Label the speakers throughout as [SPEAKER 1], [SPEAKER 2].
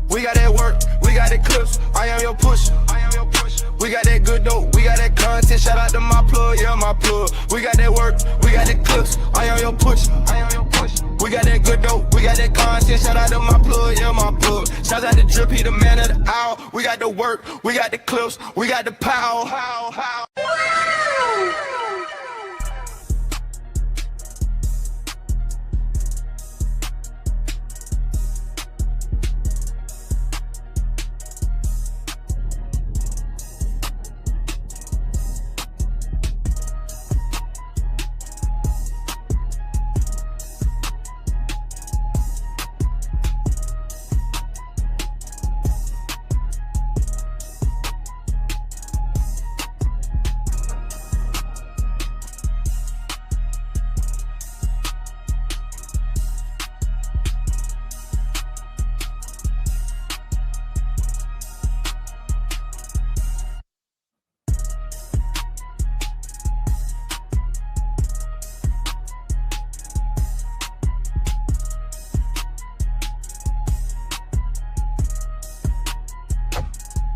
[SPEAKER 1] we got that work, we got that clips, I am your pusher. We got that good dope, we got that content, shout out to my plug, yeah, my plug. We got that work, we got that clips, I am your pusher. We got that good dope, we got that content, shout out to my plug, yeah, my plug. Shout out to Drip, he the man of the hour. We got the work, we got the clips, we got the power.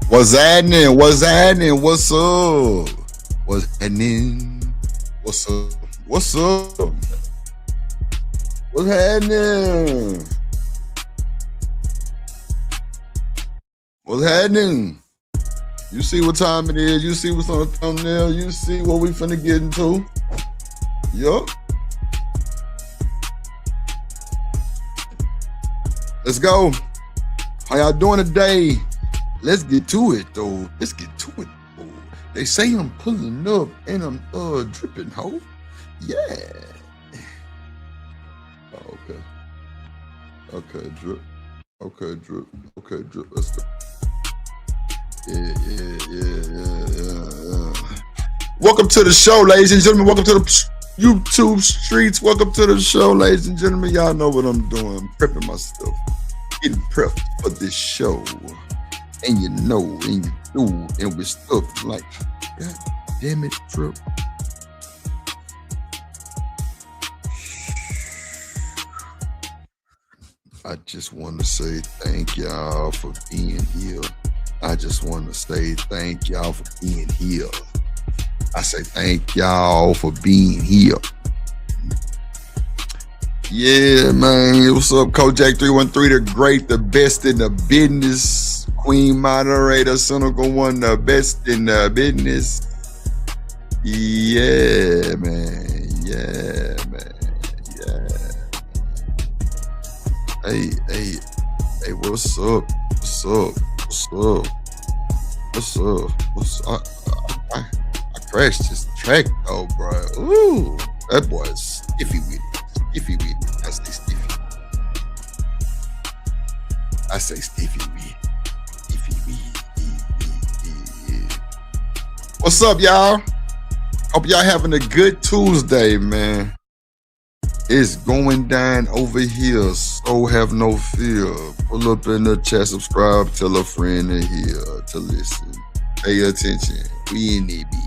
[SPEAKER 2] What's happening? What's happening? What's up? What's happening? What's up? What's up? What's happening? What's happening? You see what time it is. You see what's on the thumbnail. You see what we finna get into. Yup. Let's go. How y'all doing today? Let's get to it though. Let's get to it though. They say I'm pulling up and I'm dripping, ho. Yeah. Oh, okay. Okay, drip. Okay, drip. Okay, drip. Let's go. Yeah. Welcome to the show, ladies and gentlemen. Welcome to the YouTube streets. Welcome to the show, ladies and gentlemen. Y'all know what I'm doing. I'm prepping my stuff. Getting prepped for this show. And you know, and you do, and we're stuff like, God damn it, Trip. I just want to say thank y'all for being here. I just want to say thank y'all for being here. I say thank y'all for being here. Yeah, man. What's up, Kojak 313, the great, the best in the business. Queen moderator, cynical one, the best in the business. Yeah, man. Yeah, man. Yeah. Hey, what's up? What's up? What's up? What's up? What's up? I crashed this track though, bro. Ooh, that boy's stiffy with it. Stiffy with it. I say stiffy. I say stiffy with it. What's up, y'all? Hope y'all having a good Tuesday, man. It's going down over here, so have no fear. Pull up in the chat, subscribe, tell a friend to hear, to listen. Pay attention, we in it, B.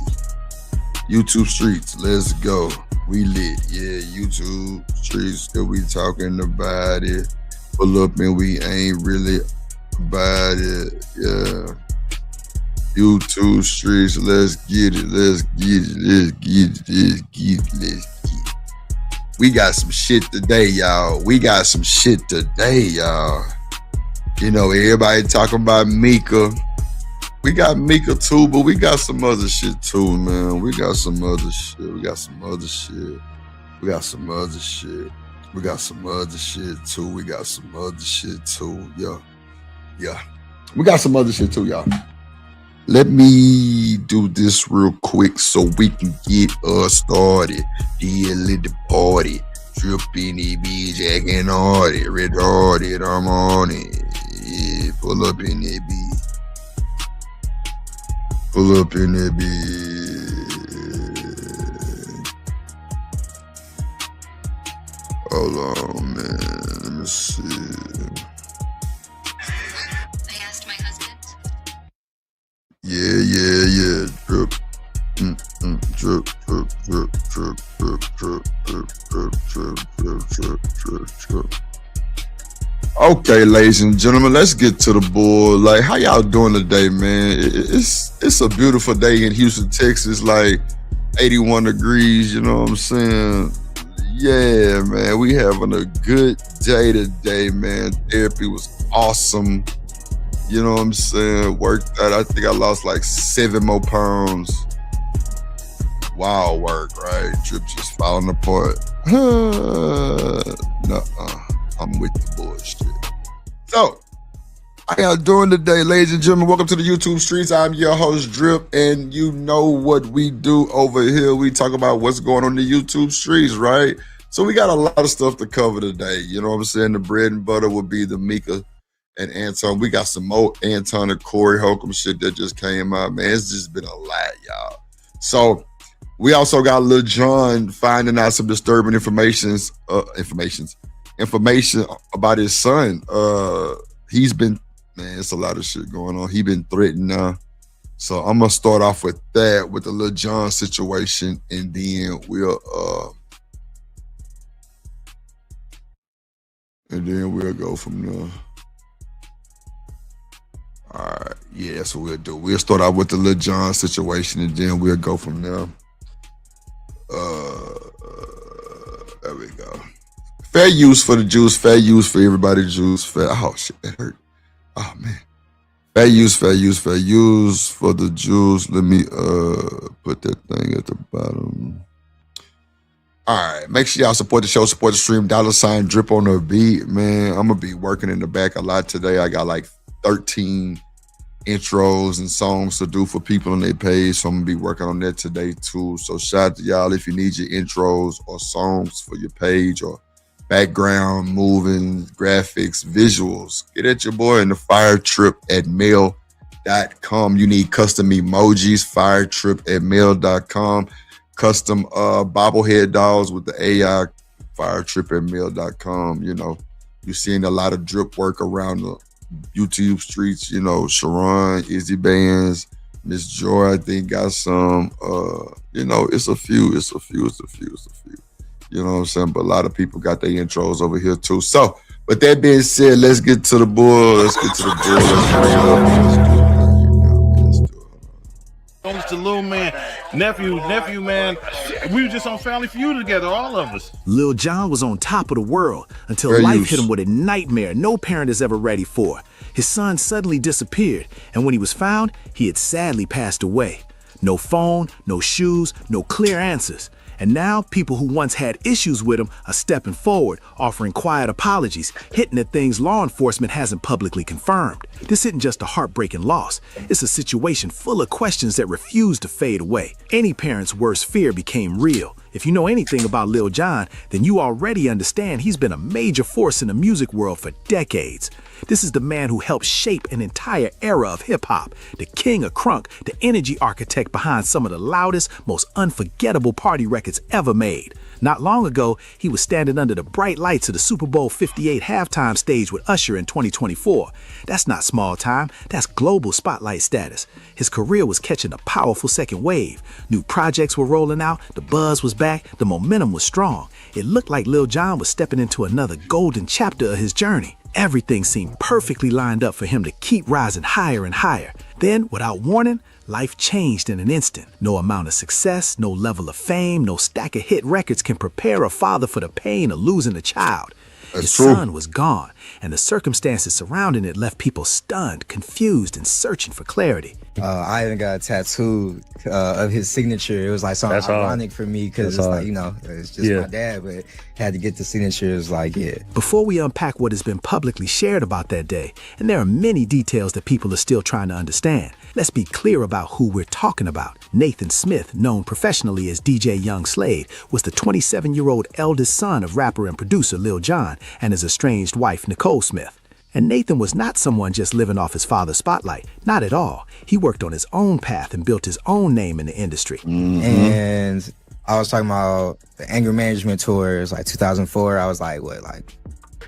[SPEAKER 2] YouTube streets, let's go. We lit, yeah, YouTube streets, still we talking about it. Pull up and we ain't really about it, yeah. YouTube streets, let's get it. We got some shit today, y'all. You know, everybody talking about Micca. We got Micca too, but we got some other shit too, man. We got some other shit too. Yeah. We got some other shit too, y'all. Let me do this real quick so we can get us started. Deal the party. Dripping the beach, acting hardy. Retarded, I'm on it. Yeah, pull up in that beat. Hold on, man. Let me see. Yeah. Drip. Drip. Okay, ladies and gentlemen, let's get to the bull. Like, how y'all doing today, man? It's a beautiful day in Houston, Texas, like 81 degrees, you know what I'm saying? Yeah, man, we having a good day today, man. Therapy was awesome. You know what I'm saying? Worked out. I think I lost like 7 more pounds. Wild work, right? Trip just falling apart. Nuh-uh. I'm with the bullshit. So, how y'all doing today, ladies and gentlemen? Welcome to the YouTube streets. I'm your host, Drip, and you know what we do over here. We talk about what's going on in the YouTube streets, right? So we got a lot of stuff to cover today. You know what I'm saying? The bread and butter would be the Micca and Anton. We got some more Anton and Corey Holcomb shit that just came out, man. It's just been a lot, y'all. So, we also got Lil Jon finding out some disturbing information about his son. He's been, man, it's a lot of shit going on. He been threatened now. So I'm gonna start off with that, with the Lil Jon situation, and then we'll go from there. All right, yeah, that's what we'll do. We'll start out with the Lil Jon situation, and then we'll go from there. There we go. Fair use for the juice, fair use for everybody juice, fair, oh shit, that hurt. Oh man. Fair use for the juice. Let me put that thing at the bottom. All right, make sure y'all support the show, support the stream, $ drip on the beat, man. I'm gonna be working in the back a lot today. I got like 13 intros and songs to do for people on their page, so I'm gonna be working on that today too. So shout out to y'all if you need your intros or songs for your page or background, moving, graphics, visuals. Get at your boy in the firetrip@mail.com. You need custom emojis, firetrip@mail.com. Custom bobblehead dolls with the AI, firetrip@mail.com. You know, you're seeing a lot of drip work around the YouTube streets, you know, Sharon, Izzy Bands, Miss Joy, I think got some, you know, it's a few. You know what I'm saying? But a lot of people got their intros over here too. So, with that being said, let's get to the bull. Let's do it.
[SPEAKER 3] To Lil man, nephew, man. We were just on Family Feud together, all of us.
[SPEAKER 4] Lil Jon was on top of the world until
[SPEAKER 2] Fair
[SPEAKER 4] life
[SPEAKER 2] use.
[SPEAKER 4] hit him with a nightmare no parent is ever ready for. His son suddenly disappeared, and when he was found, he had sadly passed away. No phone, no shoes, no clear answers. And now people who once had issues with him are stepping forward, offering quiet apologies, hinting at things law enforcement hasn't publicly confirmed. This isn't just a heartbreaking loss. It's a situation full of questions that refuse to fade away. Any parent's worst fear became real. If you know anything about Lil Jon, then you already understand he's been a major force in the music world for decades. This is the man who helped shape an entire era of hip-hop, the king of crunk, the energy architect behind some of the loudest, most unforgettable party records ever made. Not long ago, he was standing under the bright lights of the Super Bowl 58 halftime stage with Usher in 2024. That's not small time, that's global spotlight status. His career was catching a powerful second wave. New projects were rolling out, the buzz was back, the momentum was strong. It looked like Lil Jon was stepping into another golden chapter of his journey. Everything seemed perfectly lined up for him to keep rising higher and higher. Then, without warning, life changed in an instant. No amount of success, no level of fame, no stack of hit records can prepare a father for the pain of losing a child. His son was gone, and the circumstances surrounding it left people stunned, confused, and searching for clarity.
[SPEAKER 5] I even got a tattoo of his signature. It was like something ironic for me because it's like, you know, it's just my dad, but had to get the signature. It was like, yeah.
[SPEAKER 4] Before we unpack what has been publicly shared about that day, and there are many details that people are still trying to understand, let's be clear about who we're talking about. Nathan Smith, known professionally as DJ Young Slade, was the 27-year-old eldest son of rapper and producer Lil Jon and his estranged wife, Nicole Smith. And Nathan was not someone just living off his father's spotlight. Not at all. He worked on his own path and built his own name in the industry.
[SPEAKER 5] And I was talking about the anger management tour. It was like 2004. I was like, what, like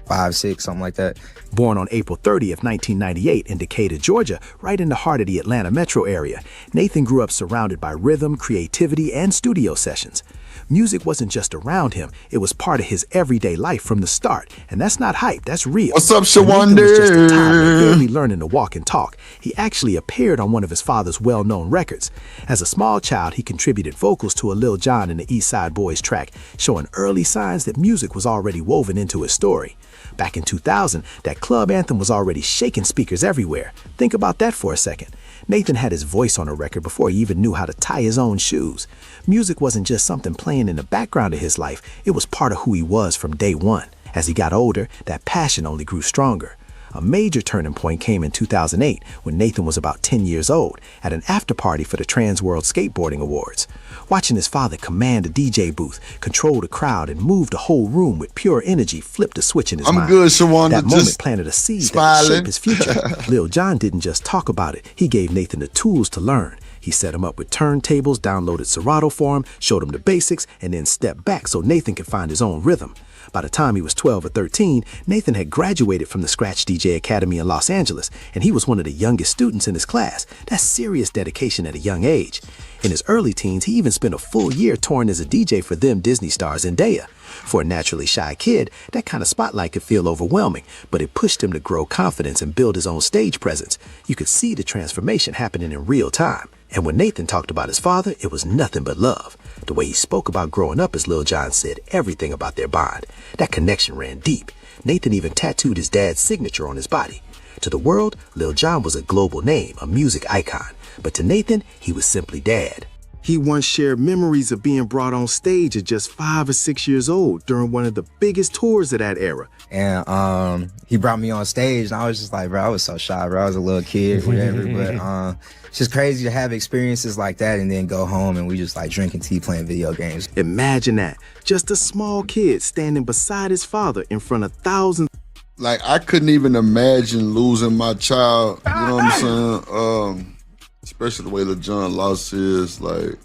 [SPEAKER 5] 5, 6, something like that.
[SPEAKER 4] Born on April 30th, 1998 in Decatur, Georgia, right in the heart of the Atlanta metro area, Nathan grew up surrounded by rhythm, creativity, and studio sessions. Music wasn't just around him, it was part of his everyday life from the start. And that's not hype, that's real.
[SPEAKER 2] What's up,
[SPEAKER 4] Nathan was just a toddler,
[SPEAKER 2] Shawanda?
[SPEAKER 4] barely learning to walk and talk. He actually appeared on one of his father's well-known records. As a small child, he contributed vocals to a Lil Jon and the East Side Boys track, showing early signs that music was already woven into his story. Back in 2000, that club anthem was already shaking speakers everywhere. Think about that for a second. Nathan had his voice on a record before he even knew how to tie his own shoes. Music wasn't just something playing in the background of his life, it was part of who he was from day one. As he got older, that passion only grew stronger. A major turning point came in 2008 when Nathan was about 10 years old at an after party for the Trans World Skateboarding Awards. Watching his father command a DJ booth, control the crowd, and move the whole room with pure energy flipped a switch in his mind.
[SPEAKER 2] I'm good, Shawanda.
[SPEAKER 4] That moment
[SPEAKER 2] Just
[SPEAKER 4] planted a seed that
[SPEAKER 2] smiling.
[SPEAKER 4] would shape his future. Lil Jon didn't just talk about it, he gave Nathan the tools to learn. He set him up with turntables, downloaded Serato for him, showed him the basics, and then stepped back so Nathan could find his own rhythm. By the time he was 12 or 13, Nathan had graduated from the Scratch DJ Academy in Los Angeles, and he was one of the youngest students in his class. That's serious dedication at a young age. In his early teens, he even spent a full year touring as a DJ for them Disney stars Zendaya. For a naturally shy kid, that kind of spotlight could feel overwhelming, but it pushed him to grow confidence and build his own stage presence. You could see the transformation happening in real time. And when Nathan talked about his father, it was nothing but love. The way he spoke about growing up, as Lil Jon said, everything about their bond. That connection ran deep. Nathan even tattooed his dad's signature on his body. To the world, Lil Jon was a global name, a music icon. But to Nathan, he was simply Dad. He once shared memories of being brought on stage at just 5 or 6 years old during one of the biggest tours of that era.
[SPEAKER 5] And he brought me on stage, and I was just like, bro, I was so shy, bro. I was a little kid, whatever. But it's just crazy to have experiences like that and then go home and we just like drinking tea, playing video games.
[SPEAKER 4] Imagine that. Just a small kid standing beside his father in front of thousands.
[SPEAKER 2] like, I couldn't even imagine losing my child. You know what I'm saying? Especially the way Lil Jon lost his. Like,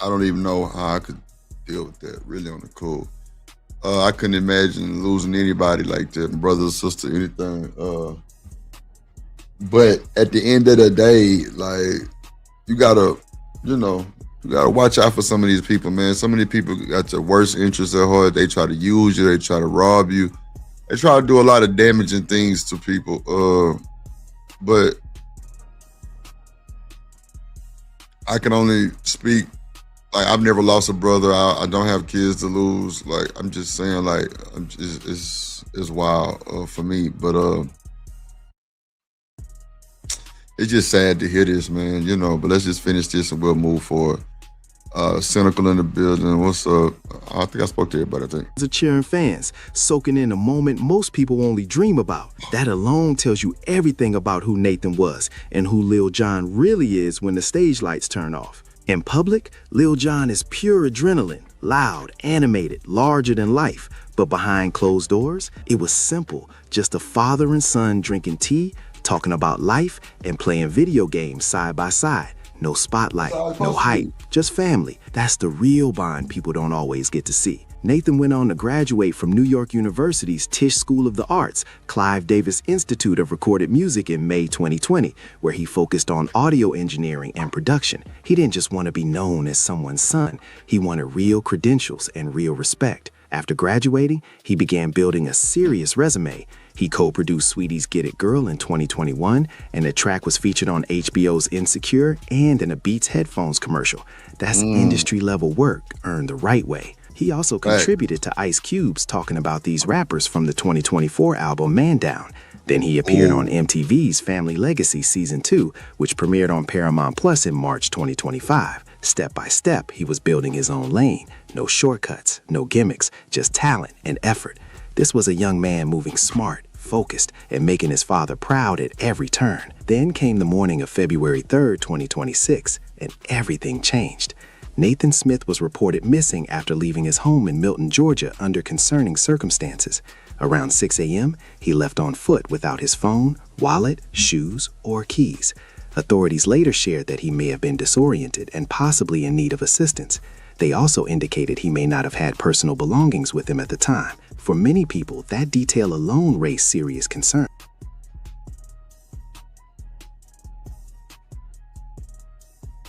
[SPEAKER 2] I don't even know how I could deal with that. Really on the cool. I couldn't imagine losing anybody like that, brother, sister, anything. But at the end of the day, like, you gotta watch out for some of these people, man. Some of these people got your worst interests at heart. They try to use you. They try to rob you. They try to do a lot of damaging things to people. But I can only speak. Like, I've never lost a brother. I don't have kids to lose. Like, I'm just saying, like, it's wild for me. But it's just sad to hear this, man. You know. But let's just finish this and we'll move forward. Cynical in the building. What's up? I think I spoke to everybody, I think.
[SPEAKER 4] Of cheering fans, soaking in a moment most people only dream about. That alone tells you everything about who Nathan was and who Lil Jon really is when the stage lights turn off. In public, Lil Jon is pure adrenaline, loud, animated, larger than life. But behind closed doors, it was simple, just a father and son drinking tea, talking about life, and playing video games side by side. No spotlight, no hype, just family. That's the real bond people don't always get to see. Nathan went on to graduate from New York University's Tisch School of the Arts, Clive Davis Institute of Recorded Music in May 2020, where he focused on audio engineering and production. He didn't just want to be known as someone's son. He wanted real credentials and real respect. After graduating, he began building a serious resume. He co-produced Sweetie's Get It Girl in 2021, and the track was featured on HBO's Insecure and in a Beats headphones commercial. That's industry-level work earned the right way. He also contributed to Ice Cube's Talking About These Rappers from the 2024 album Man Down. Then he appeared on MTV's Family Legacy Season 2, which premiered on Paramount Plus in March 2025. Step by step, he was building his own lane. No shortcuts, no gimmicks, just talent and effort. This was a young man moving smart, focused, and making his father proud at every turn. Then came the morning of February 3rd, 2026, and everything changed. Nathan Smith was reported missing after leaving his home in Milton, Georgia under concerning circumstances. Around 6 a.m., he left on foot without his phone, wallet, shoes, or keys. Authorities later shared that he may have been disoriented and possibly in need of assistance. They also indicated he may not have had personal belongings with him at the time. For many people, that detail alone raised serious concern.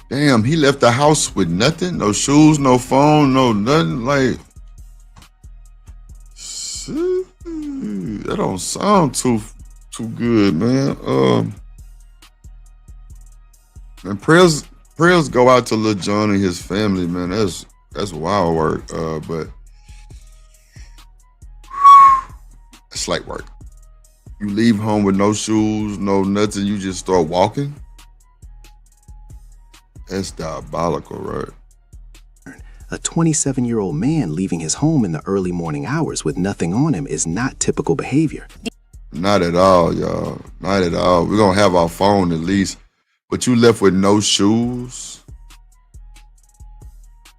[SPEAKER 2] Damn, he left the house with nothing, no shoes, no phone, no nothing. Like, shit, that don't sound too good, man. And prayers go out to Lil Jon and his family, man. That's wild work. But it's like work. You leave home with no shoes, no nothing. You just start walking. That's diabolical, right?
[SPEAKER 4] A 27-year-old man leaving his home in the early morning hours with nothing on him is not typical behavior.
[SPEAKER 2] Not at all, y'all. Not at all. We're gonna have our phone at least, but you left with no shoes.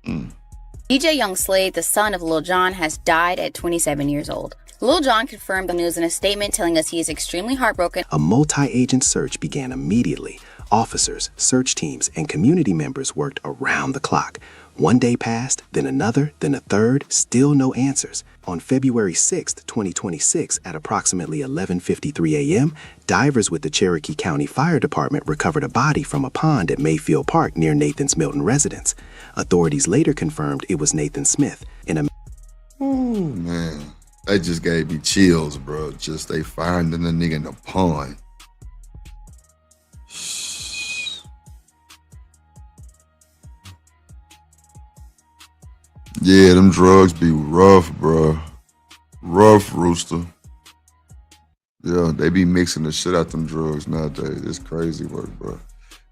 [SPEAKER 6] DJ Young Slade, the son of Lil Jon, has died at 27 years old. Lil Jon confirmed the news in a statement telling us he is extremely heartbroken.
[SPEAKER 4] A multi-agent search began immediately. Officers, search teams, and community members worked around the clock. One day passed, then another, then a third, still no answers. On February 6th, 2026, at approximately 11:53 a.m., divers with the Cherokee County Fire Department recovered a body from a pond at Mayfield Park near Nathan's Milton residence. Authorities later confirmed it was Nathan Smith.
[SPEAKER 2] Oh, man. That just gave me chills, bro. Just they finding the nigga in the pond. Yeah, them drugs be rough, bro. Rough, Rooster. Yeah, they be mixing the shit out them drugs nowadays. It's crazy work, bro.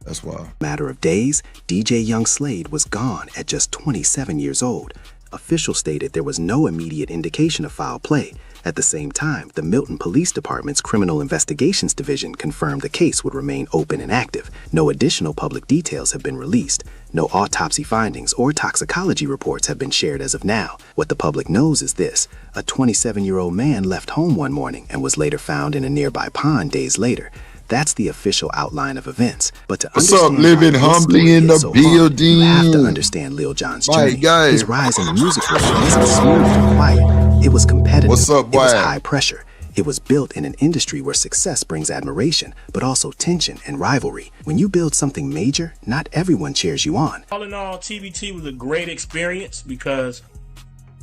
[SPEAKER 2] That's wild.
[SPEAKER 4] Matter of days, DJ Young Slade was gone at just 27 years old. Officials stated there was no immediate indication of foul play. At the same time, the Milton Police Department's Criminal Investigations Division confirmed the case would remain open and active. No additional public details have been released. No autopsy findings or toxicology reports have been shared as of now. What the public knows is this: a 27-year-old man left home one morning and was later found in a nearby pond days later. That's the official outline of events. But to
[SPEAKER 2] What's up,
[SPEAKER 4] understand
[SPEAKER 2] living
[SPEAKER 4] why this
[SPEAKER 2] humbly
[SPEAKER 4] story
[SPEAKER 2] in
[SPEAKER 4] is
[SPEAKER 2] the
[SPEAKER 4] so hard,
[SPEAKER 2] building?
[SPEAKER 4] you have to understand Lil Jon's
[SPEAKER 2] My
[SPEAKER 4] journey.
[SPEAKER 2] guy.
[SPEAKER 4] His rise in the music world wasn't smooth or quiet. It was competitive.
[SPEAKER 2] What's up,
[SPEAKER 4] It was
[SPEAKER 2] boy?
[SPEAKER 4] high pressure. It was built in an industry where success brings admiration, but also tension and rivalry. When you build something major, not everyone cheers you on.
[SPEAKER 7] All in all, TBT was a great experience because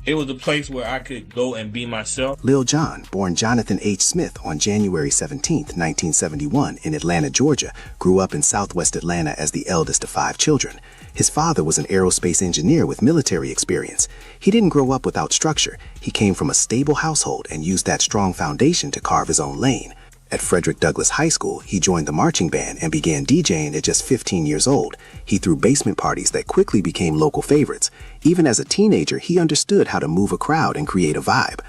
[SPEAKER 7] it was a place where I could go and be myself.
[SPEAKER 4] Lil Jon, born Jonathan H. Smith on January 17, 1971 in Atlanta, Georgia, grew up in Southwest Atlanta as the eldest of 5 children. His father was an aerospace engineer with military experience. He didn't grow up without structure. He came from a stable household and used that strong foundation to carve his own lane. At Frederick Douglass High School, he joined the marching band and began DJing at just 15 years old. He threw basement parties that quickly became local favorites. Even as a teenager, he understood how to move a crowd and create a vibe.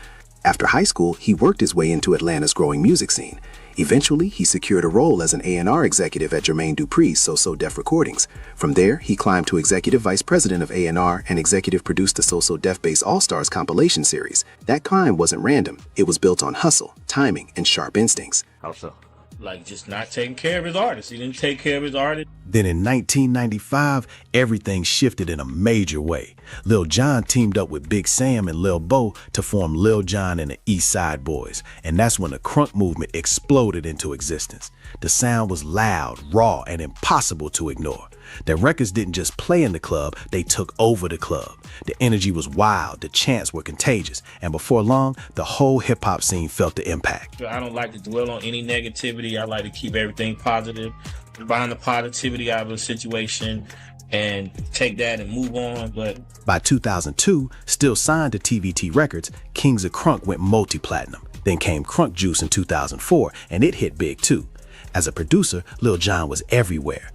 [SPEAKER 4] After high school, he worked his way into Atlanta's growing music scene. Eventually, he secured a role as an A&R executive at Jermaine Dupri's So Def Recordings. From there, he climbed to executive vice president of A&R and executive produced the So Def Bass All-Stars compilation series. That climb wasn't random. It was built on hustle, timing, and sharp instincts.
[SPEAKER 3] How so?
[SPEAKER 7] Like, just not taking care of his artists. He didn't take care of his artists.
[SPEAKER 8] Then in 1995, everything shifted in a major way. Lil Jon teamed up with Big Sam and Lil Bo to form Lil Jon and the East Side Boys, and that's when the crunk movement exploded into existence. The sound was loud, raw, and impossible to ignore. Their records didn't just play in the club, they took over the club. The energy was wild, the chants were contagious, and before long, the whole hip-hop scene felt the impact.
[SPEAKER 7] I don't like to dwell on any negativity. I like to keep everything positive, find the positivity out of a situation, and take that and move on. But
[SPEAKER 8] by 2002, still signed to TVT Records, Kings of Crunk went multi-platinum. Then came Crunk Juice in 2004, and it hit big too. As a producer, Lil Jon was everywhere.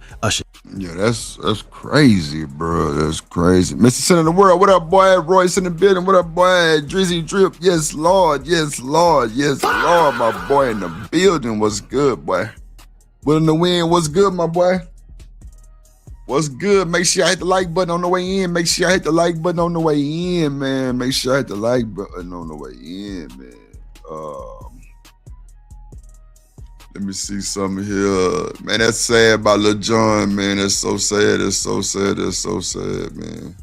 [SPEAKER 2] Yeah, that's crazy, bro. That's crazy. Mr. Center of the World, what up, boy? Royce in the building, what up, boy? Drizzy Drip, yes, Lord, yes, Lord, yes, Lord, my boy in the building. What's good, boy? Will in the wind, what's good, my boy? What's good? Make sure I hit the like button on the way in. Make sure I hit the like button on the way in, man. Make sure I hit the like button on the way in, man. Let me see something here. Man, that's sad about Lil Jon, man. That's so sad. That's so sad. That's so sad, man.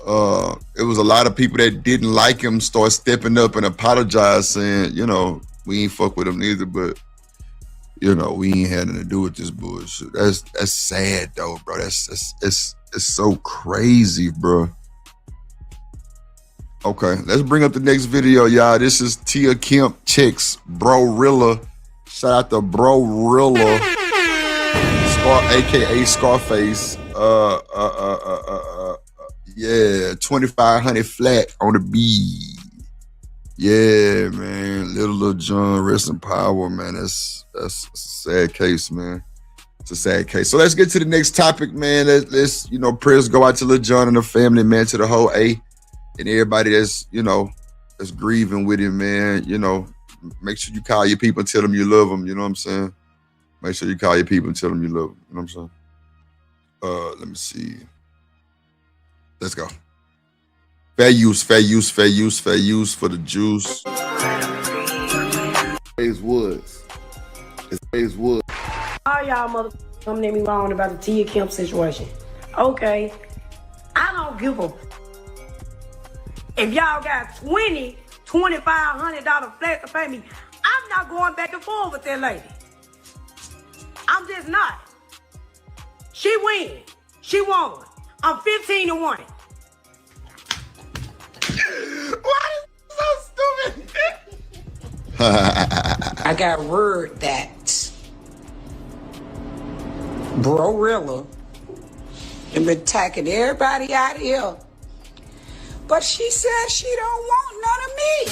[SPEAKER 2] it was a lot of people that didn't like him start stepping up and apologize, saying, you know, we ain't fuck with him neither, but you know, we ain't had nothing to do with this bullshit. That's sad though, bro. It's so crazy, bro. Okay, let's bring up the next video, y'all. This is Tia Kemp chicks Bro-Rilla. Shout out to Bro-Rilla, aka Scarface. Yeah, 2,500 flat on the beat. Yeah, man. Lil Jon, rest in power, man. That's a sad case, man. It's a sad case. So let's get to the next topic, man. Let's you know, prayers go out to Lil Jon and the family, man, to the whole A and everybody that's, you know, that's grieving with him, man. You know, make sure you call your people and tell them you love them. You know what I'm saying? Make sure you call your people and tell them you love them. You know what I'm saying? Let me see. Let's go. Fair use for the juice.
[SPEAKER 9] It's Woods. It's Woods.
[SPEAKER 10] All y'all motherfuckers coming at me wrong about the Tia Kemp situation. Okay, I don't give a. If y'all got $2,500 flat to pay me, I'm not going back and forth with that lady. I'm just not. She win. She won. I'm 15-1.
[SPEAKER 2] Why is so stupid?
[SPEAKER 11] I got word that Bro-Rilla been attacking everybody out here, but she said she don't want none of me.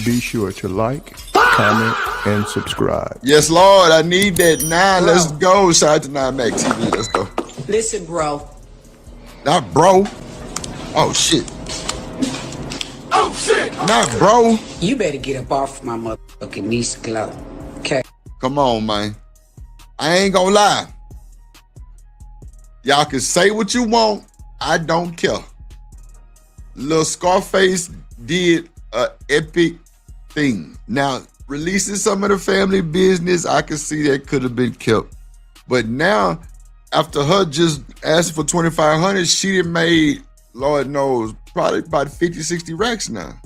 [SPEAKER 9] Be sure to like, comment, and subscribe.
[SPEAKER 2] Yes, Lord, I need that. Let's go. Shout out to 9 Mac TV. Let's go.
[SPEAKER 11] Listen, bro.
[SPEAKER 2] Not bro. Oh shit.
[SPEAKER 11] Oh shit.
[SPEAKER 2] Not bro.
[SPEAKER 11] You better get up off my motherfucking niece glove. Okay.
[SPEAKER 2] Come on, man. I ain't gonna lie. Y'all can say what you want. I don't care. Lil Scarface did an epic thing. Now, releasing some of the family business, I can see that could have been kept. But now, after her just asking for 2,500, she done made, Lord knows, probably about 50, 60 racks now.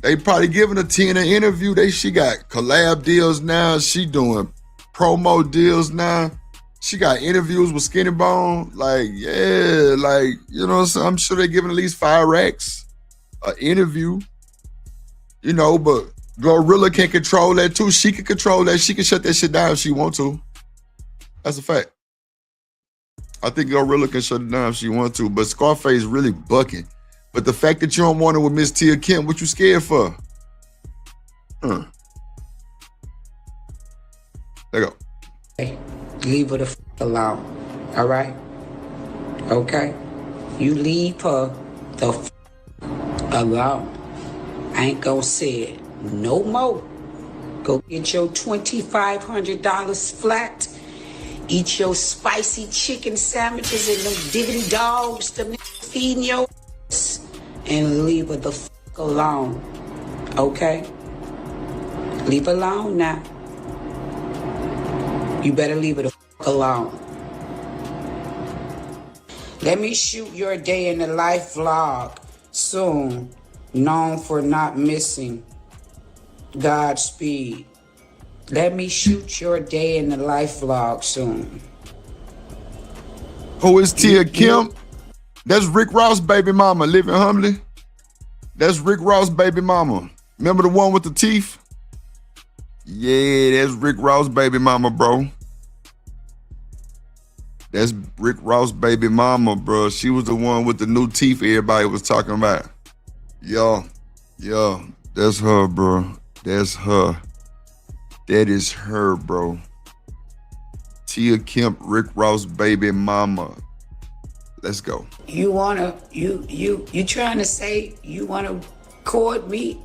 [SPEAKER 2] They probably giving her 10 an interview. She got collab deals now. She doing promo deals now. She got interviews with Skinny Bone. Like, yeah, like, you know what I'm saying? I'm sure they're giving at least 5 racks an interview. You know, but Glorilla can control that too. She can control that. She can shut that shit down if she want to. That's a fact. I think Glorilla can shut it down if she want to, but Scarface really bucking. But the fact that you don't want it with Miss Tia Kemp, what you scared for? There you go.
[SPEAKER 11] Hey, leave her the alone. All right? Okay? You leave her the alone. I ain't gonna say it no more. Go get your $2,500 flat. Eat your spicy chicken sandwiches and them diggity dogs, them feeding your ass, and leave her the alone. Okay? Leave her alone now. You better leave her the alone. Let me shoot your day in the life vlog soon. Known for not missing. Godspeed. Let me shoot your day in the life vlog soon.
[SPEAKER 2] Who is Tia Kemp? That's Rick Ross' baby mama, living humbly. That's Rick Ross' baby mama. Remember the one with the teeth? Yeah, that's Rick Ross' baby mama, bro. That's Rick Ross' baby mama, bro. She was the one with the new teeth everybody was talking about. Yo, that's her, bro. That's her. That is her, bro. Tia Kemp, Rick Ross' baby mama. Let's go.
[SPEAKER 11] You trying to say you want to record me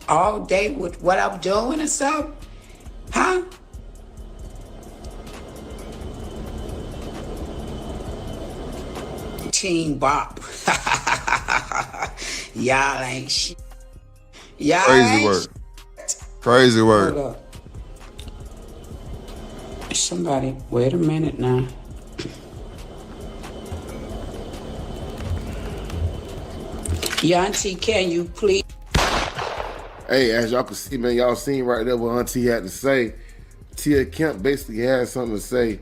[SPEAKER 11] all day with what I'm doing or something? Huh? Team Bop. Y'all ain't shit. Y'all
[SPEAKER 2] Crazy word. Crazy word.
[SPEAKER 11] Hold up. Somebody, wait a minute now. Auntie, can you please?
[SPEAKER 12] Hey, as y'all can see, man, y'all seen right there what Auntie had to say. Tia Kemp basically had something to say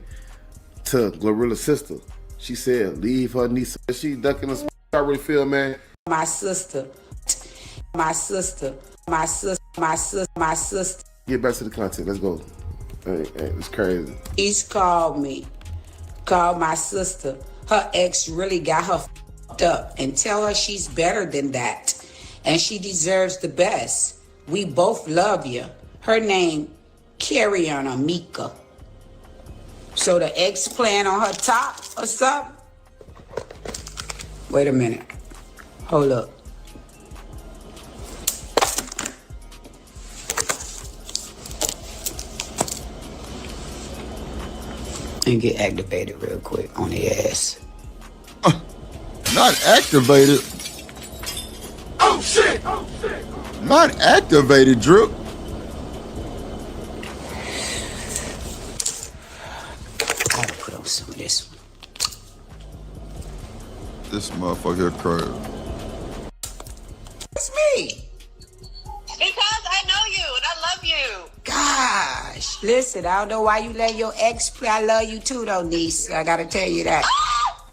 [SPEAKER 12] to Glorilla's sister. She said, leave her niece. She ducking us. I really feel, man.
[SPEAKER 11] My sister. My sister. My sister. My sister. My sister.
[SPEAKER 12] Get back to the content. Let's go. Hey, it's crazy.
[SPEAKER 11] He's called me. Called my sister. Her ex really got her f***ed up, and tell her she's better than that. And she deserves the best. We both love you. Her name, Cory or Micca. So the ex playing on her top or something? Wait a minute. Hold up. And get activated real quick on the ass.
[SPEAKER 2] Not activated.
[SPEAKER 1] Oh shit! Oh shit!
[SPEAKER 2] Not activated, Drip.
[SPEAKER 11] Gotta put on some of this one.
[SPEAKER 2] This motherfucker crazy.
[SPEAKER 11] It's me.
[SPEAKER 13] Because I know you and I love you.
[SPEAKER 11] Gosh. Listen, I don't know why you let your ex play. I love you too, though, niece. I gotta tell you that.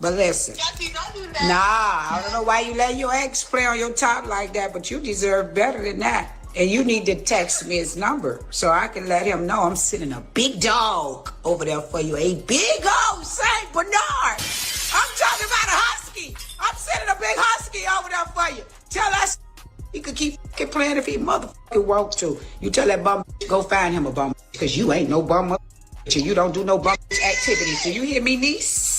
[SPEAKER 11] But listen.
[SPEAKER 13] Jesse, don't do that.
[SPEAKER 11] Nah, I don't know why you let your ex play on your top like that, but you deserve better than that. And you need to text me his number so I can let him know I'm sending a big dog over there for you. A big old Saint Bernard. I'm talking about a husky. I'm sending a big husky over there for you. Tell us he could keep playing if he motherfucking want to. You tell that bum go find him a bum because you ain't no bum. You don't do no bum activities. Do you hear me, niece?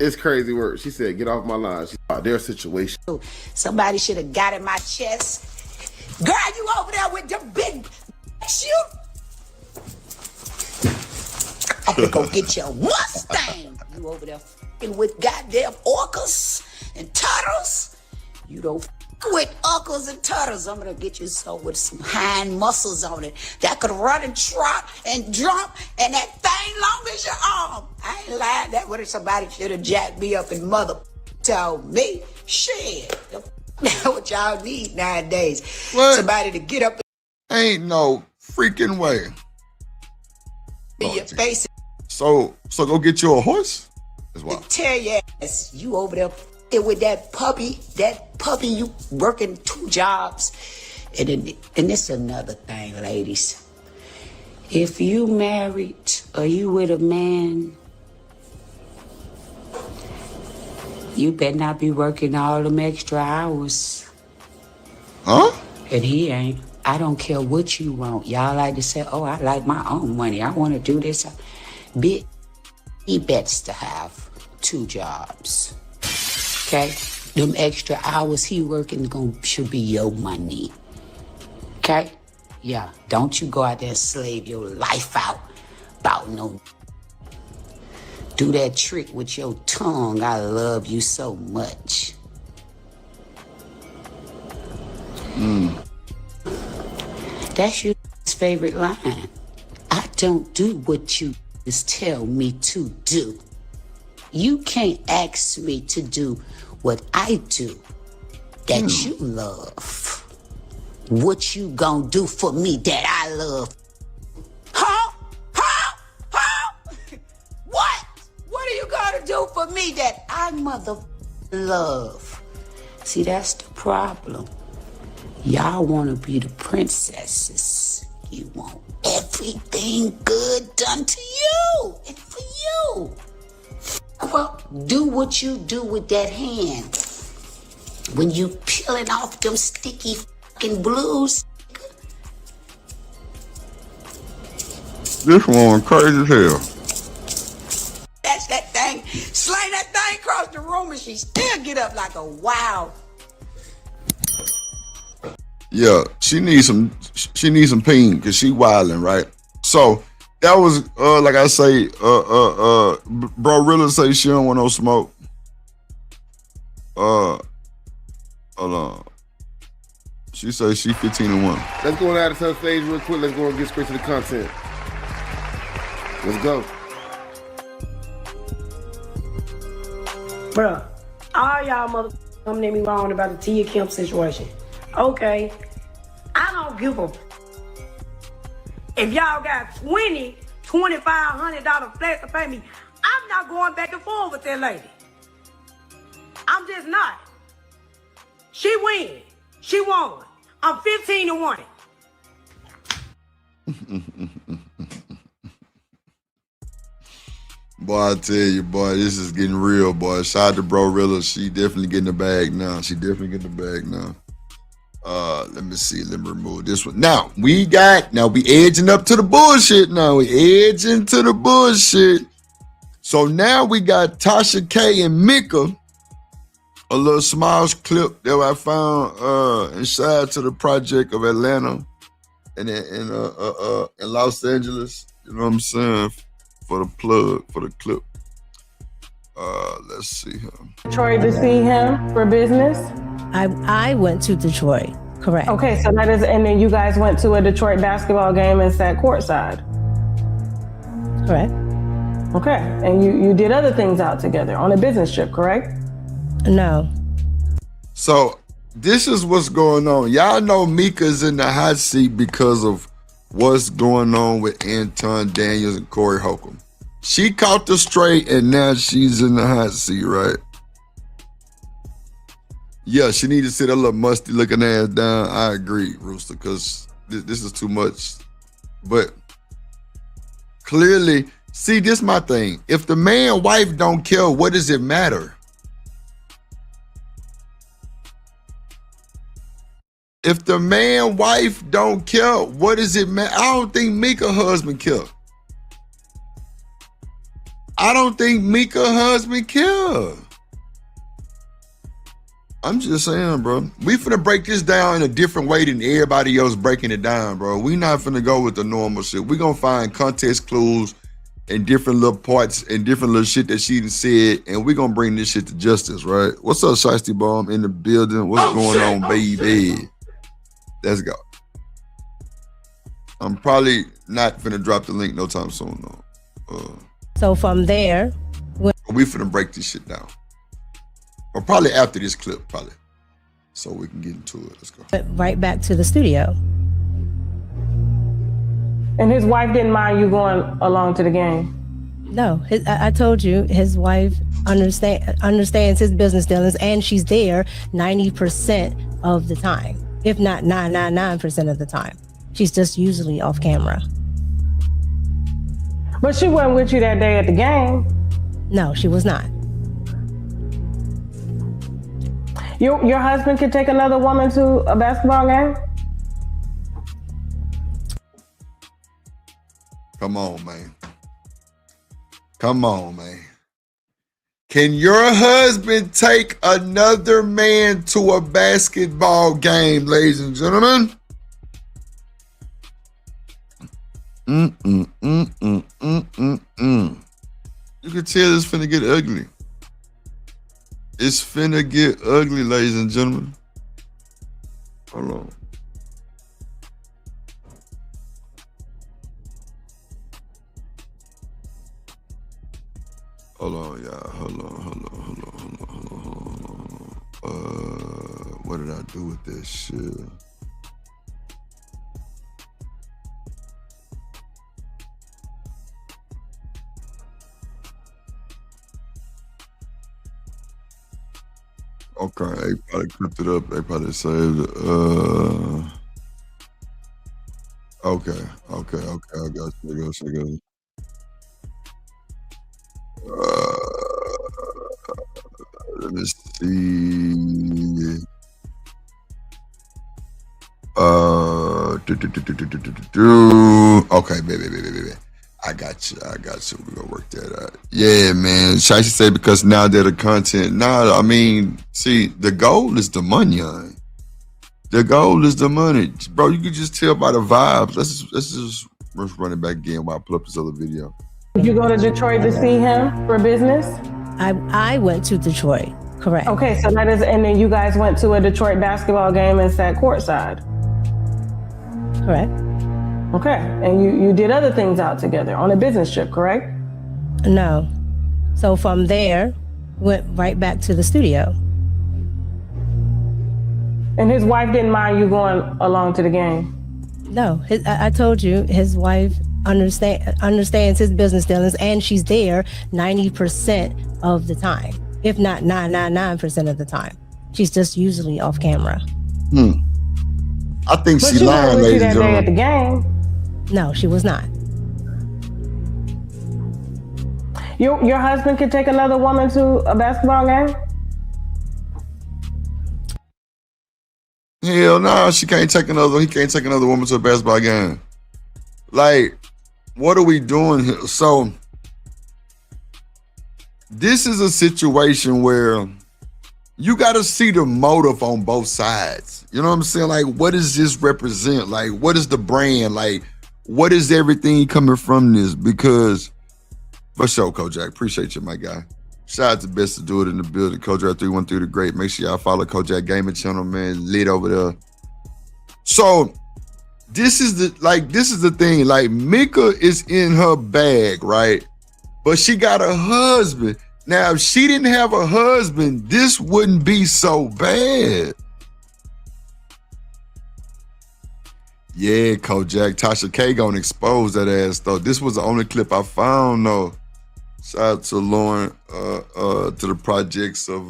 [SPEAKER 12] It's crazy work. She said, get off my line. She's about their situation.
[SPEAKER 11] Somebody should have got in my chest. Girl, you over there with the big shoot. I'm gonna go get your Mustang. You over there f***ing with goddamn orcas and turtles. You don't f*** with orcas and turtles. I'm gonna get you some with some hind muscles on it that could run and trot and jump and that thing long as your arm. I ain't lying. That would have somebody should have jacked me up and mother told me. Shit. That's what y'all need nowadays.
[SPEAKER 2] What?
[SPEAKER 11] Somebody to get up
[SPEAKER 2] Ain't no freaking way.
[SPEAKER 11] in your face
[SPEAKER 2] So go get you a horse? As well.
[SPEAKER 11] and tell your ass you over there f***ing with that puppy you working 2 jobs. And it's another thing, ladies. If you married or you with a man, you better not be working all them extra hours.
[SPEAKER 2] Huh?
[SPEAKER 11] And he ain't. I don't care what you want. Y'all like to say, oh, I like my own money. I want to do this. Bitch, he bets to have 2 jobs. Okay? Them extra hours he working should be your money. Okay? Yeah. Don't you go out there and slave your life out about no. Do that trick with your tongue. I love you so much. That's your favorite line. I don't do what you just tell me to do. You can't ask me to do what I do that you love. What you gonna do for me that I love? Huh? What? What are you gonna do for me that I love? See, that's the problem. Y'all wanna be the princesses. You want everything good done to you and for you. Well, do what you do with that hand. When you peeling off them sticky fucking blues.
[SPEAKER 2] This one crazy as hell.
[SPEAKER 11] That's that thing. Sling that thing across the room and she still get up like a wild.
[SPEAKER 2] Yeah, she needs some pain because she wilding, right? So that was like I say, bro really say she don't want no smoke. Hold on. She say she 15-1.
[SPEAKER 12] Let's go out of her stage real quick. Let's go and get straight to the content. Let's go.
[SPEAKER 10] Bruh, all y'all mother Don't get me wrong about the Tia Kemp situation. Okay, I don't give a. If y'all got $2,500 flat to pay me, I'm not going back and forth with that lady. I'm just not. She win. She won. I'm 15-1.
[SPEAKER 2] Boy, I tell you, boy, this is getting real, boy. Shout out to Bro Rilla. She definitely getting the bag now. Let me see. Let me remove this one. Now, we edging up to the bullshit now. We edging to the bullshit. So now we got Tasha K and Micca. A little small clip that I found inside to the project of Atlanta and in Los Angeles. You know what I'm saying? For the plug, for the clip. Let's see here.
[SPEAKER 14] Detroit to see him for business?
[SPEAKER 15] I went to Detroit, correct.
[SPEAKER 14] Okay, so that is, and then you guys went to a Detroit basketball game and sat courtside?
[SPEAKER 15] Correct.
[SPEAKER 14] Okay, and you did other things out together on a business trip, correct?
[SPEAKER 15] No.
[SPEAKER 2] So this is what's going on. Y'all know Micca's in the hot seat because of what's going on with Anton Daniels and Corey Holcomb. She caught the straight and now she's in the hot seat, right? Yeah, she needs to sit her little musty looking ass down. I agree, Rooster, because this is too much. But clearly, see, this is my thing. If the man wife don't care, what does it matter? If the man wife don't care, what does it matter? I don't think Micca husband care. I don't think Micca husband care. I'm just saying, bro. We finna break this down in a different way than everybody else breaking it down, bro. We not finna go with the normal shit. We gonna find context clues and different little parts and different little shit that she done said, and we gonna bring this shit to justice, right? What's up, Shiesty Bomb in the building? What's going on, baby? Let's go. I'm probably not finna drop the link no time soon, though.
[SPEAKER 15] So from there,
[SPEAKER 2] we finna break this shit down. Or probably after this clip, probably. So we can get into it. Let's go.
[SPEAKER 15] went right back to the studio.
[SPEAKER 14] And his wife didn't mind you going along to the game?
[SPEAKER 15] No, I told you, his wife understands his business dealings, and she's there 90% of the time, if not 999% of the time. She's just usually off camera.
[SPEAKER 14] But she wasn't with you that day at the game?
[SPEAKER 15] No, she was not.
[SPEAKER 14] Your husband could take another woman to a basketball game?
[SPEAKER 2] Come on, man. Come on, man. Can your husband take another man to a basketball game, ladies and gentlemen? You can tell it's finna get ugly. It's finna get ugly, ladies and gentlemen. Hold on. Hold on, y'all. Hold on. What did I do with this shit? Okay, they probably clipped it up. They probably saved it. Okay. I got you. Let me see. Okay, baby. I got you. We're gonna work that out. Yeah, man. Shiesty say because now they're the content. Nah, I mean, see, the goal is the money, on. The goal is the money. Bro, you can just tell by the vibes. Let's just run it back again while I pull up this other video.
[SPEAKER 14] Did you go to Detroit to see him for business?
[SPEAKER 15] I went to Detroit, correct.
[SPEAKER 14] Okay, so that is, and then you guys went to a Detroit basketball game and sat courtside?
[SPEAKER 15] Correct.
[SPEAKER 14] Okay, and you did other things out together on a business trip, correct?
[SPEAKER 15] No. So from there, went right back to the studio.
[SPEAKER 14] And his wife didn't mind you going along to the game?
[SPEAKER 15] No, I told you, his wife understands his business dealings, and she's there 90% of the time, if not 999% of the time. She's just usually off camera.
[SPEAKER 2] I think
[SPEAKER 14] But
[SPEAKER 2] she
[SPEAKER 14] she
[SPEAKER 2] lying,
[SPEAKER 14] wasn't with you
[SPEAKER 2] ladies
[SPEAKER 14] that
[SPEAKER 2] and
[SPEAKER 14] day at the
[SPEAKER 2] gentlemen.
[SPEAKER 14] game.
[SPEAKER 15] No, she was not.
[SPEAKER 14] Your husband could take another woman to a basketball game?
[SPEAKER 2] Hell no, he can't take another woman to a basketball game. Like, what are we doing here? So, this is a situation where you got to see the motive on both sides. You know what I'm saying? Like, what does this represent? Like, what is the brand? Like, what is everything coming from this? Because, for sure, Kojak, appreciate you, my guy. Shout out to Best to Do It in the building. Kojak 313 the Great. Make sure y'all follow Kojak Gaming channel, man. Lit over there. So, this is the thing. Like, Micca is in her bag, right? But she got a husband. Now, if she didn't have a husband, this wouldn't be so bad. Yeah, Kojak. Tasha K gonna expose that ass, though. This was the only clip I found, though. Shout out to Lauren, to the projects of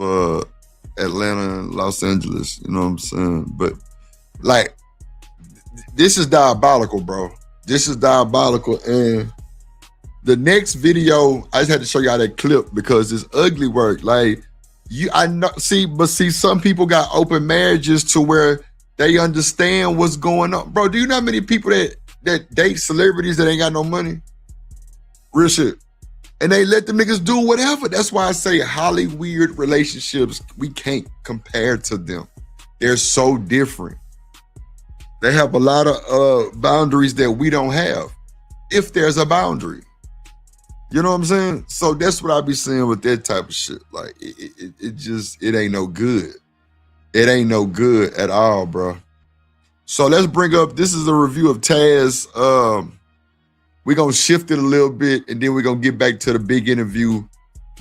[SPEAKER 2] Atlanta and Los Angeles. You know what I'm saying? But, like, this is diabolical, bro. This is diabolical. And the next video, I just had to show y'all that clip because it's ugly work. Like, see, some people got open marriages to where they understand what's going on. Bro, do you know how many people that date celebrities that ain't got no money? Real shit. And they let them niggas do whatever. That's why I say Hollywood relationships, we can't compare to them. They're so different. They have a lot of boundaries that we don't have, if there's a boundary. You know what I'm saying? So that's what I be saying with that type of shit. Like, it ain't no good. It ain't no good at all, bro. So let's bring up, this is a review of Taz. We're going to shift it a little bit, and then we're going to get back to the big interview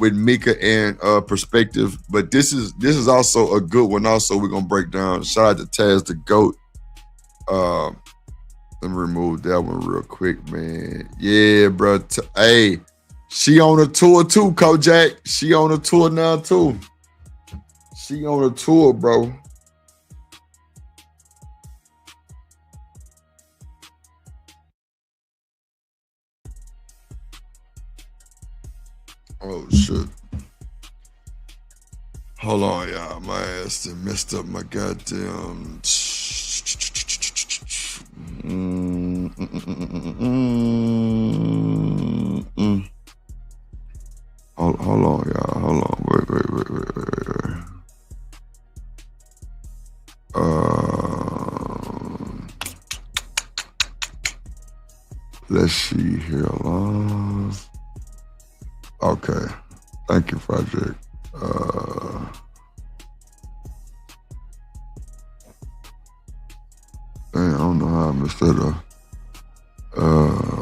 [SPEAKER 2] with Micca and Perspective. But this is also a good one also we're going to break down. Shout out to Taz the GOAT. Let me remove that one real quick, man. Yeah, bro. Hey, she on a tour too, Kojak. She on a tour now too. She on a tour, bro. Oh, shit. Hold on, y'all. My ass done messed up my goddamn... Hold on, y'all. Hold on. Wait. Let's see here. Okay. Thank you, Project. Dang, I don't know how I messed that up.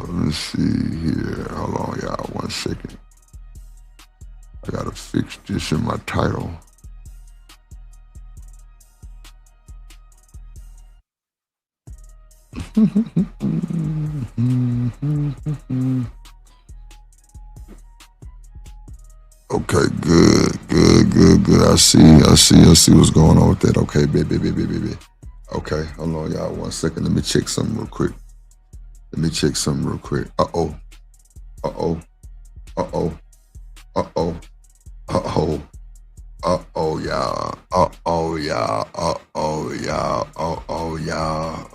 [SPEAKER 2] Let's see here. Hold on, y'all. 1 second. I gotta fix this in my title. Okay, good. I see what's going on with that. Okay, baby. Okay, hold on, y'all. 1 second. Let me check something real quick. Uh-oh, y'all.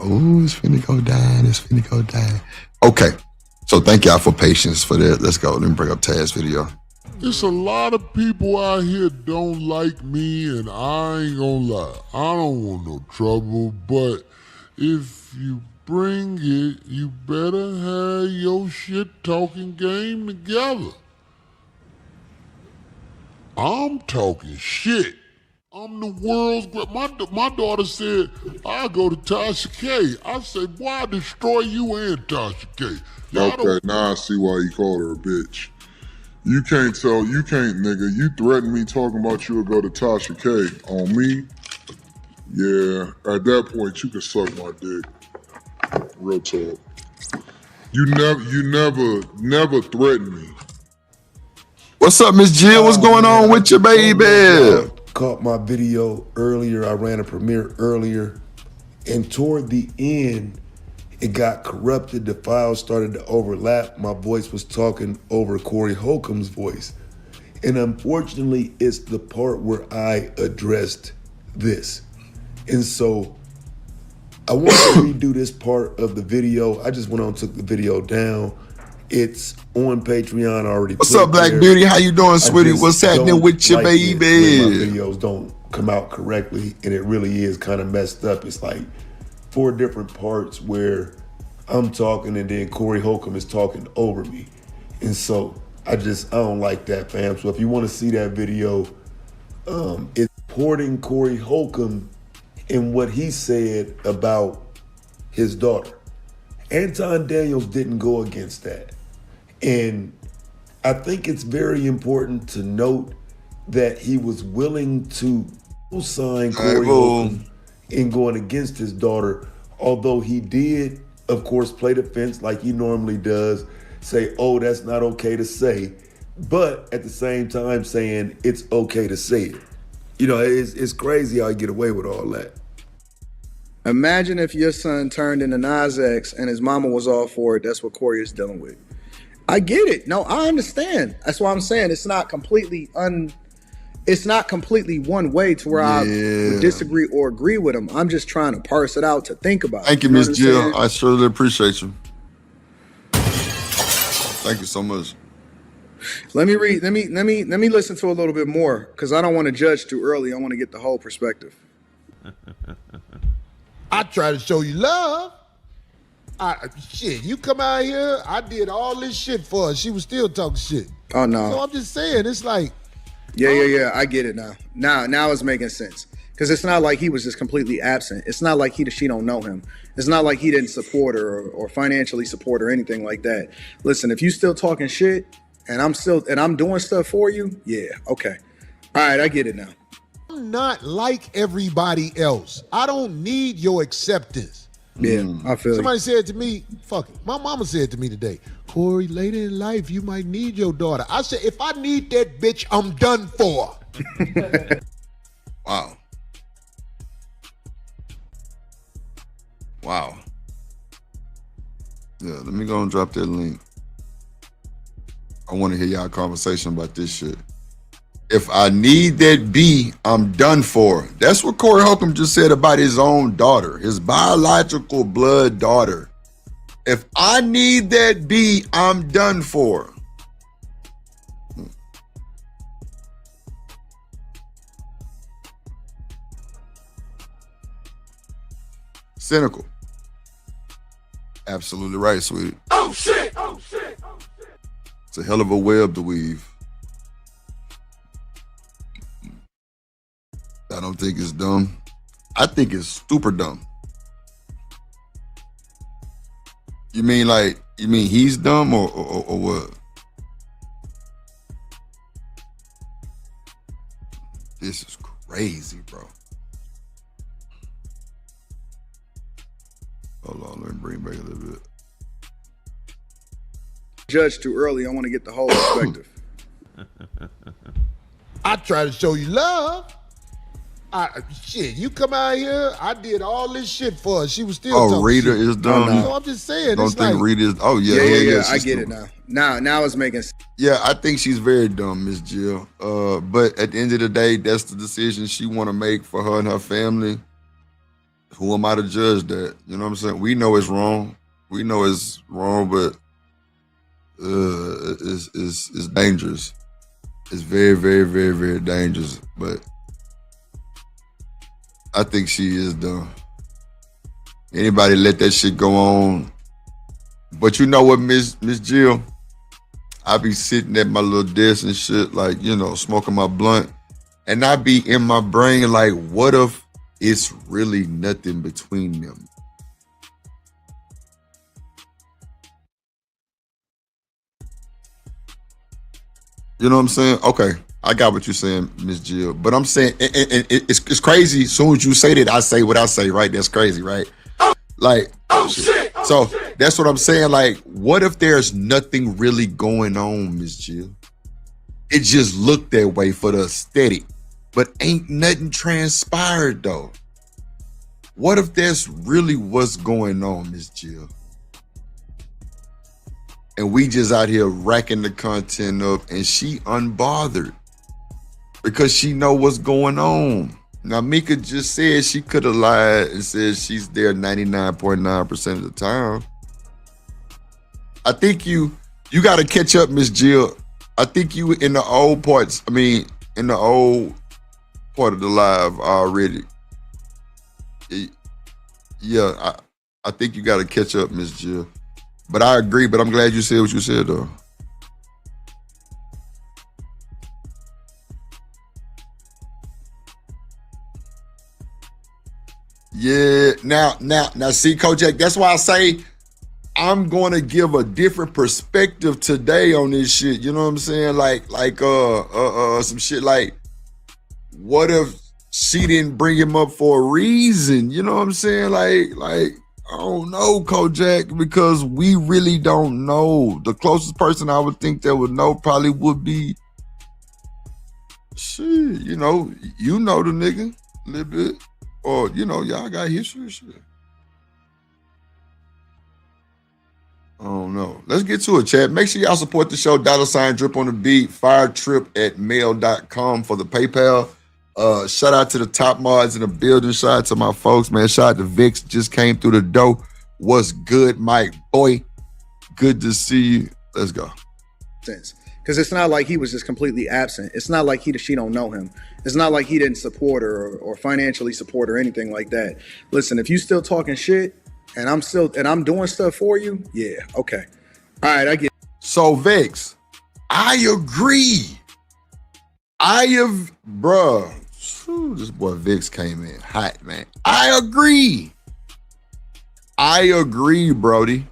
[SPEAKER 2] Ooh, it's finna go down. Okay, so thank y'all for patience for that. Let's go. Let me bring up Taz's video.
[SPEAKER 16] It's a lot of people out here don't like me, and I ain't gonna lie. I don't want no trouble, but if you bring it, you better have your shit-talking game together. I'm talking shit. I'm the world's great. My daughter said, I'll go to Tasha K. I said, boy, I'll destroy you and Tasha K.
[SPEAKER 17] Okay, now I see why you called her a bitch. You can't, nigga. You threatened me talking about you would go to Tasha K on me. Yeah, at that point, you can suck my dick. Real talk. You never threatened me.
[SPEAKER 2] What's up, Miss Jill? What's going on with your baby?
[SPEAKER 18] Caught my video earlier. I ran a premiere earlier. And toward the end, it got corrupted. The files started to overlap. My voice was talking over Corey Holcomb's voice. And unfortunately, it's the part where I addressed this. And so I want to redo this part of the video. I just went on and took the video down. It's on Patreon already.
[SPEAKER 2] What's up, Black Beauty? How you doing, sweetie? What's happening with your baby?
[SPEAKER 18] When my videos don't come out correctly, and it really is kind of messed up. It's like 4 different parts where I'm talking and then Corey Holcomb is talking over me. And so I don't like that, fam. So if you want to see that video, it's supporting Corey Holcomb in what he said about his daughter. Anton Daniels didn't go against that. And I think it's very important to note that he was willing to sign Corey Holcomb in going against his daughter, although he did, of course, play the fence like he normally does, say, oh, that's not okay to say, but at the same time saying it's okay to say it. You know, it's crazy how he get away with all that.
[SPEAKER 19] Imagine if your son turned into Nas X and his mama was all for it. That's what Corey is dealing with. I get it. No, I understand. That's why I'm saying it's not completely one way to where I would disagree or agree with him. I'm just trying to parse it out to think about.
[SPEAKER 2] Thank you, Miss Jill. I surely appreciate you. Thank you so much.
[SPEAKER 19] Let me read. Let me listen to a little bit more because I don't want to judge too early. I want to get the whole perspective.
[SPEAKER 20] I try to show you love. Shit, you come out here, I did all this shit for her. She was still talking shit.
[SPEAKER 19] Oh no.
[SPEAKER 20] So I'm just saying, it's like.
[SPEAKER 19] Yeah. I get it now. Now it's making sense. Because it's not like he was just completely absent. It's not like she don't know him. It's not like he didn't support her or financially support her or anything like that. Listen, if you still talking shit and I'm doing stuff for you, yeah, okay. All right, I get it now.
[SPEAKER 20] I'm not like everybody else. I don't need your acceptance.
[SPEAKER 19] Yeah, I feel
[SPEAKER 20] Somebody said to me, fuck it. My mama said to me today, Corey, later in life, you might need your daughter. I said, if I need that bitch, I'm done for.
[SPEAKER 2] Wow. Wow. Yeah, let me go and drop that link. I want to hear y'all conversation about this shit. If I need that B, I'm done for. That's what Corey Holcomb just said about his own daughter, his biological blood daughter. If I need that B, I'm done for. Cynical. Absolutely right, sweetie.
[SPEAKER 20] Oh shit! Oh shit! Oh shit!
[SPEAKER 2] It's a hell of a web to weave. I don't think it's dumb. I think it's super dumb. You mean he's dumb or what? This is crazy, bro. Hold on, let me bring it back a little bit.
[SPEAKER 19] Judge too early. I want to get the whole perspective.
[SPEAKER 20] I try to show you love. Shit, you come out here, I did all this shit for her. She was still talking
[SPEAKER 2] Rita
[SPEAKER 20] shit.
[SPEAKER 2] is dumb.
[SPEAKER 20] No. So I'm just saying,
[SPEAKER 2] Don't
[SPEAKER 20] it's
[SPEAKER 2] think
[SPEAKER 20] like,
[SPEAKER 2] Rita is. Oh yeah.
[SPEAKER 19] I get it now. Now it's making sense.
[SPEAKER 2] Yeah, I think she's very dumb, Miss Jill. But at the end of the day, that's the decision she want to make for her and her family. Who am I to judge that? You know what I'm saying? We know it's wrong. We know it's wrong, but it's dangerous. It's very, very, very, very dangerous. But I think she is dumb. Anybody let that shit go on. But you know what, Miss Jill? I be sitting at my little desk and shit, like, you know, smoking my blunt. And I be in my brain like, what if it's really nothing between them? You know what I'm saying? Okay, I got what you're saying, Miss Jill. But I'm saying, and it's crazy. As soon as you say that, I say what I say, right? That's crazy, right? Like, so that's what I'm saying. Like, what if there's nothing really going on, Miss Jill? It just looked that way for the aesthetic, but ain't nothing transpired though. What if that's really what's going on, Miss Jill? And we just out here racking the content up and she unbothered because she know what's going on. Now, Micca just said she could have lied and said she's there 99.9% of the time. I think you got to catch up, Miss Jill. I think you in the old parts, in the old part of the live already. Yeah, I think you got to catch up, Miss Jill. But I agree, but I'm glad you said what you said, though. Yeah, now, see, Kojak, that's why I say I'm going to give a different perspective today on this shit. You know what I'm saying? Like, some shit like, what if she didn't bring him up for a reason? You know what I'm saying? Like, I don't know, Kojak, because we really don't know. The closest person I would think that would know probably would be, shit, you know the nigga a little bit. Or, y'all got history and shit. I don't know. Let's get to it, chat. Make sure y'all support the show. $ drip on the beat. firetrip@mail.com for the PayPal. Shout out to the top mods in the building. Shout out to my folks, man. Shout out to Vix. Just came through the door. What's good, Mike? Boy, good to see you. Let's go.
[SPEAKER 19] Because it's not like he was just completely absent. It's not like she don't know him. It's not like he didn't support her or financially support her or anything like that. Listen, if you still talking shit and I'm doing stuff for you, yeah, okay. All right, I get it.
[SPEAKER 2] So Vex, I agree. Bruh, this boy Vix came in hot, man. I agree, Brody.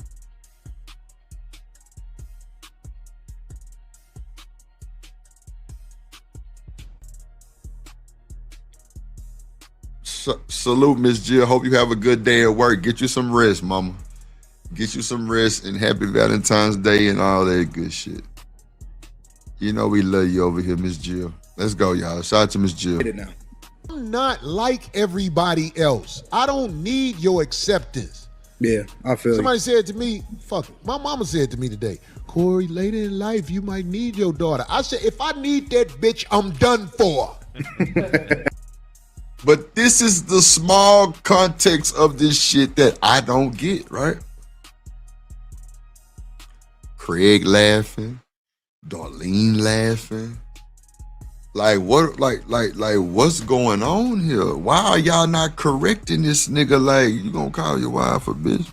[SPEAKER 2] Salute, Miss Jill. Hope you have a good day at work. Get you some rest, mama. Get you some rest and happy Valentine's Day and all that good shit. You know we love you over here, Miss Jill. Let's go, y'all. Shout out to Miss Jill.
[SPEAKER 20] I'm not like everybody else. I don't need your acceptance.
[SPEAKER 19] Yeah, I feel
[SPEAKER 20] Somebody said to me, fuck it. My mama said to me today, Corey, later in life, you might need your daughter. I said, if I need that bitch, I'm done for.
[SPEAKER 2] But this is the small context of this shit that I don't get, right? Craig laughing, Darlene laughing. Like what? Like what's going on here? Why are y'all not correcting this nigga? Like, you gonna call your wife a bitch?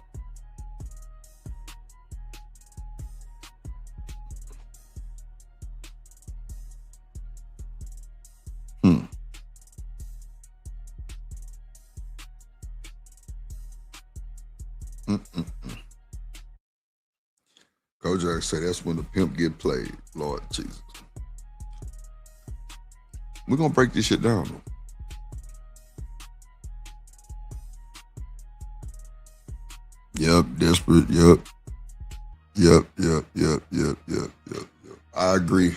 [SPEAKER 2] Kojak say that's when the pimp get played. Lord Jesus. We're gonna break this shit down though. Yep, desperate. Yep. I agree.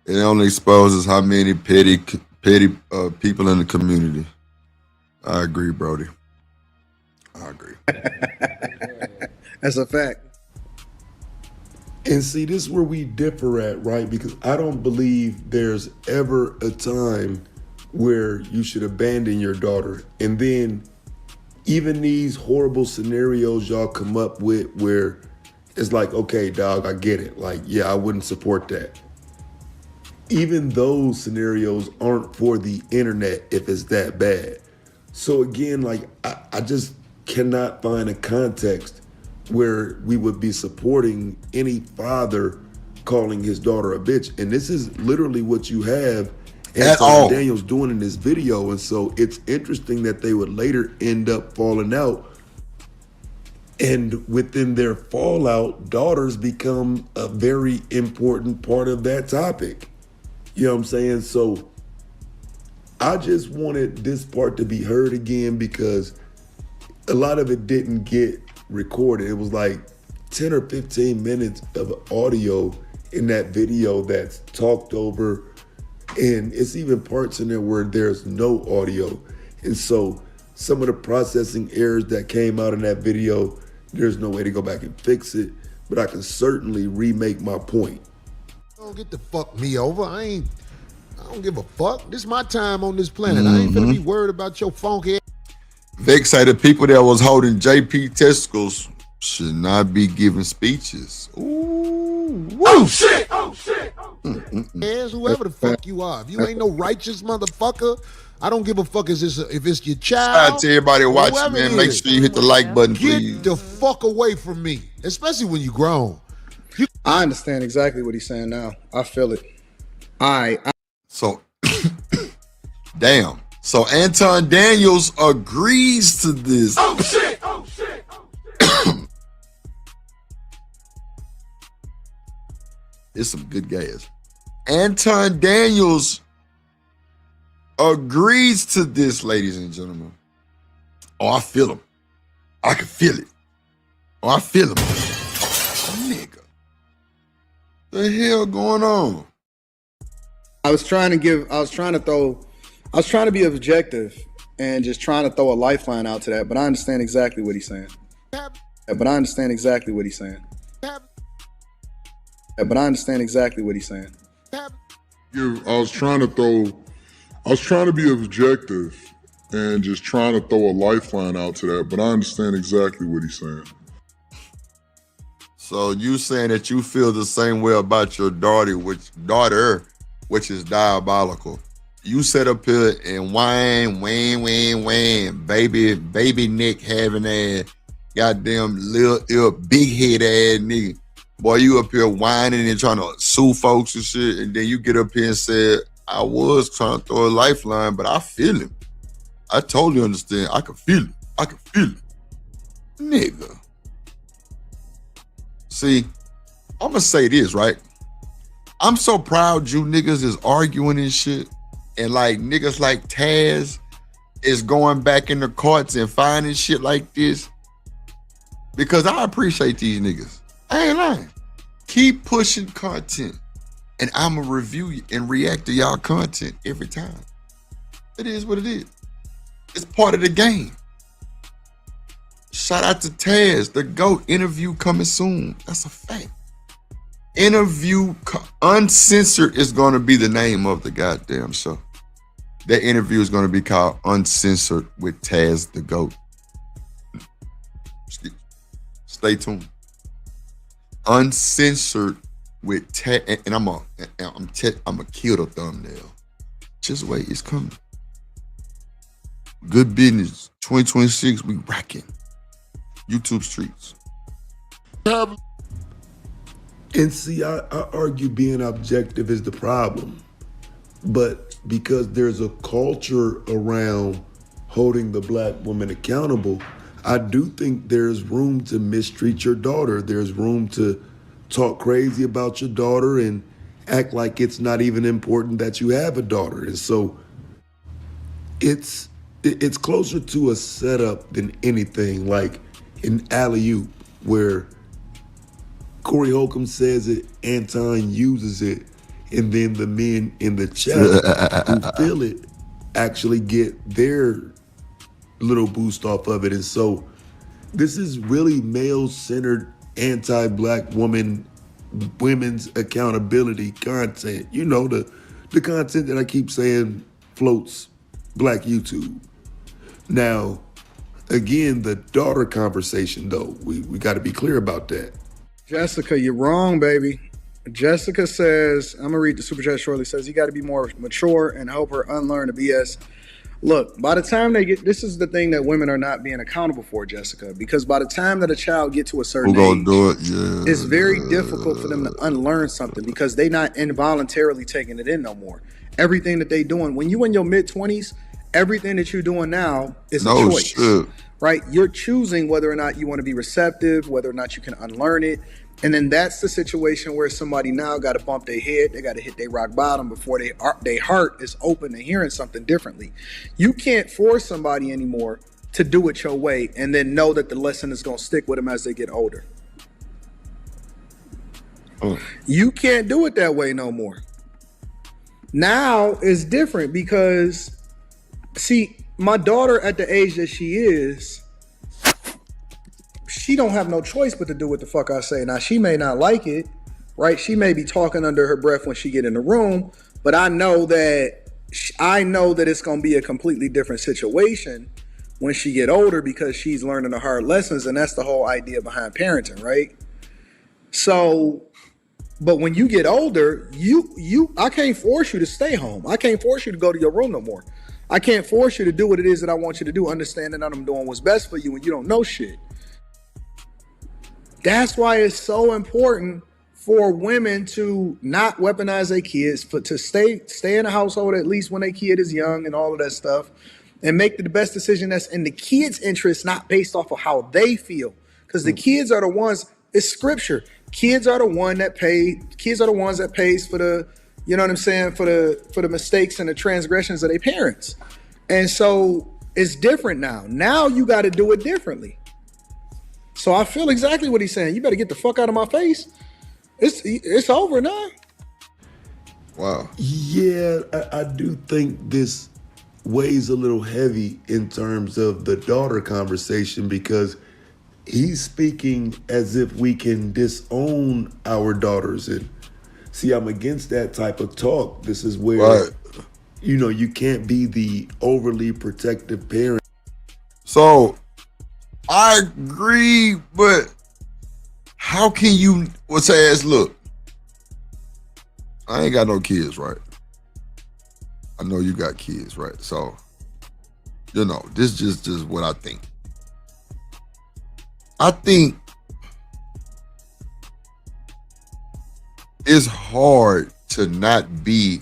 [SPEAKER 2] It only exposes how many petty people in the community. I agree, Brody. I agree.
[SPEAKER 19] That's a fact.
[SPEAKER 18] And see, this is where we differ at, right? Because I don't believe there's ever a time where you should abandon your daughter. And then even these horrible scenarios y'all come up with where it's like, okay, dog, I get it. Like, yeah, I wouldn't support that. Even those scenarios aren't for the internet if it's that bad. So again, like, I just cannot find a context where we would be supporting any father calling his daughter a bitch. And this is literally what you have Anton Daniels doing in this video. And so it's interesting that they would later end up falling out. And within their fallout, daughters become a very important part of that topic. You know what I'm saying? So I just wanted this part to be heard again because a lot of it didn't get recorded. It was like 10 or 15 minutes of audio in that video that's talked over. And it's even parts in there where there's no audio. And so some of the processing errors that came out in that video, there's no way to go back and fix it, but I can certainly remake my point.
[SPEAKER 20] Don't get to fuck me over. I don't give a fuck. This is my time on this planet. I ain't gonna be worried about your funky ass.
[SPEAKER 2] Vic say the people that was holding JP testicles should not be giving speeches. Ooh.
[SPEAKER 20] Oh shit! Oh shit! As whoever the fuck you are, if you ain't no righteous motherfucker, I don't give a fuck if it's your child.
[SPEAKER 2] Shout out to everybody watching, man. Make sure you hit the like button, please.
[SPEAKER 20] Get the fuck away from me, especially when you grown.
[SPEAKER 19] I understand exactly what he's saying now. I feel it.
[SPEAKER 2] So, damn. So Anton Daniels agrees to this.
[SPEAKER 20] Oh shit! Oh shit!
[SPEAKER 2] It's some good gas. Anton Daniels agrees to this, ladies and gentlemen. Oh, I feel him. I can feel it. Oh, I feel him. Nigga. The hell going on?
[SPEAKER 19] I was trying to be objective and just trying to throw a lifeline out to that, but I understand exactly what he's saying.
[SPEAKER 2] You,
[SPEAKER 19] I was
[SPEAKER 17] trying to be objective and just trying to throw a lifeline out to that, but I understand exactly what he's saying.
[SPEAKER 2] So you saying that you feel the same way about your daughter, which is diabolical. You sit up here and whine, baby Nick having a goddamn little big head ass nigga. Boy, you up here whining and trying to sue folks and shit, and then you get up here and say, I was trying to throw a lifeline, but I feel him. I totally understand. I can feel it. Nigga. See, I'm gonna say this, right? I'm so proud you niggas is arguing and shit. And like niggas like Taz is going back in the courts and finding shit like this. Because I appreciate these niggas. I ain't lying. Keep pushing content. And I'ma review and react to y'all content every time. It is what it is. It's part of the game. Shout out to Taz, the GOAT. Interview coming soon. That's a fact. Interview Uncensored is going to be the name of the goddamn show. That interview is going to be called Uncensored with Taz, the GOAT. Stay tuned. Uncensored with Taz, and I'm gonna kill the thumbnail. Just wait, it's coming. Good business. 2026, we rocking. YouTube streets.
[SPEAKER 18] And see, I argue being objective is the problem. But because there's a culture around holding the black woman accountable, I do think there's room to mistreat your daughter. There's room to talk crazy about your daughter and act like it's not even important that you have a daughter. And so it's closer to a setup than anything, like in Alley-Oop, where Corey Holcomb says it, Anton uses it, and then the men in the chat who feel it actually get their little boost off of it. And so this is really male-centered, anti-black women's accountability content. You know, the content that I keep saying floats black YouTube. Now, again, the daughter conversation, though, we got to be clear about that.
[SPEAKER 19] Jessica, you're wrong, baby. Jessica says, I'm gonna read the super chat shortly, says you got to be more mature and help her unlearn the BS. Look, by the time they get, this is the thing that women are not being accountable for, Jessica, because by the time that a child get to a certain age, it's very difficult for them to unlearn something because they not involuntarily taking it in no more. Everything that they doing, when you in your mid-20s, everything that you're doing now is a choice. Shit. right? You're choosing whether or not you want to be receptive, whether or not you can unlearn it. And then that's the situation where somebody now got to bump their head, they got to hit their rock bottom before their heart is open to hearing something differently. You can't force somebody anymore to do it your way and then know that the lesson is going to stick with them as they get older. You can't do it that way no more. Now it's different because, see, my daughter at the age that she is, she don't have no choice but to do what the fuck I say. Now, she may not like it, right? She may be talking under her breath when she get in the room, but I know that it's going to be a completely different situation when she get older because she's learning the hard lessons, and that's the whole idea behind parenting, right? So, but when you get older, I can't force you to stay home. I can't force you to go to your room no more. I can't force you to do what it is that I want you to do, understanding that I'm doing what's best for you when you don't know shit. That's why it's so important for women to not weaponize their kids, to stay in the household at least when their kid is young and all of that stuff, and make the best decision that's in the kids' interest, not based off of how they feel. Because the kids are the ones, it's scripture. Kids are the ones that pays for the, you know what I'm saying, for the mistakes and the transgressions of their parents. And so it's different now. Now you got to do it differently. So I feel exactly what he's saying. You better get the fuck out of my face. It's over now.
[SPEAKER 2] Wow.
[SPEAKER 18] Yeah, I do think this weighs a little heavy in terms of the daughter conversation because he's speaking as if we can disown our daughters. And see, I'm against that type of talk. This is where, you can't be the overly protective parent.
[SPEAKER 2] So I agree, but how can you say, look, I ain't got no kids, right? I know you got kids, right? So, this is just what I think. I think it's hard to not be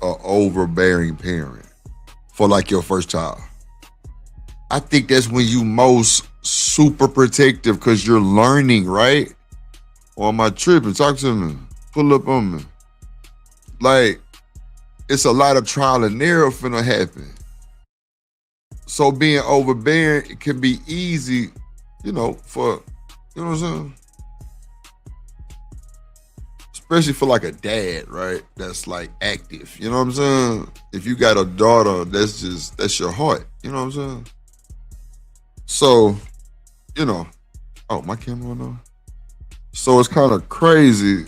[SPEAKER 2] an overbearing parent for like your first child. I think that's when you most super protective because you're learning, right? Or am I tripping? Talk to me. Pull up on me. Like, it's a lot of trial and error finna happen. So being overbearing, it can be easy, for, you know what I'm saying? Especially for like a dad, right? That's like active, you know what I'm saying? If you got a daughter, that's your heart, you know what I'm saying? So, oh, my camera on? So it's kind of crazy,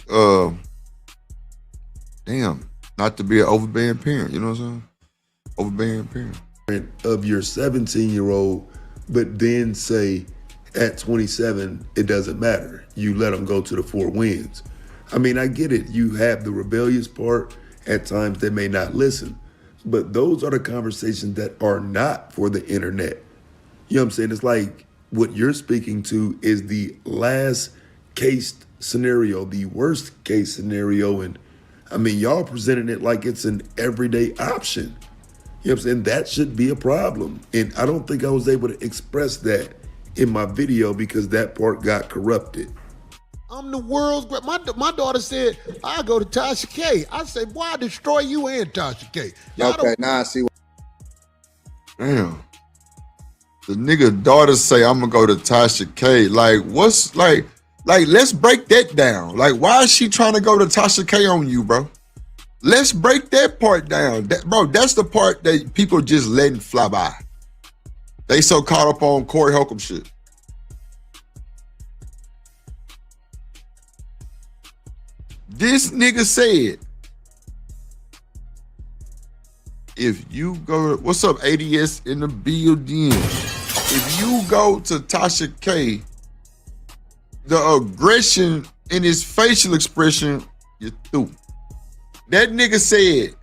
[SPEAKER 2] not to be an overbearing parent, you know what I'm saying? Overbearing parent.
[SPEAKER 18] Of your 17-year-old, but then say at 27, it doesn't matter. You let them go to the 4 wins. I mean, I get it. You have the rebellious part. At times they may not listen, but those are the conversations that are not for the internet. You know what I'm saying? It's like what you're speaking to is the last case scenario, the worst case scenario. And I mean, y'all presenting it like it's an everyday option. You know what I'm saying? That should be a problem. And I don't think I was able to express that in my video because that part got corrupted.
[SPEAKER 20] I'm the world's great. My daughter said, I go to Tasha K. I said, boy, I destroy you and Tasha K.
[SPEAKER 19] Okay, now I see what.
[SPEAKER 2] Damn. The nigga daughter say, I'm gonna go to Tasha K. Like, what's like, let's break that down. Like, why is she trying to go to Tasha K on you, bro? Let's break that part down. That's the part that people just letting fly by. They so caught up on Corey Holcomb shit. This nigga said, if you go, what's up, ADS in the building? If you go to Tasha K, the aggression in his facial expression, you're through. That nigga said,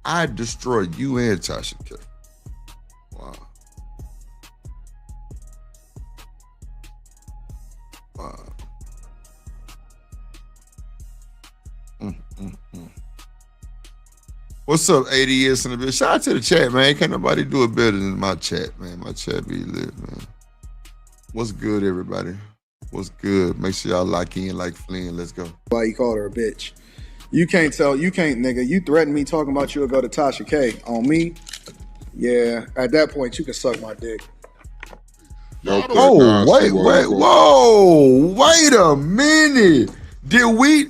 [SPEAKER 2] I destroy you and Tasha K. Wow. Wow. What's up, 80 years in the bit? Shout out to the chat, man. Can't nobody do it better than my chat, man. My chat be lit, man. What's good, everybody? What's good? Make sure y'all lock in like Flynn. Let's go.
[SPEAKER 19] Why you called her a bitch? You can't, nigga. You threatened me talking about you would go to Tasha K on me. Yeah, at that point, you can suck my dick.
[SPEAKER 2] Oh, wait, whoa, wait a minute. Did we?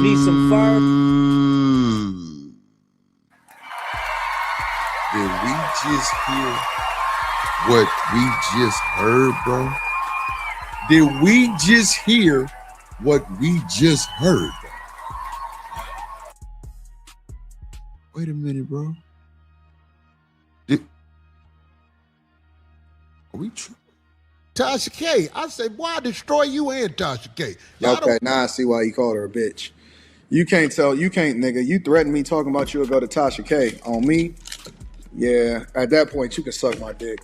[SPEAKER 21] Need some fire.
[SPEAKER 2] Did we just hear what we just heard, bro? Did we just hear what we just heard, bro? Wait a minute, bro. Are we true?
[SPEAKER 20] Tasha K. I say, why destroy you and Tasha K?
[SPEAKER 19] Okay, now I see why you called her a bitch. You can't, nigga. You threatened me talking about you would go to Tasha K on me. Yeah, at that point, you can suck my dick.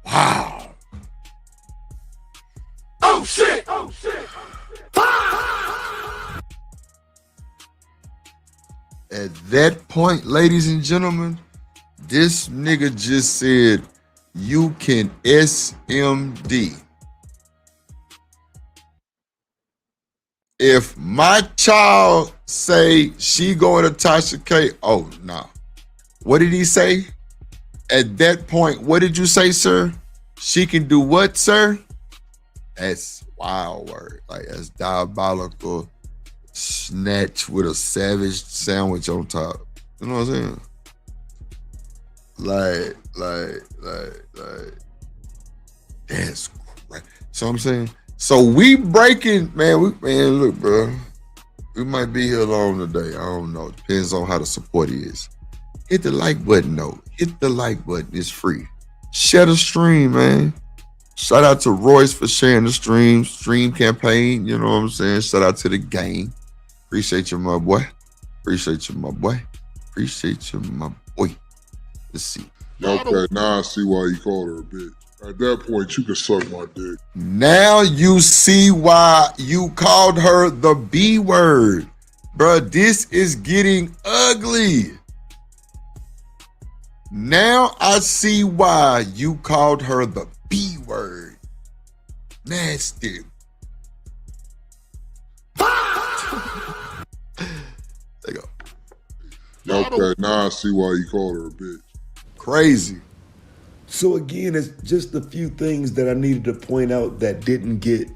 [SPEAKER 2] Wow.
[SPEAKER 1] Oh shit! Oh shit!
[SPEAKER 2] At that point, ladies and gentlemen, this nigga just said, you can SMD. If my child say she going to Tasha K, oh no. What did he say? At that point, what did you say, sir? She can do what, sir? That's wild word. Like, that's diabolical. Snatch with a savage sandwich on top. You know what I'm saying? Like, that's crazy. So I'm saying, so we breaking, man, look, bro. We might be here long today. I don't know. Depends on how the support is. Hit the like button, though. Hit the like button. It's free. Share the stream, man. Shout out to Royce for sharing the stream campaign. You know what I'm saying? Shout out to the gang. Appreciate you, my boy. Appreciate you, my boy. Appreciate you, my boy. Let's see.
[SPEAKER 17] Okay, now I see why you called her a bitch. At that point, you can suck my dick.
[SPEAKER 2] Now you see why you called her the B word. Bruh, this is getting ugly. Now I see why you called her the B word. Nasty. There you go.
[SPEAKER 17] Okay, now I see why you called her a bitch.
[SPEAKER 2] Crazy.
[SPEAKER 18] So again, it's just a few things that I needed to point out that didn't get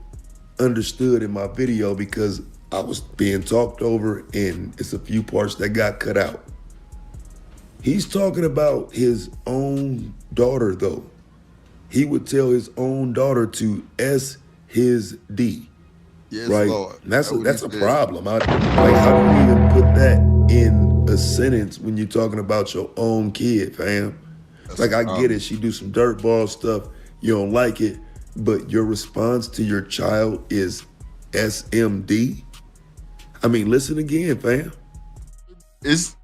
[SPEAKER 18] understood in my video because I was being talked over and it's a few parts that got cut out. He's talking about his own daughter though. He would tell his own daughter to S his D.
[SPEAKER 2] Yes,
[SPEAKER 18] right?
[SPEAKER 2] Lord.
[SPEAKER 18] That's a problem. How do you even put that in a sentence when you're talking about your own kid, fam? Like, I get it. She do some dirtball stuff. You don't like it. But your response to your child is SMD? I mean, listen again, fam.
[SPEAKER 2] It's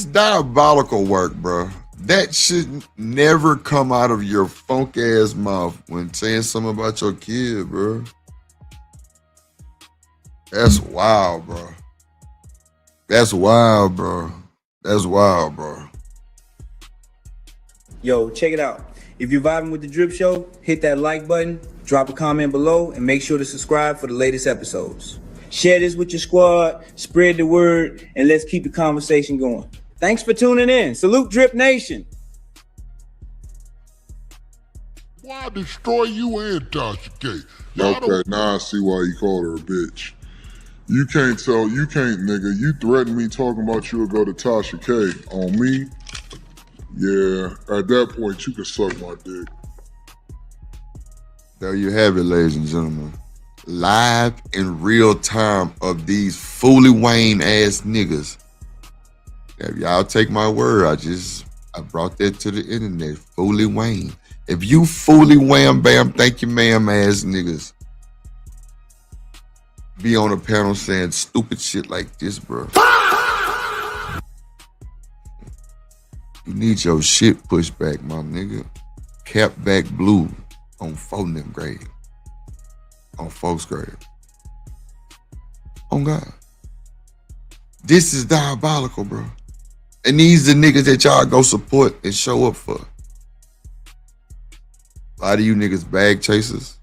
[SPEAKER 2] diabolical work, bro. That should never come out of your funk ass mouth when saying something about your kid, bro. That's wild, bro. That's wild, bro. That's wild, bro.
[SPEAKER 21] Yo, check it out. If you're vibing with the Drip Show, hit that like button, drop a comment below, and make sure to subscribe for the latest episodes. Share this with your squad, spread the word, and let's keep the conversation going. Thanks for tuning in. Salute Drip Nation.
[SPEAKER 16] Why destroy you and Tasha K?
[SPEAKER 17] Okay, now I see why you called her a bitch. You can't, nigga. You threatened me talking about you would go to Tasha K on me. Yeah, at that point, you can suck my dick.
[SPEAKER 2] There you have it, ladies and gentlemen. Live in real time of these Fooly Wayne ass niggas. If y'all take my word, I brought that to the internet. Fooly Wayne. If you Fooly Wham Bam, thank you ma'am ass niggas be on a panel saying stupid shit like this, bro. You need your shit pushed back, my nigga. Cap back blue on 4 grade. on folks' grave. On God. This is diabolical, bro. And these are niggas that y'all go support and show up for. A lot of you niggas bag chasers.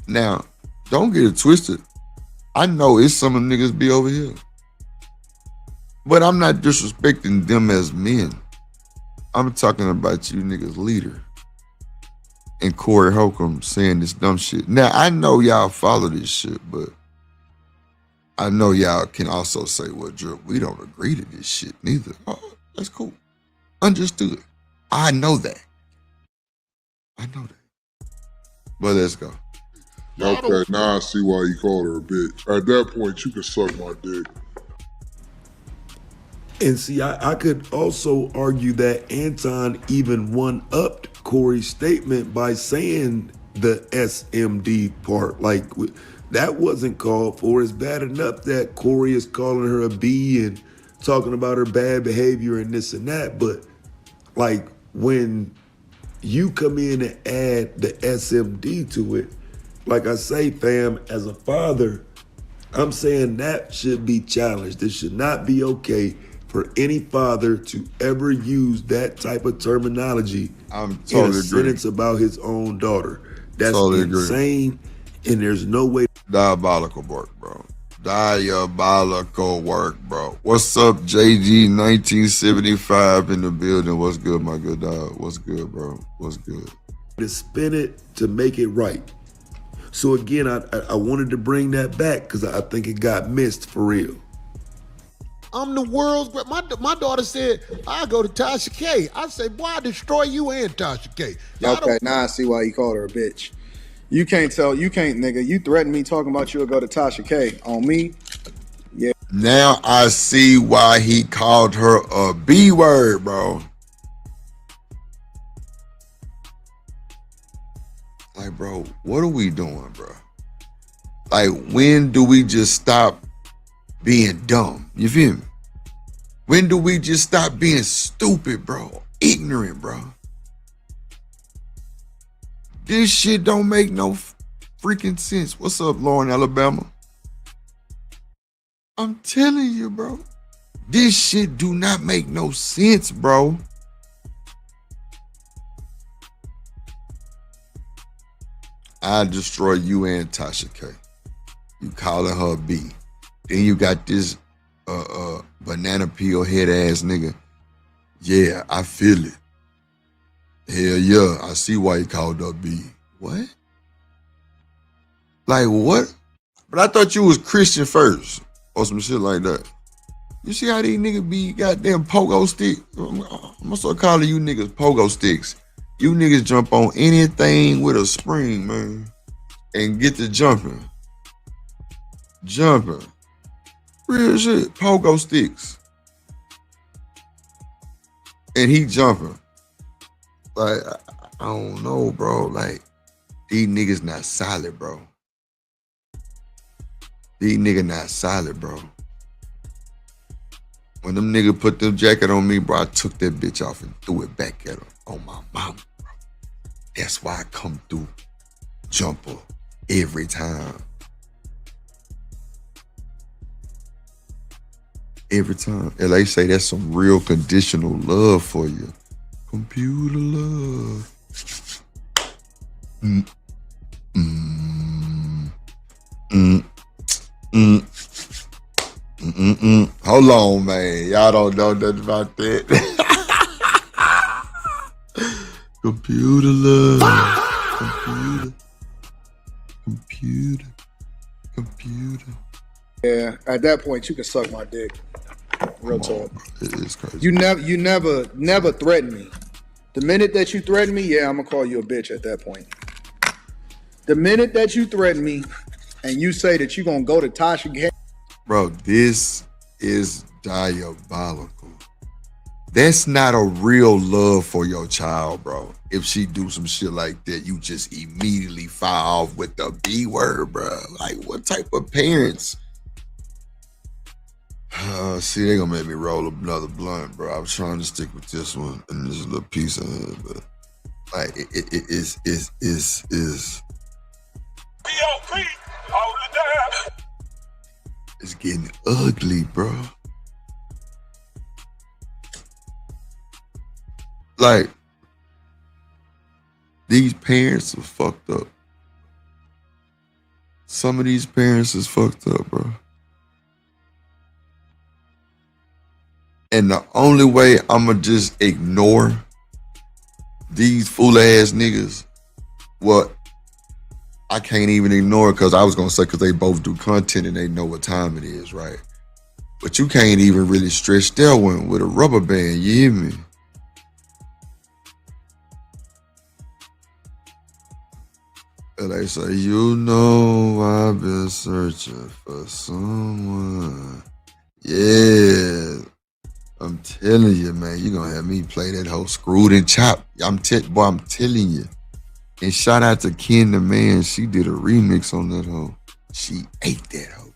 [SPEAKER 2] Now, don't get it twisted. I know it's some of them niggas be over here. But I'm not disrespecting them as men. I'm talking about you niggas leader. And Corey Holcomb saying this dumb shit. Now, I know y'all follow this shit, but I know y'all can also say, well, Drew, we don't agree to this shit neither. Oh, that's cool. Understood. I know that. I know that. But let's go.
[SPEAKER 17] Okay, now I see why you called her a bitch. At that point, you can suck my dick.
[SPEAKER 18] And see, I could also argue that Anton even one-upped Corey's statement by saying the SMD part. Like, that wasn't called for. It's bad enough that Corey is calling her a B and talking about her bad behavior and this and that. But, like, when you come in and add the SMD to it, like I say, fam, as a father, I'm saying that should be challenged. It should not be okay for any father to ever use that type of terminology in a sentence about his own daughter. That's insane, and there's no way.
[SPEAKER 2] Diabolical work, bro. Diabolical work, bro. What's up, JG 1975 in the building? What's good, my good dog? What's good, bro? What's good?
[SPEAKER 18] To spin it to make it right. So again, I wanted to bring that back because I think it got missed for real.
[SPEAKER 20] I'm the world's great. My daughter said, I go to Tasha K. I say, boy, I destroy you and Tasha K.
[SPEAKER 19] Okay, now I see why you called her a bitch. You can't, nigga. You threatened me talking about you'll go to Tasha K on me. Yeah.
[SPEAKER 2] Now I see why he called her a B word, bro. Like, bro, what are we doing, bro? Like, when do we just stop being dumb? You feel me? When do we just stop being stupid, bro? Ignorant, bro. This shit don't make no freaking sense. What's up, Lauren, Alabama? I'm telling you, bro. This shit do not make no sense, bro. I destroy you and Tasha K. You calling her a B. Then you got this banana peel head ass nigga. Yeah, I feel it. Hell yeah, I see why he called her B. What? Like what? But I thought you was Christian first or some shit like that. You see how these niggas be goddamn pogo stick? I'm gonna start calling you niggas pogo sticks. You niggas jump on anything with a spring, man, and get to jumping. Jumping. Real shit, pogo sticks. And he jumping. Like, I don't know, bro. Like, these niggas not solid, bro. These niggas not solid, bro. When them niggas put them jacket on me, bro, I took that bitch off and threw it back at him on my mama, bro. That's why I come through jumper every time. Every time. And they say that's some real conditional love for you. Computer love. Mm. Mm. Mm. Mm. Mm-mm-mm. Hold on, man. Y'all don't know nothing about that. Computer love. Computer.
[SPEAKER 19] Yeah, at that point, you can suck my dick. Real talk.
[SPEAKER 2] It is crazy.
[SPEAKER 19] You never threaten me. The minute that you threaten me, yeah, I'm gonna call you a bitch at that point. The minute that you threaten me and you say that you're gonna go to Tasha K.
[SPEAKER 2] Bro, this is diabolical. That's not a real love for your child, bro. If she do some shit like that, you just immediately fire off with the B word, bro. Like, what type of parents? See, they gonna make me roll another blunt, bro. I was trying to stick with this one and this little piece of it, but Like it is it's getting ugly, bro. Like these parents are fucked up. Some of these parents is fucked up, bro. And the only way I'ma just ignore these fool ass niggas, well, I can't even ignore it because I was gonna say because they both do content and they know what time it is, right? But you can't even really stretch that one with a rubber band, you hear me? And they say, you know I've been searching for someone. Yeah. I'm telling you, man, you're gonna have me play that whole Screwed and Chopped. I'm telling you. And shout out to Ken the Man. She did a remix on that hoe. She ate that hoe.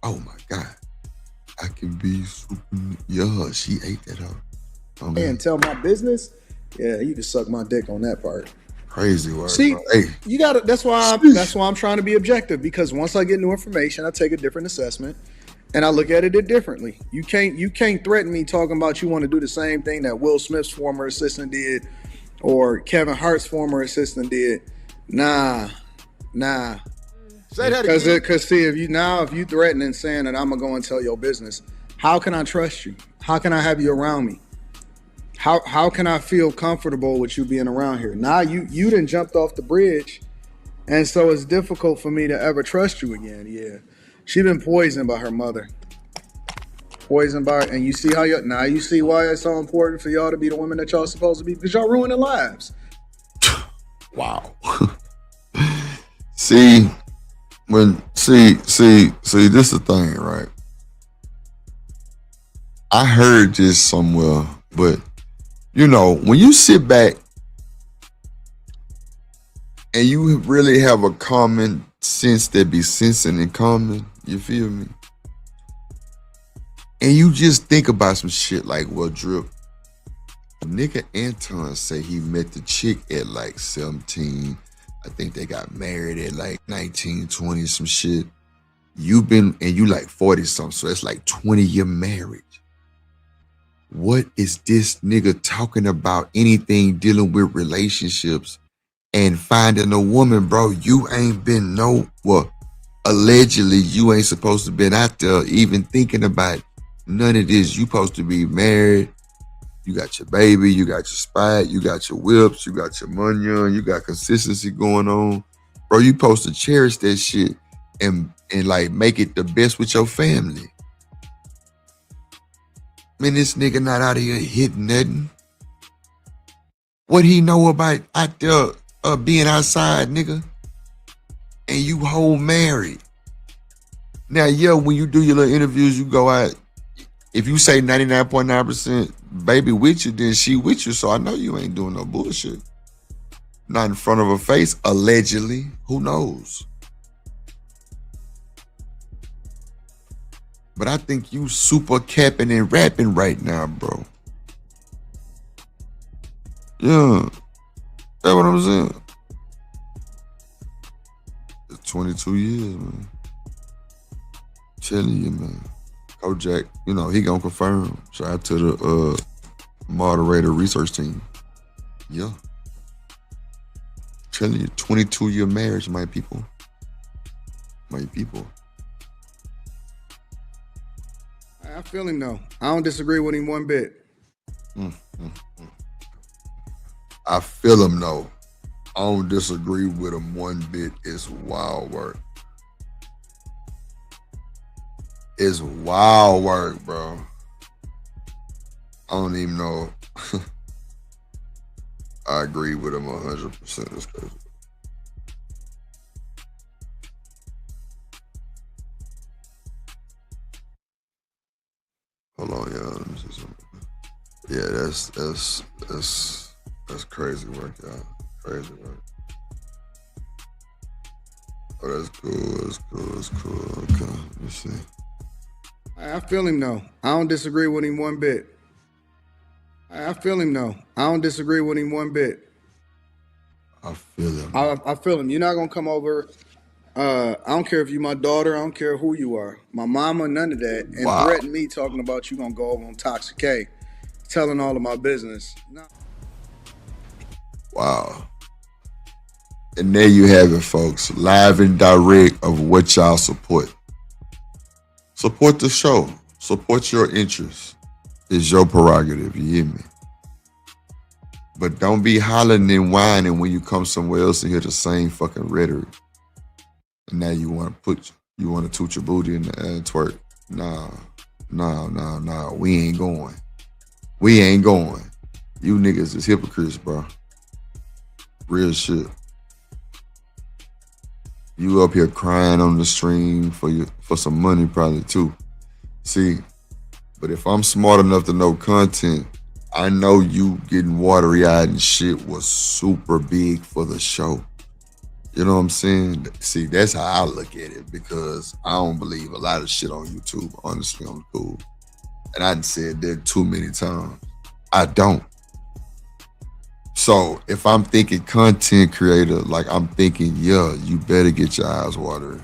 [SPEAKER 2] Oh my God. I can be super. Yeah, she ate that hoe. Oh, man.
[SPEAKER 19] And tell my business, yeah, you can suck my dick on that part.
[SPEAKER 2] Crazy work.
[SPEAKER 19] See,
[SPEAKER 2] bro. Hey.
[SPEAKER 19] you gotta. That's why I'm trying to be objective, because once I get new information, I take a different assessment, and I look at it differently. You can't threaten me talking about you want to do the same thing that Will Smith's former assistant did, or Kevin Hart's former assistant did. Nah.
[SPEAKER 20] Say that again.
[SPEAKER 19] Because see, if you threatening saying that I'm gonna go and tell your business, how can I trust you? How can I have you around me? How can I feel comfortable with you being around here? Now you done jumped off the bridge, and so it's difficult for me to ever trust you again. Yeah, she been poisoned by her mother. And you see how you see why it's so important for y'all to be the women that y'all supposed to be, because y'all ruining lives.
[SPEAKER 2] Wow. See, this is the thing, right? I heard this somewhere, but you know, when you sit back and you really have a common sense that be sensing in common, you feel me? And you just think about some shit like, well, Drip, nigga Anton say he met the chick at like 17. I think they got married at like 19, 20, some shit. You like 40 something, so that's like 20-year marriage. What is this nigga talking about anything dealing with relationships and finding a woman, bro? You ain't been allegedly you ain't supposed to been out there even thinking about none of this. You supposed to be married. You got your baby, you got your spot, you got your whips, you got your money, you got consistency going on. Bro, you supposed to cherish that shit and like make it the best with your family. Man, this nigga not out of here hitting nothing. What he know about out there being outside, nigga? And you whole married. Now, yeah, when you do your little interviews, you go out. If you say 99.9% baby with you, then she with you. So I know you ain't doing no bullshit. Not in front of her face, allegedly. Who knows? But I think you super capping and rapping right now, bro. Yeah. That's what I'm saying. It's 22 years, man. Telling you, man. Kojak, you know, he gonna confirm. Shout out to the moderator research team. Yeah. Telling you, 22-year marriage, my people. My people.
[SPEAKER 19] I feel him though. I don't disagree with him one bit.
[SPEAKER 2] I feel him though. I don't disagree with him one bit. It's wild work. It's wild work, bro. I don't even know. I agree with him 100%. It's crazy. Hold on, y'all. Let me see something. Yeah, that's crazy work, y'all. Crazy work. Oh, that's cool. Okay, let me see.
[SPEAKER 19] I feel him though. I don't disagree with him one bit. I feel him though. I don't disagree with him one bit.
[SPEAKER 2] I feel him.
[SPEAKER 19] I feel him. You're not gonna come over. I don't care if you my daughter. I don't care who you are. My mama, none of that. And threaten me talking about you gonna go over on Toxic K, telling all of my business. No.
[SPEAKER 2] Wow. And there you have it, folks. Live and direct of what y'all support. Support the show. Support your interests. It's your prerogative, you hear me? But don't be hollering and whining when you come somewhere else and hear the same fucking rhetoric. And now you want to toot your booty in the air and twerk. Nah. We ain't going. We ain't going. You niggas is hypocrites, bro. Real shit. You up here crying on the stream for some money probably too. See, but if I'm smart enough to know content, I know you getting watery-eyed and shit was super big for the show. You know what I'm saying? See, that's how I look at it, because I don't believe a lot of shit on YouTube, honestly, on the cool. And I done said that too many times. I don't. So if I'm thinking content creator, like I'm thinking, yeah, you better get your eyes watering.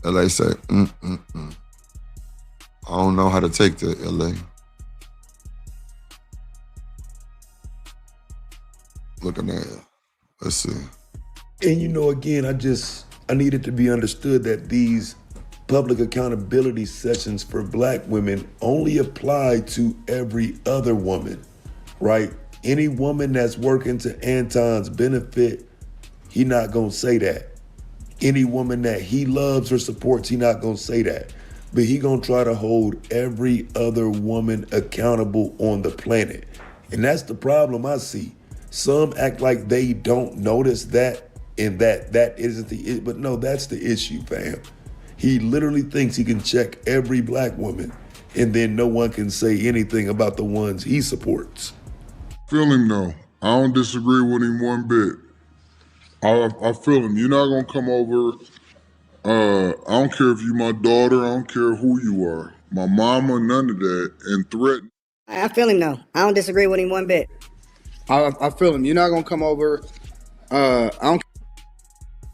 [SPEAKER 2] LA say, I don't know how to take that, LA. Looking at it. Let's see.
[SPEAKER 18] And you know, again, I need it to be understood that these public accountability sessions for black women only apply to every other woman, right? Any woman that's working to Anton's benefit, he not gonna say that. Any woman that he loves or supports, he not gonna say that. But he gonna try to hold every other woman accountable on the planet. And that's the problem I see. Some act like they don't notice that, and that isn't the, but no, that's the issue, fam. He literally thinks he can check every black woman, and then no one can say anything about the ones he supports.
[SPEAKER 17] Feel him though. I don't disagree with him one bit. I feel him. You're not gonna come over. I don't care if you my daughter. I don't care who you are. My mama, none of that, and threaten.
[SPEAKER 10] I feel him though. I don't disagree with him one bit.
[SPEAKER 19] I feel him. You're not gonna come over. I don't.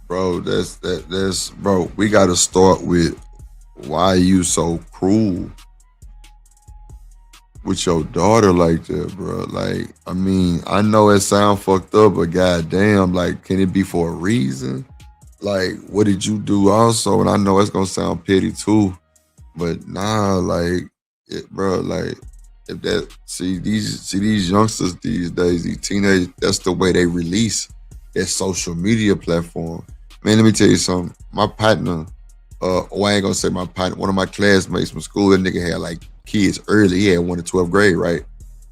[SPEAKER 2] Bro, that's bro, we gotta start with why you so cruel with your daughter like that, bro. Like, I mean, I know it sound fucked up, but goddamn, like, can it be for a reason? Like, what did you do also? And I know it's gonna sound petty too, but nah, like, bro, like, if that, see these youngsters these days, these teenagers, that's the way they release their social media platform. Man, let me tell you something. My partner, I ain't gonna say my partner, one of my classmates from school, that nigga had like kids early. He had 1 to 12th grade, right?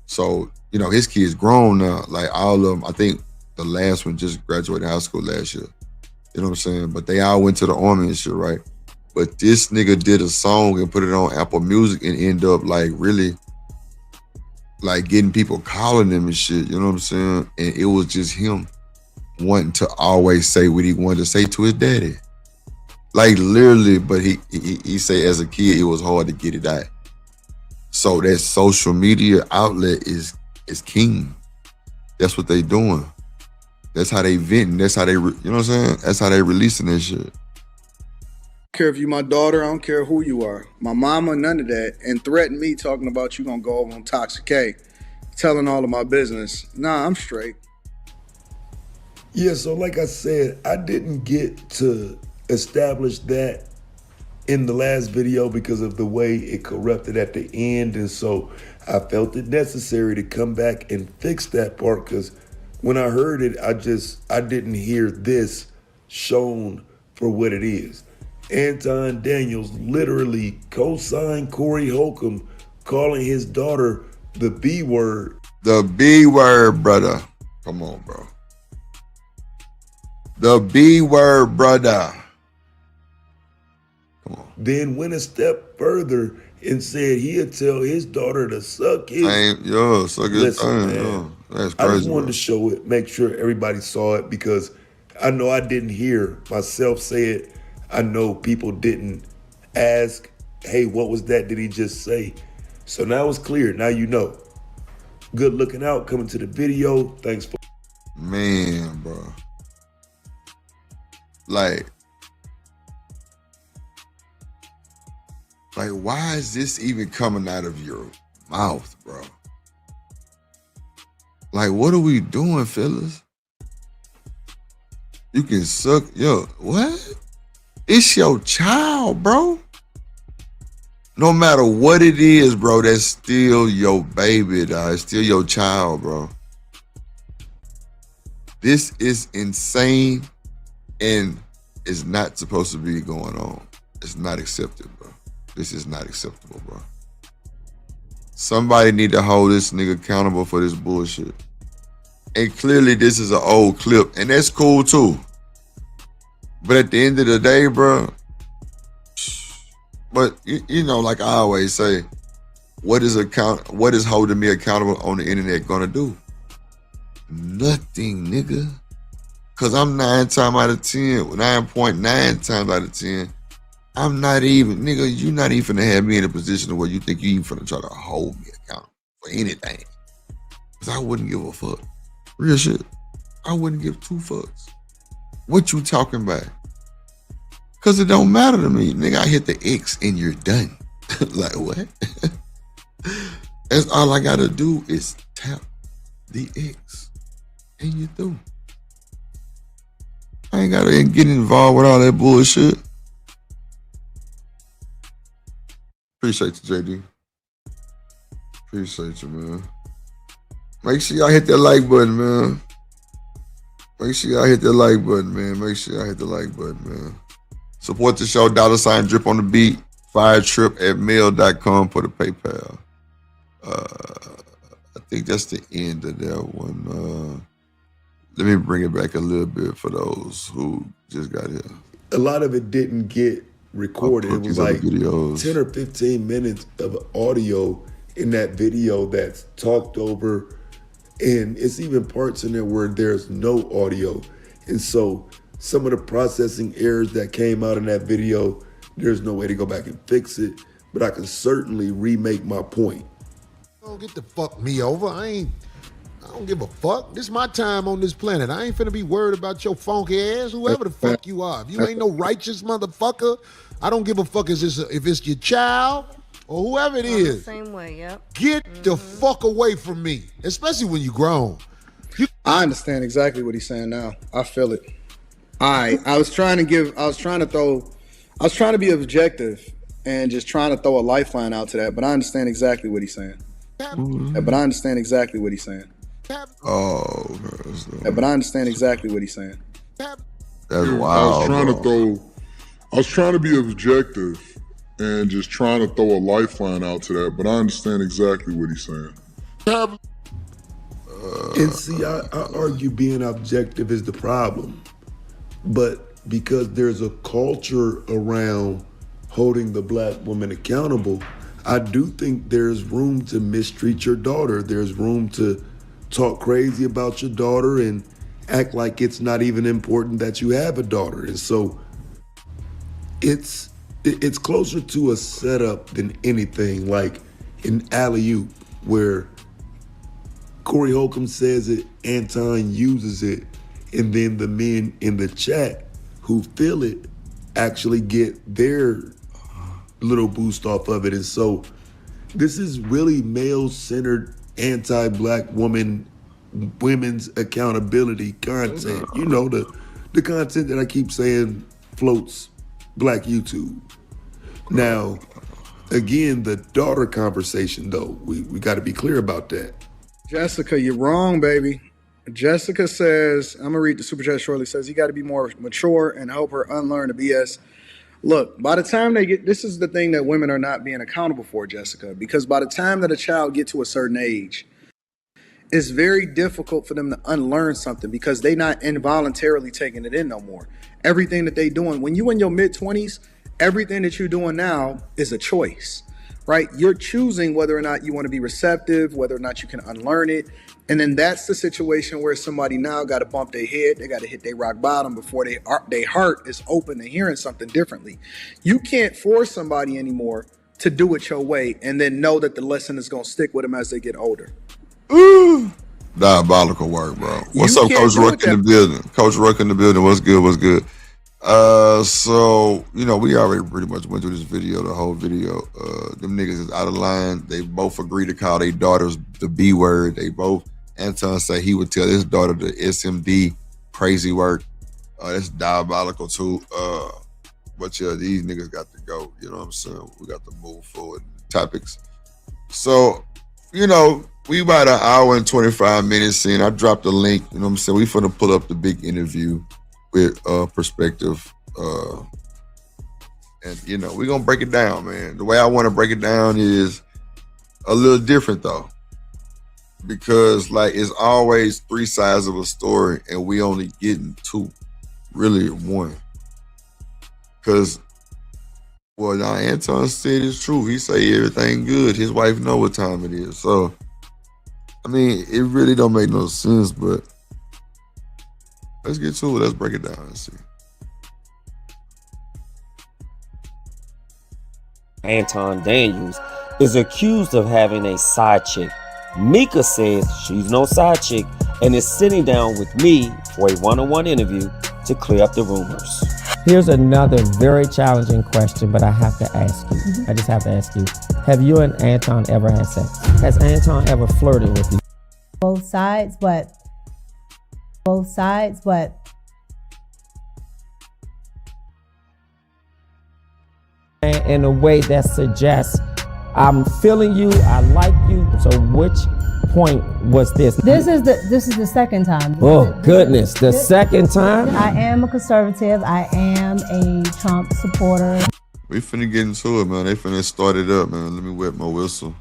[SPEAKER 2] So, you know, his kids grown now. Like all of them, I think the last one just graduated high school last year. You know what I'm saying? But they all went to the army and shit, right? But this nigga did a song and put it on Apple Music and end up like really like getting people calling him and shit, you know what I'm saying? And it was just him wanting to always say what he wanted to say to his daddy. Like literally, but he say as a kid, it was hard to get it out. So that social media outlet is king. That's what they doing. That's how they venting. That's how they, you know what I'm saying? That's how they releasing that shit.
[SPEAKER 19] I don't care if you my daughter. I don't care who you are. My mama, none of that. And threaten me talking about you gonna go over on Toxic K, telling all of my business. Nah, I'm straight.
[SPEAKER 18] Yeah, so like I said, I didn't get to establish that in the last video because of the way it corrupted at the end. And so I felt it necessary to come back and fix that part, because when I heard it, I didn't hear this shown for what it is. Anton Daniels literally co-signed Corey Holcomb, calling his daughter the B word.
[SPEAKER 2] The B word, brother. Come on, bro. The B word, brother. Come on.
[SPEAKER 18] Then went a step further and said he'd tell his daughter to suck his.
[SPEAKER 2] Suck his thing. That's crazy.
[SPEAKER 18] I just wanted
[SPEAKER 2] bro.
[SPEAKER 18] to show it, make sure everybody saw it, because I know I didn't hear myself say it. I know people didn't ask, hey, what was that? Did he just say? So now it's clear. Now you know. Good looking out. Coming to the video. Thanks for.
[SPEAKER 2] Man. Like, why is this even coming out of your mouth, bro? Like, what are we doing, fellas? You can suck, what? It's your child, bro. No matter what it is, bro, that's still your baby, dog. It's still your child, bro. This is insane and it's not supposed to be going on. It's not accepted, bro. This is not acceptable, bro. Somebody need to hold this nigga accountable for this bullshit. And clearly this is an old clip, and that's cool too. But at the end of the day, bro, but you know, like I always say, what is holding me accountable on the internet gonna do? Nothing, nigga. Cause I'm 9.9 times out of 10, I'm not even, nigga, you not even gonna have me in a position where you think you even finna try to hold me accountable for anything. Cause I wouldn't give a fuck. Real shit. I wouldn't give two fucks. What you talking about? Cause it don't matter to me. Nigga, I hit the X and you're done. Like what? That's all I gotta do is tap the X and you through. I ain't gotta get involved with all that bullshit. Appreciate you, JD. Appreciate you, man. Make sure y'all hit that like button, man. Make sure y'all hit that like button, man. Make sure y'all hit the like button, man. Support the show, $ drip on the beat, firetrip@mail.com for the PayPal. I think that's the end of that one. Let me bring it back a little bit for those who just got here.
[SPEAKER 18] A lot of it didn't get recorded. It was like 10 or 15 minutes of audio in that video that's talked over. And it's even parts in there where there's no audio. And so some of the processing errors that came out in that video, there's no way to go back and fix it, but I can certainly remake my point.
[SPEAKER 20] Don't get to fuck me over. I don't give a fuck. This is my time on this planet. I ain't finna be worried about your funky ass, whoever the fuck you are. If you ain't no righteous motherfucker, I don't give a fuck if it's your child or whoever it is.
[SPEAKER 5] Same way, yep.
[SPEAKER 20] Get the fuck away from me, especially when you grown.
[SPEAKER 19] I understand exactly what he's saying now. I feel it. I was trying to be objective and just trying to throw a lifeline out to that, but I understand exactly what he's saying. But I understand exactly what he's saying.
[SPEAKER 2] Oh,
[SPEAKER 19] but I understand exactly what he's saying.
[SPEAKER 2] That's wild.
[SPEAKER 17] I was trying to be objective and just trying to throw a lifeline out to that, but I understand exactly what he's saying.
[SPEAKER 18] And see, I argue being objective is the problem. But because there's a culture around holding the black woman accountable, I do think there's room to mistreat your daughter. There's room to talk crazy about your daughter and act like it's not even important that you have a daughter. And so it's closer to a setup than anything, like in Alley-oop, where Corey Holcomb says it, Anton uses it, and then the men in the chat who feel it actually get their little boost off of it. And so this is really male-centered, anti-black women's accountability content. You know, the content that I keep saying floats black YouTube. Now, again, the daughter conversation, though, we got to be clear about that.
[SPEAKER 19] Jessica, you're wrong, baby. Jessica says, I'm gonna read the super chat shortly, says you got to be more mature and help her unlearn the BS. Look, by the time they get, this is the thing that women are not being accountable for, Jessica, because by the time that a child gets to a certain age, it's very difficult for them to unlearn something because they're not involuntarily taking it in no more. Everything that they doing, when you in your mid-20s, everything that you're doing now is a choice, right? You're choosing whether or not you want to be receptive, whether or not you can unlearn it. And then that's the situation where somebody now got to bump their head. They got to hit their rock bottom before their heart is open to hearing something differently. You can't force somebody anymore to do it your way and then know that the lesson is going to stick with them as they get older.
[SPEAKER 2] Ooh. Diabolical work, bro. What's up, Coach Rook in the building? Coach Rook in the building. What's good? What's good? So, you know, we already pretty much went through this video, the whole video. Them niggas is out of line. They both agree to call their daughters the B word. They both, Anton say he would tell his daughter the SMD crazy work. That's diabolical too. But yeah, these niggas got to go. You know what I'm saying? We got to move forward topics. So, you know, we about an hour and 25 minutes in. I dropped a link, you know what I'm saying? We finna pull up the big interview with Perspective. And you know, we're gonna break it down, man. The way I wanna break it down is a little different though. Because like it's always three sides of a story and we only getting two, really one. Cause well, now Anton said it's true. He say everything good. His wife know what time it is. So I mean, it really don't make no sense, but let's get to it. Let's break it down and see.
[SPEAKER 5] Anton Daniels is accused of having a side chick. Micca says she's no side chick and is sitting down with me for a one-on-one interview to clear up the rumors.
[SPEAKER 22] Here's another very challenging question, but I have to ask you. I just have to ask you. Have you and Anton ever had sex? Has Anton ever flirted with you?
[SPEAKER 15] Both sides, but
[SPEAKER 22] in a way that suggests I'm feeling you, I like you. So which point was this?
[SPEAKER 15] This is the second time.
[SPEAKER 22] Oh goodness, the second time?
[SPEAKER 15] I am a conservative. I am a Trump supporter.
[SPEAKER 2] We finna get into it, man. They finna start it up, man. Let me wet my whistle.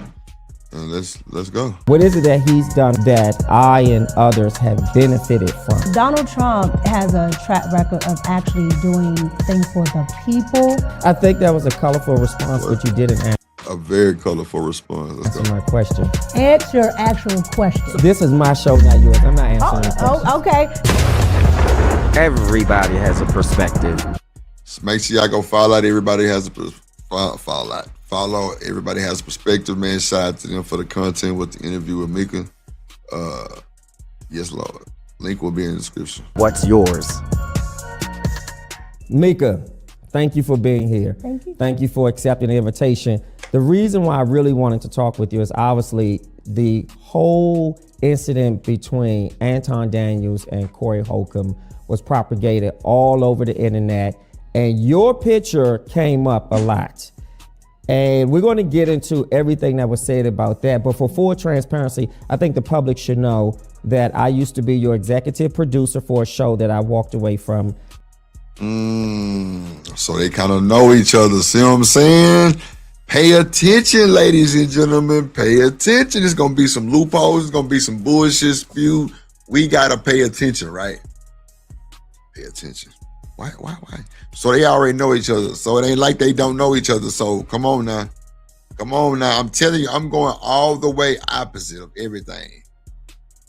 [SPEAKER 2] And let's go.
[SPEAKER 22] What is it that he's done that I and others have benefited from?
[SPEAKER 15] Donald Trump has a track record of actually doing things for the people.
[SPEAKER 22] I think that was a colorful response, but you didn't answer.
[SPEAKER 2] A very colorful response.
[SPEAKER 22] That's my question.
[SPEAKER 15] Answer your actual question.
[SPEAKER 22] This is my show, not yours. I'm not answering the question.
[SPEAKER 15] Oh, okay.
[SPEAKER 5] Everybody has a perspective.
[SPEAKER 2] Just make sure y'all go follow out. Everybody has a follow. Everybody has a perspective, man. Shout out to them for the content with the interview with Micca. Yes, Lord. Link will be in the description.
[SPEAKER 5] What's yours?
[SPEAKER 22] Micca, thank you for being here.
[SPEAKER 15] Thank you.
[SPEAKER 22] Thank you for accepting the invitation. The reason why I really wanted to talk with you is obviously the whole incident between Anton Daniels and Corey Holcomb was propagated all over the internet, and your picture came up a lot. And we're going to get into everything that was said about that. But for full transparency, I think the public should know that I used to be your executive producer for a show that I walked away from.
[SPEAKER 2] So they kind of know each other. See what I'm saying? Pay attention, ladies and gentlemen. Pay attention. There's going to be some loopholes. There's going to be some bullshit spewed. We got to pay attention, right? Pay attention. Why? So they already know each other. So it ain't like they don't know each other. So come on now. I'm telling you, I'm going all the way opposite of everything.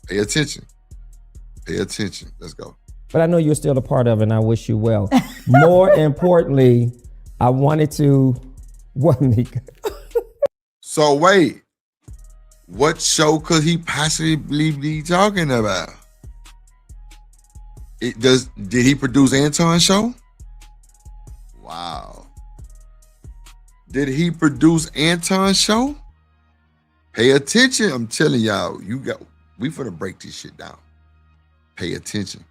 [SPEAKER 2] Pay attention. Let's go.
[SPEAKER 22] But I know you're still a part of it, and I wish you well. More importantly, I wanted to, what, Micca?
[SPEAKER 2] So wait, what show could he possibly be talking about? Did he produce Anton's show? Wow. Did he produce Anton's show? Pay attention. I'm telling y'all, we finna break this shit down. Pay attention.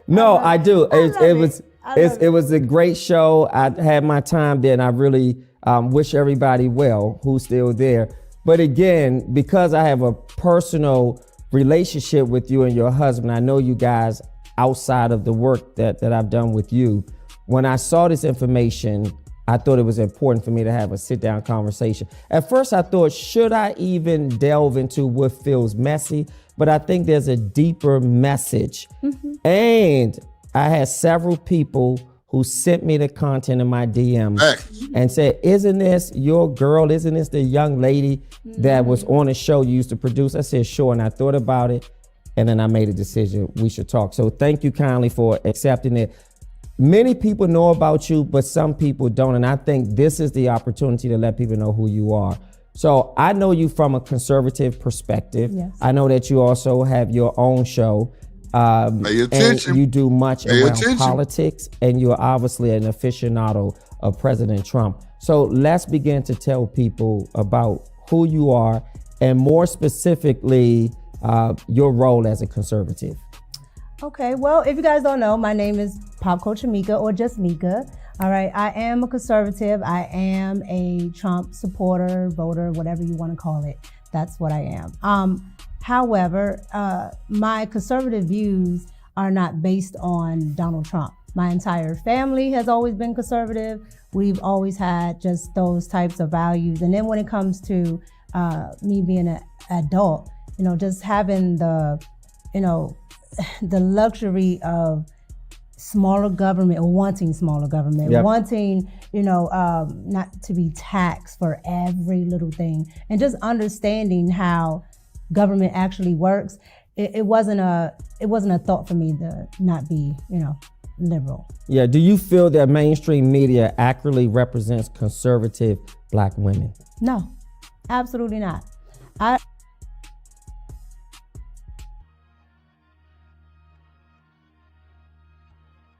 [SPEAKER 22] No, I do. It was a great show. I had my time there, and I really wish everybody well who's still there. But again, because I have a personal relationship with you and your husband, I know you guys outside of the work that I've done with you. When I saw this information, I thought it was important for me to have a sit-down conversation. At first, I thought, should I even delve into what feels messy? But I think there's a deeper message. And I had several people who sent me the content in my DMs and said, isn't this your girl? Isn't this the young lady that was on a show you used to produce? I said, sure. And I thought about it. And then I made a decision we should talk. So thank you kindly for accepting it. Many people know about you, but some people don't. And I think this is the opportunity to let people know who you are. So I know you from a conservative perspective.
[SPEAKER 15] Yes.
[SPEAKER 22] I know that you also have your own show.
[SPEAKER 2] Pay attention.
[SPEAKER 22] And you do much
[SPEAKER 2] Pay
[SPEAKER 22] around
[SPEAKER 2] attention.
[SPEAKER 22] politics, and you're obviously an aficionado of President Trump. So let's begin to tell people about who you are, and more specifically, your role as a conservative.
[SPEAKER 15] Okay, well, if you guys don't know, my name is Pop Culture Micca, or just Micca. All right, I am a conservative. I am a Trump supporter, voter, whatever you want to call it. That's what I am. However, my conservative views are not based on Donald Trump. My entire family has always been conservative. We've always had just those types of values. And then when it comes to me being an adult, just having the luxury of smaller government, or wanting smaller government,
[SPEAKER 22] Yep.
[SPEAKER 15] wanting, not to be taxed for every little thing, and just understanding how government actually works. It wasn't a thought for me to not be, liberal.
[SPEAKER 22] Yeah, do you feel that mainstream media accurately represents conservative Black women?
[SPEAKER 15] No, absolutely not.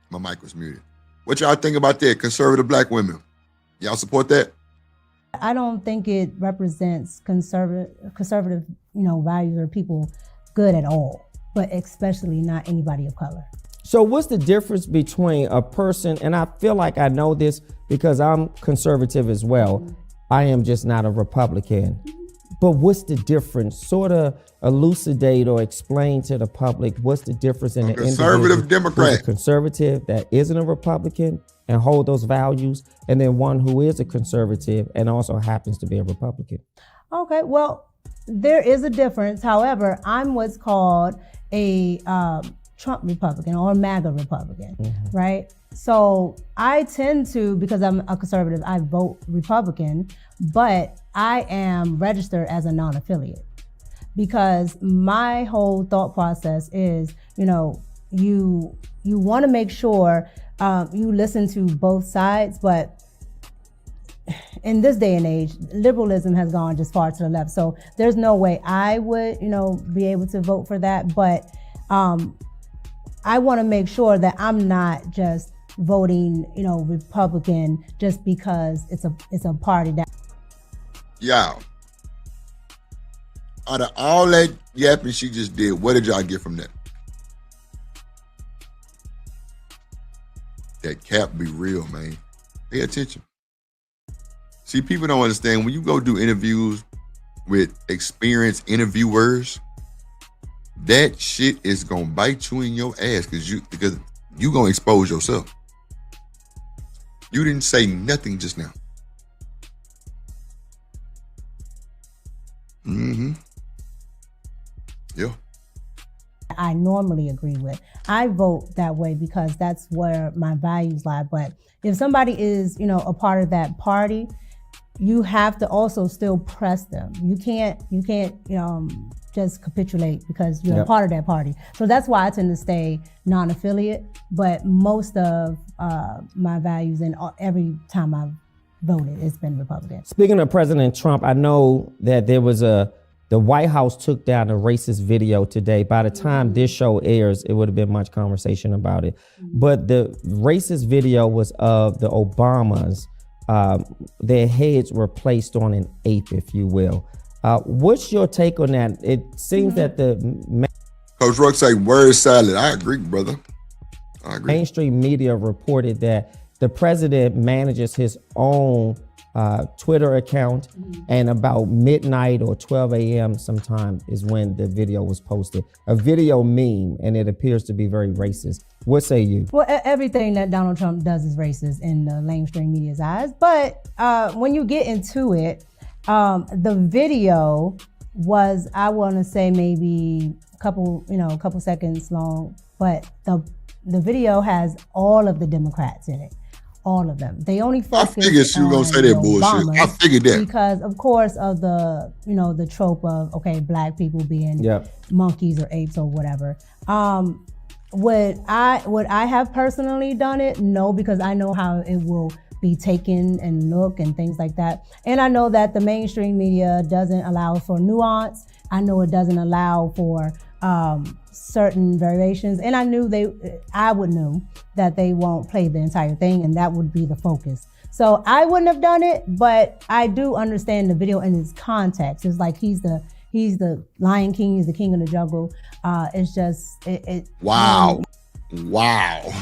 [SPEAKER 2] My mic was muted. What y'all think about that? Conservative Black women. Y'all support that?
[SPEAKER 15] I don't think it represents conservative, values or people good at all, but especially not anybody of color.
[SPEAKER 22] So what's the difference between a person, and I feel like I know this because I'm conservative as well. I am just not a Republican. But what's the difference? Sort of elucidate or explain to the public what's the difference in the
[SPEAKER 2] conservative Democrat,
[SPEAKER 22] who's a conservative that isn't a Republican and hold those values, and then one who is a conservative and also happens to be a Republican.
[SPEAKER 15] Okay, well, there is a difference. However, I'm what's called a Trump Republican or MAGA Republican, right? So I tend to, because I'm a conservative, I vote Republican, but I am registered as a non-affiliate, because my whole thought process is, you want to make sure you listen to both sides, but in this day and age, liberalism has gone just far to the left. So there's no way I would, be able to vote for that. But I want to make sure that I'm not just voting, Republican just because it's a party that.
[SPEAKER 2] Y'all, out of all that yapping she just did, what did y'all get from that? That cap be real, man. Pay attention. See, people don't understand when you go do interviews with experienced interviewers, that shit is gonna bite you in your ass because you gonna expose yourself. You didn't say nothing just now. Yeah.
[SPEAKER 15] I normally agree with. I vote that way because that's where my values lie. But if somebody is, a part of that party, you have to also still press them. You can't just capitulate because you're a part of that party. So that's why I tend to stay non-affiliate. But most of my values and every time I've voted, it's been Republican.
[SPEAKER 22] Speaking of President Trump, I know that there was the White House took down a racist video today. By the time this show airs, it would have been much conversation about it. But the racist video was of the Obamas. Their heads were placed on an ape, if you will. What's your take on that? It seems that
[SPEAKER 2] Coach Ruck say word salad. I agree, brother. I agree.
[SPEAKER 22] Mainstream media reported that the president manages his own Twitter account, and about midnight or 12 a.m. sometime is when the video was posted. A video meme, and it appears to be very racist. What say you?
[SPEAKER 15] Well, everything that Donald Trump does is racist in the mainstream media's eyes. But when you get into it, the video was, I want to say, maybe a couple seconds long. But the video has all of the Democrats in it. All of them. They only focus.
[SPEAKER 2] I figured you were gonna say that bullshit. I figured that
[SPEAKER 15] because, of course, of the the trope of black people being monkeys or apes or whatever. Would I have personally done it? No, because I know how it will be taken and look and things like that. And I know that the mainstream media doesn't allow for nuance. I know it doesn't allow for certain variations, and I would know that they won't play the entire thing, and that would be the focus. So I wouldn't have done it, but I do understand the video in its context. It's like he's the Lion King, he's the king of the jungle. It's just
[SPEAKER 2] Wow. Wow.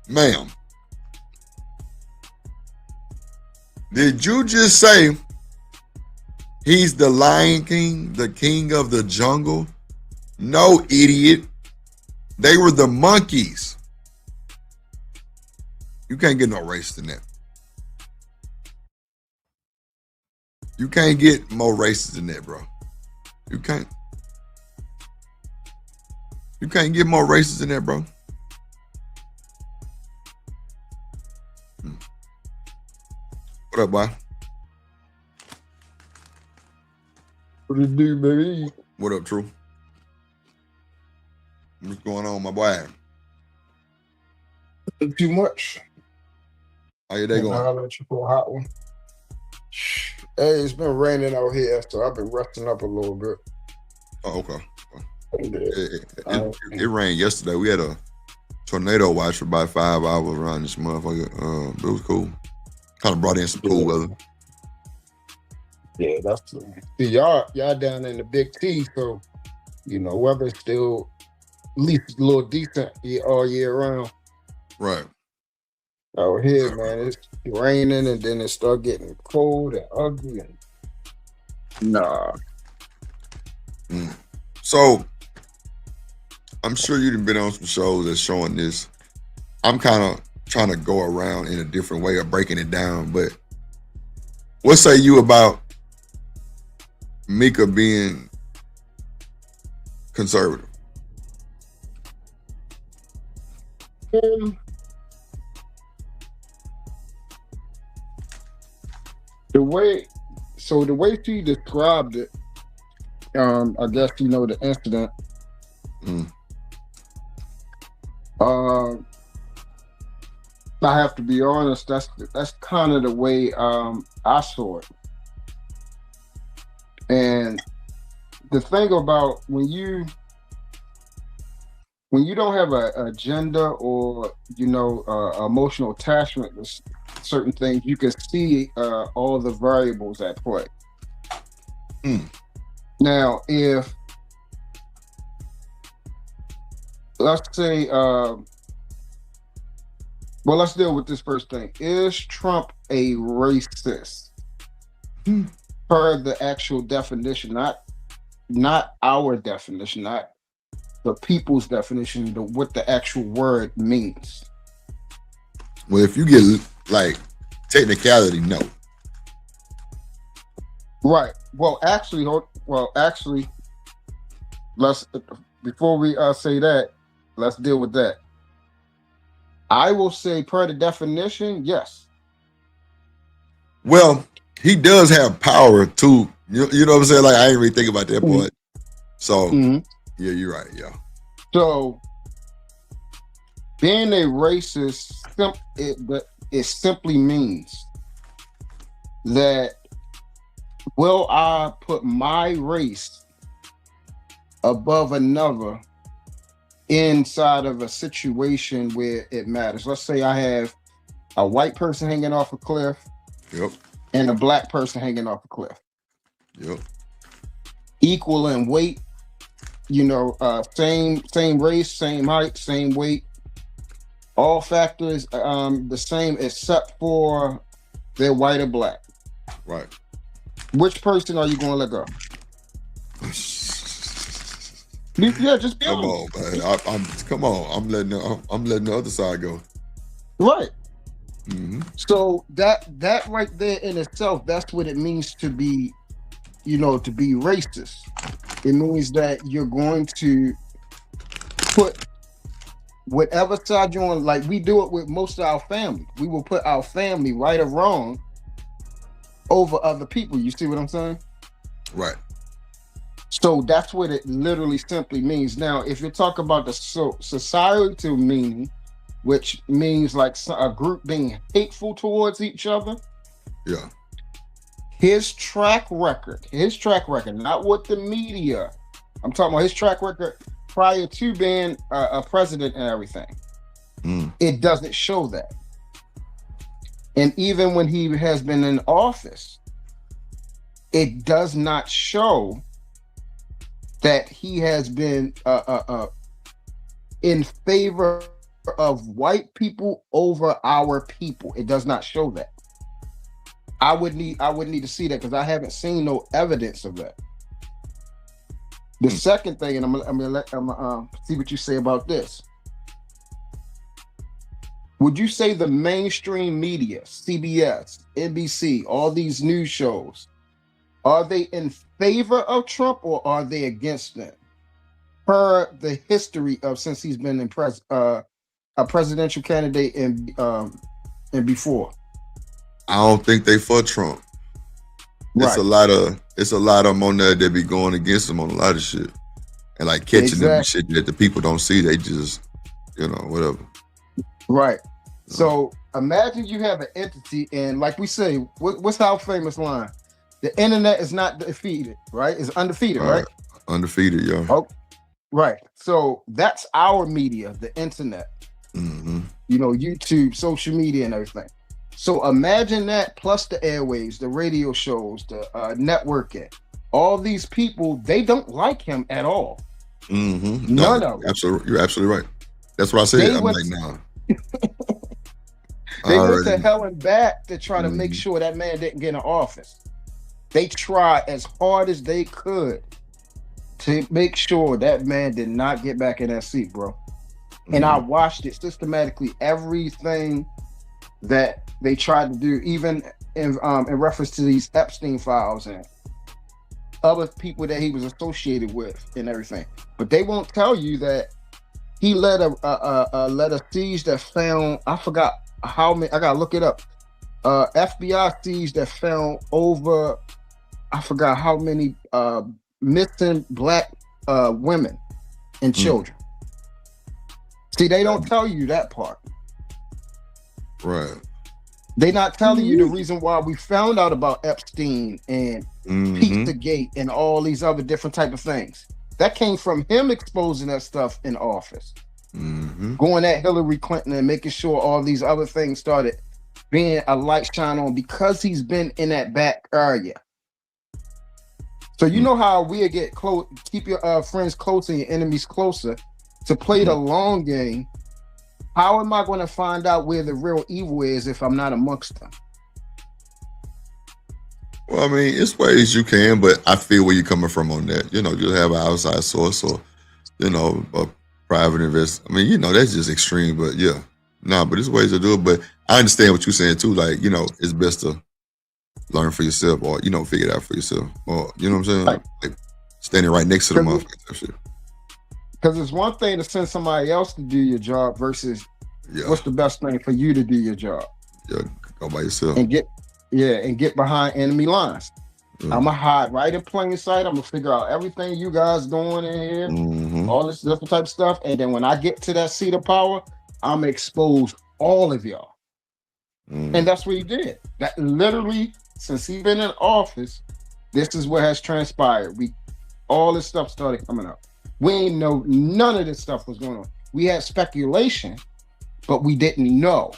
[SPEAKER 2] Ma'am, did you just say he's the Lion King, the king of the jungle? No, idiot. They were the monkeys. You can't get no racist than that. You can't get more racist than that, bro. You can't. You can't get more racist than that, bro. What up, boy?
[SPEAKER 4] What it do, baby?
[SPEAKER 2] What up, True? What's going on, my boy?
[SPEAKER 4] Too much.
[SPEAKER 2] How your day going?
[SPEAKER 4] I'll let you for a hot one. Hey, it's been raining out here, so I've been resting up a little bit.
[SPEAKER 2] Oh, okay. It rained yesterday. We had a tornado watch for about 5 hours around this motherfucker. It was cool. Kind of brought in some cool weather.
[SPEAKER 4] Yeah, that's see, y'all down in the Big T, so weather's still at least a little decent all year round.
[SPEAKER 2] Right.
[SPEAKER 4] Out here, man, it's raining and then it start getting cold and ugly. Nah.
[SPEAKER 2] So, I'm sure you've been on some shows that's showing this. I'm kind of trying to go around in a different way of breaking it down, but what say you about Micca being conservative?
[SPEAKER 4] The way she described it, I guess the incident. I have to be honest. That's kind of the way I saw it. And the thing about when you don't have an agenda or emotional attachment to certain things, you can see all the variables at play. Now, if let's say, let's deal with this first thing. Is Trump a racist? Per the actual definition, not our definition, not the people's definition, what the actual word means.
[SPEAKER 2] Well, if you get like technicality, no.
[SPEAKER 4] Right. Well, actually, let's before we say that, let's deal with that. I will say, per the definition, yes.
[SPEAKER 2] Well, he does have power too. You know what I'm saying? Like, I ain't really think about that part. So, yeah, you're right. Yeah.
[SPEAKER 4] So, being a racist, it simply means that will I put my race above another inside of a situation where it matters? Let's say I have a white person hanging off a cliff.
[SPEAKER 2] Yep.
[SPEAKER 4] And a black person hanging off a cliff.
[SPEAKER 2] Yep.
[SPEAKER 4] Equal in weight, same race, same height, same weight. All factors the same except for they're white or black.
[SPEAKER 2] Right.
[SPEAKER 4] Which person are you going to let go? Yeah, just be
[SPEAKER 2] come
[SPEAKER 4] honest.
[SPEAKER 2] on, man. Come on. I'm letting the other side go.
[SPEAKER 4] Right. So that right there in itself, that's what it means to be, to be racist. It means that you're going to put whatever side you want. Like we do it with most of our family. We will put our family, right or wrong, over other people. You see what I'm saying?
[SPEAKER 2] Right.
[SPEAKER 4] So that's what it literally simply means. Now, if you talk about the societal meaning, which means like a group being hateful towards each other.
[SPEAKER 2] Yeah.
[SPEAKER 4] His track record, not what the media I'm talking about his track record prior to being a president and everything. It doesn't show that. And even when he has been in office, it does not show that he has been in favor of white people over our people. It does not show that. I would need to see that because I haven't seen no evidence of that. The second thing, and I'm gonna see what you say about this. Would you say the mainstream media, CBS, NBC, all these news shows, are they in favor of Trump or are they against them? Per the history of since he's been in a presidential candidate and before.
[SPEAKER 2] I don't think they for Trump. Right. It's a lot of them on there that be going against him on a lot of shit. And like catching them shit that the people don't see, they just, whatever.
[SPEAKER 4] Right. So imagine you have an entity, and like we say, what's our famous line? The internet is not defeated, right? It's undefeated, right?
[SPEAKER 2] Undefeated, yeah.
[SPEAKER 4] Oh, right. So that's our media, the internet. YouTube, social media, and everything. So imagine that plus the airwaves, the radio shows, the networking. All these people, they don't like him at all. None of them.
[SPEAKER 2] Absolutely, you're absolutely right. That's what I said. I'm like, nah.
[SPEAKER 4] They went to hell and back to try to make sure that man didn't get in office. They tried as hard as they could to make sure that man did not get back in that seat, bro. And I watched it systematically, everything that they tried to do, even in reference to these Epstein files and other people that he was associated with and everything. But they won't tell you that he led a siege that found, I forgot how many, I gotta look it up. FBI siege that found over, I forgot how many missing Black women and children. See, they don't tell you that part.
[SPEAKER 2] Right.
[SPEAKER 4] They not telling you the reason why we found out about Epstein and Pizzagate and all these other different type of things. That came from him exposing that stuff in office. Going at Hillary Clinton and making sure all these other things started being a light shine on because he's been in that back area. So you know how we get close, keep your friends close and your enemies closer to play the long game. How am I going to find out where the real evil is if I'm not amongst them?
[SPEAKER 2] Well, I mean, it's ways you can, but I feel where you're coming from on that. You'll have an outside source or, a private investor. I mean, that's just extreme, but yeah. But there's ways to do it. But I understand what you're saying too. Like, it's best to learn for yourself or, figure it out for yourself. Or, you know what I'm saying? Like standing right next to the motherfucker type shit.
[SPEAKER 4] Because it's one thing to send somebody else to do your job versus what's the best thing for you to do your job.
[SPEAKER 2] Yeah, go by yourself.
[SPEAKER 4] And get behind enemy lines. I'm gonna hide right in plain sight. I'm gonna figure out everything you guys doing in here, all this different type of stuff. And then when I get to that seat of power, I'm gonna expose all of y'all. And that's what he did. That literally, since he's been in office, this is what has transpired. All this stuff started coming up. We ain't know none of this stuff was going on. We had speculation, but we didn't know.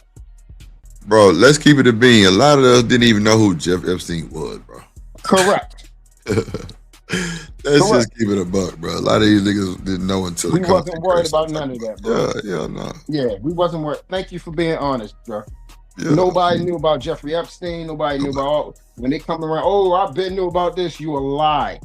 [SPEAKER 2] Bro, let's keep it a bean. A lot of us didn't even know who Jeff Epstein was, bro.
[SPEAKER 4] Correct.
[SPEAKER 2] Let's just keep it a buck, bro. A lot of these niggas didn't know until
[SPEAKER 4] we wasn't worried about none of that, bro.
[SPEAKER 2] No.
[SPEAKER 4] Yeah, we wasn't worried. Thank you for being honest, bro. Yeah. Nobody knew about Jeffrey Epstein. Nobody knew about when they come around. Oh, I been knew about this. You a lie.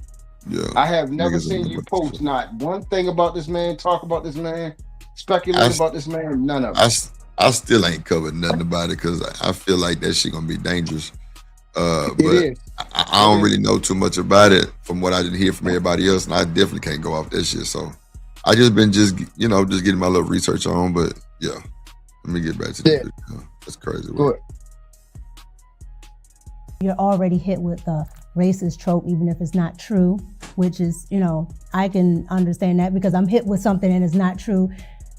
[SPEAKER 2] Yeah.
[SPEAKER 4] I have never seen you post not one thing about this man, talk about this man, speculate about this man, none of it.
[SPEAKER 2] I still ain't covered nothing about it because I feel like that shit gonna be dangerous. But I don't really know too much about it from what I didn't hear from everybody else, and I definitely can't go off that shit. So I just been just getting my little research on. But yeah, let me get back to this. That's crazy.
[SPEAKER 4] Good.
[SPEAKER 15] You're already hit with the racist trope, even if it's not true, which is, I can understand that because I'm hit with something and it's not true.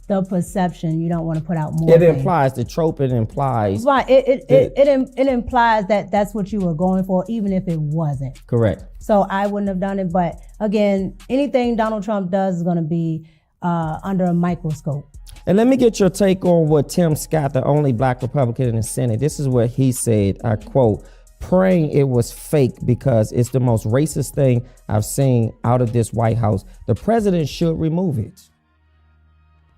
[SPEAKER 15] the perception. You don't want to put out more.
[SPEAKER 22] It
[SPEAKER 15] things.
[SPEAKER 22] implies the trope. It implies
[SPEAKER 15] right. It implies that that's what you were going for, even if it wasn't.
[SPEAKER 22] Correct.
[SPEAKER 15] So I wouldn't have done it. But again, anything Donald Trump does is going to be under a microscope.
[SPEAKER 22] And let me get your take on what Tim Scott, the only black Republican in the Senate, this is what he said, I quote, "Praying it was fake because it's the most racist thing I've seen out of this White House. The president should remove it."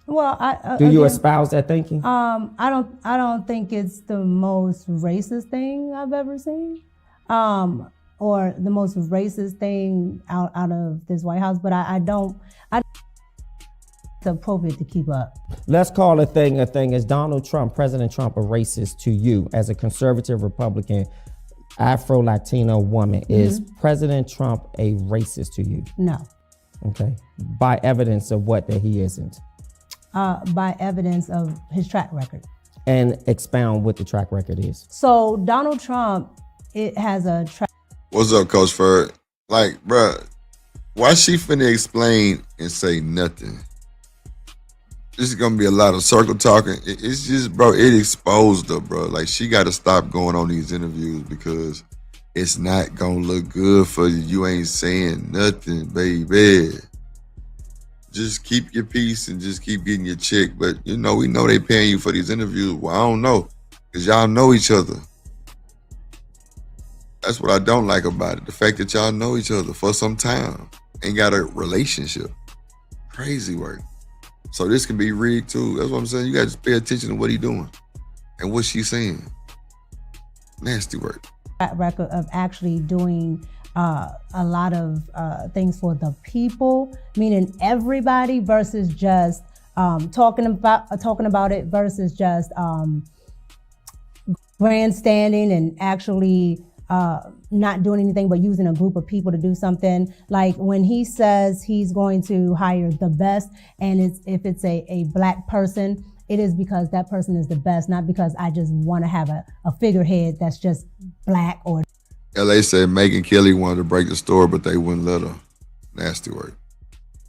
[SPEAKER 15] Well,
[SPEAKER 22] do you espouse that thinking?
[SPEAKER 15] I don't think it's the most racist thing I've ever seen, or the most racist thing out of this White House. But I don't. It's appropriate to keep up.
[SPEAKER 22] Let's call a thing. Is Donald Trump, President Trump, a racist to you as a conservative Republican, Afro-Latino woman? Is President Trump a racist to you?
[SPEAKER 15] No.
[SPEAKER 22] Okay. By evidence of what that he isn't?
[SPEAKER 15] By evidence of his track record.
[SPEAKER 22] And expound what the track record is.
[SPEAKER 15] So Donald Trump, it has a track.
[SPEAKER 2] What's up, Coach Ferd? Like, bruh, why she finna explain and say nothing? This is gonna be a lot of circle talking. It's just, bro, it exposed her, bro. Like, she gotta stop going on these interviews because it's not gonna look good for you. You ain't saying nothing, baby. Just keep your peace and just keep getting your check. But, you know, we know they paying you for these interviews. Well, I don't know, because y'all know each other. That's what I don't like about it. The fact that y'all know each other for some time. Ain't got a relationship. Crazy work. So this can be rigged too. That's what I'm saying. You got to pay attention to what he's doing and what she's saying. Nasty work.
[SPEAKER 15] Record of actually doing a lot of things for the people, meaning everybody, versus just talking about it, versus just grandstanding and actually not doing anything but using a group of people to do something. Like when he says he's going to hire the best, and if it's a black person, it is because that person is the best, not because I just want to have a figurehead that's just black. Or
[SPEAKER 2] LA said Megyn Kelly wanted to break the store, but they wouldn't let her. Nasty work.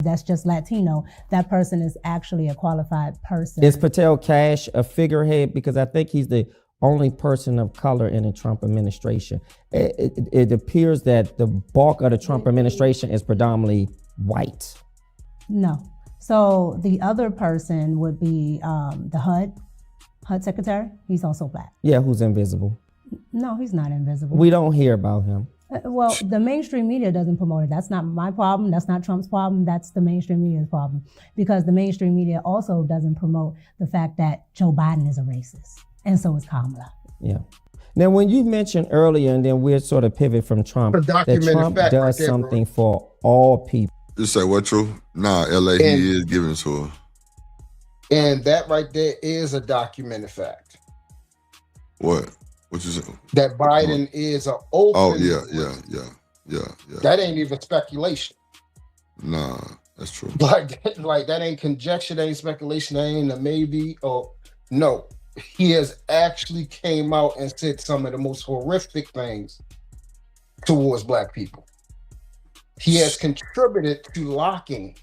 [SPEAKER 15] That's just Latino. That person is actually a qualified person.
[SPEAKER 22] Is Patel Cash a figurehead? Because I think he's the only person of color in the Trump administration. It appears that the bulk of the Trump administration is predominantly white.
[SPEAKER 15] No. So the other person would be the HUD secretary. He's also black.
[SPEAKER 22] Yeah, who's invisible?
[SPEAKER 15] No, he's not invisible.
[SPEAKER 22] We don't hear about him.
[SPEAKER 15] Well, the mainstream media doesn't promote it. That's not my problem. That's not Trump's problem. That's the mainstream media's problem. Because the mainstream media also doesn't promote the fact that Joe Biden is a racist. And so is Kamala.
[SPEAKER 22] Yeah. Now, when you mentioned earlier, and then we're sort of pivot from Trump, that Trump does something for all people.
[SPEAKER 2] You say what, true? Nah, LA, he is giving to her.
[SPEAKER 4] And that right there is a documented fact.
[SPEAKER 2] What? What you say?
[SPEAKER 4] That Biden is an open.
[SPEAKER 2] Oh, yeah.
[SPEAKER 4] That ain't even speculation.
[SPEAKER 2] Nah, that's true.
[SPEAKER 4] Like that ain't conjecture, that ain't speculation, that ain't a maybe, or no. He has actually came out and said some of the most horrific things towards black people. He has contributed to locking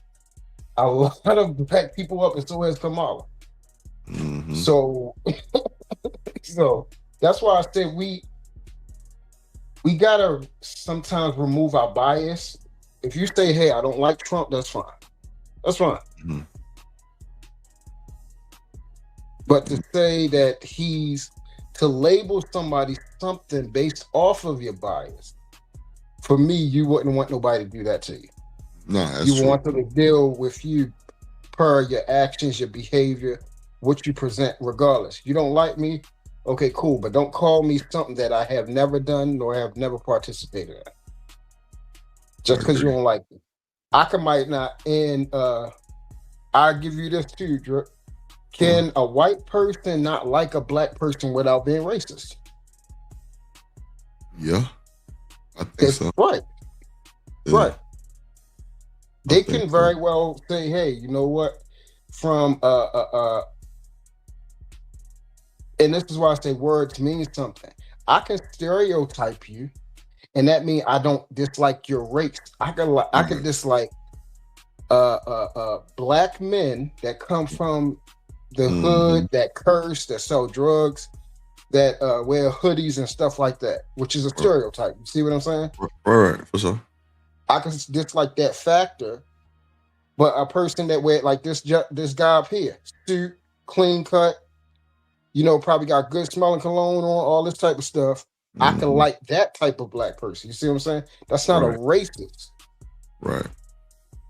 [SPEAKER 4] a lot of black people up, and so has Kamala.
[SPEAKER 2] Mm-hmm.
[SPEAKER 4] So that's why I said we gotta sometimes remove our bias. If you say, hey, I don't like Trump, that's fine. That's fine.
[SPEAKER 2] Mm-hmm.
[SPEAKER 4] But to say that to label somebody something based off of your bias, for me, you wouldn't want nobody to do that to you.
[SPEAKER 2] No, that's
[SPEAKER 4] you
[SPEAKER 2] true.
[SPEAKER 4] want them to deal with you per your actions, your behavior, what you present, regardless. You don't like me? Okay, cool. But don't call me something that I have never done nor have never participated in. Just because you don't like me. Might not, and I'll give you this too, Drip. Can a white person not like a black person without being racist?
[SPEAKER 2] Yeah, I think so.
[SPEAKER 4] Right.
[SPEAKER 2] Yeah.
[SPEAKER 4] Right. They can very well say, hey, you know what? From and this is why I say words mean something. I can stereotype you, and that means I don't dislike your race. I can dislike black men that come from the
[SPEAKER 2] Mm-hmm.
[SPEAKER 4] hood, that curse, that sell drugs, that wear hoodies and stuff like that, which is a stereotype. You see what I'm saying?
[SPEAKER 2] Right, for sure.
[SPEAKER 4] I can dislike that factor, but a person that wear like this guy up here, suit, clean cut, you know, probably got good smelling cologne on, all this type of stuff. I can like that type of black person. You see what I'm saying? That's not a racist.
[SPEAKER 2] Right.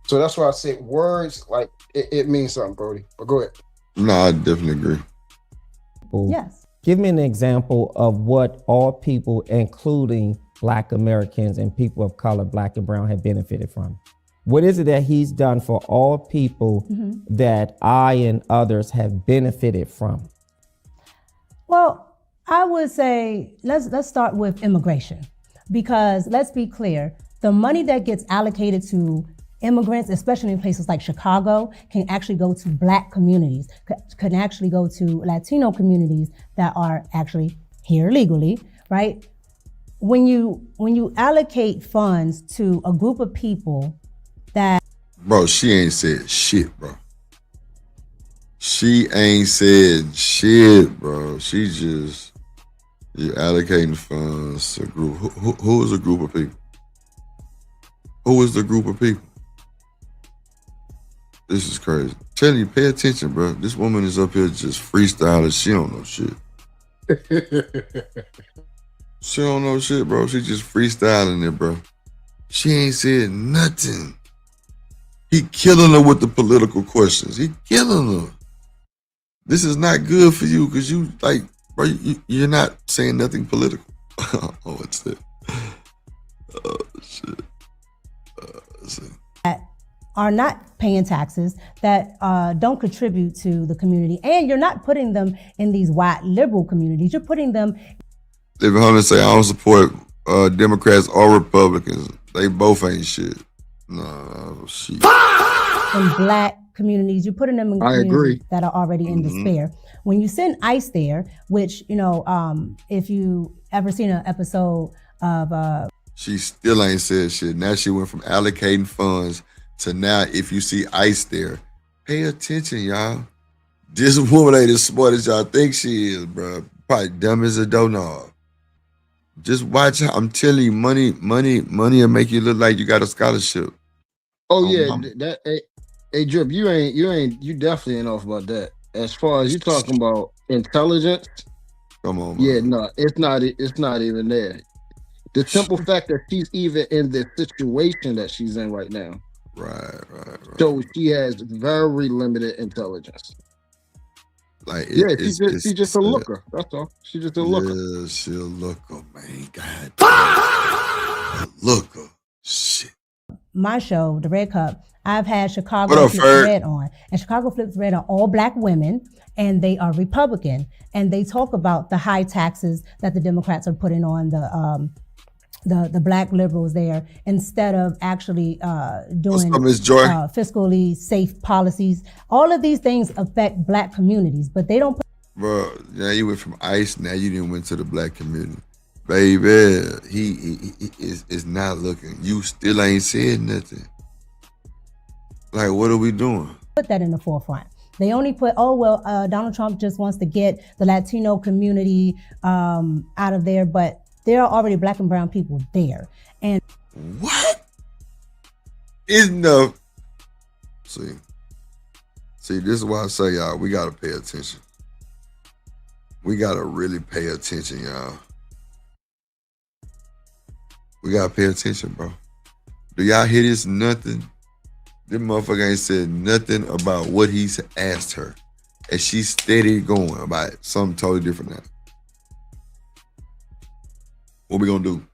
[SPEAKER 4] So that's why I said words like it means something, Brody. But go ahead.
[SPEAKER 2] No, I definitely agree.
[SPEAKER 15] Yes.
[SPEAKER 22] Give me an example of what all people, including Black Americans and people of color, Black and brown, have benefited from. What is it that he's done for all people that I and others have benefited from?
[SPEAKER 15] Well, I would say let's start with immigration, because let's be clear, the money that gets allocated to immigrants, especially in places like Chicago, can actually go to Black communities, can actually go to Latino communities that are actually here legally, right? When you allocate funds to a group of people that...
[SPEAKER 2] Bro, she ain't said shit, bro. She ain't said shit, bro. She just, you're allocating funds to a group. Who is a group of people? Who is the group of people? This is crazy. I'm telling you, pay attention, bro. This woman is up here just freestyling. She don't know shit. She don't know shit, bro. She just freestyling it, bro. She ain't said nothing. He killing her with the political questions. He killing her. This is not good for you because you, like, bro, you're not saying nothing political. Oh, what's that? Oh, shit.
[SPEAKER 15] That are not paying taxes, that don't contribute to the community, and you're not putting them in these white liberal communities. You're putting them...
[SPEAKER 2] If Hunter say, I don't support Democrats or Republicans, they both ain't shit. No, shit.
[SPEAKER 15] In Black communities, you're putting them in communities that are already in despair. When you send ICE there, which, you know, if you ever seen an episode of...
[SPEAKER 2] She still ain't said shit. Now she went from allocating funds to now, if you see ICE there, pay attention, y'all. This woman ain't as smart as y'all think she is, bro. Probably dumb as a doorknob. Just watch her. I'm telling you, money will make you look like you got a scholarship.
[SPEAKER 4] Oh yeah, that hey Drip, you definitely ain't off about that. As far as you talking about intelligence,
[SPEAKER 2] come on, man.
[SPEAKER 4] Yeah, no, it's not even there. The simple fact that she's even in the situation that she's in right now.
[SPEAKER 2] Right.
[SPEAKER 4] So she has very limited intelligence.
[SPEAKER 2] Like,
[SPEAKER 4] she's just a looker. That's all. She's just a looker.
[SPEAKER 2] Yeah, she a looker, man. God damn. A looker. Shit.
[SPEAKER 15] My show, The Red Cup, I've had Chicago Flips Red on. And Chicago Flips Red are all Black women, and they are Republican. And they talk about the high taxes that the Democrats are putting on the Black liberals there, instead of actually doing fiscally safe policies. All of these things affect Black communities, but they don't put...
[SPEAKER 2] Bro, now you went from ICE, now you didn't went to the Black community. Baby, he is not looking. You still ain't said nothing. Like, what are we doing?
[SPEAKER 15] Put that in the forefront. They only put, Donald Trump just wants to get the Latino community out of there, but there are already Black and brown people there. And
[SPEAKER 2] what? Enough. See, this is why I say, y'all, we gotta pay attention. We gotta really pay attention, y'all. We gotta pay attention, bro. Do y'all hear this? Nothing. This motherfucker ain't said nothing about what he's asked her. And she's steady going about it. Something totally different now. What we gonna do?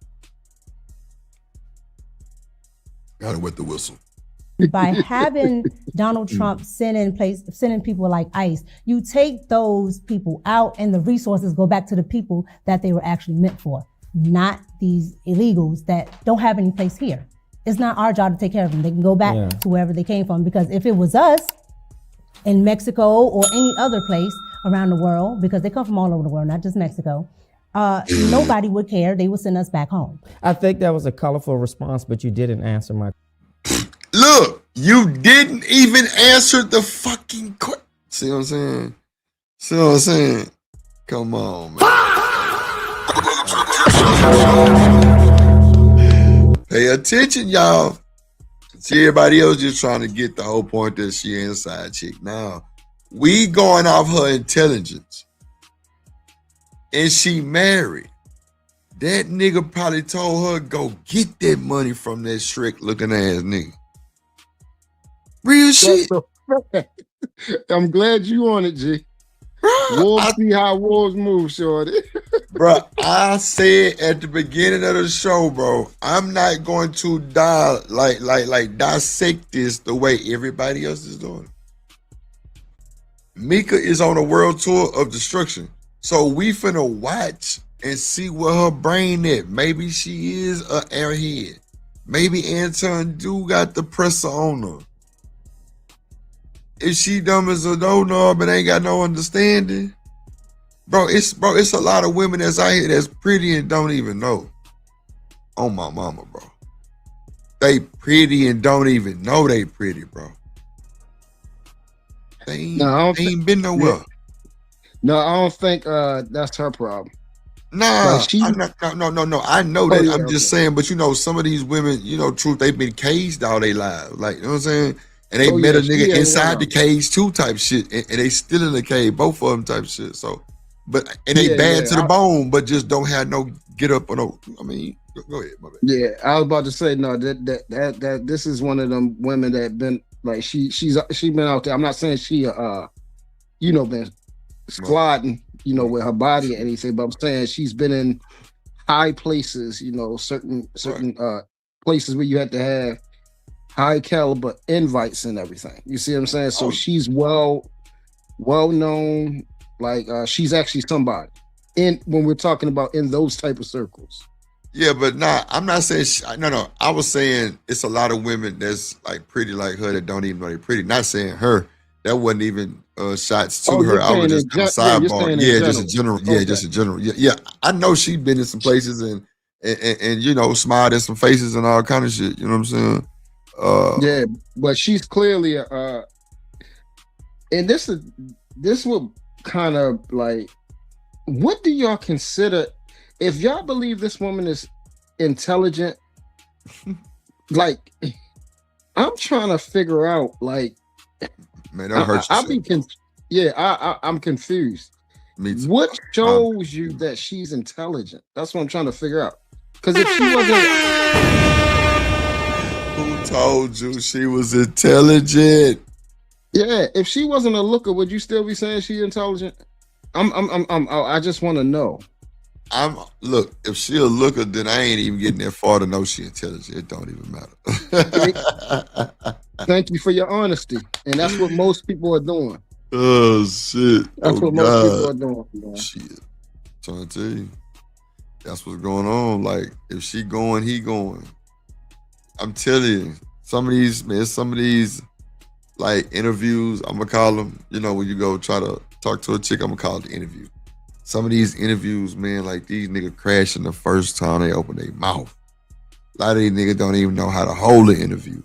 [SPEAKER 2] Gotta wet the whistle.
[SPEAKER 15] By having Donald Trump sending people like ICE, you take those people out and the resources go back to the people that they were actually meant for, not these illegals that don't have any place here. It's not our job to take care of them. They can go back to wherever they came from, because if it was us in Mexico or any other place around the world, because they come from all over the world, not just Mexico, nobody would care. They would send us back home.
[SPEAKER 22] I think that was a colorful response, but you didn't answer my...
[SPEAKER 2] Look, You didn't even answer the fucking question. See what I'm saying? See what I'm saying? Come on, man. Pay attention, y'all. See, everybody else just trying to get the whole point that she ain't a side chick. Now, we going off her intelligence. And she married. That nigga probably told her, go get that money from that Shrek looking ass nigga. Real shit.
[SPEAKER 4] I'm glad you on it, G. We'll see how wolves move, shorty.
[SPEAKER 2] Bro, I said at the beginning of the show, bro, I'm not going to dissect this the way everybody else is doing. Micca is on a world tour of destruction. So we finna watch and see where her brain at. Maybe she is an airhead. Maybe Anton do got the presser on her. If she dumb as a doorknob but ain't got no understanding, it's a lot of women that's out here that's pretty and don't even know. Oh my mama, bro. They pretty and don't even know they pretty, bro. They ain't been nowhere.
[SPEAKER 4] Yeah. No, I don't think that's her problem.
[SPEAKER 2] Nah,
[SPEAKER 4] Like
[SPEAKER 2] no. I know that.
[SPEAKER 4] yeah,
[SPEAKER 2] I'm just saying, but you know, some of these women, you know, truth, they've been caged all their lives. Like, you know what I'm saying? And they met a nigga inside the cage too type shit. And they still in the cage, both of them type shit. So, but, and they bad to the bone, but just don't have no get up or no, I mean, go ahead, my bad.
[SPEAKER 4] Yeah, I was about to say, no, that this is one of them women that been, like, she been out there. I'm not saying she, you know, been squatting, you know, with her body and anything, but I'm saying she's been in high places, you know, certain places where you had to have high caliber invites and everything. You see what I'm saying? So she's well known, like she's actually somebody when we're talking about in those type of circles.
[SPEAKER 2] Yeah, but nah, I'm not saying no. I was saying it's a lot of women that's like pretty like her that don't even know they're pretty. Not saying her. That wasn't even shots to her. I was just kind of sidebar. Yeah, just in general. Yeah, just in general. Yeah. I know she's been in some places and you know, smiled at some faces and all kind of shit. You know what I'm saying?
[SPEAKER 4] Yeah, but she's clearly and this would kind of like, what do y'all consider if y'all believe this woman is intelligent? Like, I'm trying to figure out, like,
[SPEAKER 2] man, don't hurt yourself.
[SPEAKER 4] I'm confused.
[SPEAKER 2] Me too.
[SPEAKER 4] What shows you that she's intelligent? That's what I'm trying to figure out. Because if she wasn't,
[SPEAKER 2] who told you she was intelligent?
[SPEAKER 4] Yeah, if she wasn't a looker, would you still be saying she's intelligent? I just want to know.
[SPEAKER 2] Look, if she a looker, then I ain't even getting that far to know she intelligent. It don't even matter.
[SPEAKER 4] Thank you for your honesty, and that's what most people are doing.
[SPEAKER 2] Oh shit!
[SPEAKER 4] That's what most people are doing. Man.
[SPEAKER 2] Shit, trying to tell you, that's what's going on. Like, if she going, he going. I'm telling you, some of these like interviews, I'm gonna call them. You know, when you go try to talk to a chick, I'm gonna call it the interview. Some of these interviews, man, like these niggas crashing the first time they open their mouth. A lot of these niggas don't even know how to hold an interview.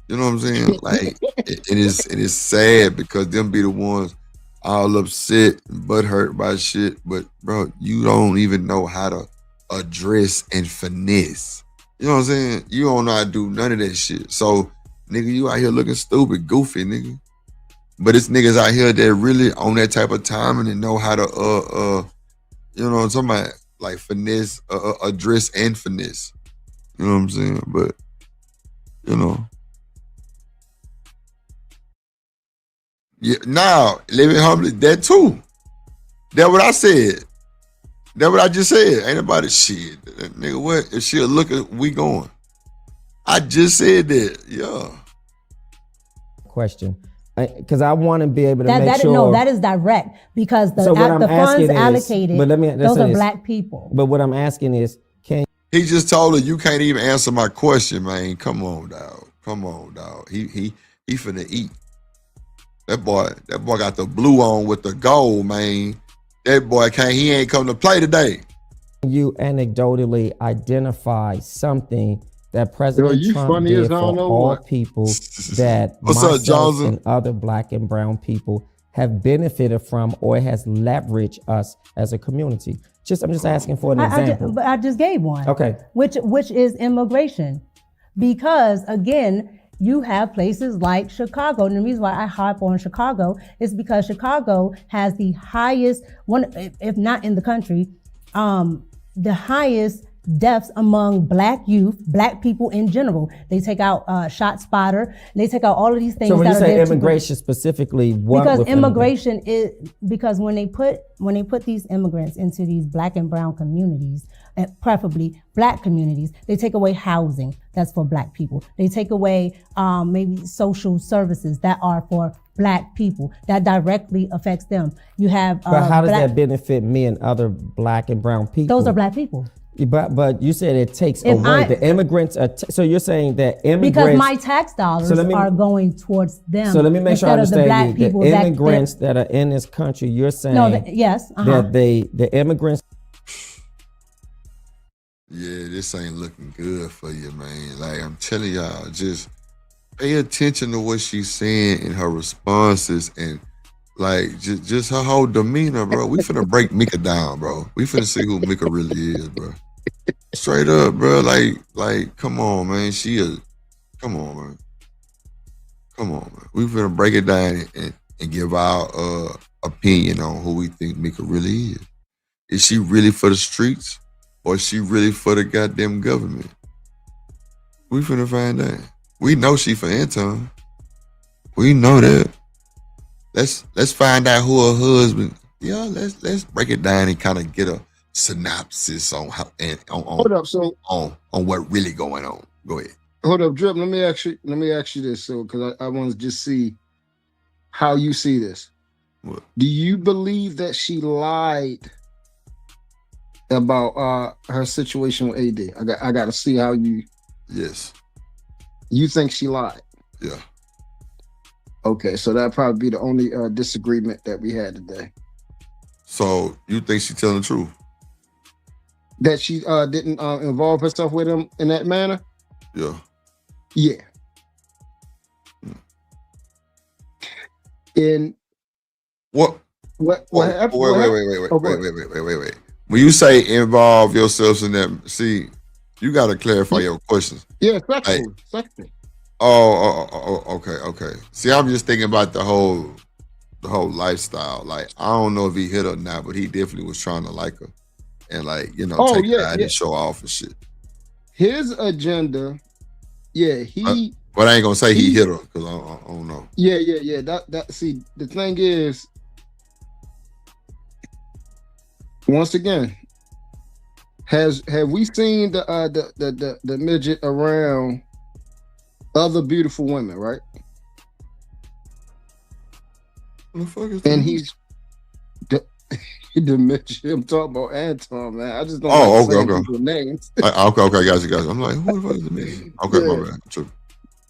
[SPEAKER 2] You know what I'm saying? Like, it is sad because them be the ones all upset and butthurt by shit. But bro, you don't even know how to address and finesse. You know what I'm saying? You don't know how to do none of that shit. So, nigga, you out here looking stupid, goofy, nigga. But it's niggas out here that really on that type of timing and know how to, you know what I'm talking about? Like finesse, address and finesse. You know what I'm saying? But, you know. Yeah, now, living humbly, that too. That's what I said. That's what I just said. Ain't nobody shit. Nigga, what? If she'll look at, we going. I just said that. Yeah.
[SPEAKER 22] Question. Because I want to be able to make sure.
[SPEAKER 15] No, that is direct because the funds allocated, those are black people.
[SPEAKER 22] But what I'm asking is,
[SPEAKER 2] he just told her, you can't even answer my question, man. Come on, dog. Come on, dog. He finna eat. That boy got the blue on with the gold, man. That boy he ain't come to play today.
[SPEAKER 22] You anecdotally identify something that President
[SPEAKER 4] you
[SPEAKER 22] Trump
[SPEAKER 4] funny as
[SPEAKER 22] did
[SPEAKER 4] I
[SPEAKER 22] for
[SPEAKER 4] don't know
[SPEAKER 22] all
[SPEAKER 4] what.
[SPEAKER 22] people that
[SPEAKER 2] What's up,
[SPEAKER 22] myself
[SPEAKER 2] Johnson?
[SPEAKER 22] and other black and brown people have benefited from, or has leveraged us as a community? I'm just asking for an example.
[SPEAKER 15] But I just gave one.
[SPEAKER 22] Okay.
[SPEAKER 15] Which is immigration. Because again, you have places like Chicago. And the reason why I harp on Chicago is because Chicago has the highest, one, if not in the country, the highest deaths among black youth, black people in general. They take out Shot Spotter. They take out all of these things.
[SPEAKER 22] So when you
[SPEAKER 15] that are
[SPEAKER 22] say
[SPEAKER 15] there to
[SPEAKER 22] immigration specifically, what?
[SPEAKER 15] because
[SPEAKER 22] with
[SPEAKER 15] immigration is because when they put these immigrants into these black and brown communities, and preferably black communities, they take away housing that's for black people. They take away maybe social services that are for black people. That directly affects them. You have
[SPEAKER 22] But how does that benefit me and other black and brown people?
[SPEAKER 15] Those are black people.
[SPEAKER 22] But you said it takes away the immigrants. So you're saying that immigrants,
[SPEAKER 15] because my tax dollars are going towards them.
[SPEAKER 22] So let me make sure I understand you. The
[SPEAKER 15] that
[SPEAKER 22] immigrants that are in this country, you're saying that the immigrants.
[SPEAKER 2] Yeah, this ain't looking good for you, man. Like I'm telling y'all, just pay attention to what she's saying in her responses and like just her whole demeanor, bro. We finna break Micca down, bro. We finna see who Micca really is, bro. Straight up, bro. Like, come on, man. Come on, man. Come on, man. We finna break it down and give our opinion on who we think Micca really is. Is she really for the streets? Or is she really for the goddamn government? We finna find out. We know she for Anton. We know that. Let's find out who her husband. Yeah, let's break it down and kind of get a synopsis on how and
[SPEAKER 4] Hold up, so
[SPEAKER 2] on what really going on. Go ahead.
[SPEAKER 4] Hold up, Drip. Let me ask you this, so because I want to just see how you see this.
[SPEAKER 2] What?
[SPEAKER 4] Do you believe that she lied about her situation with AD? I got to see how you.
[SPEAKER 2] Yes.
[SPEAKER 4] You think she lied?
[SPEAKER 2] Yeah.
[SPEAKER 4] Okay, so that'd probably be the only disagreement that we had today.
[SPEAKER 2] So you think she's telling the truth?
[SPEAKER 4] That she didn't involve herself with him in that manner?
[SPEAKER 2] Yeah.
[SPEAKER 4] Yeah. In
[SPEAKER 2] what
[SPEAKER 4] happened?
[SPEAKER 2] Wait. When you say involve yourselves in that, see, you got to clarify your questions.
[SPEAKER 4] Yeah, sexually.
[SPEAKER 2] Okay. See, I'm just thinking about the whole lifestyle. Like, I don't know if he hit her or not, but he definitely was trying to like her and take her out and show off and shit.
[SPEAKER 4] His agenda, he.
[SPEAKER 2] But I ain't gonna say he hit her because I don't know.
[SPEAKER 4] Yeah. That see, the thing is, once again, have we seen the midget around other beautiful women, right?
[SPEAKER 2] What the fuck is
[SPEAKER 4] and
[SPEAKER 2] that?
[SPEAKER 4] he's the midget. I'm talking about Anton, man. I just don't
[SPEAKER 2] okay.
[SPEAKER 4] people's names.
[SPEAKER 2] Okay, gotcha. I'm like, who the fuck is the midget? Okay, my bad. True.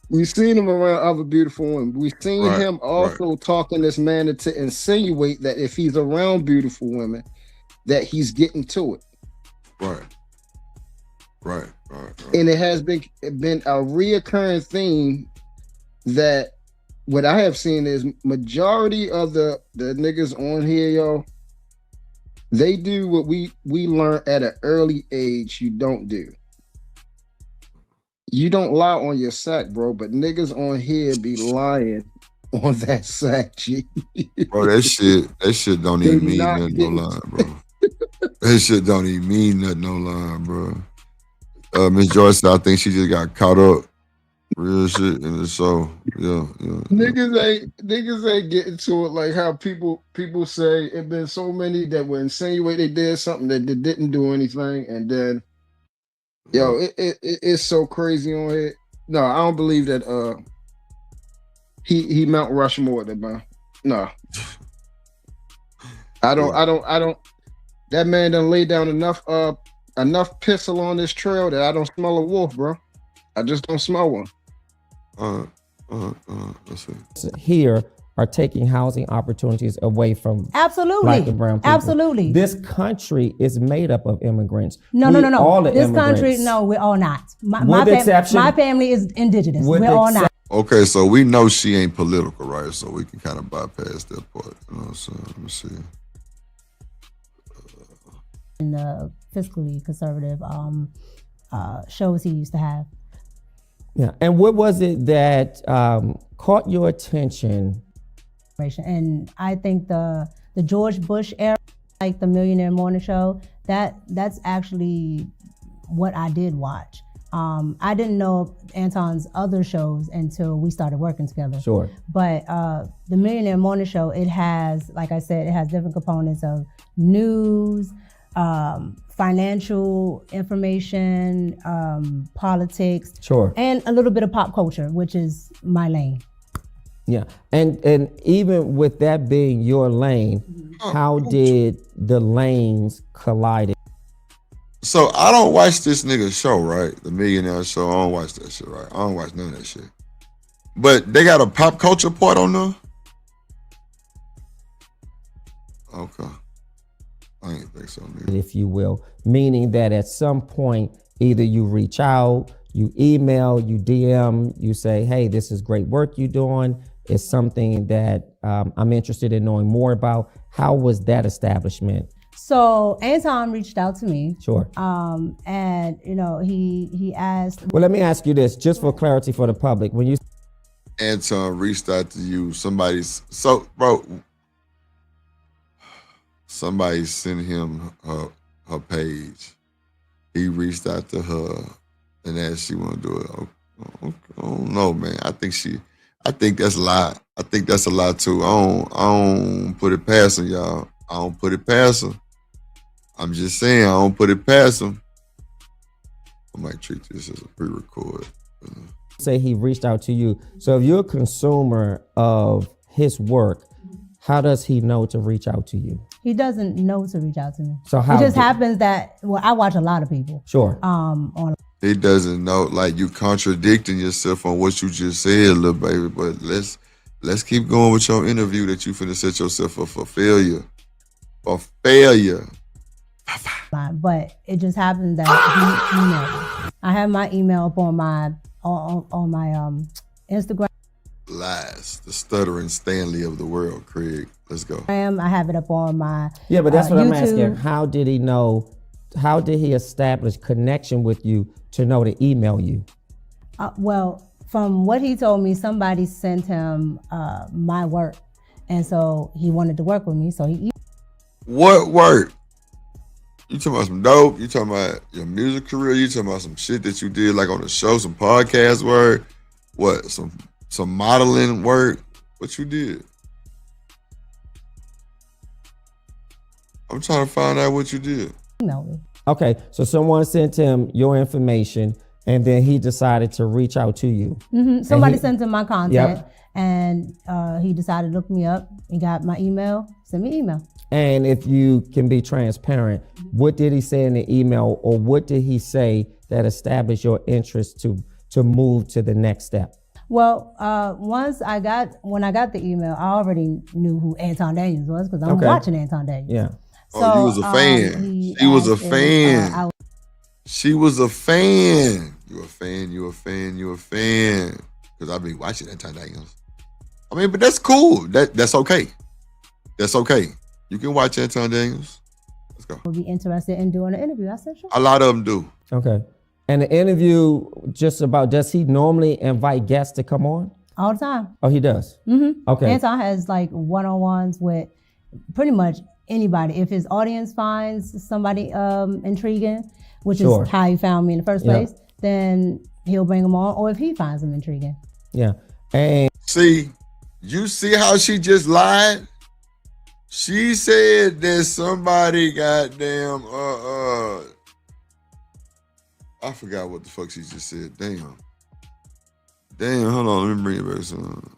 [SPEAKER 4] We've seen him around other beautiful women. We've seen him also talking this manner to insinuate that if he's around beautiful women, that he's getting to it.
[SPEAKER 2] Right.
[SPEAKER 4] And it has been a reoccurring theme that what I have seen is majority of the niggas on here, y'all, they do what we learn at an early age you don't do. You don't lie on your sack, bro, but niggas on here be lying on that sack, G.
[SPEAKER 2] Bro, that shit don't even mean nothing, no line, bro. That shit don't even mean nothing, no line, bro. Miss Joyce, I think she just got caught up. Real shit in the show. Yeah.
[SPEAKER 4] Niggas ain't getting to it like how people say it been so many that would insinuate they did something that they didn't do anything, and then it's so crazy on here. No, I don't believe that he Mount Rushmore that man. No. I don't that man done lay down enough pistol on this trail that I don't smell a wolf, bro. I just don't smell one.
[SPEAKER 2] Let's see.
[SPEAKER 22] Here are taking housing opportunities away from
[SPEAKER 15] Absolutely.
[SPEAKER 22] Black and brown people.
[SPEAKER 15] Absolutely.
[SPEAKER 22] This country is made up of immigrants.
[SPEAKER 15] No.
[SPEAKER 22] All are
[SPEAKER 15] This
[SPEAKER 22] immigrants.
[SPEAKER 15] country, no, we're all not.
[SPEAKER 22] Exception.
[SPEAKER 15] My family is indigenous.
[SPEAKER 22] With
[SPEAKER 15] We're all not.
[SPEAKER 2] Okay, so we know she ain't political, right? So we can kind of bypass that part. You know what I'm saying? Let me see.
[SPEAKER 15] In the fiscally conservative shows he used to have.
[SPEAKER 22] Yeah. And what was it that caught your attention?
[SPEAKER 15] And I think the George Bush era, like the Millionaire Morning Show, that's actually what I did watch. I didn't know Anton's other shows until we started working together.
[SPEAKER 22] Sure.
[SPEAKER 15] But the Millionaire Morning Show, it has, like I said, it has different components of news, financial information, politics,
[SPEAKER 22] Sure.
[SPEAKER 15] and a little bit of pop culture, which is my lane.
[SPEAKER 22] Yeah. And even with that being your lane, how did the lanes collide?
[SPEAKER 2] So I don't watch this nigga show, right? The Millionaire Show. I don't watch that shit, right? I don't watch none of that shit. But they got a pop culture part on there? Okay. I ain't think so, nigga.
[SPEAKER 22] If you will, meaning that at some point, either you reach out, you email, you DM, you say, hey, this is great work you're doing. It's something that I'm interested in knowing more about. How was that establishment?
[SPEAKER 15] So Anton reached out to me.
[SPEAKER 22] Sure.
[SPEAKER 15] And he asked.
[SPEAKER 22] Well, let me ask you this, just for clarity for the public. When you
[SPEAKER 2] Anton reached out to you, somebody sent him her page. He reached out to her and asked she want to do it. I don't know, man. I think that's a lot. I think that's a lot too. I don't put it past them, y'all. I don't put it past them. I'm just saying, I don't put it past them. I might treat this as a pre-record.
[SPEAKER 22] Say he reached out to you. So if you're a consumer of his work, how does he know to reach out to you?
[SPEAKER 15] He doesn't know to reach out to me.
[SPEAKER 22] So how
[SPEAKER 15] it just happens that, well, I watch a lot of people.
[SPEAKER 22] Sure.
[SPEAKER 15] On
[SPEAKER 2] He doesn't know, like, you contradicting yourself on what you just said, little baby. But let's keep going with your interview that you finna set yourself up for failure. For failure.
[SPEAKER 15] But it just happens that he emailed. I have my email up on my Instagram.
[SPEAKER 2] Lies. The stuttering Stanley of the world, Craig. Let's go.
[SPEAKER 15] I have it up on my
[SPEAKER 22] Yeah, but that's what I'm
[SPEAKER 15] YouTube.
[SPEAKER 22] asking. How did he know? How did he establish connection with you to know to email you?
[SPEAKER 15] Well, from what he told me, somebody sent him my work. And so he wanted to work with me. So he.
[SPEAKER 2] What work? You talking about some dope? You talking about your music career? You talking about some shit that you did like on the show, some podcast work? What? Some modeling work? What you did? I'm trying to find out what you did.
[SPEAKER 15] Email me.
[SPEAKER 22] Okay, so someone sent him your information and then he decided to reach out to you.
[SPEAKER 15] Mm-hmm. Somebody sent him my content.
[SPEAKER 22] Yep.
[SPEAKER 15] And he decided to look me up. He got my email, sent me email.
[SPEAKER 22] And if you can be transparent, what did he say in the email, or what did he say that established your interest to move to the next step?
[SPEAKER 15] Well, when I got the email, I already knew who Anton Daniels was because I'm watching Anton Daniels.
[SPEAKER 22] Yeah.
[SPEAKER 2] Oh, you was a fan. She was a fan. She was a fan. You a fan. Because I've been watching Anton Daniels. I mean, but that's cool. That's okay. That's okay. You can watch Anton Daniels. Let's go.
[SPEAKER 15] Would be interested in doing an interview. I said, sure.
[SPEAKER 2] A lot of them do.
[SPEAKER 22] Okay. And the interview does he normally invite guests to come on?
[SPEAKER 15] All the time.
[SPEAKER 22] Oh, he does?
[SPEAKER 15] Mm-hmm.
[SPEAKER 22] Okay.
[SPEAKER 15] Anton has like one-on-ones with pretty much anybody. If his audience finds somebody intriguing, which
[SPEAKER 22] Sure.
[SPEAKER 15] is how he found me in the first place, then he'll bring them on. Or if he finds them intriguing.
[SPEAKER 22] Yeah. And
[SPEAKER 2] see, you see how she just lied? She said that somebody goddamn I forgot what the fuck she just said. Damn, hold on, let me bring it back some.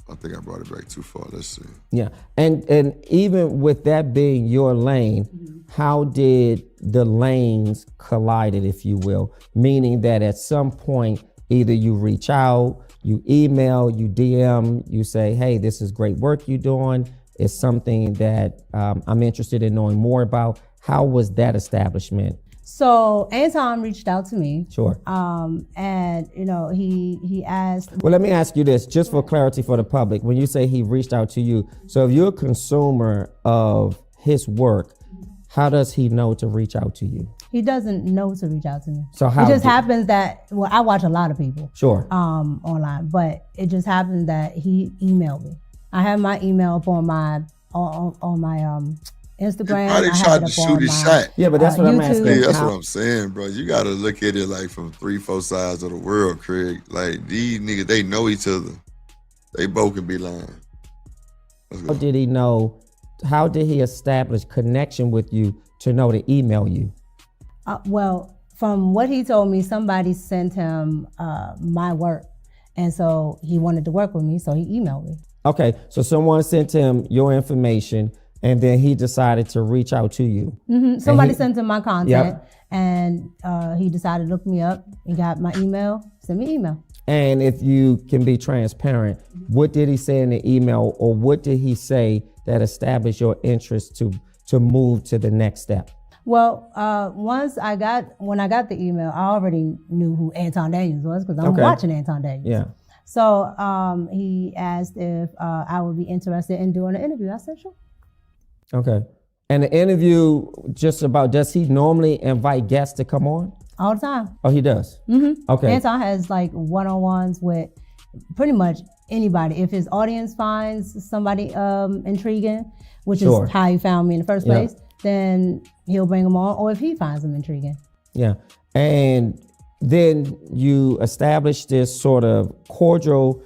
[SPEAKER 2] I think I brought it back too far. Let's see.
[SPEAKER 22] Yeah, and even with that being your lane, how did the lanes collided, if you will? Meaning that at some point, either you reach out, you email, you DM, you say, hey, this is great work you're doing. It's something that I'm interested in knowing more about. How was that establishment?
[SPEAKER 15] So Anton reached out to me.
[SPEAKER 22] Sure.
[SPEAKER 15] And he asked.
[SPEAKER 22] Well, let me ask you this, just for clarity for the public. When you say he reached out to you, so if you're a consumer of his work, how does he know to reach out to you?
[SPEAKER 15] He doesn't know to reach out to me.
[SPEAKER 22] So how
[SPEAKER 15] it just happens that, well, I watch a lot of people.
[SPEAKER 22] Sure.
[SPEAKER 15] Online, but it just happened that he emailed me. I have my email up on my Instagram.
[SPEAKER 2] Probably tried to shoot his shot.
[SPEAKER 22] Yeah, but that's what I'm asking.
[SPEAKER 2] Yeah, that's what I'm saying, bro. You got to look at it like from 3-4 sides of the world, Craig. Like, these niggas, they know each other. They both can be lying.
[SPEAKER 22] How did he know? How did he establish connection with you to know to email you?
[SPEAKER 15] Well, from what he told me, somebody sent him my work. And so he wanted to work with me, so he emailed me.
[SPEAKER 22] Okay, so someone sent him your information, and then he decided to reach out to you.
[SPEAKER 15] Mm-hmm. Somebody sent him my content, and he decided to look me up. He got my email, sent me email.
[SPEAKER 22] And if you can be transparent, what did he say in the email, or what did he say that established your interest to move to the next step?
[SPEAKER 15] Well, when I got the email, I already knew who Anton Daniels was because I'm watching Anton Daniels.
[SPEAKER 22] Yeah.
[SPEAKER 15] So he asked if I would be interested in doing an interview. I said, sure.
[SPEAKER 22] Okay. And the interview, just about, does he normally invite guests to come on?
[SPEAKER 15] All the time.
[SPEAKER 22] Oh, he does?
[SPEAKER 15] Mm-hmm.
[SPEAKER 22] Okay.
[SPEAKER 15] Anton has like one-on-ones with pretty much anybody. If his audience finds somebody intriguing, which is how he found me in the first place, then he'll bring them on, or if he finds them intriguing.
[SPEAKER 22] Yeah. And then you establish this sort of cordial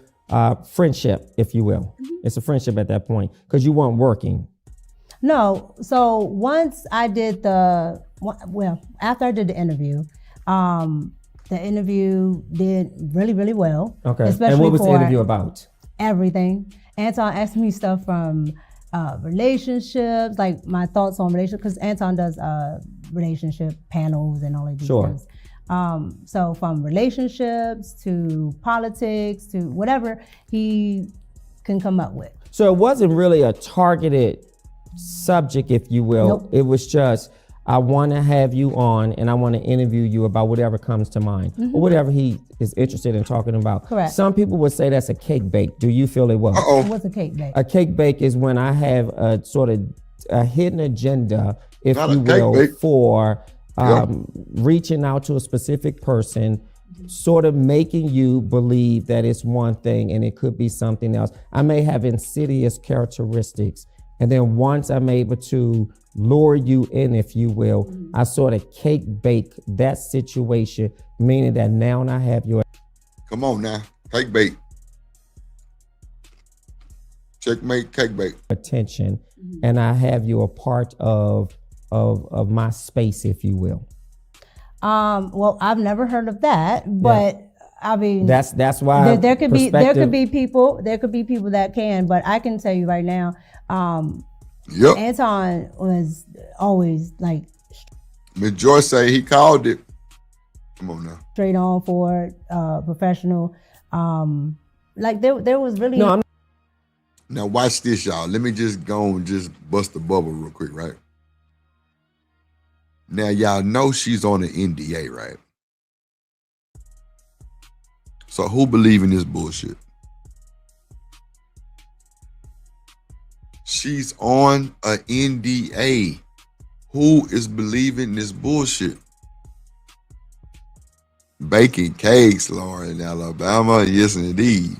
[SPEAKER 22] friendship, if you will. Mm-hmm. It's a friendship at that point because you weren't working.
[SPEAKER 15] No. So once I did after I did the interview did really, really well.
[SPEAKER 22] Okay.
[SPEAKER 15] Especially
[SPEAKER 22] and what was the interview about?
[SPEAKER 15] Everything. Anton asked me stuff from relationships, like my thoughts on relationships, because Anton does relationship panels and all of these things. So from relationships to politics to whatever he can come up with.
[SPEAKER 22] So it wasn't really a targeted subject, if you will.
[SPEAKER 15] Nope.
[SPEAKER 22] It was just, I want to have you on and I want to interview you about whatever comes to mind, or whatever he is interested in talking about.
[SPEAKER 15] Correct.
[SPEAKER 22] Some people would say that's a cake bake. Do you feel it was?
[SPEAKER 15] What's a cake bake?
[SPEAKER 22] A cake bake is when I have a sort of a hidden agenda, if you will, for reaching out to a specific person, sort of making you believe that it's one thing and it could be something else. I may have insidious characteristics. And then once I'm able to lure you in, if you will, I sort of cake bake that situation, meaning that now I have your...
[SPEAKER 2] Come on now, cake bake. Checkmate, cake bake.
[SPEAKER 22] Attention, and I have you a part of my space, if you will.
[SPEAKER 15] Well, I've never heard of that, but I mean,
[SPEAKER 22] that's why
[SPEAKER 15] there could be people that can, but I can tell you right now, Anton was always like.
[SPEAKER 2] Joy say he called it. Come on now.
[SPEAKER 15] Straight on forward, professional. Like there was really.
[SPEAKER 2] No, now watch this, y'all. Let me just go and just bust the bubble real quick, right? Now y'all know she's on an NDA, right? So who believe in this bullshit? She's on a NDA. Who is believing this bullshit? Baking cakes, Lauren, in Alabama. Yes, indeed.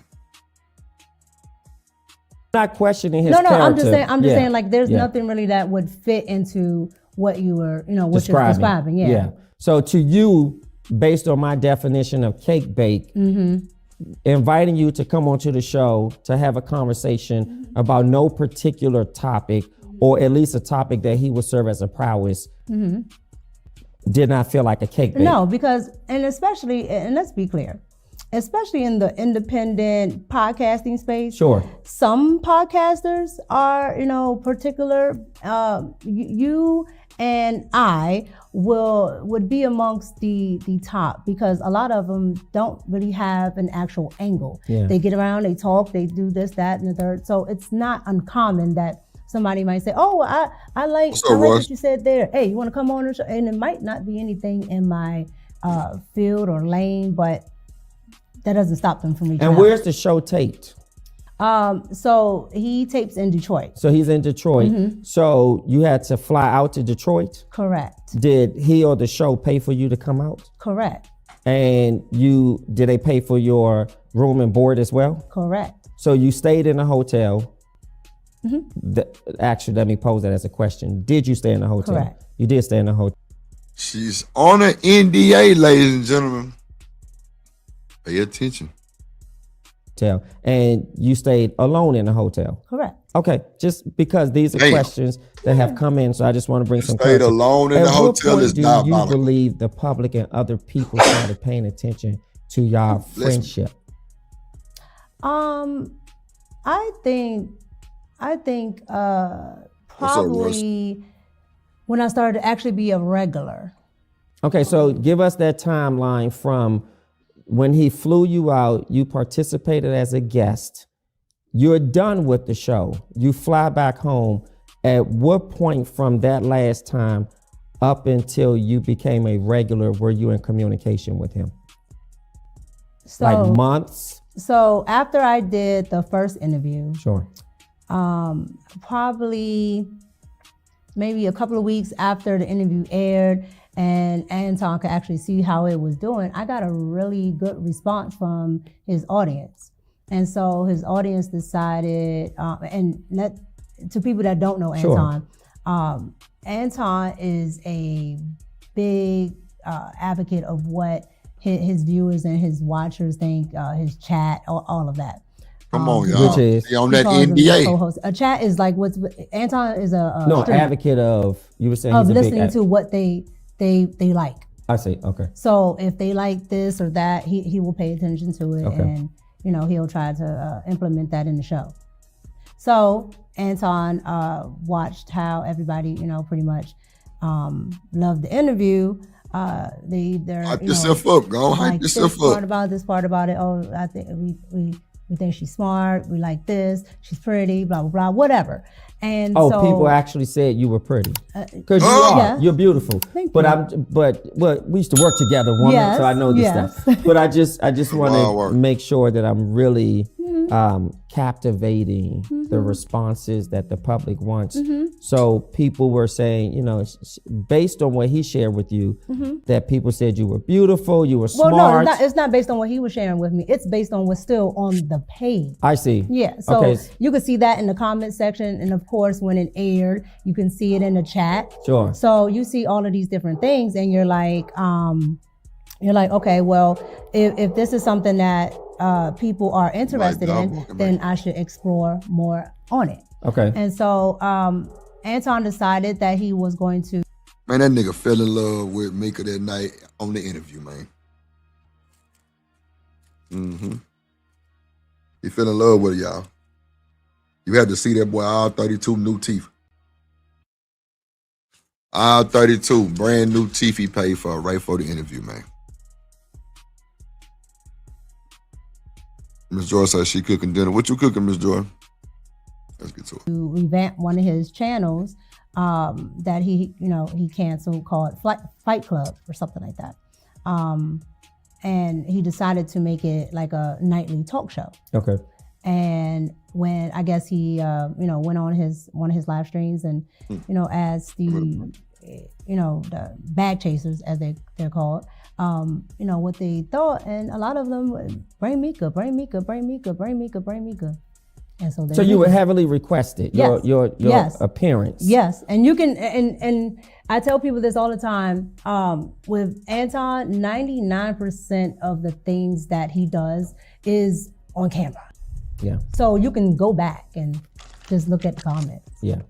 [SPEAKER 22] Not questioning his
[SPEAKER 15] character. I'm just
[SPEAKER 22] Yeah.
[SPEAKER 15] saying like there's nothing really that would fit into what you were, what you're describing. Yeah.
[SPEAKER 22] So to you, based on my definition of cake bake, inviting you to come onto the show to have a conversation about no particular topic, or at least a topic that he would serve as a prowess, did not feel like a cake bake.
[SPEAKER 15] No, because, and let's be clear, especially in the independent podcasting space.
[SPEAKER 22] Sure.
[SPEAKER 15] Some podcasters are, particular. You and I would be amongst the top, because a lot of them don't really have an actual angle.
[SPEAKER 22] Yeah.
[SPEAKER 15] They get around, they talk, they do this, that, and the third. So it's not uncommon that somebody might say, "Oh, I like what you said there. Hey, you want to come on?" And it might not be anything in my field or lane, but that doesn't stop them from reaching out.
[SPEAKER 22] And where's the show taped?
[SPEAKER 15] So he tapes in Detroit.
[SPEAKER 22] So he's in Detroit.
[SPEAKER 15] Mhm.
[SPEAKER 22] So you had to fly out to Detroit?
[SPEAKER 15] Correct.
[SPEAKER 22] Did he or the show pay for you to come out?
[SPEAKER 15] Correct.
[SPEAKER 22] And did they pay for your room and board as well?
[SPEAKER 15] Correct.
[SPEAKER 22] So you stayed in a hotel.
[SPEAKER 15] Mhm.
[SPEAKER 22] Actually, let me pose that as a question. Did you stay in a hotel?
[SPEAKER 15] Correct.
[SPEAKER 22] You did stay in a hotel.
[SPEAKER 2] She's on an NDA, ladies and gentlemen. Pay attention.
[SPEAKER 22] And you stayed alone in a hotel?
[SPEAKER 15] Correct.
[SPEAKER 22] Okay, just because these are questions that have come in, so I just want to bring some
[SPEAKER 2] Stayed
[SPEAKER 22] clarity.
[SPEAKER 2] alone in
[SPEAKER 22] At
[SPEAKER 2] the
[SPEAKER 22] what
[SPEAKER 2] hotel
[SPEAKER 22] point
[SPEAKER 2] is
[SPEAKER 22] do you
[SPEAKER 2] diabolical.
[SPEAKER 22] believe the public and other people started paying attention to y'all friendship?
[SPEAKER 15] I think probably when I started to actually be a regular.
[SPEAKER 22] Okay, so give us that timeline from when he flew you out, you participated as a guest, you're done with the show, you fly back home. At what point from that last time up until you became a regular were you in communication with him?
[SPEAKER 15] So,
[SPEAKER 22] like months?
[SPEAKER 15] So after I did the first interview,
[SPEAKER 22] Sure.
[SPEAKER 15] Probably maybe a couple of weeks after the interview aired and Anton could actually see how it was doing, I got a really good response from his audience. And so his audience decided, to people that don't know Anton,
[SPEAKER 22] Sure.
[SPEAKER 15] Anton is a big advocate of what his viewers and his watchers think, his chat, all of that.
[SPEAKER 2] Come on, y'all.
[SPEAKER 22] Which is
[SPEAKER 2] He on that NDA.
[SPEAKER 15] Co-host. A chat is like Anton is a
[SPEAKER 22] No,
[SPEAKER 15] streamer
[SPEAKER 22] advocate of, you were saying
[SPEAKER 15] of
[SPEAKER 22] he's a big
[SPEAKER 15] listening to what they like.
[SPEAKER 22] I see, okay.
[SPEAKER 15] So if they like this or that, he will pay attention to it,
[SPEAKER 22] Okay.
[SPEAKER 15] and he'll try to implement that in the show. So Anton watched how everybody pretty much loved the interview. They're
[SPEAKER 2] Hype yourself up, go on, hype
[SPEAKER 15] like
[SPEAKER 2] yourself
[SPEAKER 15] this part
[SPEAKER 2] up.
[SPEAKER 15] about this part about it. Oh, I think we think she's smart. We like this. She's pretty. Blah blah blah. Whatever. And so
[SPEAKER 22] people actually said you were pretty. Because you
[SPEAKER 15] Oh.
[SPEAKER 22] are.
[SPEAKER 15] Yes.
[SPEAKER 22] You're beautiful.
[SPEAKER 15] Thank
[SPEAKER 22] but
[SPEAKER 15] you.
[SPEAKER 22] Well, we used to work together, woman,
[SPEAKER 15] Yes,
[SPEAKER 22] so I know this
[SPEAKER 15] yes.
[SPEAKER 22] stuff. But I just want
[SPEAKER 2] Hard
[SPEAKER 22] to
[SPEAKER 2] work.
[SPEAKER 22] make sure that I'm really captivating the responses that the public wants. So people were saying, based on what he shared with you, that people said you were beautiful, you were
[SPEAKER 15] Well,
[SPEAKER 22] smart.
[SPEAKER 15] no, it's not based on what he was sharing with me. It's based on what's still on the page.
[SPEAKER 22] I see.
[SPEAKER 15] Yeah, so
[SPEAKER 22] Okay.
[SPEAKER 15] you can see that in the comment section, and of course, when it aired, you can see it in the chat.
[SPEAKER 22] Sure.
[SPEAKER 15] So you see all of these different things, and you're like, okay, well, if this is something that people are interested in, then I should explore more on it.
[SPEAKER 22] Okay.
[SPEAKER 15] And so Anton decided that he was going to.
[SPEAKER 2] Man, that nigga fell in love with Micca that night on the interview, man. He fell in love with her, y'all. You had to see that boy, all 32 new teeth. All 32 brand new teeth he paid for right for the interview, man. Miss Joy said she cooking dinner. What you cooking, Miss Joy? Let's get to it.
[SPEAKER 15] To revamp one of his channels that he canceled, called Fight Club or something like that. And he decided to make it like a nightly talk show.
[SPEAKER 22] Okay.
[SPEAKER 15] And when I guess he went on one of his live streams and as the the bag chasers, as they're called, what they thought, and a lot of them would bring Micca. And so
[SPEAKER 22] you were heavily requested,
[SPEAKER 15] Yes.
[SPEAKER 22] your
[SPEAKER 15] Yes.
[SPEAKER 22] appearance.
[SPEAKER 15] Yes, and you can, and I tell people this all the time. With Anton, 99% of the things that he does is on camera.
[SPEAKER 22] Yeah.
[SPEAKER 15] So you can go back and just look at the comments.
[SPEAKER 22] Yeah.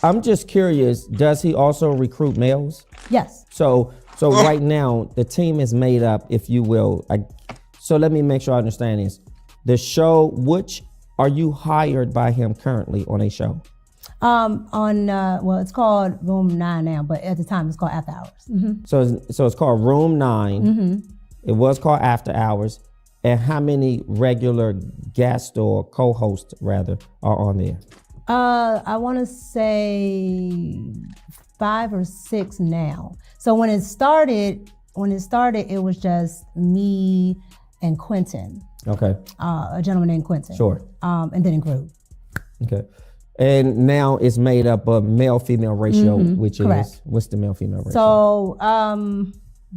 [SPEAKER 22] I'm just curious, does he also recruit males?
[SPEAKER 15] Yes.
[SPEAKER 22] So right now, the team is made up, if you will. So let me make sure I understand this. The show, which are you hired by him currently on a show?
[SPEAKER 15] Well, it's called Room 9 now, but at the time it's called After Hours. Mm-hmm.
[SPEAKER 22] So it's called Room 9.
[SPEAKER 15] Mm-hmm.
[SPEAKER 22] It was called After Hours. And how many regular guests or co-hosts rather are on there?
[SPEAKER 15] I want to say 5 or 6 now. So when it started, it was just me and Quentin.
[SPEAKER 22] Okay.
[SPEAKER 15] A gentleman named Quentin.
[SPEAKER 22] Sure.
[SPEAKER 15] And then it grew.
[SPEAKER 22] Okay. And now it's made up of male-female ratio, which
[SPEAKER 15] correct.
[SPEAKER 22] is, what's the male-female ratio?
[SPEAKER 15] So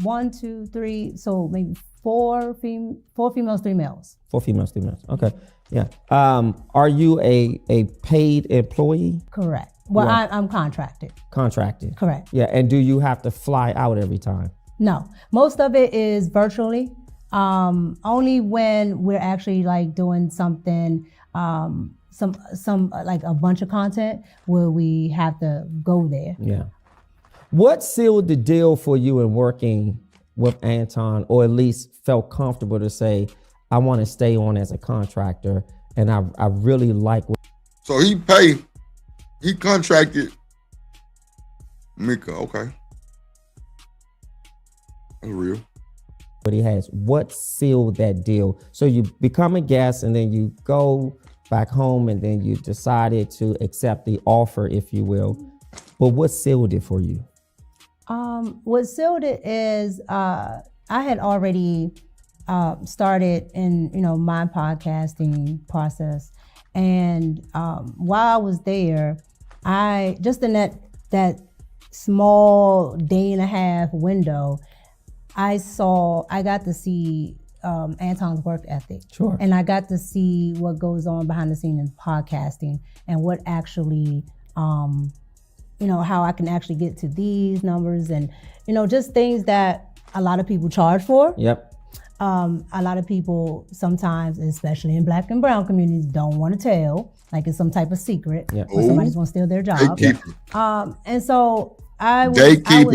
[SPEAKER 15] 1, 2, 3, so maybe 4 females, 3 males.
[SPEAKER 22] 4 females, 3 males. Okay. Yeah. Are you a paid employee?
[SPEAKER 15] Correct. Well, I'm contracted.
[SPEAKER 22] Contracted.
[SPEAKER 15] Correct.
[SPEAKER 22] Yeah. And do you have to fly out every time?
[SPEAKER 15] No. Most of it is virtually. Only when we're actually like doing something, some like a bunch of content where we have to go there.
[SPEAKER 22] Yeah. What sealed the deal for you in working with Anton, or at least felt comfortable to say, I want to stay on as a contractor and I really like what.
[SPEAKER 2] So he contracted Micca, okay. That's real.
[SPEAKER 22] But he has. What sealed that deal? So you become a guest and then you go back home and then you decided to accept the offer, if you will. But what sealed it for you?
[SPEAKER 15] What sealed it is I had already started in my podcasting process, and while I was there, I just in that small day and a half window, I got to see Anton's work ethic.
[SPEAKER 22] Sure.
[SPEAKER 15] And I got to see what goes on behind the scenes in podcasting and what actually, how I can actually get to these numbers and, just things that a lot of people charge for.
[SPEAKER 22] Yep.
[SPEAKER 15] A lot of people sometimes, especially in Black and brown communities, don't want to tell, like it's some type of secret,
[SPEAKER 22] Yep.
[SPEAKER 15] or somebody's gonna steal their job. And so I was able,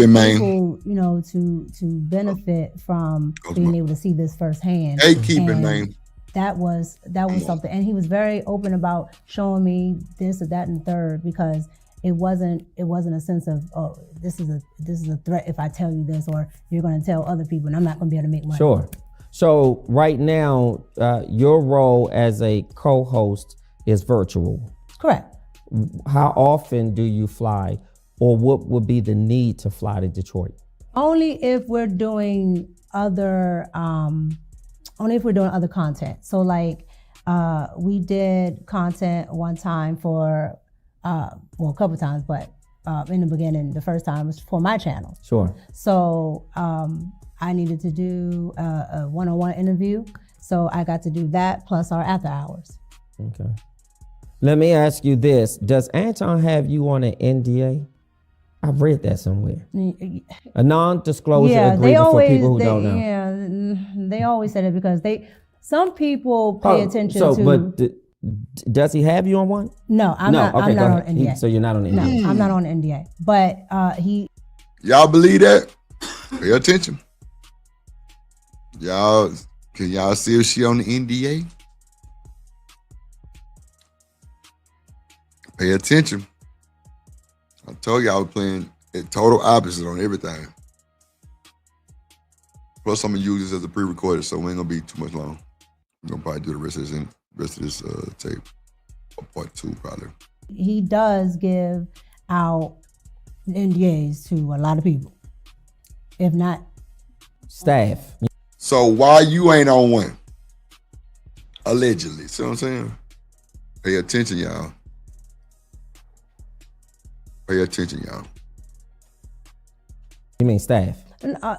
[SPEAKER 15] to benefit from being able to see this firsthand.
[SPEAKER 2] Gatekeeping, man.
[SPEAKER 15] That was something, and he was very open about showing me this or that and third, because it wasn't a sense of, oh, this is a threat if I tell you this, or you're going to tell other people and I'm not going to be able to make money.
[SPEAKER 22] Sure. So right now, your role as a co-host is virtual.
[SPEAKER 15] Correct.
[SPEAKER 22] How often do you fly, or what would be the need to fly to Detroit?
[SPEAKER 15] Only if we're doing other content. So like we did content one time for, a couple times, but in the beginning, the first time was for my channel.
[SPEAKER 22] Sure.
[SPEAKER 15] So I needed to do a one-on-one interview. So I got to do that plus our after hours.
[SPEAKER 22] Okay. Let me ask you this. Does Anton have you on an NDA? I've read that somewhere. A non-disclosure agreement for people who don't know.
[SPEAKER 15] Yeah, they always said it because some people pay attention to.
[SPEAKER 22] But does he have you on one?
[SPEAKER 15] No, I'm not on NDA.
[SPEAKER 22] So you're not on NDA?
[SPEAKER 15] No, I'm not on NDA. But he.
[SPEAKER 2] Y'all believe that? Pay attention. Can y'all see if she on the NDA? Pay attention. I told you I was playing a total opposite on everything. Plus, I'm gonna use this as a pre-recorded, so we ain't gonna be too much long. We're gonna probably do the rest of this tape, or part 2 probably.
[SPEAKER 15] He does give out NDAs to a lot of people, if not
[SPEAKER 22] staff.
[SPEAKER 2] So why you ain't on one? Allegedly, see what I'm saying? Pay attention, y'all. Pay attention, y'all.
[SPEAKER 22] You mean staff?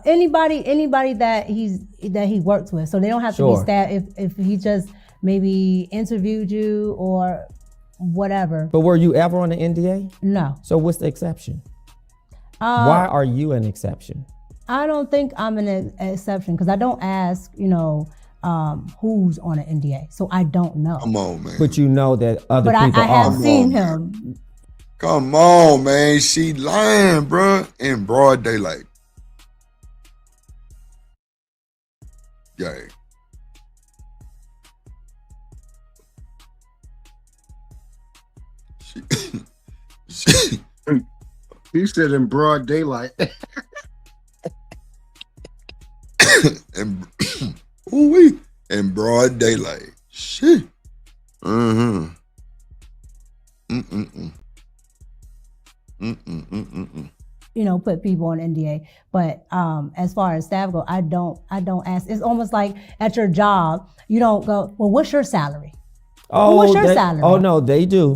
[SPEAKER 15] Anybody that he works with, so they don't have to be staff. If he just maybe interviewed you or whatever.
[SPEAKER 22] But were you ever on the NDA?
[SPEAKER 15] No.
[SPEAKER 22] So what's the exception? Why are you an exception?
[SPEAKER 15] I don't think I'm an exception because I don't ask, who's on an NDA, so I don't know.
[SPEAKER 2] Come on, man.
[SPEAKER 22] But you know that other people are.
[SPEAKER 15] But I have seen him.
[SPEAKER 2] Come on, man. She lying, bro, in broad daylight. Yeah.
[SPEAKER 4] He said in broad daylight.
[SPEAKER 2] And ooh-wee, in broad daylight. Shit. Mm-hmm. Mm-mm-mm. Mm-mm-mm-mm-mm.
[SPEAKER 15] You know, put people on NDA. But as far as staff go, I don't ask. It's almost like at your job, you don't go, well, what's your salary?
[SPEAKER 22] Oh,
[SPEAKER 15] well, what's your salary?
[SPEAKER 22] Oh no, they do.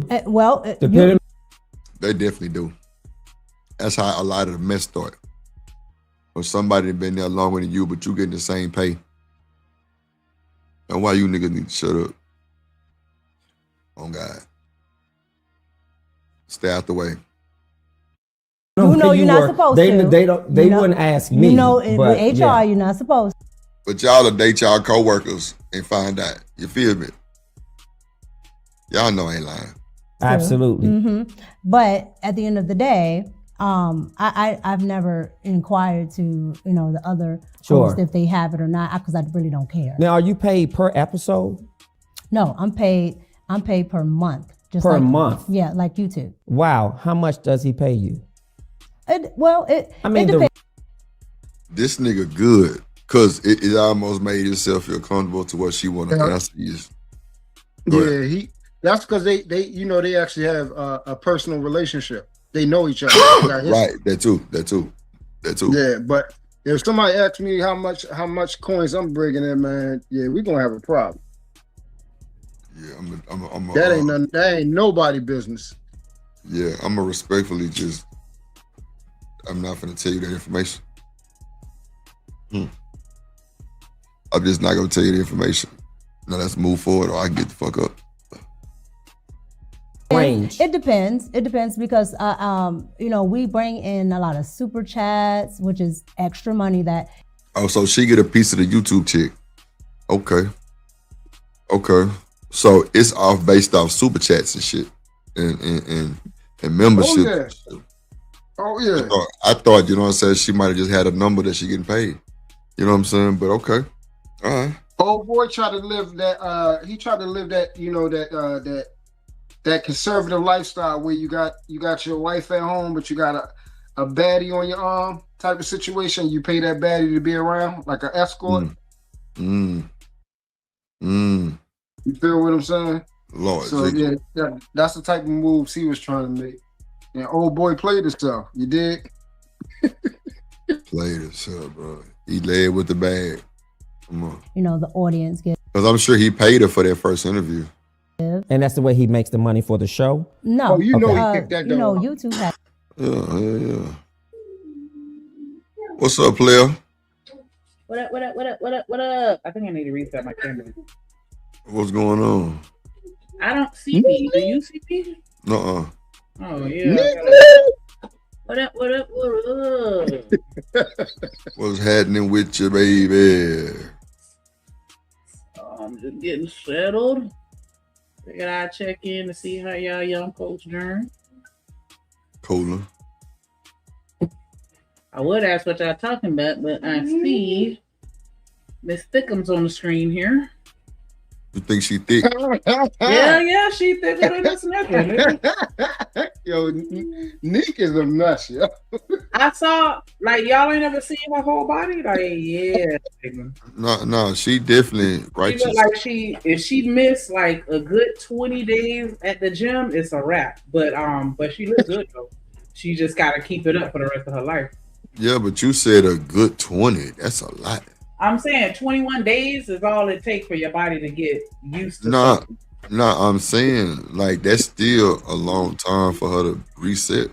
[SPEAKER 2] They definitely do. That's how a lot of the mess start. Or somebody been there longer than you, but you getting the same pay. And why you niggas need to shut up? Oh God. Stay out the way.
[SPEAKER 15] You know you're not supposed to.
[SPEAKER 22] They wouldn't ask me.
[SPEAKER 15] You know,
[SPEAKER 22] but,
[SPEAKER 15] with HR,
[SPEAKER 2] yeah.
[SPEAKER 15] you're not supposed to.
[SPEAKER 2] But y'all will date y'all co-workers and find out. You feel me? Y'all know I ain't lying.
[SPEAKER 22] Absolutely.
[SPEAKER 15] Mm-hmm. But at the end of the day, I've never inquired to, the other hosts if they have it or not, because I really don't care.
[SPEAKER 22] Now, are you paid per episode?
[SPEAKER 15] No, I'm paid per month. Just
[SPEAKER 22] Per
[SPEAKER 15] like,
[SPEAKER 22] month?
[SPEAKER 15] Yeah, like YouTube.
[SPEAKER 22] Wow. How much does he pay you?
[SPEAKER 15] It depends.
[SPEAKER 2] This nigga good, cause it almost made himself feel comfortable to what she wanted to ask you.
[SPEAKER 4] Yeah, that's because they actually have a personal relationship. They know each other.
[SPEAKER 2] Right, that too.
[SPEAKER 4] Yeah, but if somebody asks me how much coins I'm bringing in, man, yeah, we're gonna have a problem.
[SPEAKER 2] Yeah,
[SPEAKER 4] that ain't nobody business.
[SPEAKER 2] Yeah, I'm gonna respectfully I'm not gonna tell you that information. I'm just not gonna tell you the information. Now let's move forward, or I can get the fuck up.
[SPEAKER 15] Range. It depends. It depends because we bring in a lot of super chats, which is extra money that.
[SPEAKER 2] Oh, so she get a piece of the YouTube chick. Okay. So it's off based off super chats and shit, and membership.
[SPEAKER 4] Oh yeah.
[SPEAKER 2] I thought, you know what I'm saying, she might have just had a number that she getting paid. You know what I'm saying? But okay. All right.
[SPEAKER 4] Old boy tried to live that that conservative lifestyle where you got your wife at home, but you got a baddie on your arm type of situation. You pay that baddie to be around like an escort. You feel what I'm saying?
[SPEAKER 2] Lord.
[SPEAKER 4] So yeah, that's the type of moves he was trying to make. And old boy played himself. You dig?
[SPEAKER 2] Played himself, bro. He led with the bag. Come on.
[SPEAKER 15] The audience gets.
[SPEAKER 2] Because I'm sure he paid her for that first interview.
[SPEAKER 22] And that's the way he makes the money for the show?
[SPEAKER 15] No.
[SPEAKER 4] He picked that down.
[SPEAKER 15] YouTube has.
[SPEAKER 2] Yeah. What's up, player?
[SPEAKER 3] What up? I think I need to reset my camera.
[SPEAKER 2] What's going on?
[SPEAKER 3] I don't see me. Do you see me?
[SPEAKER 2] Nuh-uh.
[SPEAKER 3] Oh, yeah. What up?
[SPEAKER 2] What's happening with you, baby?
[SPEAKER 3] I'm just getting settled. Figured I'd check in to see how y'all young folks doing.
[SPEAKER 2] Cooler.
[SPEAKER 3] I would ask what y'all talking about, but I see Miss Thickums on the screen here.
[SPEAKER 2] You think she thick?
[SPEAKER 3] Yeah, she thicker than a snapper.
[SPEAKER 4] Yo, Nick is a mess, yo.
[SPEAKER 3] I saw, y'all ain't ever seen her whole body? Yeah.
[SPEAKER 2] No, she definitely righteous.
[SPEAKER 3] She look like if she missed a good 20 days at the gym, it's a wrap. But she looks good though. She just gotta keep it up for the rest of her life.
[SPEAKER 2] Yeah, but you said a good 20. That's a lot.
[SPEAKER 3] I'm saying 21 days is all it takes for your body to get used to.
[SPEAKER 2] No, I'm saying that's still a long time for her to reset.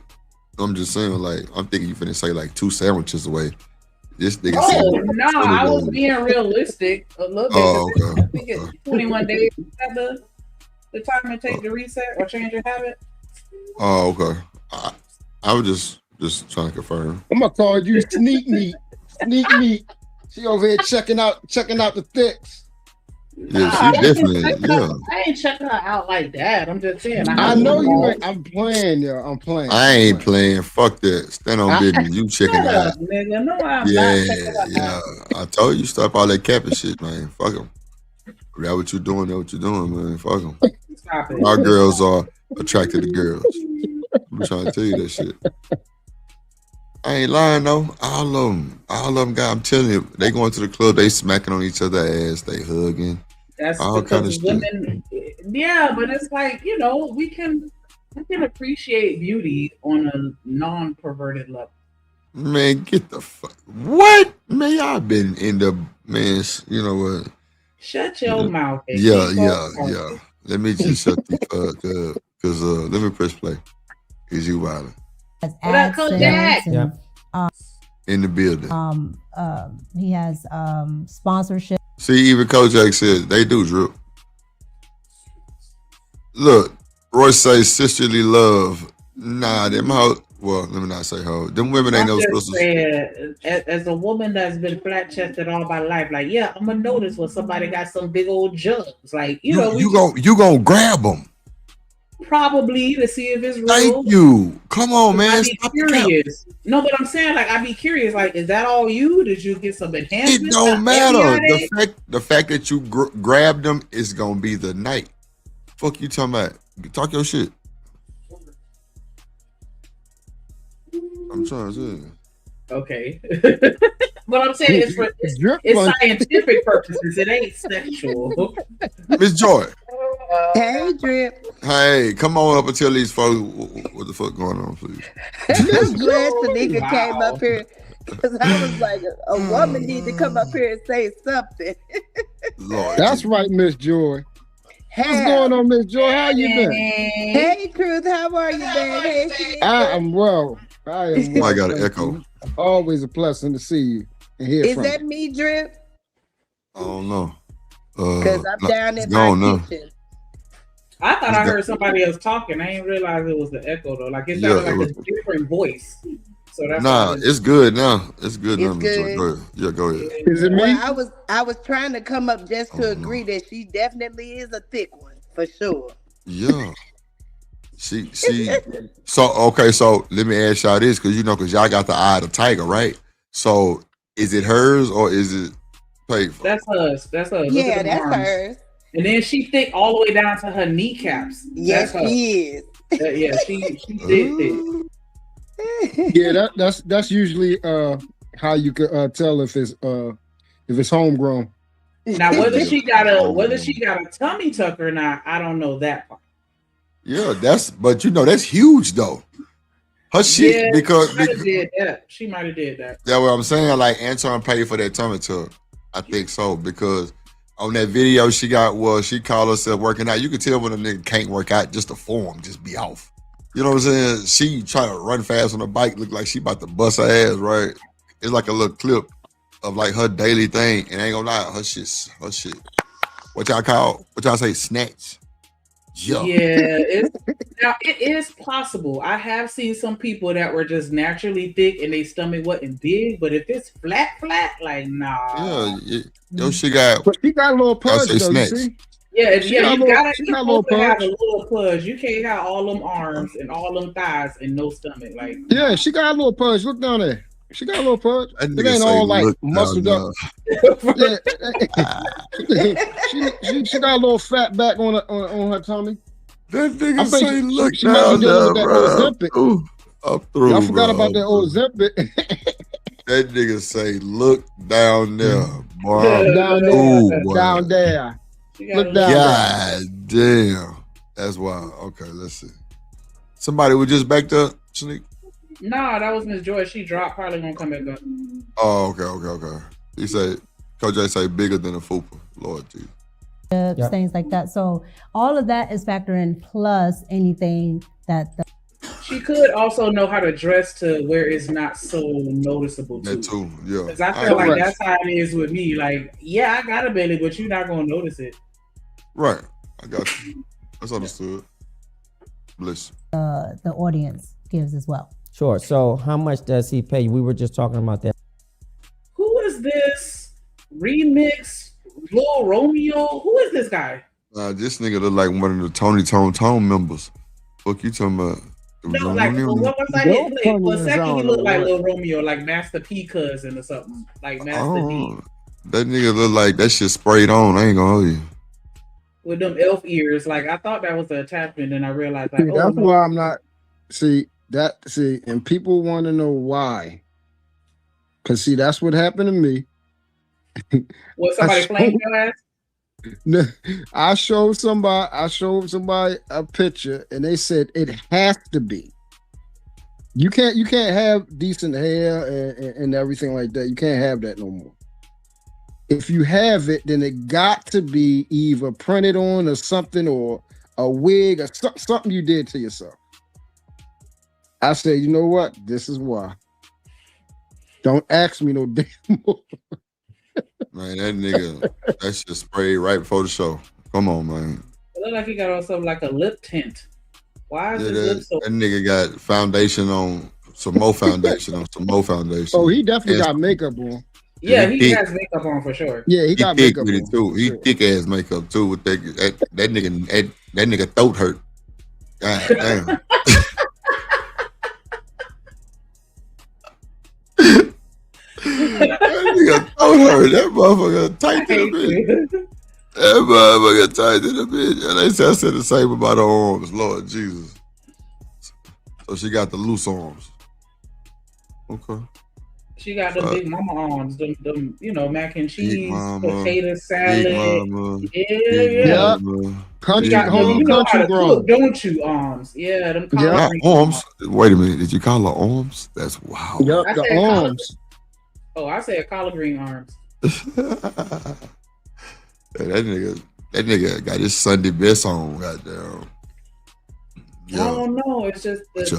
[SPEAKER 2] I'm just saying I'm thinking you finna say 2 sandwiches away. This nigga
[SPEAKER 3] said no, I was being realistic a little bit.
[SPEAKER 2] Oh, okay.
[SPEAKER 3] I think it's 21 days. Is that the time it takes to reset or change your habit?
[SPEAKER 2] Oh, okay. I was just trying to confirm.
[SPEAKER 4] I'm gonna call you sneak meat. She over here checking out the thicks.
[SPEAKER 2] Yeah, she definitely. Yeah.
[SPEAKER 3] I ain't checking her out like that. I'm just saying.
[SPEAKER 4] I know you ain't. I'm playing, yo. I'm playing.
[SPEAKER 2] I ain't playing. Fuck that. Stand on business. You checking it out.
[SPEAKER 3] Nigga. No, I'm not checking her out.
[SPEAKER 2] I told you stop all that capping shit, man. Fuck them. That what you doing, man. Fuck them.
[SPEAKER 3] Stop it.
[SPEAKER 2] Our girls are attracted to girls. I'm trying to tell you that shit. I ain't lying though. All of them, guys. I'm telling you, they going to the club, they smacking on each other's ass, they hugging.
[SPEAKER 3] That's
[SPEAKER 2] all kind of
[SPEAKER 3] because women. Yeah, but it's like, you know, we can appreciate beauty on a non-perverted level.
[SPEAKER 2] Man, get the fuck. What? Man, y'all been in the man. You know what?
[SPEAKER 3] Shut your mouth. And
[SPEAKER 2] Yeah,
[SPEAKER 3] keep
[SPEAKER 2] yeah,
[SPEAKER 3] on
[SPEAKER 2] yeah. Let me just shut the fuck up. Cause let me press play. Is you violent?
[SPEAKER 3] What up, Kodak?
[SPEAKER 2] Yeah. In the building.
[SPEAKER 15] He has sponsorship.
[SPEAKER 2] See, even Kojak said they do drip. Look, Royce says sisterly love. Nah, them hoe. Well, let me not say hoe. Them women ain't no sisters.
[SPEAKER 3] Saying, as a woman that's been flat chested all my life, like, yeah, I'm gonna notice when somebody got some big old jugs. Like, you know,
[SPEAKER 2] you gonna grab them.
[SPEAKER 3] Probably to see if it's real.
[SPEAKER 2] Thank you. Come on, man.
[SPEAKER 3] I'd be curious. No, but I'm saying, like, I'd be curious. Like, is that all you? Did you get some enhancements?
[SPEAKER 2] It don't matter. The fact that you grab them is gonna be the night. Fuck you talking about? Talk your shit. I'm trying to say.
[SPEAKER 3] Okay. But I'm saying it's scientific purposes. It ain't sexual.
[SPEAKER 2] Miss Joy.
[SPEAKER 6] Hey, Drip.
[SPEAKER 2] Hey, come on up and tell these folks what the fuck going on, please.
[SPEAKER 6] I'm glad Tanika came up here because I was like, a woman need to come up here and say something.
[SPEAKER 2] Lord,
[SPEAKER 4] that's right, Miss Joy. What's going on, Miss Joy? How you been?
[SPEAKER 6] Hey, Cruz. How are you, baby? Hey,
[SPEAKER 4] I am well. I am well.
[SPEAKER 2] I got an echo.
[SPEAKER 4] Always a blessing to see you and hear from you.
[SPEAKER 6] Is that me, Drip?
[SPEAKER 2] I don't know.
[SPEAKER 6] Because I'm down in my kitchen.
[SPEAKER 3] I thought I heard somebody else talking. I didn't realize it was the echo though. Like it sounded like a different voice. So that's
[SPEAKER 2] it's good now. It's good now.
[SPEAKER 6] Good.
[SPEAKER 2] Go ahead. Yeah, go ahead.
[SPEAKER 4] Is it me?
[SPEAKER 6] Well, I was trying to come up just to agree that she definitely is a thick one for sure.
[SPEAKER 2] Yeah. She so let me ask y'all this because y'all got the eye of the tiger, right? So is it hers or is it paid for?
[SPEAKER 3] That's hers.
[SPEAKER 6] Yeah, that's hers.
[SPEAKER 3] And then she thick all the way down to her kneecaps.
[SPEAKER 6] Yes, she is.
[SPEAKER 3] Yeah, she thick.
[SPEAKER 4] Yeah, that's usually how you could tell if it's homegrown.
[SPEAKER 3] Now whether she got a tummy tuck or not, I don't know that part.
[SPEAKER 2] Yeah, that's huge though. Her shit because
[SPEAKER 3] she might have did that.
[SPEAKER 2] That's what I'm saying. Like Anton paid for that tummy tuck. I think so because on that video she called herself working out. You could tell when a nigga can't work out, just the form just be off. You know what I'm saying? She trying to run fast on the bike, look like she about to bust her ass, right? It's like a little clip of like her daily thing. And I ain't gonna lie, her shit. What y'all say, snatch?
[SPEAKER 3] Yeah, it is possible. I have seen some people that were just naturally thick and their stomach wasn't big, but if it's flat, like nah.
[SPEAKER 2] Yeah, yo, she got
[SPEAKER 4] a little punch though.
[SPEAKER 2] Snatch.
[SPEAKER 4] You see?
[SPEAKER 3] Yeah, you gotta
[SPEAKER 4] have a
[SPEAKER 3] little pudge. You can't have all them arms and all them thighs and no stomach. Like
[SPEAKER 4] yeah, she got a little pudge. Look down there. She got a little pudge. It ain't all like muscled up. she got a little fat back on her tummy.
[SPEAKER 2] That nigga say look down there, bro. I'm through.
[SPEAKER 4] I forgot about that old Zempic.
[SPEAKER 2] That nigga say look down there, boy.
[SPEAKER 4] Down there.
[SPEAKER 2] Ooh,
[SPEAKER 4] down there. Look down
[SPEAKER 2] God damn. That's wild. Okay, let's see. Somebody was just backed up, Sneak.
[SPEAKER 3] Nah, that was Miss Joy. She dropped. Probably gonna come back up.
[SPEAKER 2] Oh, okay. He said, Coach J say bigger than a fupa. Lord Jesus.
[SPEAKER 15] Things like that. So all of that is factored in plus anything that
[SPEAKER 3] she could also know how to dress to where it's not so noticeable too.
[SPEAKER 2] That too, yeah.
[SPEAKER 3] Because I feel like that's how it is with me. Like, yeah, I got a belly, but you're not gonna notice it.
[SPEAKER 2] Right. I got you. That's understood. Bless you.
[SPEAKER 15] The audience gives as well.
[SPEAKER 22] Sure. So how much does he pay? We were just talking about that.
[SPEAKER 3] Who is this remix Lil Romeo? Who is this guy?
[SPEAKER 2] This nigga look like one of the Tony Tone members. Fuck you talking about?
[SPEAKER 3] No, like what was I hitting? For a second, he looked like Lil Romeo, like Master P cousin or something. Like Master D.
[SPEAKER 2] That nigga look like that shit sprayed on. I ain't gonna hold you.
[SPEAKER 3] With them elf ears, like I thought that was an attachment, and I realized like,
[SPEAKER 4] that's why I'm not. and people want to know why. Cause see, that's what happened to me.
[SPEAKER 3] What, somebody flamed your ass?
[SPEAKER 4] No, I showed somebody a picture and they said it has to be. You can't have decent hair and everything like that. You can't have that no more. If you have it, then it got to be either printed on or something, or a wig or something you did to yourself. I said, you know what? This is why. Don't ask me no damn more.
[SPEAKER 2] Man, that nigga, that shit sprayed right before the show. Come on, man.
[SPEAKER 3] It looked like he got on something like a lip tint. Why is his lip so?
[SPEAKER 2] That nigga got foundation on, some more foundation on some more foundation.
[SPEAKER 4] Oh, he definitely got makeup on.
[SPEAKER 3] Yeah, he has makeup on for sure.
[SPEAKER 4] Yeah, he got
[SPEAKER 2] thick
[SPEAKER 4] makeup
[SPEAKER 2] with
[SPEAKER 4] on.
[SPEAKER 2] it too. He thick ass makeup too with that nigga throat hurt. God damn. That nigga throat hurt. That motherfucker tight to the bitch. That motherfucker tight to the bitch. And they said the same about her arms. Lord Jesus. So she got the loose arms. Okay.
[SPEAKER 3] She got the big mama arms, them mac and cheese, potato salad. Yeah.
[SPEAKER 4] Country,
[SPEAKER 3] you know how to cook, don't you? Arms. Yeah, them
[SPEAKER 2] not arms. Wait a minute. Did you call her arms? That's wow.
[SPEAKER 4] Yep, the arms.
[SPEAKER 3] I said collard green arms.
[SPEAKER 2] That nigga got his Sunday best on, goddamn.
[SPEAKER 3] Yeah. I don't know. It's just
[SPEAKER 2] with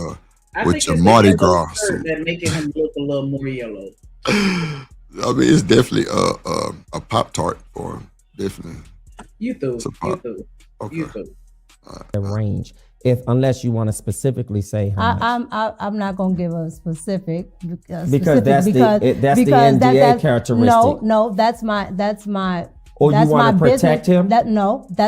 [SPEAKER 2] your Mardi Gras suit.
[SPEAKER 3] That making him look a little more yellow.
[SPEAKER 2] I mean, it's definitely a Pop-Tart for him. Definitely.
[SPEAKER 3] You threw.
[SPEAKER 2] Okay.
[SPEAKER 22] The range, unless you want to specifically say how much.
[SPEAKER 15] I'm not gonna give a specific
[SPEAKER 22] because that's the NDA characteristic.
[SPEAKER 15] No, that's my.
[SPEAKER 22] Or you want to protect him?
[SPEAKER 15] That's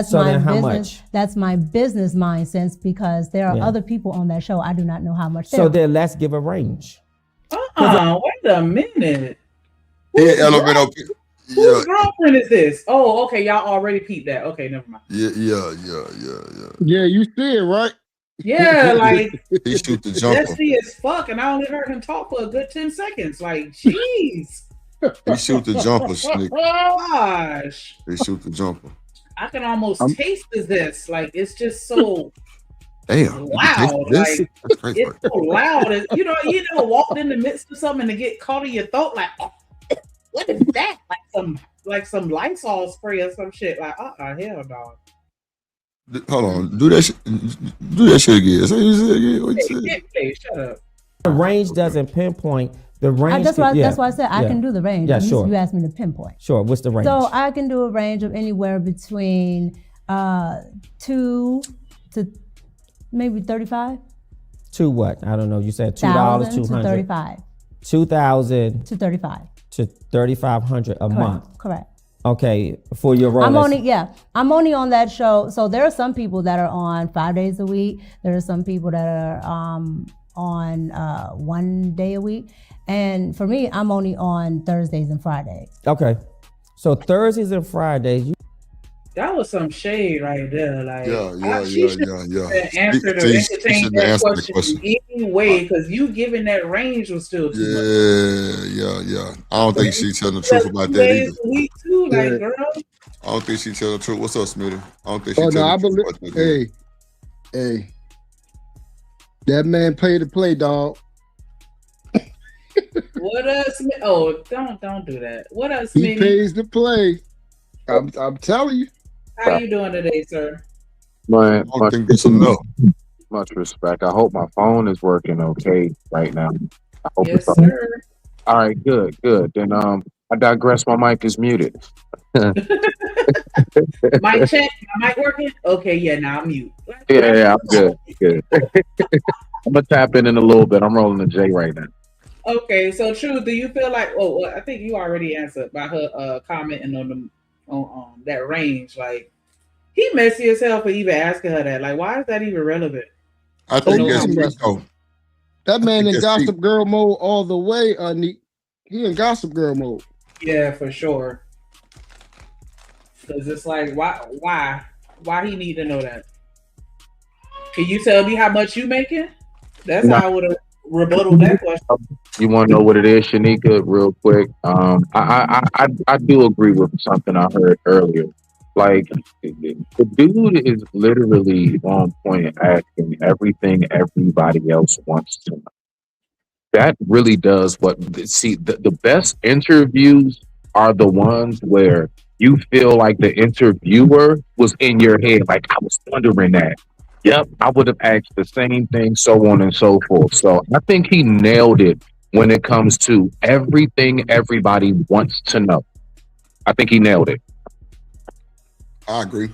[SPEAKER 22] so
[SPEAKER 15] my
[SPEAKER 22] then how
[SPEAKER 15] business.
[SPEAKER 22] Much?
[SPEAKER 15] That's my business mind sense because there are other people on that show. I do not know how much.
[SPEAKER 22] So then let's give a range.
[SPEAKER 3] Wait a minute.
[SPEAKER 2] Whose
[SPEAKER 3] girlfriend is this? Oh, okay. Y'all already peeped that. Okay, never mind.
[SPEAKER 2] Yeah.
[SPEAKER 4] Yeah, you see it, right?
[SPEAKER 3] Yeah, like
[SPEAKER 2] he shoot the jumper.
[SPEAKER 3] Dusty as fuck, and I only heard him talk for a good 10 seconds. Like, jeez.
[SPEAKER 2] He shoot the jumper, Snick.
[SPEAKER 3] Gosh.
[SPEAKER 2] He shoot the jumper.
[SPEAKER 3] I can almost taste this. Like, it's just so
[SPEAKER 2] damn
[SPEAKER 3] loud. Like, it's so loud. You never walked in the midst of something to get caught in your throat. Like, what is that? Like some Lysol spray or some shit. Like, hell, dog.
[SPEAKER 2] Hold on. Do that shit again. Say it again.
[SPEAKER 3] Hey, shut up.
[SPEAKER 22] The range doesn't pinpoint. The range.
[SPEAKER 15] That's why I said I can do the range.
[SPEAKER 22] Yeah, sure.
[SPEAKER 15] You asked me to pinpoint.
[SPEAKER 22] Sure. What's the range?
[SPEAKER 15] So I can do a range of anywhere between 2 to maybe 35.
[SPEAKER 22] To what? I don't know. You said $2, $200.
[SPEAKER 15] To 35.
[SPEAKER 22] 2,000
[SPEAKER 15] to 35.
[SPEAKER 22] To 3,500 a month.
[SPEAKER 15] Correct.
[SPEAKER 22] Okay, for your role.
[SPEAKER 15] I'm only on that show. So there are some people that are on 5 days a week. There are some people that are on 1 day a week. And for me, I'm only on Thursdays and Fridays.
[SPEAKER 22] Okay. So Thursdays and Fridays.
[SPEAKER 3] That was some shade right there. Like,
[SPEAKER 2] she
[SPEAKER 3] should answer to entertain that question anyway, because you giving that range was still too much.
[SPEAKER 2] Yeah. I don't think she's telling the truth about that either.
[SPEAKER 3] A week too, like, girl.
[SPEAKER 2] I don't think she's telling the truth. What's up, Smitty? I don't think she's
[SPEAKER 4] telling
[SPEAKER 2] the truth about that.
[SPEAKER 4] Hey. That man paid to play, dog.
[SPEAKER 3] What else? Oh, don't do that. What else?
[SPEAKER 4] He pays to play. I'm telling you.
[SPEAKER 3] How you doing today, sir?
[SPEAKER 2] I think it's enough.
[SPEAKER 7] Much respect. I hope my phone is working okay right now. I hope
[SPEAKER 3] yes, sir.
[SPEAKER 7] All right, good. Then I digress. My mic is muted.
[SPEAKER 3] Mic check. My mic working? Okay, yeah. Now I'm mute.
[SPEAKER 7] Yeah, I'm good. I'm gonna tap in a little bit. I'm rolling the J right now.
[SPEAKER 3] Okay, so True, do you feel like? Oh, well, I think you already answered by her commenting on that range. Like, he messy as hell for even asking her that. Like, why is that even relevant?
[SPEAKER 2] I think
[SPEAKER 4] that man in Gossip Girl mode all the way. He in Gossip Girl mode.
[SPEAKER 3] Yeah, for sure. Because it's like, why he need to know that? Can you tell me how much you making? That's how I would have rebutted that question.
[SPEAKER 7] You want to know what it is, Shanika? Real quick. I do agree with something I heard earlier. Like the dude is literally on point, asking everything everybody else wants to know. That really does what. See, the best interviews are the ones where you feel like the interviewer was in your head. Like, I was wondering that. Yep, I would have asked the same thing, so on and so forth. So I think he nailed it when it comes to everything everybody wants to know. I think he nailed it.
[SPEAKER 2] I agree.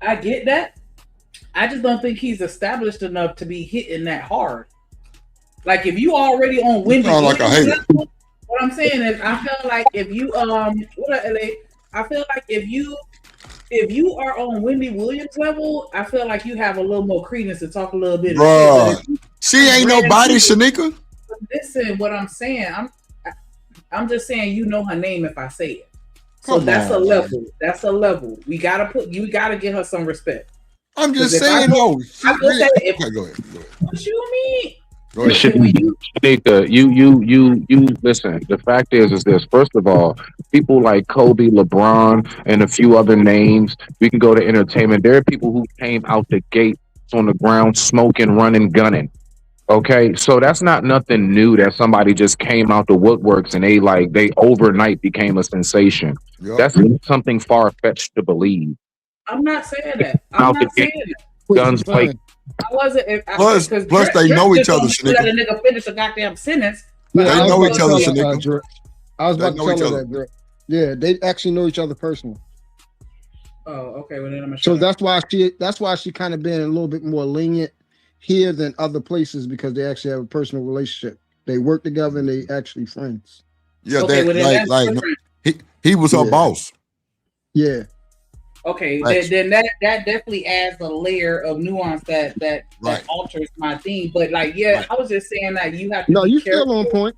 [SPEAKER 3] I get that. I just don't think he's established enough to be hitting that hard. Like, if you already on Wendy,
[SPEAKER 2] like a hater.
[SPEAKER 3] What I'm saying is, I feel like if you I feel like if you are on Wendy Williams level, I feel like you have a little more credence to talk a little bit.
[SPEAKER 2] Bruh, she ain't nobody, Shanika.
[SPEAKER 3] Listen, what I'm saying, I'm just saying, you know her name if I say it. So that's a level. That's a level. You gotta give her some respect.
[SPEAKER 2] I'm just saying, though.
[SPEAKER 3] Okay,
[SPEAKER 2] go ahead.
[SPEAKER 3] What you mean?
[SPEAKER 7] Shanika, you listen. The fact is this. First of all, people like Kobe, LeBron, and a few other names. We can go to entertainment. There are people who came out the gate on the ground, smoking, running, gunning. Okay, so that's not nothing new that somebody just came out the woodworks and they overnight became a sensation. Yep. That's something far fetched to believe.
[SPEAKER 3] I'm not saying that. I'm not saying that.
[SPEAKER 7] Guns play.
[SPEAKER 3] I wasn't.
[SPEAKER 2] Plus, they know each other, Shanika.
[SPEAKER 3] Let a nigga finish a goddamn sentence.
[SPEAKER 2] They know each other, Shanika.
[SPEAKER 4] I was about to tell her that, girl. Yeah, they actually know each other personally.
[SPEAKER 3] Oh, okay. Well, then I'm
[SPEAKER 4] so that's why she kind of been a little bit more lenient here than other places, because they actually have a personal relationship. They work together and they actually friends.
[SPEAKER 2] Yeah, he was her boss.
[SPEAKER 4] Yeah.
[SPEAKER 3] Okay, then that definitely adds a layer of nuance that alters my theme. But I was just saying that you have to be careful
[SPEAKER 4] still on point.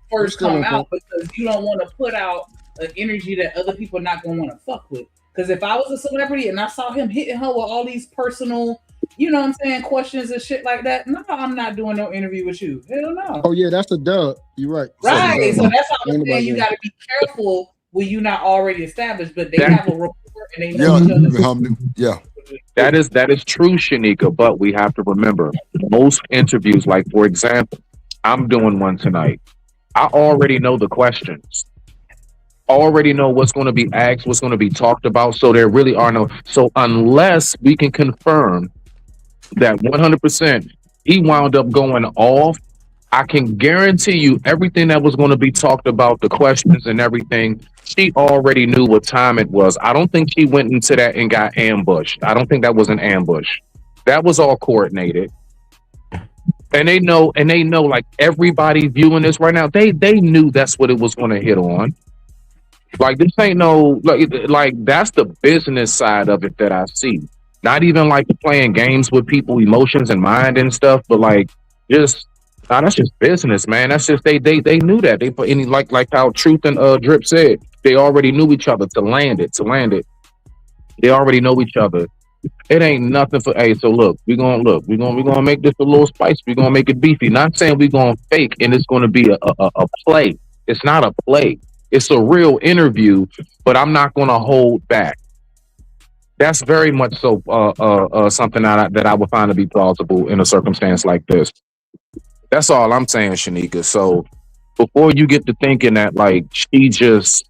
[SPEAKER 3] First come out, because you don't want to put out an energy that other people are not going to want to fuck with. Because if I was a celebrity and I saw him hitting her with all these personal, you know what I'm saying, questions and shit like that, no, I'm not doing no interview with you. Hell no.
[SPEAKER 4] Oh yeah, that's a dub. You're right.
[SPEAKER 3] Right. So that's how I'm saying you got to be careful when you're not already established, but they have a rapport and they know each other.
[SPEAKER 2] Yeah.
[SPEAKER 7] That is true, Shanika, but we have to remember most interviews, like for example, I'm doing one tonight. I already know the questions. Already know what's going to be asked, what's going to be talked about. So there really are no. So unless we can confirm that 100% he wound up going off, I can guarantee you everything that was going to be talked about, the questions and everything, she already knew what time it was. I don't think she went into that and got ambushed. I don't think that was an ambush. That was all coordinated. And they know, like everybody viewing this right now, they knew that's what it was going to hit on. Like this ain't no, like that's the business side of it that I see. Not even like playing games with people, emotions and mind and stuff, but like just that's just business, man. That's just they knew that. They put any like how Truth and Drip said, they already knew each other to land it. They already know each other. It ain't nothing for so look, we're gonna make this a little spicy, we're gonna make it beefy. Not saying we're gonna fake and it's gonna be a play. It's not a play. It's a real interview, but I'm not gonna hold back. That's very much so something that I would find to be plausible in a circumstance like this. That's all I'm saying, Shanika. So before you get to thinking that like she just,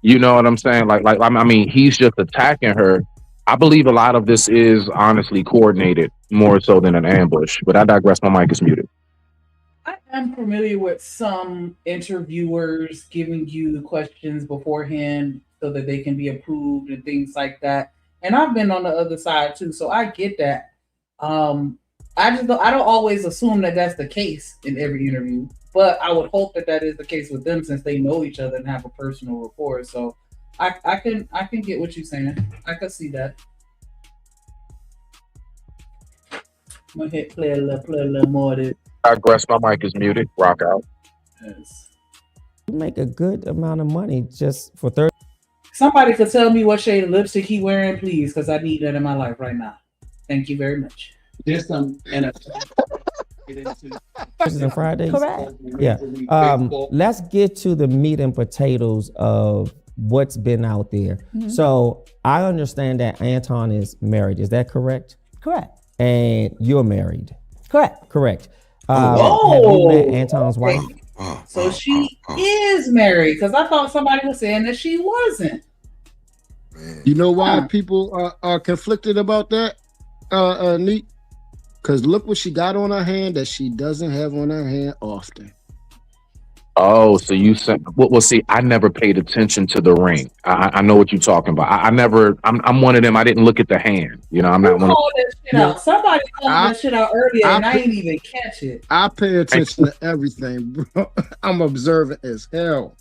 [SPEAKER 7] you know what I'm saying? Like I mean, he's just attacking her. I believe a lot of this is honestly coordinated more so than an ambush. But I digress. My mic is muted.
[SPEAKER 3] I am familiar with some interviewers giving you the questions beforehand so that they can be approved and things like that. And I've been on the other side too, so I get that. I don't always assume that that's the case in every interview, but I would hope that that is the case with them since they know each other and have a personal rapport. So I can get what you're saying. I can see that. I'm gonna hit play a little more of it.
[SPEAKER 7] I digress. My mic is muted. Rock out.
[SPEAKER 3] Yes.
[SPEAKER 22] You make a good amount of money just for 30.
[SPEAKER 3] Somebody could tell me what shade of lipstick he wearing, please, because I need that in my life right now. Thank you very much. Just some and a
[SPEAKER 22] Thursdays and Fridays.
[SPEAKER 6] Correct.
[SPEAKER 22] Yeah. Let's get to the meat and potatoes of what's been out there.
[SPEAKER 6] Mhm.
[SPEAKER 22] So I understand that Anton is married. Is that correct?
[SPEAKER 6] Correct.
[SPEAKER 22] And you're married.
[SPEAKER 6] Correct.
[SPEAKER 22] Correct.
[SPEAKER 3] Oh.
[SPEAKER 22] Have you met Anton's wife?
[SPEAKER 3] So she is married, because I thought somebody was saying that she wasn't.
[SPEAKER 4] You know why people are conflicted about that, Neat? Because look what she got on her hand that she doesn't have on her hand often.
[SPEAKER 7] Oh, so you said, well, see, I never paid attention to the ring. I know what you're talking about. I never, I'm one of them. I didn't look at the hand. You know, I'm not one of
[SPEAKER 3] Called that shit out. Somebody called that shit out earlier, and I didn't even catch it.
[SPEAKER 4] I pay attention to everything, bro. I'm observant as hell.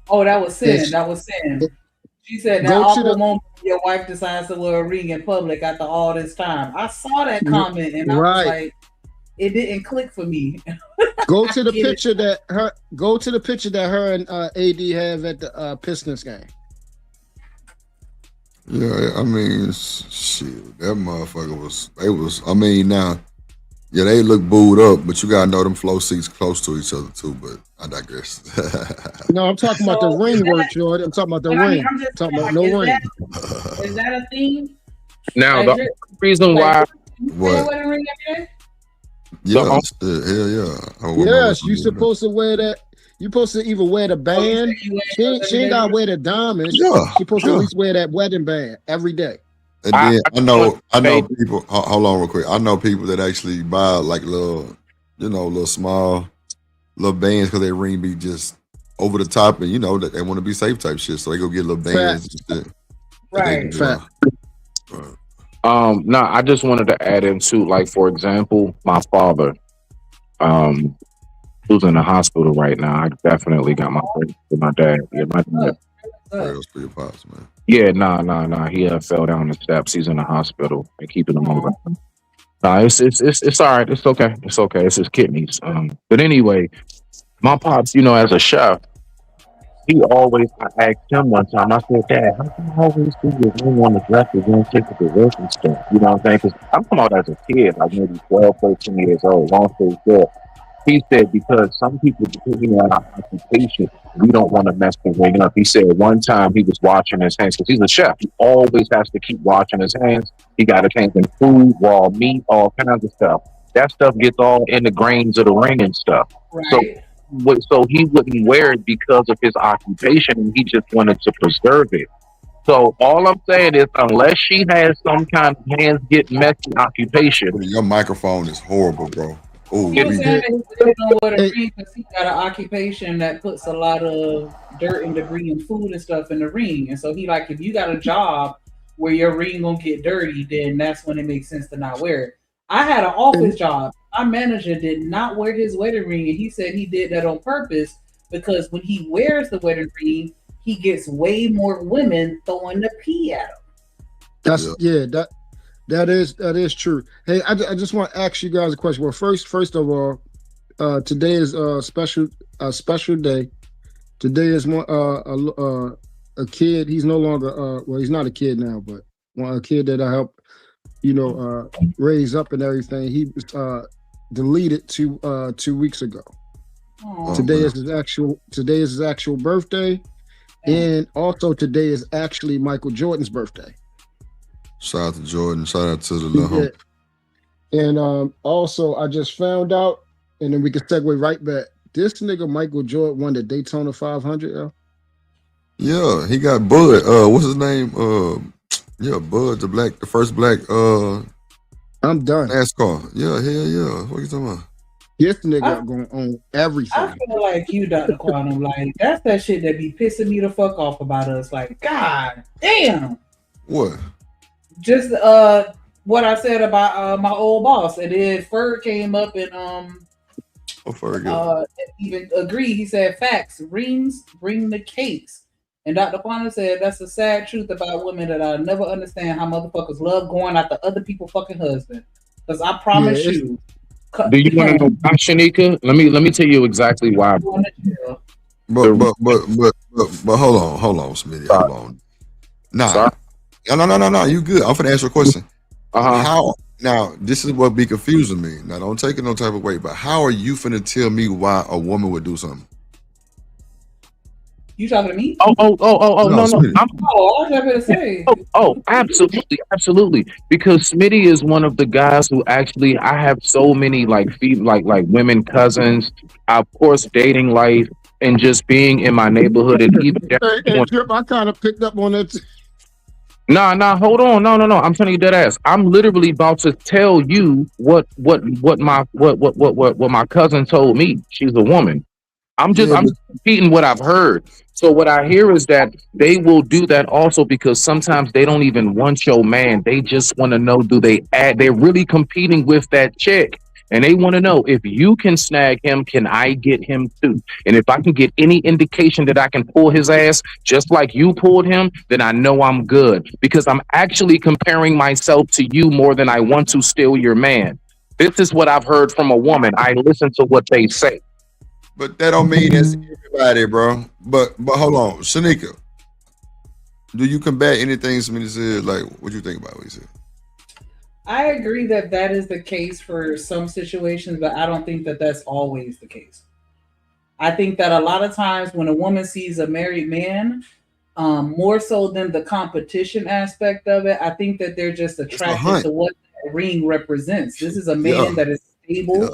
[SPEAKER 3] Oh, that was sin.
[SPEAKER 4] It's-
[SPEAKER 3] That was sin. She said that
[SPEAKER 4] Go to
[SPEAKER 3] awful
[SPEAKER 4] the-
[SPEAKER 3] moment when your wife decides to wear a ring in public after all this time. I saw that comment and I was
[SPEAKER 4] Right.
[SPEAKER 3] like, it didn't click for me.
[SPEAKER 4] Go to the
[SPEAKER 3] Get it.
[SPEAKER 4] picture that her. Go to the picture that her and AD have at the Pistons game.
[SPEAKER 2] Yeah, I mean, shit, that motherfucker was. They was. I mean, now, yeah, they look booed up, but you gotta know them flow seats close to each other too. But I digress.
[SPEAKER 4] No, I'm talking about the ring work, Jordan. I'm talking about the
[SPEAKER 3] I mean,
[SPEAKER 4] ring.
[SPEAKER 3] I'm just
[SPEAKER 4] Talking
[SPEAKER 3] saying,
[SPEAKER 4] about no
[SPEAKER 3] like,
[SPEAKER 4] ring.
[SPEAKER 3] is that a thing?
[SPEAKER 7] Now,
[SPEAKER 3] Like,
[SPEAKER 7] the reason why,
[SPEAKER 2] What?
[SPEAKER 3] Wedding ring every day?
[SPEAKER 2] Yeah, hell yeah. I would
[SPEAKER 4] Yes,
[SPEAKER 2] know
[SPEAKER 4] you
[SPEAKER 2] that.
[SPEAKER 4] supposed to wear that. You supposed to either wear the band. She ain't gotta wear the diamonds.
[SPEAKER 2] Yeah,
[SPEAKER 4] She supposed to
[SPEAKER 2] yeah.
[SPEAKER 4] at least wear that wedding band every day.
[SPEAKER 2] And then I know people. Hold on, real quick. I know people that actually buy like little, little small, little bands because their ring be just over the top, and that they want to be safe type shit, so they go get little bands. And shit.
[SPEAKER 3] Right.
[SPEAKER 7] no, I just wanted to add into, like, for example, my father, who's in the hospital right now. I definitely got my prayers for my dad. Yeah, my dad.
[SPEAKER 2] Prayers for your pops, man.
[SPEAKER 7] Yeah, nah. He fell down the steps. He's in the hospital and keeping him over. Nah, it's all right. It's okay. It's okay. It's his kidneys. But anyway, my pops, as a chef, he always, I asked him one time, I said, Dad, how come I always see you on the dresses and take the work and stuff? You know what I'm saying? Because I'm talking about as a kid, like maybe 12, 13 years old, long story short. He said, because some people, depending on our occupation, we don't want to mess the ring up. He said one time he was washing his hands, because he's a chef. He always has to keep washing his hands. He got to change in food, raw meat, all kinds of stuff. That stuff gets all in the grains of the ring and stuff.
[SPEAKER 3] Right.
[SPEAKER 7] So he wouldn't wear it because of his occupation, and he just wanted to preserve it. So all I'm saying is, unless she has some kind of hands get messy occupation.
[SPEAKER 2] Your microphone is horrible, bro. Oh,
[SPEAKER 3] He was saying that he really don't wear the ring because he got an occupation that puts a lot of dirt and debris and food and stuff in the ring. And so he like, if you got a job where your ring gonna get dirty, then that's when it makes sense to not wear it. I had an office job. My manager did not wear his wedding ring, and he said he did that on purpose because when he wears the wedding ring, he gets way more women throwing the pee at him.
[SPEAKER 4] That's that is true. Hey, I just want to ask you guys a question. Well, first of all, today is a special day. Today is a kid. He's no longer well, he's not a kid now, but a kid that I helped, raise up and everything. He was deleted 2 weeks ago.
[SPEAKER 3] Oh,
[SPEAKER 4] today is his actual birthday, and also today is actually Michael Jordan's birthday.
[SPEAKER 2] Shout out to Jordan. Shout out to the little homie.
[SPEAKER 4] And also, I just found out, and then we can segue right back. This nigga Michael Jordan won the Daytona 500. Yo.
[SPEAKER 2] Yeah, he got Bud. What's his name? Bud, the first black.
[SPEAKER 4] I'm done.
[SPEAKER 2] NASCAR. Yeah, hell yeah. What you talking about?
[SPEAKER 4] This nigga gonna own everything.
[SPEAKER 3] I feel like you, Dr. Quantum. Like that's that shit that be pissing me the fuck off about us. Like, God damn.
[SPEAKER 2] What?
[SPEAKER 3] Just what I said about my old boss, and then Ferg came up and even agreed. He said, "Facts, rings bring the case." And Dr. Quantum said, "That's the sad truth about women that I never understand how motherfuckers love going after other people fucking husband." Because I promise you.
[SPEAKER 7] Do you want to know why, Shanika? Let me tell you exactly why.
[SPEAKER 2] But hold on, Smitty. Hold on. No. You good. I'm finna ask you a question. Now, this is what be confusing me. Now, don't take it no type of way, but how are you finna tell me why a woman would do something?
[SPEAKER 3] You talking to me?
[SPEAKER 7] No.
[SPEAKER 2] No,
[SPEAKER 3] I was just gonna say.
[SPEAKER 7] Absolutely. Because Smitty is one of the guys who actually I have so many like women cousins, of course, dating life and just being in my neighborhood and even
[SPEAKER 4] Hey, Trip, I kind of picked up on that.
[SPEAKER 7] Nah, hold on. No. I'm telling you dead ass. I'm literally about to tell you what my cousin told me. She's a woman. I'm repeating what I've heard. So what I hear is that they will do that also because sometimes they don't even want your man. They just want to know, they're really competing with that chick. And they want to know, if you can snag him, can I get him too? And if I can get any indication that I can pull his ass just like you pulled him, then I know I'm good. Because I'm actually comparing myself to you more than I want to steal your man. This is what I've heard from a woman. I listen to what they say.
[SPEAKER 2] But that don't mean that's everybody, bro. But hold on, Shanika, do you combat anything Smitty said? Like, what you think about what he said?
[SPEAKER 3] I agree that is the case for some situations, but I don't think that that's always the case. I think that a lot of times when a woman sees a married man, more so than the competition aspect of it, I think that they're just attracted to what that ring represents. This is a man that is stable. Yeah.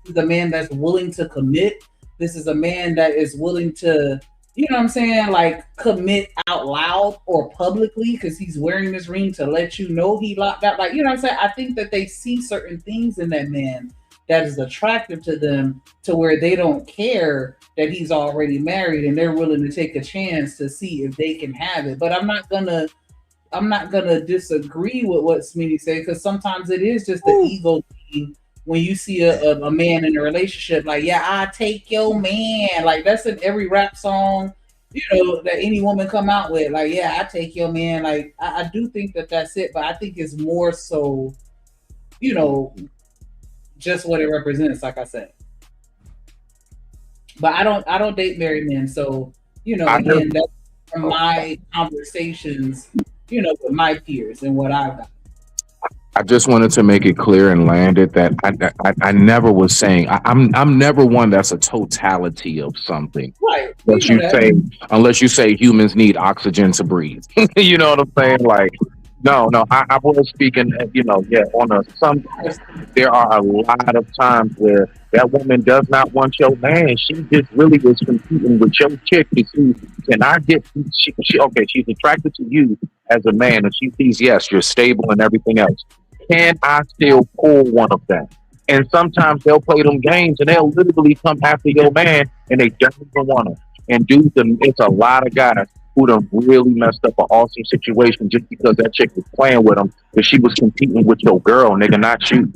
[SPEAKER 3] This is a man that's willing to commit. This is a man that is willing to, you know what I'm saying, like commit out loud or publicly because he's wearing this ring to let you know he locked out. Like, you know what I'm saying? I think that they see certain things in that man that is attractive to them to where they don't care that he's already married and they're willing to take a chance to see if they can have it. But I'm not gonna disagree with what Smitty said because sometimes it is just the ego thing. When you see a man in a relationship, like, yeah, I take your man. Like, that's in every rap song, you know, that any woman come out with. Like, yeah, I take your man. Like, I do think that that's it. But I think it's more so, you know, just what it represents, like I said. But I don't date married men. So, you know, again, that's from my conversations, you know, with my peers and what I've got.
[SPEAKER 7] I just wanted to make it clear and land it that I never was saying I'm never one that's a totality of something.
[SPEAKER 3] Right.
[SPEAKER 7] Unless you say humans need oxygen to breathe. You know what I'm saying? Like, no, I was speaking, you know, there are a lot of times where that woman does not want your man. She just really was competing with your chick to see, can I get, she's attracted to you as a man and she sees, yes, you're stable and everything else. Can I still pull one of them? And sometimes they'll play them games and they'll literally come after your man and they don't even want to. And it's a lot of guys who done really messed up an awesome situation just because that chick was playing with them, but she was competing with your girl, nigga, not you.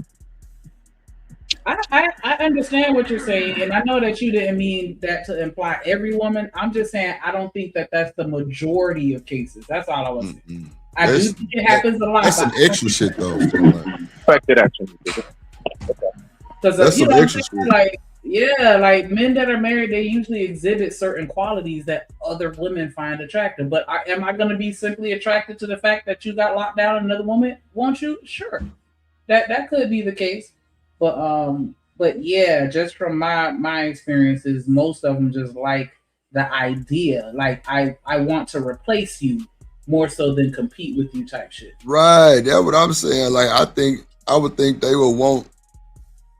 [SPEAKER 3] I understand what you're saying, and I know that you didn't mean that to imply every woman. I'm just saying I don't think that that's the majority of cases. That's all I was saying. I do think it happens a lot.
[SPEAKER 2] That's some extra shit, though.
[SPEAKER 7] Expected action.
[SPEAKER 3] That's some extra shit. Like, yeah, like men that are married, they usually exhibit certain qualities that other women find attractive. But am I going to be simply attracted to the fact that you got locked down and another woman wants you? Sure, that could be the case. But yeah, just from my experiences, most of them just like the idea, like I want to replace you more so than compete with you type shit.
[SPEAKER 2] Right, that's what I'm saying. Like I would think they would want,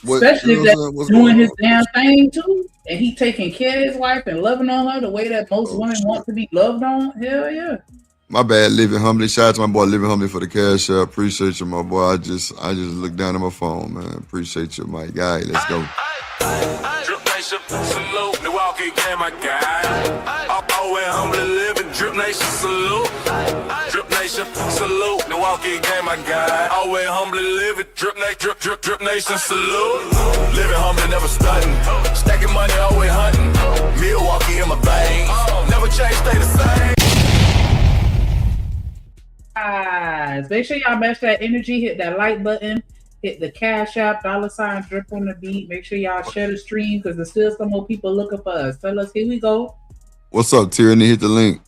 [SPEAKER 3] especially if that's doing his damn thing too, and he taking care of his wife and loving on her the way that most women want to be loved on. Hell yeah.
[SPEAKER 2] My bad, Living Humbly. Shout out to my boy Living Humbly for the cash out. Appreciate you, my boy. I just looked down at my phone, man. Appreciate you, my guy. Let's go.
[SPEAKER 1] Drip Nation, salute. Milwaukee game, my guy. Always humbly living. Drip Nation, salute. Drip Nation, salute. Milwaukee game, my guy. Always humbly living. Drip Nation, salute. Living humbly, never stunting. Stacking money, always hunting. Milwaukee in my veins. Never change, stay the same.
[SPEAKER 3] Make sure y'all match that energy, hit that like button, hit the cash app, $ drip on the beat. Make sure y'all share the stream because there's still some more people looking for us. Tell us, here we go.
[SPEAKER 2] What's up, Tyranny? Hit the link.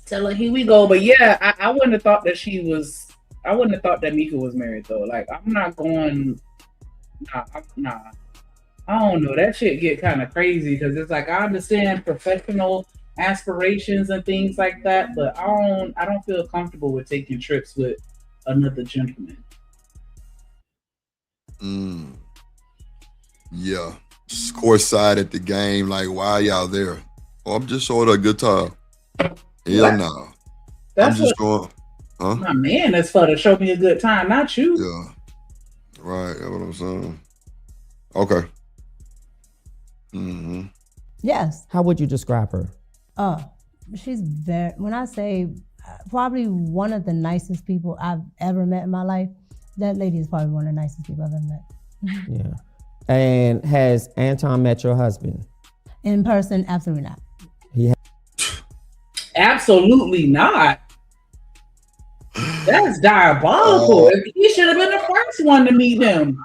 [SPEAKER 3] Tell her, here we go. But yeah, I wouldn't have thought that she was I wouldn't have thought that Micca was married though. Like, I'm not going. Nah. I don't know. That shit get kind of crazy because it's like I understand professional aspirations and things like that, but I don't feel comfortable with taking trips with another gentleman.
[SPEAKER 2] Yeah. Courtside at the game, like, why y'all there? Oh, I'm just showing a good time. Hell no.
[SPEAKER 3] That's
[SPEAKER 2] I'm just going, huh?
[SPEAKER 3] My man, that's for to show me a good time, not you.
[SPEAKER 2] Yeah. Right, that's what I'm saying. Okay.
[SPEAKER 15] Yes.
[SPEAKER 22] How would you describe her?
[SPEAKER 15] She's when I say probably one of the nicest people I've ever met in my life, that lady is probably one of the nicest people I've ever met.
[SPEAKER 22] Yeah. And has Anton met your husband?
[SPEAKER 15] In person, absolutely not.
[SPEAKER 3] Absolutely not. That's diabolical. He should have been the first one to meet him.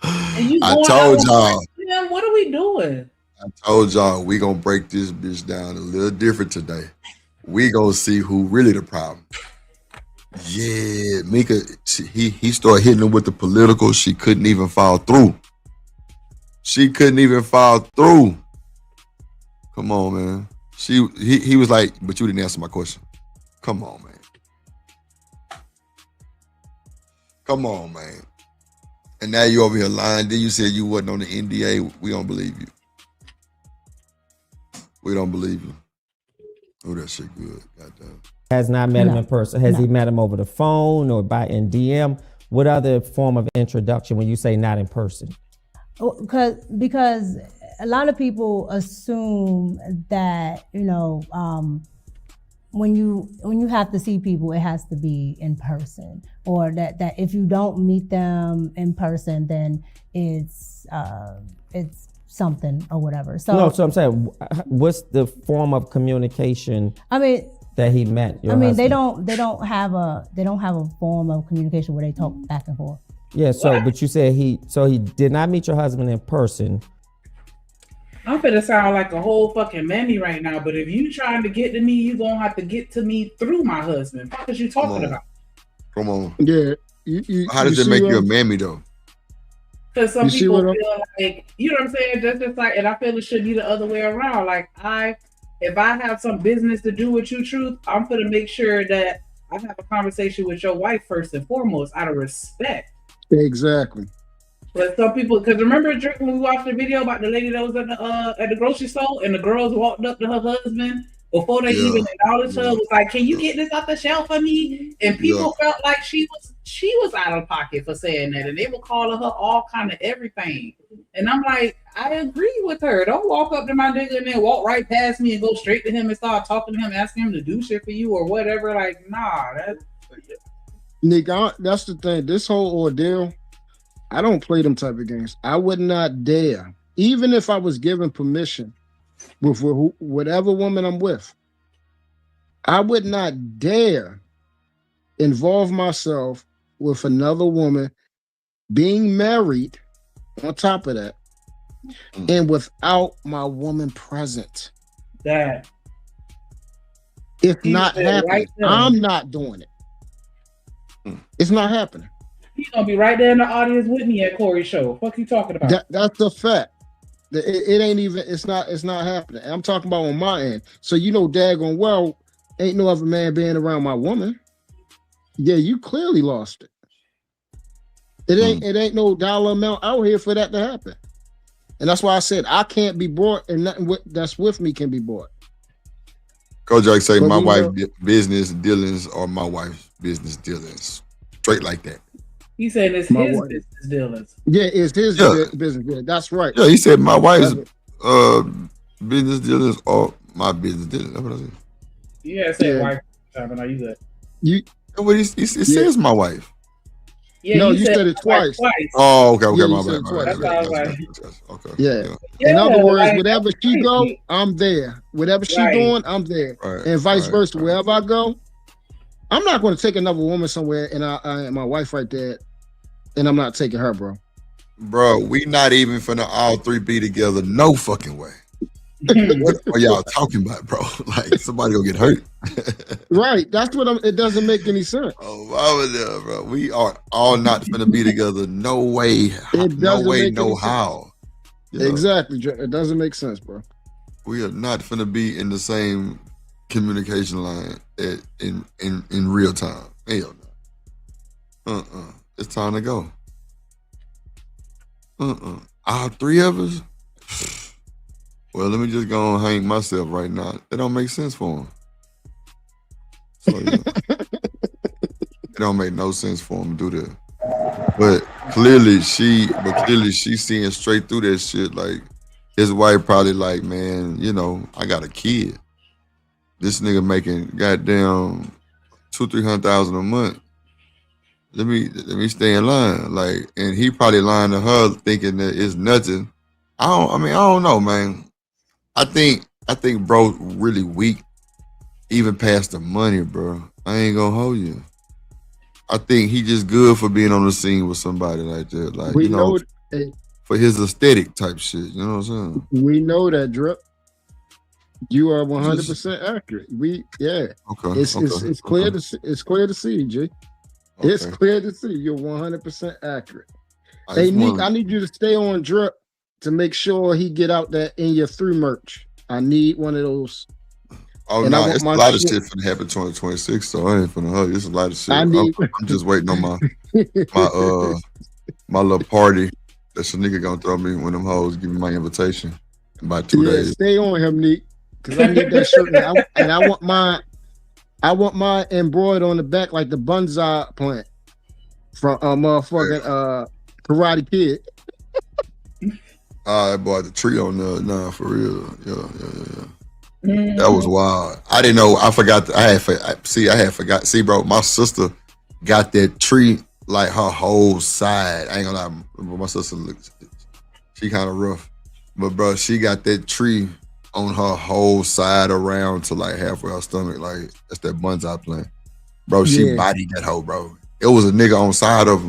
[SPEAKER 3] And you
[SPEAKER 2] I
[SPEAKER 3] going
[SPEAKER 2] told
[SPEAKER 3] out
[SPEAKER 2] y'all.
[SPEAKER 3] with him? What are we doing?
[SPEAKER 2] I told y'all we gonna break this bitch down a little different today. We gonna see who really the problem. Yeah, Micca, he started hitting her with the political. She couldn't even follow through. Come on, man. He was like, but you didn't answer my question. Come on, man. And now you over here lying. Then you said you wasn't on the NDA. We don't believe you. Oh, that shit good. Goddamn.
[SPEAKER 22] Has not met him in person. Has he met him over the phone or in DM? What other form of introduction when you say not in person?
[SPEAKER 15] Because a lot of people assume that, when you have to see people, it has to be in person, or that if you don't meet them in person, then it's something or whatever. So
[SPEAKER 22] I'm saying, what's the form of communication? That he met your husband?
[SPEAKER 15] they don't have a form of communication where they talk back and forth.
[SPEAKER 22] Yeah. So, but you said he did not meet your husband in person.
[SPEAKER 3] I'm finna sound like a whole fucking mammy right now, but if you trying to get to me, you gonna have to get to me through my husband. What is you talking about?
[SPEAKER 2] Come on.
[SPEAKER 4] Yeah.
[SPEAKER 2] How does it make you a mammy though?
[SPEAKER 3] Because some people feel like, you know what I'm saying? Just like, and I feel it should be the other way around. Like if I have some business to do with you, Truth, I'm gonna make sure that I have a conversation with your wife first and foremost, out of respect.
[SPEAKER 4] Exactly.
[SPEAKER 3] But some people, because remember when we watched the video about the lady that was at the grocery store and the girls walked up to her husband before they even acknowledged her, was like, "Can you get this off the shelf for me?" And people felt like she was out of pocket for saying that, and they were calling her all kind of everything. And I'm like, I agree with her. Don't walk up to my nigga and then walk right past me and go straight to him and start talking to him, asking him to do shit for you or whatever. Like, nah,
[SPEAKER 4] Nick, that's the thing. This whole ordeal, I don't play them type of games. I would not dare, even if I was given permission with whatever woman I'm with, I would not dare involve myself with another woman being married on top of that and without my woman present.
[SPEAKER 3] That
[SPEAKER 4] it's not happening. I'm not doing it. It's not happening.
[SPEAKER 3] He's gonna be right there in the audience with me at Cory's show. What you talking about?
[SPEAKER 4] That's a fact. It ain't even. It's not happening. I'm talking about on my end. So daggone well, ain't no other man being around my woman. Yeah, you clearly lost it. It ain't no dollar amount out here for that to happen. And that's why I said I can't be brought, and nothing that's with me can be brought.
[SPEAKER 2] Coach Drake say my wife's business dealings are my wife's business dealings. Straight like that.
[SPEAKER 3] He said it's his business dealings.
[SPEAKER 4] Yeah, it's his business dealings. That's right.
[SPEAKER 2] Yeah, he said my wife's business dealings are my business dealings. That's what I said.
[SPEAKER 3] Yeah, I said wife. Are you good?
[SPEAKER 2] It says my wife.
[SPEAKER 3] Yeah,
[SPEAKER 4] no, you said it twice.
[SPEAKER 2] Oh, okay,
[SPEAKER 4] Yeah,
[SPEAKER 2] my
[SPEAKER 4] bad.
[SPEAKER 2] Okay.
[SPEAKER 4] Yeah. In other words, wherever she go, I'm there. Whatever she doing, I'm there.
[SPEAKER 2] Right.
[SPEAKER 4] And vice versa. Wherever I go, I'm not going to take another woman somewhere and I my wife right there, and I'm not taking her, bro.
[SPEAKER 2] Bro, we not even finna all three be together. No fucking way. What are y'all talking about, bro? Like somebody gonna get hurt.
[SPEAKER 4] Right. That's what it doesn't make any sense.
[SPEAKER 2] Oh, bro. We are all not gonna be together. No way. No way, no how. You know?
[SPEAKER 4] Exactly. It doesn't make sense, bro.
[SPEAKER 2] We are not gonna be in the same communication line in real time. Hell no. It's time to go. All three of us? Well, let me just go and hang myself right now. It don't make sense for him. So, it don't make no sense for him to do that. But clearly she's seeing straight through that shit. Like his wife probably like, man, you know, I got a kid. This nigga making goddamn $200,000-300,000 a month. Let me stay in line. Like, and he probably lying to her thinking that it's nothing. I don't know, man. I think bro really weak, even past the money, bro. I ain't gonna hold you. I think he just good for being on the scene with somebody like that. Like,
[SPEAKER 4] We know
[SPEAKER 2] for his aesthetic type shit. You know what I'm saying?
[SPEAKER 4] we know that, Drip. You are 100% accurate.
[SPEAKER 2] Okay.
[SPEAKER 4] It's clear to see. It's clear to see, G. It's clear to see. You're 100% accurate. Hey, Nick, I need you to stay on Drip to make sure he get out that in your through merch. I need one of those.
[SPEAKER 2] Oh no, it's a lot of shit finna happen 2026, so I ain't finna hug you. It's a lot of shit. I'm just waiting on my my little party that Shanika gonna throw me when them hoes give me my invitation in about 2 days.
[SPEAKER 4] Stay on him, Nick, because I need that shirt and I want mine embroidered on the back like the bonsai plant from motherfucking Karate Kid.
[SPEAKER 2] I bought the tree on the for real. Yeah. That was wild. I didn't know. I forgot. I had forgot. See, bro, my sister got that tree like her whole side. I ain't gonna lie. My sister she kind of rough, but bro, she got that tree on her whole side around to like halfway her stomach. Like that's that bonsai plant, bro. She bodied that hoe, bro. It was a nigga on side of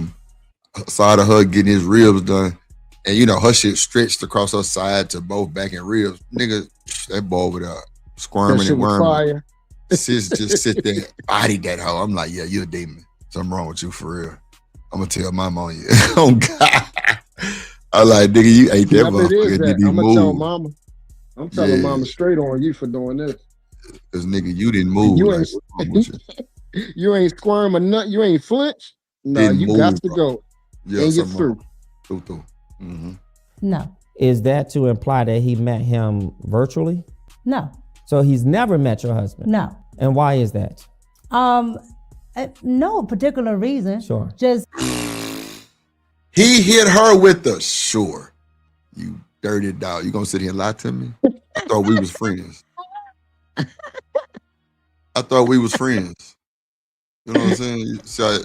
[SPEAKER 2] her getting his ribs done. And you know, her shit stretched across her side to both back and ribs. Nigga, that boy over there squirming and worming. Sis just sit there, body that hoe. I'm like, yeah, you a demon. Something wrong with you for real. I'm gonna tell mama on you. Oh God. I like, nigga, you ate that motherfucker.
[SPEAKER 4] I'm gonna tell mama. I'm telling mama straight on you for doing this.
[SPEAKER 2] Cause nigga, you didn't move.
[SPEAKER 4] You ain't, you ain't squirm or nothing. You ain't flinch. No, you got to go.
[SPEAKER 2] Yeah,
[SPEAKER 4] and you're through.
[SPEAKER 2] Mm-hmm.
[SPEAKER 15] No.
[SPEAKER 22] Is that to imply that he met him virtually?
[SPEAKER 15] No.
[SPEAKER 22] So he's never met your husband?
[SPEAKER 15] No.
[SPEAKER 22] And why is that?
[SPEAKER 15] No particular reason.
[SPEAKER 22] Sure.
[SPEAKER 15] Just
[SPEAKER 2] he hit her with the sure. You dirty dog. You gonna sit here and lie to me? I thought we was friends. You know what I'm saying? So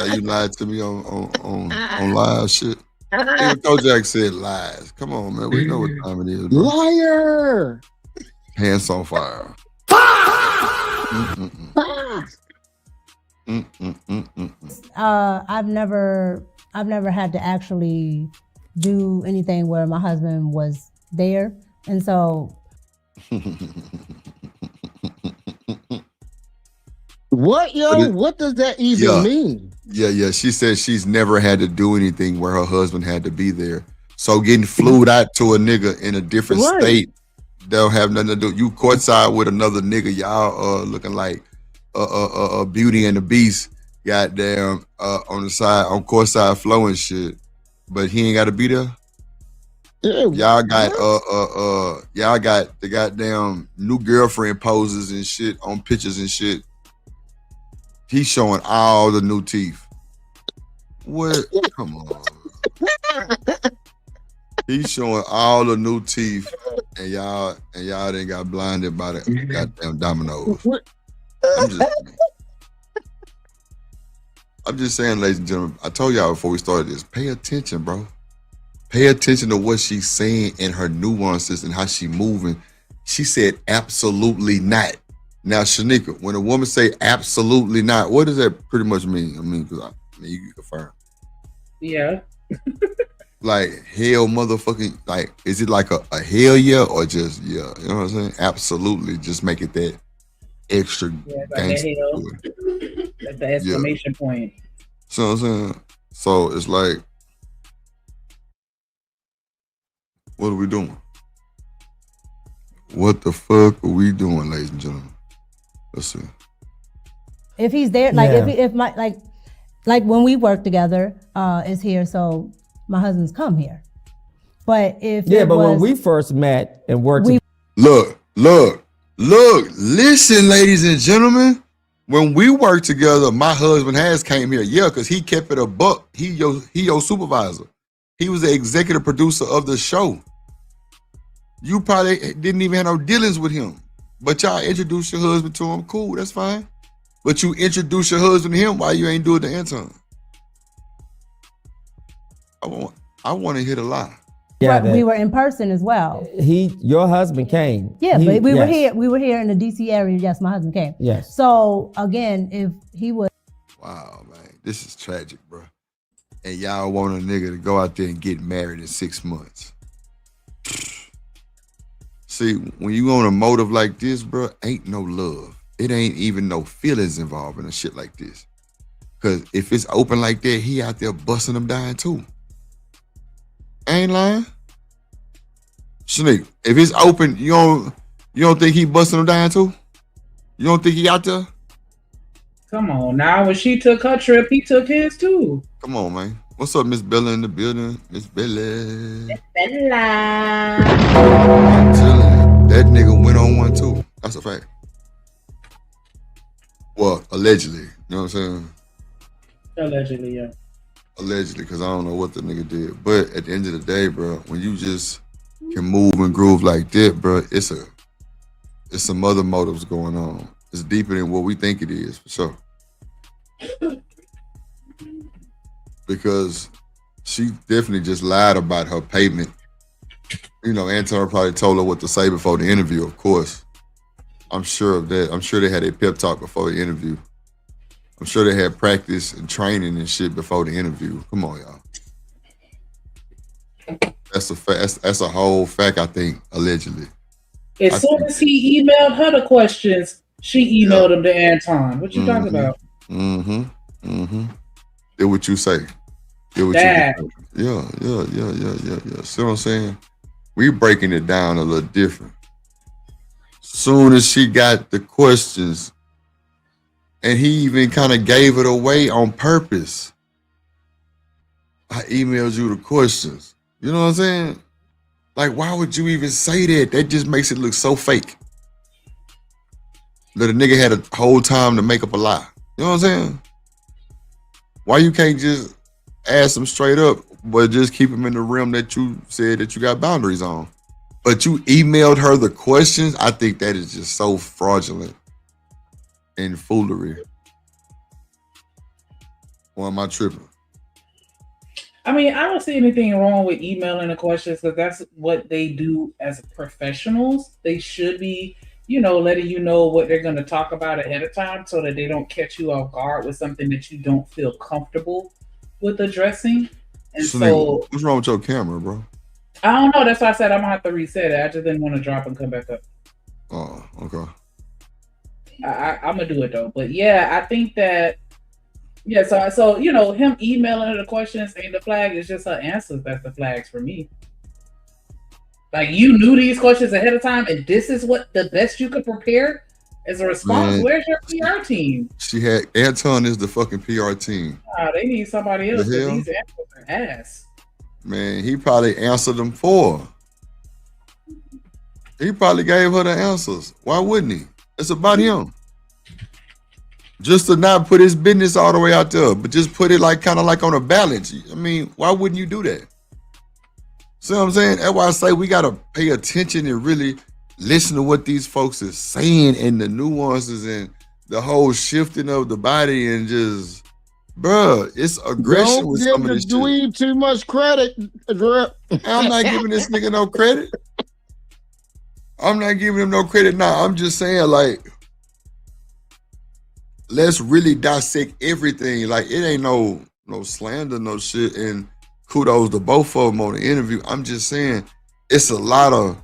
[SPEAKER 2] you lied to me on live shit. Even Kojak said lies. Come on, man. We know what time it is, bro.
[SPEAKER 4] Liar.
[SPEAKER 2] Hands on fire.
[SPEAKER 15] I've never had to actually do anything where my husband was there, and so.
[SPEAKER 4] What, yo? What does that even mean?
[SPEAKER 2] Yeah. She said she's never had to do anything where her husband had to be there. So getting flued out to a nigga in a different state, they'll have nothing to do. You courtside with another nigga, y'all looking like a Beauty and the Beast, goddamn, on the side, on courtside flow and shit. But he ain't got to be there. Y'all got the goddamn new girlfriend poses and shit on pictures and shit. He's showing all the new teeth. What? Come on. He's showing all the new teeth, and y'all didn't got blinded by the goddamn dominoes. I'm just saying, ladies and gentlemen, I told y'all before we started this, pay attention, bro. Pay attention to what she's saying and her nuances and how she moving. She said absolutely not. Now, Shanika, when a woman say absolutely not, what does that pretty much mean? I mean, you can confirm.
[SPEAKER 3] Yeah.
[SPEAKER 2] like hell motherfucking, like, is it like a hell yeah or just yeah? You know what I'm saying? Absolutely. Just make it that extra
[SPEAKER 3] Like
[SPEAKER 2] gangster.
[SPEAKER 3] the hell, like the exclamation point.
[SPEAKER 2] So I'm saying, so it's like, what are we doing? What the fuck are we doing, ladies and gentlemen? Let's see.
[SPEAKER 15] If he's there, like if my like when we work together, is here, so my husband's come here. But if
[SPEAKER 22] when we first met and worked,
[SPEAKER 2] look, listen, ladies and gentlemen. When we worked together, my husband has came here, because he kept it a buck. He your supervisor. He was the executive producer of the show. You probably didn't even have no dealings with him, but y'all introduced your husband to him. Cool, that's fine. But you introduce your husband to him, why you ain't do it to Anton? I want to hear the lie.
[SPEAKER 15] Yeah, we were in person as well.
[SPEAKER 22] Your husband came.
[SPEAKER 15] Yeah, but we were here. We were here in the DC area. Yes, my husband came.
[SPEAKER 22] Yes.
[SPEAKER 15] So again, if he was,
[SPEAKER 2] wow, man, this is tragic, bro. And y'all want a nigga to go out there and get married in 6 months. See, when you on a motive like this, bro, ain't no love. It ain't even no feelings involved in a shit like this. Cause if it's open like that, he out there busting them down too. I ain't lying. Shanique, if it's open, you don't think he busting them down too? You don't think he out there?
[SPEAKER 3] Come on now, when she took her trip, he took his too.
[SPEAKER 2] Come on, man. What's up, Miss Bella in the building? Miss Bella.
[SPEAKER 3] Bella.
[SPEAKER 2] I'm telling you, that nigga went on one too. That's a fact. Well, allegedly. You know what I'm saying?
[SPEAKER 3] Allegedly, yeah.
[SPEAKER 2] Allegedly, because I don't know what the nigga did. But at the end of the day, bro, when you just can move and groove like that, bro, it's some other motives going on. It's deeper than what we think it is, for sure. Because she definitely just lied about her payment. You know, Anton probably told her what to say before the interview, of course. I'm sure of that. I'm sure they had a pep talk before the interview. I'm sure they had practice and training and shit before the interview. Come on, y'all. That's a fact. That's a whole fact, I think, allegedly.
[SPEAKER 3] As soon as he emailed her the questions, she emailed them to Anton. What you talking about?
[SPEAKER 2] Did what you say. Did what
[SPEAKER 3] that.
[SPEAKER 2] You yeah. See what I'm saying? We breaking it down a little different. Soon as she got the questions, and he even kind of gave it away on purpose. I emailed you the questions. You know what I'm saying? Like, why would you even say that? That just makes it look so fake. That a nigga had a whole time to make up a lie. You know what I'm saying? Why you can't just ask him straight up, but just keep him in the realm that you said that you got boundaries on? But you emailed her the questions. I think that is just so fraudulent and foolery. Or am I tripping?
[SPEAKER 3] I mean, I don't see anything wrong with emailing the questions because that's what they do as professionals. They should be, letting you know what they're going to talk about ahead of time so that they don't catch you off guard with something that you don't feel comfortable with addressing. And so,
[SPEAKER 2] what's wrong with your camera, bro?
[SPEAKER 3] I don't know. That's why I said I'm going to have to reset it. I just didn't want to drop and come back up.
[SPEAKER 2] Oh, okay.
[SPEAKER 3] I'm going to do it though. But yeah, I think that, so him emailing her the questions ain't the flag. It's just her answers that's the flags for me. Like, you knew these questions ahead of time, and this is what the best you could prepare as a response. Man, where's your PR team?
[SPEAKER 2] Anton is the fucking PR team.
[SPEAKER 3] They need somebody else. These answers are ass.
[SPEAKER 2] Man, he probably answered them for her. He probably gave her the answers. Why wouldn't he? It's about him. Just to not put his business all the way out there, but just put it kind of like on a balance. I mean, why wouldn't you do that? See what I'm saying? That's why I say we got to pay attention and really listen to what these folks are saying and the nuances and the whole shifting of the body and just, bruh, it's aggression
[SPEAKER 4] Don't
[SPEAKER 2] with
[SPEAKER 4] give
[SPEAKER 2] some of
[SPEAKER 4] the
[SPEAKER 2] this shit.
[SPEAKER 4] dweeb too much credit, Drip.
[SPEAKER 2] I'm not giving this nigga no credit. I'm not giving him no credit now. I'm just saying, let's really dissect everything. Like, it ain't no slander, no shit. And kudos to both of them on the interview. I'm just saying, it's a lot of,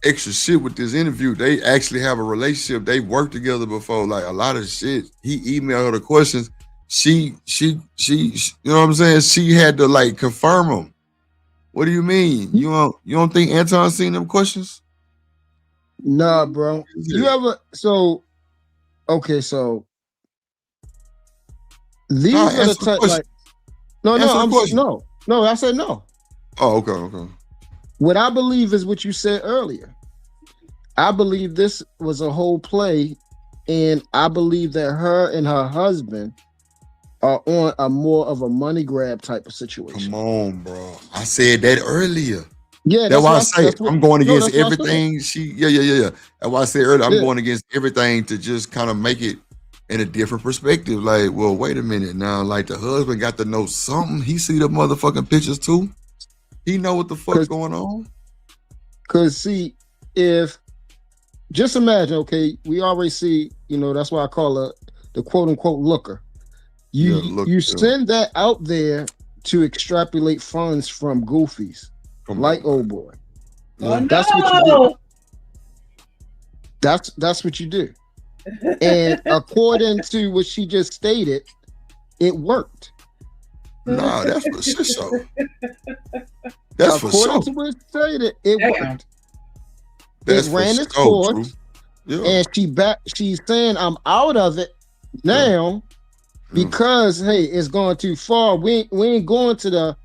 [SPEAKER 2] extra shit with this interview. They actually have a relationship. They worked together before. Like a lot of shit. He emailed her the questions. She, you know what I'm saying? She had to like confirm them. What do you mean? You don't think Anton seen them questions?
[SPEAKER 4] Nah, bro. You ever okay, so these are the type like no, I said no.
[SPEAKER 2] Oh, okay.
[SPEAKER 4] What I believe is what you said earlier. I believe this was a whole play, and I believe that her and her husband are on a more of a money grab type of situation.
[SPEAKER 2] Come on, bro. I said that earlier.
[SPEAKER 4] Yeah,
[SPEAKER 2] that's why I say I'm going against everything. Yeah. That's why I said earlier, I'm going against everything to just kind of make it in a different perspective. Like, well, wait a minute now. Like the husband got to know something. He see the motherfucking pictures too. He know what the fuck's going on.
[SPEAKER 4] Cause see, if just imagine, okay, we already see, that's why I call her the quote unquote looker. You send that out there to extrapolate funds from goofies like old boy. That's what you do. That's what you do. And according to what she just stated, it worked.
[SPEAKER 2] No, that's for sure. That's for sure.
[SPEAKER 4] According to what it stated, it worked.
[SPEAKER 2] It ran its course,
[SPEAKER 4] and she's saying I'm out of it now because hey, it's going too far. We ain't going to the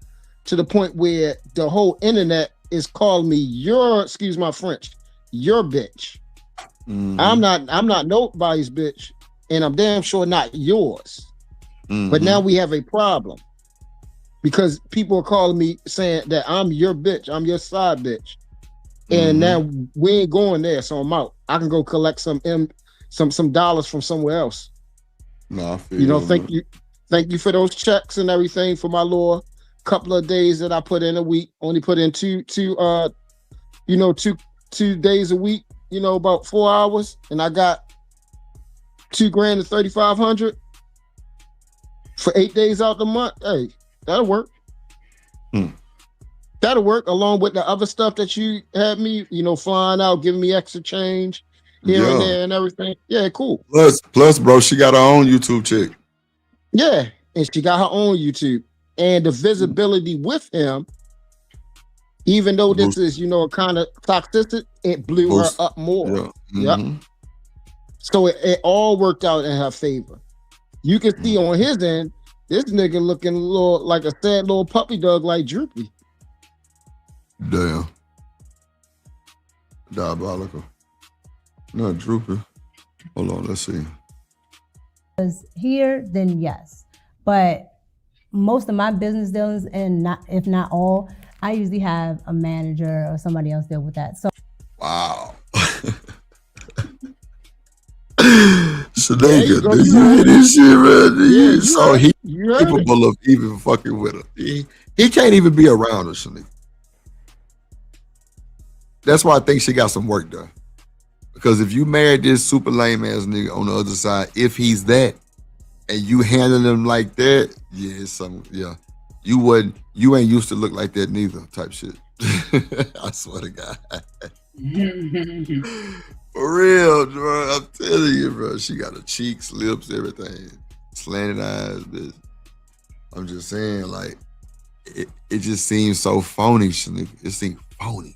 [SPEAKER 4] point where the whole internet is calling me excuse my French, your bitch. Mm-hmm. I'm not nobody's bitch, and I'm damn sure not yours. Mm-hmm. But now we have a problem because people are calling me saying that I'm your bitch, I'm your side bitch. And now we ain't going there, so I'm out. I can go collect some dollars from somewhere else.
[SPEAKER 2] No, I feel
[SPEAKER 4] thank you for those checks and everything for my little couple of days that I put in a week. Only put in two days a week. About 4 hours, and I got $2,000 and 3,500 for 8 days out the month. Hey, that'll work. That'll work along with the other stuff that you had me, flying out, giving me extra change here and there and everything. Yeah, cool.
[SPEAKER 2] Plus, bro, she got her own YouTube chick.
[SPEAKER 4] Yeah, and she got her own YouTube. And the visibility with him, even though this is, a kind of toxicity, it blew her up more. Yeah. Mm-hmm. So it all worked out in her favor. You can see on his end, this nigga looking a little like a sad little puppy dog like Droopy.
[SPEAKER 2] Damn. Diabolical. Not Droopy. Hold on, let's see.
[SPEAKER 15] Here, then yes. But most of my business dealings, and if not all, I usually have a manager or somebody else deal with that. So
[SPEAKER 2] wow. Shanika, do you hear this shit, man? So he's capable of even fucking with her. He can't even be around her, Shanika. That's why I think she got some work done. Because if you married this super lame ass nigga on the other side, if he's that, and you handle him like that, you ain't used to look like that neither, type shit. I swear to God. For real, bro. I'm telling you, bro. She got her cheeks, lips, everything. Slanted eyes, bitch. I'm just saying, like, it just seems so phony, Shanika. It seems phony.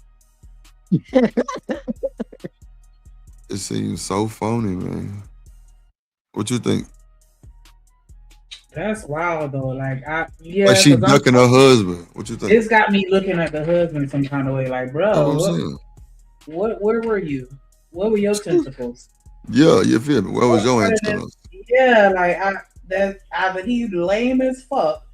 [SPEAKER 2] It seems so phony, man. What you think?
[SPEAKER 3] That's wild though. Like
[SPEAKER 2] she ducking her husband. What you think?
[SPEAKER 3] It's got me looking at the husband some kind of way. Like, bro, where were you? What were your tentacles?
[SPEAKER 2] Yeah, you feel me? Where was your antennas?
[SPEAKER 3] Yeah, like that either he lame as fuck,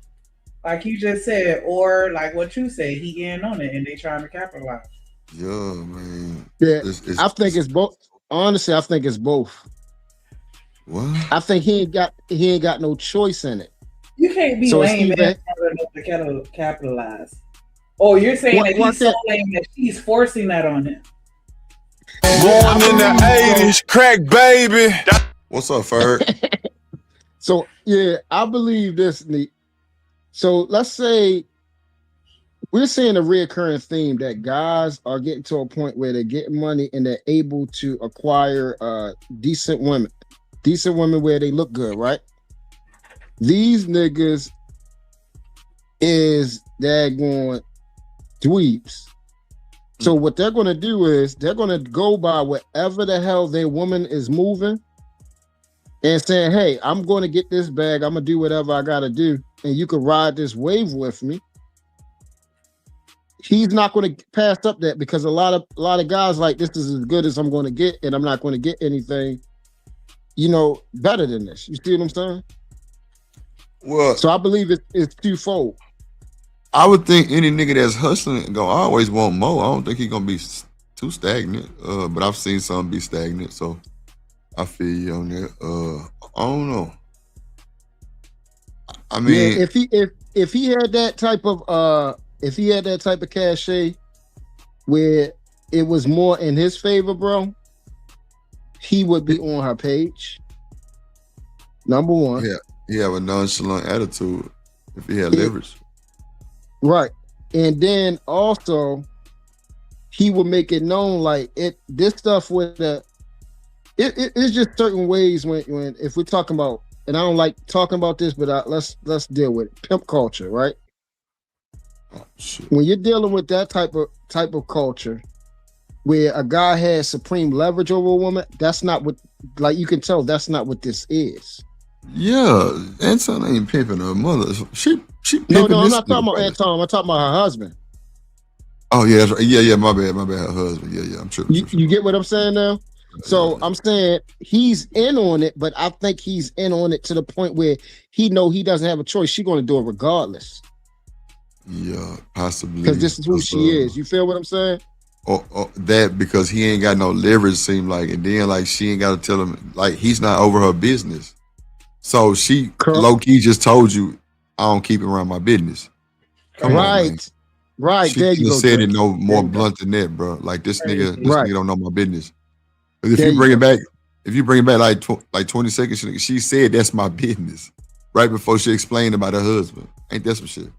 [SPEAKER 3] like you just said, or like what you say, he in on it and they trying to capitalize.
[SPEAKER 2] Yeah, man.
[SPEAKER 4] Yeah, I think it's both. Honestly, I think it's both.
[SPEAKER 2] What?
[SPEAKER 4] I think he ain't got no choice in it.
[SPEAKER 3] You can't be lame and to capitalize. Oh, you're saying that he's so lame that she's forcing that on him.
[SPEAKER 1] Born in the 80s, crack baby.
[SPEAKER 2] What's up, Ferg?
[SPEAKER 4] So yeah, I believe this, Neat. So let's say we're seeing a reoccurring theme that guys are getting to a point where they're getting money and they're able to acquire decent women where they look good, right? These niggas is daggone dweebs. So what they're going to do is they're going to go by whatever the hell their woman is moving and saying, hey, I'm going to get this bag. I'm going to do whatever I got to do. And you can ride this wave with me. He's not going to pass up that because a lot of guys like, this is as good as I'm going to get, and I'm not going to get anything, better than this. You see what I'm saying?
[SPEAKER 2] Well,
[SPEAKER 4] so I believe it's twofold.
[SPEAKER 2] I would think any nigga that's hustling gonna always want more. I don't think he's gonna be too stagnant. But I've seen some be stagnant, so I feel you on that. I don't know. I mean,
[SPEAKER 4] yeah, if he had that type of cachet where it was more in his favor, bro, he would be on her page. Number one.
[SPEAKER 2] Yeah, he have a nonchalant attitude if he had leverage.
[SPEAKER 4] Right. And then also he would make it known like this stuff with it's just certain ways when if we're talking about, and I don't like talking about this, but let's deal with it. Pimp culture, right?
[SPEAKER 2] Oh, shit.
[SPEAKER 4] When you're dealing with that type of culture where a guy has supreme leverage over a woman, that's not what, like, you can tell that's not what this is.
[SPEAKER 2] Yeah, Anton ain't pimping her mother. She
[SPEAKER 4] No,
[SPEAKER 2] pimping
[SPEAKER 4] I'm
[SPEAKER 2] this
[SPEAKER 4] not talking about
[SPEAKER 2] nigga.
[SPEAKER 4] Anton. I'm talking about her husband.
[SPEAKER 2] Oh yeah, that's right. Yeah. My bad. Her husband. Yeah. I'm tripping.
[SPEAKER 4] You get what I'm saying now? So I'm saying he's in on it, but I think he's in on it to the point where he doesn't have a choice. She's going to do it regardless.
[SPEAKER 2] Yeah, possibly.
[SPEAKER 4] Because this is who she is. You feel what I'm saying?
[SPEAKER 2] Or that because he ain't got no leverage, seem like, and then like she ain't got to tell him, like, he's not over her business. So she low key just told you, I don't keep it around my business. Come on, man.
[SPEAKER 4] Right.
[SPEAKER 2] She
[SPEAKER 4] There you go.
[SPEAKER 2] said it no more blunt than that, bro. Like this nigga don't know my business. If
[SPEAKER 4] There
[SPEAKER 2] you bring
[SPEAKER 4] you
[SPEAKER 2] it back, like 20 seconds, she said that's my business right before she explained about her husband. Ain't that some shit?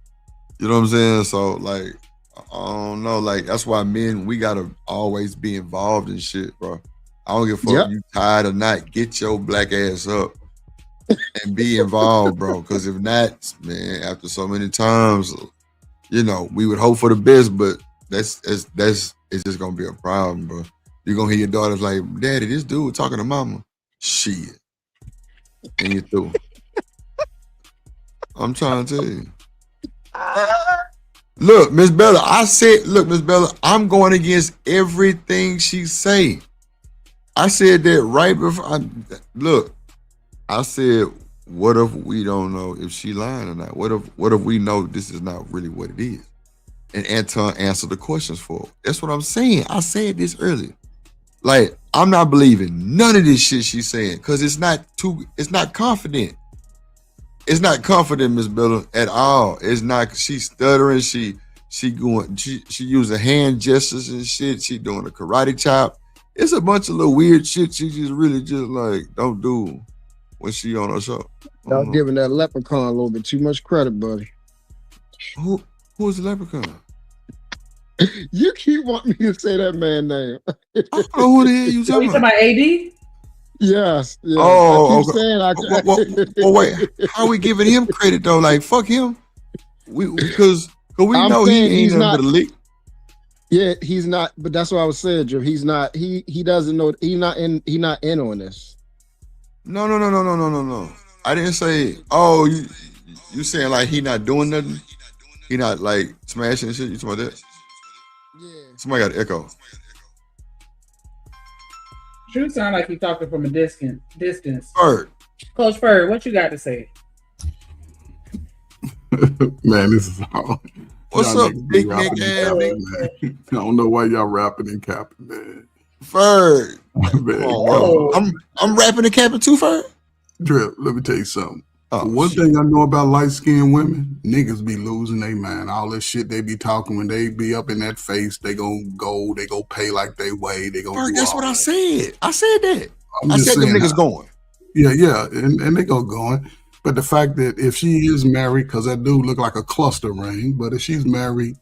[SPEAKER 2] You know what I'm saying? So like, I don't know. Like that's why men, we gotta always be involved in shit, bro. I don't give a fuck if you tired or not. Get your black ass up and be involved, bro. Because if not, man, after so many times, we would hope for the best, but it's just gonna be a problem, bro. You're gonna hear your daughters like, Daddy, this dude talking to mama. Shit. And you through. I'm trying to tell you. Look, Miss Bella, Miss Bella, I'm going against everything she say. I said that right before. I said, what if we don't know if she lying or not? What if we know this is not really what it is? And Anton answered the questions for her. That's what I'm saying. I said this earlier. Like, I'm not believing none of this shit she's saying because it's not confident. It's not confident, Miss Bella, at all. It's not. She's stuttering. She using hand gestures and shit. She doing a karate chop. It's a bunch of little weird shit she just really just like don't do when she on her show.
[SPEAKER 4] Y'all giving that leprechaun a little bit too much credit, buddy.
[SPEAKER 2] Who is the leprechaun?
[SPEAKER 4] You keep wanting me to say that man name.
[SPEAKER 2] I don't know who the hell you talking about.
[SPEAKER 3] AD?
[SPEAKER 4] Yes.
[SPEAKER 2] Oh,
[SPEAKER 4] I keep saying
[SPEAKER 2] well, wait. How are we giving him credit though? Like, fuck him. Because we know he ain't nothing but a leak.
[SPEAKER 4] Yeah, he's not. But that's what I was saying, Drew. He's not. He doesn't know. He's not in on this.
[SPEAKER 2] No. I didn't say. Oh, you saying like he not doing nothing? He not like smashing shit? You talking about that?
[SPEAKER 4] Yeah.
[SPEAKER 2] Somebody got an echo.
[SPEAKER 3] Drew sound like he talking from a distance.
[SPEAKER 2] Ferg.
[SPEAKER 3] Coach Ferg, what you got to say?
[SPEAKER 8] Man, this is all.
[SPEAKER 2] What's
[SPEAKER 8] y'all
[SPEAKER 2] up, big nigga?
[SPEAKER 8] I don't know why y'all rapping and capping, man.
[SPEAKER 2] Ferg.
[SPEAKER 8] Man,
[SPEAKER 2] I'm rapping and capping too, Ferg.
[SPEAKER 8] Drip, let me tell you something. One thing I know about light-skinned women, niggas be losing their mind. All this shit they be talking when they be up in that face, they gonna go pay like they weigh, they gonna do
[SPEAKER 2] that's
[SPEAKER 8] all
[SPEAKER 2] what I
[SPEAKER 8] that.
[SPEAKER 2] said. I said that.
[SPEAKER 8] I'm
[SPEAKER 2] I
[SPEAKER 8] just
[SPEAKER 2] said them
[SPEAKER 8] saying
[SPEAKER 2] niggas going.
[SPEAKER 8] Yeah, and they go going. But the fact that if she is married, because that dude look like a cluster ring, but if she's married,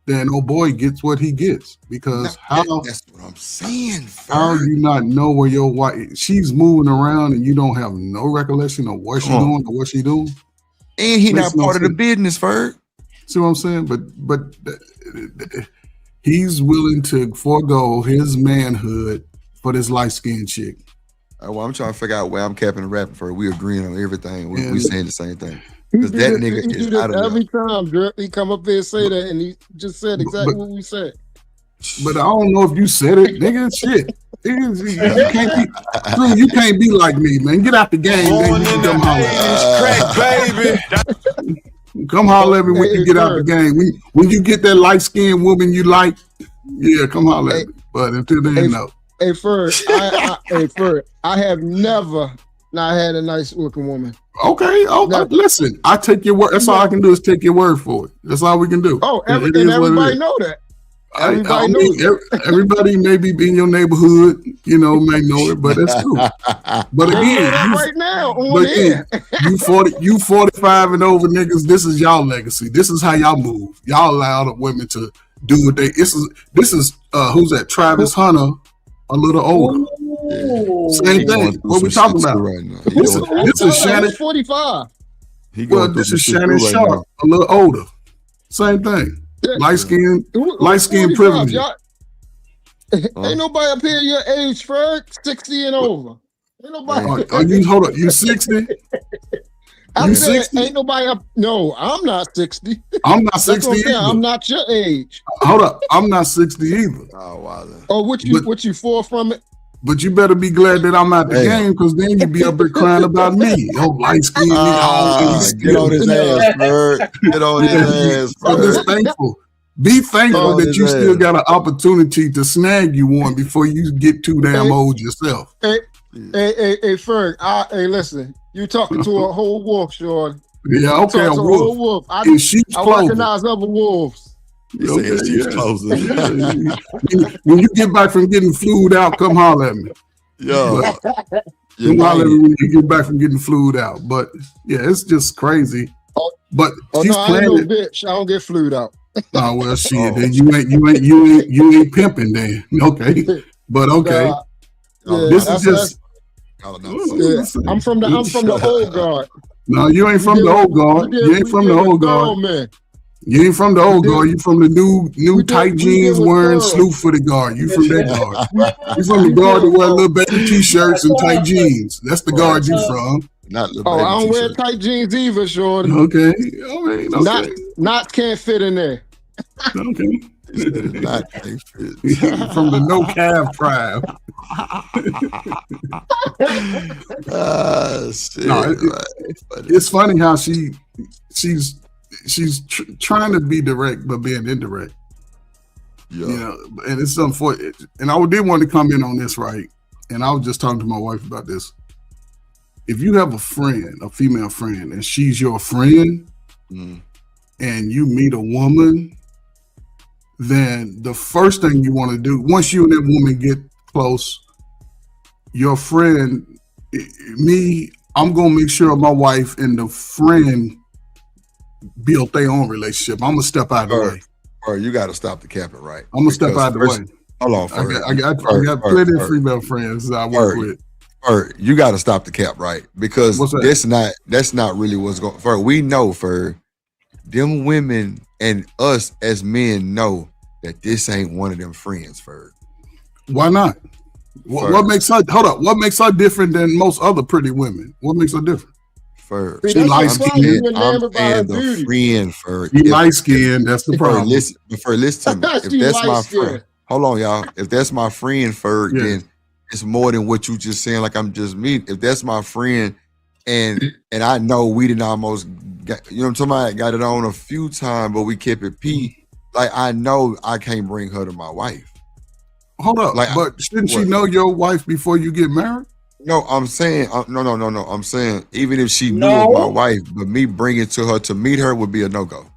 [SPEAKER 8] then oh boy gets what he gets. Because
[SPEAKER 2] that's what I'm saying.
[SPEAKER 8] How you not know where your wife? She's moving around and you don't have no recollection of what she's doing or what she doing.
[SPEAKER 2] And he not part of the business, Ferg.
[SPEAKER 8] See what I'm saying? But he's willing to forego his manhood for this light skinned chick.
[SPEAKER 2] Well, I'm trying to figure out where I'm capping and rapping for. We agreeing on everything. We saying the same thing. Because that nigga is out of
[SPEAKER 4] every time, Drip, he come up there and say that, and he just said exactly what we said.
[SPEAKER 8] But I don't know if you said it, nigga. Shit. You can't be like me, man. Get out the game, man. Come holler. Come holler at me when you get out the game. When you get that light skinned woman you like, yeah, come holler at me. But until then, no.
[SPEAKER 4] Hey, Ferg, I have never not had a nice looking woman.
[SPEAKER 8] Okay. Listen, I take your word. That's all I can do is take your word for it. That's all we can do.
[SPEAKER 4] Oh, everybody know that.
[SPEAKER 8] Everybody maybe in your neighborhood, may know it, but that's true. But again,
[SPEAKER 4] right now on
[SPEAKER 8] here, you 45 and over niggas. This is y'all legacy. This is how y'all move. Y'all allow the women to do what they. This is who's that? Travis Hunter, a little older. Same thing. What we talking about right now? This is Shannon.
[SPEAKER 4] 45.
[SPEAKER 8] This is Shannon Sharp, a little older. Same thing. Light skin privilege.
[SPEAKER 4] Ain't nobody up here your age, Ferg. 60 and over. Ain't nobody.
[SPEAKER 8] Hold up. You 60?
[SPEAKER 4] I'm saying ain't nobody up. No, I'm not 60.
[SPEAKER 8] I'm not 60 either.
[SPEAKER 4] I'm not your age.
[SPEAKER 8] Hold up. I'm not 60 either.
[SPEAKER 2] Oh, wow.
[SPEAKER 4] Oh, what you for from it?
[SPEAKER 8] But you better be glad that I'm out the game, because then you be up there crying about me. Oh, light skin.
[SPEAKER 2] Get on his ass, Ferg. Get on his ass,
[SPEAKER 8] I'm just thankful. Be thankful that you still got an opportunity to snag you one before you get too damn old yourself.
[SPEAKER 4] Hey, Ferg. Hey, listen. You talking to a whole wolf, Sean.
[SPEAKER 8] Yeah, okay, a wolf.
[SPEAKER 4] I recognize other wolves.
[SPEAKER 8] Okay, when you get back from getting flued out, come holler at me.
[SPEAKER 2] Yeah.
[SPEAKER 8] Come holler at me when you get back from getting flued out. But yeah, it's just crazy. But she's
[SPEAKER 4] I ain't no bitch. I don't get flued out.
[SPEAKER 8] Oh well, shit. Then you ain't pimping then. Okay, but okay. This is just.
[SPEAKER 4] I'm from the old guard.
[SPEAKER 8] No, you ain't from the old guard. You ain't from the old guard.
[SPEAKER 4] Man.
[SPEAKER 8] You ain't from the old guard. You from the new tight jeans wearing slew footed guard. You from that guard. You from the guard that wear little baby t-shirts and tight jeans. That's the guard you from.
[SPEAKER 2] Not little baby
[SPEAKER 4] I don't wear tight jeans either, Shorty.
[SPEAKER 8] Okay.
[SPEAKER 4] Not can't fit in there.
[SPEAKER 8] Okay.
[SPEAKER 2] Not can't fit.
[SPEAKER 8] From the no calf tribe.
[SPEAKER 2] Shit,
[SPEAKER 8] no, it's funny how she's trying to be direct but being indirect. Yeah. And it's unfortunate. And I did want to come in on this, right? And I was just talking to my wife about this. If you have a friend, a female friend, and she's your friend, and you meet a woman, then the first thing you want to do, once you and that woman get close, your friend, I'm going to make sure my wife and the friend build their own relationship. I'm going to step out of the way.
[SPEAKER 2] Or you got to stop the capping, right?
[SPEAKER 8] I'm going to step out of the way.
[SPEAKER 2] Hold on, first.
[SPEAKER 8] I got plenty of female friends I work with.
[SPEAKER 2] Or you got to stop the cap, right? Because that's not really what's going on. We know, them women and us as men know that this ain't one of them friends, Ferg.
[SPEAKER 8] Why not? What makes her What makes her different than most other pretty women? What makes her different?
[SPEAKER 2] Ferg.
[SPEAKER 8] She light skinned.
[SPEAKER 2] I'm saying the friend, Ferg.
[SPEAKER 8] She light skinned. That's the problem.
[SPEAKER 2] Listen to me. If that's my friend, hold on, y'all. If that's my friend, Ferg, then it's more than what you just saying. Like I'm just me. If that's my friend, and I know we didn't almost, got it on a few times, but we kept it P. Like I know I can't bring her to my wife.
[SPEAKER 8] Hold up, but shouldn't she know your wife before you get married?
[SPEAKER 2] No, I'm saying no. I'm saying even if she knew of my wife, but me bringing to her to meet her would be a no-go.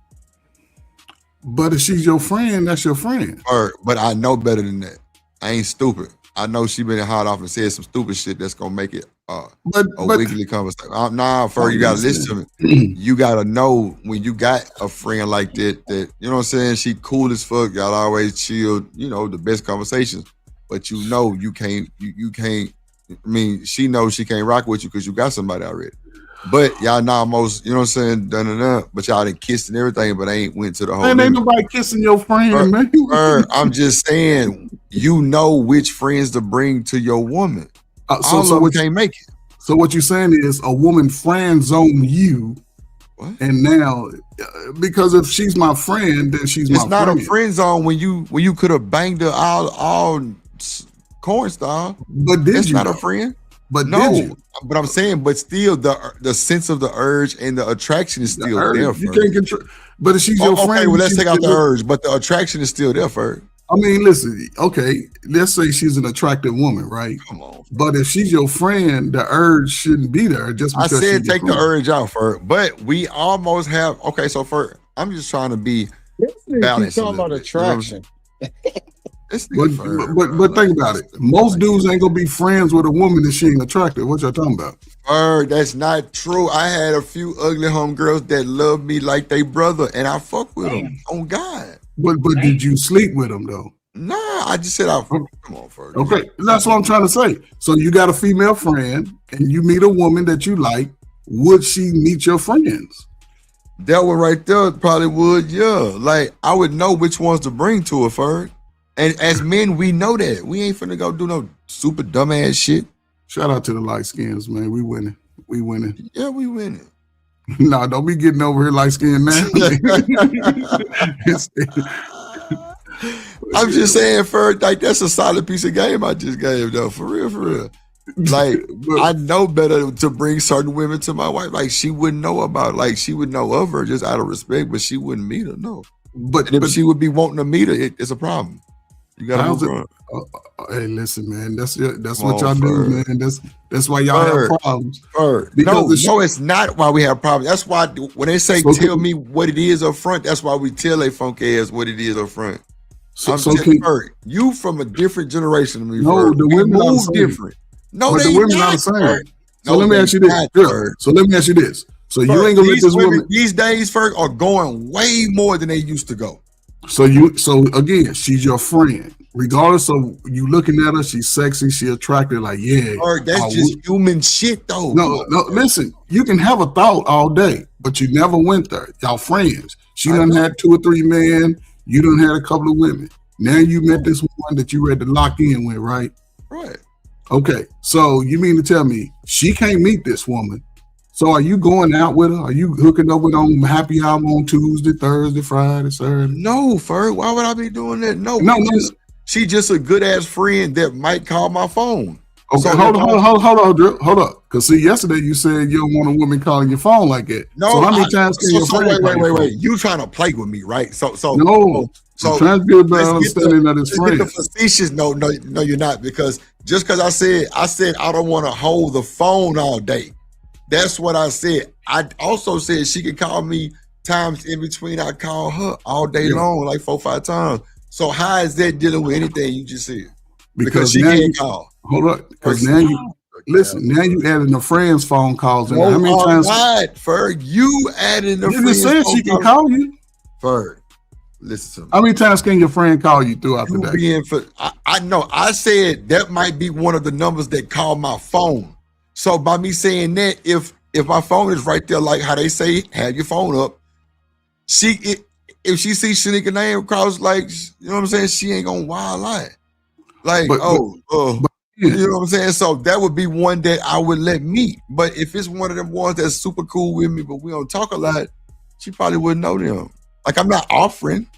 [SPEAKER 8] But if she's your friend, that's your friend.
[SPEAKER 2] But I know better than that. I ain't stupid. I know she been hot off and said some stupid shit that's gonna make it weekly conversation. Nah, you gotta listen to me. You gotta know when you got a friend like that, you know what I'm saying, she cool as fuck, y'all always chill, you know, the best conversations. But you know you can't, I mean, she knows she can't rock with you because you got somebody already. But y'all now almost, you know what I'm saying, but y'all done kissed and everything, but ain't went to the whole.
[SPEAKER 8] Man, ain't nobody kissing your friend, man.
[SPEAKER 2] I'm just saying, you know which friends to bring to your woman.
[SPEAKER 8] So what can't make it. So what you're saying is a woman friend zone you, and now because if she's my friend, then she's my friend.
[SPEAKER 2] It's not a friend zone when you could have banged her all corn style.
[SPEAKER 8] But
[SPEAKER 2] that's not a friend.
[SPEAKER 8] But
[SPEAKER 2] no,
[SPEAKER 8] did you?
[SPEAKER 2] But I'm saying, but still, the sense of the urge and the attraction is still there.
[SPEAKER 8] You can't control. But if she's your friend,
[SPEAKER 2] okay, well, let's take out the urge, but the attraction is still there for her.
[SPEAKER 8] I mean, listen, okay, let's say she's an attractive woman, right?
[SPEAKER 2] Come on.
[SPEAKER 8] But if she's your friend, the urge shouldn't be there just because
[SPEAKER 2] I said take the urge out for her, but we almost have, okay, so I'm just trying to be balanced.
[SPEAKER 4] Talking about attraction.
[SPEAKER 8] But think about it. Most dudes ain't gonna be friends with a woman that she ain't attractive. What y'all talking about?
[SPEAKER 2] That's not true. I had a few ugly homegirls that love me like they brother, and I fuck with them. On God.
[SPEAKER 8] But did you sleep with them though?
[SPEAKER 2] Nah, I just said come on, Ferg.
[SPEAKER 8] Okay, that's what I'm trying to say. So you got a female friend, and you meet a woman that you like. Would she meet your friends?
[SPEAKER 2] That one right there probably would, yeah. Like I would know which ones to bring to her, Ferg. And as men, we know that. We ain't finna go do no super dumbass shit.
[SPEAKER 8] Shout out to the light skins, man. We winning. We winning.
[SPEAKER 2] Yeah, we winning.
[SPEAKER 8] Nah, don't be getting over here light skin now.
[SPEAKER 2] I'm just saying, Ferg, like that's a solid piece of game I just gave, though. For real. Like I know better to bring certain women to my wife. Like she wouldn't know about, like she would know of her just out of respect, but she wouldn't meet her. No. But if she would be wanting to meet her, it's a problem. You gotta move on.
[SPEAKER 8] Hey, listen, man. That's what y'all do, man. That's why y'all have problems.
[SPEAKER 2] No, it's not why we have problems. That's why when they say tell me what it is up front, that's why we tell a funky ass what it is up front. You from a different generation than me.
[SPEAKER 8] No, the women move
[SPEAKER 2] different. No,
[SPEAKER 8] the women not the same. So let me ask you this. So let me ask you this. So you ain't gonna let this woman
[SPEAKER 2] these days, Ferg, are going way more than they used to go.
[SPEAKER 8] So again, she's your friend. Regardless of you looking at her, she's sexy, she attractive, like, yeah.
[SPEAKER 2] That's just human shit though.
[SPEAKER 8] No, listen, you can have a thought all day, but you never went there. Y'all friends. She done had 2 or 3 men, you done had a couple of women. Now you met this one that you ready to lock in with, right?
[SPEAKER 2] Right.
[SPEAKER 8] Okay, so you mean to tell me she can't meet this woman? So are you going out with her? Are you hooking up with her on happy hour on Tuesday, Thursday, Friday, Saturday?
[SPEAKER 2] No, Ferg. Why would I be doing that? No. She just a good ass friend that might call my phone.
[SPEAKER 8] Okay, so hold on, Drew. Hold up. Because see, yesterday you said you don't want a woman calling your phone like that.
[SPEAKER 2] No,
[SPEAKER 8] so how many times can your friend
[SPEAKER 2] wait. You trying to play with me, right? So
[SPEAKER 8] I'm trying to get a better understanding of this friend.
[SPEAKER 2] The facetious, no, you're not, because just because I said I don't want to hold the phone all day. That's what I said. I also said she could call me times in between. I call her all day long, like 4 or 5 times. So how is that dealing with anything you just said? Because she can't call.
[SPEAKER 8] Hold up, because now you listen. Now you adding the friends' phone calls.
[SPEAKER 2] No, how many times? Ferg, you adding the friends' phone calls.
[SPEAKER 8] She can call you.
[SPEAKER 2] Ferg, listen to me.
[SPEAKER 8] How many times can your friend call you throughout the day?
[SPEAKER 2] I know. I said that might be one of the numbers that call my phone. So by me saying that, if my phone is right there, like how they say, have your phone up, if she sees Shanika name across, like, you know what I'm saying, she ain't gonna wild out. Like, you know what I'm saying? So that would be one that I would let meet. But if it's one of them ones that's super cool with me, but we don't talk a lot, she probably wouldn't know them. Like, I'm not offering.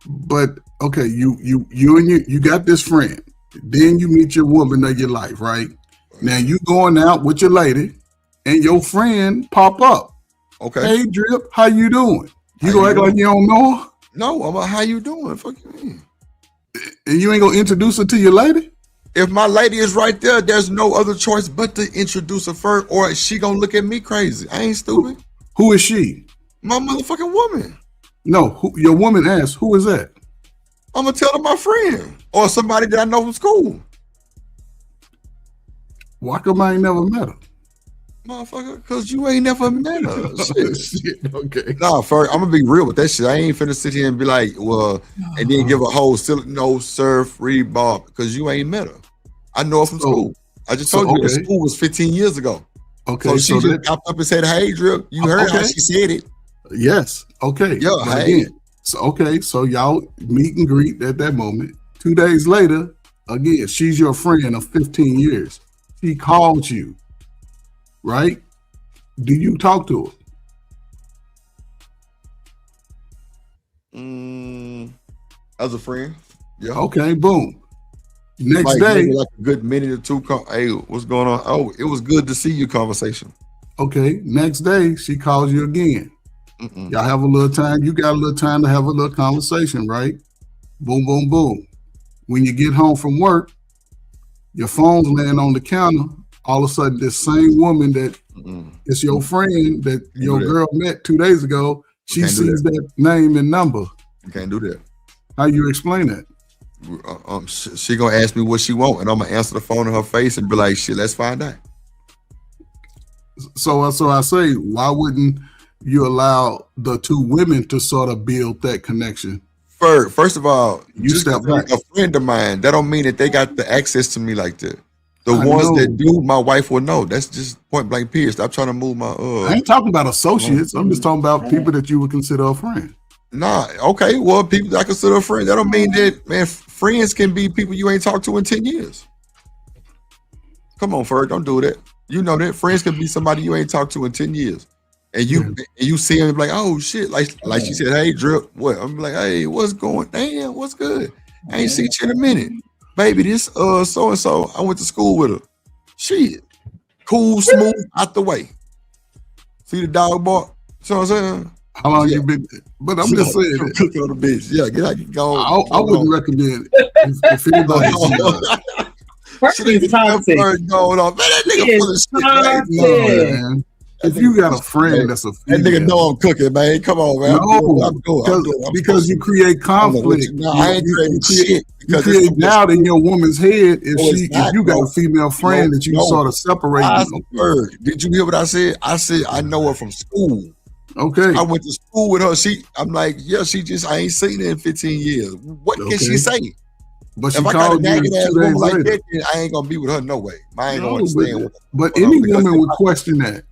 [SPEAKER 8] But okay, you got this friend. Then you meet your woman of your life, right? Now you going out with your lady, and your friend pop up.
[SPEAKER 2] Okay.
[SPEAKER 8] Hey, Drip, how you doing? You gonna act like you don't know her?
[SPEAKER 2] No, I'm like, how you doing? Fuck you mean?
[SPEAKER 8] And you ain't gonna introduce her to your lady?
[SPEAKER 2] If my lady is right there, there's no other choice but to introduce her first, or she gonna look at me crazy. I ain't stupid.
[SPEAKER 8] Who is she?
[SPEAKER 2] My motherfucking woman.
[SPEAKER 8] No, your woman asked, who is that?
[SPEAKER 2] I'm gonna tell her my friend or somebody that I know from school.
[SPEAKER 8] Why come I ain't never met her?
[SPEAKER 2] Motherfucker, because you ain't never met her.
[SPEAKER 8] Shit, okay.
[SPEAKER 2] Nah, first, I'm gonna be real with that shit. I ain't finna sit here and be like, well, and then give a whole no surf rebar because you ain't met her. I know her from school. I just told you that school was 15 years ago.
[SPEAKER 8] Okay,
[SPEAKER 2] so she just popped up and said, "Hey, Drip," you heard how she said it.
[SPEAKER 8] Yes. Okay.
[SPEAKER 2] Yeah.
[SPEAKER 8] But
[SPEAKER 2] Hey.
[SPEAKER 8] again, so y'all meet and greet at that moment. 2 days later, again, she's your friend of 15 years. She called you, right? Do you talk to
[SPEAKER 2] her? As a friend. Yeah.
[SPEAKER 8] Okay. Boom. Next
[SPEAKER 2] like,
[SPEAKER 8] day,
[SPEAKER 2] maybe like a good minute or two. Hey, what's going on? Oh, it was good to see you. Conversation.
[SPEAKER 8] Okay. Next day, she calls you again. Y'all have a little time. You got a little time to have a little conversation, right? Boom, boom, boom. When you get home from work, your phone's laying on the counter. All of a sudden, this same woman that is your friend that your girl met 2 days ago, she sees that name and number.
[SPEAKER 2] You can't do that.
[SPEAKER 8] How you explain that?
[SPEAKER 2] She gonna ask me what she want, and I'm gonna answer the phone in her face and be like, "Shit, let's find out."
[SPEAKER 8] So I say, why wouldn't you allow the two women to sort of build that connection?
[SPEAKER 2] First of all,
[SPEAKER 8] you step back.
[SPEAKER 2] A friend of mine, that don't mean that they got the access to me like that. The
[SPEAKER 8] I
[SPEAKER 2] ones
[SPEAKER 8] know.
[SPEAKER 2] that do, my wife will know. That's just point blank period. Stop trying to move my
[SPEAKER 8] I ain't talking about associates. I'm just talking about people that you would consider a friend.
[SPEAKER 2] Nah, okay. Well, people that I consider a friend, that don't mean that, man, friends can be people you ain't talked to in 10 years. Come on, Ferg, don't do that. You know that friends can be somebody you ain't talked to in 10 years. And you see them and be like, oh shit, like she said, hey, Drip, what? I'm like, hey, what's going? Damn, what's good? I ain't seen you in a minute. Baby, this so and so, I went to school with her. Shit. Cool, smooth, out the way. See the dog bark? You know what I'm saying?
[SPEAKER 8] How long you been? But I'm just saying,
[SPEAKER 2] cooking on the bitch. Yeah, get out, go.
[SPEAKER 8] I wouldn't recommend if anybody.
[SPEAKER 2] Going on. Man, that nigga full of shit, man.
[SPEAKER 8] If you got a friend that's a female,
[SPEAKER 2] that nigga know I'm cooking, man. Come on, man.
[SPEAKER 8] No, because you create conflict.
[SPEAKER 2] No, I ain't creating shit.
[SPEAKER 8] You create doubt in your woman's head if you got a female friend that you sort of separate.
[SPEAKER 2] Did you hear what I said? I said I know her from school.
[SPEAKER 8] Okay.
[SPEAKER 2] I went to school with her. I'm like, yeah, I ain't seen her in 15 years. What can she say?
[SPEAKER 8] But
[SPEAKER 2] if I got a nagging ass woman like that, then I ain't gonna be with her no way. I ain't gonna understand.
[SPEAKER 8] But any woman would question that.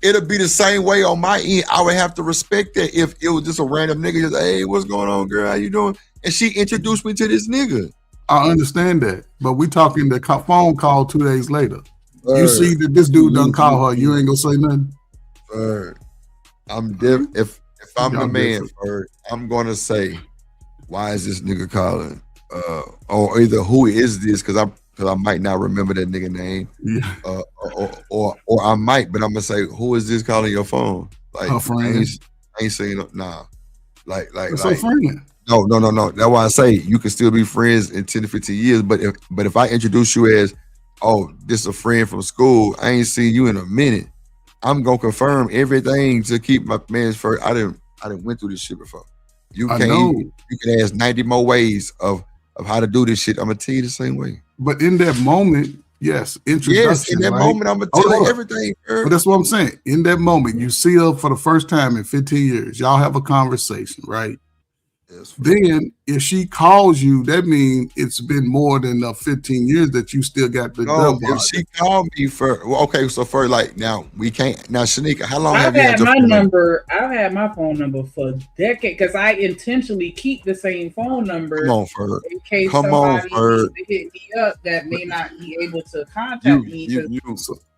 [SPEAKER 2] It'll be the same way on my end. I would have to respect that if it was just a random nigga just, hey, what's going on, girl? How you doing? And she introduced me to this nigga.
[SPEAKER 8] I understand that. But we talking the phone call 2 days later. You see that this dude done call her. You ain't gonna say nothing?
[SPEAKER 2] If I'm the man, I'm gonna say, why is this nigga calling? Or either who is this? Because I might not remember that nigga name.
[SPEAKER 8] Yeah.
[SPEAKER 2] Or I might, but I'm gonna say, who is this calling your phone? Like,
[SPEAKER 8] her friend.
[SPEAKER 2] I ain't saying nah. Like,
[SPEAKER 8] friend.
[SPEAKER 2] No. That's why I say you can still be friends in 10 to 15 years. But if I introduce you as, oh, this is a friend from school, I ain't seen you in a minute. I'm gonna confirm everything to keep my man's first. I didn't went through this shit before. You can ask 90 more ways of how to do this shit. I'm gonna tell you the same way.
[SPEAKER 8] But in that moment, yes, introduction.
[SPEAKER 2] Yes, in that moment, I'm gonna tell her everything. Girl.
[SPEAKER 8] But that's what I'm saying. In that moment, you see her for the first time in 15 years. Y'all have a conversation, right?
[SPEAKER 2] Yes.
[SPEAKER 8] Then, if she calls you, that means it's been more than 15 years that you still got the
[SPEAKER 2] no, if she called me for like now we can't now Shanika, how long have you had
[SPEAKER 3] my number? I've had my phone number for decades because I intentionally keep the same phone number.
[SPEAKER 2] Come on, Ferg.
[SPEAKER 3] In case somebody needs to hit me up that may not be able to contact me.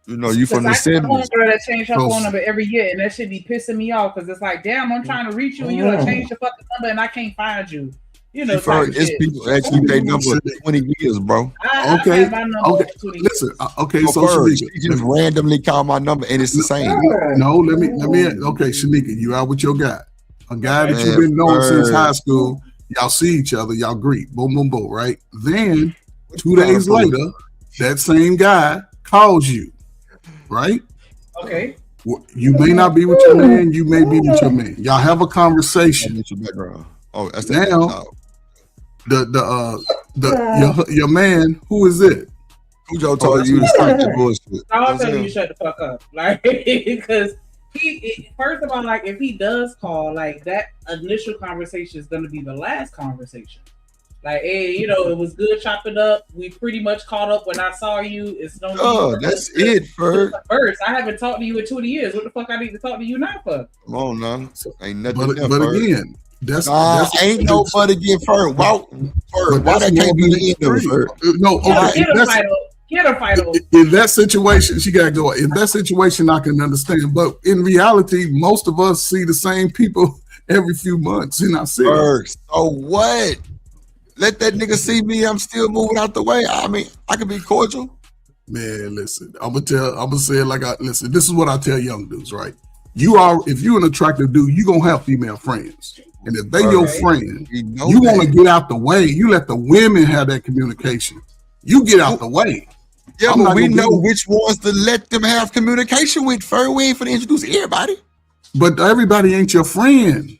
[SPEAKER 2] You from the 70s.
[SPEAKER 3] I want her to change her phone number every year, and that should be pissing me off because it's like, damn, I'm trying to reach you, and you done change your fucking number, and I can't find you. You know,
[SPEAKER 2] it's people actually they number 20 years, bro.
[SPEAKER 8] Okay. Listen. Okay, so Shanika,
[SPEAKER 2] she just randomly called my number, and it's the same.
[SPEAKER 8] No, let me. Okay, Shanika, you out with your guy, a guy that you've been knowing since high school. Y'all see each other, y'all greet, boom, boom, boom, right? Then 2 days later, that same guy calls you. Right?
[SPEAKER 3] Okay.
[SPEAKER 8] You may not be with your man. You may be with your man. Y'all have a conversation.
[SPEAKER 2] Oh, that's
[SPEAKER 8] now. Your man. Who is it?
[SPEAKER 2] Cujo told you to stop your bullshit.
[SPEAKER 3] I'll tell you shut the fuck up. Like, because first of all, like, if he does call, like, that initial conversation is going to be the last conversation. Like, hey, you know, it was good chopping up. We pretty much caught up when I saw you. It's no
[SPEAKER 2] Oh, that's it, Ferg.
[SPEAKER 3] First, I haven't talked to you in 20 years. What the fuck I need to talk to you now for?
[SPEAKER 2] Come on, now. Ain't nothing
[SPEAKER 8] But,
[SPEAKER 2] there,
[SPEAKER 8] but
[SPEAKER 2] Ferg.
[SPEAKER 8] again, that's
[SPEAKER 2] ain't nobody get Ferg. Why that can't be the end of it, Ferg?
[SPEAKER 8] No, okay.
[SPEAKER 3] Get a fight over.
[SPEAKER 8] In that situation, she gotta go. In that situation, I can understand. But in reality, most of us see the same people every few months in our city.
[SPEAKER 2] Ferg, so what? Let that nigga see me. I'm still moving out the way. I mean, I can be cordial.
[SPEAKER 8] Man, listen. I'm gonna say it like listen. This is what I tell young dudes, right? If you're an attractive dude, you gonna have female friends, and if they your friend, you want to get out the way. You let the women have that communication. You get out the way.
[SPEAKER 2] Yeah, but we know which ones to let them have communication with. Ferg, we ain't finna introduce everybody.
[SPEAKER 8] But everybody ain't your friend.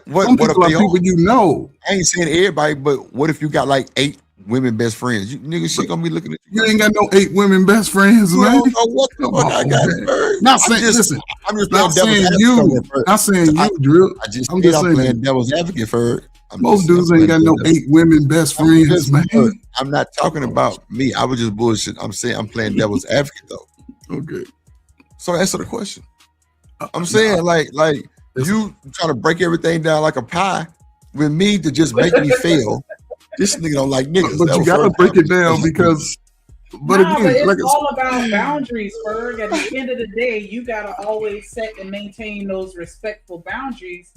[SPEAKER 2] What
[SPEAKER 8] Some people
[SPEAKER 2] if
[SPEAKER 8] are people you know.
[SPEAKER 2] I ain't saying everybody, but what if you got like 8 women best friends? You niggas shit gonna be looking at you.
[SPEAKER 8] You ain't got no 8 women best friends,
[SPEAKER 2] You
[SPEAKER 8] man.
[SPEAKER 2] don't know what the fuck I got, Ferg.
[SPEAKER 8] Not saying, listen.
[SPEAKER 2] I'm just
[SPEAKER 8] Not
[SPEAKER 2] playing
[SPEAKER 8] saying
[SPEAKER 2] devil's
[SPEAKER 8] you.
[SPEAKER 2] advocate, Ferg.
[SPEAKER 8] Not saying you, Drew.
[SPEAKER 2] I just
[SPEAKER 8] I'm
[SPEAKER 2] said
[SPEAKER 8] just
[SPEAKER 2] I'm
[SPEAKER 8] saying.
[SPEAKER 2] playing devil's advocate, Ferg.
[SPEAKER 8] Most dudes ain't got no 8 women best friends, man.
[SPEAKER 2] I'm not talking about me. I was just bullshit. I'm saying I'm playing devil's advocate though.
[SPEAKER 8] Okay.
[SPEAKER 2] So answer the question. I'm saying like you trying to break everything down like a pie with me to just make me fail. This nigga don't like niggas.
[SPEAKER 8] But you gotta break it down because. But
[SPEAKER 3] But
[SPEAKER 8] again,
[SPEAKER 3] it's
[SPEAKER 8] like
[SPEAKER 3] all about boundaries, Ferg. At the end of the day, you gotta always set and maintain those respectful boundaries.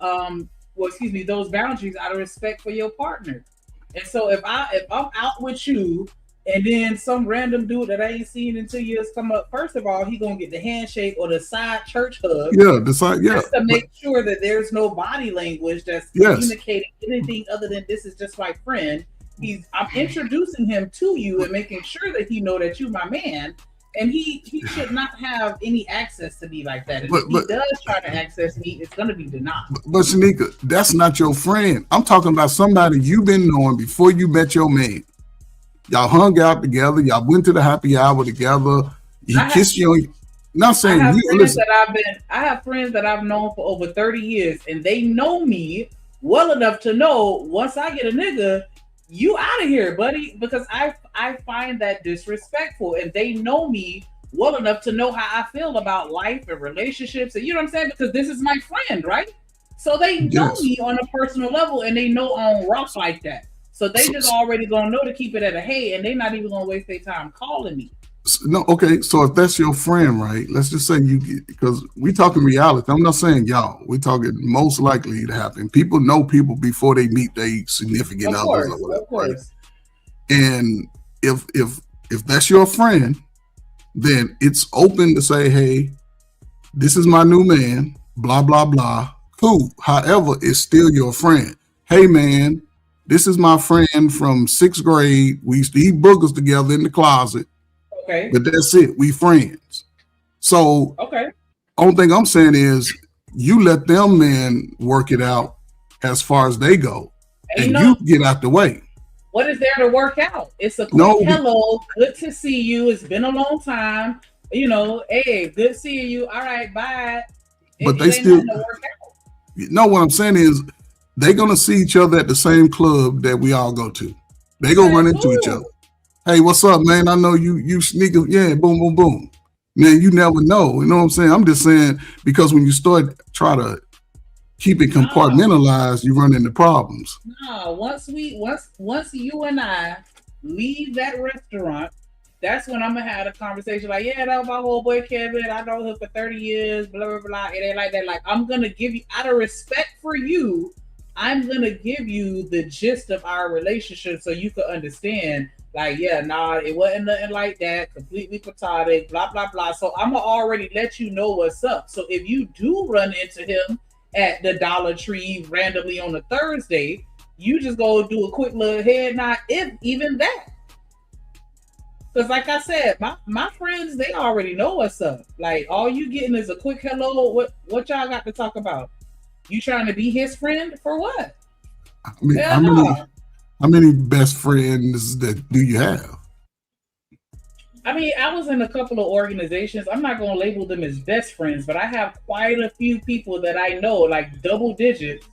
[SPEAKER 3] Those boundaries out of respect for your partner. And so if I'm out with you and then some random dude that I ain't seen in 2 years come up, first of all, he gonna get the handshake or the side church hug.
[SPEAKER 8] Yeah, the side, yeah.
[SPEAKER 3] Just to make sure that there's no body language that's communicating anything other than this is just my friend. I'm introducing him to you and making sure that he know that you my man. And he should not have any access to me like that. And if he does try to access me, it's going to be denied.
[SPEAKER 8] But Shanika, that's not your friend. I'm talking about somebody you've been knowing before you met your man. Y'all hung out together. Y'all went to the happy hour together. He kissed you. Not saying
[SPEAKER 3] I have
[SPEAKER 8] you.
[SPEAKER 3] friends I have friends that I've known for over 30 years, and they know me well enough to know once I get a nigga, you out of here, buddy, because I find that disrespectful, and they know me well enough to know how I feel about life and relationships, and you know what I'm saying, because this is my friend, right? So they know me on a personal level, and they know on rocks like that. So they just already gonna know to keep it at a hey, and they're not even gonna waste their time calling me.
[SPEAKER 8] No, okay. So if that's your friend, right? Let's just say because we talking reality. I'm not saying y'all. We talking most likely to happen. People know people before they meet their significant others or whatever.
[SPEAKER 3] Of course.
[SPEAKER 8] And if that's your friend, then it's open to say, hey, this is my new man. Blah blah blah. Cool. However, it's still your friend. Hey man, this is my friend from 6th grade. We used to eat boogers together in the closet.
[SPEAKER 3] Okay.
[SPEAKER 8] But that's it. We friends. So only thing I'm saying is you let them men work it out as far as they go. And you get out the way.
[SPEAKER 3] What is there to work out? It's a quick hello, good to see you. It's been a long time. You know, hey, good seeing you. All right, bye.
[SPEAKER 8] But they still know what I'm saying is they're gonna see each other at the same club that we all go to. They gonna run into each other. Hey, what's up, man? I know you sneak up. Yeah, boom, boom, boom. Man, you never know. You know what I'm saying? I'm just saying because when you start try to keep it compartmentalized, you run into problems.
[SPEAKER 3] No, once you and I leave that restaurant, that's when I'm gonna have a conversation like, yeah, that was my whole boy Kevin. I know him for 30 years, blah, blah, blah. It ain't like that. Like, I'm gonna give you, out of respect for you, I'm gonna give you the gist of our relationship so you can understand. Like, yeah, nah, it wasn't nothing like that. Completely platonic, blah, blah, blah. So I'm gonna already let you know what's up. So if you do run into him at the Dollar Tree randomly on a Thursday, you just go do a quick little head nod, if even that. Because like I said, my friends, they already know what's up. Like, all you getting is a quick hello. What y'all got to talk about? You trying to be his friend for what?
[SPEAKER 8] I mean, how many best friends that do you have?
[SPEAKER 3] I mean, I was in a couple of organizations. I'm not going to label them as best friends, but I have quite a few people that I know, like double digits,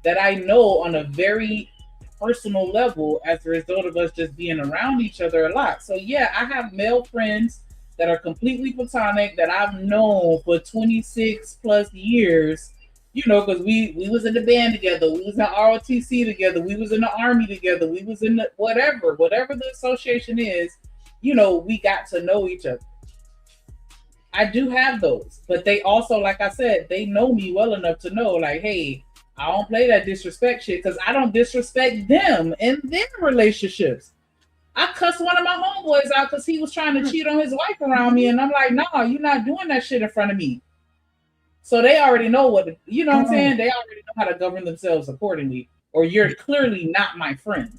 [SPEAKER 3] that I know on a very personal level as a result of us just being around each other a lot. So yeah, I have male friends that are completely platonic that I've known for 26 plus years, you know, because we was in the band together, we was in ROTC together, we was in the army together, we was in the whatever the association is, you know, we got to know each other. I do have those, but they also, like I said, they know me well enough to know, like, hey, I don't play that disrespect shit because I don't disrespect them in their relationships. I cussed one of my homeboys out because he was trying to cheat on his wife around me, and I'm like, nah, you're not doing that shit in front of me. So they already know what, you know what I'm saying? They already know how to govern themselves accordingly, or you're clearly not my friend.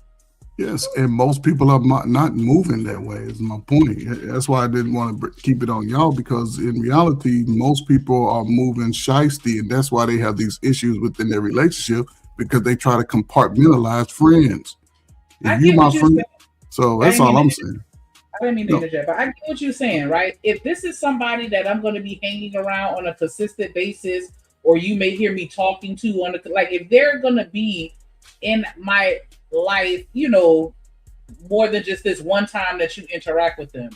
[SPEAKER 8] Yes, and most people are not moving that way, is my point. That's why I didn't want to keep it on y'all, because in reality, most people are moving shiesty, and that's why they have these issues within their relationship, because they try to compartmentalize friends. If you my friend, so that's all I'm saying.
[SPEAKER 3] I didn't mean to interject, but I get what you're saying, right? If this is somebody that I'm going to be hanging around on a consistent basis, or you may hear me talking to on the, like, if they're going to be in my life, you know, more than just this one time that you interact with them,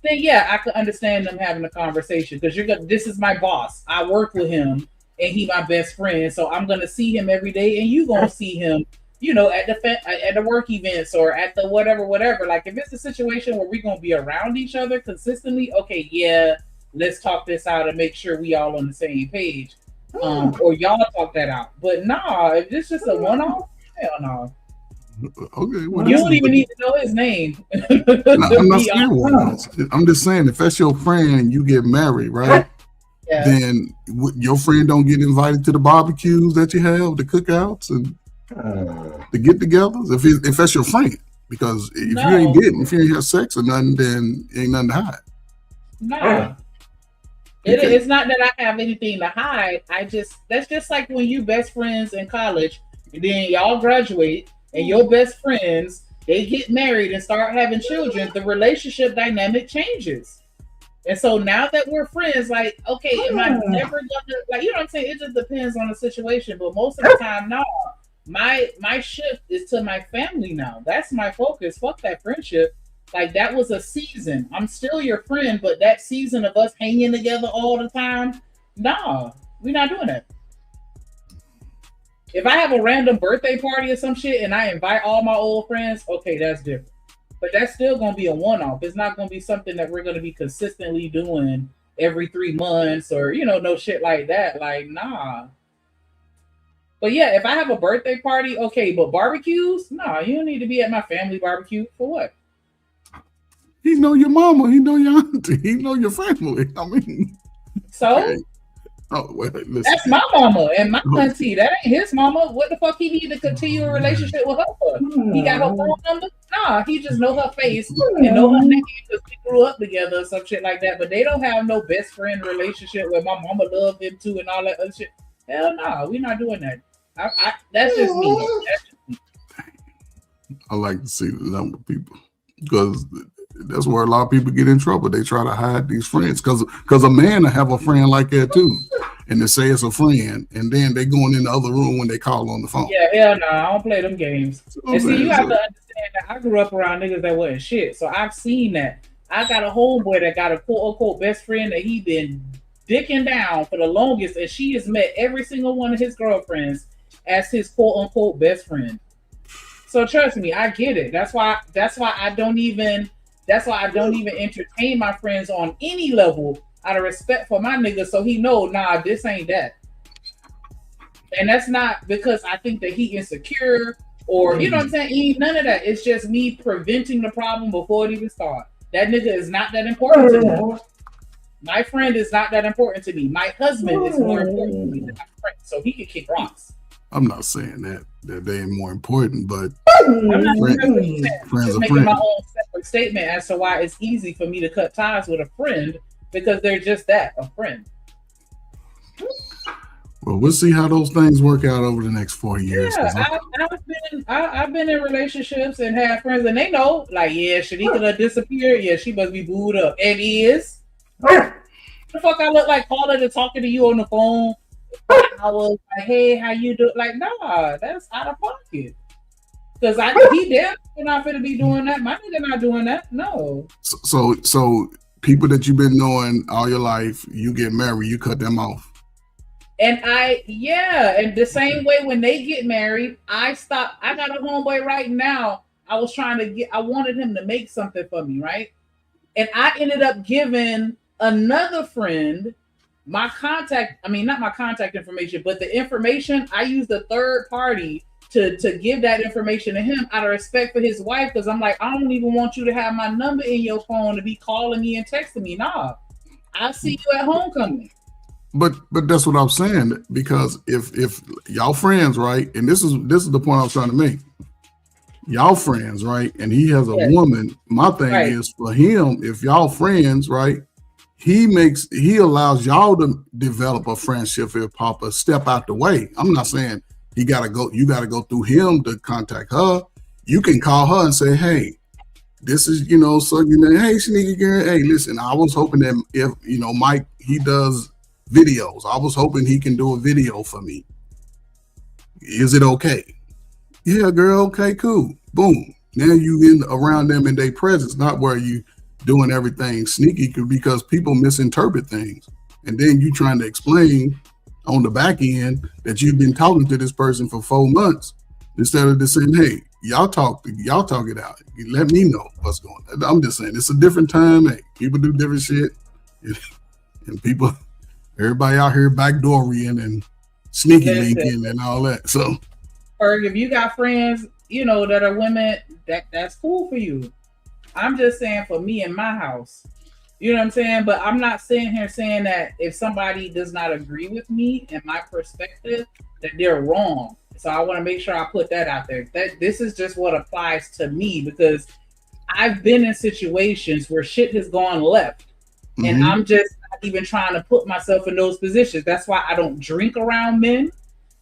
[SPEAKER 3] then yeah, I could understand them having a conversation, because this is my boss. I work with him and he my best friend. So I'm going to see him every day, and you going to see him, you know, at the work events or at the whatever. Like, if it's a situation where we're going to be around each other consistently, okay, yeah, let's talk this out and make sure we all on the same page. Or y'all talk that out. But nah, if this just a one-off, hell no.
[SPEAKER 8] Okay, well,
[SPEAKER 3] you don't even need to know his name.
[SPEAKER 8] I'm not scared one. I'm just saying, if that's your friend and you get married, right? Yeah. Then your friend don't get invited to the barbecues that you have, the cookouts, and the get-togethers. If that's your friend, because if you ain't have sex or nothing, then ain't nothing to hide.
[SPEAKER 3] No. It's not that I have anything to hide. That's just like when you best friends in college, and then y'all graduate, and your best friends, they get married and start having children, the relationship dynamic changes. And so now that we're friends, like, okay, am I never gonna, like, you know what I'm saying? It just depends on the situation. But most of the time, no. My shift is to my family now. That's my focus. Fuck that friendship. Like, that was a season. I'm still your friend, but that season of us hanging together all the time, nah, we're not doing that. If I have a random birthday party or some shit and I invite all my old friends, okay, that's different. But that's still going to be a one-off. It's not going to be something that we're going to be consistently doing every 3 months or, you know, no shit like that. Like, nah. But yeah, if I have a birthday party, okay, but barbecues, nah, you don't need to be at my family barbecue. For what?
[SPEAKER 8] He know your mama. He know your auntie. He know your family. I mean.
[SPEAKER 3] So?
[SPEAKER 8] Okay. Oh, well, listen.
[SPEAKER 3] That's my mama and my auntie. That ain't his mama. What the fuck he need to continue a relationship with her for? He got her phone number? Nah, he just know her face and know her name because we grew up together or some shit like that. But they don't have no best friend relationship where my mama loved him too and all that other shit. Hell no, we're not doing that. That's just me.
[SPEAKER 8] I like to see the number of people, because that's where a lot of people get in trouble. They try to hide these friends, because a man will have a friend like that too, and they say it's a friend, and then they going in the other room when they call on the phone.
[SPEAKER 3] Yeah, hell no, I don't play them games. And see, you have to understand that I grew up around niggas that wasn't shit, so I've seen that. I got a homeboy that got a quote unquote best friend that he been dicking down for the longest, and she has met every single one of his girlfriends as his quote unquote best friend. So trust me, I get it. That's why I don't even entertain my friends on any level out of respect for my nigga, so he know, nah, this ain't that. And that's not because I think that he insecure or, you know what I'm saying? He ain't none of that. It's just me preventing the problem before it even starts. That nigga is not that important to me. My friend is not that important to me. My husband is more important to me than my friend, so he can kick rocks.
[SPEAKER 8] I'm not saying that they ain't more important, but
[SPEAKER 3] I'm not
[SPEAKER 8] friends are
[SPEAKER 3] making
[SPEAKER 8] friends.
[SPEAKER 3] my own separate statement as to why it's easy for me to cut ties with a friend, because they're just that, a friend.
[SPEAKER 8] Well, we'll see how those things work out over the next 4 years.
[SPEAKER 3] Yeah, I've been in relationships and had friends, and they know, like, yeah, Shanika done disappeared. Yeah, she must be booed up. And is. What the fuck I look like calling and talking to you on the phone? I was like, hey, how you do? Like, nah, that's out of pocket. Because he definitely not going to be doing that. My nigga not doing that. No.
[SPEAKER 8] So people that you've been knowing all your life, you get married, you cut them off.
[SPEAKER 3] And and the same way when they get married, I stop. I got a homeboy right now. I wanted him to make something for me, right? And I ended up giving another friend my contact. I mean, not my contact information, but the information. I used a third party to give that information to him out of respect for his wife. Because I'm like, I don't even want you to have my number in your phone to be calling me and texting me. Nah, I'll see you at homecoming.
[SPEAKER 8] But that's what I'm saying, because if y'all friends, right, and this is the point I was trying to make. Y'all friends, right, and he has a woman. My thing is for him, if y'all friends, right, he allows y'all to develop a friendship if Papa step out the way. I'm not saying you gotta go through him to contact her. You can call her and say, hey, this is, hey, Shanika girl, hey, listen, I was hoping that if, Mike, he does videos. I was hoping he can do a video for me. Is it okay? Yeah, girl, okay, cool. Boom. Now you in around them in their presence, not where you doing everything sneaky, because people misinterpret things. And then you trying to explain on the back end that you've been talking to this person for 4 months instead of just saying, hey, y'all talk it out. Let me know what's going on. I'm just saying it's a different time. Hey, people do different shit. And everybody out here backdooring and sneaky linking and all that. So,
[SPEAKER 3] if you got friends, that are women, that's cool for you. I'm just saying for me in my house, you know what I'm saying? But I'm not sitting here saying that if somebody does not agree with me and my perspective, that they're wrong. So I want to make sure I put that out there. That this is just what applies to me, because I've been in situations where shit has gone left. Mm-hmm. And I'm just not even trying to put myself in those positions. That's why I don't drink around men.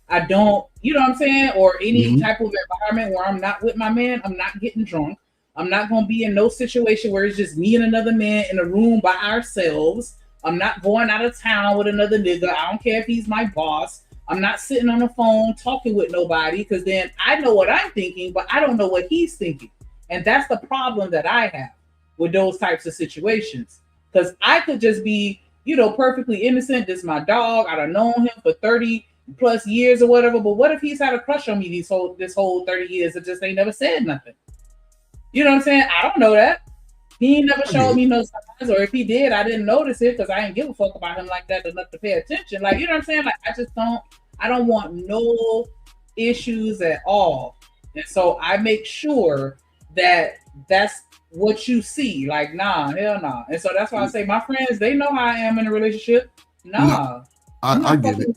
[SPEAKER 3] I don't, you know what I'm saying? Or any type of environment where I'm not with my man, I'm not getting drunk. I'm not going to be in no situation where it's just me and another man in a room by ourselves. I'm not going out of town with another nigga. I don't care if he's my boss. I'm not sitting on the phone talking with nobody, because then I know what I'm thinking, but I don't know what he's thinking. And that's the problem that I have with those types of situations. Because I could just be, perfectly innocent. This is my dog. I done known him for 30 plus years or whatever. But what if he's had a crush on me this whole 30 years and just ain't never said nothing? You know what I'm saying? I don't know that. He ain't never showed me no signs, or if he did, I didn't notice it because I didn't give a fuck about him like that enough to pay attention. Like, you know what I'm saying? Like, I don't want no issues at all. And so I make sure that that's what you see. Like, nah, hell nah. And so that's why I say my friends, they know how I am in a relationship. Nah.
[SPEAKER 8] I get it.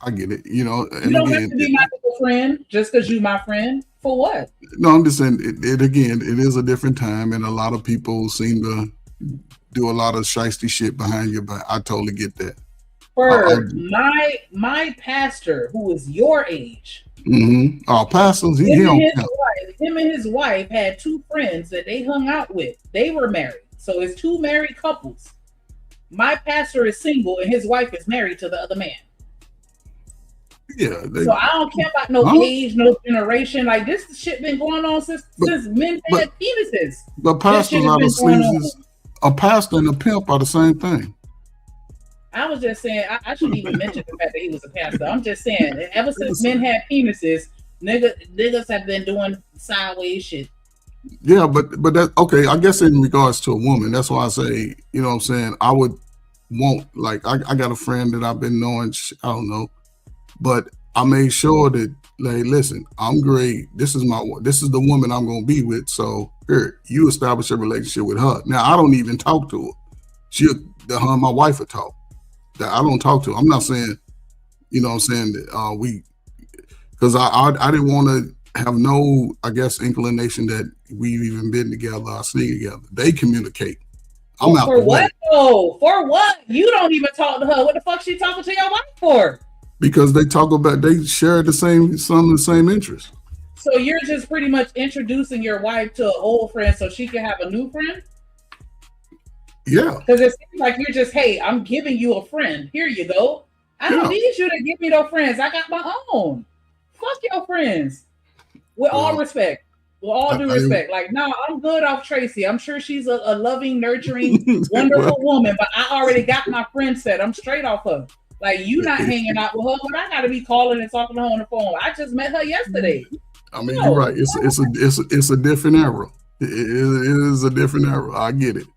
[SPEAKER 8] I get it. And
[SPEAKER 3] you don't have to be my friend just because you my friend. For what?
[SPEAKER 8] No, I'm just saying it again, it is a different time, and a lot of people seem to do a lot of shiesty shit behind your back. I totally get that.
[SPEAKER 3] My pastor, who is your age,
[SPEAKER 8] pastors,
[SPEAKER 3] him and his wife had 2 friends that they hung out with. They were married, so it's 2 married couples. My pastor is single, and his wife is married to the other man.
[SPEAKER 8] Yeah.
[SPEAKER 3] So I don't care about no age, no generation. Like, this shit been going on since men had penises.
[SPEAKER 8] But pastors are the same. A pastor and a pimp are the same thing.
[SPEAKER 3] I was just saying, I shouldn't even mention the fact that he was a pastor. I'm just saying, ever since men had penises, niggas have been doing sideways shit.
[SPEAKER 8] Yeah, but that okay. I guess in regards to a woman, that's why I say, you know what I'm saying, I would want, like, I got a friend that I've been knowing, I don't know, but I made sure that, like, listen, I'm great. This is the woman I'm gonna be with. So here, you establish a relationship with her. Now I don't even talk to her. Her and my wife will talk. That I don't talk to her. I'm not saying, you know what I'm saying, that because I didn't want to have no, I guess, inclination that we've even been together or seen together. They communicate. I'm out
[SPEAKER 3] for what though? For what? You don't even talk to her. What the fuck she talking to your wife for?
[SPEAKER 8] Because they share some of the same interests.
[SPEAKER 3] So you're just pretty much introducing your wife to an old friend so she can have a new friend?
[SPEAKER 8] Yeah.
[SPEAKER 3] Because it seems like you're just, hey, I'm giving you a friend. Here you go. I don't need you to give me no friends. I got my own. Fuck your friends. With all respect. With all due respect. Like, no, I'm good off Tracy. I'm sure she's a loving, nurturing, wonderful woman, but I already got my friend set. I'm straight off her. Like, you not hanging out with her, but I got to be calling and talking to her on the phone. I just met her yesterday.
[SPEAKER 8] I mean, you're right. It's a different era. It is a different era. I get it.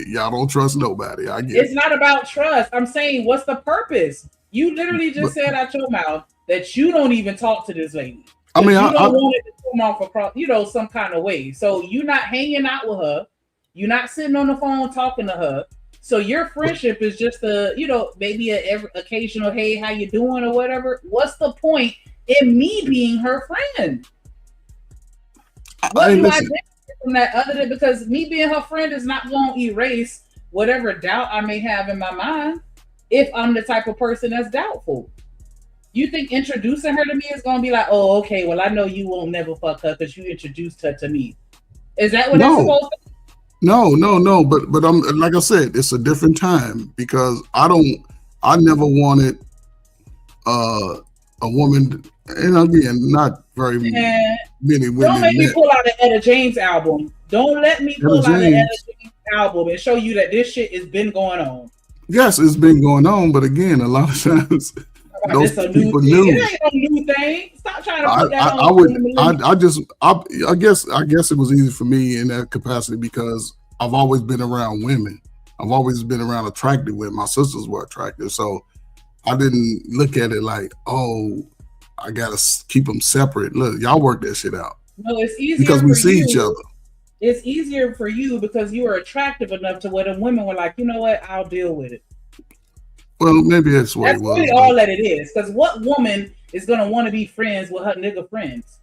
[SPEAKER 8] Y'all don't trust nobody. I get it.
[SPEAKER 3] It's not about trust. I'm saying, what's the purpose? You literally just said out your mouth that you don't even talk to this lady.
[SPEAKER 8] I mean,
[SPEAKER 3] you don't want it to come off across, some kind of way. So you're not hanging out with her. You're not sitting on the phone talking to her. So your friendship is just maybe an occasional, hey, how you doing or whatever. What's the point in me being her friend? What do I get from that other than because me being her friend is not going to erase whatever doubt I may have in my mind if I'm the type of person that's doubtful. You think introducing her to me is going to be like, oh, okay, well, I know you won't never fuck her because you introduced her to me. Is that what it's supposed to be?
[SPEAKER 8] No. But I'm like I said, it's a different time because I never wanted a woman, and again, not very many women.
[SPEAKER 3] Don't make me pull out the Etta James album. Don't let me pull out the Etta James album and show you that this shit has been going on.
[SPEAKER 8] Yes, it's been going on, but again, a lot of times those people knew.
[SPEAKER 3] It ain't no new thing. Stop trying to put that on.
[SPEAKER 8] I guess it was easy for me in that capacity because I've always been around women. I've always been around attractive women. My sisters were attractive, so I didn't look at it like, oh, I gotta keep them separate. Look, y'all work that shit out.
[SPEAKER 3] No, it's easier
[SPEAKER 8] because we see each other.
[SPEAKER 3] It's easier for you because you are attractive enough to where the women were like, you know what, I'll deal with it.
[SPEAKER 8] Well, maybe that's what it was.
[SPEAKER 3] That's really all that it is. Because what woman is gonna want to be friends with her nigga friends?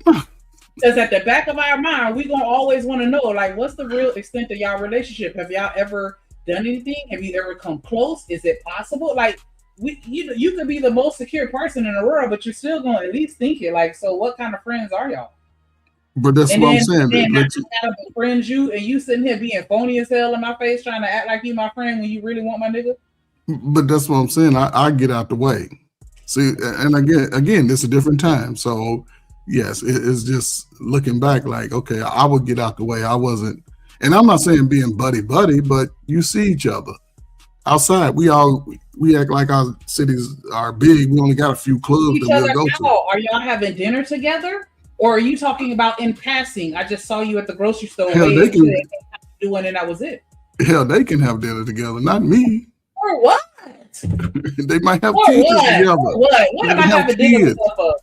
[SPEAKER 3] Because at the back of our mind, we gonna always want to know, like, what's the real extent of y'all relationship? Have y'all ever done anything? Have you ever come close? Is it possible? Like, you could be the most secure person in the world, but you're still gonna at least think it. Like, so what kind of friends are y'all?
[SPEAKER 8] But that's what I'm saying.
[SPEAKER 3] And I just gotta befriend you, and you sitting here being phony as hell in my face, trying to act like you my friend when you really want my nigga.
[SPEAKER 8] But that's what I'm saying. I get out the way. See, and again, it's a different time. So yes, it's just looking back, like, okay, I would get out the way. I wasn't, and I'm not saying being buddy, but you see each other outside. We act like our cities are big. We only got a few clubs that we'll go to.
[SPEAKER 3] Are y'all having dinner together? Or are you talking about in passing? I just saw you at the grocery store.
[SPEAKER 8] Hell, they can
[SPEAKER 3] doing, and that was it.
[SPEAKER 8] Hell, they can have dinner together, not me.
[SPEAKER 3] Or what?
[SPEAKER 8] They might have kids together.
[SPEAKER 3] What am I having dinner with for?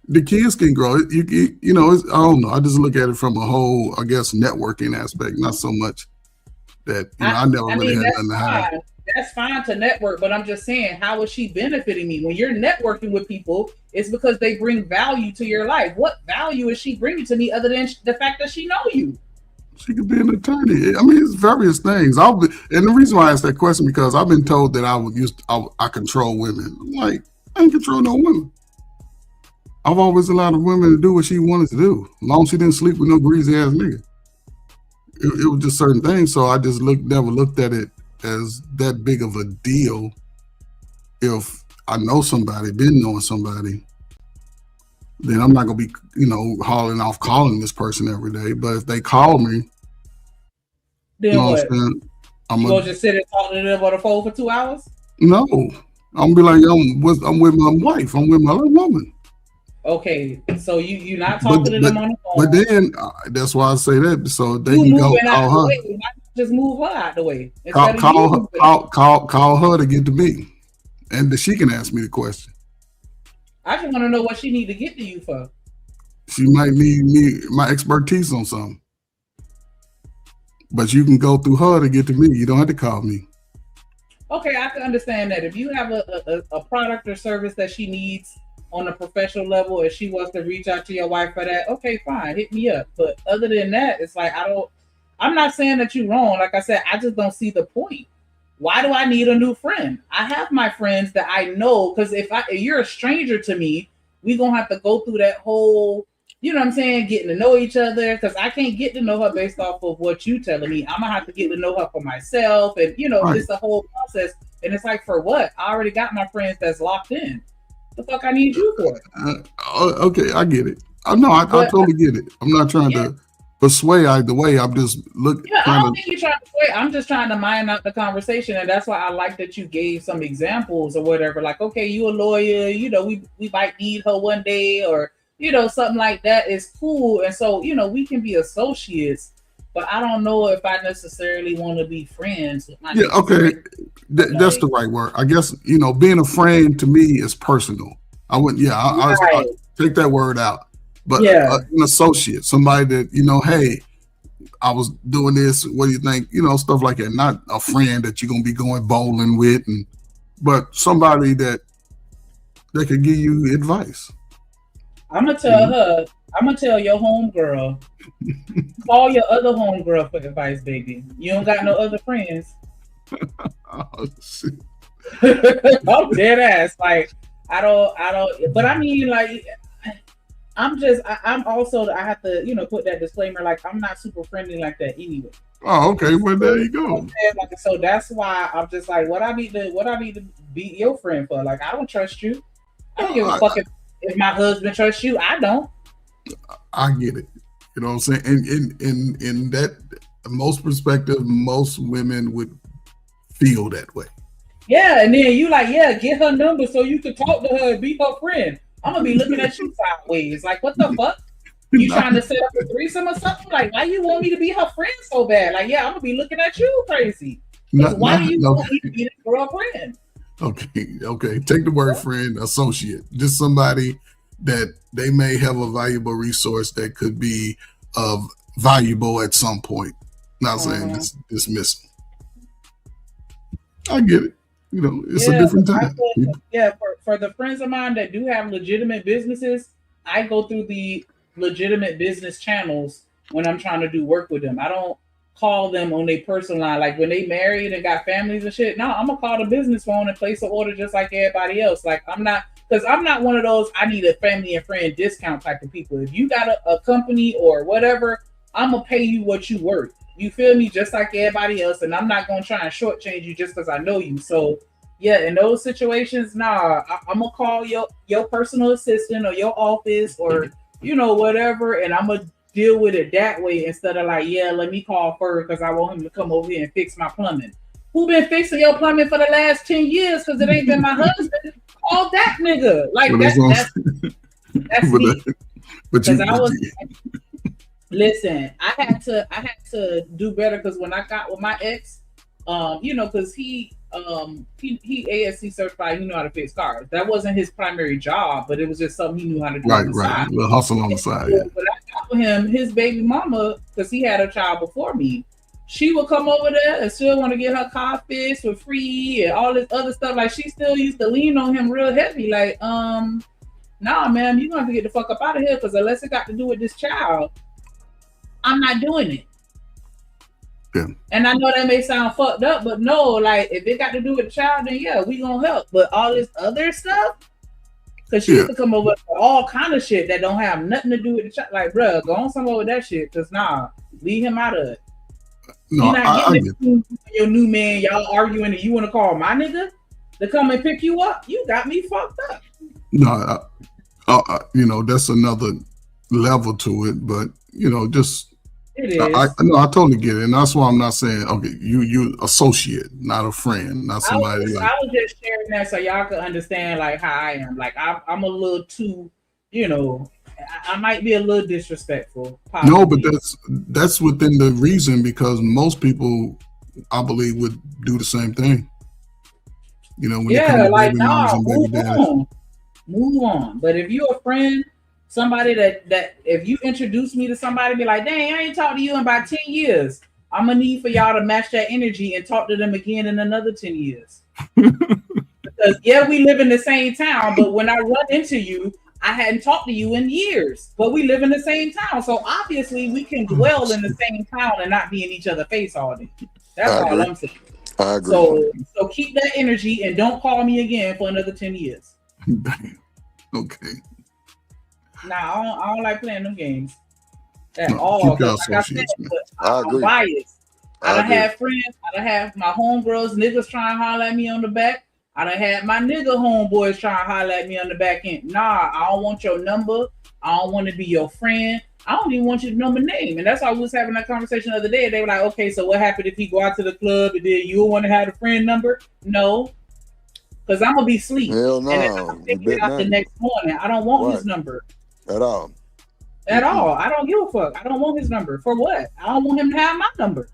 [SPEAKER 8] The kids can grow. You know, I don't know. I just look at it from a whole, I guess, networking aspect, not so much that I never really had nothing to hide.
[SPEAKER 3] That's fine to network, but I'm just saying, how is she benefiting me? When you're networking with people, it's because they bring value to your life. What value is she bringing to me other than the fact that she know you?
[SPEAKER 8] She could be an attorney. I mean, it's various things. And the reason why I asked that question because I've been told that I control women. I'm like, I ain't control no women. I've always allowed women to do what she wanted to do, as long as she didn't sleep with no greasy ass nigga. It was just certain things, so I just never looked at it as that big of a deal. If I know somebody, been knowing somebody, then I'm not gonna be, hauling off calling this person every day. But if they call me,
[SPEAKER 3] then what?
[SPEAKER 8] I'm
[SPEAKER 3] gonna just sit and talk to them on the phone for 2 hours?
[SPEAKER 8] No, I'm gonna be like, I'm with my wife. I'm with my little woman.
[SPEAKER 3] Okay, so you're not talking to them on the phone.
[SPEAKER 8] But then that's why I say that, so they can go call her.
[SPEAKER 3] Just move her out the way.
[SPEAKER 8] Call her to get to me, and she can ask me the question.
[SPEAKER 3] I just want to know what she need to get to you for.
[SPEAKER 8] She might need my expertise on something, but you can go through her to get to me. You don't have to call me.
[SPEAKER 3] Okay, I can understand that. If you have a product or service that she needs on a professional level, if she wants to reach out to your wife for that, okay, fine, hit me up. But other than that, it's like I'm not saying that you're wrong. Like I said, I just don't see the point. why do I need a new friend? I have my friends that I know, because if you're a stranger to me, we're gonna have to go through that whole, you know what I'm saying, getting to know each other, because I can't get to know her based off of what you telling me. I'm gonna have to get to know her for myself, and it's a whole process. And it's like, for what? I already got my friends that's locked in. The fuck I need you for?
[SPEAKER 8] Okay, I get it. I totally get it. I'm not trying to persuade either way. I'm just looking.
[SPEAKER 3] Yeah, I don't think you're trying to sway. I'm just trying to mind out the conversation, and that's why I like that you gave some examples or whatever. Like, okay, you a lawyer, we might need her one day, or something like that is cool. And so, we can be associates, but I don't know if I necessarily want to be friends with my
[SPEAKER 8] okay. That's the right word. I guess, being a friend to me is personal. I wouldn't, I take that word out. But an associate, somebody that, hey, I was doing this, what do you think? Stuff like that. Not a friend that you're going to be going bowling with, but somebody that could give you advice.
[SPEAKER 3] I'm going to tell her, I'm going to tell your homegirl, call your other homegirl for advice, baby. You don't got no other friends.
[SPEAKER 8] Oh, shit.
[SPEAKER 3] I'm dead ass. Like, I don't, but I mean, like, I'm also, I have to, put that disclaimer, like, I'm not super friendly like that anyway.
[SPEAKER 8] Oh, okay. Well, there you go.
[SPEAKER 3] So that's why I'm just like, what I need to be your friend for? Like, I don't trust you. I don't give a fuck if my husband trusts you. I don't.
[SPEAKER 8] I get it. You know what I'm saying? In that most perspective, most women would feel that way.
[SPEAKER 3] Yeah, and then you like, get her number so you can talk to her and be her friend. I'm gonna be looking at you sideways. Like, what the fuck? You trying to set up a threesome or something? Like, why you want me to be her friend so bad? Like, I'm gonna be looking at you crazy. Why do you want me to be this girlfriend?
[SPEAKER 8] Okay. Take the word friend, associate. Just somebody that they may have a valuable resource that could be valuable at some point. Not saying dismiss them. I get it. It's a different time.
[SPEAKER 3] For the friends of mine that do have legitimate businesses, I go through the legitimate business channels when I'm trying to do work with them. I don't call them on their personal line. Like, when they married and got families and shit, no, I'm gonna call the business phone and place an order just like everybody else. Like, I'm not one of those, I need a family and friend discount type of people. If you got a company or whatever, I'm gonna pay you what you worth. You feel me? Just like everybody else, and I'm not gonna try and shortchange you just because I know you. So in those situations, I'm gonna call your personal assistant or your office or whatever, and I'm gonna deal with it that way instead of like, let me call first because I want him to come over here and fix my plumbing. Who been fixing your plumbing for the last 10 years because it ain't been my husband? Call that nigga. Like, that's me. Because I was. Listen, I had to do better because when I got with my ex, because he ASC certified, he knew how to fix cars. That wasn't his primary job, but it was just something he knew how to do.
[SPEAKER 8] Right. A little hustle on the side.
[SPEAKER 3] But I got with him, his baby mama, because he had a child before me, she would come over there and still want to get her car fixed for free and all this other stuff. Like, she still used to lean on him real heavy. Like, nah, man, you're gonna have to get the fuck up out of here because unless it got to do with this child, I'm not doing it.
[SPEAKER 8] Yeah.
[SPEAKER 3] And I know that may sound fucked up, but no, like, if it got to do with the child, then we gonna help. But all this other stuff, because she used to come over for all kind of shit that don't have nothing to do with the child. Like, bruh, go on somewhere with that shit, because leave him out of it.
[SPEAKER 8] No,
[SPEAKER 3] You're not getting it. Your new man, y'all arguing, and you want to call my nigga to come and pick you up? You got me fucked up.
[SPEAKER 8] No, that's another level to it, but just
[SPEAKER 3] it is.
[SPEAKER 8] I totally get it, and that's why I'm not saying you associate, not a friend, not somebody.
[SPEAKER 3] I was just sharing that so y'all could understand like how I am. Like, I'm a little too, I might be a little disrespectful. Possibly.
[SPEAKER 8] No, but that's within the reason because most people, I believe, would do the same thing. When you come to
[SPEAKER 3] like,
[SPEAKER 8] baby mamas and baby dads.
[SPEAKER 3] Move on. But if you're a friend, somebody that if you introduce me to somebody, be like, dang, I ain't talked to you in about 10 years. I'm gonna need for y'all to match that energy and talk to them again in another 10 years. Because we live in the same town, but when I run into you, I hadn't talked to you in years, but we live in the same town. So obviously we can dwell in the same town and not be in each other's face all day. That's all I'm saying.
[SPEAKER 2] I agree.
[SPEAKER 3] So keep that energy and don't call me again for another 10 years.
[SPEAKER 8] Damn. Okay.
[SPEAKER 3] Nah, I don't like playing them games at
[SPEAKER 8] No,
[SPEAKER 3] all.
[SPEAKER 8] keep your
[SPEAKER 3] Like I said,
[SPEAKER 8] associates, man.
[SPEAKER 3] I'm biased. I done have friends. I done have my homegirls, niggas trying to holler at me on the back. I done had my nigga homeboys trying to holler at me on the back end. Nah, I don't want your number. I don't want to be your friend. I don't even want you to know my name. And that's why we was having that conversation the other day. They were like, okay, so what happened if he go out to the club and then you want to have a friend number? No, because I'm going to be asleep.
[SPEAKER 2] Hell no.
[SPEAKER 3] And then I'm taking it out the next morning. I don't want his number.
[SPEAKER 2] At all.
[SPEAKER 3] At all. I don't give a fuck. I don't want his number. For what? I don't want him to have my number.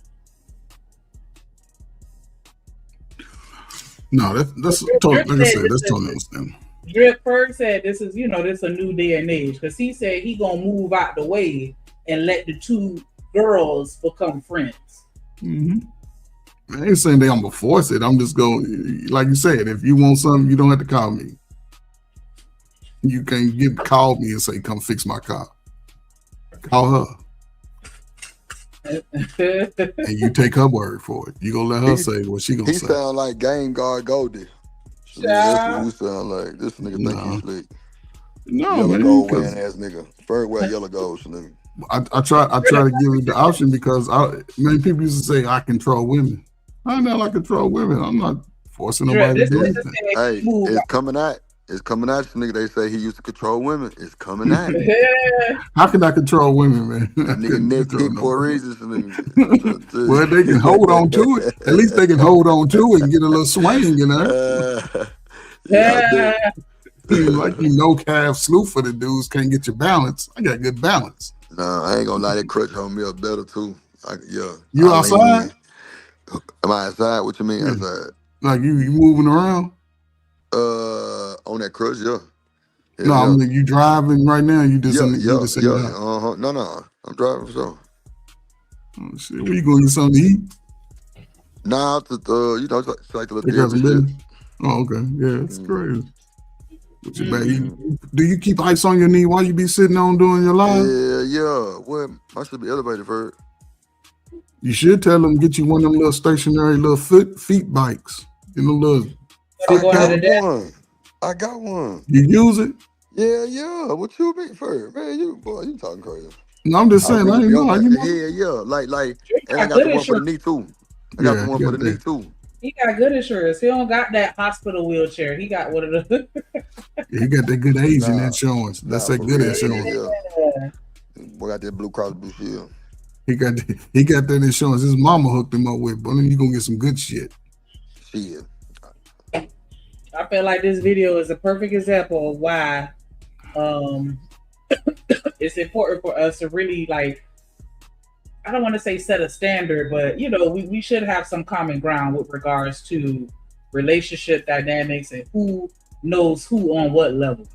[SPEAKER 8] No, that's totally, like I said, that's totally understandable.
[SPEAKER 3] Drip first said this is, this a new day and age, because he said he gonna move out the way and let the two girls become friends.
[SPEAKER 8] I ain't saying they gonna force it. I'm just going, like you said, if you want something, you don't have to call me. You can call me and say, come fix my car. Call her. And you take her word for it. You gonna let her say what she gonna say.
[SPEAKER 2] He sound like Game Guard Goldie. That's what he sound like. This nigga think he's slick.
[SPEAKER 8] No,
[SPEAKER 2] yellow
[SPEAKER 8] man,
[SPEAKER 2] gold wearing ass nigga. First wear yellow gold, nigga.
[SPEAKER 8] I try to give you the option because many people used to say I control women. I'm not like control women. I'm not forcing nobody to do anything.
[SPEAKER 2] Hey, it's coming out. It's coming out, nigga. They say he used to control women. It's coming out.
[SPEAKER 8] How can I control women, man?
[SPEAKER 2] Nigga neck kick for a reason.
[SPEAKER 8] Well, they can hold on to it. At least they can hold on to it and get a little swing, Like calf slew for the dudes can't get your balance. I got good balance.
[SPEAKER 2] Nah, I ain't gonna lie. That crutch hold me up better too.
[SPEAKER 8] You outside?
[SPEAKER 2] Am I outside? What you mean outside?
[SPEAKER 8] Like you moving around?
[SPEAKER 2] On that crutch, yeah.
[SPEAKER 8] No, I mean, you driving right now? You just in the house?
[SPEAKER 2] No, I'm driving for sure.
[SPEAKER 8] Oh shit, where you going to get something to eat?
[SPEAKER 2] Nah, it's like the
[SPEAKER 8] They got some
[SPEAKER 2] little
[SPEAKER 8] business. Oh, okay, yeah, it's crazy. What you back? Do you keep ice on your knee while you be sitting on doing your live?
[SPEAKER 2] Yeah. Well, I should be elevated for it.
[SPEAKER 8] You should tell them get you one of them little stationary little feet bikes. Little.
[SPEAKER 2] I got one.
[SPEAKER 8] You use it?
[SPEAKER 2] Yeah. What you mean for? Man, you talking crazy.
[SPEAKER 8] No, I'm just saying. I ain't know.
[SPEAKER 2] Yeah. Like, and I got the one for the knee too. I got the one for the knee too.
[SPEAKER 3] He got good insurance. He don't got that hospital wheelchair. He got one of the.
[SPEAKER 8] He got that good Asian insurance. That's that good insurance.
[SPEAKER 2] Yeah. We got that Blue Cross Blue Shield.
[SPEAKER 8] He got that insurance. His mama hooked him up with, but then you gonna get some good shit.
[SPEAKER 2] Shit.
[SPEAKER 3] I feel like this video is a perfect example of why it's important for us to really, like, I don't want to say set a standard, but we should have some common ground with regards to relationship dynamics and who knows who on what level.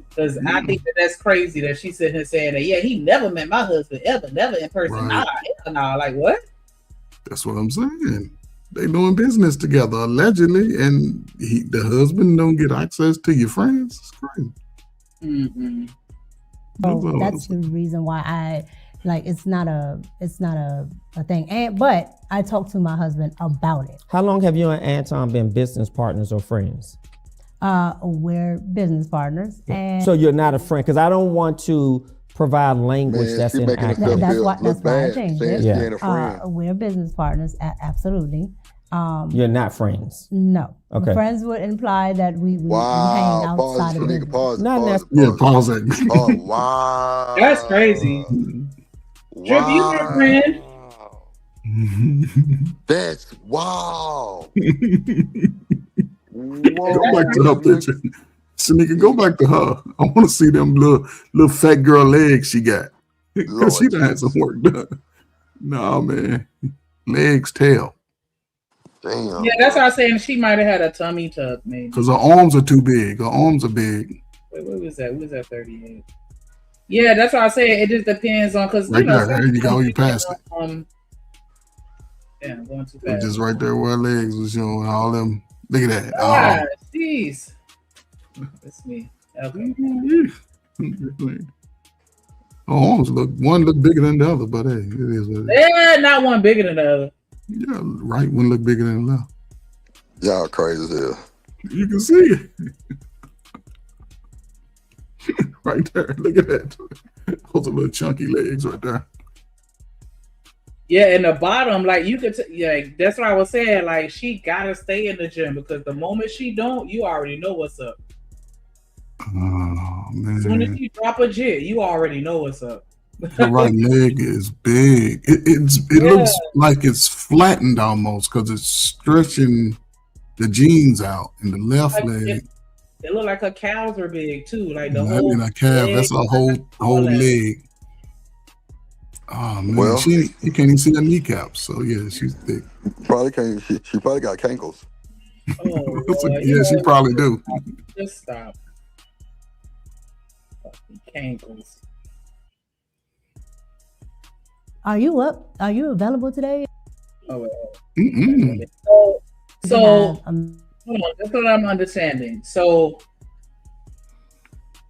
[SPEAKER 3] Because I think that's crazy that she's sitting here saying that, he never met my husband ever, never in person.
[SPEAKER 8] Right.
[SPEAKER 3] Nah, like what?
[SPEAKER 8] That's what I'm saying. They doing business together allegedly, and the husband don't get access to your friends. It's crazy.
[SPEAKER 15] Mm-hmm. So that's the reason why I it's not a thing. But I talked to my husband about it.
[SPEAKER 22] How long have you and Anton been business partners or friends?
[SPEAKER 15] We're business partners, and
[SPEAKER 22] so you're not a friend, because I don't want to provide language that's inaccurate.
[SPEAKER 15] That's why I changed it.
[SPEAKER 2] Yeah.
[SPEAKER 15] We're business partners, absolutely.
[SPEAKER 22] You're not friends.
[SPEAKER 15] No.
[SPEAKER 22] Okay.
[SPEAKER 15] Friends would imply that we hang outside of business.
[SPEAKER 2] Pause
[SPEAKER 8] that.
[SPEAKER 2] Oh, wow.
[SPEAKER 3] That's crazy. Trip, you your friend.
[SPEAKER 2] That's wow.
[SPEAKER 8] Go back to her picture. Shanika, go back to her. I want to see them little fat girl legs she got. Because she done had some work done. No, man. Legs, tail.
[SPEAKER 2] Damn.
[SPEAKER 3] Yeah, that's what I was saying. She might have had a tummy tuck, maybe.
[SPEAKER 8] Because her arms are too big. Her arms are big.
[SPEAKER 3] Wait, what was that? What was that 38? Yeah, that's what I said. It just depends on, because
[SPEAKER 8] there you go. You passed it.
[SPEAKER 3] Damn, going too fast.
[SPEAKER 8] Just right there where her legs was showing all them. Look at that.
[SPEAKER 3] Ah, jeez. That's me. Okay.
[SPEAKER 8] Her arms one look bigger than the other, but hey, it is what it is.
[SPEAKER 3] Yeah, not one bigger than the other.
[SPEAKER 8] Yeah, right one look bigger than the left.
[SPEAKER 2] Y'all crazy as hell.
[SPEAKER 8] You can see it. Right there. Look at that. Those are little chunky legs right there.
[SPEAKER 3] Yeah, in the bottom, like you could, that's what I was saying. Like she gotta stay in the gym because the moment she don't, you already know what's up.
[SPEAKER 8] Oh man!
[SPEAKER 3] As soon as you drop a jit, you already know what's up.
[SPEAKER 8] The right leg is big. It looks like it's flattened almost because it's stretching the jeans out, and the left leg.
[SPEAKER 3] It look like her calves are big too. Like the
[SPEAKER 8] Not
[SPEAKER 3] whole
[SPEAKER 8] even a calf.
[SPEAKER 3] leg,
[SPEAKER 8] That's a whole leg. Oh man,
[SPEAKER 2] Well,
[SPEAKER 8] you can't even see her kneecaps. So yeah, she's thick.
[SPEAKER 2] Probably can't. She probably got cankles.
[SPEAKER 3] Oh,
[SPEAKER 8] Yeah, she probably do.
[SPEAKER 3] Just stop. Fucking cankles.
[SPEAKER 15] Are you up? Are you available today?
[SPEAKER 3] Oh,
[SPEAKER 8] Mm-mm.
[SPEAKER 3] So hold on, that's what I'm understanding. So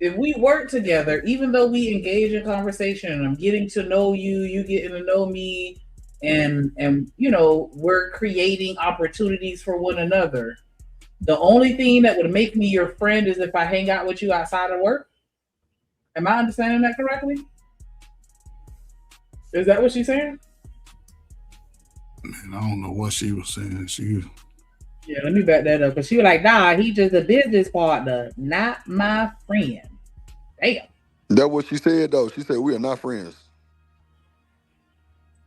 [SPEAKER 3] if we work together, even though we engage in conversation and I'm getting to know you, you getting to know me, and you know, we're creating opportunities for one another. The only thing that would make me your friend is if I hang out with you outside of work. Am I understanding that correctly? Is that what she's saying?
[SPEAKER 8] Man, I don't know what she was saying.
[SPEAKER 3] Yeah, let me back that up. Because she was like, nah, he just a business partner, not my friend. Damn.
[SPEAKER 2] That's what she said, though. She said, we are not friends.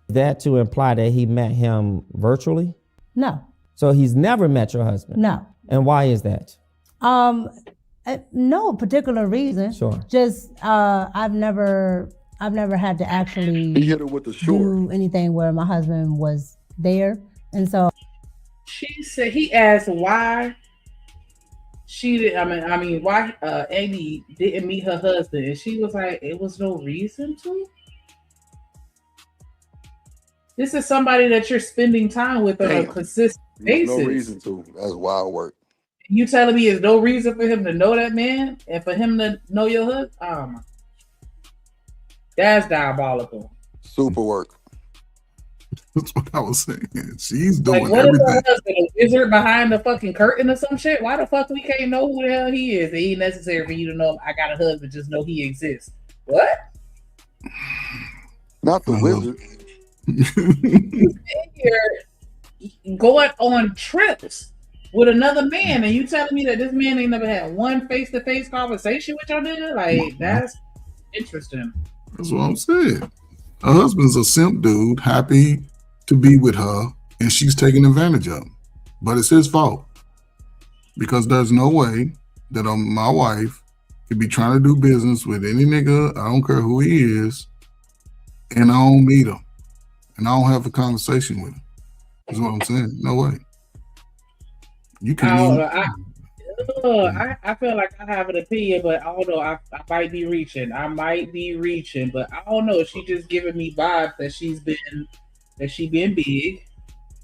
[SPEAKER 22] That to imply that he met him virtually?
[SPEAKER 15] No.
[SPEAKER 22] So he's never met your husband?
[SPEAKER 15] No.
[SPEAKER 22] And why is that?
[SPEAKER 15] No particular reason.
[SPEAKER 22] Sure.
[SPEAKER 15] Just I've never had to actually
[SPEAKER 2] He hit her with the short.
[SPEAKER 15] do anything where my husband was there, and so
[SPEAKER 3] she said he asked why she did. I mean, why Amy didn't meet her husband, and she was like, "It was no reason to." This is somebody that you're spending time with on a consistent basis.
[SPEAKER 2] No reason to. That's wild work.
[SPEAKER 3] You telling me there's no reason for him to know that man and for him to know your husband? Oh my. That's diabolical.
[SPEAKER 2] Super work.
[SPEAKER 8] That's what I was saying. She's doing
[SPEAKER 3] Like, what
[SPEAKER 8] everything.
[SPEAKER 3] is her husband, a wizard behind the fucking curtain or some shit? Why the fuck we can't know who the hell he is? It ain't necessary for you to know I got a husband, just know he exists. What?
[SPEAKER 2] Not the wizard.
[SPEAKER 3] He's in here going on trips with another man, and you telling me that this man ain't never had one face-to-face conversation with your nigga? Like, that's interesting.
[SPEAKER 8] That's what I'm saying. Her husband's a simp dude, happy to be with her, and she's taking advantage of him. But it's his fault. Because there's no way that my wife could be trying to do business with any nigga, I don't care who he is, and I don't meet him. And I don't have a conversation with him. That's what I'm saying. No way. You can't
[SPEAKER 3] I feel like I have an opinion, but I don't know. I might be reaching. But I don't know. She just giving me vibes that she been big.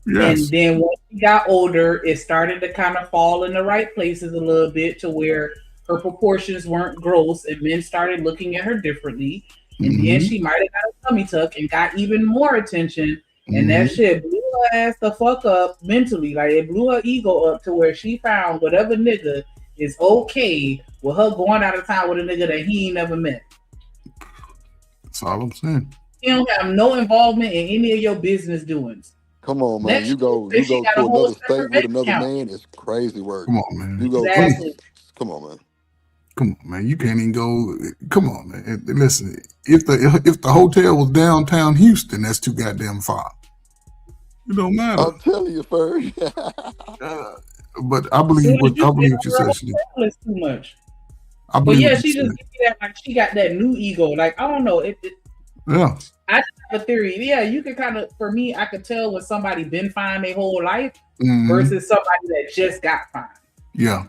[SPEAKER 8] Yes.
[SPEAKER 3] And then when she got older, it started to kind of fall in the right places a little bit to where her proportions weren't gross, and men started looking at her differently. And then she might have got a tummy tuck and got even more attention. And that shit blew her ass the fuck up mentally. Like, it blew her ego up to where she found whatever nigga is okay with her going out of town with a nigga that he ain't never met.
[SPEAKER 8] That's all I'm saying.
[SPEAKER 3] He don't have no involvement in any of your business doings.
[SPEAKER 2] Come on, man. You go to another state with another man. It's crazy work.
[SPEAKER 8] Come on, man.
[SPEAKER 2] You go.
[SPEAKER 3] Exactly.
[SPEAKER 2] Come on, man.
[SPEAKER 8] Come on, man. You can't even go. Come on, man. And listen, if the hotel was downtown Houston, that's too goddamn far. It don't matter.
[SPEAKER 2] I'm telling you, Ferg.
[SPEAKER 8] But I believe what you said.
[SPEAKER 3] It's too much.
[SPEAKER 8] But
[SPEAKER 3] yeah, she just give me that, like, she got that new ego. Like, I don't know.
[SPEAKER 8] Yeah.
[SPEAKER 3] I have a theory. Yeah, you can kind of, for me, I could tell when somebody been fine their whole life versus somebody that just got fine.
[SPEAKER 8] Yeah.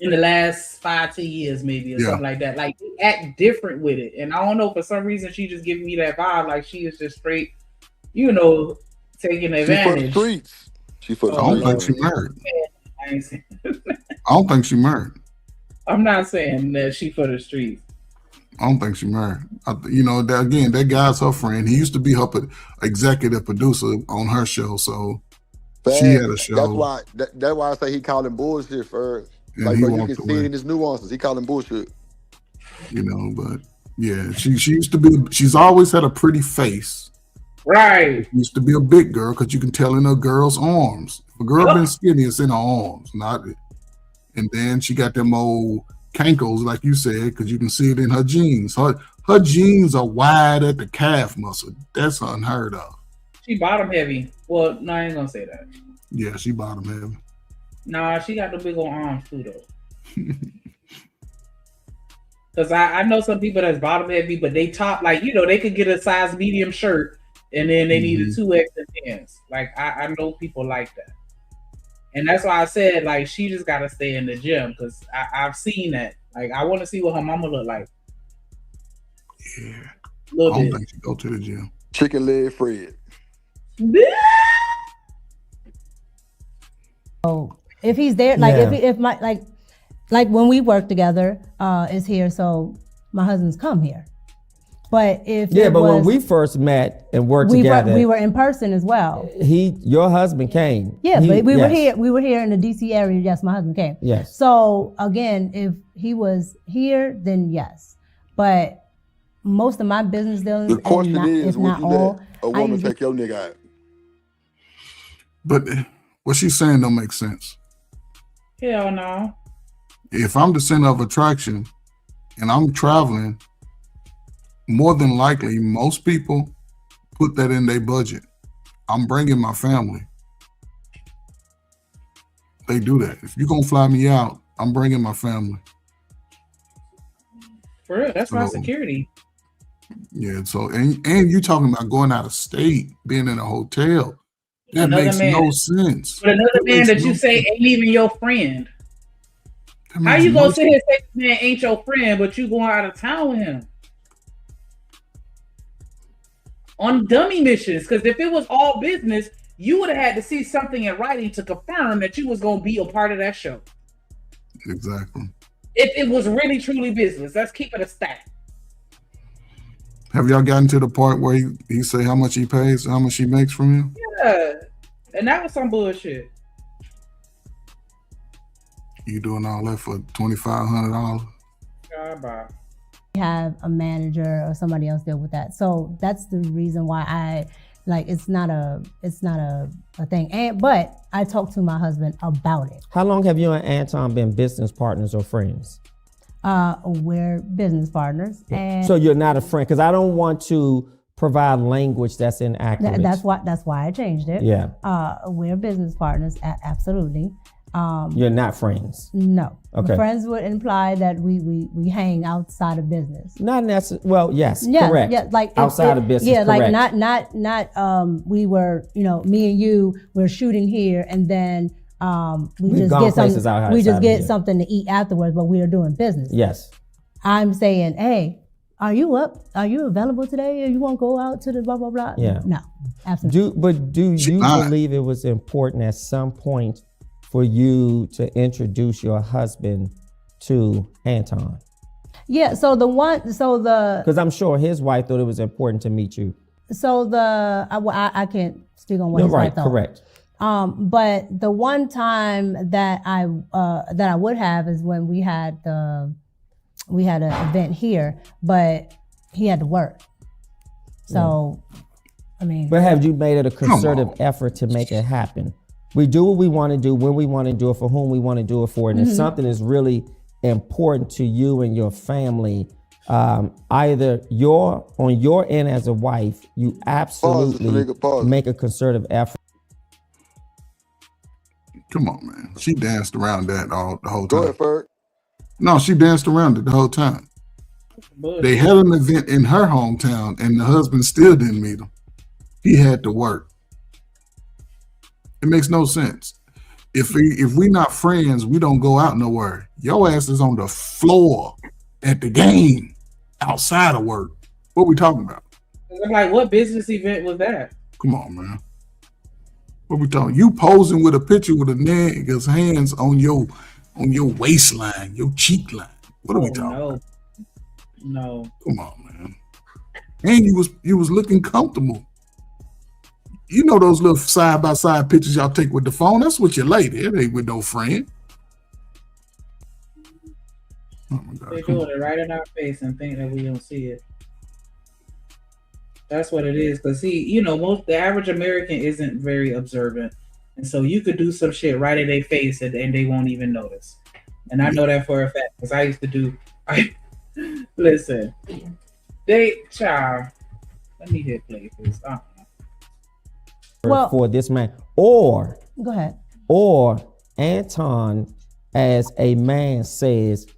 [SPEAKER 3] In the last 5-10 years, maybe, or something like that. Like, they act different with it. And I don't know, for some reason, she just giving me that vibe. Like, she is just straight, taking advantage.
[SPEAKER 2] She for the streets. She for the
[SPEAKER 8] I don't think she married. I don't think she married.
[SPEAKER 3] I'm not saying that she for the streets.
[SPEAKER 8] I don't think she married. You know, that guy's her friend. He used to be her executive producer on her show, so she had a show.
[SPEAKER 9] That's why I say he calling bullshit first.
[SPEAKER 8] And
[SPEAKER 9] like,
[SPEAKER 8] he
[SPEAKER 9] bro, you
[SPEAKER 8] walked
[SPEAKER 9] can see
[SPEAKER 8] away.
[SPEAKER 9] it in his nuances. He calling bullshit.
[SPEAKER 8] You know, but yeah, she used to be. She's always had a pretty face.
[SPEAKER 3] Right.
[SPEAKER 8] She used to be a big girl because you can tell in a girl's arms. If a girl been skinny, it's in her arms, not. And then she got them old cankles, like you said, because you can see it in her jeans. Her jeans are wide at the calf muscle. That's unheard of.
[SPEAKER 3] She bottom heavy. Well, no, I ain't gonna say that.
[SPEAKER 8] Yeah, she bottom heavy.
[SPEAKER 3] Nah, she got the big old arms too, though. Because I know some people that's bottom heavy, but they top, like, you know, they could get a size medium shirt and then they need a 2X and pants. Like, I know people like that. And that's why I said, like, she just got to stay in the gym because I've seen that. Like, I want to see what her mama look like.
[SPEAKER 8] Yeah.
[SPEAKER 3] I don't
[SPEAKER 8] think she go to the gym.
[SPEAKER 9] Chicken leg Fred.
[SPEAKER 15] So if he's there, like if my like when we work together, is here, so my husband's come here. But if
[SPEAKER 22] when we first met and worked together,
[SPEAKER 15] we were in person as well.
[SPEAKER 22] Your husband came.
[SPEAKER 15] Yeah, but we were here. We were here in the DC area. Yes, my husband came.
[SPEAKER 22] Yes.
[SPEAKER 15] So again, if he was here, then yes. But most of my business dealings,
[SPEAKER 9] The question is, would you
[SPEAKER 15] all,
[SPEAKER 9] let a woman take your nigga out?
[SPEAKER 8] But what she's saying don't make sense.
[SPEAKER 3] Hell no.
[SPEAKER 8] If I'm the center of attraction and I'm traveling, more than likely, most people put that in their budget. I'm bringing my family. They do that. If you're going to fly me out, I'm bringing my family.
[SPEAKER 3] For real, that's my security.
[SPEAKER 8] Yeah, so, and you talking about going out of state, being in a hotel. That
[SPEAKER 3] Another
[SPEAKER 8] makes
[SPEAKER 3] man.
[SPEAKER 8] no sense.
[SPEAKER 3] But another man that you say ain't even your friend. How you gonna sit here and say this man ain't your friend, but you going out of town with him? On dummy missions, because if it was all business, you would have had to see something in writing to confirm that you was gonna be a part of that show.
[SPEAKER 8] Exactly.
[SPEAKER 3] If it was really truly business, let's keep it a stack.
[SPEAKER 8] Have y'all gotten to the part where he say how much he pays, how much he makes from you?
[SPEAKER 3] Yeah, and that was some bullshit.
[SPEAKER 8] You doing all that for $2,500?
[SPEAKER 3] God, bye.
[SPEAKER 15] Have a manager or somebody else deal with that. So that's the reason why I it's not a thing. But I talked to my husband about it.
[SPEAKER 22] How long have you and Anton been business partners or friends?
[SPEAKER 15] We're business partners. And
[SPEAKER 22] so you're not a friend, because I don't want to provide language that's inaccurate.
[SPEAKER 15] That's why I changed it.
[SPEAKER 22] Yeah.
[SPEAKER 15] We're business partners, absolutely.
[SPEAKER 22] You're not friends?
[SPEAKER 15] No.
[SPEAKER 22] Okay.
[SPEAKER 15] Friends would imply that we hang outside of business.
[SPEAKER 22] Not necessarily. Well, yes,
[SPEAKER 15] yeah,
[SPEAKER 22] correct.
[SPEAKER 15] Yeah, like
[SPEAKER 22] outside of business.
[SPEAKER 15] Yeah,
[SPEAKER 22] correct.
[SPEAKER 15] like not we were, me and you we're shooting here, and then we just get something to eat afterwards, but we are doing business.
[SPEAKER 22] Yes.
[SPEAKER 15] I'm saying, hey, are you up? Are you available today? Or you won't go out to the blah blah blah?
[SPEAKER 22] Yeah.
[SPEAKER 15] No, absolutely.
[SPEAKER 22] Do you believe it was important at some point for you to introduce your husband to Anton?
[SPEAKER 15] Yeah, because
[SPEAKER 22] I'm sure his wife thought it was important to meet you.
[SPEAKER 15] So I can't speak on what his wife thought.
[SPEAKER 22] Correct.
[SPEAKER 15] But the one time that I would have is when we had an event here, but he had to work. So, I mean.
[SPEAKER 22] But have you made it a concerted effort to make it happen? We do what we want to do, when we want to do it, for whom we want to do it for. And if something is really important to you and your family, either on your end as a wife, you absolutely make a concerted effort.
[SPEAKER 8] Come on, man. She danced around that the whole time.
[SPEAKER 9] Go ahead, Ferg.
[SPEAKER 8] No, she danced around it the whole time. They had an event in her hometown, and the husband still didn't meet him. He had to work. It makes no sense. If we not friends, we don't go out nowhere. Your ass is on the floor at the game outside of work. What we talking about?
[SPEAKER 3] I'm like, what business event was that?
[SPEAKER 8] Come on, man. What we talking? You posing with a picture with a nigga's hands on your waistline, your cheek line. What are we talking about?
[SPEAKER 3] No.
[SPEAKER 8] Come on, man. And you was looking comfortable. You know those little side by side pictures y'all take with the phone? That's with your lady. It ain't with no friend. Oh my God.
[SPEAKER 3] They're doing it right in our face and think that we don't see it. That's what it is. Because the average American isn't very observant. And so you could do some shit right in their face and they won't even notice. And I know that for a fact because I used to listen. Let me hit play this.
[SPEAKER 22] For this man, or
[SPEAKER 15] Go ahead.
[SPEAKER 22] or Anton, as a man, says,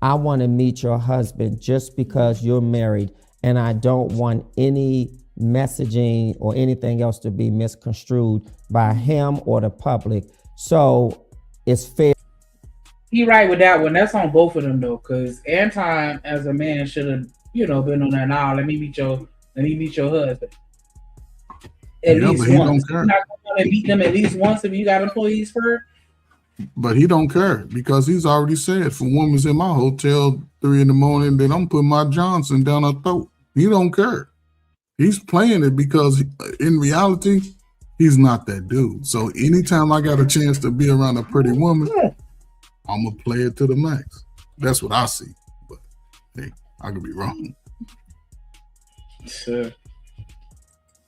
[SPEAKER 22] I want to meet your husband just because you're married, and I don't want any messaging or anything else to be misconstrued by him or the public. So it's fair.
[SPEAKER 3] He right with that one. That's on both of them though, because Anton, as a man, should have been on that. Now let me meet your husband. At least once. You're not going to meet them at least once if you got employees for it.
[SPEAKER 8] But he don't care because he's already said, if a woman's in my hotel 3 a.m, then I'm putting my Johnson down her throat. He don't care. He's playing it because in reality, he's not that dude. So anytime I got a chance to be around a pretty woman, I'm going to play it to the max. That's what I see. But hey, I could be wrong.
[SPEAKER 3] Sure.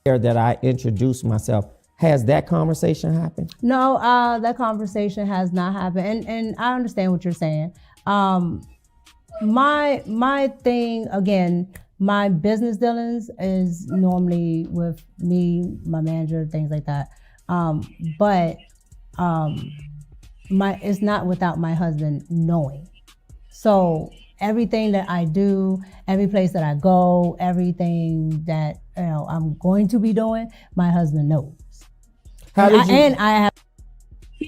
[SPEAKER 22] That I introduced myself. Has that conversation happened?
[SPEAKER 15] No, that conversation has not happened, and I understand what you're saying. My thing again, my business dealings is normally with me, my manager, things like that. But it's not without my husband knowing. So everything that I do, every place that I go, everything that I'm going to be doing, my husband knows.
[SPEAKER 3] He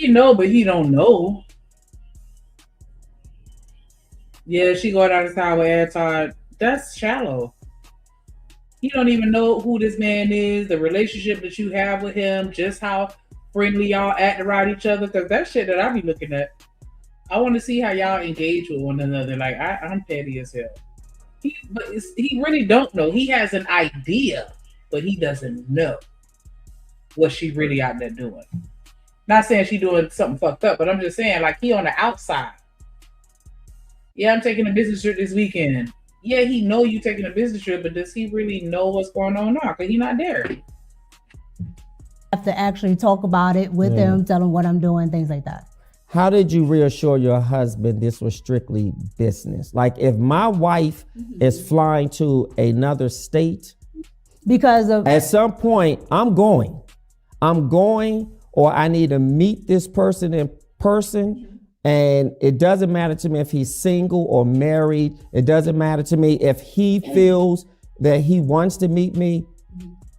[SPEAKER 3] know, but he don't know. Yeah, she going out of town with Anton. That's shallow. He don't even know who this man is, the relationship that you have with him, just how friendly y'all act around each other. Because that shit that I be looking at, I want to see how y'all engage with one another. Like I'm petty as hell. He really don't know. He has an idea, but he doesn't know what she really out there doing. Not saying she doing something fucked up, but I'm just saying like he on the outside. Yeah, I'm taking a business trip this weekend. Yeah, he know you taking a business trip, but does he really know what's going on now? Because he's not there.
[SPEAKER 15] I have to actually talk about it with him, tell him what I'm doing, things like that.
[SPEAKER 22] How did you reassure your husband this was strictly business? Like if my wife is flying to another state,
[SPEAKER 15] because of
[SPEAKER 22] at some point I'm going, or I need to meet this person in person. And it doesn't matter to me if he's single or married. It doesn't matter to me if he feels that he wants to meet me.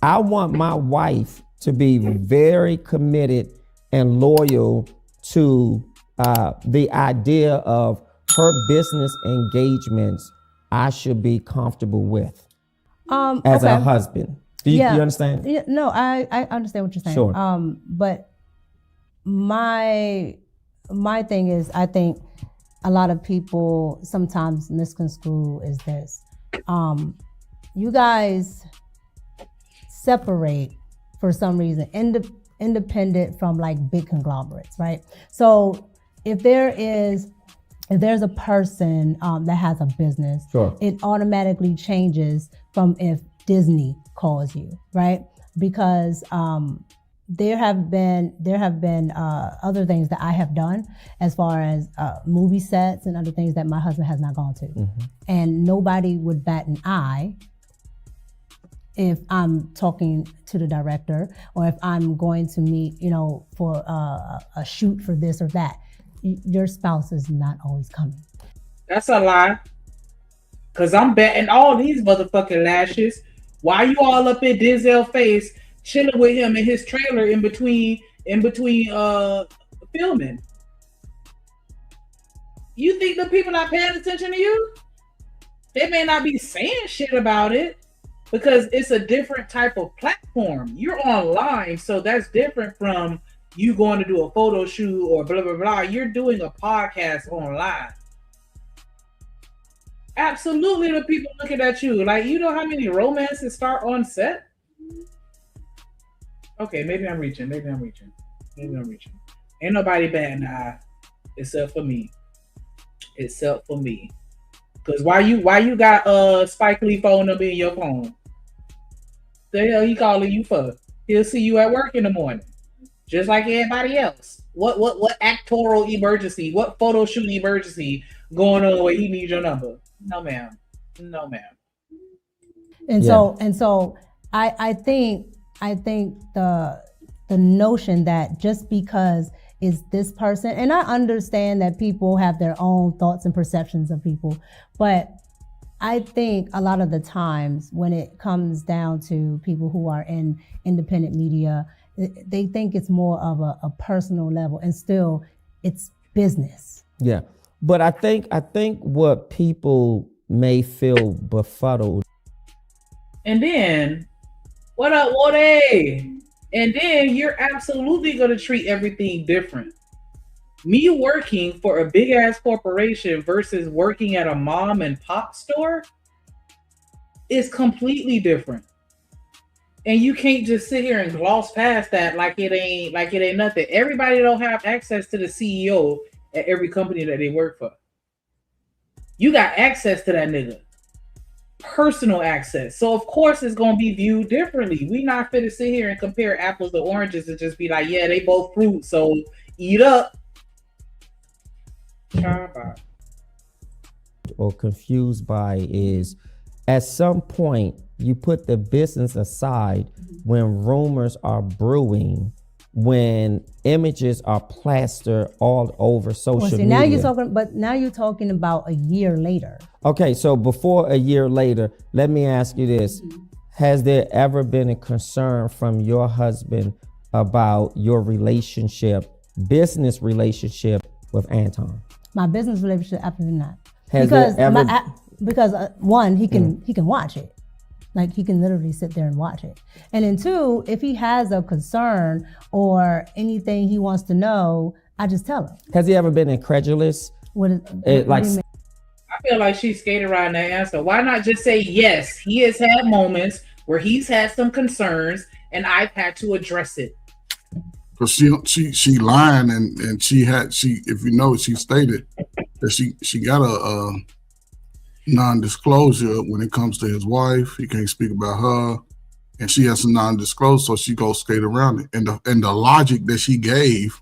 [SPEAKER 22] I want my wife to be very committed and loyal to the idea of her business engagements I should be comfortable with as a husband. Do you understand?
[SPEAKER 15] Yeah, no, I understand what you're saying.
[SPEAKER 22] Sure.
[SPEAKER 15] But my thing is, I think a lot of people sometimes misconstrue is this. You guys separate for some reason, independent from like big conglomerates, right? So if there's a person that has a business,
[SPEAKER 22] sure,
[SPEAKER 15] it automatically changes from if Disney calls you, right? Because there have been other things that I have done as far as movie sets and other things that my husband has not gone to, and nobody would bat an eye if I'm talking to the director or if I'm going to meet, for a shoot for this or that. Your spouse is not always coming.
[SPEAKER 3] That's a lie. Cause I'm betting all these motherfucking lashes. Why you all up in Denzel's face, chilling with him in his trailer in between filming? You think the people not paying attention to you? They may not be saying shit about it because it's a different type of platform. You're online, so that's different from you going to do a photo shoot or blah, blah, blah. You're doing a podcast online. Absolutely, the people looking at you like, you know how many romances start on set? Okay, maybe I'm reaching. Ain't nobody batting the eye except for me. Cause why you got Spike Lee phone number in your phone? The hell he calling you for? He'll see you at work in the morning, just like everybody else. What actoral emergency? What photo shoot emergency going on where he needs your number? No, ma'am.
[SPEAKER 15] And so I think the notion that just because is this person, and I understand that people have their own thoughts and perceptions of people, but I think a lot of the times when it comes down to people who are in independent media, they think it's more of a personal level, and still it's business.
[SPEAKER 22] Yeah. But I think what people may feel befuddled.
[SPEAKER 3] And then, what up, Woody? And then you're absolutely going to treat everything different. Me working for a big ass corporation versus working at a mom and pop store is completely different. And you can't just sit here and gloss past that like it ain't nothing. Everybody don't have access to the CEO at every company that they work for. You got access to that nigga. Personal access. So of course it's gonna be viewed differently. We not fit to sit here and compare apples to oranges and just be like, yeah, they both fruit, so eat up.
[SPEAKER 22] Or confused by is at some point you put the business aside when rumors are brewing, when images are plastered all over social media.
[SPEAKER 15] Now you're talking about a year later.
[SPEAKER 22] Okay, so before a year later, let me ask you this. Has there ever been a concern from your husband about your business relationship with Anton?
[SPEAKER 15] My business relationship, absolutely not.
[SPEAKER 22] Because
[SPEAKER 15] one, he can watch it. Like he can literally sit there and watch it. And then two, if he has a concern or anything he wants to know, I just tell him.
[SPEAKER 22] Has he ever been incredulous?
[SPEAKER 15] What do you mean?
[SPEAKER 3] I feel like she's skating around that answer. Why not just say yes? He has had moments where he's had some concerns and I've had to address it.
[SPEAKER 8] Because she lying and she if you know, she stated that she got a non-disclosure when it comes to his wife. He can't speak about her, and she has a non-disclosure, so she goes skate around it. And the logic that she gave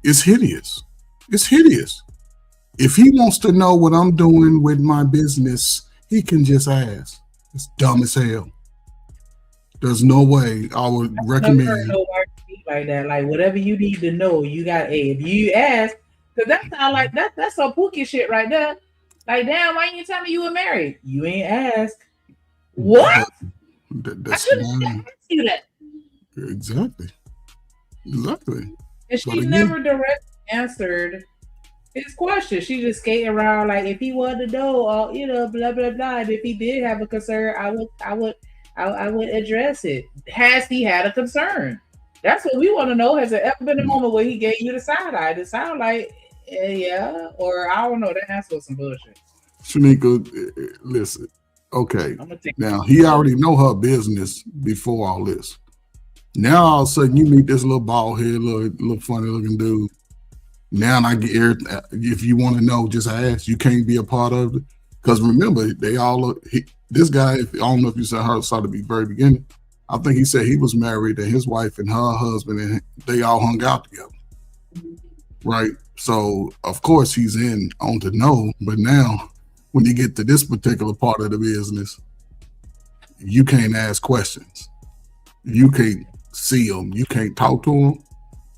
[SPEAKER 8] is hideous. It's hideous. If he wants to know what I'm doing with my business, he can just ask. It's dumb as hell. There's no way I would recommend.
[SPEAKER 3] Like that, like whatever you need to know, you got if you ask, because that sound like that's some Pookie shit right there. Like, damn, why didn't you tell me you were married? You ain't ask. What?
[SPEAKER 8] That's
[SPEAKER 3] I shouldn't have asked you that.
[SPEAKER 8] Exactly.
[SPEAKER 3] And she never directly answered his question. She just skated around like, if he wanted to know, blah blah blah. And if he did have a concern, I would address it. Has he had a concern? That's what we want to know. Has there ever been a moment where he gave you the side eye? It sound like yeah, or I don't know. That answer was some bullshit.
[SPEAKER 8] Shanika, listen. Okay, now he already know her business before all this. Now all of a sudden you meet this little bald head, little funny looking dude. Now I get if you want to know, just ask. You can't be a part of it because remember they all look. This guy, I don't know if you saw the very beginning. I think he said he was married and his wife and her husband and they all hung out together, right? So of course he's on to know, but now when you get to this particular part of the business, you can't ask questions, you can't see them, you can't talk to them,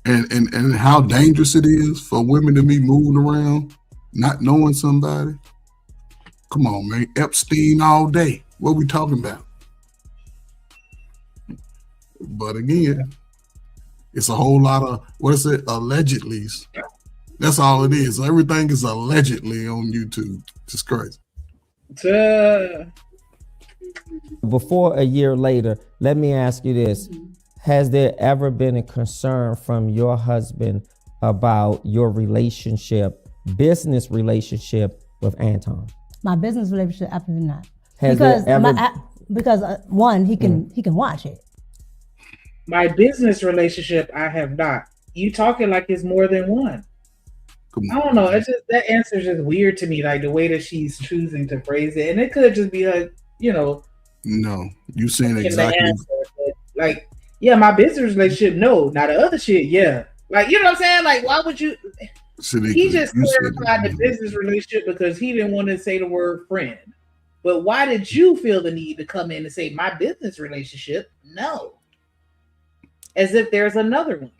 [SPEAKER 8] and how dangerous it is for women to be moving around, not knowing somebody. Come on, man, Epstein all day. What are we talking about? But again, it's a whole lot of, allegedly. That's all it is. Everything is allegedly on YouTube. It's crazy.
[SPEAKER 22] Before a year later, let me ask you this. Has there ever been a concern from your husband about your business relationship with Anton?
[SPEAKER 15] My business relationship, absolutely not.
[SPEAKER 22] Has
[SPEAKER 15] Because
[SPEAKER 22] there ever?
[SPEAKER 15] one, he can watch it.
[SPEAKER 3] My business relationship, I have not. You talking like it's more than one. I don't know. It's just that answer is just weird to me, like the way that she's choosing to phrase it, and it could just be like,
[SPEAKER 8] No, you saying
[SPEAKER 3] in the
[SPEAKER 8] exactly.
[SPEAKER 3] answer, but, like, yeah, my business relationship, no. Now the other shit, yeah. Like, you know what I'm saying? Like, why would you? He just clarified the business relationship because he didn't want to say the word friend. But why did you feel the need to come in and say my business relationship? No. As if there's another one.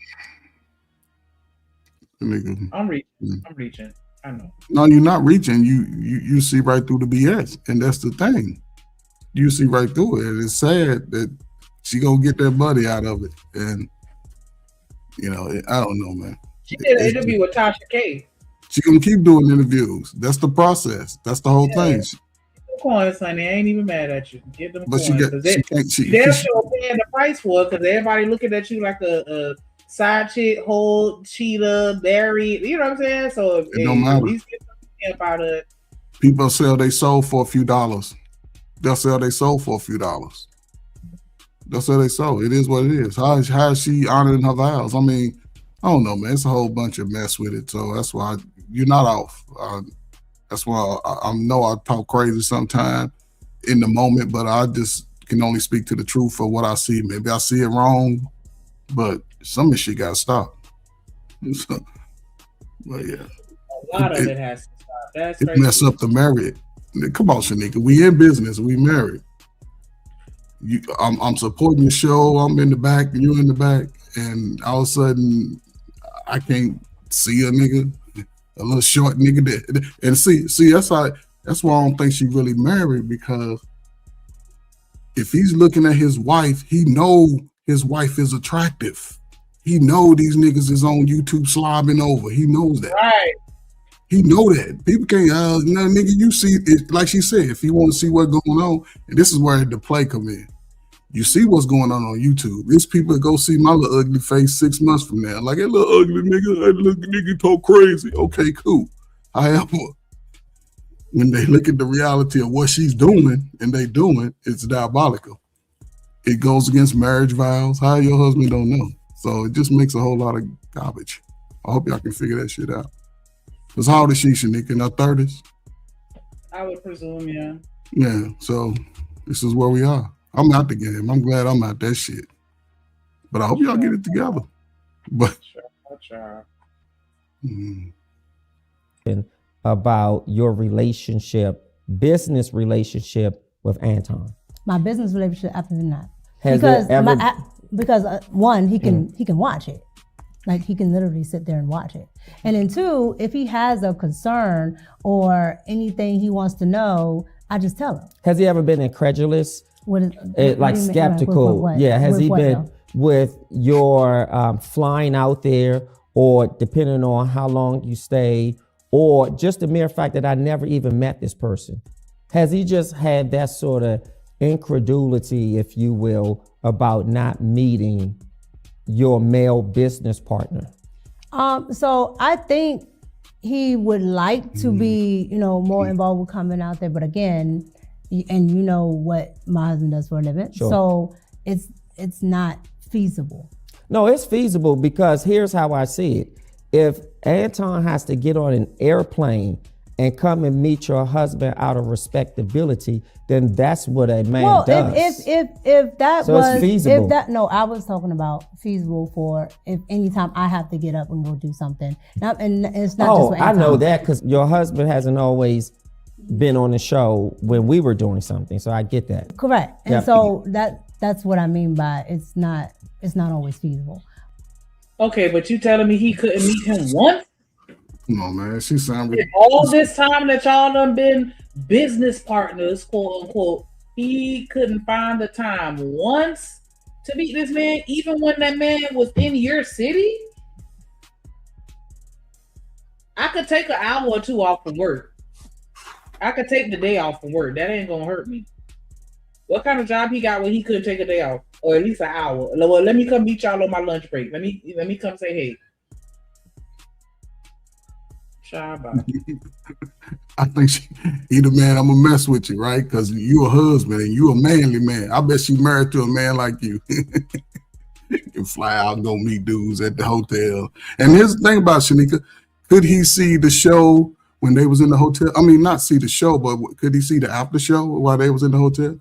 [SPEAKER 3] I'm reaching. I know.
[SPEAKER 8] No, you're not reaching. You see right through the BS, and that's the thing. You see right through it. And it's sad that she gonna get that money out of it, and I don't know, man.
[SPEAKER 3] She did an interview with Tasha K.
[SPEAKER 8] She gonna keep doing interviews. That's the process. That's the whole thing.
[SPEAKER 3] Coins, honey. I ain't even mad at you. Give them
[SPEAKER 8] But
[SPEAKER 3] coins. They're still paying the price for it because everybody looking at you like a side chick, whole cheetah, married. You know what I'm saying? So
[SPEAKER 8] It don't matter.
[SPEAKER 3] at least get some camp out of it.
[SPEAKER 8] People sell their soul for a few dollars. They'll sell their soul for a few dollars. They'll sell their soul. It is what it is. How is she honoring her vows? I mean, I don't know, man. It's a whole bunch of mess with it. So that's why you're not off. That's why I know I talk crazy sometimes in the moment, but I just can only speak to the truth for what I see. Maybe I see it wrong, but some of this shit got to stop. But yeah.
[SPEAKER 3] A lot of it has to stop. That's
[SPEAKER 8] It
[SPEAKER 3] crazy.
[SPEAKER 8] mess up the marriage. Come on, Shanika. We in business. We married. I'm supporting the show. I'm in the back. You in the back. And all of a sudden, I can't see a nigga, a little short nigga. And see, that's why I don't think she really married, because if he's looking at his wife, he know his wife is attractive. He know these niggas is on YouTube slobbing over. He knows that.
[SPEAKER 3] Right.
[SPEAKER 8] He know that. People can't, nigga, you see, it, like she said, if you want to see what's going on, and this is where the play come in. You see what's going on YouTube. There's people that go see my little ugly face 6 months from now. Like, that little ugly nigga, that little nigga talk crazy. Okay, cool. However, when they look at the reality of what she's doing, and they doing, it's diabolical. It goes against marriage vows. How your husband don't know. So it just makes a whole lot of garbage. I hope y'all can figure that shit out. Because how old is she, Shanika? In her 30s?
[SPEAKER 3] I would presume, yeah.
[SPEAKER 8] Yeah, so this is where we are. I'm out the game. I'm glad I'm out that shit. But I hope y'all get it together. But
[SPEAKER 3] Sure.
[SPEAKER 22] About your relationship, business relationship with Anton.
[SPEAKER 15] My business relationship, absolutely not.
[SPEAKER 22] Has there
[SPEAKER 15] Because
[SPEAKER 22] ever?
[SPEAKER 15] One, he can watch it. Like, he can literally sit there and watch it. And then two, if he has a concern or anything he wants to know, I just tell him.
[SPEAKER 22] Has he ever been incredulous? Like skeptical?
[SPEAKER 15] What?
[SPEAKER 22] Yeah. Has
[SPEAKER 15] With
[SPEAKER 22] he
[SPEAKER 15] what,
[SPEAKER 22] been
[SPEAKER 15] though?
[SPEAKER 22] with your flying out there, or depending on how long you stay, or just the mere fact that I never even met this person? Has he just had that sort of incredulity, if you will, about not meeting your male business partner?
[SPEAKER 15] So I think he would like to be, more involved with coming out there. But again, and you know what my husband does for a living.
[SPEAKER 22] Sure.
[SPEAKER 15] So it's not feasible.
[SPEAKER 22] No, it's feasible, because here's how I see it. If Anton has to get on an airplane and come and meet your husband out of respectability, then that's what a man does.
[SPEAKER 15] If that
[SPEAKER 22] So
[SPEAKER 15] was
[SPEAKER 22] it's feasible.
[SPEAKER 15] I was talking about feasible for if anytime I have to get up and go do something. And it's not just with
[SPEAKER 22] I know
[SPEAKER 15] Anton.
[SPEAKER 22] that, because your husband hasn't always been on the show when we were doing something, so I get that.
[SPEAKER 15] Correct. And
[SPEAKER 22] Yeah.
[SPEAKER 15] so that's what I mean by it's not always feasible.
[SPEAKER 3] Okay, but you telling me he couldn't meet him once?
[SPEAKER 8] come on, man. She sound
[SPEAKER 3] In all this time that y'all done been business partners, quote unquote, he couldn't find the time once to meet this man, even when that man was in your city? I could take an hour or two off from work. I could take the day off from work. That ain't gonna hurt me. What kind of job he got where he couldn't take a day off, or at least an hour? Well, let me come meet y'all on my lunch break. Let me come say hey.
[SPEAKER 8] I think he the man I'm gonna mess with you, right? Because you a husband and you a manly man. I bet she married to a man like you. Can fly out and go meet dudes at the hotel. And here's the thing about Shanika. Could he see the show when they was in the hotel? I mean, not see the show, but could he see the after show while they was in the hotel?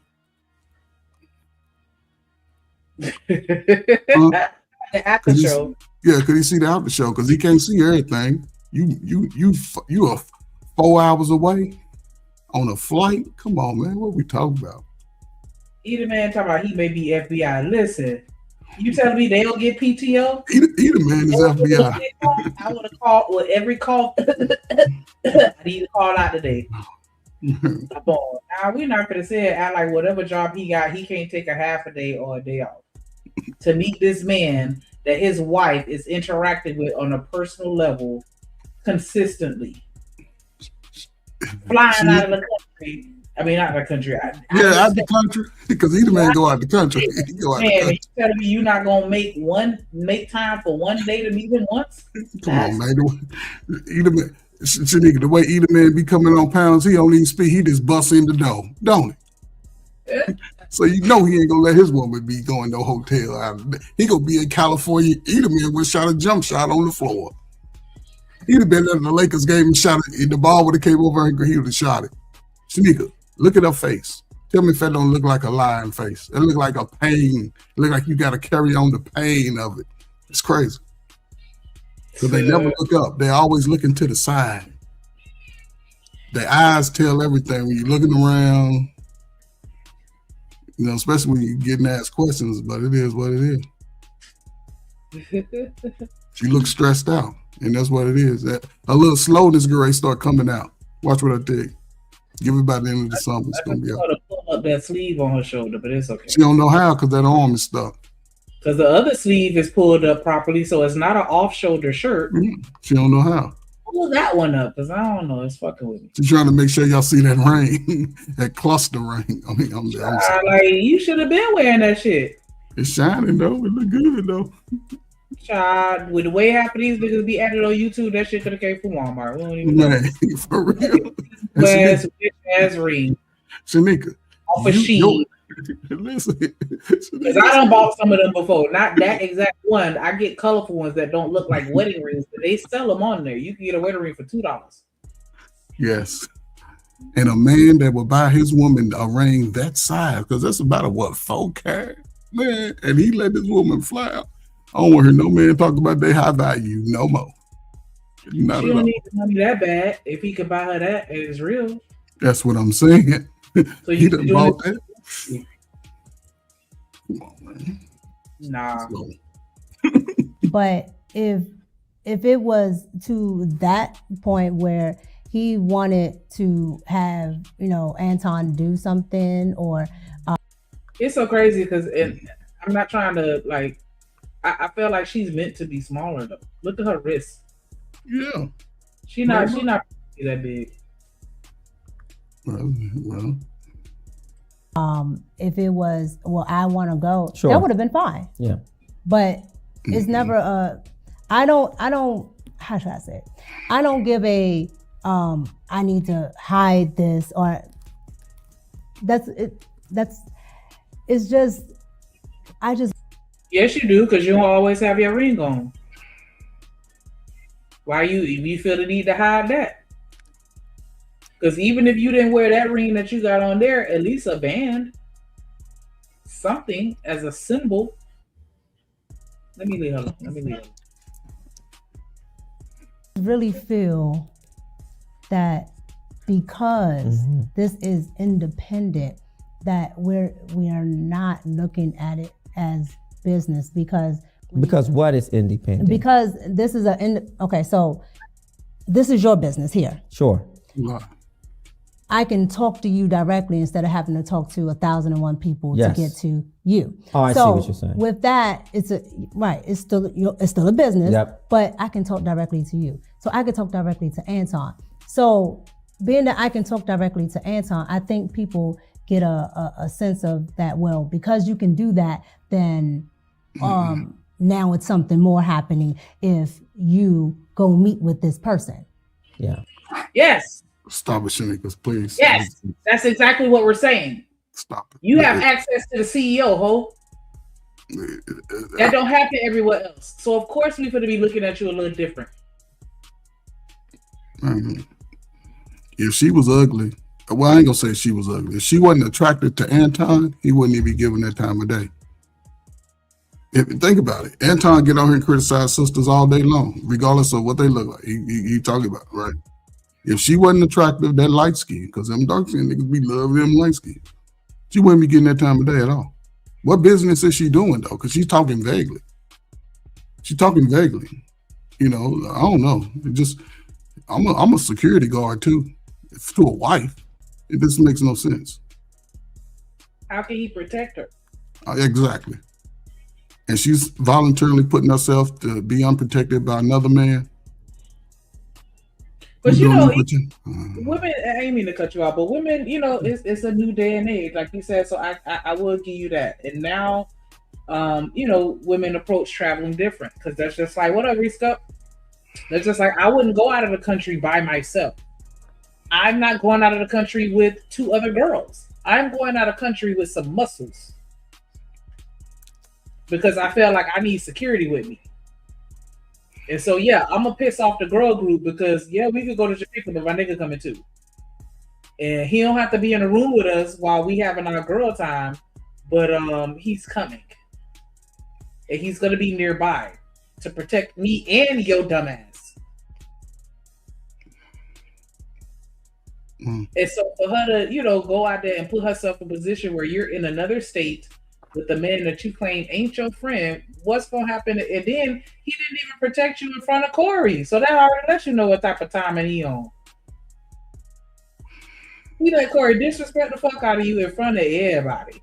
[SPEAKER 3] The after show.
[SPEAKER 8] Yeah, could he see the after show? Because he can't see everything. You are 4 hours away on a flight. Come on, man. What we talking about?
[SPEAKER 3] Either man talking about he may be FBI. Listen, you telling me they don't get PTO?
[SPEAKER 8] Either man is FBI.
[SPEAKER 3] I want to call with every call. I need to call out today. Come on. Now we're not gonna say it act like whatever job he got, he can't take a half a day or a day off to meet this man that his wife is interacting with on a personal level consistently. Flying out of the country. I mean, not the country.
[SPEAKER 8] Out the country, because either man go out the country. He go out the country.
[SPEAKER 3] You telling me you're not gonna make time for one day to meet him once?
[SPEAKER 8] Come on, man. Either man, Shanika, the way either man be coming on pounds, he don't even speak. He just busts in the door, don't he? So you know he ain't gonna let his woman be going to a hotel. He gonna be in California. Either man would shot a jump shot on the floor. He'd have been at the Lakers game and shot it. The ball would have came over and he would have shot it. Shanika, look at her face. Tell me if that don't look like a lying face. It look like a pain. It look like you got to carry on the pain of it. It's crazy. Because they never look up. They're always looking to the side. Their eyes tell everything when you're looking around. You know, especially when you're getting asked questions, but it is what it is. She looks stressed out, and that's what it is. A little slowness gonna start coming out. Watch what I tell you. Give it by the end of the summer. It's gonna be out.
[SPEAKER 3] Pull up that sleeve on her shoulder, but it's okay.
[SPEAKER 8] She don't know how because that arm is stuck.
[SPEAKER 3] Because the other sleeve is pulled up properly, so it's not an off-shoulder shirt.
[SPEAKER 8] She don't know how.
[SPEAKER 3] Pull that one up, because I don't know. It's fucking with me.
[SPEAKER 8] She's trying to make sure y'all see that ring, that cluster ring. I mean, I'm
[SPEAKER 3] like, you should have been wearing that shit.
[SPEAKER 8] It's shining though. It look good though.
[SPEAKER 3] Child, with the way half of these niggas be added on YouTube, that shit could have came from Walmart. We don't even know.
[SPEAKER 8] For real.
[SPEAKER 3] Ass ring.
[SPEAKER 8] Shanika.
[SPEAKER 3] Off a sheet.
[SPEAKER 8] Listen.
[SPEAKER 3] Because I done bought some of them before. Not that exact one. I get colorful ones that don't look like wedding rings, but they sell them on there. You can get a wedding ring for $2.
[SPEAKER 8] Yes. And a man that will buy his woman a ring that size, because that's about a 4 carat, man, and he let this woman fly out. I don't want to hear no man talk about their high value no more. Not
[SPEAKER 3] she don't need the money that bad. If he could buy her that, it's real.
[SPEAKER 8] That's what I'm saying.
[SPEAKER 3] So
[SPEAKER 8] he done bought that.
[SPEAKER 3] Come on, man. Nah.
[SPEAKER 15] But if it was to that point where he wanted to have, Anton do something or
[SPEAKER 3] it's so crazy because I'm not trying to I feel like she's meant to be smaller though. Look at her wrist.
[SPEAKER 8] Yeah.
[SPEAKER 3] She not that big.
[SPEAKER 8] Well.
[SPEAKER 15] If it was, I want to go,
[SPEAKER 22] sure,
[SPEAKER 15] that would have been fine.
[SPEAKER 22] Yeah.
[SPEAKER 15] But it's never I don't, how should I say it? I don't give a, I need to hide this or it's just,
[SPEAKER 3] Yes, you do, because you don't always have your ring on. Why you feel the need to hide that? Because even if you didn't wear that ring that you got on there, at least a band, something as a symbol. Let me leave her alone.
[SPEAKER 15] Really feel that because this is independent, that we are not looking at it as business because
[SPEAKER 22] what is independent?
[SPEAKER 15] Because this is so this is your business here.
[SPEAKER 22] Sure.
[SPEAKER 15] I can talk to you directly instead of having to talk to 1,001 people to get to you.
[SPEAKER 22] Oh, I see what you're saying.
[SPEAKER 15] With that, it's still a business, but I can talk directly to you. So I can talk directly to Anton. So being that I can talk directly to Anton, I think people get a sense of that, well, because you can do that, then now it's something more happening if you go meet with this person.
[SPEAKER 22] Yeah.
[SPEAKER 3] Yes.
[SPEAKER 8] Stop it, Shanika, please.
[SPEAKER 3] Yes. That's exactly what we're saying.
[SPEAKER 8] Stop it.
[SPEAKER 3] You have access to the CEO, ho. That don't happen everywhere else. So of course we're going to be looking at you a little different.
[SPEAKER 8] If she was ugly, well, I ain't gonna say she was ugly. If she wasn't attracted to Anton, he wouldn't even be given that time of day. Think about it. Anton get on here and criticize sisters all day long, regardless of what they look like. He talking about, right? If she wasn't attractive, that light skin, because them dark skin niggas be loving them light skin, she wouldn't be getting that time of day at all. What business is she doing though? Because she's talking vaguely. She's talking vaguely. You know, I don't know. It just, I'm a security guard too. To a wife, it just makes no sense.
[SPEAKER 3] How can he protect her?
[SPEAKER 8] Exactly. And she's voluntarily putting herself to be unprotected by another man.
[SPEAKER 3] But you know, women, I ain't mean to cut you out, but women, you know, it's a new day and age, like you said, so I will give you that. And now, you know, women approach traveling different, because that's just like, what up, Reescup? That's just like, I wouldn't go out of the country by myself. I'm not going out of the country with 2 other girls. I'm going out of the country with some muscles. Because I feel like I need security with me. And so, yeah, I'm going to piss off the girl group because, yeah, we could go to Jamaica, but my nigga coming too. And he don't have to be in a room with us while we having our girl time, but he's coming. And he's going to be nearby to protect me and your dumb ass. And so for her to, you know, go out there and put herself in a position where you're in another state with the man that you claim ain't your friend, what's going to happen? And then he didn't even protect you in front of Cory. So that already lets you know what type of timing he on. He let Cory disrespect the fuck out of you in front of everybody.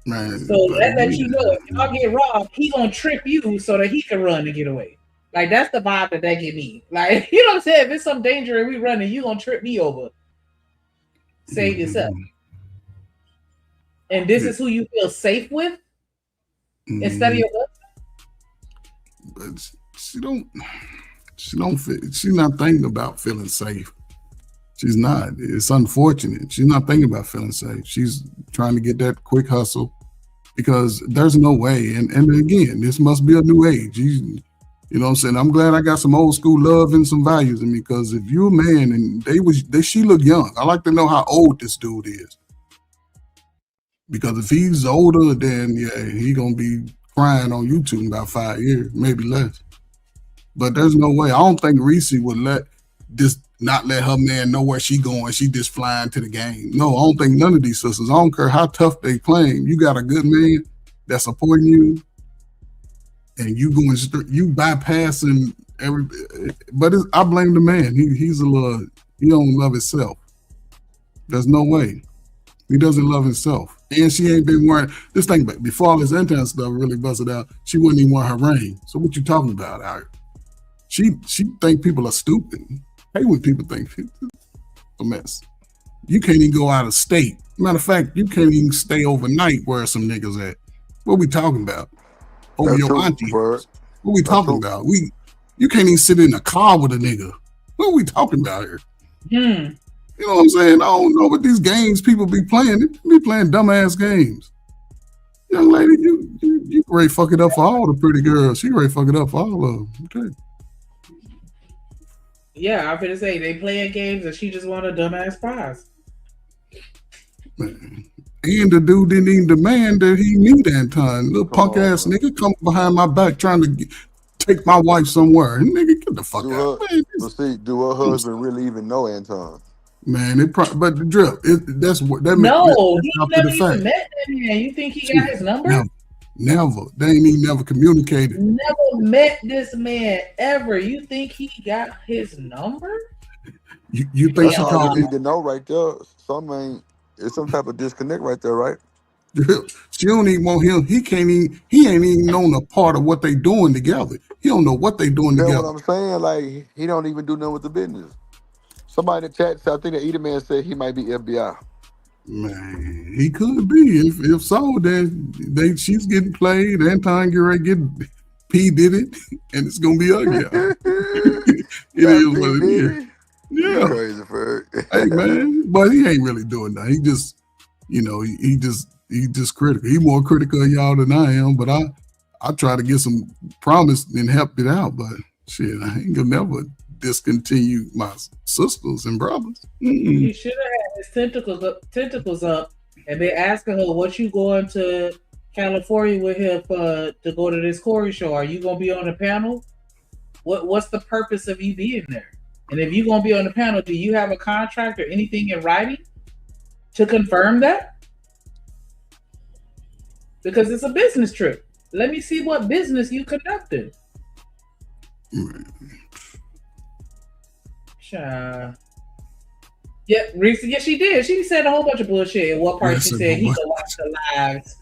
[SPEAKER 8] Man,
[SPEAKER 3] so that lets you know if y'all get robbed, he going to trip you so that he can run and get away. Like, that's the vibe that give me. Like, you know what I'm saying? If it's some danger and we running, you going to trip me over. Save yourself. And this is who you feel safe with instead of your husband?
[SPEAKER 8] But she's not thinking about feeling safe. She's not. It's unfortunate. She's not thinking about feeling safe. She's trying to get that quick hustle because there's no way. And again, this must be a new age. You know what I'm saying? I'm glad I got some old school love and some values in me, because if you're a man and she look young, I like to know how old this dude is. Because if he's older, then yeah, he gonna be crying on YouTube in about 5 years, maybe less. But there's no way. I don't think Reese would not let her man know where she going. She just flying to the game. No, I don't think none of these sisters. I don't care how tough they playing. You got a good man that's supporting you, and you bypassing every. But I blame the man. He don't love himself. There's no way. He doesn't love himself. And she ain't been wearing, this thing, but before all this Anton stuff really busted out, she wouldn't even wear her ring. So what you talking about out here? She think people are stupid. Hey, what people think. A mess. You can't even go out of state. Matter of fact, you can't even stay overnight where some niggas at. What we talking about? Over
[SPEAKER 9] That's
[SPEAKER 8] your
[SPEAKER 9] true,
[SPEAKER 8] auntie.
[SPEAKER 9] word.
[SPEAKER 8] What we talking about? You can't even sit in a car with a nigga. What are we talking about here? You know what I'm saying? I don't know what these games people be playing. They be playing dumbass games. Young lady, you ready to fuck it up for all the pretty girls. She ready to fuck it up for all of them. Okay.
[SPEAKER 3] Yeah, I'm gonna say they playing games and she just want a dumbass prize.
[SPEAKER 8] Man. And the dude didn't even demand that he need Anton. Little punk ass nigga come behind my back trying to take my wife somewhere. Nigga, get the fuck out.
[SPEAKER 9] Do her husband really even know Anton?
[SPEAKER 8] Man, but the drip, that's what that
[SPEAKER 3] No, he never even met that man. You think he got his number?
[SPEAKER 8] Never. They ain't even never communicated.
[SPEAKER 3] Never met this man ever. You think he got his number?
[SPEAKER 8] You think
[SPEAKER 9] That's all you need to know right there. It's some type of disconnect right there, right?
[SPEAKER 8] She don't even want him. He ain't even known a part of what they doing together. He don't know what they doing together.
[SPEAKER 9] What I'm saying, like, he don't even do nothing with the business. Somebody in the chat said, I think the Eater Man said he might be FBI.
[SPEAKER 8] Man, he could be. If so, then she's getting played. Anton get P did it, and it's gonna be ugly. It is what it is. Yeah,
[SPEAKER 9] crazy for
[SPEAKER 8] hey man, but he ain't really doing that. He just, you know, he just critical. He more critical of y'all than I am. But I try to get some promise and help it out. But shit, I ain't gonna never discontinue my sisters and brothers.
[SPEAKER 3] He should have had his tentacles up and been asking her, "What you going to California with him to go to this Cory show? Are you gonna be on the panel? What's the purpose of you being there? And if you're gonna be on the panel, do you have a contract or anything in writing to confirm that? Because it's a business trip. Let me see what business you conducted." Yeah, Reese. Yeah, she did. She said a whole bunch of bullshit. In one part, she said he could watch the lives,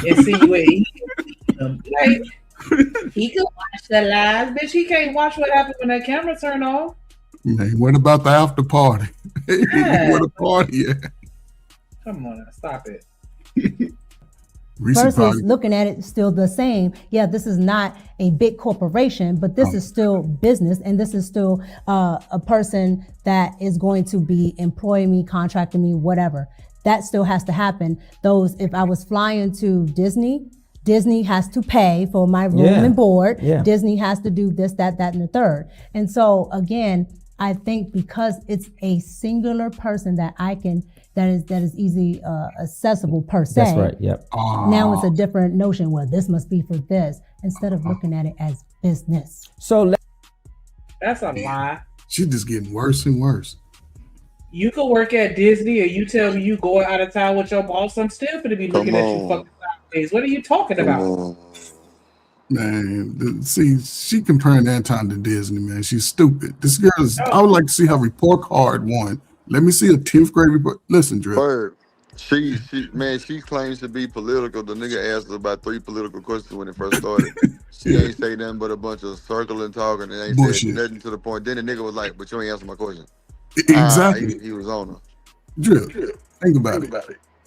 [SPEAKER 3] insinuating like he could watch the lives, bitch. He can't watch what happened when that camera turned off.
[SPEAKER 8] Man, what about the after party?
[SPEAKER 3] Yeah.
[SPEAKER 8] Where the party at?
[SPEAKER 3] Come on, now, stop it.
[SPEAKER 15] Versus looking at it still the same. Yeah, this is not a big corporation, but this is still business, and this is still a person that is going to be employing me, contracting me, whatever. That still has to happen. If I was flying to Disney has to pay for my room and board. Yeah. Disney has to do this, that, and the third. And so again, I think because it's a singular person that is easy accessible per se.
[SPEAKER 22] That's right. Yep.
[SPEAKER 15] Now it's a different notion. Well, this must be for this instead of looking at it as business.
[SPEAKER 22] So
[SPEAKER 3] that's a lie.
[SPEAKER 8] She's just getting worse and worse.
[SPEAKER 3] You could work at Disney, or you tell me you going out of town with your boss. I'm still going to be looking at you fucking sideways. What are you talking about?
[SPEAKER 8] Man, see, she comparing Anton to Disney, man. She's stupid. This girl is, I would like to see her report card one. Let me see a 10th grade report. Listen, Drew.
[SPEAKER 9] Bird, she claims to be political. The nigga asked her about 3 political questions when it first started. She ain't say nothing but a bunch of circling talking and ain't said nothing to the point. Then the nigga was like, "But you ain't answer my question."
[SPEAKER 8] Exactly.
[SPEAKER 9] He was on her.
[SPEAKER 8] Drew, think about it.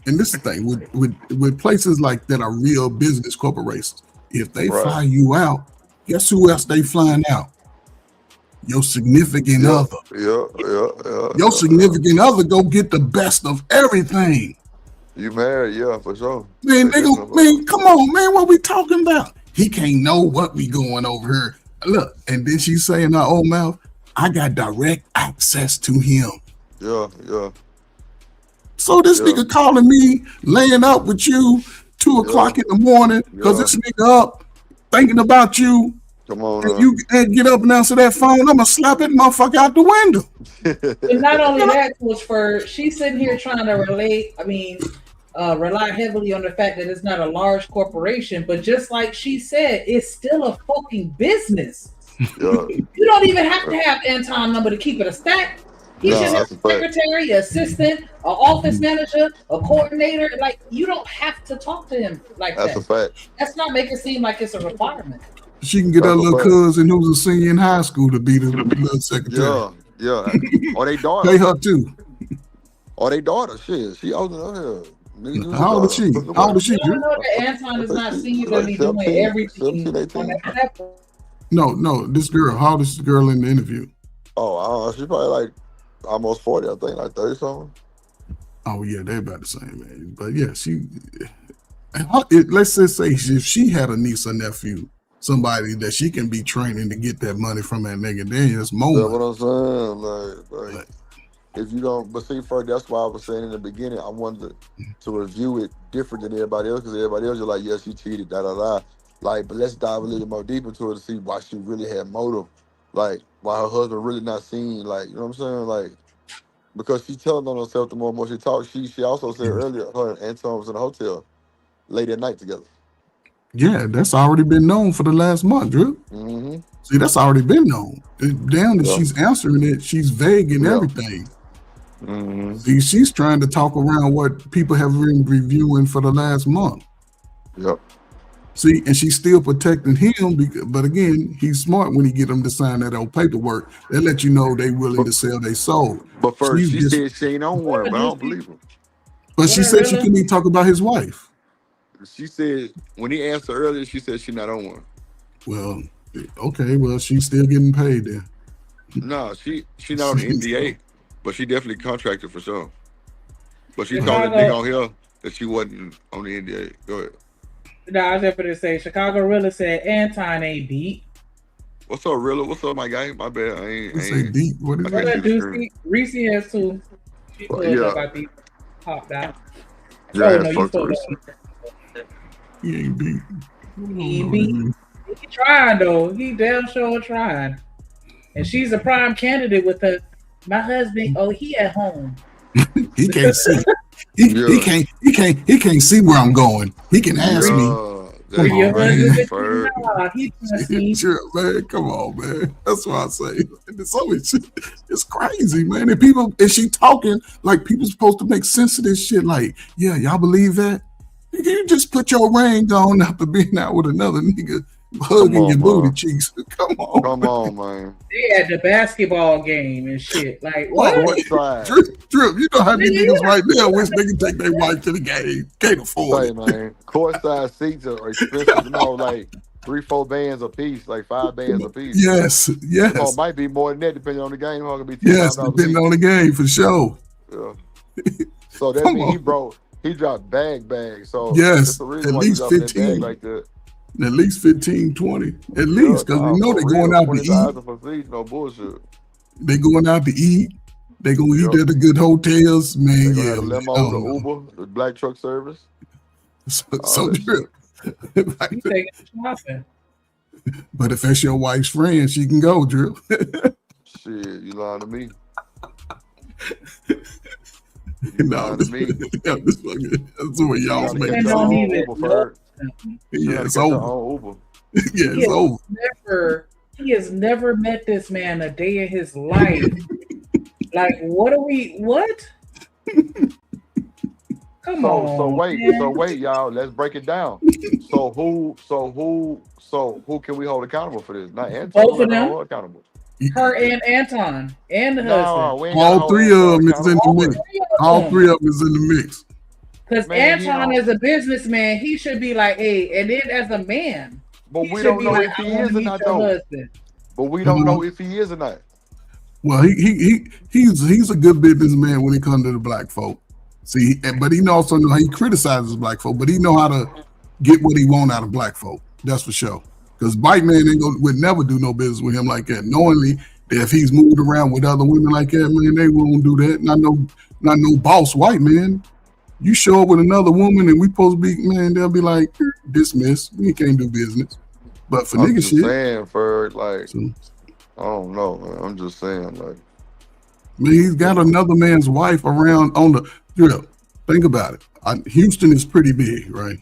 [SPEAKER 8] And this is the thing with places like that are real business corporations. If they fly you out, guess who else they flying out? Your significant other. Your significant other go get the best of everything.
[SPEAKER 9] You married, for sure.
[SPEAKER 8] Man, come on, man, what we talking about? He can't know what we going over here. Look, and then she's saying her old mouth, I got direct access to him.
[SPEAKER 9] Yeah.
[SPEAKER 8] So this nigga calling me, laying up with you 2 o'clock in the morning, because this nigga up thinking about you.
[SPEAKER 9] Come on,
[SPEAKER 8] if you get up and answer that phone, I'm gonna slap that motherfucker out the window.
[SPEAKER 3] And not only that, Coach, she's sitting here trying to rely heavily on the fact that it's not a large corporation, but just like she said, it's still a fucking business. You don't even have to have Anton's number to keep it a stack. He should have a secretary, assistant, an office manager, a coordinator. Like, you don't have to talk to him like that.
[SPEAKER 9] That's a fact.
[SPEAKER 3] Let's not make it seem like it's a requirement.
[SPEAKER 8] She can get her little cousin who's a senior in high school to be the little secretary.
[SPEAKER 9] Yeah. Or they daughter.
[SPEAKER 8] Pay her too.
[SPEAKER 9] Or they daughter. Shit, she older than her.
[SPEAKER 8] How old is she? How old is she?
[SPEAKER 3] You don't know that Anton is not singularly doing everything on that level.
[SPEAKER 8] No, this girl. How old is this girl in the interview?
[SPEAKER 9] Oh, she's probably like almost 40, I think, like 30 something.
[SPEAKER 8] Oh yeah, they're about the same age. But yeah, let's just say if she had a niece or nephew, somebody that she can be training to get that money from that nigga, then it's more.
[SPEAKER 9] That's what I'm saying. Like if you don't, but see, first, that's why I was saying in the beginning, I wanted to review it different than everybody else, because everybody else is like, yes, she cheated, Like, but let's dive a little more deep into it to see why she really had motive. Like, why her husband really not seen, like, you know what I'm saying? Like, because she's telling on herself the more and more she talks. She also said earlier, her and Anton was in a hotel late at night together.
[SPEAKER 8] Yeah, that's already been known for the last month, Drew.
[SPEAKER 9] Mm-hmm.
[SPEAKER 8] See, that's already been known. Down that she's answering it, she's vague in everything.
[SPEAKER 9] Mm-hmm.
[SPEAKER 8] See, she's trying to talk around what people have been reviewing for the last month.
[SPEAKER 9] Yep.
[SPEAKER 8] See, and she's still protecting him, but again, he's smart when he get them to sign that old paperwork. They let you know they willing to sell their soul.
[SPEAKER 9] But first, she said she ain't on one, but I don't believe her.
[SPEAKER 8] But she said she couldn't even talk about his wife.
[SPEAKER 9] She said, when he asked her earlier, she said she not on one.
[SPEAKER 8] Well, okay. Well, she's still getting paid then.
[SPEAKER 9] No, she not on the NDA, but she definitely contracted for sure. But she told that nigga on here that she wasn't on the NDA. Go ahead.
[SPEAKER 3] No, I was just going to say, Chicago Rilla said Anton ain't deep.
[SPEAKER 9] What's up, Rilla? What's up, my guy? My bad. I ain't
[SPEAKER 8] say deep. What is
[SPEAKER 3] that? Reese has too. She pulled up at the popped out.
[SPEAKER 9] Yeah,
[SPEAKER 3] oh, no, you pulled up.
[SPEAKER 8] He ain't deep.
[SPEAKER 3] He trying, though. He damn sure trying. And she's a prime candidate with her. My husband, he at home.
[SPEAKER 8] He can't see. He can't see where I'm going. He can ask me.
[SPEAKER 3] Come on, man.
[SPEAKER 8] Man, come on, man. That's what I say. It's crazy, man. And she talking like people supposed to make sense of this shit. Like, yeah, y'all believe that? You just put your ring on after being out with another nigga hugging your booty cheeks. Come on,
[SPEAKER 9] man.
[SPEAKER 3] They at the basketball game and shit. Like, what?
[SPEAKER 8] Drip, you know how many niggas right there wish they could take their wife to the game. Can't afford it.
[SPEAKER 9] Man. Courtside seats are expensive, like 3-4 bands a piece, like 5 bands a piece.
[SPEAKER 8] Yes.
[SPEAKER 9] Might be more than that depending on the game.
[SPEAKER 8] Yes, depending on the game for sure.
[SPEAKER 9] Yeah. So that means he dropped bags. So
[SPEAKER 8] yes,
[SPEAKER 9] at
[SPEAKER 8] least 15
[SPEAKER 9] like that.
[SPEAKER 8] At least 15, 20. At least, because we know they're going out to eat.
[SPEAKER 9] No bullshit.
[SPEAKER 8] They going out to eat. They gonna eat at the good hotels, man.
[SPEAKER 9] The limo, the Uber, the black truck service.
[SPEAKER 8] So Drip. But if that's your wife's friend, she can go, Drip.
[SPEAKER 9] Shit, you lying to me.
[SPEAKER 8] No, that's what y'all make. Yeah, it's over. Yeah, it's over.
[SPEAKER 3] He has never met this man a day in his life. Like, what? Come on.
[SPEAKER 9] So wait, y'all. Let's break it down. So who can we hold accountable for this? Not Anton.
[SPEAKER 3] Both of them.
[SPEAKER 9] Accountable.
[SPEAKER 3] Her and Anton and the husband.
[SPEAKER 8] All three of them is in the mix. All three of them is in the mix.
[SPEAKER 3] Because Anton, as a businessman, he should be like, hey, and then as a man,
[SPEAKER 9] but we don't know if he is or not, though. But we don't know if he is or not.
[SPEAKER 8] Well, he's a good businessman when it comes to the black folk. See, but he also know how he criticizes black folk, but he know how to get what he want out of black folk. That's for sure. Because white man would never do no business with him like that, knowingly that if he's moved around with other women like that, man, they won't do that. Not no boss white man. You show up with another woman and we supposed to be, man, they'll be like, dismiss. We can't do business. But for nigga shit.
[SPEAKER 9] Saying for like, I don't know, man. I'm just saying, like.
[SPEAKER 8] Man, he's got another man's wife around on the Drip. Think about it. Houston is pretty big, right?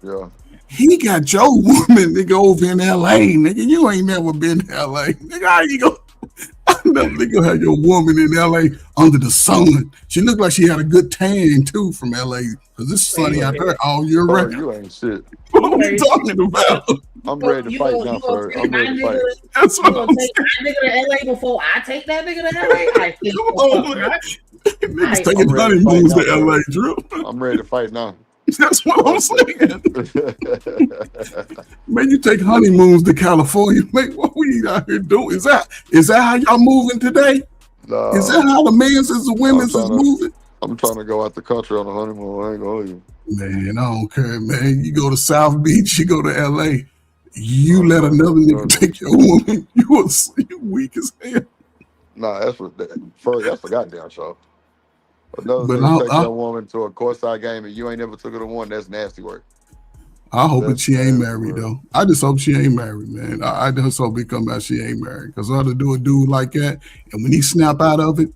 [SPEAKER 9] Yeah.
[SPEAKER 8] He got your woman, nigga, over in LA, nigga. You ain't never been to LA. Nigga, how you go? I never think you'll have your woman in LA under the sun. She looked like she had a good tan too from LA. Because it's sunny out there all year round.
[SPEAKER 9] You ain't shit.
[SPEAKER 8] What are we talking about?
[SPEAKER 9] I'm ready to fight now, sir. I'm ready to fight.
[SPEAKER 8] That's what I'm saying.
[SPEAKER 3] Take that nigga to LA before I take that nigga to LA. I think.
[SPEAKER 8] Come on, man. Niggas taking honeymoons to LA, Drew.
[SPEAKER 9] I'm ready to fight now.
[SPEAKER 8] That's what I'm saying. Man, you take honeymoons to California. Man, what we out here doing? Is that how y'all moving today?
[SPEAKER 9] Nah,
[SPEAKER 8] is that how the men's and the women's is moving?
[SPEAKER 9] I'm trying to go out the country on a honeymoon. I ain't gonna hold you.
[SPEAKER 8] Man, I don't care, man. You go to South Beach, you go to LA. You let another nigga take your woman. You weak as hell.
[SPEAKER 9] Nah, that's a goddamn show. Another nigga take your woman to a courtside game and you ain't never took her to one. That's nasty work.
[SPEAKER 8] I hope she ain't married though. I just hope she ain't married, man. I just hope it come out she ain't married. Because I ought to do a dude like that, and when he snap out of it,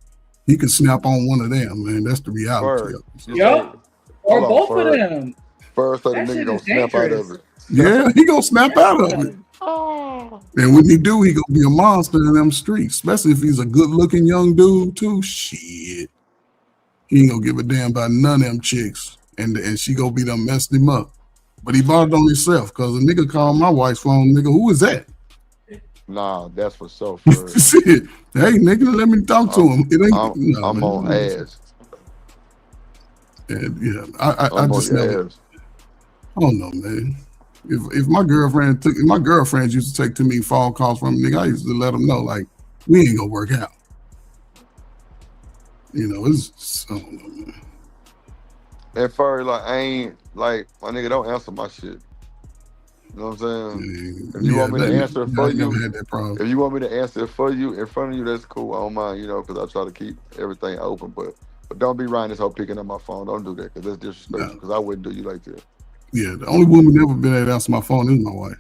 [SPEAKER 8] he can snap on one of them, man. That's the reality of it.
[SPEAKER 3] Yup. Or both of them.
[SPEAKER 9] First, the nigga gonna snap out of it.
[SPEAKER 8] Yeah, he gonna snap out of it. Oh. And when he do, he gonna be a monster in them streets. Especially if he's a good-looking young dude too. Shit. He ain't gonna give a damn about none of them chicks. And she gonna be done messed him up. But he bought it on himself, because a nigga called my wife's phone, nigga, who is that?
[SPEAKER 9] Nah, that's for sure.
[SPEAKER 8] Shit. Hey, nigga, let me talk to him. It ain't,
[SPEAKER 9] I'm on ass.
[SPEAKER 8] And yeah, I just never. I don't know, man. If my girlfriends used to take too many phone calls from a nigga, I used to let them know, like, we ain't gonna work out. You know, it's just, I don't know, man.
[SPEAKER 9] And for like, I ain't like my nigga. Don't answer my shit. You know what I'm saying? If you want me to answer it for you, if you want me to answer it for you in front of you, that's cool. I don't mind, you know, because I try to keep everything open. But don't be riding this whole picking up my phone. Don't do that, because that's disrespectful. Because I wouldn't do you like that.
[SPEAKER 8] Yeah, the only woman never been able to answer my phone is my wife.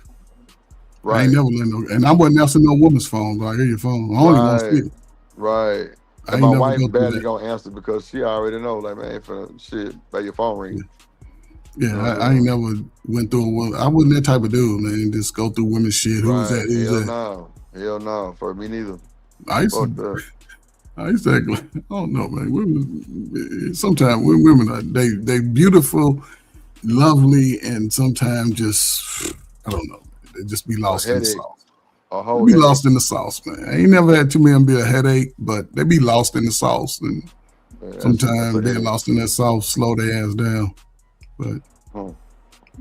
[SPEAKER 8] Right. I ain't never let no, and I wasn't answering no woman's phone. But I hear your phone. I only want to see it.
[SPEAKER 9] Right. And my wife barely gonna answer because she already know, like, man, for shit, by your phone ring.
[SPEAKER 8] Yeah, I ain't never went through. I wasn't that type of dude, man. Just go through women's shit. Who's that? Who's that?
[SPEAKER 9] Hell no. For me neither.
[SPEAKER 8] I used to I don't know, man. Women, sometimes women are they beautiful, lovely, and sometimes just I don't know. They just be lost in the sauce. They be lost in the sauce, man. I ain't never had too many be a headache, but they be lost in the sauce, and sometimes being lost in that sauce slow their ass down.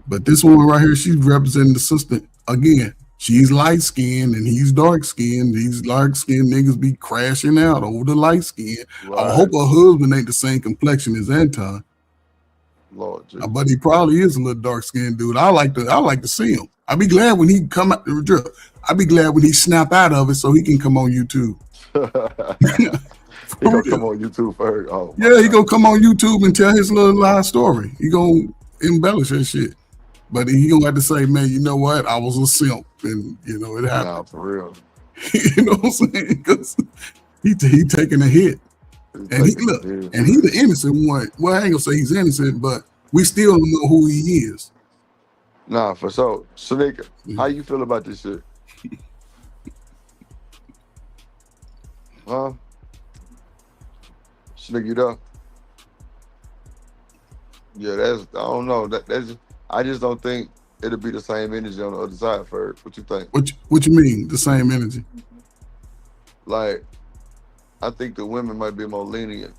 [SPEAKER 8] But this woman right here, she's representing the sister again. She's light skinned and he's dark skinned. These dark skinned niggas be crashing out over the light skin. Right. I hope her husband ain't the same complexion as Anton.
[SPEAKER 9] Lord,
[SPEAKER 8] but he probably is a little dark skinned dude. I like to see him. I be glad when he come out the drill. I be glad when he snap out of it so he can come on YouTube.
[SPEAKER 9] He gonna come on YouTube for her. Oh,
[SPEAKER 8] yeah, he gonna come on YouTube and tell his little life story. He gonna embellish that shit. But he gonna have to say, man, you know what? I was a simp, and you know it happened.
[SPEAKER 9] Nah, for real.
[SPEAKER 8] You know what I'm saying? Because he taking a hit, and he the innocent one. Well, I ain't gonna say he's innocent, but we still don't know who he is.
[SPEAKER 9] Nah, for sure. Shanika, how you feel about this shit? Huh? Shanika, you there? Yeah, I don't know. I just don't think it'll be the same energy on the other side for her. What you think?
[SPEAKER 8] What you mean, the same energy?
[SPEAKER 9] Like, I think the women might be more lenient.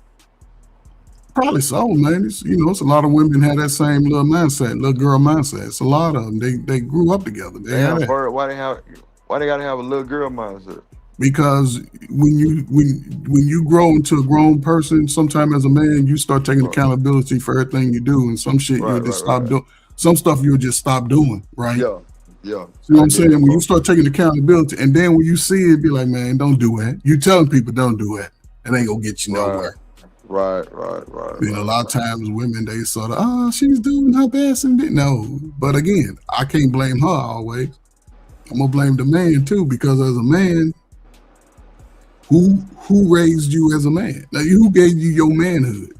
[SPEAKER 8] Probably so, man. It's a lot of women have that same little mindset, little girl mindset. It's a lot of them. They grew up together.
[SPEAKER 9] Why they gotta have a little girl mindset?
[SPEAKER 8] Because when you grow into a grown person, sometime as a man, you start taking accountability for everything you do, and some shit you'll just stop doing. Some stuff you'll just stop doing, right?
[SPEAKER 9] Yeah.
[SPEAKER 8] You know what I'm saying? When you start taking accountability, and then when you see it, be like, man, don't do that. You telling people don't do that. It ain't gonna get you nowhere.
[SPEAKER 9] Right.
[SPEAKER 8] You know, a lot of times women, they sort of, she's doing her best and no. But again, I can't blame her always. I'm gonna blame the man too, because as a man, who raised you as a man? Now, who gave you your manhood?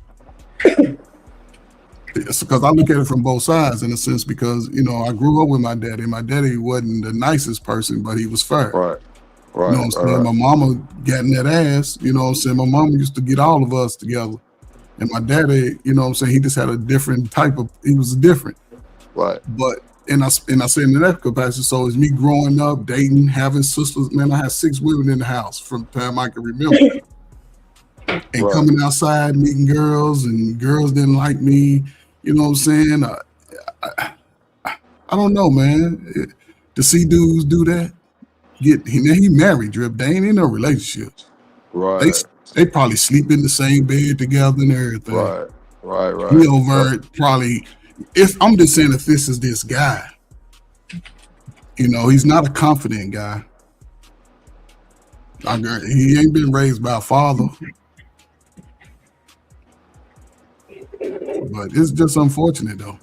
[SPEAKER 8] It's because I look at it from both sides in a sense, because I grew up with my daddy. My daddy wasn't the nicest person, but he was fair.
[SPEAKER 9] Right.
[SPEAKER 8] You know what I'm saying? My mama got in that ass. You know what I'm saying? My mama used to get all of us together, and my daddy, you know what I'm saying? He just had a different type of. He was different.
[SPEAKER 9] Right.
[SPEAKER 8] But and I say in that capacity. So it's me growing up, dating, having sisters. Man, I had 6 women in the house from the time I can remember. And coming outside, meeting girls, and girls didn't like me. You know what I'm saying? I don't know, man. To see dudes do that, he married, Drip. They ain't in no relationships.
[SPEAKER 9] Right.
[SPEAKER 8] They probably sleep in the same bed together and everything.
[SPEAKER 9] Right.
[SPEAKER 8] He over probably. I'm just saying, if this is this guy, he's not a confident guy. He ain't been raised by a father. But it's just unfortunate though,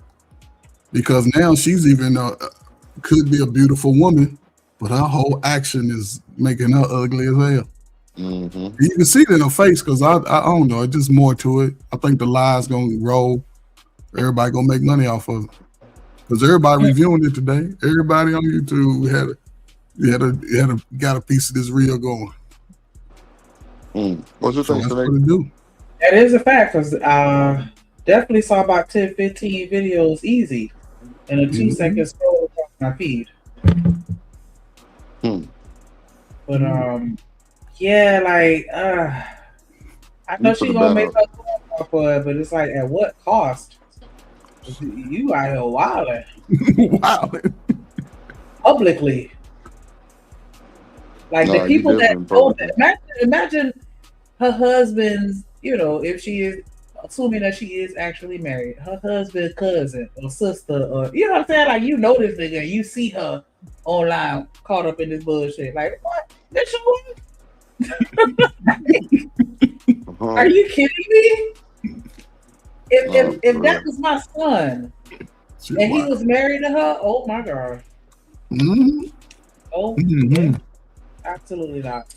[SPEAKER 8] because now she's even could be a beautiful woman, but her whole action is making her ugly as hell.
[SPEAKER 9] Mm-hmm.
[SPEAKER 8] You can see it in her face, because I don't know, it's just more to it. I think the lie's gonna roll. Everybody gonna make money off of it, because everybody reviewing it today. Everybody on YouTube got a piece of this reel going.
[SPEAKER 9] What's your thing,
[SPEAKER 8] that's what it do.
[SPEAKER 3] That is a fact, because definitely saw about 10, 15 videos easy in a 2-second scroll across my feed. But yeah, like I know she's gonna make her for it, but it's like, at what cost? You out here wilding.
[SPEAKER 8] Wilding.
[SPEAKER 3] Publicly. Like the people that know that. Imagine her husband's, if she is, assuming that she is actually married, her husband's cousin or sister, or, you know what I'm saying? Like, this nigga, you see her online caught up in this bullshit. Like, what? That's your wife? Are you kidding me? If that was my son and he was married to her, oh my God.
[SPEAKER 8] Mm-hmm.
[SPEAKER 3] Oh, yeah. Absolutely not.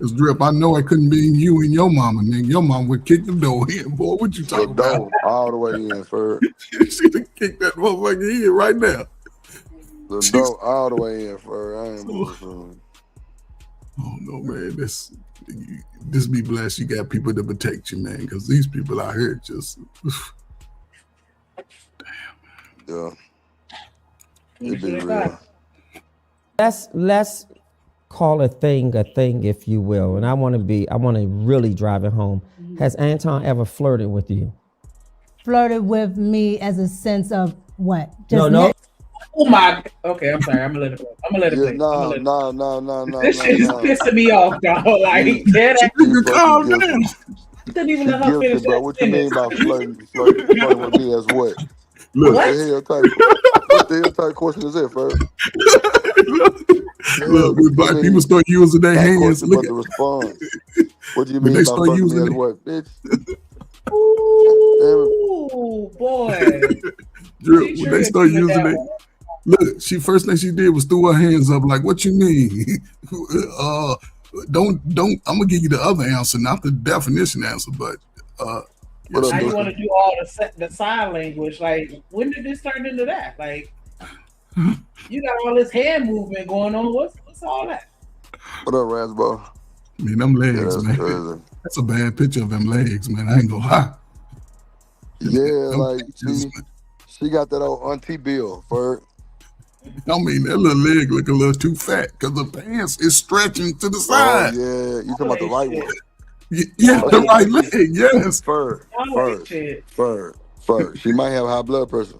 [SPEAKER 8] It's Drip. I know it couldn't be you and your mama, nigga. Your mama would kick the door in, boy. What you talking about?
[SPEAKER 9] All the way in, Ferg.
[SPEAKER 8] She'd have kicked that motherfucker in right now.
[SPEAKER 9] The door all the way in, Ferg. I ain't moving.
[SPEAKER 8] Oh no, man. This be blessed. You got people to protect you, man. Because these people out here just
[SPEAKER 9] damn. Yeah. It be real.
[SPEAKER 22] Let's call a thing, if you will. And I want to really drive it home. Has Anton ever flirted with you?
[SPEAKER 15] Flirted with me as a sense of what?
[SPEAKER 22] No.
[SPEAKER 3] Oh my. Okay, I'm sorry. I'm gonna let it go.
[SPEAKER 9] No.
[SPEAKER 3] This shit is pissing me off, dog. Like, calm down. Couldn't even let her finish.
[SPEAKER 9] Bro, what you mean by flirting with me as what?
[SPEAKER 8] Look,
[SPEAKER 9] what the hell type question is it, Ferg?
[SPEAKER 8] Look, when black people start using their hands, look at
[SPEAKER 9] the response. What do you mean by
[SPEAKER 8] start using
[SPEAKER 9] as what, bitch?
[SPEAKER 3] Ooh, boy.
[SPEAKER 8] Drip, when they start using it, look, first thing she did was throw her hands up like, what you mean? Don't, I'm gonna give you the other answer, not the definition answer, but
[SPEAKER 3] now you want to do all the sign language. Like, when did this turn into that? Like, you got all this hand movement going on. What's all that?
[SPEAKER 9] What up, Ransbro?
[SPEAKER 8] I mean, them legs, man.
[SPEAKER 9] Crazy.
[SPEAKER 8] That's a bad picture of them legs, man. I ain't gonna lie.
[SPEAKER 9] Yeah, like she got that old auntie bill, Ferg.
[SPEAKER 8] I mean, that little leg look a little too fat because the pants is stretching to the side.
[SPEAKER 9] Oh, yeah, you talking about the right one?
[SPEAKER 8] Yeah, the right leg, yes.
[SPEAKER 9] Ferg. She might have high blood pressure.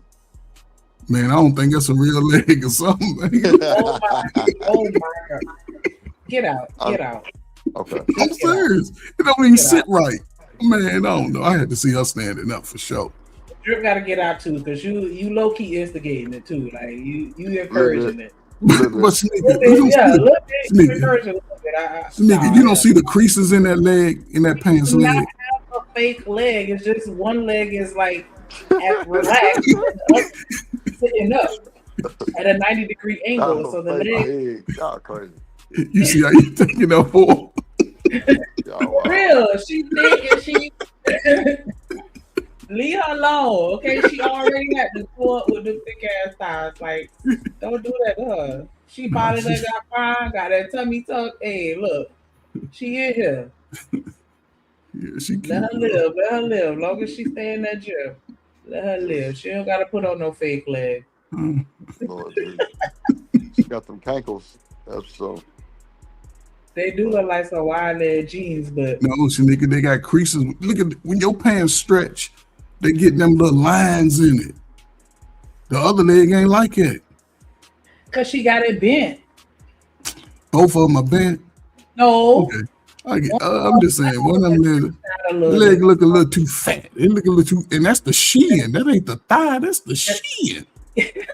[SPEAKER 8] Man, I don't think that's a real leg or something. Man.
[SPEAKER 3] Oh my God. Get out.
[SPEAKER 9] Okay.
[SPEAKER 8] I'm serious. It don't even sit right. Man, I don't know. I had to see her standing up for sure.
[SPEAKER 3] Drip got to get out too, because you low key instigating it too. Like you encouraging it.
[SPEAKER 8] But Sneaker, you don't see the creases in that leg, in that pants leg.
[SPEAKER 3] Not have a fake leg. It's just one leg is like relaxed, sitting up at a 90-degree angle. So the leg.
[SPEAKER 9] Y'all crazy.
[SPEAKER 8] You see how you thinking of for?
[SPEAKER 3] For real, she thinking she. Leave her alone, okay? She already had to pull up with them thick ass thighs. Like, don't do that to her. She finally got fine, got that tummy tuck. Hey, look, she in here.
[SPEAKER 8] Yeah, she
[SPEAKER 3] let her live. Long as she stay in that gym, let her live. She don't gotta put on no fake leg.
[SPEAKER 9] Lord, she got them cankles. That's so.
[SPEAKER 3] They do look like some wide leg jeans, but
[SPEAKER 8] no, Shanika, they got creases. Look at when your pants stretch. They get them little lines in it. The other leg ain't like it.
[SPEAKER 3] Cause she got it bent.
[SPEAKER 8] Both of them are bent.
[SPEAKER 3] No.
[SPEAKER 8] Okay. I'm just saying, one of them the leg look a little too fat. It look a little too, and that's the shin. That ain't the thigh. That's the shin. It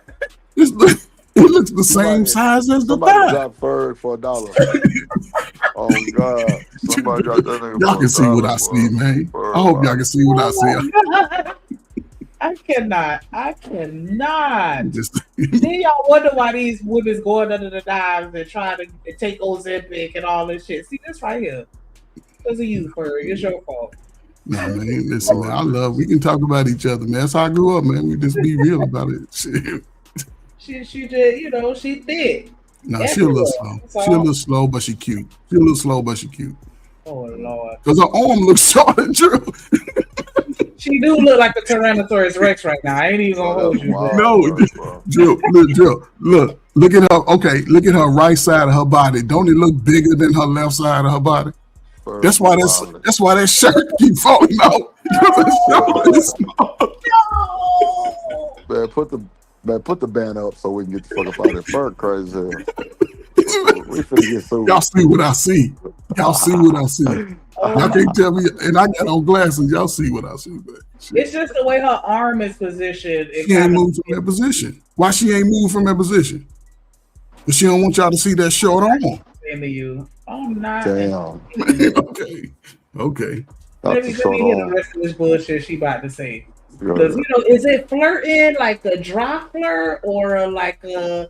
[SPEAKER 8] looks the same size as the thigh.
[SPEAKER 9] Drop Ferg for $1. Oh God! Somebody dropped that nigga.
[SPEAKER 8] Y'all can see what I see, man. I hope y'all can see what I see.
[SPEAKER 3] I cannot. Then y'all wonder why these women's going under the knives and trying to take Ozempic and all this shit. See this right here. Because of you, Ferg. It's your fault.
[SPEAKER 8] No, man. Listen, man. We can talk about each other, man. That's how I grew up, man. We just be real about it. Shit.
[SPEAKER 3] She just, she thick.
[SPEAKER 8] No, she a little slow. She a little slow, but she cute.
[SPEAKER 3] Oh Lord.
[SPEAKER 8] Because her arm looks short and true.
[SPEAKER 3] She do look like the Tyrannosaurus Rex right now. I ain't even gonna hold you.
[SPEAKER 8] No, Jill, look at her. Okay, look at her right side of her body. Don't it look bigger than her left side of her body? That's why that shirt keep falling out.
[SPEAKER 9] Man, put the band up so we can get the fuck up out of there. Fur crazy as hell. We finna get sued.
[SPEAKER 8] Y'all see what I see. Y'all see what I see. Y'all can't tell me, and I got on glasses. Y'all see what I see. But
[SPEAKER 3] It's just the way her arm is positioned.
[SPEAKER 8] she ain't moved from that position. Why she ain't moved from that position? But she don't want y'all to see that short arm.
[SPEAKER 3] Into you. I'm not.
[SPEAKER 9] Damn.
[SPEAKER 8] Okay.
[SPEAKER 3] Let me hear the rest of this bullshit she about to say. Because is it flirting like a dry flirt or like a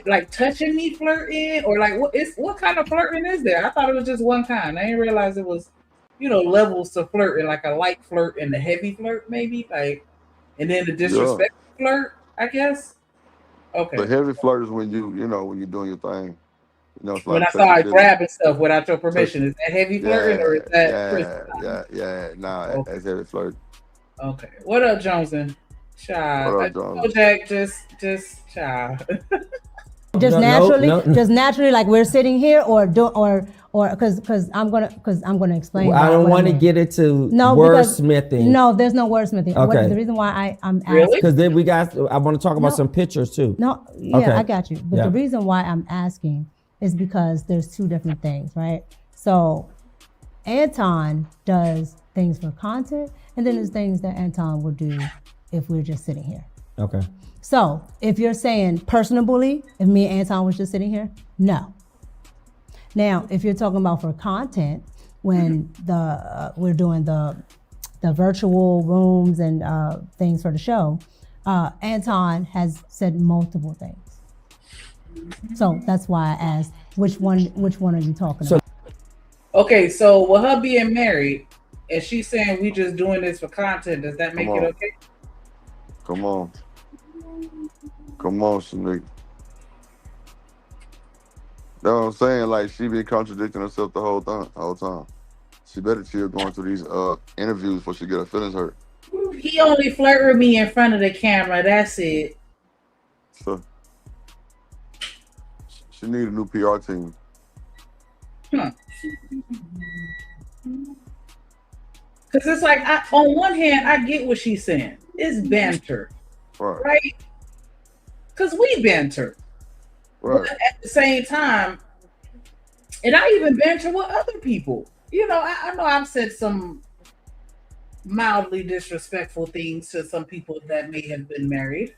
[SPEAKER 3] like touching me flirting or like what kind of flirting is there? I thought it was just one kind. I didn't realize it was levels to flirting, like a light flirt and a heavy flirt maybe, like, and then the disrespectful flirt, I guess. Okay.
[SPEAKER 9] The heavy flirt is when when you're doing your thing. It's
[SPEAKER 3] when
[SPEAKER 9] like
[SPEAKER 3] I saw it grabbing stuff without your permission, is that heavy flirting or is that
[SPEAKER 9] that's heavy flirt.
[SPEAKER 3] Okay. What up, Johnson? Child.
[SPEAKER 9] What up, Johnson?
[SPEAKER 3] Jack, just child.
[SPEAKER 15] Just naturally, like we're sitting here, or because I'm gonna explain.
[SPEAKER 22] Well, I don't want to get into wordsmithing.
[SPEAKER 15] No, there's no wordsmithing.
[SPEAKER 22] Okay.
[SPEAKER 15] The reason why I'm asking,
[SPEAKER 22] because then I want to talk about some pictures too.
[SPEAKER 15] No, yeah, okay. I got you. But the reason why I'm asking is because there's two different things, right? So Anton does things for content, and then there's things that Anton would do if we're just sitting here.
[SPEAKER 22] Okay.
[SPEAKER 15] So if you're saying personally, if me and Anton was just sitting here, no. Now, if you're talking about for content, when we're doing the virtual rooms and things for the show, Anton has said multiple things. So that's why I asked which one are you talking about?
[SPEAKER 3] Okay, so with her being married and she's saying we just doing this for content, does that make it okay?
[SPEAKER 9] Come on, Shanique. That's what I'm saying. Like, she been contradicting herself the whole time. She better chill going through these interviews before she get her feelings hurt.
[SPEAKER 3] He only flirted with me in front of the camera. That's it.
[SPEAKER 9] So she need a new PR team.
[SPEAKER 3] Because it's like, on one hand, I get what she's saying. It's banter, right? Because we banter.
[SPEAKER 9] Right.
[SPEAKER 3] But at the same time, and I even banter with other people. I know I've said some mildly disrespectful things to some people that may have been married.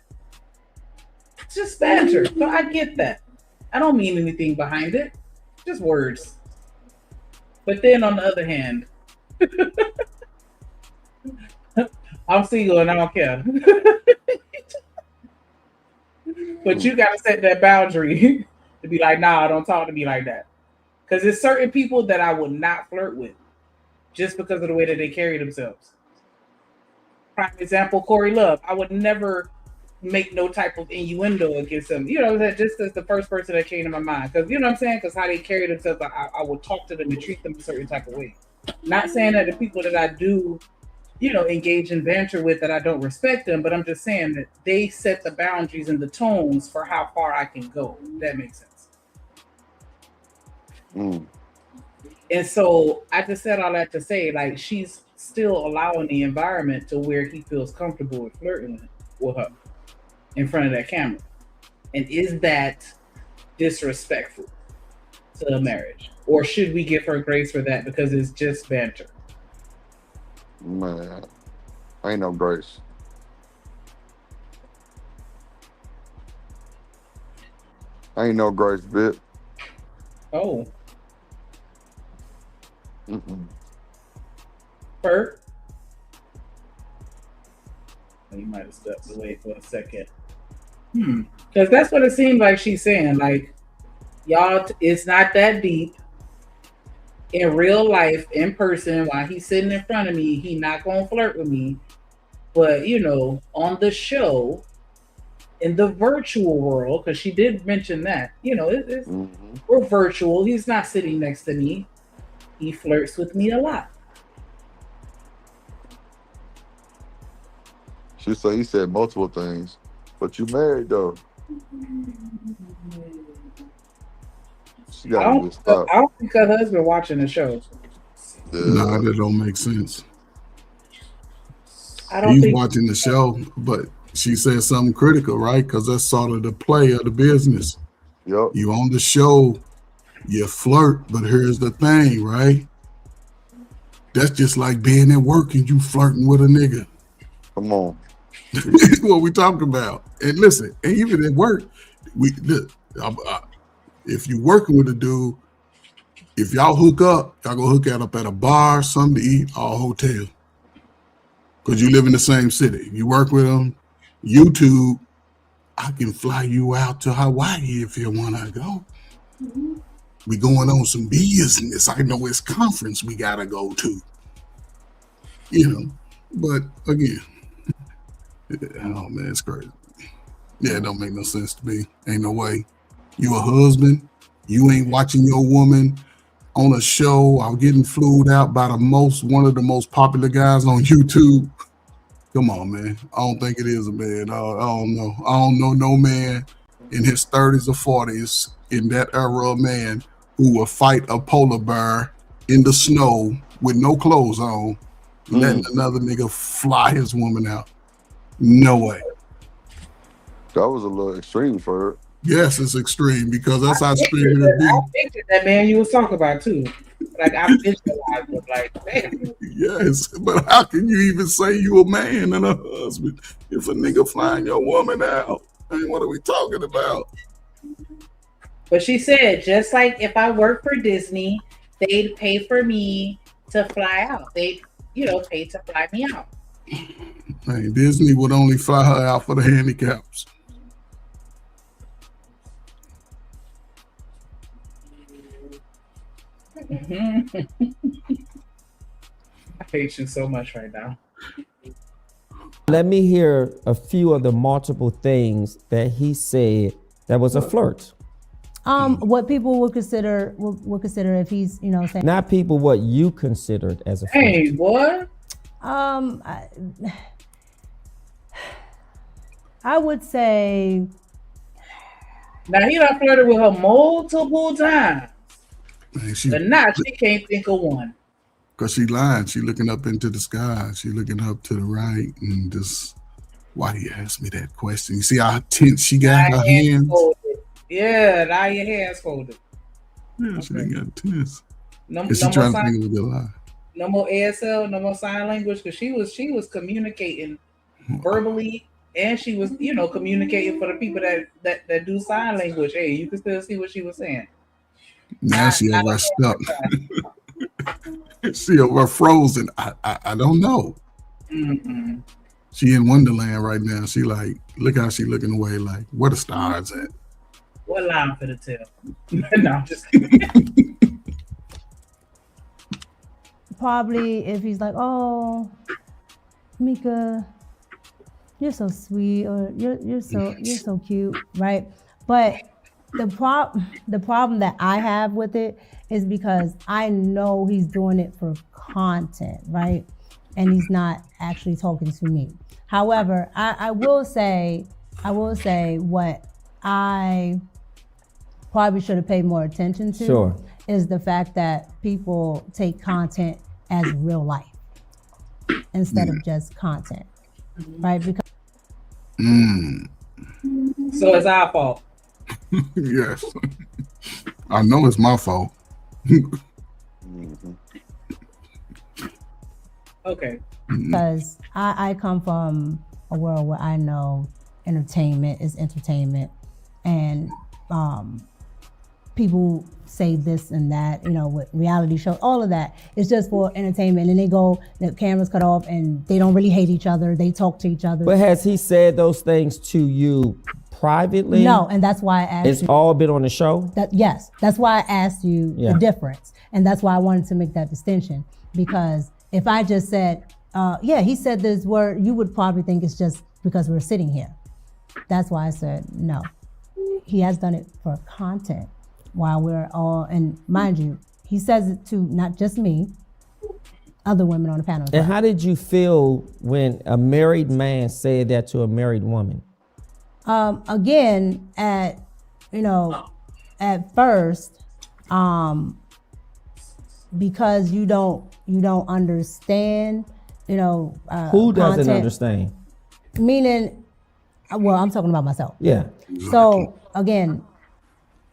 [SPEAKER 3] It's just banter. So I get that. I don't mean anything behind it. Just words. But then on the other hand, I'm single and I don't care. But you got to set that boundary to be like, nah, don't talk to me like that. Because there's certain people that I would not flirt with just because of the way that they carry themselves. Prime example, Corey Love. I would never make no type of innuendo against them. That just as the first person that came to my mind. Because, you know what I'm saying? Because how they carry themselves, I would talk to them and treat them a certain type of way. Not saying that the people that I do, engage in banter with, that I don't respect them, but I'm just saying that they set the boundaries and the tones for how far I can go. That makes sense. And so I just said all that to say, like, she's still allowing the environment to where he feels comfortable with flirting with her in front of that camera. And is that disrespectful to a marriage? Or should we give her grace for that because it's just banter?
[SPEAKER 9] Man, ain't no grace. Ain't no grace, bitch.
[SPEAKER 3] Oh. Bert? You might have stepped away for a second. Because that's what it seemed like she's saying. Like, y'all, it's not that deep. In real life, in person, while he's sitting in front of me, he not gonna flirt with me. But, on the show, in the virtual world, because she did mention that, we're virtual. He's not sitting next to me. He flirts with me a lot.
[SPEAKER 9] He said multiple things, but you married though. She gotta get stopped.
[SPEAKER 3] I don't think her husband watching the show.
[SPEAKER 8] Nah, that don't make sense.
[SPEAKER 3] I don't
[SPEAKER 8] He's
[SPEAKER 3] think
[SPEAKER 8] watching the show, but she said something critical, right? Because that's sort of the play of the business.
[SPEAKER 9] Yep.
[SPEAKER 8] You on the show, you flirt, but here's the thing, right? That's just like being at work and you flirting with a nigga.
[SPEAKER 9] Come on.
[SPEAKER 8] What we talking about? And listen, and even at work, if you working with a dude, if y'all hook up, y'all go hook up at a bar, something to eat, or a hotel. Because you live in the same city. You work with them, YouTube, I can fly you out to Hawaii if you want to go. We going on some business. I know it's conference we got to go to. You know, but again, oh man, it's crazy. Yeah, it don't make no sense to me. Ain't no way. You a husband, you ain't watching your woman on a show or getting flued out by one of the most popular guys on YouTube. Come on, man. I don't think it is a man. I don't know. I don't know no man in his 30s or 40s in that era of man who will fight a polar bear in the snow with no clothes on, letting another nigga fly his woman out. No way.
[SPEAKER 9] That was a little extreme for her.
[SPEAKER 8] Yes, it's extreme because that's how extreme it be.
[SPEAKER 3] I pictured that man you was talking about too. Like I visualized it, like man.
[SPEAKER 8] Yes, but how can you even say you a man and a husband if a nigga flying your woman out? I mean, what are we talking about?
[SPEAKER 3] But she said, just like if I work for Disney, they'd pay for me to fly out. They'd, pay to fly me out.
[SPEAKER 8] Hey, Disney would only fly her out for the handicaps.
[SPEAKER 3] I hate you so much right now.
[SPEAKER 22] Let me hear a few of the multiple things that he said that was a flirt.
[SPEAKER 15] What people would consider if he's, saying
[SPEAKER 22] Not people what you considered as a flirt.
[SPEAKER 3] Hey, what?
[SPEAKER 15] I would say.
[SPEAKER 3] Now he done flirted with her multiple times.
[SPEAKER 8] Man,
[SPEAKER 3] But now she can't think of one.
[SPEAKER 8] Because she lying. She looking up into the sky. She looking up to the right and just, why do you ask me that question? You see how tense she got her hands?
[SPEAKER 3] Yeah, now your hands folded.
[SPEAKER 8] Yeah, she done got tense.
[SPEAKER 3] No,
[SPEAKER 8] Is she trying to think of a good lie?
[SPEAKER 3] No more ASL, no more sign language, because she was communicating verbally, and she was, communicating for the people that do sign language. Hey, you can still see what she was saying.
[SPEAKER 8] Now she over stuck. She over frozen. I don't know.
[SPEAKER 3] Mm-hmm.
[SPEAKER 8] She in Wonderland right now. She like, look how she looking away like, where the stars at?
[SPEAKER 3] What line for the tell? No, I'm just kidding.
[SPEAKER 15] probably if he's like, oh, Micca, you're so sweet, or you're so cute, right? But the problem that I have with it is because I know he's doing it for content, right? And he's not actually talking to me. However, I will say what I probably should have paid more attention to is the fact that people take content as real life instead of just content, right? Because
[SPEAKER 3] so it's our fault.
[SPEAKER 8] Yes, I know it's my fault.
[SPEAKER 3] Okay.
[SPEAKER 15] Because I come from a world where I know entertainment is entertainment, and people say this and that, with reality shows, all of that is just for entertainment. And they go, the cameras cut off, and they don't really hate each other. They talk to each other.
[SPEAKER 22] But has he said those things to you privately?
[SPEAKER 15] No, and that's why I asked
[SPEAKER 22] It's all been on the show?
[SPEAKER 15] Yes, that's why I asked you the difference. And that's why I wanted to make that distinction. Because if I just said, he said this word, you would probably think it's just because we're sitting here. That's why I said no. He has done it for content while we're all, and mind you, he says it to not just me, other women on the panel.
[SPEAKER 22] And how did you feel when a married man said that to a married woman?
[SPEAKER 15] Again, at first, because you don't understand,
[SPEAKER 22] Who doesn't
[SPEAKER 15] content.
[SPEAKER 22] understand?
[SPEAKER 15] Meaning, well, I'm talking about myself.
[SPEAKER 22] Yeah.
[SPEAKER 15] So again,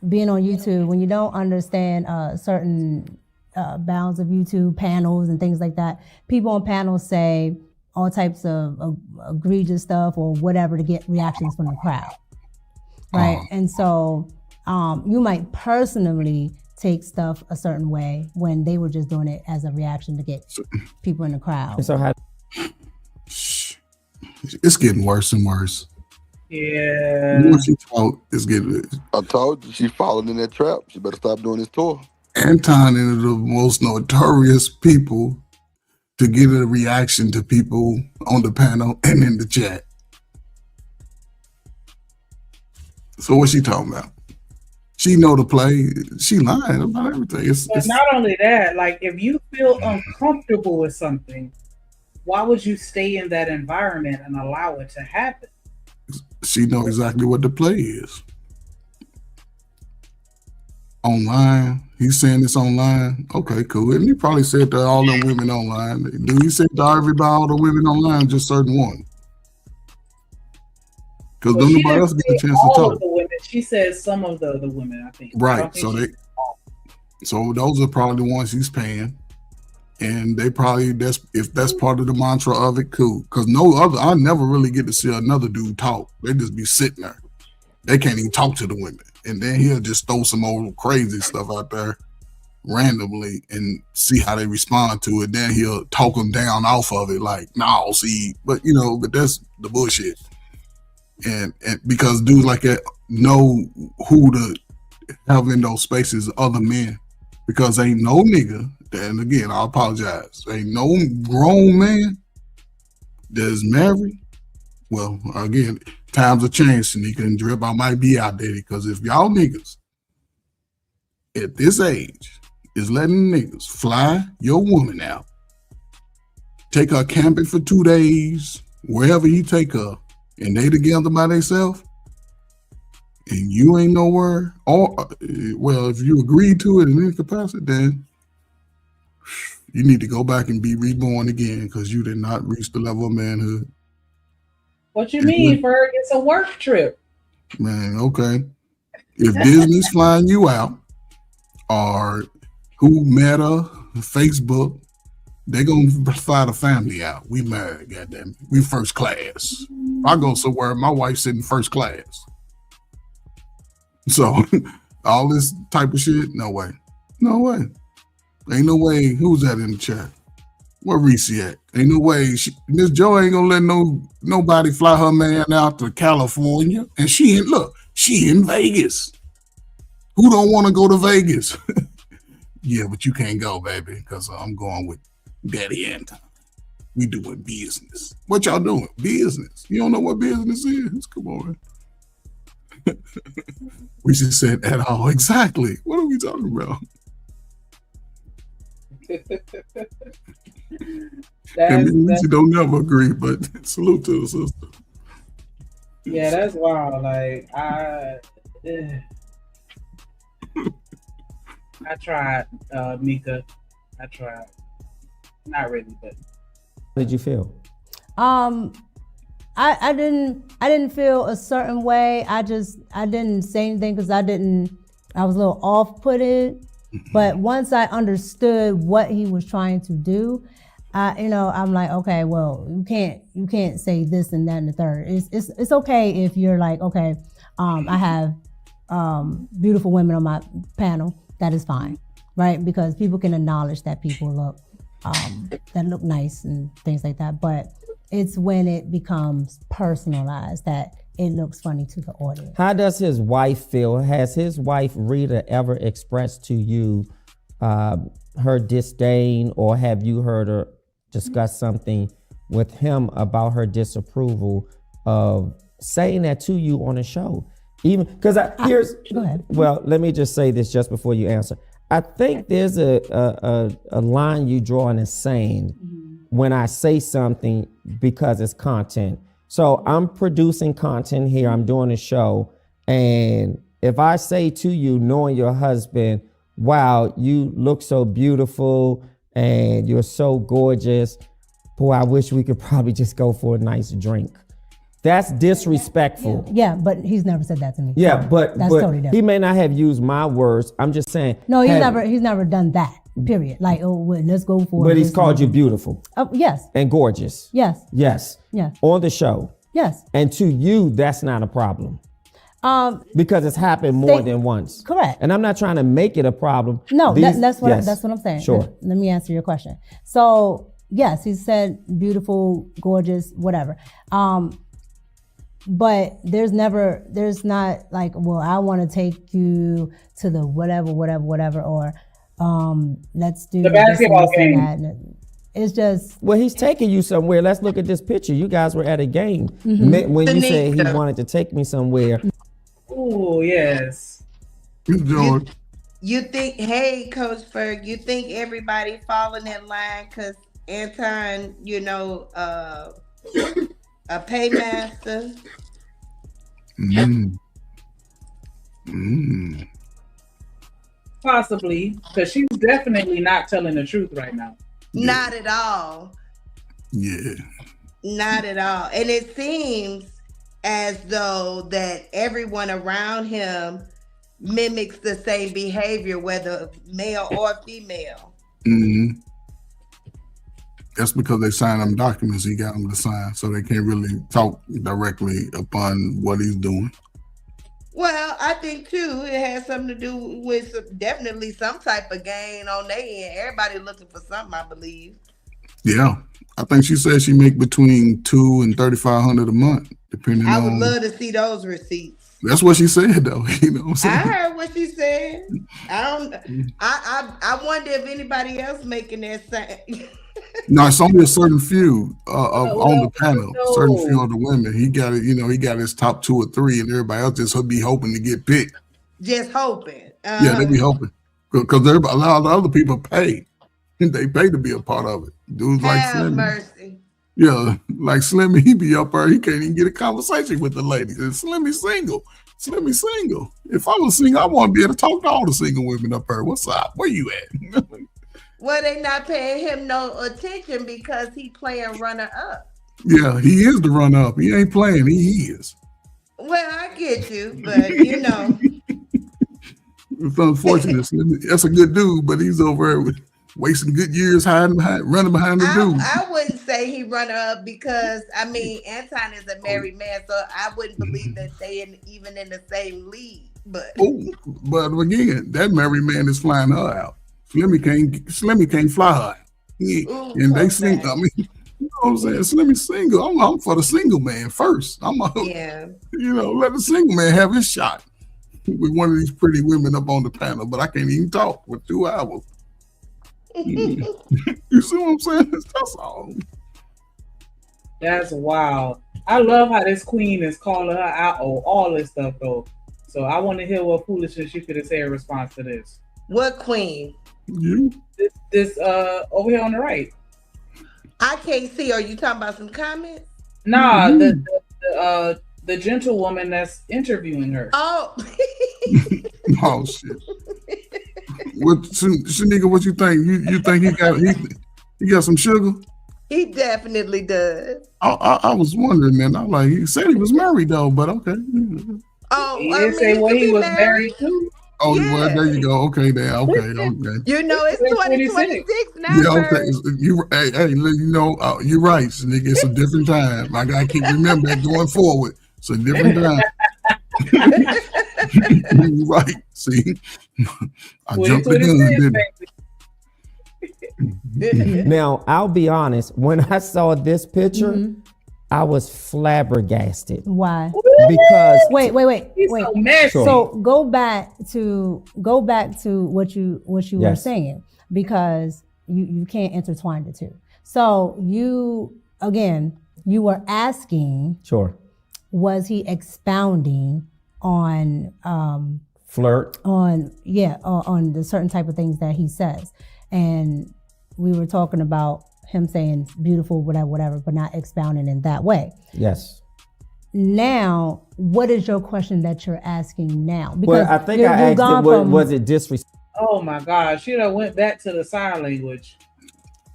[SPEAKER 15] being on YouTube, when you don't understand certain bounds of YouTube panels and things like that, people on panels say all types of egregious stuff or whatever to get reactions from the crowd, right? And so you might personally take stuff a certain way when they were just doing it as a reaction to get people in the crowd.
[SPEAKER 22] And so how?
[SPEAKER 8] It's getting worse and worse.
[SPEAKER 3] Yeah.
[SPEAKER 8] It's getting.
[SPEAKER 9] I told you she falling in that trap. She better stop doing this tour.
[SPEAKER 8] Anton is the most notorious people to get a reaction to people on the panel and in the chat. So what's she talking about? She know the play. She lying about everything.
[SPEAKER 3] But not only that, like if you feel uncomfortable with something, why would you stay in that environment and allow it to happen?
[SPEAKER 8] She know exactly what the play is. Online, he's saying this online. Okay, cool. And he probably said to all them women online. Do he say to everybody, all the women online, just certain one? Because
[SPEAKER 3] Well,
[SPEAKER 8] nobody else get a chance to
[SPEAKER 3] all
[SPEAKER 8] talk.
[SPEAKER 3] of the women. She said some of the women, I think. I
[SPEAKER 8] Right.
[SPEAKER 3] don't think
[SPEAKER 8] So those are probably the ones he's paying. And they probably if that's part of the mantra of it, cool. Because I never really get to see another dude talk. They just be sitting there. They can't even talk to the women. And then he'll just throw some old crazy stuff out there randomly and see how they respond to it. Then he'll talk them down off of it like, no, see, but that's the bullshit. And because dudes like that know who to have in those spaces, other men, because ain't no nigga, and again, I apologize, ain't no grown man that's married. Well, again, times have changed, Shanika and Drip. I might be outdated because if y'all niggas at this age is letting niggas fly your woman out, take her camping for 2 days, wherever he take her, and they together by themselves, and you ain't nowhere, or well, if you agree to it in any capacity, then you need to go back and be reborn again because you did not reach the level of manhood.
[SPEAKER 3] What you mean, Ferg? It's a work trip.
[SPEAKER 8] Man, okay. If Disney's flying you out, or who Meta, Facebook, they gonna fly the family out. We married, goddamn. We first class. I go somewhere, my wife's sitting first class. So all this type of shit, no way. No way. Ain't no way. Who's that in the chat? Where Reese at? Ain't no way. Miss Joe ain't gonna let nobody fly her man out to California. And she in Vegas. Who don't want to go to Vegas? Yeah, but you can't go, baby, because I'm going with Daddy Anton. We doing business. What y'all doing? Business. You don't know what business is? Come on. We just said at all. Exactly. What are we talking about? We don't never agree, but salute to the sister.
[SPEAKER 3] Yeah, that's wild. Like I tried, Micca. I tried. Not really, but.
[SPEAKER 22] How did you feel?
[SPEAKER 15] I didn't feel a certain way. I didn't say anything because I was a little off-putted. But once I understood what he was trying to do, I'm like, okay, well, you can't say this and that and the third. It's okay if you're like, okay, I have beautiful women on my panel. That is fine, right? Because people can acknowledge that people look nice and things like that. But it's when it becomes personalized that it looks funny to the audience.
[SPEAKER 22] How does his wife feel? Has his wife Rita ever expressed to you her disdain, or have you heard her discuss something with him about her disapproval of saying that to you on a show? Even because
[SPEAKER 15] go ahead.
[SPEAKER 22] Well, let me just say this just before you answer. I think there's a line you draw in the sand when I say something because it's content. So I'm producing content here, I'm doing a show, and if I say to you, knowing your husband, wow, you look so beautiful and you're so gorgeous. Boy, I wish we could probably just go for a nice drink. That's disrespectful.
[SPEAKER 15] Yeah, but he's never said that to me.
[SPEAKER 22] Yeah, but
[SPEAKER 15] that's totally different.
[SPEAKER 22] He may not have used my words. I'm just saying.
[SPEAKER 15] No, he's never done that. Period. Like, oh, well, let's go for.
[SPEAKER 22] But he's called you beautiful.
[SPEAKER 15] Oh, yes.
[SPEAKER 22] And gorgeous.
[SPEAKER 15] Yes.
[SPEAKER 22] Yes.
[SPEAKER 15] Yes.
[SPEAKER 22] On the show.
[SPEAKER 15] Yes.
[SPEAKER 22] And to you, that's not a problem. Because it's happened more than once.
[SPEAKER 15] Correct.
[SPEAKER 22] And I'm not trying to make it a problem.
[SPEAKER 15] No, that's what I'm saying.
[SPEAKER 22] Sure.
[SPEAKER 15] Let me answer your question. So yes, he said beautiful, gorgeous, whatever. But there's not like, well, I want to take you to the whatever, or let's do
[SPEAKER 3] the basketball game.
[SPEAKER 15] It's just.
[SPEAKER 22] Well, he's taking you somewhere. Let's look at this picture. You guys were at a game when you said he wanted to take me somewhere.
[SPEAKER 3] Oh, yes.
[SPEAKER 6] You think, hey, Coach Ferg, you think everybody falling in line because Anton, a paymaster?
[SPEAKER 3] Possibly, because she's definitely not telling the truth right now.
[SPEAKER 6] Not at all.
[SPEAKER 8] Yeah.
[SPEAKER 6] Not at all. And it seems as though that everyone around him mimics the same behavior, whether male or female.
[SPEAKER 8] Mm-hmm. That's because they signed them documents he got them to sign, so they can't really talk directly upon what he's doing.
[SPEAKER 6] Well, I think too it has something to do with definitely some type of gain on their end. Everybody looking for something, I believe.
[SPEAKER 8] Yeah, I think she said she make between $200 and $3,500 a month, depending on.
[SPEAKER 6] I would love to see those receipts.
[SPEAKER 8] That's what she said, though. You know what I'm saying?
[SPEAKER 6] I heard what she said. I wonder if anybody else making that same.
[SPEAKER 8] No, it's only a certain few on the panel. Certain few of the women. He got it. He got his top 2 or 3, and everybody else just be hoping to get picked.
[SPEAKER 6] Just hoping.
[SPEAKER 8] Yeah, they be hoping because a lot of other people pay. They pay to be a part of it. Dudes like Slimmy.
[SPEAKER 6] Mercy.
[SPEAKER 8] Yeah, like Slimmy, he be up there. He can't even get a conversation with the ladies. And Slimmy single. Slimmy single. If I was single, I want to be able to talk to all the single women up there. What's up? Where you at?
[SPEAKER 6] Well, they not paying him no attention because he playing runner up.
[SPEAKER 8] Yeah, he is the runner up. He ain't playing. He is.
[SPEAKER 6] Well, I get you, but
[SPEAKER 8] it's unfortunate. That's a good dude, but he's over there wasting good years running behind the dude.
[SPEAKER 6] I wouldn't say he runner up because Anton is a married man, so I wouldn't believe that they even in the same league. But
[SPEAKER 8] again, that married man is flying her out. Slimmy can't fly her. And they sing. You know what I'm saying? Slimmy single. I'm for the single man first. Let the single man have his shot with one of these pretty women up on the panel. But I can't even talk for 2 hours. You see what I'm saying? That's all.
[SPEAKER 3] That's wild. I love how this queen is calling her out on all this stuff though. So I want to hear what foolishness you could say in response to this.
[SPEAKER 6] What queen?
[SPEAKER 8] You?
[SPEAKER 3] This over here on the right.
[SPEAKER 6] I can't see. Are you talking about some comments?
[SPEAKER 3] Nah, the gentlewoman that's interviewing her.
[SPEAKER 6] Oh.
[SPEAKER 8] Oh shit. Shanika, what you think? You think he got some sugar?
[SPEAKER 6] He definitely does.
[SPEAKER 8] I was wondering, man. I'm like, he said he was married though, but okay.
[SPEAKER 6] Oh,
[SPEAKER 3] he didn't say what he was married to.
[SPEAKER 8] Oh, yeah. Well, there you go. Okay, there. Okay.
[SPEAKER 6] It's 2026 now.
[SPEAKER 8] Yeah, okay. You're right, nigga. It's a different time. I gotta keep remembering that going forward. It's a different time. You're right. See, I jumped the gun, didn't I?
[SPEAKER 22] Now, I'll be honest. When I saw this picture, I was flabbergasted.
[SPEAKER 15] Why?
[SPEAKER 22] Because
[SPEAKER 15] wait.
[SPEAKER 3] So messy.
[SPEAKER 15] So go back to what you were saying, because you can't intertwine the two. So you were asking,
[SPEAKER 22] sure,
[SPEAKER 15] was he expounding on
[SPEAKER 22] flirt
[SPEAKER 15] on the certain type of things that he says, and we were talking about him saying beautiful, whatever, but not expounding in that way.
[SPEAKER 22] Yes.
[SPEAKER 15] Now, what is your question that you're asking now? Because
[SPEAKER 22] I think I asked it, was it disrespectful?
[SPEAKER 3] Oh my gosh, she done went back to the sign language.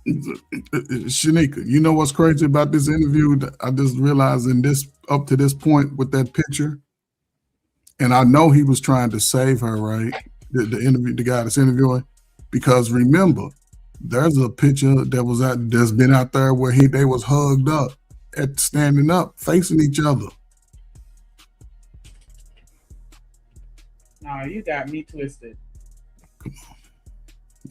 [SPEAKER 8] Shanika, you know what's crazy about this interview? I just realized up to this point with that picture, and I know he was trying to save her, right? The guy that's interviewing, because remember, there's a picture that's been out there where they was hugged up, standing up, facing each other.
[SPEAKER 3] Nah, you got me twisted.
[SPEAKER 8] Come on.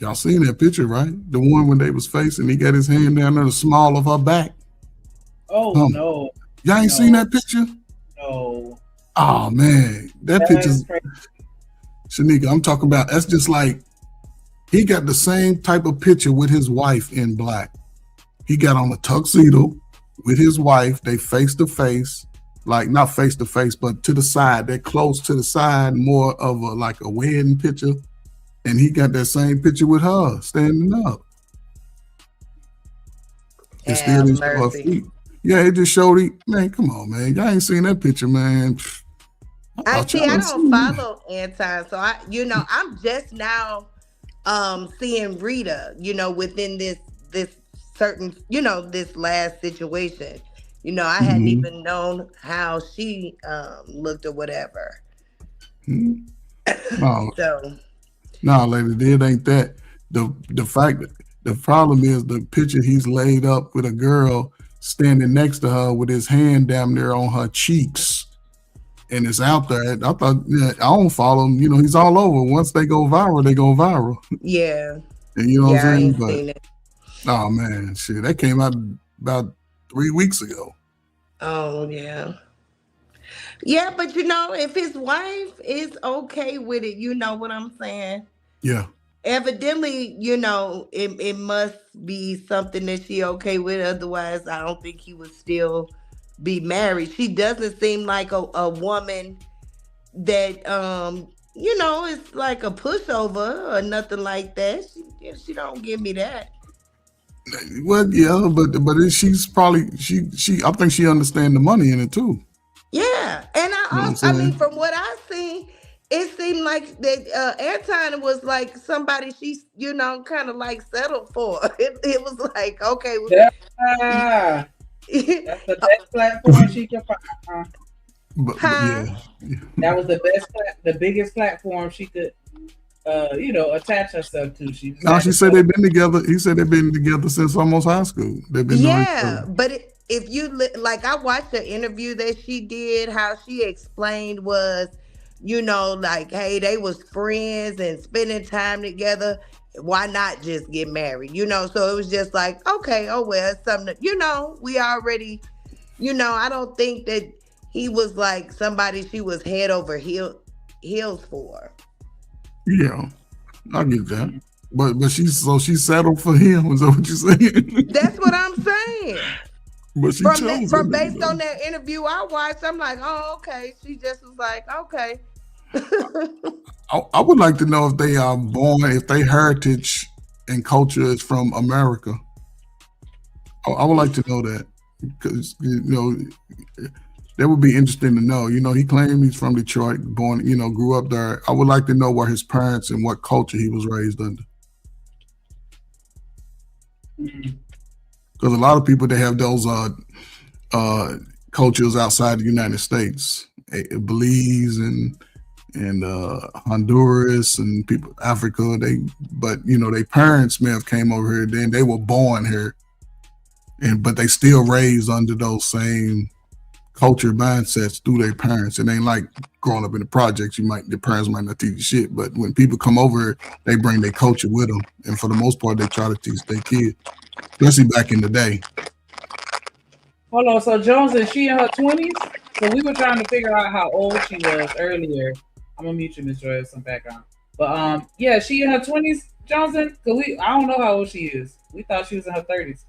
[SPEAKER 8] Y'all seen that picture, right? The one when they was facing, he got his hand down there, the small of her back.
[SPEAKER 3] Oh no.
[SPEAKER 8] Y'all ain't seen that picture?
[SPEAKER 3] No.
[SPEAKER 8] Oh man, that picture's crazy. Shanika, I'm talking about, that's just like, he got the same type of picture with his wife in black. He got on a tuxedo with his wife, they face to face, like not face to face, but to the side. They're close to the side, more of like a wedding picture. And he got that same picture with her standing up. It still didn't show her feet. Yeah, it just showed man, come on, man. Y'all ain't seen that picture, man.
[SPEAKER 6] I don't follow Anton, so I'm just now seeing Rita, within this certain, this last situation. I hadn't even known how she looked or whatever.
[SPEAKER 8] No.
[SPEAKER 6] So
[SPEAKER 8] no, lady, it ain't that. The problem is the picture he's laid up with a girl standing next to her with his hand down there on her cheeks. And it's out there. I thought, I don't follow him. He's all over. Once they go viral, they go viral.
[SPEAKER 6] Yeah.
[SPEAKER 8] And you know what I'm saying?
[SPEAKER 6] I ain't seen it.
[SPEAKER 8] Oh man, shit, that came out about 3 weeks ago.
[SPEAKER 6] Oh yeah. Yeah, but if his wife is okay with it, you know what I'm saying?
[SPEAKER 8] Yeah.
[SPEAKER 6] Evidently, it must be something that she okay with. Otherwise, I don't think he would still be married. She doesn't seem like a woman that is like a pushover or nothing like that. She don't give me that.
[SPEAKER 8] Well, yeah, but she's probably I think she understands the money in it too.
[SPEAKER 6] Yeah, and I mean, from what I've seen, it seemed like that Anton was like somebody she kind of like settled for. It was like, okay,
[SPEAKER 3] that's the best platform she could find.
[SPEAKER 8] Yeah.
[SPEAKER 3] That was the biggest platform she could attach herself to. She
[SPEAKER 8] said they've been together. He said they've been together since almost high school. They've been
[SPEAKER 6] but if you like, I watched the interview that she did. How she explained was, like, hey, they was friends and spending time together. Why not just get married? So it was just like, okay, oh well, it's something. We already, I don't think that he was like somebody she was head over heels for.
[SPEAKER 8] Yeah, I get that. But she settled for him. Is that what you're saying?
[SPEAKER 6] That's what I'm saying.
[SPEAKER 8] But she
[SPEAKER 6] from based on that interview I watched, I'm like, oh, okay. She just was like, okay.
[SPEAKER 8] I would like to know if they are born, if their heritage and culture is from America. I would like to know that, because that would be interesting to know. He claimed he's from Detroit, born, grew up there. I would like to know where his parents and what culture he was raised under. Because a lot of people, they have those cultures outside the United States, Belize and Honduras and people, Africa. Their parents may have came over here, then they were born here, but they still raised under those same culture mindsets through their parents. It ain't like growing up in the projects. Your parents might not teach you shit, but when people come over here, they bring their culture with them, and for the most part, they try to teach their kids, especially back in the day.
[SPEAKER 3] Hold on, so Jones, is she in her 20s? So we were trying to figure out how old she was earlier. I'm gonna mute you, Miss Joy, some background. But yeah, she in her 20s, Johnson? Cause I don't know how old she is. We thought she was in her 30s.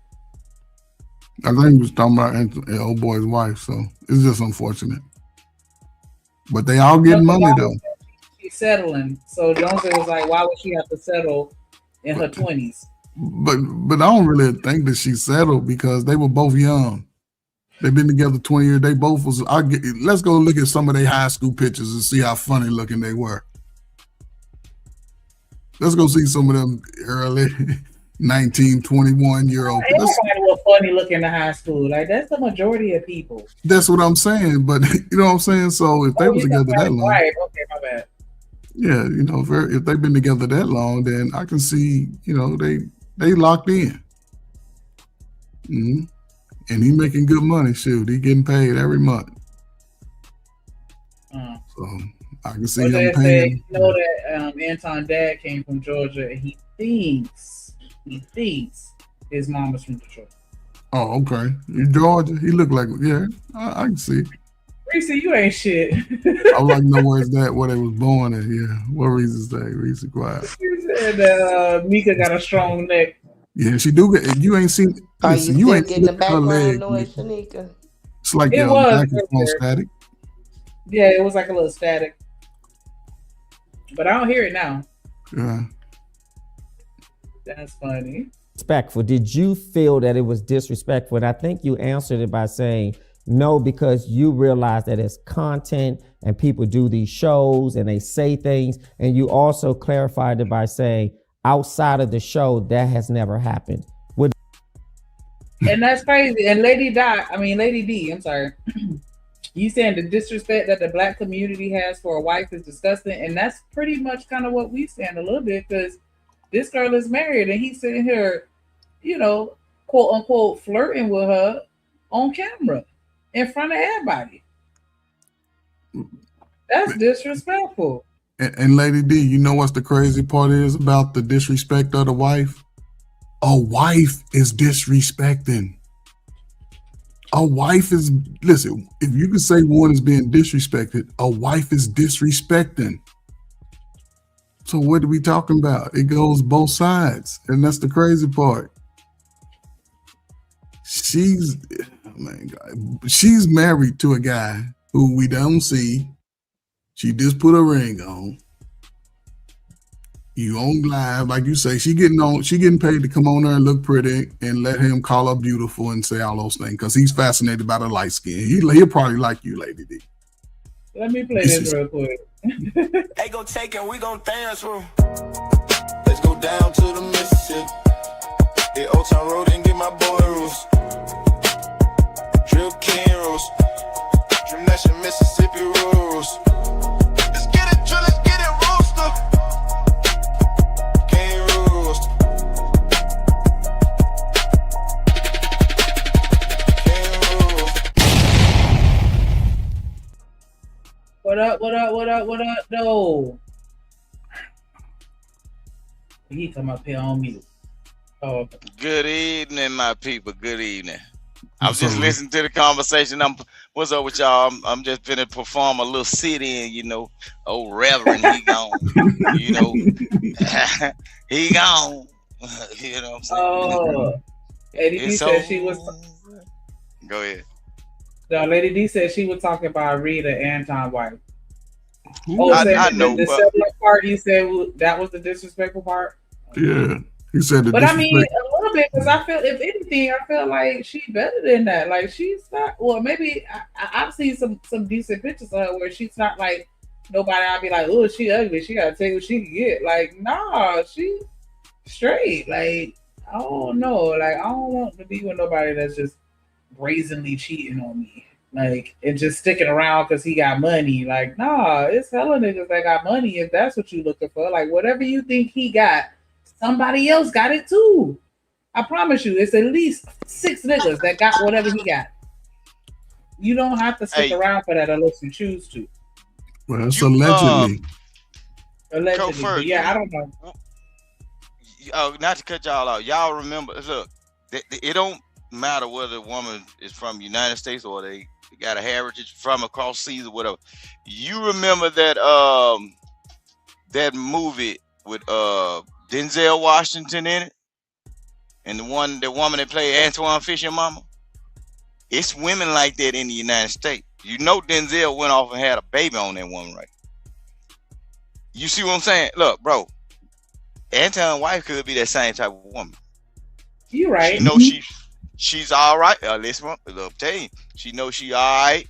[SPEAKER 8] I think he was talking about the old boy's wife, so it's just unfortunate. But they all getting money though.
[SPEAKER 3] She's settling. So Johnson was like, why would she have to settle in her 20s?
[SPEAKER 8] But I don't really think that she settled, because they were both young. They've been together 20 years. They both was. Let's go look at some of their high school pictures and see how funny looking they were. Let's go see some of them early 19, 21-year-old.
[SPEAKER 3] Everybody was funny looking in high school. Like that's the majority of people.
[SPEAKER 8] That's what I'm saying. But you know what I'm saying? So if they was together that long.
[SPEAKER 3] Right. Okay, my bad.
[SPEAKER 8] Yeah, you know, if they've been together that long, then I can see, you know, they locked in. Mm-hmm. And he making good money. Shoot, he getting paid every month. So I can see him paying.
[SPEAKER 3] You know that Anton dad came from Georgia, and he thinks his mom is from Detroit.
[SPEAKER 8] Oh, okay. In Georgia, he looked like, yeah, I can see.
[SPEAKER 3] Reese, you ain't shit.
[SPEAKER 8] I would like to know where they was born at. Yeah, what Reese say? Reese quiet.
[SPEAKER 3] He said Micca got a strong neck.
[SPEAKER 8] Yeah, she do get. You ain't seen.
[SPEAKER 6] Are
[SPEAKER 8] Listen,
[SPEAKER 6] you
[SPEAKER 8] you
[SPEAKER 6] still
[SPEAKER 8] ain't
[SPEAKER 6] getting
[SPEAKER 8] seen
[SPEAKER 6] the
[SPEAKER 8] her
[SPEAKER 6] background
[SPEAKER 8] leg.
[SPEAKER 6] noise, Shanika?
[SPEAKER 8] It's like
[SPEAKER 3] It was
[SPEAKER 8] microphone static.
[SPEAKER 3] Yeah, it was like a little static, but I don't hear it now.
[SPEAKER 8] Yeah,
[SPEAKER 3] that's funny.
[SPEAKER 22] Disrespectful. Did you feel that it was disrespectful? And I think you answered it by saying no, because you realize that it's content and people do these shows and they say things. And you also clarified it by saying outside of the show, that has never happened.
[SPEAKER 3] And that's crazy. And Lady D, I'm sorry. You saying the disrespect that the Black community has for a wife is disgusting. And that's pretty much kind of what we stand a little bit, because this girl is married and he's sitting here, you know, quote unquote, flirting with her on camera in front of everybody. That's disrespectful.
[SPEAKER 8] and Lady D, you know what's the crazy part is about the disrespect of the wife? A wife is disrespecting. A wife is, listen, if you can say one is being disrespected, a wife is disrespecting. So what are we talking about? It goes both sides. And that's the crazy part. She's married to a guy who we don't see. She just put a ring on. You on live, like you say, she getting paid to come on there and look pretty and let him call her beautiful and say all those things because he's fascinated by the light skin. He'll probably like you, Lady D.
[SPEAKER 3] Let me play this real quick.
[SPEAKER 1] Hey, go take it, we gon' dance through. Let's go down to the Mississippi. Hit Old Town Road and get my boy Roos. Drip King Roos. Dream Nation Mississippi rules. Let's get it, drill, let's get it, Rooster. King Roos. King Roos.
[SPEAKER 3] What up? No. He come up here on mute. Oh, okay.
[SPEAKER 11] Good evening, my people. Good evening. I'm just listening to the conversation. What's up with y'all? I'm just finna perform a little sit-in, you know. Oh, Reverend, he gone. You know, he gone. You know what I'm saying?
[SPEAKER 3] Oh, Lady D said she was.
[SPEAKER 11] Go ahead.
[SPEAKER 3] No, Lady D said she was talking about Rita Anton wife.
[SPEAKER 11] Oh, I know.
[SPEAKER 3] The similar part you said that was the disrespectful part.
[SPEAKER 8] Yeah, he said the.
[SPEAKER 3] But I mean, a little bit, because I feel, if anything, I feel like she's better than that. Like she's not. Well, maybe I've seen some decent pictures of her where she's not like nobody. I'll be like, oh, she ugly. She gotta take what she can get. Like, nah, she straight. Like, I don't know. Like, I don't want to be with nobody that's just brazenly cheating on me. Like, and just sticking around because he got money. Like, nah, it's hella niggas that got money if that's what you looking for. Like, whatever you think he got, somebody else got it too. I promise you, it's at least 6 niggas that got whatever he got. You don't have to stick around for that unless you choose to.
[SPEAKER 8] Well, it's allegedly.
[SPEAKER 3] Allegedly,
[SPEAKER 11] first,
[SPEAKER 3] yeah, I don't know.
[SPEAKER 11] Not to cut y'all out. Y'all remember, look, it don't matter whether the woman is from the United States or they got a heritage from across seas or whatever. You remember that that movie with Denzel Washington in it, and the woman that played Antoine Fisher mama? It's women like that in the United States. You know Denzel went off and had a baby on that woman, right? You see what I'm saying? Look, bro, Anton's wife could be that same type of woman.
[SPEAKER 3] You right.
[SPEAKER 11] She know she's all right. Listen, I'll tell you, she knows she all right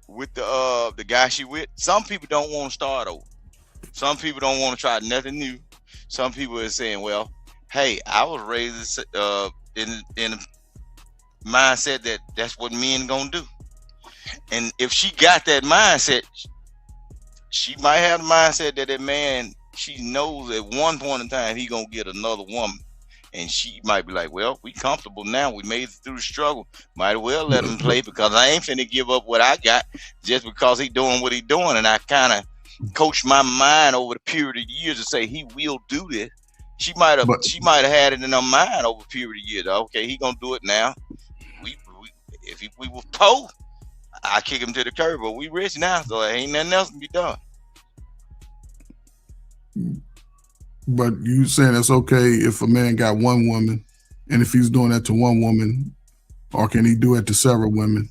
[SPEAKER 11] with the guy she with. Some people don't want to start over. Some people don't want to try nothing new. some people are saying, well, hey, I was raised in a mindset that that's what men gonna do. And if she got that mindset, she might have the mindset that man, she knows at one point in time he gonna get another woman. And she might be like, well, we comfortable now. We made it through the struggle. Might as well let him play because I ain't finna give up what I got just because he doing what he doing. And I kind of coached my mind over the period of years to say he will do this. She might have had it in her mind over a period of years. Okay, he gonna do it now. If we were poor, I kick him to the curb. But we rich now, so there ain't nothing else can be done.
[SPEAKER 8] But you saying it's okay if a man got one woman, and if he's doing that to one woman, or can he do it to several women?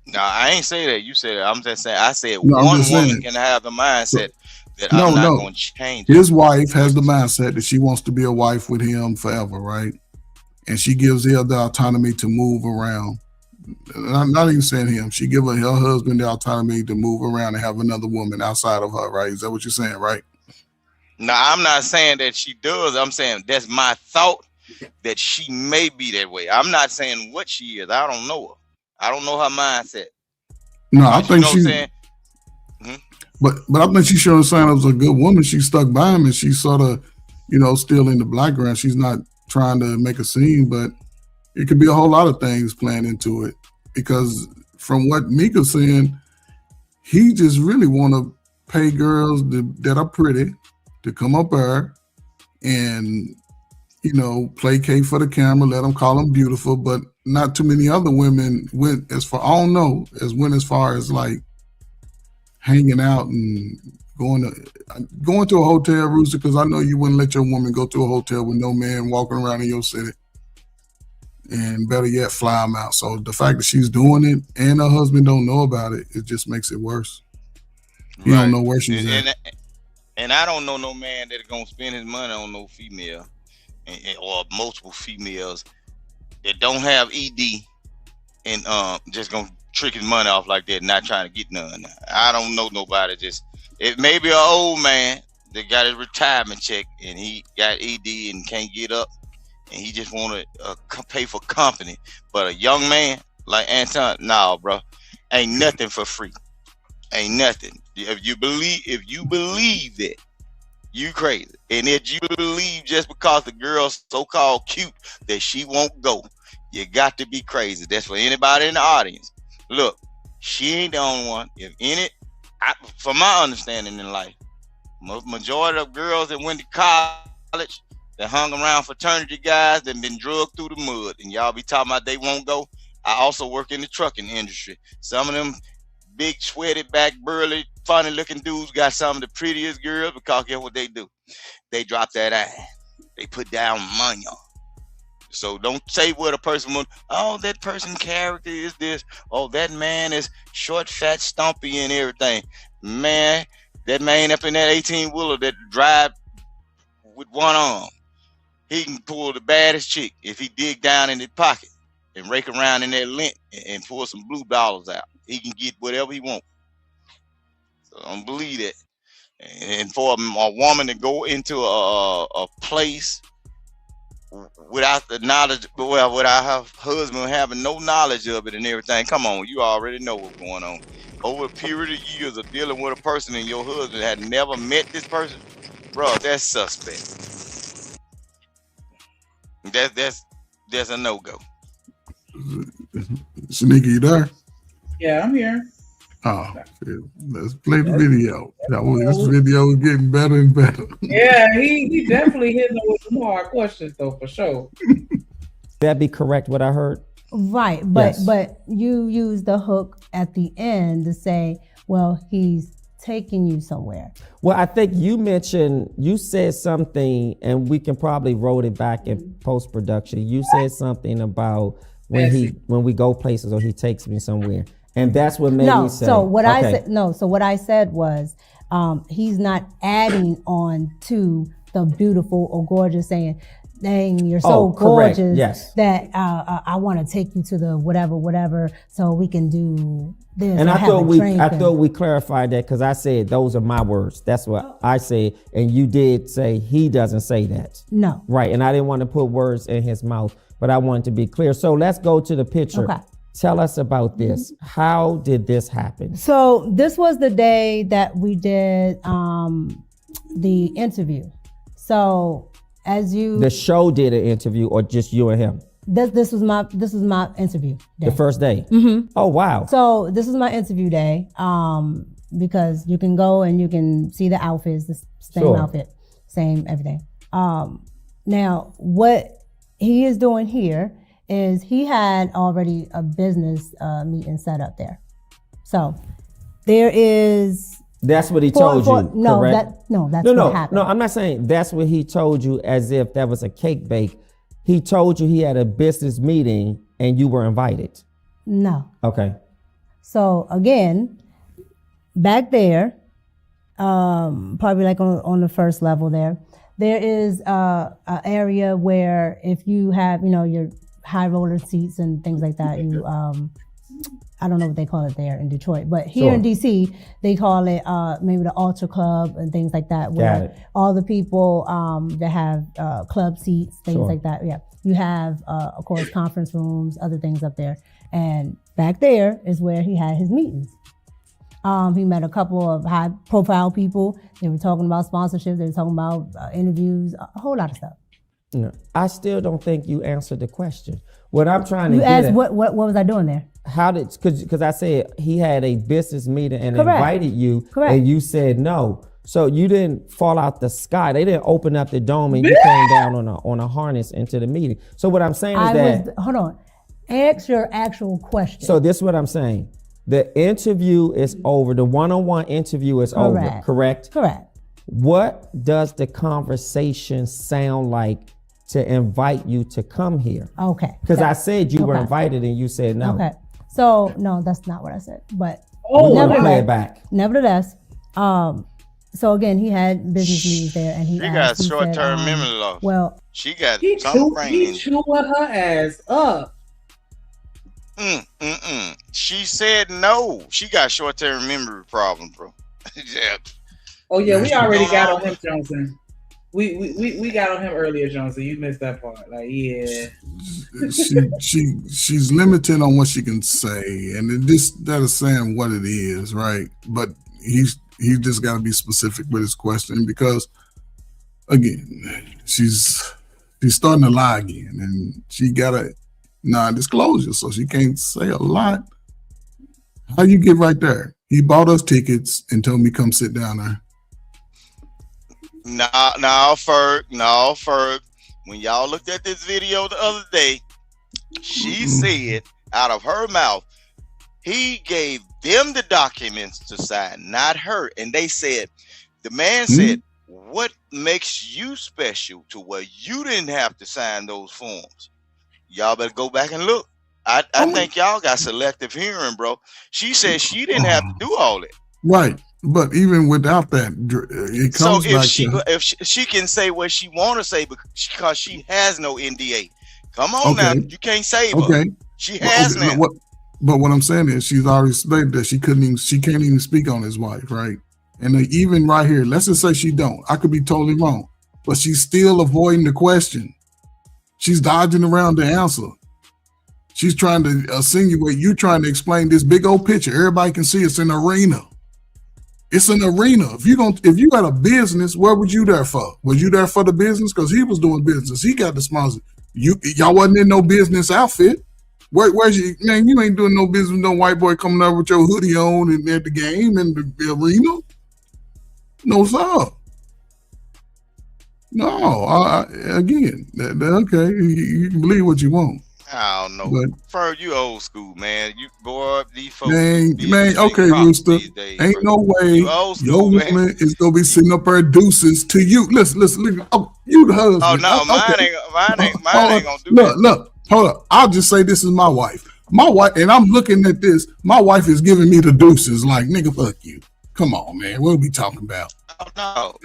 [SPEAKER 11] No, I ain't say that. You said that. I'm just saying. I said one woman can have the mindset that I'm not going to change.
[SPEAKER 8] His wife has the mindset that she wants to be a wife with him forever, right? And she gives her the autonomy to move around. And I'm not even saying him. She gives her husband the autonomy to move around and have another woman outside of her, right? Is that what you're saying, right?
[SPEAKER 11] No, I'm not saying that she does. I'm saying that's my thought that she may be that way. I'm not saying what she is. I don't know her. I don't know her mindset.
[SPEAKER 8] No, I think but I think she's showing signs of a good woman. She stuck by him and she's sort of, still in the background. She's not trying to make a scene, but it could be a whole lot of things playing into it. Because from what Micca's saying, he just really want to pay girls that are pretty to come up there and, placate for the camera, let them call them beautiful, but not too many other women went as far as like hanging out and going to a hotel, Rooster, because I know you wouldn't let your woman go to a hotel with no man walking around in your city. And better yet, fly them out. So the fact that she's doing it and her husband don't know about it, it just makes it worse. He don't know where she's at.
[SPEAKER 11] And I don't know no man that's gonna spend his money on no female or multiple females that don't have ED and just gonna trick his money off like that, not trying to get none. I don't know nobody. It may be an old man that got his retirement check and he got ED and can't get up and he just want to pay for company. But a young man like Anton, nah, bro, ain't nothing for free. Ain't nothing. If you believe that, you crazy. And if you believe just because the girl's so-called cute that she won't go, you got to be crazy. That's for anybody in the audience. Look, she ain't the only one. From my understanding in life, majority of girls that went to college, that hung around fraternity guys, that been drugged through the mud, and y'all be talking about they won't go. I also work in the trucking industry. Some of them big, sweaty back, burly, funny looking dudes got some of the prettiest girls because guess what they do? They drop that ass. They put down money on. So don't say what a person would, oh, that person's character is this. Oh, that man is short, fat, stumpy and everything. Man, that man up in that 18-wheeler that drive with one arm, he can pull the baddest chick if he dig down in his pocket and rake around in that lint and pull some blue dollars out. He can get whatever he wants. So I don't believe that. And for a woman to go into a place without the knowledge, without her husband having no knowledge of it and everything, come on, you already know what's going on. Over a period of years of dealing with a person and your husband had never met this person, bro, that's suspect. That's a no-go.
[SPEAKER 8] Shanika, you there?
[SPEAKER 3] Yeah, I'm here.
[SPEAKER 8] Oh, let's play the video. This video is getting better and better.
[SPEAKER 3] Yeah, he definitely hitting with some hard questions though, for sure.
[SPEAKER 22] That be correct what I heard?
[SPEAKER 15] Right, but you use the hook at the end to say, well, he's taking you somewhere.
[SPEAKER 22] Well, I think you said something, and we can probably roll it back in post-production. You said something about when we go places or he takes me somewhere. And that's what made me say.
[SPEAKER 15] So what I said was he's not adding on to the beautiful or gorgeous, saying, dang, you're so gorgeous that I want to take you to the whatever, so we can do
[SPEAKER 22] And I thought we clarified that because I said those are my words. That's what I said, and you did say he doesn't say that.
[SPEAKER 15] No.
[SPEAKER 22] Right, and I didn't want to put words in his mouth, but I wanted to be clear. So let's go to the picture.
[SPEAKER 15] Okay.
[SPEAKER 22] Tell us about this. How did this happen?
[SPEAKER 15] So this was the day that we did the interview. So the show did an interview, or just you and him? This was my interview day.
[SPEAKER 22] The first day.
[SPEAKER 15] Mm-hmm.
[SPEAKER 22] Oh wow.
[SPEAKER 15] So this is my interview day, because you can go and you can see the outfits, the same outfit, same everything. Now what he is doing here is he had already a business meeting set up there. So there is.
[SPEAKER 22] That's what he told you.
[SPEAKER 15] No,
[SPEAKER 22] correct?
[SPEAKER 15] That's what happened.
[SPEAKER 22] No, I'm not saying that's what he told you as if that was a cake bake. He told you he had a business meeting and you were invited.
[SPEAKER 15] No.
[SPEAKER 22] Okay.
[SPEAKER 15] So again, back there, probably like on the first level there is a area where if you have, your high roller seats and things like that, you I don't know what they call it there in Detroit, but here in DC, they call it maybe the Ultra Club and things like that, where all the people that have club seats, things like that. Yeah, you have, of course, conference rooms, other things up there. And back there is where he had his meetings. He met a couple of high profile people. They were talking about sponsorship. They were talking about interviews, a whole lot of stuff.
[SPEAKER 22] No, I still don't think you answered the question. What I'm trying to
[SPEAKER 15] get at. You asked what was I doing there?
[SPEAKER 22] How did, because I said he had a business meeting and invited you, and you said no. So you didn't fall out the sky. They didn't open up the dome and you came down on a harness into the meeting. So what I'm saying is
[SPEAKER 15] hold on, ask your actual question.
[SPEAKER 22] So this is what I'm saying. The interview is over. The one-on-one interview is over, correct?
[SPEAKER 15] Correct.
[SPEAKER 22] What does the conversation sound like to invite you to come here?
[SPEAKER 15] Okay.
[SPEAKER 22] Because I said you were invited and you said no.
[SPEAKER 15] Okay. So no, that's not what I said. But
[SPEAKER 22] play it back.
[SPEAKER 15] Nevertheless, so again, he had business meetings there, and he
[SPEAKER 11] got short-term memory loss.
[SPEAKER 15] Well,
[SPEAKER 11] she got
[SPEAKER 3] he
[SPEAKER 11] something.
[SPEAKER 3] chewing her ass up.
[SPEAKER 11] She said no. She got short-term memory problem, bro. Yeah.
[SPEAKER 3] Oh yeah, we already got on him, Johnson. We got on him earlier, Johnson. You missed that part. Like, yeah.
[SPEAKER 8] She's limited on what she can say, and that is saying what it is, right? But he just got to be specific with his question, because again, she's starting to lie again, and she got a non-disclosure, so she can't say a lot. How you get right there? He bought us tickets and told me come sit down there.
[SPEAKER 11] No, Ferg. When y'all looked at this video the other day, she said out of her mouth, he gave them the documents to sign, not her. And they said, the man said, what makes you special to where you didn't have to sign those forms? Y'all better go back and look. I think y'all got selective hearing, bro. She said she didn't have to do all that.
[SPEAKER 8] Right. But even without that, it comes
[SPEAKER 11] so if she can say what she want to say because she has no NDA. Come on now, you can't save her. She has now.
[SPEAKER 8] But what I'm saying is she's already stated that she can't even speak on his wife, right? And even right here, let's just say she don't. I could be totally wrong, but she's still avoiding the question. She's dodging around the answer. She's trying to insinuate you trying to explain this big old picture. Everybody can see it's an arena. It's an arena. If you got a business, what was you there for? Was you there for the business? Because he was doing business. He got the sponsor. Y'all wasn't in no business outfit. Where's you? Man, you ain't doing no business with no white boy coming out with your hoodie on and at the game and the arena. No, sir. No, again, okay, you can believe what you want.
[SPEAKER 11] I don't know. Ferg, you old school, man. You go up these folks.
[SPEAKER 8] Man, okay, Rooster. Ain't no way your woman is gonna be sitting up her deuces to you. Listen. You the husband.
[SPEAKER 11] Oh no, mine ain't gonna do that.
[SPEAKER 8] Look, hold up. I'll just say this is my wife. My wife, and I'm looking at this. My wife is giving me the deuces. Like, nigga, fuck you. Come on, man. What are we talking about?
[SPEAKER 11] Oh no.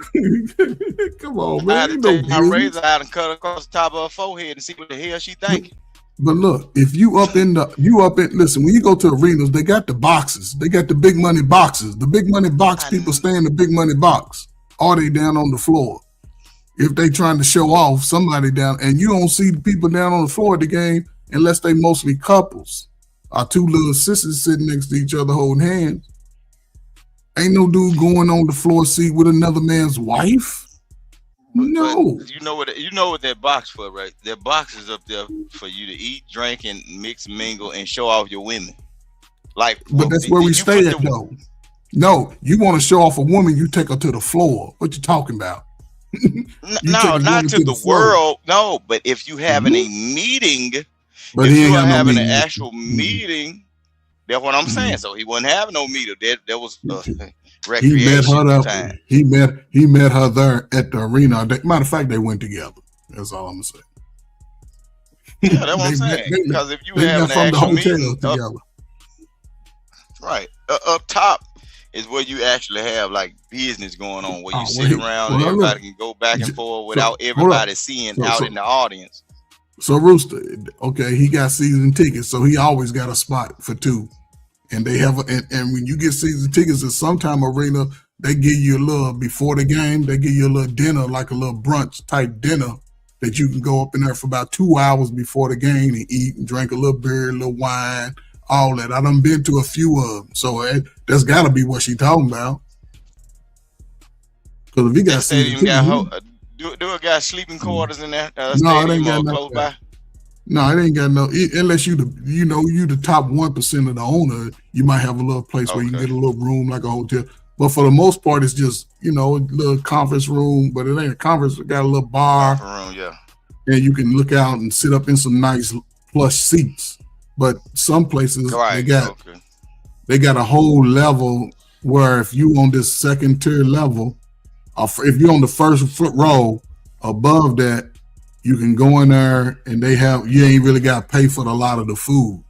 [SPEAKER 8] Come on, man.
[SPEAKER 11] I had to take my razor out and cut across the top of her forehead and see what the hell she thinking.
[SPEAKER 8] But look, if listen, when you go to arenas, they got the boxes. They got the big money boxes. The big money box people stay in the big money box. Or they down on the floor. If they trying to show off, somebody down, and you don't see the people down on the floor at the game unless they mostly couples. Or two little sisters sitting next to each other holding hands. Ain't no dude going on the floor seat with another man's wife. No.
[SPEAKER 11] But you know what that box for, right? That box is up there for you to eat, drink, and mix, mingle, and show off your women.
[SPEAKER 8] But that's where we stay at, though. No, you want to show off a woman, you take her to the floor. What you talking about?
[SPEAKER 11] No, not to the world. No, but if you having a meeting,
[SPEAKER 8] but
[SPEAKER 11] if
[SPEAKER 8] he ain't
[SPEAKER 11] you are
[SPEAKER 8] got no
[SPEAKER 11] having an
[SPEAKER 8] meeting.
[SPEAKER 11] actual meeting, that's what I'm saying. So he wasn't having no meeting. There was recreation time.
[SPEAKER 8] He met her there at the arena. Matter of fact, they went together. That's all I'm gonna say.
[SPEAKER 11] Yeah, that's what I'm saying. Because if you have an actual meeting together, right up top is where you actually have like business going on, where you sit around and everybody can go back and forth without everybody seeing out in the audience.
[SPEAKER 8] So Rooster, okay, he got season tickets, so he always got a spot for two. And they have, and when you get season tickets at sometime arena, they give you a little before the game. They give you a little dinner, like a little brunch type dinner, that you can go up in there for about 2 hours before the game and eat and drink a little beer, a little wine, all that. I done been to a few of them, so that's got to be what she talking about. Because if he got season tickets,
[SPEAKER 11] do a guy sleeping quarters in there?
[SPEAKER 8] No, it ain't got close by. No, it ain't got no. Unless you the top 1% of the owner, you might have a little place where you can get a little room like a hotel. But for the most part, it's just a little conference room. But it ain't a conference. It got a little bar.
[SPEAKER 11] Room, yeah.
[SPEAKER 8] And you can look out and sit up in some nice plush seats. But some places they got a whole level where if you on this second tier level, or if you're on the first row above that, you can go in there and you ain't really got to pay for a lot of the food.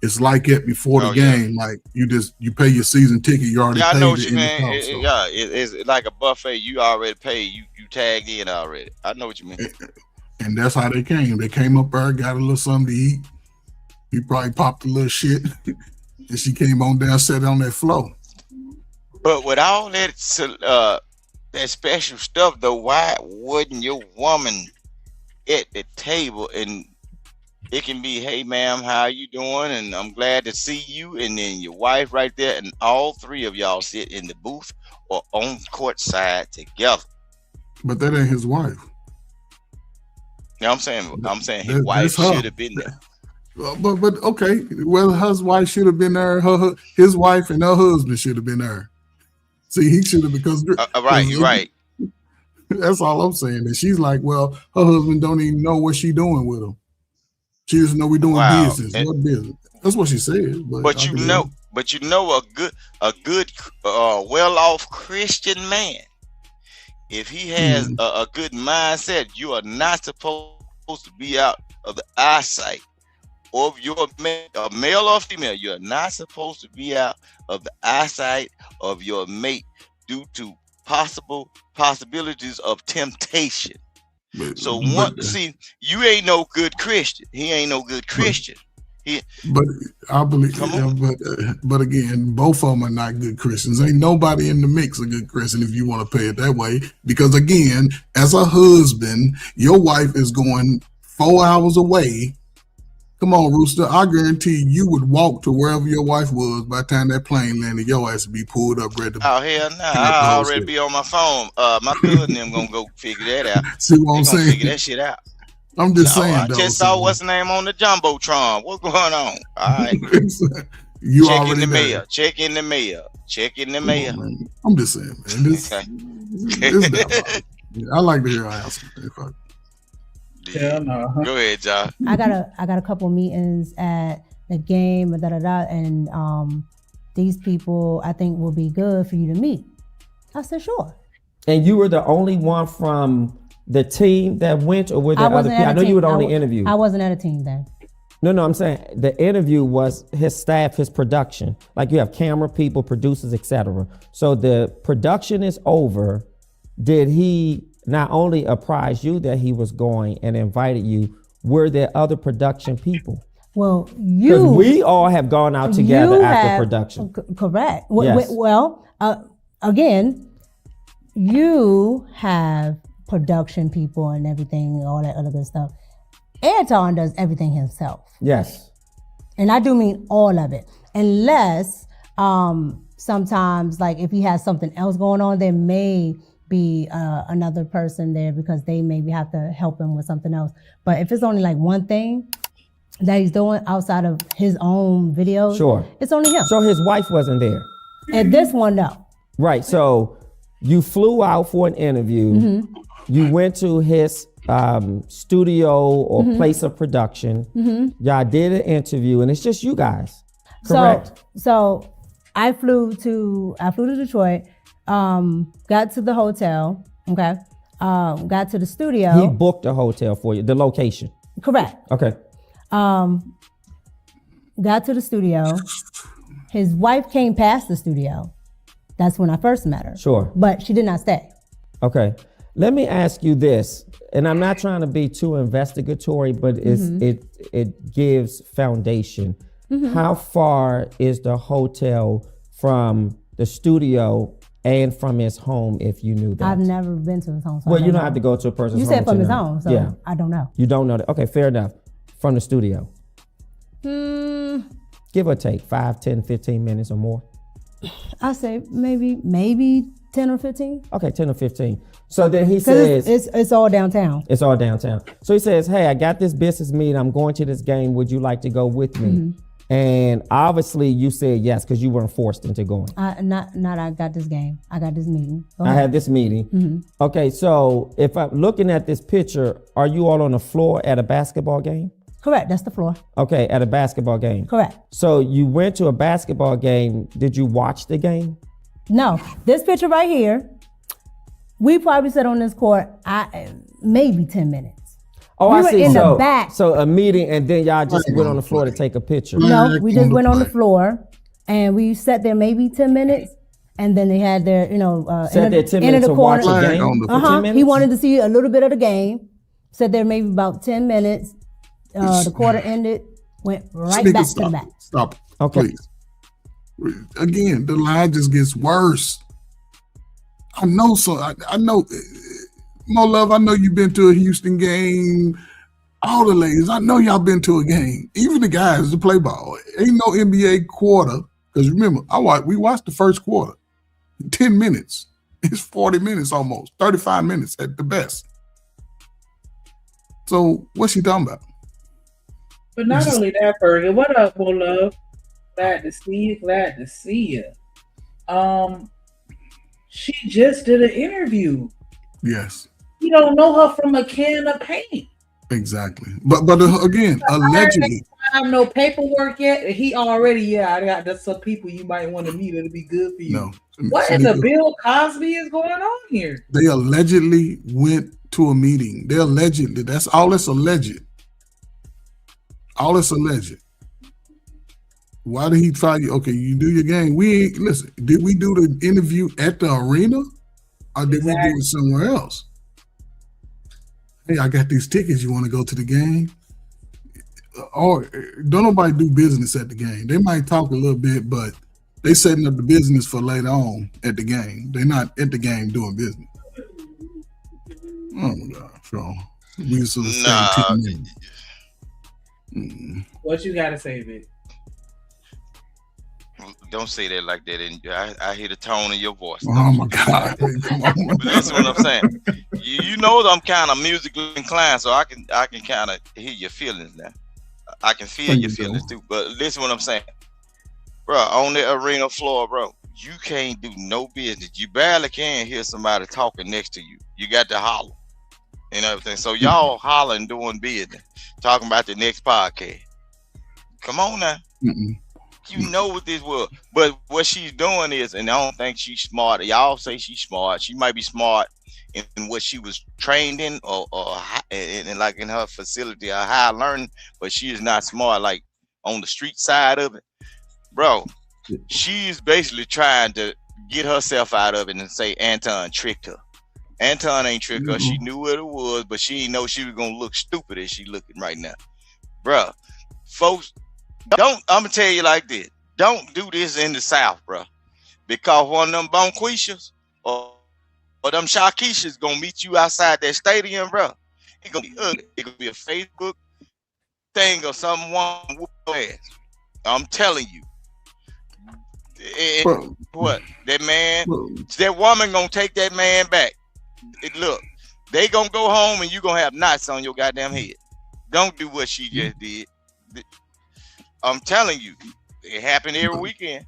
[SPEAKER 8] It's like it before the game. Yeah. Like you pay your season ticket, you already paid.
[SPEAKER 11] I know what you mean. It's like a buffet. You already paid. You tagged in already. I know what you mean.
[SPEAKER 8] And that's how they came. They came up there, got a little something to eat. He probably popped a little shit. And she came on down, sat on that floor.
[SPEAKER 11] But with all that special stuff, though, why wouldn't your woman at the table, and it can be, hey ma'am, how you doing, and I'm glad to see you, and then your wife right there, and all three of y'all sit in the booth or on court side together?
[SPEAKER 8] But that ain't his wife.
[SPEAKER 11] Yeah, I'm saying his wife should have been there.
[SPEAKER 8] But okay, well, his wife should have been there. His wife and her husband should have been there. See, he should have, because
[SPEAKER 11] you're right.
[SPEAKER 8] That's all I'm saying. And she's like, well, her husband don't even know what she doing with him. She doesn't know we doing business. What business? That's what she said.
[SPEAKER 11] But you know, a good, well-off Christian man, if he has a good mindset, you are not supposed to be out of the eyesight of your male or female. You are not supposed to be out of the eyesight of your mate due to possibilities of temptation. So see, you ain't no good Christian. He ain't no good Christian.
[SPEAKER 8] But I believe, but again, both of them are not good Christians. Ain't nobody in the mix a good Christian if you want to pay it that way. Because again, as a husband, your wife is going 4 hours away. Come on, Rooster. I guarantee you would walk to wherever your wife was by the time that plane landed. Your ass would be pulled up ready to.
[SPEAKER 11] Oh hell no! I already be on my phone. My cousin them gonna go figure that out.
[SPEAKER 8] See what I'm saying?
[SPEAKER 11] Figure that shit out.
[SPEAKER 8] I'm just saying.
[SPEAKER 11] I just saw what's the name on the jumbotron. What's going on? All right.
[SPEAKER 8] You
[SPEAKER 11] check
[SPEAKER 8] already
[SPEAKER 11] in the
[SPEAKER 8] there.
[SPEAKER 11] mail. Check in the mail. Check in the mail.
[SPEAKER 8] I'm just saying, man. This I like to hear her answer.
[SPEAKER 3] Yeah, no.
[SPEAKER 11] Go ahead, John.
[SPEAKER 15] I got a couple meetings at the game, and these people I think will be good for you to meet. I said, sure.
[SPEAKER 22] And you were the only one from the team that went, or were there other people? I know you were on the interview.
[SPEAKER 15] I wasn't at a team then.
[SPEAKER 22] No, I'm saying the interview was his staff, his production. Like you have camera people, producers, etc. So the production is over. Did he not only apprise you that he was going and invited you, were there other production people?
[SPEAKER 15] Well,
[SPEAKER 22] Because we all have gone out together after production.
[SPEAKER 15] Correct.
[SPEAKER 22] Yes.
[SPEAKER 15] Well, again, you have production people and everything, all that other good stuff. Anton does everything himself.
[SPEAKER 22] Yes.
[SPEAKER 15] And I do mean all of it. Unless sometimes, like if he has something else going on, there may be another person there because they maybe have to help him with something else. But if it's only like one thing that he's doing outside of his own videos,
[SPEAKER 22] Sure.
[SPEAKER 15] it's only him.
[SPEAKER 22] So his wife wasn't there.
[SPEAKER 15] At this one, no.
[SPEAKER 22] Right. So you flew out for an interview.
[SPEAKER 15] Mm-hmm.
[SPEAKER 22] You went to his studio or place of production.
[SPEAKER 15] Mm-hmm.
[SPEAKER 22] Y'all did an interview, and it's just you guys. Correct.
[SPEAKER 15] So I flew to Detroit, got to the hotel, okay, got to the studio.
[SPEAKER 22] He booked a hotel for you, the location.
[SPEAKER 15] Correct.
[SPEAKER 22] Okay.
[SPEAKER 15] Got to the studio. His wife came past the studio. That's when I first met her.
[SPEAKER 22] Sure.
[SPEAKER 15] But she did not stay.
[SPEAKER 22] Okay. Let me ask you this, and I'm not trying to be too investigatory, but it gives foundation.
[SPEAKER 15] Mm-hmm.
[SPEAKER 22] How far is the hotel from the studio and from his home, if you knew that?
[SPEAKER 15] I've never been to his home. So
[SPEAKER 22] Well, you don't have to go to a person's home.
[SPEAKER 15] You said from
[SPEAKER 22] to
[SPEAKER 15] his
[SPEAKER 22] know.
[SPEAKER 15] home, so
[SPEAKER 22] Yeah.
[SPEAKER 15] I don't know.
[SPEAKER 22] You don't know that. Okay, fair enough. From the studio. Give or take 5, 10, 15 minutes or more.
[SPEAKER 15] I say maybe 10 or 15.
[SPEAKER 22] Okay, 10 or 15. So then he says,
[SPEAKER 15] it's all downtown.
[SPEAKER 22] It's all downtown. So he says, hey, I got this business meeting. I'm going to this game. Would you like to go with me?
[SPEAKER 15] Mm-hmm.
[SPEAKER 22] And obviously you said yes, because you weren't forced into going.
[SPEAKER 15] Not I got this game. I got this meeting. Go
[SPEAKER 22] I
[SPEAKER 15] ahead.
[SPEAKER 22] had this meeting.
[SPEAKER 15] Mm-hmm.
[SPEAKER 22] Okay, so if I'm looking at this picture, are you all on the floor at a basketball game?
[SPEAKER 15] Correct, that's the floor.
[SPEAKER 22] Okay, at a basketball game.
[SPEAKER 15] Correct.
[SPEAKER 22] So you went to a basketball game. Did you watch the game?
[SPEAKER 15] No, this picture right here, we probably sat on this court maybe 10 minutes.
[SPEAKER 22] Oh,
[SPEAKER 15] we
[SPEAKER 22] I
[SPEAKER 15] were
[SPEAKER 22] see.
[SPEAKER 15] in
[SPEAKER 22] So,
[SPEAKER 15] the back.
[SPEAKER 22] so a meeting, and then y'all just went on the floor to take a picture.
[SPEAKER 15] No, we just went on the floor and we sat there maybe 10 minutes. And then they had their,
[SPEAKER 22] Sat there 10 minutes to watch a game? For 10 minutes?
[SPEAKER 15] He wanted to see a little bit of the game. Sat there maybe about 10 minutes. The quarter ended, went right
[SPEAKER 8] Nigga,
[SPEAKER 15] back
[SPEAKER 8] stop.
[SPEAKER 15] to the back.
[SPEAKER 8] Stop.
[SPEAKER 22] Okay.
[SPEAKER 8] Please. Again, the lie just gets worse. I know I know. Mo Love, I know you've been to a Houston game. All the ladies, I know y'all been to a game. Even the guys that play ball. Ain't no NBA quarter. Because remember, we watched the first quarter. 10 minutes. It's 40 minutes almost. 35 minutes at the best. So what's she talking about?
[SPEAKER 3] But not only that, Fergie. What up, Mo Love? Glad to see you. Glad to see you. She just did an interview.
[SPEAKER 8] Yes.
[SPEAKER 3] You don't know her from a can of paint.
[SPEAKER 8] Exactly. But again, allegedly.
[SPEAKER 3] I have no paperwork yet. He already, I got that's some people you might want to meet. It'll be good for you.
[SPEAKER 8] No.
[SPEAKER 3] What in the Bill Cosby is going on here?
[SPEAKER 8] They allegedly went to a meeting. They allegedly. That's all. It's alleged. All it's alleged. Why did he try you? Okay, you do your game. We ain't listen. Did we do the interview at the arena, or did we do it somewhere else? Hey, I got these tickets. You want to go to the game? Or don't nobody do business at the game. They might talk a little bit, but they setting up the business for later on at the game. They're not at the game doing business. Oh my God, so we sort of
[SPEAKER 3] What you gotta say, Vic?
[SPEAKER 11] Don't say that like that. And I hear the tone in your voice.
[SPEAKER 8] Oh my God! Come on.
[SPEAKER 11] But listen what I'm saying. You know I'm kind of musically inclined, so I can kind of hear your feelings now. I can feel your feelings too. But listen what I'm saying, bro. On the arena floor, bro, you can't do no business. You barely can hear somebody talking next to you. You got to holler and everything. So y'all hollering, doing business, talking about the next podcast. Come on now. You know what this was. But what she's doing is, and I don't think she's smart. Y'all say she's smart. She might be smart in what she was trained in or like in her facility or high learning, but she is not smart like on the street side of it. Bro, she's basically trying to get herself out of it and say Anton tricked her. Anton ain't trick her. She knew what it was, but she didn't know she was gonna look stupid as she looking right now. Bruh, folks, I'm gonna tell you like this. Don't do this in the South, bruh. Because one of them Bonquishas or them Shakishas gonna meet you outside that stadium, bruh. It's gonna be ugly. It's gonna be a Facebook thing or someone whoop your ass. I'm telling you. What? That man, that woman gonna take that man back. Look, they gonna go home and you gonna have knots on your goddamn head. Don't do what she just did. I'm telling you, it happened every weekend.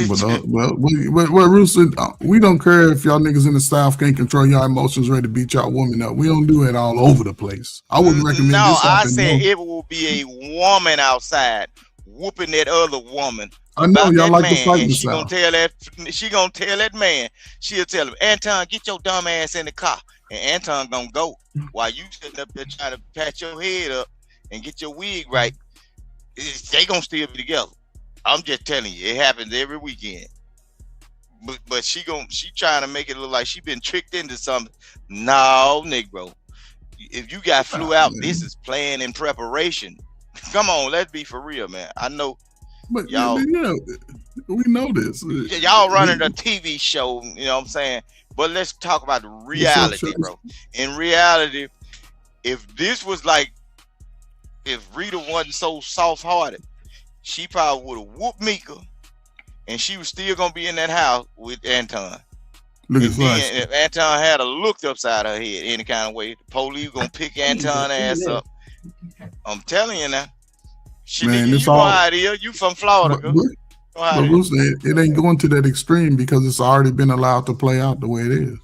[SPEAKER 8] Well, Rooster, we don't care if y'all niggas in the South can't control your emotions, ready to beat y'all woman up. We don't do it all over the place. I wouldn't recommend
[SPEAKER 11] no,
[SPEAKER 8] this.
[SPEAKER 11] I said it will be a woman outside whooping that other woman.
[SPEAKER 8] I know y'all like to fight in the
[SPEAKER 11] she
[SPEAKER 8] South.
[SPEAKER 11] gonna tell that man, she'll tell him, Anton, get your dumb ass in the car. And Anton gonna go while you sitting up there trying to pat your head up and get your wig right. They gonna still be together. I'm just telling you, it happens every weekend. But she trying to make it look like she been tricked into something. No, Negro. If you got flew out, this is plan in preparation. Come on, let's be for real, man. I know.
[SPEAKER 8] But
[SPEAKER 11] y'all,
[SPEAKER 8] yeah, we know this.
[SPEAKER 11] Y'all running a TV show, you know what I'm saying? But let's talk about the reality, bro. In reality, if this was like, if Rita wasn't so soft-hearted, she probably would have whooped Micca, and she was still gonna be in that house with Anton.
[SPEAKER 8] Look
[SPEAKER 11] and then if Anton had a looked upside her head any kind of way, the police gonna pick Anton ass up. I'm telling you now.
[SPEAKER 8] Man,
[SPEAKER 11] you know how it is. You from Florida, girl.
[SPEAKER 8] But Rooster, it ain't going to that extreme because it's already been allowed to play out the way it is.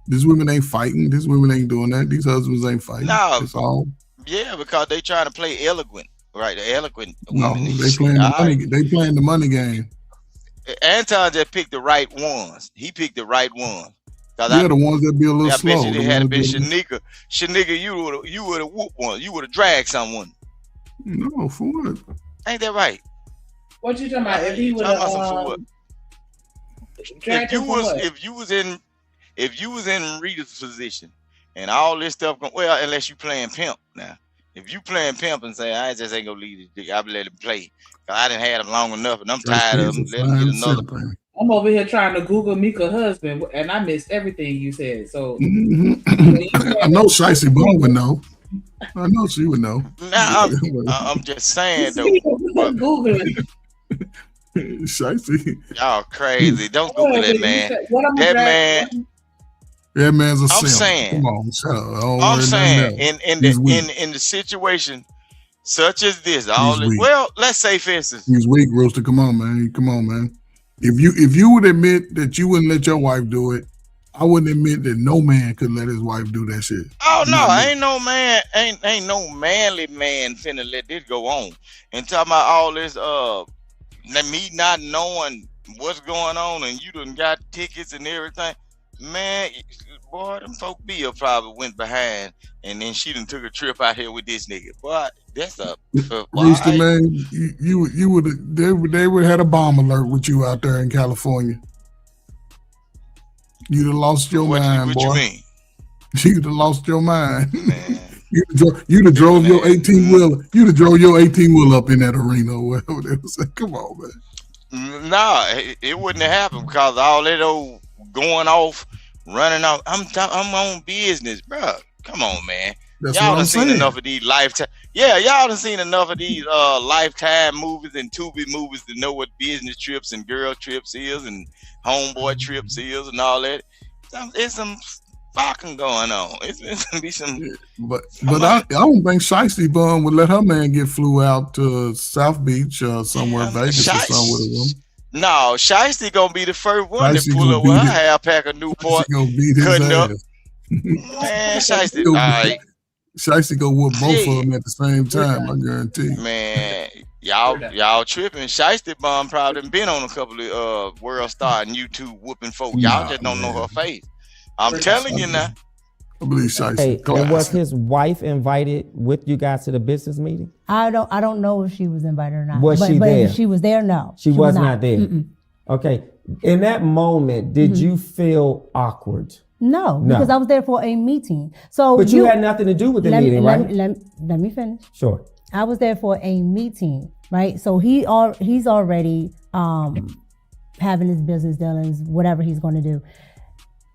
[SPEAKER 8] These women ain't fighting. These women ain't doing that. These husbands ain't fighting.
[SPEAKER 11] No,
[SPEAKER 8] it's all.
[SPEAKER 11] Yeah, because they trying to play eloquent, right? The eloquent
[SPEAKER 8] No,
[SPEAKER 11] woman.
[SPEAKER 8] they playing the money. They playing the money game.
[SPEAKER 11] Anton just picked the right ones. He picked the right ones.
[SPEAKER 8] Yeah, the ones that be a little
[SPEAKER 11] I
[SPEAKER 8] slow.
[SPEAKER 11] bet you they had been Shanika. Shanika, you would have whooped one. You would have dragged someone.
[SPEAKER 8] No, for what?
[SPEAKER 11] Ain't that right?
[SPEAKER 3] What you talking about? If he would have
[SPEAKER 11] if you was in Rita's position and all this stuff well, unless you playing pimp now. If you playing pimp and say I just ain't gonna leave it, I'll let him play. I didn't have him long enough and I'm tired of him. Let him get another.
[SPEAKER 3] I'm over here trying to Google Micca's husband and I missed everything you said. So
[SPEAKER 8] I know Shicey Bone would know. I know she would know.
[SPEAKER 11] Nah, I'm just saying though.
[SPEAKER 3] Googling.
[SPEAKER 8] Shicey.
[SPEAKER 11] Y'all crazy. Don't Google that man.
[SPEAKER 8] That man's a
[SPEAKER 11] I'm
[SPEAKER 8] simp.
[SPEAKER 11] saying.
[SPEAKER 8] Come on, shut up.
[SPEAKER 11] I'm saying in the situation such as this, let's say for instance.
[SPEAKER 8] He's weak, Rooster. Come on, man. If you would admit that you wouldn't let your wife do it, I wouldn't admit that no man could let his wife do that shit.
[SPEAKER 11] Oh no, ain't no man, ain't no manly man finna let this go on. And talking about all this me not knowing what's going on and you done got tickets and everything. Man, boy, them folk Bill probably went behind and then she done took a trip out here with this nigga. But that's up.
[SPEAKER 8] Rooster, man, you would they would have had a bomb alert with you out there in California. You'd have lost your mind, boy.
[SPEAKER 11] What you mean?
[SPEAKER 8] You'd have lost your mind. You'd have drove your 18-wheeler. You'd have drove your 18-wheeler up in that arena or whatever they were saying. Come on, man.
[SPEAKER 11] Nah, it wouldn't have happened because all that old going off, running off. I'm on business, bro. Come on, man.
[SPEAKER 8] That's
[SPEAKER 11] y'all
[SPEAKER 8] what
[SPEAKER 11] done
[SPEAKER 8] I'm
[SPEAKER 11] seen
[SPEAKER 8] saying.
[SPEAKER 11] enough of these Lifetime. Yeah, y'all done seen enough of these Lifetime movies and Tubi movies to know what business trips and girl trips is and homeboy trips is and all that. It's some fucking going on. It's gonna be some.
[SPEAKER 8] But I don't think Shicey Bun would let her man get flew out to South Beach or somewhere, Vegas or somewhere with him.
[SPEAKER 11] No, Shiesty gonna be the first one
[SPEAKER 8] Shiesty
[SPEAKER 11] to pull up with her half pack of Newport, cutting up. Man, Shiesty, all right.
[SPEAKER 8] Shiesty go whoop both of them at the same time, I guarantee.
[SPEAKER 11] Man, y'all tripping. Shiesty Bum probably done been on a couple of World Star and YouTube whooping folk. Y'all just don't know her face. I'm telling you now.
[SPEAKER 8] I believe Shiesty.
[SPEAKER 22] Hey, and was his wife invited with you guys to the business meeting?
[SPEAKER 15] I don't know if she was invited or not.
[SPEAKER 22] Was she
[SPEAKER 15] but
[SPEAKER 22] there?
[SPEAKER 15] If she was there, no.
[SPEAKER 22] She was not there. Okay. In that moment, did
[SPEAKER 15] Mm-hmm.
[SPEAKER 22] you feel awkward?
[SPEAKER 15] No, because I was there for a meeting. So
[SPEAKER 22] but you had nothing to do with the meeting, right?
[SPEAKER 15] Let me finish.
[SPEAKER 22] Sure.
[SPEAKER 15] I was there for a meeting, right? So he's already having his business dealings, whatever he's going to do.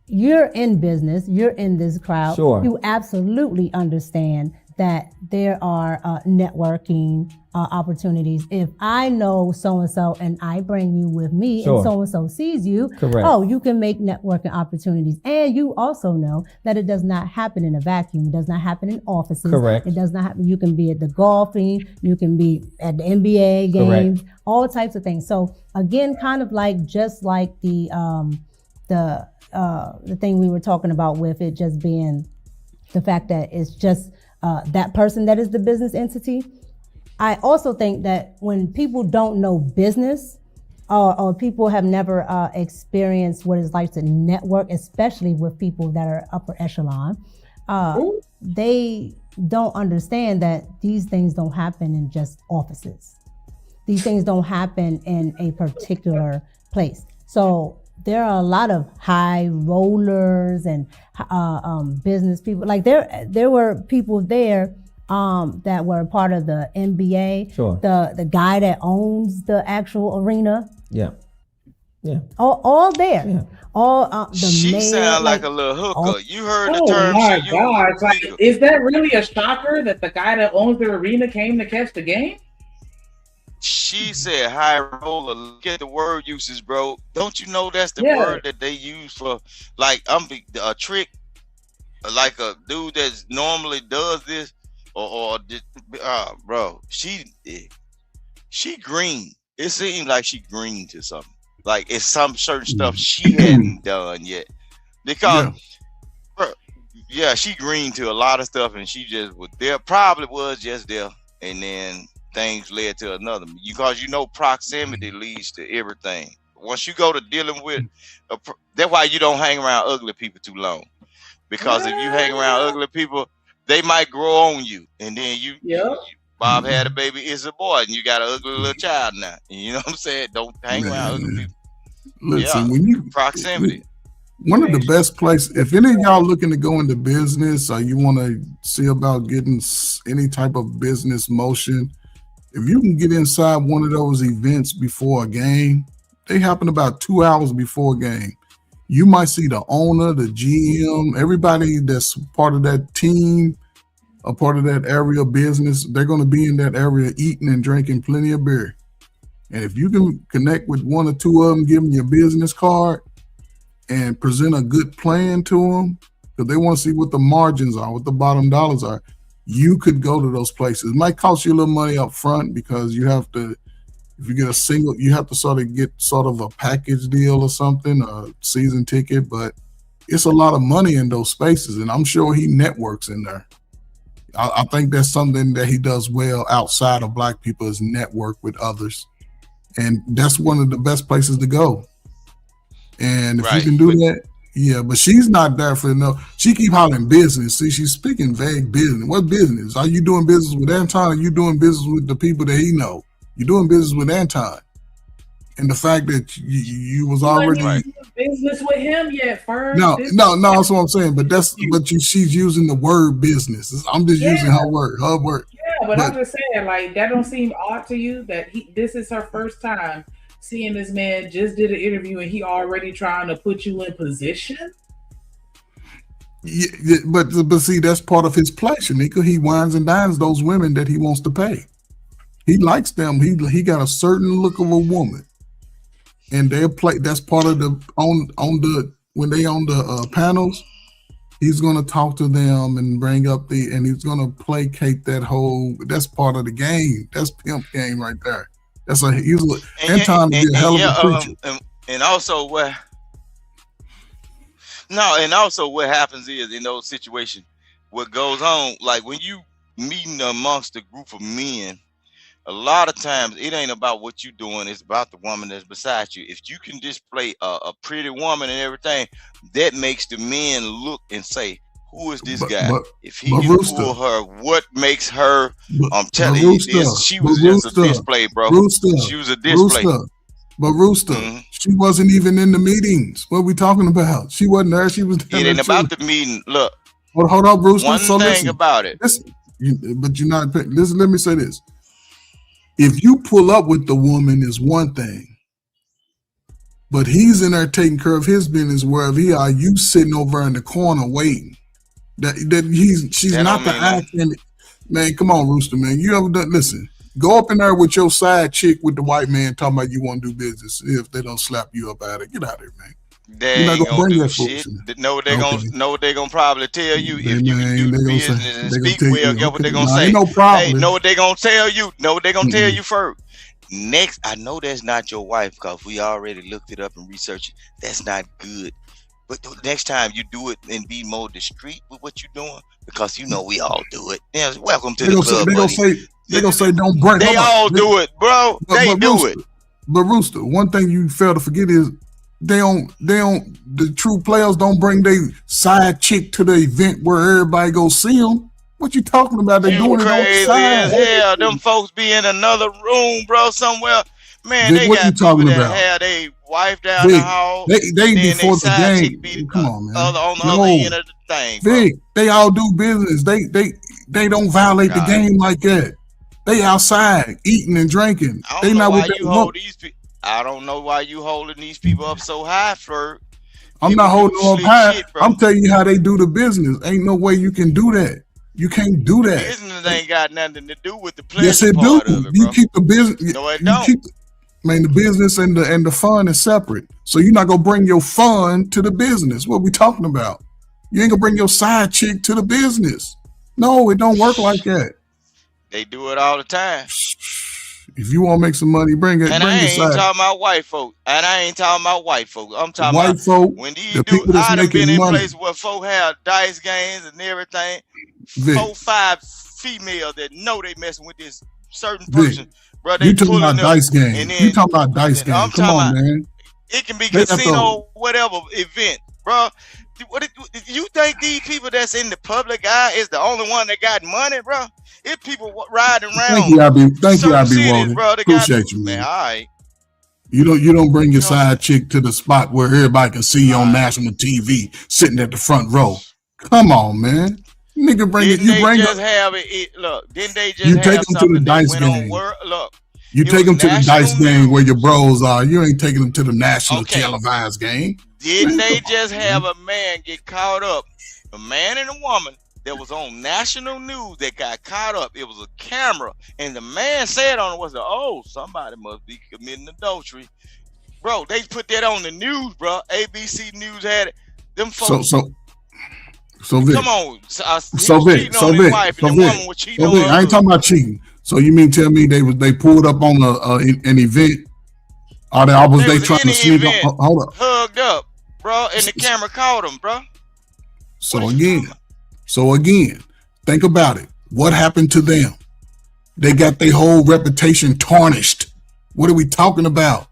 [SPEAKER 15] You're in business. You're in this crowd.
[SPEAKER 22] Sure.
[SPEAKER 15] You absolutely understand that there are networking opportunities. If I know so-and-so and I bring you with me and so-and-so sees you,
[SPEAKER 22] correct.
[SPEAKER 15] Oh, you can make networking opportunities. And you also know that it does not happen in a vacuum. It does not happen in offices.
[SPEAKER 22] Correct.
[SPEAKER 15] It does not happen. You can be at the golfing. You can be at the NBA games, correct. All types of things. So again, kind of like, just like the thing we were talking about with it just being the fact that it's just that person that is the business entity. I also think that when people don't know business or people have never experienced what it's like to network, especially with people that are upper echelon, they don't understand that these things don't happen in just offices. These things don't happen in a particular place. So there are a lot of high rollers and business people. Like there were people there that were part of the NBA.
[SPEAKER 22] Sure.
[SPEAKER 15] The guy that owns the actual arena.
[SPEAKER 22] Yeah. Yeah.
[SPEAKER 15] All there.
[SPEAKER 22] Yeah.
[SPEAKER 15] All the
[SPEAKER 11] She
[SPEAKER 15] mayor,
[SPEAKER 11] sound like a little hooker. You heard the
[SPEAKER 3] Oh
[SPEAKER 11] term
[SPEAKER 3] my
[SPEAKER 11] she used.
[SPEAKER 3] gosh! Like, is that really a shocker that the guy that owns the arena came to catch the game?
[SPEAKER 11] She said high roller. Look at the word uses, bro. Don't you know that's the word that they use for, like, a trick, like a dude that normally does this, bro. She green. It seems like she green to something. Like it's some certain stuff she hadn't done yet, because she green to a lot of stuff, and she just was there. Probably was just there, and then things led to another, because you know proximity leads to everything. Once you go to dealing with that's why you don't hang around ugly people too long, because if you hang around ugly people, they might grow on you, and then you Bob had a baby, it's a boy, and you got an ugly little child now. You know what I'm saying? Don't hang around ugly people.
[SPEAKER 8] Listen, when you
[SPEAKER 11] proximity,
[SPEAKER 8] one of the best places, if any of y'all looking to go into business or you want to see about getting any type of business motion, if you can get inside one of those events before a game, they happen about 2 hours before a game. You might see the owner, the GM, everybody that's part of that team, a part of that area of business. They're going to be in that area eating and drinking plenty of beer. And if you can connect with one or two of them, give them your business card and present a good plan to them, because they want to see what the margins are, what the bottom dollars are, you could go to those places. It might cost you a little money up front, because you have to, if you get a single, you have to sort of a package deal or something, a season ticket, but it's a lot of money in those spaces. And I'm sure he networks in there. I think that's something that he does well outside of Black people, is network with others. And that's one of the best places to go. And if you can do that, but she's not there for she keep hollering business. See, she's speaking vague business. What business? Are you doing business with Anton, or are you doing business with the people that he know? You're doing business with Anton. And the fact that you was already
[SPEAKER 3] business with him yet, first.
[SPEAKER 8] No, that's what I'm saying. But she's using the word business. I'm just using her word.
[SPEAKER 3] Yeah, but I'm just saying, like, that don't seem odd to you that this is her first time seeing this man just did an interview and he already trying to put you in position?
[SPEAKER 8] Yeah, but see, that's part of his play, Shanika. He wines and dines those women that he wants to pay. He likes them. He got a certain look of a woman. And they'll play. That's part of the when they on the panels. He's gonna talk to them and bring up and he's gonna placate that whole. That's part of the game. That's pimp game right there. That's Anton to be a hell of a preacher.
[SPEAKER 11] And also what happens is, in those situations, what goes on, like when you meeting amongst a group of men, a lot of times it ain't about what you're doing, it's about the woman that's beside you. If you can display a pretty woman and everything, that makes the men look and say, who is this guy? If he can pull her, what makes her? I'm telling you, she was just a display, bro. She was a display.
[SPEAKER 8] But Rooster, she wasn't even in the meetings. What are we talking about? She wasn't there. She was there.
[SPEAKER 11] It ain't about the meeting. Look.
[SPEAKER 8] Hold up, Rooster.
[SPEAKER 11] One
[SPEAKER 8] so
[SPEAKER 11] thing
[SPEAKER 8] listen,
[SPEAKER 11] about it.
[SPEAKER 8] But you're not. Listen, let me say this. If you pull up with the woman is one thing, but he's in there taking care of his business wherever he are. You sitting over in the corner waiting. She's not the acting. Man, come on, Rooster, man. You ever done? Listen, go up in there with your side chick with the white man talking about you want to do business. If they don't slap you up at it, get out of here, man.
[SPEAKER 11] They ain't gonna do shit. Know what they gonna probably tell you if you can do the business and speak well. Get what they gonna say.
[SPEAKER 8] No problem.
[SPEAKER 11] Hey, know what they gonna tell you. Know what they gonna tell you first. Next, I know that's not your wife because we already looked it up and researched it. That's not good. But the next time you do it and be more discreet with what you're doing, because you know we all do it. Yeah, welcome to the club, buddy.
[SPEAKER 8] They gonna say don't break.
[SPEAKER 11] They all do it, bro. They do it.
[SPEAKER 8] But Rooster, one thing you fail to forget is the true players don't bring their side chick to the event where everybody go see them. What you talking about? They doing it on the side.
[SPEAKER 11] Yeah, them folks be in another room, bro, somewhere. Man,
[SPEAKER 8] Vic,
[SPEAKER 11] they
[SPEAKER 8] what
[SPEAKER 11] got
[SPEAKER 8] you talking
[SPEAKER 11] people that
[SPEAKER 8] about?
[SPEAKER 11] have they wife down
[SPEAKER 8] Vic,
[SPEAKER 11] the hall.
[SPEAKER 8] they before the game. Come on, man.
[SPEAKER 11] On the other end of the thing, bro.
[SPEAKER 8] Vic, they all do business. They don't violate the game like that. They outside eating and drinking. They not with that.
[SPEAKER 11] I don't know why you holding these people up so high, Flirt.
[SPEAKER 8] I'm not holding them up high. Shit, I'm telling you how they do the business. Ain't no way you can do that. You can't do that.
[SPEAKER 11] Business ain't got nothing to do with the pleasure
[SPEAKER 8] yes, it
[SPEAKER 11] part
[SPEAKER 8] do.
[SPEAKER 11] of it,
[SPEAKER 8] you
[SPEAKER 11] bro.
[SPEAKER 8] keep the business.
[SPEAKER 11] No, it don't.
[SPEAKER 8] Man, the business and the fun is separate. So you're not gonna bring your fun to the business. What we talking about? You ain't gonna bring your side chick to the business. No, it don't work like that.
[SPEAKER 11] They do it all the time.
[SPEAKER 8] If you want to make some money, bring it.
[SPEAKER 11] And
[SPEAKER 8] bring
[SPEAKER 11] I ain't
[SPEAKER 8] side.
[SPEAKER 11] talking about white folk. And I ain't talking about white folk. I'm talking
[SPEAKER 8] White
[SPEAKER 11] about
[SPEAKER 8] folk,
[SPEAKER 11] when these
[SPEAKER 8] the
[SPEAKER 11] dudes,
[SPEAKER 8] people that's
[SPEAKER 11] I done been
[SPEAKER 8] making
[SPEAKER 11] in
[SPEAKER 8] money.
[SPEAKER 11] places where folk have dice games and everything.
[SPEAKER 8] Vic.
[SPEAKER 11] 4-5 females that know they messing with this certain
[SPEAKER 8] Vic,
[SPEAKER 11] person. Bro, they
[SPEAKER 8] you talking
[SPEAKER 11] pulling
[SPEAKER 8] about
[SPEAKER 11] up.
[SPEAKER 8] dice game?
[SPEAKER 11] And then,
[SPEAKER 8] You talking about dice game?
[SPEAKER 11] I'm
[SPEAKER 8] Come
[SPEAKER 11] talking
[SPEAKER 8] on,
[SPEAKER 11] about,
[SPEAKER 8] man.
[SPEAKER 11] it can be
[SPEAKER 8] They got
[SPEAKER 11] casino, whatever event, bro. You think these people that's in the public eye is the only one that got money, bro? If people riding around,
[SPEAKER 8] Thank you, I be
[SPEAKER 11] cities,
[SPEAKER 8] Walden.
[SPEAKER 11] bro, they
[SPEAKER 8] Appreciate
[SPEAKER 11] got,
[SPEAKER 8] you, man.
[SPEAKER 11] All right.
[SPEAKER 8] You don't bring your side chick to the spot where everybody can see you on national TV sitting at the front row. Come on, man. Nigga, bring it. You bring
[SPEAKER 11] just
[SPEAKER 8] it.
[SPEAKER 11] have it. Look, didn't they just
[SPEAKER 8] You
[SPEAKER 11] have
[SPEAKER 8] take them to the
[SPEAKER 11] something that
[SPEAKER 8] dice
[SPEAKER 11] went on
[SPEAKER 8] game.
[SPEAKER 11] Look,
[SPEAKER 8] You
[SPEAKER 11] it
[SPEAKER 8] take them
[SPEAKER 11] was
[SPEAKER 8] to the dice
[SPEAKER 11] national
[SPEAKER 8] game where your bros are. You ain't taking them to the national televised game.
[SPEAKER 11] Didn't
[SPEAKER 8] Man,
[SPEAKER 11] they
[SPEAKER 8] come
[SPEAKER 11] just
[SPEAKER 8] on,
[SPEAKER 11] have
[SPEAKER 8] man.
[SPEAKER 11] a man get caught up? A man and a woman that was on national news that got caught up. It was a camera, and the man said on it was, "Oh, somebody must be committing adultery." Bro, they put that on the news, bro. ABC News had it. Them folks.
[SPEAKER 8] So Vic.
[SPEAKER 11] Come on.
[SPEAKER 8] Vic. I ain't talking about cheating. So you mean tell me they pulled up on an event? Or they trying to sneak up? Hold up.
[SPEAKER 11] Hugged up, bro, and the camera caught them, bro.
[SPEAKER 8] So again, think about it. What happened to them? They got their whole reputation tarnished. What are we talking about?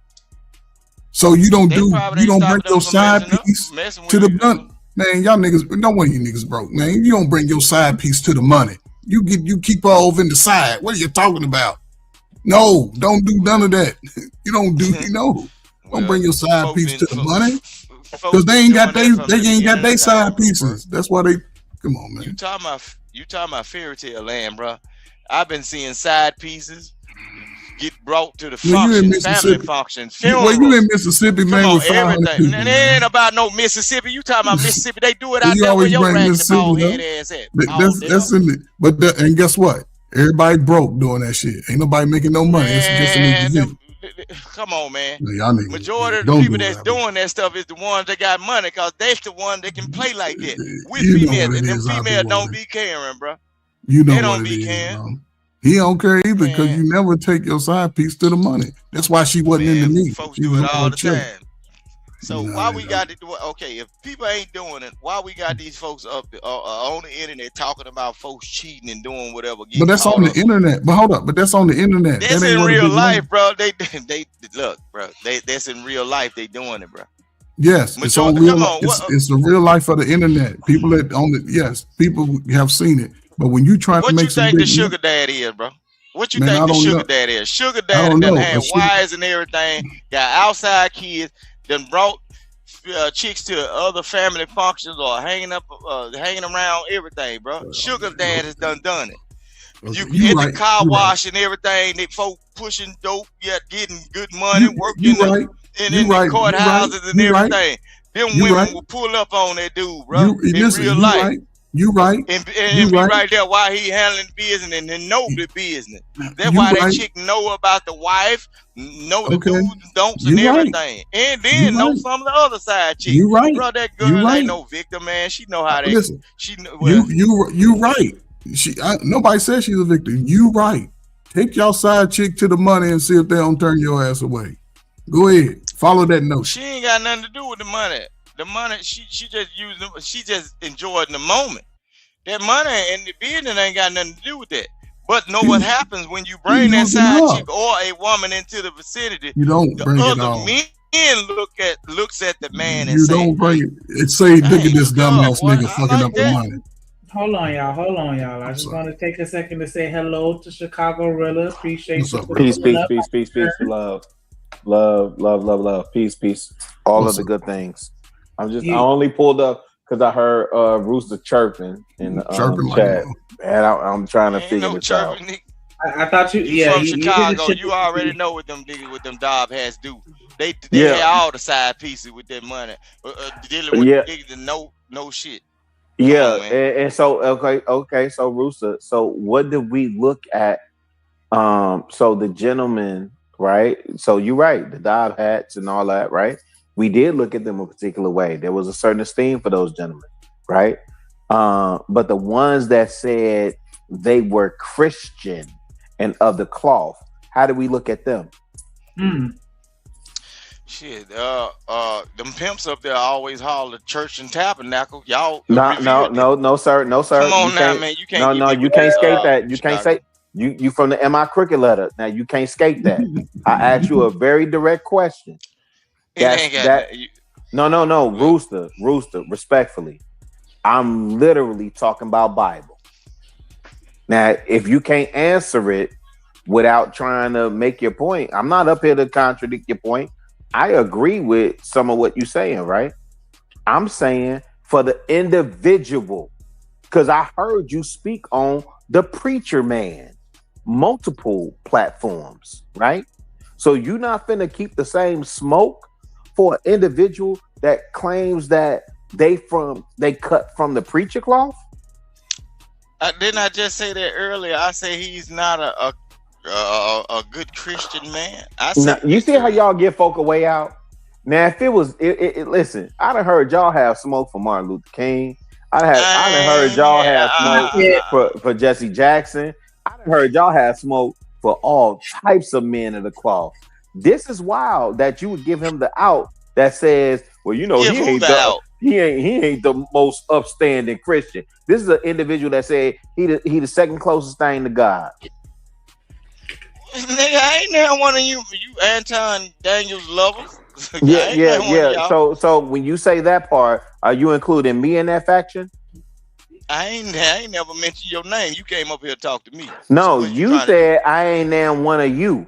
[SPEAKER 8] So you don't bring your side piece to the money. Man, y'all niggas, no one of you niggas broke, man. You don't bring your side piece to the money. You keep her over in the side. What are you talking about? No, don't do none of that. You don't do, don't bring your side piece to the money. Because they ain't got their side pieces. That's why they come on, man.
[SPEAKER 11] You talking about fairy tale land, bro. I've been seeing side pieces get brought to the functions, family functions, funerals.
[SPEAKER 8] You in Mississippi, man.
[SPEAKER 11] Come on,
[SPEAKER 8] with 500
[SPEAKER 11] everything.
[SPEAKER 8] people,
[SPEAKER 11] And it ain't about no Mississippi. You talking about Mississippi? They do it out
[SPEAKER 8] You
[SPEAKER 11] there where
[SPEAKER 8] always
[SPEAKER 11] your
[SPEAKER 8] bring
[SPEAKER 11] raggedy
[SPEAKER 8] Mississippi,
[SPEAKER 11] bald
[SPEAKER 8] though.
[SPEAKER 11] head ass at.
[SPEAKER 8] That's in it. But and guess what? Everybody broke doing that shit. Ain't nobody making no money. It's just an event.
[SPEAKER 11] Come on, man.
[SPEAKER 8] Y'all niggas,
[SPEAKER 11] Majority of the
[SPEAKER 8] don't
[SPEAKER 11] people
[SPEAKER 8] do
[SPEAKER 11] that's
[SPEAKER 8] that.
[SPEAKER 11] doing that stuff is the ones that got money, because that's the one that can play like that with
[SPEAKER 8] You know
[SPEAKER 11] females.
[SPEAKER 8] what it
[SPEAKER 11] And them
[SPEAKER 8] is, I be
[SPEAKER 11] females don't
[SPEAKER 8] wondering.
[SPEAKER 11] be caring, bro.
[SPEAKER 8] You know
[SPEAKER 11] They don't
[SPEAKER 8] what it
[SPEAKER 11] be
[SPEAKER 8] is,
[SPEAKER 11] caring.
[SPEAKER 8] bro. He don't care either because you never take your side piece to the money. That's why she wasn't into me.
[SPEAKER 11] Folks
[SPEAKER 8] She
[SPEAKER 11] do
[SPEAKER 8] was
[SPEAKER 11] it all
[SPEAKER 8] on
[SPEAKER 11] the
[SPEAKER 8] chill.
[SPEAKER 11] time. So why we got to do it? Okay, if people ain't doing it, why we got these folks up on the internet talking about folks cheating and doing whatever?
[SPEAKER 8] But that's on the internet. But hold up, but that's on the internet.
[SPEAKER 11] That's
[SPEAKER 8] That ain't
[SPEAKER 11] in
[SPEAKER 8] what it
[SPEAKER 11] real
[SPEAKER 8] is,
[SPEAKER 11] life,
[SPEAKER 8] man.
[SPEAKER 11] bro. They look, bro. That's in real life. They doing it, bro.
[SPEAKER 8] Yes, it's on real. It's the real life of the internet. People that on it, yes, people have seen it. But when you try to
[SPEAKER 11] What
[SPEAKER 8] make
[SPEAKER 11] you
[SPEAKER 8] some
[SPEAKER 11] think
[SPEAKER 8] big
[SPEAKER 11] the sugar daddy is, bro? What you
[SPEAKER 8] Man,
[SPEAKER 11] think
[SPEAKER 8] I
[SPEAKER 11] the
[SPEAKER 8] don't
[SPEAKER 11] sugar
[SPEAKER 8] know.
[SPEAKER 11] daddy is? Sugar
[SPEAKER 8] I
[SPEAKER 11] daddy
[SPEAKER 8] don't
[SPEAKER 11] done
[SPEAKER 8] know.
[SPEAKER 11] had wives and everything, got outside kids, done brought chicks to other family functions or hanging around everything, bro. Sugar dad has done it. You
[SPEAKER 8] You
[SPEAKER 11] at
[SPEAKER 8] right.
[SPEAKER 11] the car
[SPEAKER 8] You right.
[SPEAKER 11] wash and everything, they folk pushing dope, yet getting good money, working
[SPEAKER 8] You right.
[SPEAKER 11] in
[SPEAKER 8] You
[SPEAKER 11] the
[SPEAKER 8] right. You right.
[SPEAKER 11] courthouses and
[SPEAKER 8] You right.
[SPEAKER 11] everything. Them
[SPEAKER 8] You
[SPEAKER 11] women
[SPEAKER 8] right.
[SPEAKER 11] will pull up on that dude, bro,
[SPEAKER 8] You
[SPEAKER 11] in
[SPEAKER 8] listen.
[SPEAKER 11] real
[SPEAKER 8] You
[SPEAKER 11] life.
[SPEAKER 8] right. You right.
[SPEAKER 11] And
[SPEAKER 8] You
[SPEAKER 11] be
[SPEAKER 8] right.
[SPEAKER 11] right there while he handling business and then know the business. That's
[SPEAKER 8] You
[SPEAKER 11] why that
[SPEAKER 8] right.
[SPEAKER 11] chick know about the wife, know the
[SPEAKER 8] Okay.
[SPEAKER 11] do's and don'ts
[SPEAKER 8] You
[SPEAKER 11] and
[SPEAKER 8] right.
[SPEAKER 11] everything. And then
[SPEAKER 8] You
[SPEAKER 11] know
[SPEAKER 8] right.
[SPEAKER 11] some of the other side chicks.
[SPEAKER 8] You right.
[SPEAKER 11] Bro, that
[SPEAKER 8] You
[SPEAKER 11] girl
[SPEAKER 8] right.
[SPEAKER 11] ain't no victim, man. She know how that
[SPEAKER 8] Listen.
[SPEAKER 11] she know well,
[SPEAKER 8] You right. Nobody says she's a victim. You right. Take your side chick to the money and see if they don't turn your ass away. Go ahead. Follow that notion.
[SPEAKER 11] she ain't got nothing to do with the money. The money, she just using them, she just enjoying the moment. That money and the business ain't got nothing to do with that. But know what happens when you bring that
[SPEAKER 8] using
[SPEAKER 11] side
[SPEAKER 8] her.
[SPEAKER 11] chick or a woman into the vicinity?
[SPEAKER 8] You don't
[SPEAKER 11] The
[SPEAKER 8] bring it
[SPEAKER 11] other
[SPEAKER 8] on.
[SPEAKER 11] men looks at the man and
[SPEAKER 8] You
[SPEAKER 11] say,
[SPEAKER 8] don't bring it. It say, look at this dumbass nigga fucking up the money.
[SPEAKER 3] Hold on, y'all. I just want to take a second to say hello to Chicago Rilla. Appreciate you.
[SPEAKER 12] Peace. Love. Peace. All of the good things. I only pulled up because I heard Rooster chirping in the chat. And I'm trying to figure this out.
[SPEAKER 3] I thought you
[SPEAKER 11] from Chicago, you already know what them niggas with them dob hats do. They
[SPEAKER 12] Yeah.
[SPEAKER 11] had all the side pieces with that money. Dealing with niggas that know shit.
[SPEAKER 12] Yeah,
[SPEAKER 11] on, man.
[SPEAKER 12] and so okay. So Rooster, so what did we look at? So the gentleman, right? So you're right, the Dob hats and all that, right? We did look at them a particular way. There was a certain esteem for those gentlemen, right? But the ones that said they were Christian and of the cloth, how do we look at them?
[SPEAKER 11] Shit, them pimps up there always holler church and tabernacle. Y'all
[SPEAKER 12] No, sir.
[SPEAKER 11] Come on now, man. You can't
[SPEAKER 12] you can't skate that. You can't say you from the MI cricket letter. Now you can't skate that. I asked you a very direct question. No, Rooster, respectfully. I'm literally talking about Bible. Now, if you can't answer it without trying to make your point, I'm not up here to contradict your point. I agree with some of what you're saying, right? I'm saying for the individual, because I heard you speak on the preacher man, multiple platforms, right? So you're not finna keep the same smoke for an individual that claims that they cut from the preacher cloth?
[SPEAKER 11] Didn't I just say that earlier? I say he's not a good Christian man.
[SPEAKER 12] Now, you see how y'all get folk away out? Now, if it was, listen, I done heard y'all have smoke for Martin Luther King. I done heard y'all have smoke for Jesse Jackson. I done heard y'all have smoke for all types of men of the cloth. This is wild that you would give him the out that says, well, you know, he ain't the most upstanding Christian. This is an individual that said he the second closest thing to God.
[SPEAKER 11] Nigga, I ain't now one of you Anton Daniels lovers.
[SPEAKER 12] Yeah. So when you say that part, are you including me in that faction?
[SPEAKER 11] I ain't never mentioned your name. You came up here to talk to me.
[SPEAKER 12] No, you said I ain't now one of you.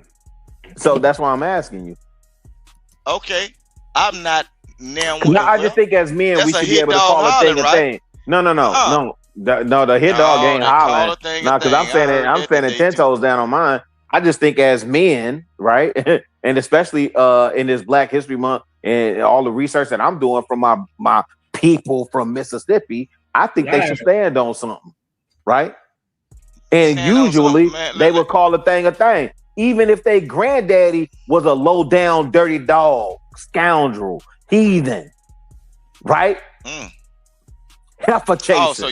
[SPEAKER 12] So that's why I'm asking you.
[SPEAKER 11] Okay, I'm not now one.
[SPEAKER 12] No, I just think as men we should be able to call a thing a thing. No. The hit dog ain't hollering. No, because I'm standing 10 toes down on mine. I just think as men, right, and especially in this Black History Month and all the research that I'm doing from my people from Mississippi, I think they should stand on something, right? And usually they would call a thing, even if their granddaddy was a low down, dirty dog, scoundrel, heathen, right? Heifer chaser.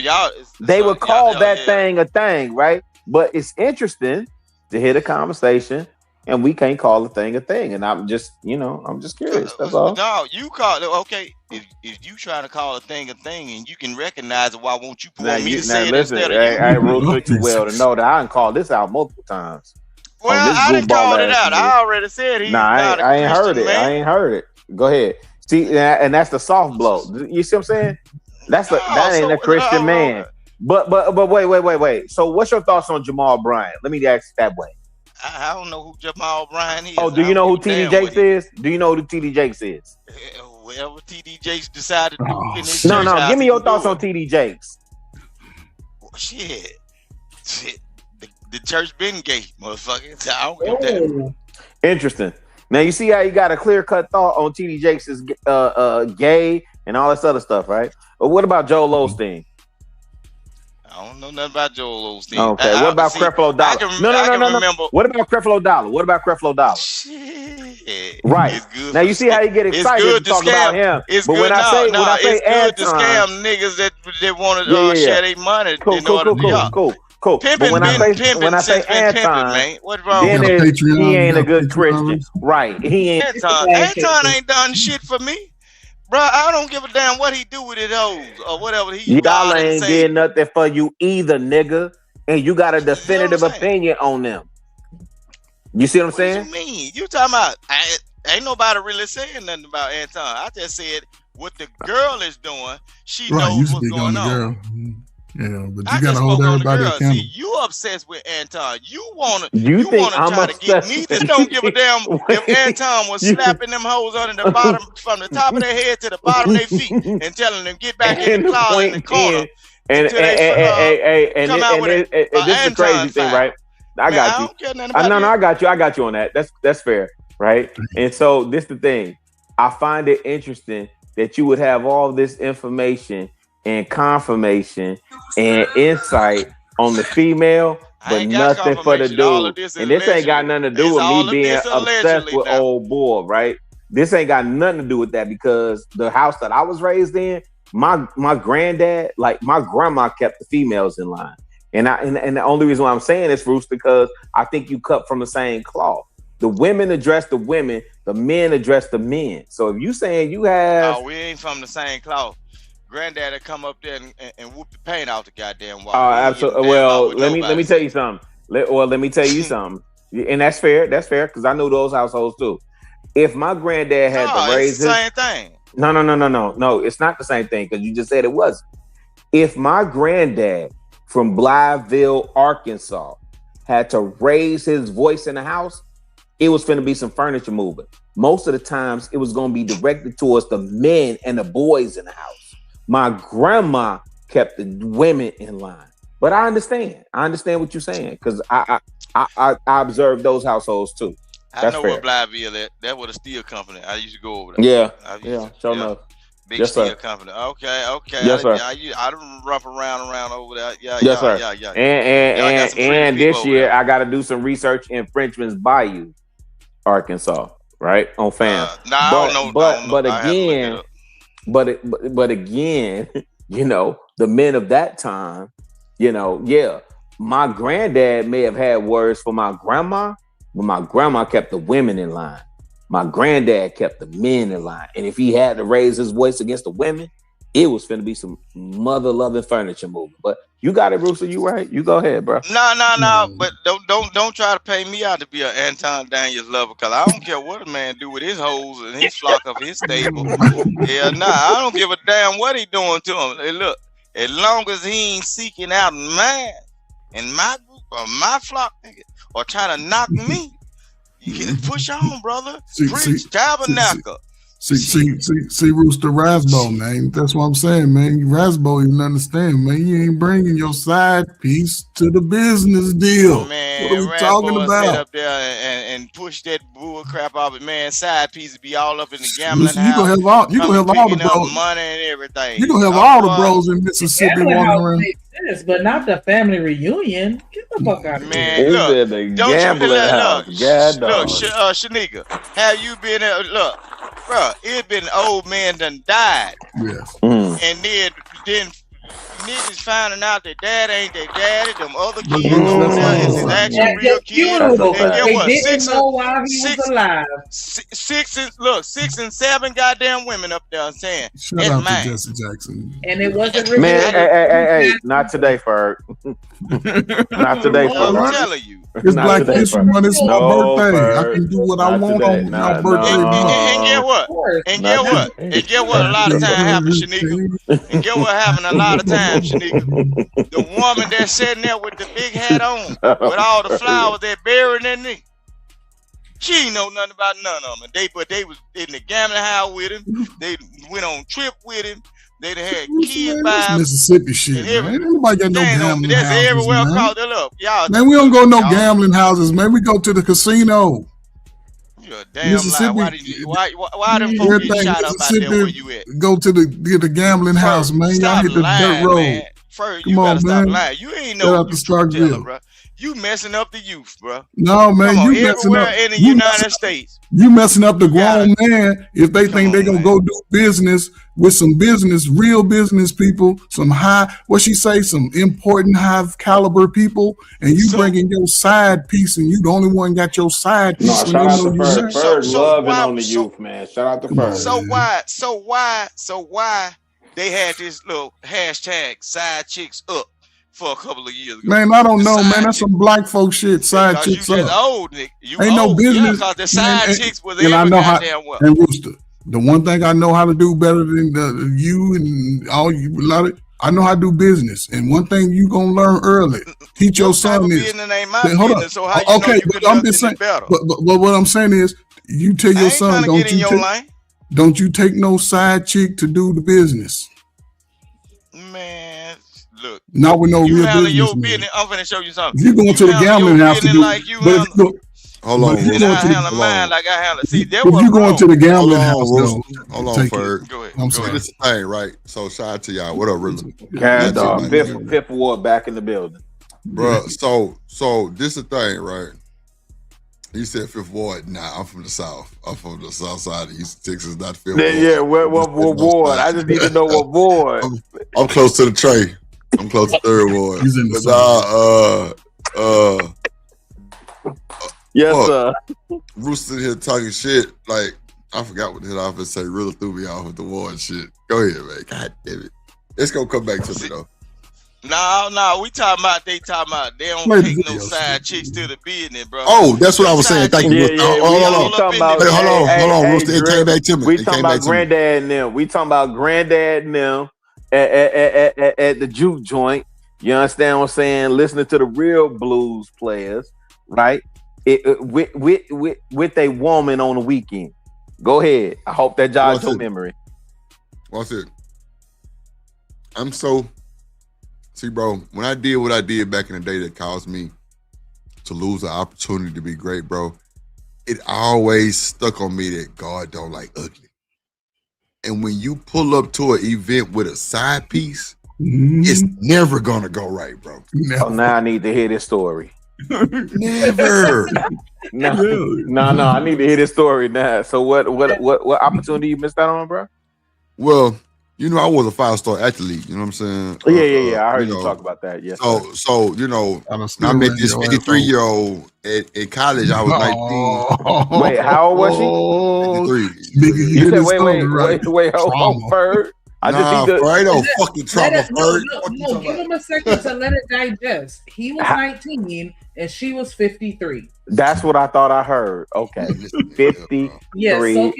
[SPEAKER 12] They would call that thing a thing, right? But it's interesting to hear the conversation, and we can't call a thing, and I'm just curious. That's all.
[SPEAKER 11] No, you call it okay. If you trying to call a thing, and you can recognize it, why won't you pull me to say it instead of you?
[SPEAKER 12] I rule too well to know that I done called this out multiple times.
[SPEAKER 11] Well, I didn't call it out. I already said he's not a
[SPEAKER 12] I ain't heard it.
[SPEAKER 11] Christian man.
[SPEAKER 12] I ain't heard it. Go ahead. See, and that's the soft blow. You see what I'm saying? That ain't a Christian man. But wait. So what's your thoughts on Jamal Bryant? Let me ask it that way.
[SPEAKER 11] I don't know who Jamal Bryant is.
[SPEAKER 12] Oh, do you know who TD Jakes is? Do you know who TD Jakes is?
[SPEAKER 11] Whatever TD Jakes decided to do in his
[SPEAKER 12] No. Give me your thoughts on TD Jakes.
[SPEAKER 11] Shit. The church been gay, motherfucker. I don't give a damn.
[SPEAKER 12] Interesting. Now you see how you got a clear-cut thought on TD Jakes is gay and all this other stuff, right? But what about Joel Osteen?
[SPEAKER 11] I don't know nothing about Joel Osteen.
[SPEAKER 12] Okay, what about Creflo Dollar? No. What about Creflo Dollar? Shit. Right.
[SPEAKER 11] It's good
[SPEAKER 12] now you see how you get excited to talk about him.
[SPEAKER 11] It's
[SPEAKER 12] but
[SPEAKER 11] good.
[SPEAKER 12] when I say
[SPEAKER 11] It's
[SPEAKER 12] Anton,
[SPEAKER 11] good to scam niggas that want to share their money.
[SPEAKER 12] Cool. But when I say Anton,
[SPEAKER 11] man, what's wrong
[SPEAKER 12] then
[SPEAKER 11] with
[SPEAKER 12] he ain't a good Christian. Right. He ain't.
[SPEAKER 11] Anton ain't done shit for me. Bro, I don't give a damn what he do with it hoes or whatever he.
[SPEAKER 12] Y'all ain't did nothing for you either, nigga. And you got a definitive opinion on them. You see what I'm saying?
[SPEAKER 11] What you mean? You talking about? Ain't nobody really saying nothing about Anton. I just said what the girl is doing. She knows what's going on.
[SPEAKER 8] Yeah, but you gotta hold everybody accountable.
[SPEAKER 11] See, you obsessed with Anton. You wanna
[SPEAKER 12] I'm
[SPEAKER 11] try to get me to don't give a damn if Anton was slapping them hoes under the bottom from the top of their head to the bottom of their feet and telling them get back in the closet in the corner.
[SPEAKER 12] And this is the crazy thing, right? I got you. I got you on that. That's fair, right? And so this the thing. I find it interesting that you would have all this information and confirmation and insight on the female, but nothing for the dude. And this ain't got nothing to do with me being obsessed with old boy, right? This ain't got nothing to do with that because the house that I was raised in, my granddad, like my grandma kept the females in line. And the only reason why I'm saying this, Rooster, because I think you cut from the same cloth. The women address the women, the men address the men. So if you saying you have...
[SPEAKER 11] Oh, we ain't from the same cloth. Granddad would come up there and whoop the paint out the goddamn wall.
[SPEAKER 12] Oh, absolutely. Well, let me tell you something. Let me tell you something. And that's fair. That's fair because I knew those households too. If my granddad had to raise
[SPEAKER 11] it's the same thing.
[SPEAKER 12] No, it's not the same thing because you just said it wasn't. If my granddad from Blytheville, Arkansas, had to raise his voice in the house, it was finna be some furniture moving. Most of the times, it was gonna be directed towards the men and the boys in the house. My grandma kept the women in line, but I understand. I understand what you're saying because I observed those households too.
[SPEAKER 11] I know where Blytheville is. That was a steel company. I used to go over there.
[SPEAKER 12] Sure enough.
[SPEAKER 11] Big steel company. Okay.
[SPEAKER 12] Yes, sir.
[SPEAKER 11] I don't rough around over there.
[SPEAKER 12] Yes, sir. And this year I got to do some research in Frenchman's Bayou, Arkansas, right on fam. But again, you know, the men of that time, you know, my granddad may have had words for my grandma, but my grandma kept the women in line. My granddad kept the men in line. And if he had to raise his voice against the women, it was finna be some mother-loving furniture movement. But you got it, Rooster. You right. You go ahead, bro.
[SPEAKER 11] No. But don't try to pay me out to be an Anton Daniels lover, because I don't care what a man do with his hoes and his flock of his stable. I don't give a damn what he doing to him. Hey, look, as long as he ain't seeking out mine and my group or my flock, nigga, or trying to knock me, you can push on, brother. Preach, tabernacle.
[SPEAKER 8] See, Rooster Rasbo, man. That's what I'm saying, man. Rasbo, you understand, man. You ain't bringing your side piece to the business deal.
[SPEAKER 11] Man,
[SPEAKER 8] what are we talking about?
[SPEAKER 11] Sit up there and push that bull crap off it, man. Side pieces be all up in the gambling house.
[SPEAKER 8] You gonna have all the bros.
[SPEAKER 11] Money and everything.
[SPEAKER 8] You gonna have all the bros in Mississippi walking around.
[SPEAKER 3] Yes, but not the family reunion. Get the fuck out of here.
[SPEAKER 11] Man, look, don't you look, Shanika, have you been there? Look, bro, it been old man done died.
[SPEAKER 8] Yes.
[SPEAKER 11] And then niggas finding out that dad ain't their daddy, them other kids over there is his actual real kids.
[SPEAKER 3] They didn't know why he was alive.
[SPEAKER 11] 6 and 7 goddamn women up there saying,
[SPEAKER 8] "Shut up, Jesse Jackson."
[SPEAKER 3] And it wasn't really.
[SPEAKER 12] Man, hey, not today, Ferg. Not today, Ferg.
[SPEAKER 11] I'm telling you.
[SPEAKER 8] It's Black History Month. It's my birthday. I can do what I want on my birthday.
[SPEAKER 11] And get what? And get what? A lot of time happens, Shanika. And get what happened a lot of time time, Shanika. The woman that's sitting there with the big hat on, with all the flowers that buried in it. She ain't know nothing about none of them. But they was in the gambling house with him. They went on trip with him. They had kids by him.
[SPEAKER 8] Mississippi shit, man. Ain't nobody got no gambling houses,
[SPEAKER 11] everywhere
[SPEAKER 8] man.
[SPEAKER 11] across the look. Y'all,
[SPEAKER 8] man, we don't go no gambling houses, man. We go to the casino.
[SPEAKER 11] You're a damn lie. Why them folks get shot up out there where you at?
[SPEAKER 8] Go to the gambling house, man. Y'all hit the dirt road.
[SPEAKER 11] Man. First, you gotta stop lying. You ain't no teller, bro. You messing up the youth, bro.
[SPEAKER 8] No, man, you messing up
[SPEAKER 11] in the United States.
[SPEAKER 8] You messing up the grown man if they think they're gonna go do business with some real business people, some important high caliber people, and you bringing your side piece, and you the only one got your side piece.
[SPEAKER 12] No, shout out to Ferg. Ferg loving on the youth, man. Shout out to Ferg.
[SPEAKER 11] So why they had this little hashtag side chicks up for a couple of years ago?
[SPEAKER 8] Man, I don't know, man. That's some black folk shit. Side chicks
[SPEAKER 11] you
[SPEAKER 8] up.
[SPEAKER 11] Just old, Nick. You
[SPEAKER 8] ain't
[SPEAKER 11] old.
[SPEAKER 8] no business.
[SPEAKER 11] Yeah, the side chicks was
[SPEAKER 8] and I
[SPEAKER 11] every
[SPEAKER 8] know
[SPEAKER 11] goddamn well.
[SPEAKER 8] And Rooster, the one thing I know how to do better than you and all you, I know how to do business. And one thing you gonna learn early, teach your son is. Hold on. So how you but I'm just saying. But what I'm saying is, you tell your son, don't you take no side chick to do the business.
[SPEAKER 11] Man, look.
[SPEAKER 8] Not with no real business.
[SPEAKER 11] Your business. I'm finna show you something.
[SPEAKER 8] You going to the gambling house to do
[SPEAKER 11] like you
[SPEAKER 8] but if you go,
[SPEAKER 2] hold on.
[SPEAKER 11] I handle mine like I handle. See, that
[SPEAKER 8] if
[SPEAKER 11] was
[SPEAKER 8] you going to the gambling house,
[SPEAKER 2] hold on, Ferg.
[SPEAKER 11] Go ahead.
[SPEAKER 2] I'm saying this is the thing, right? So shout out to y'all. What up, really?
[SPEAKER 12] Cat dog, fifth award back in the building,
[SPEAKER 2] bro. So this is the thing, right? You said Fifth Ward. Nah, I'm from the South. I'm from the South side of East Texas, not Fifth Ward.
[SPEAKER 12] Yeah, what ward? I just need to know what ward.
[SPEAKER 2] I'm close to the tray. I'm close to Third Ward.
[SPEAKER 8] He's in the
[SPEAKER 2] South.
[SPEAKER 12] Yes, sir.
[SPEAKER 2] Rooster here talking shit. Like, I forgot what the hell I was gonna say. Really threw me off with the ward shit. Go ahead, man. God damn it. It's gonna come back to me, though.
[SPEAKER 11] No, they talking about they don't take no side chicks to the business, bro.
[SPEAKER 2] Oh, that's what I was saying. Thank you. Hold on, Rooster. It came back to me.
[SPEAKER 12] We talking about granddad and them. We talking about granddad and them at the juke joint. You understand what I'm saying? Listening to the real blues players, right? With a woman on the weekend. Go ahead. I hope that jogs your memory.
[SPEAKER 2] What's it? See, bro, when I did what I did back in the day that caused me to lose the opportunity to be great, bro, it always stuck on me that God don't like ugly. And when you pull up to an event with a side piece, it's never gonna go right, bro.
[SPEAKER 12] So now I need to hear this story.
[SPEAKER 2] Never.
[SPEAKER 12] No, I need to hear this story now. So what opportunity you missed out on, bro?
[SPEAKER 2] Well, you know, I was a 5-star athlete. You know what I'm saying?
[SPEAKER 12] Yeah. I heard you talk about that. Yes.
[SPEAKER 2] So you know, I met this 53-year-old at college. I was 19.
[SPEAKER 12] Wait, how old was she?
[SPEAKER 2] 53.
[SPEAKER 12] Nigga, you said wait, hold Ferg. I just need to.
[SPEAKER 2] Ferg, no fucking trauma, Ferg.
[SPEAKER 3] No, give him a second to let it digest. He was 19 and she was 53.
[SPEAKER 12] That's what I thought I heard. Okay, 53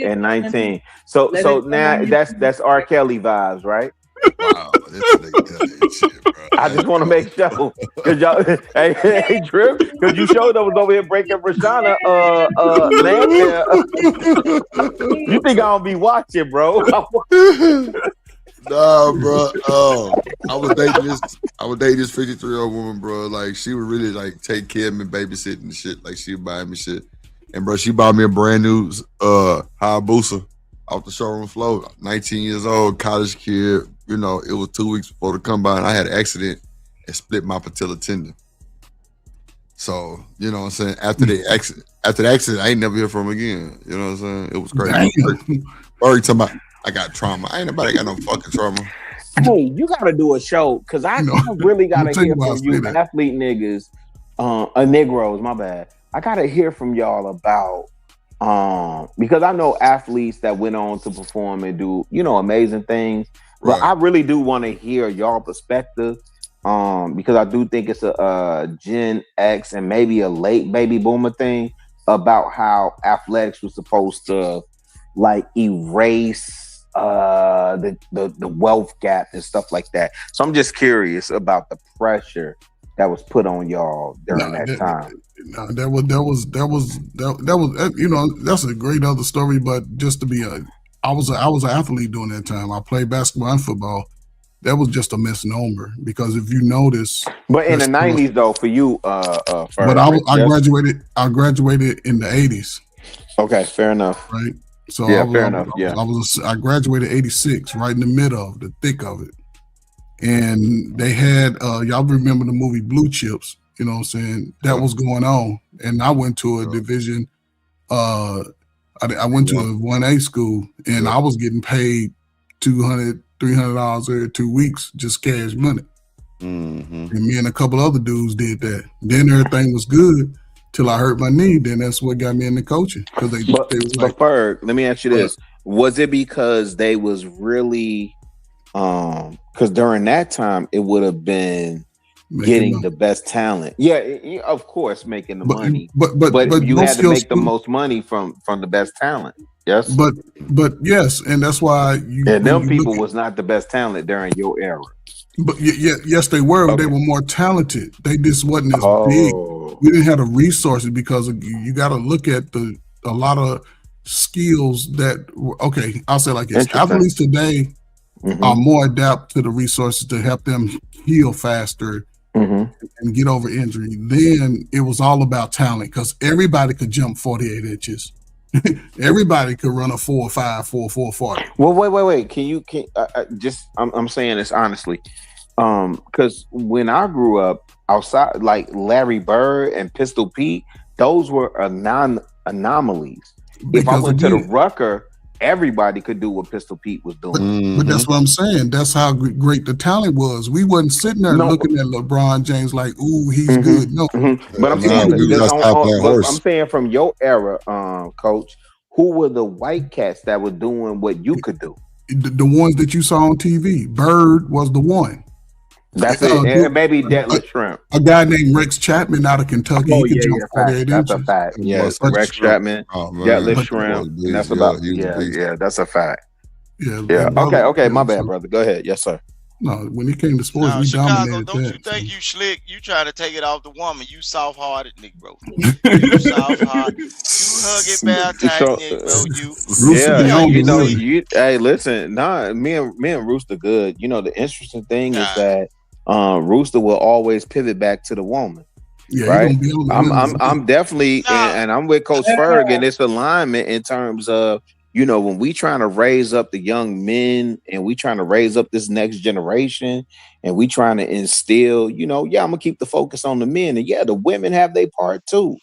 [SPEAKER 12] and 19. So now that's R. Kelly vibes, right?
[SPEAKER 2] Wow, shit, bro.
[SPEAKER 12] I just want to make sure because y'all, hey, Drip, because you showed up was over here breaking Rashana You think I don't be watching, bro?
[SPEAKER 2] Nah, bro. I was dating this 53-year-old woman, bro. Like, she would really like take care of me, babysitting and shit. Like, she would buy me shit. And bro, she bought me a brand new Hayabusa off the showroom floor. 19 years old, college kid. You know, it was 2 weeks before the combine. I had an accident and split my patella tendon. So, you know what I'm saying? After the accident, I ain't never hear from him again. You know what I'm saying? It was crazy. Every time I got trauma. Ain't nobody got no fucking trauma.
[SPEAKER 12] Hey, you gotta do a show because I really gotta hear from you athlete niggas, Negroes, my bad. I gotta hear from y'all about because I know athletes that went on to perform and do, you know, amazing things. But I really do want to hear y'all perspective because I do think it's a Gen X and maybe a late baby boomer thing about how athletics was supposed to like erase the wealth gap and stuff like that. So I'm just curious about the pressure that was put on y'all during that time.
[SPEAKER 8] No, that was that's a great other story. But just to be I was an athlete during that time. I played basketball and football. That was just a misnomer because if you notice,
[SPEAKER 12] but in the 90s though, for you,
[SPEAKER 8] but I graduated in the 80s.
[SPEAKER 12] Okay, fair enough.
[SPEAKER 8] Right. So
[SPEAKER 12] fair enough.
[SPEAKER 8] I graduated 86, right in the middle of the thick of it. And they had y'all remember the movie Blue Chips, you know what I'm saying? That was going on. And I went to a division, I went to a 1A school and I was getting paid $200, $300 every 2 weeks, just cash money. And me and a couple other dudes did that. Then everything was good till I hurt my knee. Then that's what got me into coaching. Because they was like,
[SPEAKER 12] Ferg, let me ask you this. Was it because they was really because during that time it would have been getting the best talent. Yeah, of course, making the money. But you had to make the most money from the best talent. Yes.
[SPEAKER 8] But yes, and that's why
[SPEAKER 12] them people was not the best talent during your era.
[SPEAKER 8] But yes, they were. Okay. They were more talented. They just wasn't as big. We didn't have the resources because you got to look at a lot of skills that. Okay, I'll say it like this: athletes today are more adapt to the resources to help them heal faster and get over injury. Then it was all about talent because everybody could jump 48 inches. Everybody could run a 4.5, 4.4 40.
[SPEAKER 12] Well, wait. I'm saying this honestly, because when I grew up outside, like Larry Bird and Pistol Pete, those were anomalies. If I went to the Rucker, everybody could do what Pistol Pete was doing.
[SPEAKER 8] But that's what I'm saying. That's how great the talent was. We wasn't sitting there looking at LeBron James like, "Ooh, he's good." No,
[SPEAKER 12] but I'm saying from your era, Coach, who were the white cats that were doing what you could do?
[SPEAKER 8] The ones that you saw on TV. Bird was the one.
[SPEAKER 12] That's it. And maybe Detlef Shrimp.
[SPEAKER 8] A guy named Rex Chapman out of Kentucky.
[SPEAKER 12] He could jump 48 inches. That's a fact. Yes, Rex Chapman, Detlef Shrimp. That's about. Yeah, that's a fact. Yeah. Okay. My bad, brother. Go ahead. Yes, sir.
[SPEAKER 8] No, when it came to sports, we dominated.
[SPEAKER 11] Don't you think you slick? You trying to take it off the woman? You soft-hearted, Negro. You soft-hearted. You hug it back tight, Negro.
[SPEAKER 12] Hey, listen. Me and Rooster good. You know, the interesting thing is that Rooster will always pivot back to the woman. Yeah, right. I'm definitely, and I'm with Coach Ferg in this alignment in terms of. You know, when we trying to raise up the young men and we trying to raise up this next generation and we trying to instill, I'm gonna keep the focus on the men. And the women have their part too.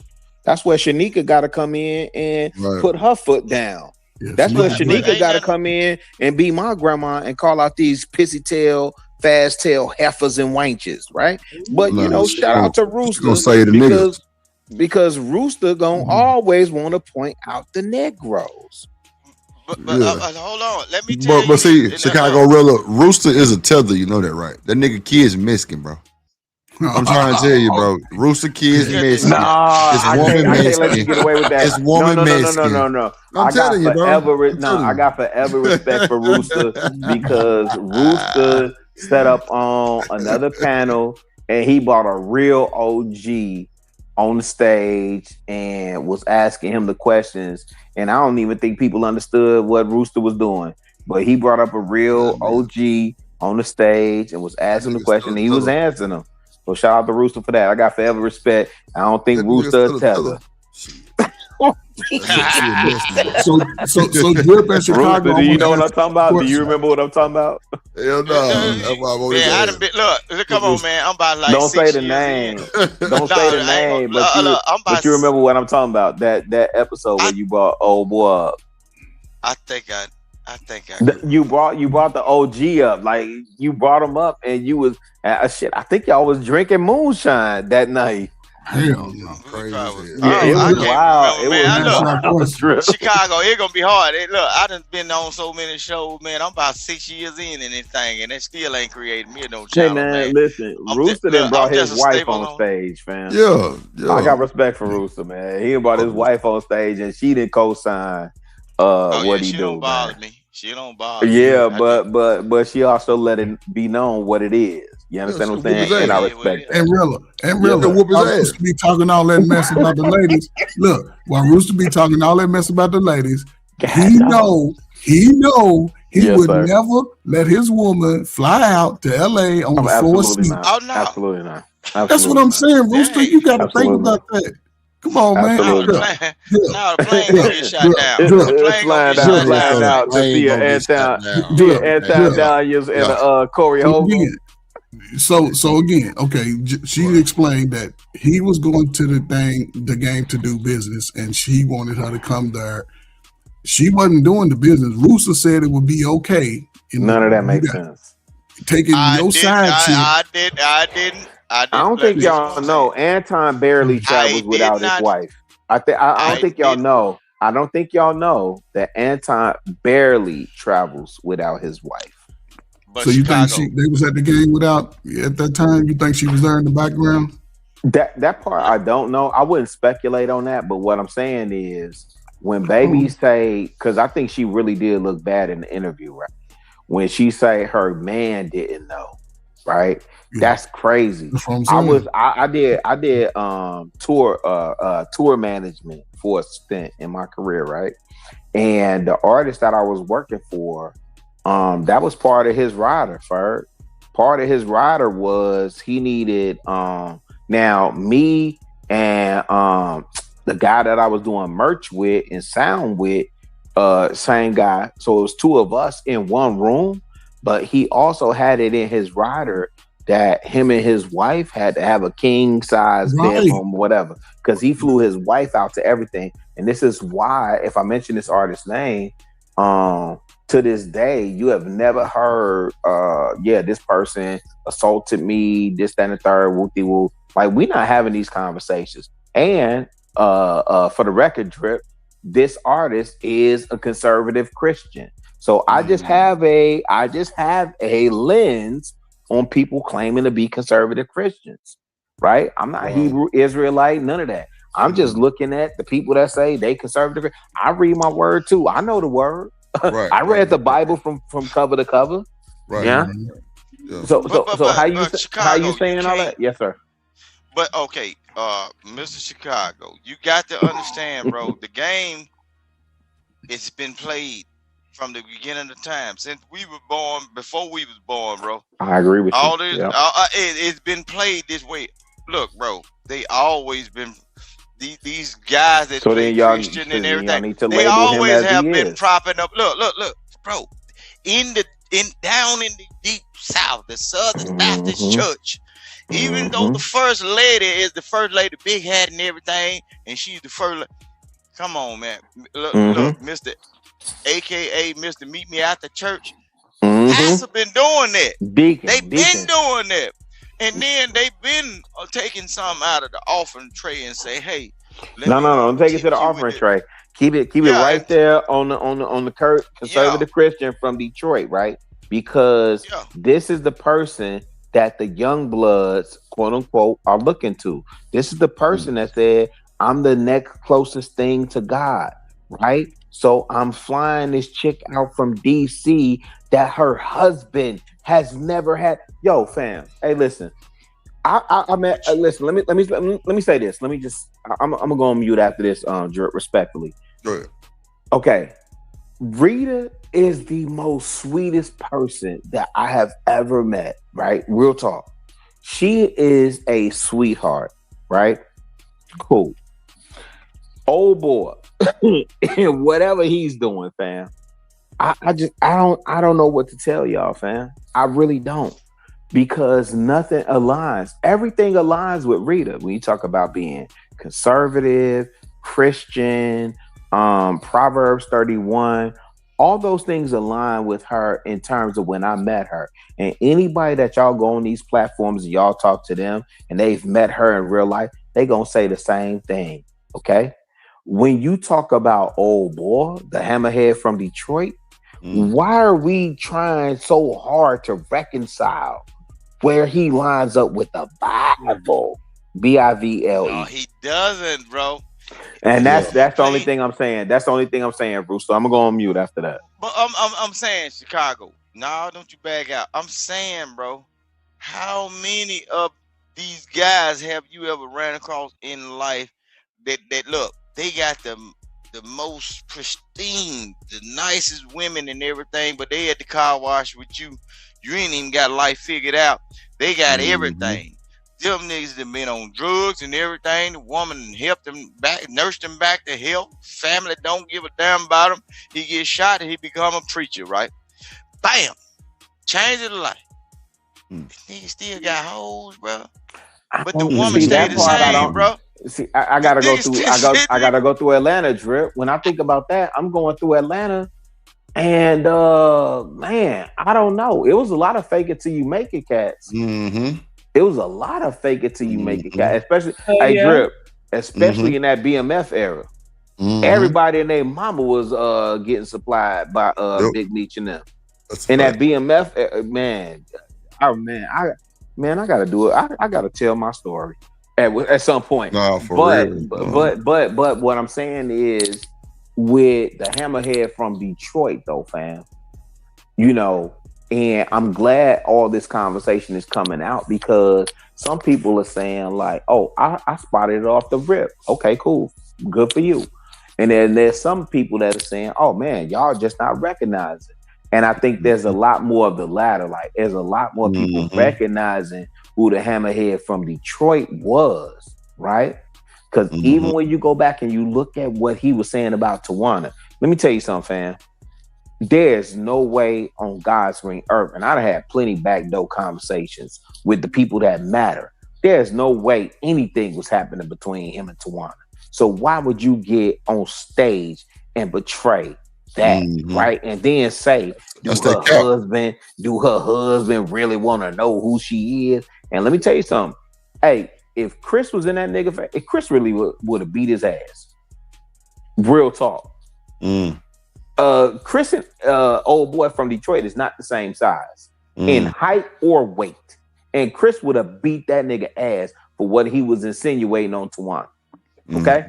[SPEAKER 12] That's where Shanika got to come in and put her foot down. Yeah, that's where Shanika got to come in and be my grandma and call out these pissy tail, fast tail heifers and wenches, right? But shout out to Rooster because Rooster gonna always want to point out the Negroes.
[SPEAKER 11] But hold on, let me tell you.
[SPEAKER 2] But see, Chicago Rilla, Rooster is a tether, you know that, right? That nigga kid's Mexican, bro. I'm trying to tell you, bro. Rooster kid's Mexican.
[SPEAKER 12] This woman Mexican. This woman Mexican. No. I'm telling you, bro. I got forever respect for Rooster because Rooster set up on another panel and he brought a real OG on the stage and was asking him the questions. And I don't even think people understood what Rooster was doing. But he brought up a real OG on the stage and was asking the question and he was answering them. So shout out to Rooster for that. I got forever respect. I don't think Rooster is tether.
[SPEAKER 8] So Drip in Chicago.
[SPEAKER 12] Rooster, do you know what I'm talking about? Do you remember what I'm talking about?
[SPEAKER 2] Hell no.
[SPEAKER 11] Come on, man. I'm about like
[SPEAKER 12] don't say the name. Don't say the name. But you remember what I'm talking about? That episode where you brought old boy up.
[SPEAKER 11] I think I
[SPEAKER 12] you brought the OG up. Like you brought him up and you was shit. I think y'all was drinking moonshine that night.
[SPEAKER 8] Hell no.
[SPEAKER 2] Crazy.
[SPEAKER 12] It was wild.
[SPEAKER 11] Chicago, it's gonna be hard. I done been on so many shows, man. I'm about 6 years in this thing, and they still ain't created me no channel.
[SPEAKER 12] Hey man, listen, Rooster done brought his wife on stage, fam.
[SPEAKER 2] Yeah.
[SPEAKER 12] I got respect for Rooster, man. He brought his wife on stage, and she didn't co-sign what he do.
[SPEAKER 11] Don't bother me. She don't bother.
[SPEAKER 12] Yeah, but she also let it be known what it is. You understand what I'm saying? And I respect that.
[SPEAKER 8] And Rilla,
[SPEAKER 2] whoop his
[SPEAKER 8] while
[SPEAKER 2] ass.
[SPEAKER 8] Rooster be talking all that mess about the ladies. Look, while Rooster be talking all that mess about the ladies, he know he
[SPEAKER 12] Yes,
[SPEAKER 8] would
[SPEAKER 12] sir.
[SPEAKER 8] never let his woman fly out to LA on the 4 seat.
[SPEAKER 11] Oh no,
[SPEAKER 12] Absolutely not.
[SPEAKER 8] That's what I'm saying, Rooster. You got to think about that. Come on, man.
[SPEAKER 11] now the plane gonna get shot down. The plane gonna get shot
[SPEAKER 12] Flying
[SPEAKER 11] down.
[SPEAKER 12] out to see Anton Daniels and Corey Holcomb.
[SPEAKER 8] So again, okay, she explained that he was going to the game to do business, and she wanted her to come there. She wasn't doing the business. Rooster said it would be okay.
[SPEAKER 12] None of that makes sense.
[SPEAKER 8] Taking your side chick.
[SPEAKER 11] I didn't.
[SPEAKER 12] I don't think y'all know. Anton barely travels without his wife. I don't think y'all know. I don't think y'all know that Anton barely travels without his wife.
[SPEAKER 11] But
[SPEAKER 8] so you
[SPEAKER 11] Chicago.
[SPEAKER 8] think they was at the game without at that time? You think she was there in the background?
[SPEAKER 12] That part I don't know. I wouldn't speculate on that. But what I'm saying is when babies say, because I think she really did look bad in the interview, right? When she say her man didn't know, right? Yeah. That's crazy.
[SPEAKER 8] That's what I'm saying.
[SPEAKER 12] I did tour management for a stint in my career, right? And the artist that I was working for, that was part of his rider, Ferg. Part of his rider was he needed now me and the guy that I was doing merch with and sound with, same guy. So it was two of us in one room, but he also had it in his rider that him and his wife had to have a king size bedroom or whatever, because he flew his wife out to everything. And this is why, if I mention this artist's name, to this day, you have never heard, this person assaulted me, this, that, and the third, whoop-de-whoop. Like, we're not having these conversations. And for the record, Drip, this artist is a conservative Christian. So I just have a lens on people claiming to be conservative Christians, right? I'm not Hebrew Israelite, none of that. I'm just looking at the people that say they conservative. I read my word too. I know the word. Right, I read the Bible from cover to cover. Right. Yeah. So how you saying all that? Yes, sir.
[SPEAKER 11] But okay, Mr. Chicago, you got to understand, bro. The game, it's been played from the beginning of time, since we were born, before we was born, bro.
[SPEAKER 12] I agree with
[SPEAKER 11] all
[SPEAKER 12] you.
[SPEAKER 11] This, it's been played this way. Look, bro, they always been these guys that play Christian and everything. They always have been propping up. Look, bro. Down in the deep South, the Southern Baptist Church. Even though the first lady is the first lady, big hat and everything, and she's the first. Come on, man. Look, Mr. AKA Mr. Meet Me at the Church. Pastor been doing that. They've been doing that. And then they've been taking some out of the offering tray and say, "Hey,
[SPEAKER 12] no, don't take it to the offering tray. Keep it right there on the conservative Christian from Detroit, right? Because this is the person that the young bloods, quote unquote, are looking to. This is the person that said, "I'm the next closest thing to God," right? So I'm flying this chick out from DC that her husband has never had. Yo, fam. Hey, listen. Listen. Let me say this. I'm gonna go on mute after this. Respectfully.
[SPEAKER 2] Go ahead.
[SPEAKER 12] Okay. Rita is the most sweetest person that I have ever met. Right? Real talk. She is a sweetheart. Right? Cool. Old boy. And whatever he's doing, fam. I don't know what to tell y'all, fam. I really don't. Because nothing aligns. Everything aligns with Rita. When you talk about being conservative, Christian, Proverbs 31, all those things align with her in terms of when I met her. And anybody that y'all go on these platforms and y'all talk to them and they've met her in real life, they gonna say the same thing. Okay? When you talk about old boy, the hammerhead from Detroit, why are we trying so hard to reconcile where he lines up with the Bible? Bible.
[SPEAKER 11] No, he doesn't, bro.
[SPEAKER 12] And that's the only thing I'm saying. That's the only thing I'm saying, Bruce. So I'm gonna go on mute after that.
[SPEAKER 11] But I'm saying Chicago. No, don't you back out. I'm saying, bro, how many of these guys have you ever ran across in life that look, they got the most pristine, the nicest women and everything, but they at the car wash with you. You ain't even got life figured out. They got everything. Them niggas that been on drugs and everything. The woman helped them back, nursed them back to health. Family don't give a damn about him. He gets shot and he become a preacher, right? Bam! Change his life. Niggas still got hoes, bro. But the woman stay the same, bro.
[SPEAKER 12] See, I gotta go through. I gotta go through Atlanta, Drip. When I think about that, I'm going through Atlanta, and man, I don't know. It was a lot of fake it till you make it, cats. It was a lot of fake it till you make it, cats. Especially, Drip, especially in that BMF era. Everybody and their mama was getting supplied by Big Meech and them. In that BMF, man, I gotta do it. I gotta tell my story at some point.
[SPEAKER 2] No, for real.
[SPEAKER 12] But what I'm saying is, with the hammerhead from Detroit, though, fam, you know, and I'm glad all this conversation is coming out because some people are saying like, "Oh, I spotted it off the rip." Okay, cool, good for you. And then there's some people that are saying, "Oh man, y'all just not recognizing." And I think there's a lot more of the latter. Like, there's a lot more people recognizing who the hammerhead from Detroit was, right? Because even when you go back and you look at what he was saying about Tawana, let me tell you something, fam. There's no way on God's green earth, and I've had plenty backdoor conversations with the people that matter. There's no way anything was happening between him and Tawana. So why would you get on stage and betray that, right? And then say, do her husband really want to know who she is? And let me tell you something. Hey, if Chris was in that nigga, if Chris really would have beat his ass. Real talk. Chris and old boy from Detroit is not the same size in height or weight. And Chris would have beat that nigga ass for what he was insinuating on Tawana. Okay,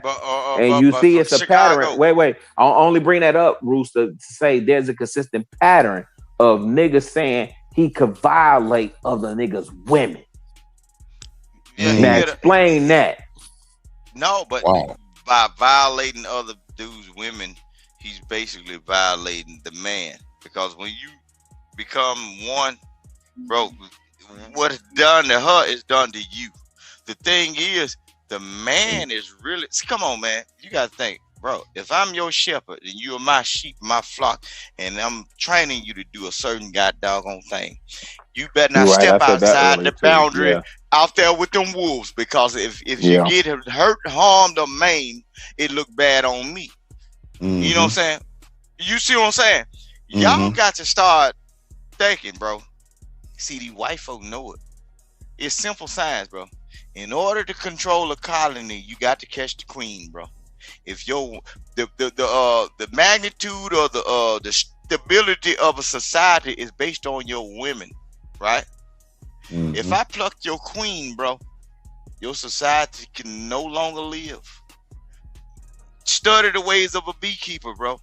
[SPEAKER 12] and you see it's a pattern. Wait, I'll only bring that up, Rooster, to say there's a consistent pattern of niggas saying he could violate other niggas' women. Now explain that.
[SPEAKER 11] No, but by violating other dudes' women, he's basically violating the man. Because when you become one, bro, what is done to her is done to you. The thing is, the man is really, come on, man. You got to think, bro, if I'm your shepherd and you're my sheep, my flock, and I'm training you to do a certain doggone thing, you better not step outside the boundary out there with them wolves, because if you get hurt, harmed, or maimed, it look bad on me. You know what I'm saying? You see what I'm saying? Y'all got to start thinking, bro. See, these white folk know it. It's simple science, bro. In order to control a colony, you got to catch the queen, bro. If the magnitude or the stability of a society is based on your women, right? If I pluck your queen, bro, your society can no longer live. Study the ways of a beekeeper, bro.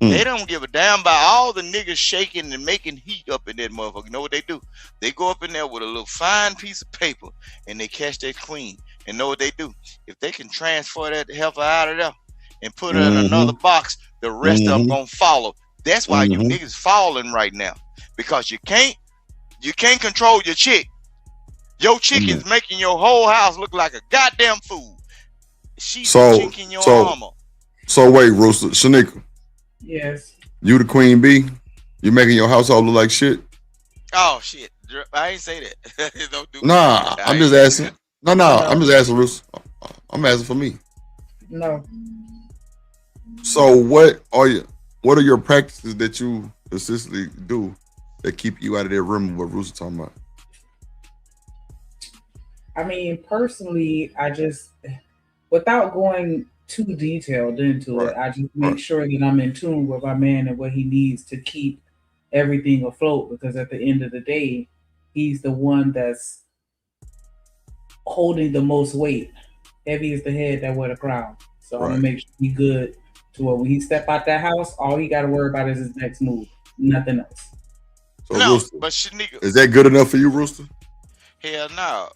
[SPEAKER 11] They don't give a damn about all the niggas shaking and making heat up in that motherfucker. You know what they do? They go up in there with a little fine piece of paper and they catch that queen. And know what they do? If they can transfer that heifer out of there and put her in another box, the rest of them gonna follow. That's why you niggas falling right now, because you can't control your chick. Your chick is making your whole house look like a goddamn fool. She's chinking your armor.
[SPEAKER 2] So wait, Rooster, Shanika.
[SPEAKER 3] Yes.
[SPEAKER 2] You the queen bee? You making your household look like shit?
[SPEAKER 11] Oh shit! I ain't say that. Don't do
[SPEAKER 2] I'm just asking. No, I'm just asking, Rooster. I'm asking for me.
[SPEAKER 3] No.
[SPEAKER 2] So what are your practices that you consistently do that keep you out of that room of what Rooster talking about?
[SPEAKER 3] I mean, personally, I just, without going too detailed into it, I just make sure that I'm in tune with my man and what he needs to keep everything afloat, because at the end of the day, he's the one that's holding the most weight. Heavy is the head that wear the crown. So I'm gonna make sure he good to where when he step out that house, all he got to worry about is his next move, nothing else.
[SPEAKER 2] So
[SPEAKER 11] No,
[SPEAKER 2] Rooster,
[SPEAKER 11] but Shanika,
[SPEAKER 2] is that good enough for you, Rooster?
[SPEAKER 11] hell no.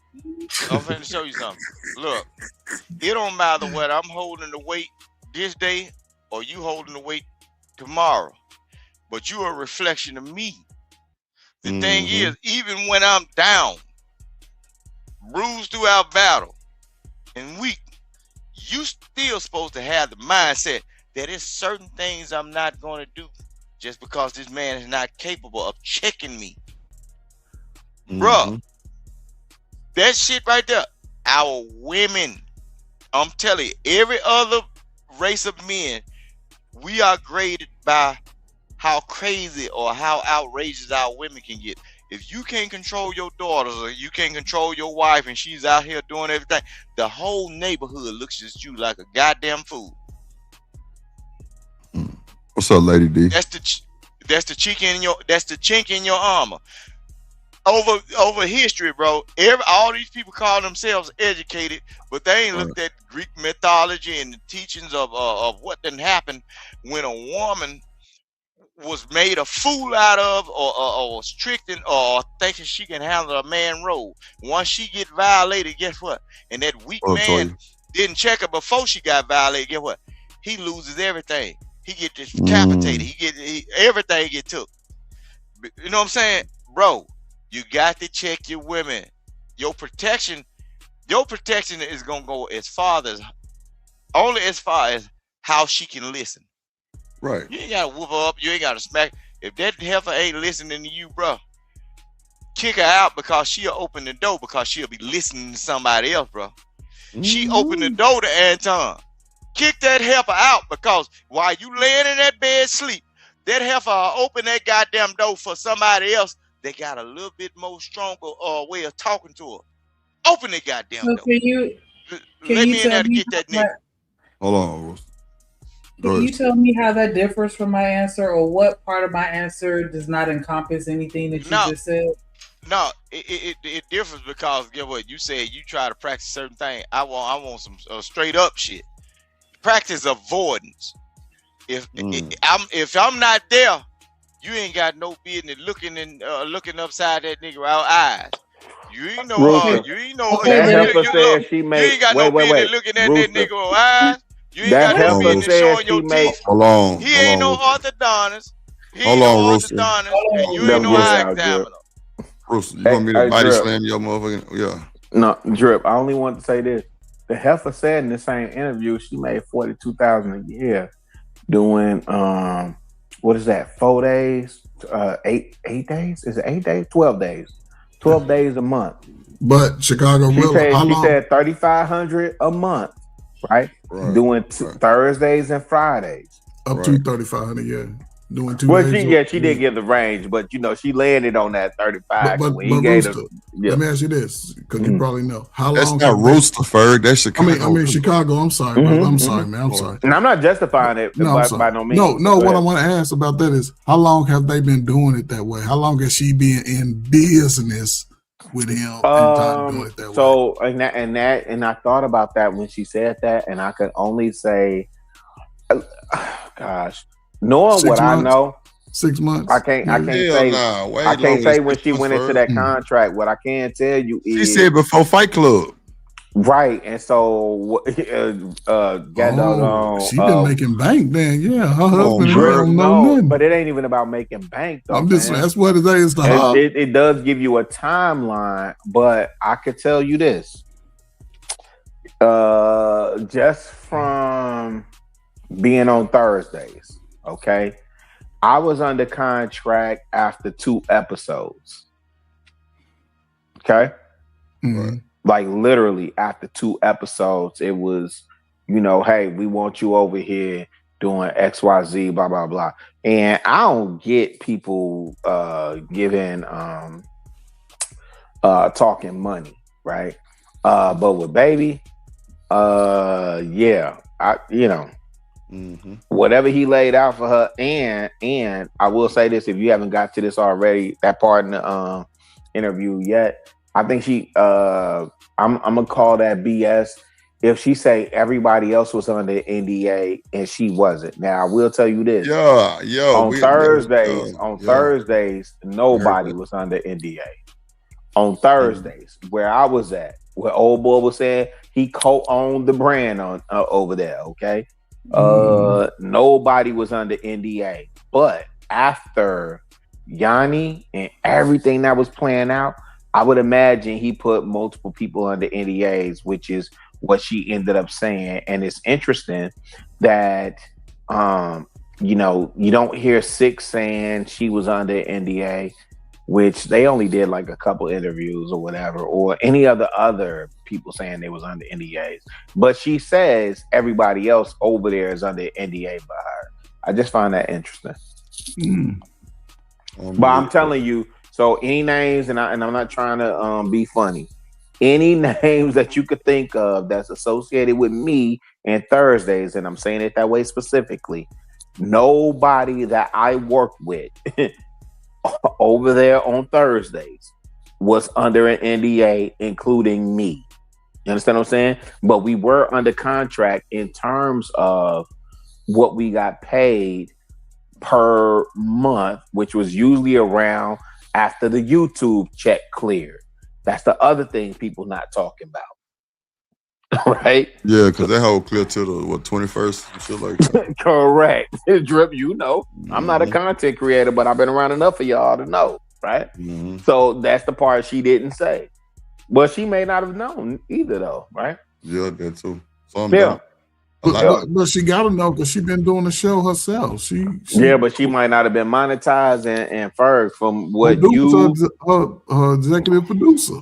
[SPEAKER 11] I'm finna show you something. Look, it don't matter whether I'm holding the weight this day or you holding the weight tomorrow, but you are a reflection of me. The thing is, even when I'm down, bruised throughout battle, and weak, you still supposed to have the mindset that it's certain things I'm not going to do just because this man is not capable of checking me. Bruh, that shit right there, our women, I'm telling you, every other race of men, we are graded by how crazy or how outrageous our women can get. If you can't control your daughters or you can't control your wife and she's out here doing everything, the whole neighborhood looks at you like a goddamn fool.
[SPEAKER 2] What's up, Lady D?
[SPEAKER 11] That's the chink in your armor. Over history, bro. All these people call themselves educated, but they ain't looked at Greek mythology and the teachings of what didn't happen when a woman was made a fool out of or stricken or thinking she can handle a man role. Once she get violated, guess what? And that weak man didn't check her before she got violated, guess what? He loses everything. He get decapitated. Everything get took. You know what I'm saying? Bro, you got to check your women. Your protection is gonna go only as far as how she can listen.
[SPEAKER 2] Right.
[SPEAKER 11] You ain't gotta whoop her up. You ain't gotta smack. If that heifer ain't listening to you, bro, kick her out because she'll open the door because she'll be listening to somebody else, bro. She opened the door to Anton. Kick that heifer out because while you laying in that bed sleep, that heifer will open that goddamn door for somebody else that got a little bit more stronger way of talking to her. Open that goddamn door. Let me in there to get that nigga.
[SPEAKER 2] Hold on, Rooster.
[SPEAKER 3] Can you tell me how that differs from my answer, or what part of my answer does not encompass anything that you just said?
[SPEAKER 11] No, it differs because get what you said. You try to practice certain things. I want some straight up shit. Practice avoidance. If I'm not there, you ain't got no business looking upside that nigga eyes. You ain't know. You ain't know. You ain't got no business looking at that nigga eyes. You ain't got no business showing your teeth.
[SPEAKER 2] Hold on.
[SPEAKER 11] He ain't no orthodontist.
[SPEAKER 2] Hold on, Rooster.
[SPEAKER 11] And you ain't no eye examiner.
[SPEAKER 2] Rooster, you want me to body slam your motherfucking? Yeah.
[SPEAKER 12] No, Drip. I only want to say this. The heifer said in the same interview she made $42,000 a year doing what is that? 4 days? 8 days? Is it 8 days? 12 days. 12 days a month.
[SPEAKER 8] But Chicago,
[SPEAKER 12] she said $3,500 a month, right? Doing Thursdays and Fridays.
[SPEAKER 8] Up to $3,500, yeah. Doing 2
[SPEAKER 12] well,
[SPEAKER 8] days.
[SPEAKER 12] She did give the range, but she landed on that 35.
[SPEAKER 8] But Rooster, let me ask you this, because you probably know how
[SPEAKER 2] That's
[SPEAKER 8] long.
[SPEAKER 2] That's not Rooster, Ferg. That's Chicago.
[SPEAKER 8] I mean Chicago. I'm sorry, bro. I'm sorry, man. I'm sorry.
[SPEAKER 12] And I'm not justifying it by no means.
[SPEAKER 8] No. What I want to ask about that is, how long have they been doing it that way? How long has she been in business with him and doing it that way?
[SPEAKER 12] So and I thought about that when she said that, and I could only say, gosh. Knowing what I know,
[SPEAKER 8] 6 months.
[SPEAKER 12] I can't say when she went into that contract. What I can tell you is
[SPEAKER 2] she said before Fight Club,
[SPEAKER 12] right? And so, she been
[SPEAKER 8] making bank then, yeah. Her husband don't know nothing.
[SPEAKER 12] But it ain't even about making bank though.
[SPEAKER 8] That's what it is.
[SPEAKER 12] It does give you a timeline, but I could tell you this, just from being on Thursdays. Okay, I was under contract after 2 episodes. Okay, like literally after 2 episodes, it was, hey, we want you over here doing XYZ, blah blah blah. And I don't get people giving talking money, right? But with baby, yeah, whatever he laid out for her, and I will say this: if you haven't got to this already, that part in the interview yet, I think she, I'm gonna call that BS. if she say everybody else was under NDA and she wasn't. Now I will tell you this. On Thursdays, nobody was under NDA. On Thursdays, where I was at, where old boy was saying he co-owned the brand on over there, okay? Nobody was under NDA. But after Yanni and everything that was playing out, I would imagine he put multiple people under NDAs, which is what she ended up saying. And it's interesting that you know, you don't hear Six saying she was under NDA, which they only did like a couple interviews or whatever, or any other people saying they was under NDAs. But she says everybody else over there is under NDA by her. I just find that interesting. But I'm telling you, so any names, and I'm not trying to be funny, any names that you could think of that's associated with me and Thursdays, and I'm saying it that way specifically, nobody that I work with over there on Thursdays was under an NDA, including me. You understand what I'm saying? But we were under contract in terms of what we got paid per month, which was usually around after the YouTube check cleared. That's the other thing people not talking about. Right?
[SPEAKER 2] Yeah, because that whole clear to the 21st and shit like that.
[SPEAKER 12] Correct. Drip, you know, I'm not a content creator, but I've been around enough for y'all to know, right? So that's the part she didn't say. But she may not have known either, though, right?
[SPEAKER 2] Yeah, that too.
[SPEAKER 8] But she gotta know because she been doing the show herself. She
[SPEAKER 12] but she might not have been monetized and Ferg from what
[SPEAKER 8] her executive producer.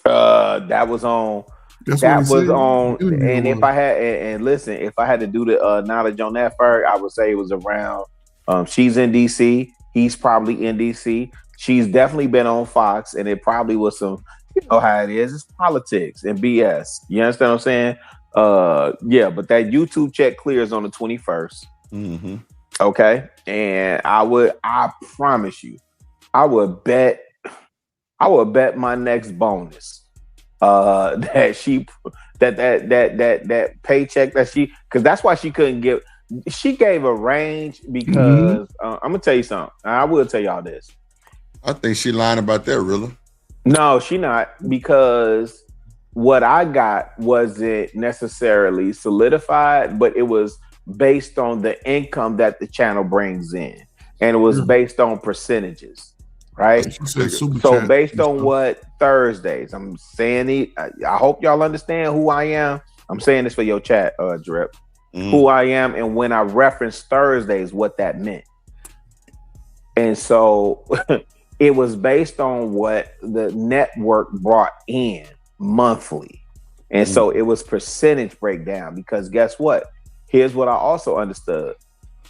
[SPEAKER 12] That was on. And if I had if I had to do the knowledge on that, Ferg, I would say it was around. She's in DC. He's probably in DC. She's definitely been on Fox, and it probably was some. You know how it is. It's politics and BS. You understand what I'm saying? Yeah, but that YouTube check clears on the 21st. Okay. And I promise you, I would bet my next bonus that paycheck that because that's why she couldn't give. She gave a range because I'm gonna tell you something. I will tell y'all this.
[SPEAKER 2] I think she lying about that, really.
[SPEAKER 12] No, she not, because what I got wasn't necessarily solidified, but it was based on the income that the channel brings in, and it was based on percentages, right? So based on what Thursdays, I'm saying, I hope y'all understand who I am. I'm saying this for your chat, Drip, who I am, and when I reference Thursdays, what that meant. And so it was based on what the network brought in monthly. And so it was percentage breakdown, because guess what? Here's what I also understood.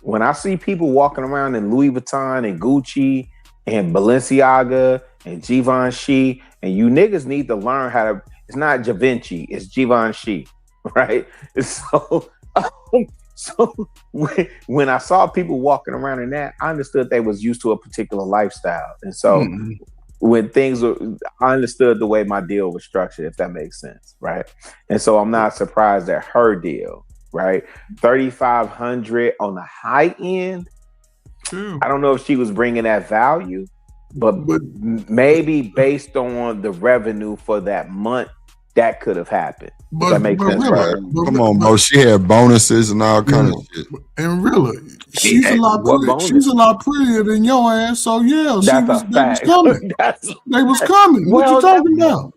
[SPEAKER 12] When I see people walking around in Louis Vuitton and Gucci and Balenciaga and Givenchy, and you niggas need to learn how to, it's not Givenchy, it's Givenchy, right? So when I saw people walking around in that, I understood they was used to a particular lifestyle. And so when things were, I understood the way my deal was structured, if that makes sense, right? And so I'm not surprised at her deal, right? 3,500 on the high end. I don't know if she was bringing that value, but maybe based on the revenue for that month, that could have happened. That makes sense.
[SPEAKER 2] Come on, bro. She had bonuses and all kind of shit.
[SPEAKER 8] And really, she's a lot prettier than your ass. So yeah, they was coming. They was coming. What you talking about?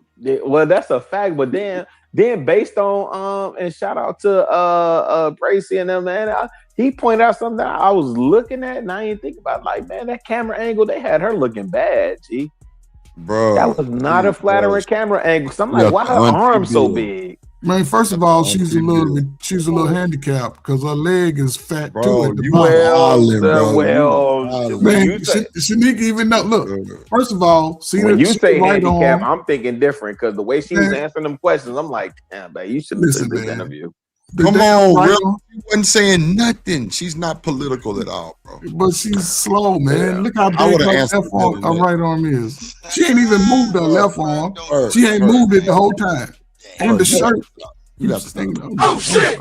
[SPEAKER 12] Well, that's a fact. But then based on and shout out to Bracy and them, man. He pointed out something that I was looking at and I didn't think about. Like, man, that camera angle, they had her looking bad, G.
[SPEAKER 2] Bro,
[SPEAKER 12] that was not a flattering camera angle. So I'm like, why her arms so big?
[SPEAKER 8] Man, first of all, she's a little handicapped because her leg is fat too. At the man, Shanika even know. Look, first of all, see
[SPEAKER 12] when
[SPEAKER 8] that
[SPEAKER 12] you say
[SPEAKER 8] right
[SPEAKER 12] handicap,
[SPEAKER 8] on.
[SPEAKER 12] I'm thinking different because the way she was answering them questions, I'm like, damn, man, you should listen to this interview.
[SPEAKER 2] Come on, right, she wasn't saying nothing. She's not political at all, bro.
[SPEAKER 8] But she's slow, man. Yeah. Look how big her right arm is. She ain't even moved her left arm. She ain't moved it the whole time. And the shirt.
[SPEAKER 2] You got to stand up.
[SPEAKER 8] Oh shit!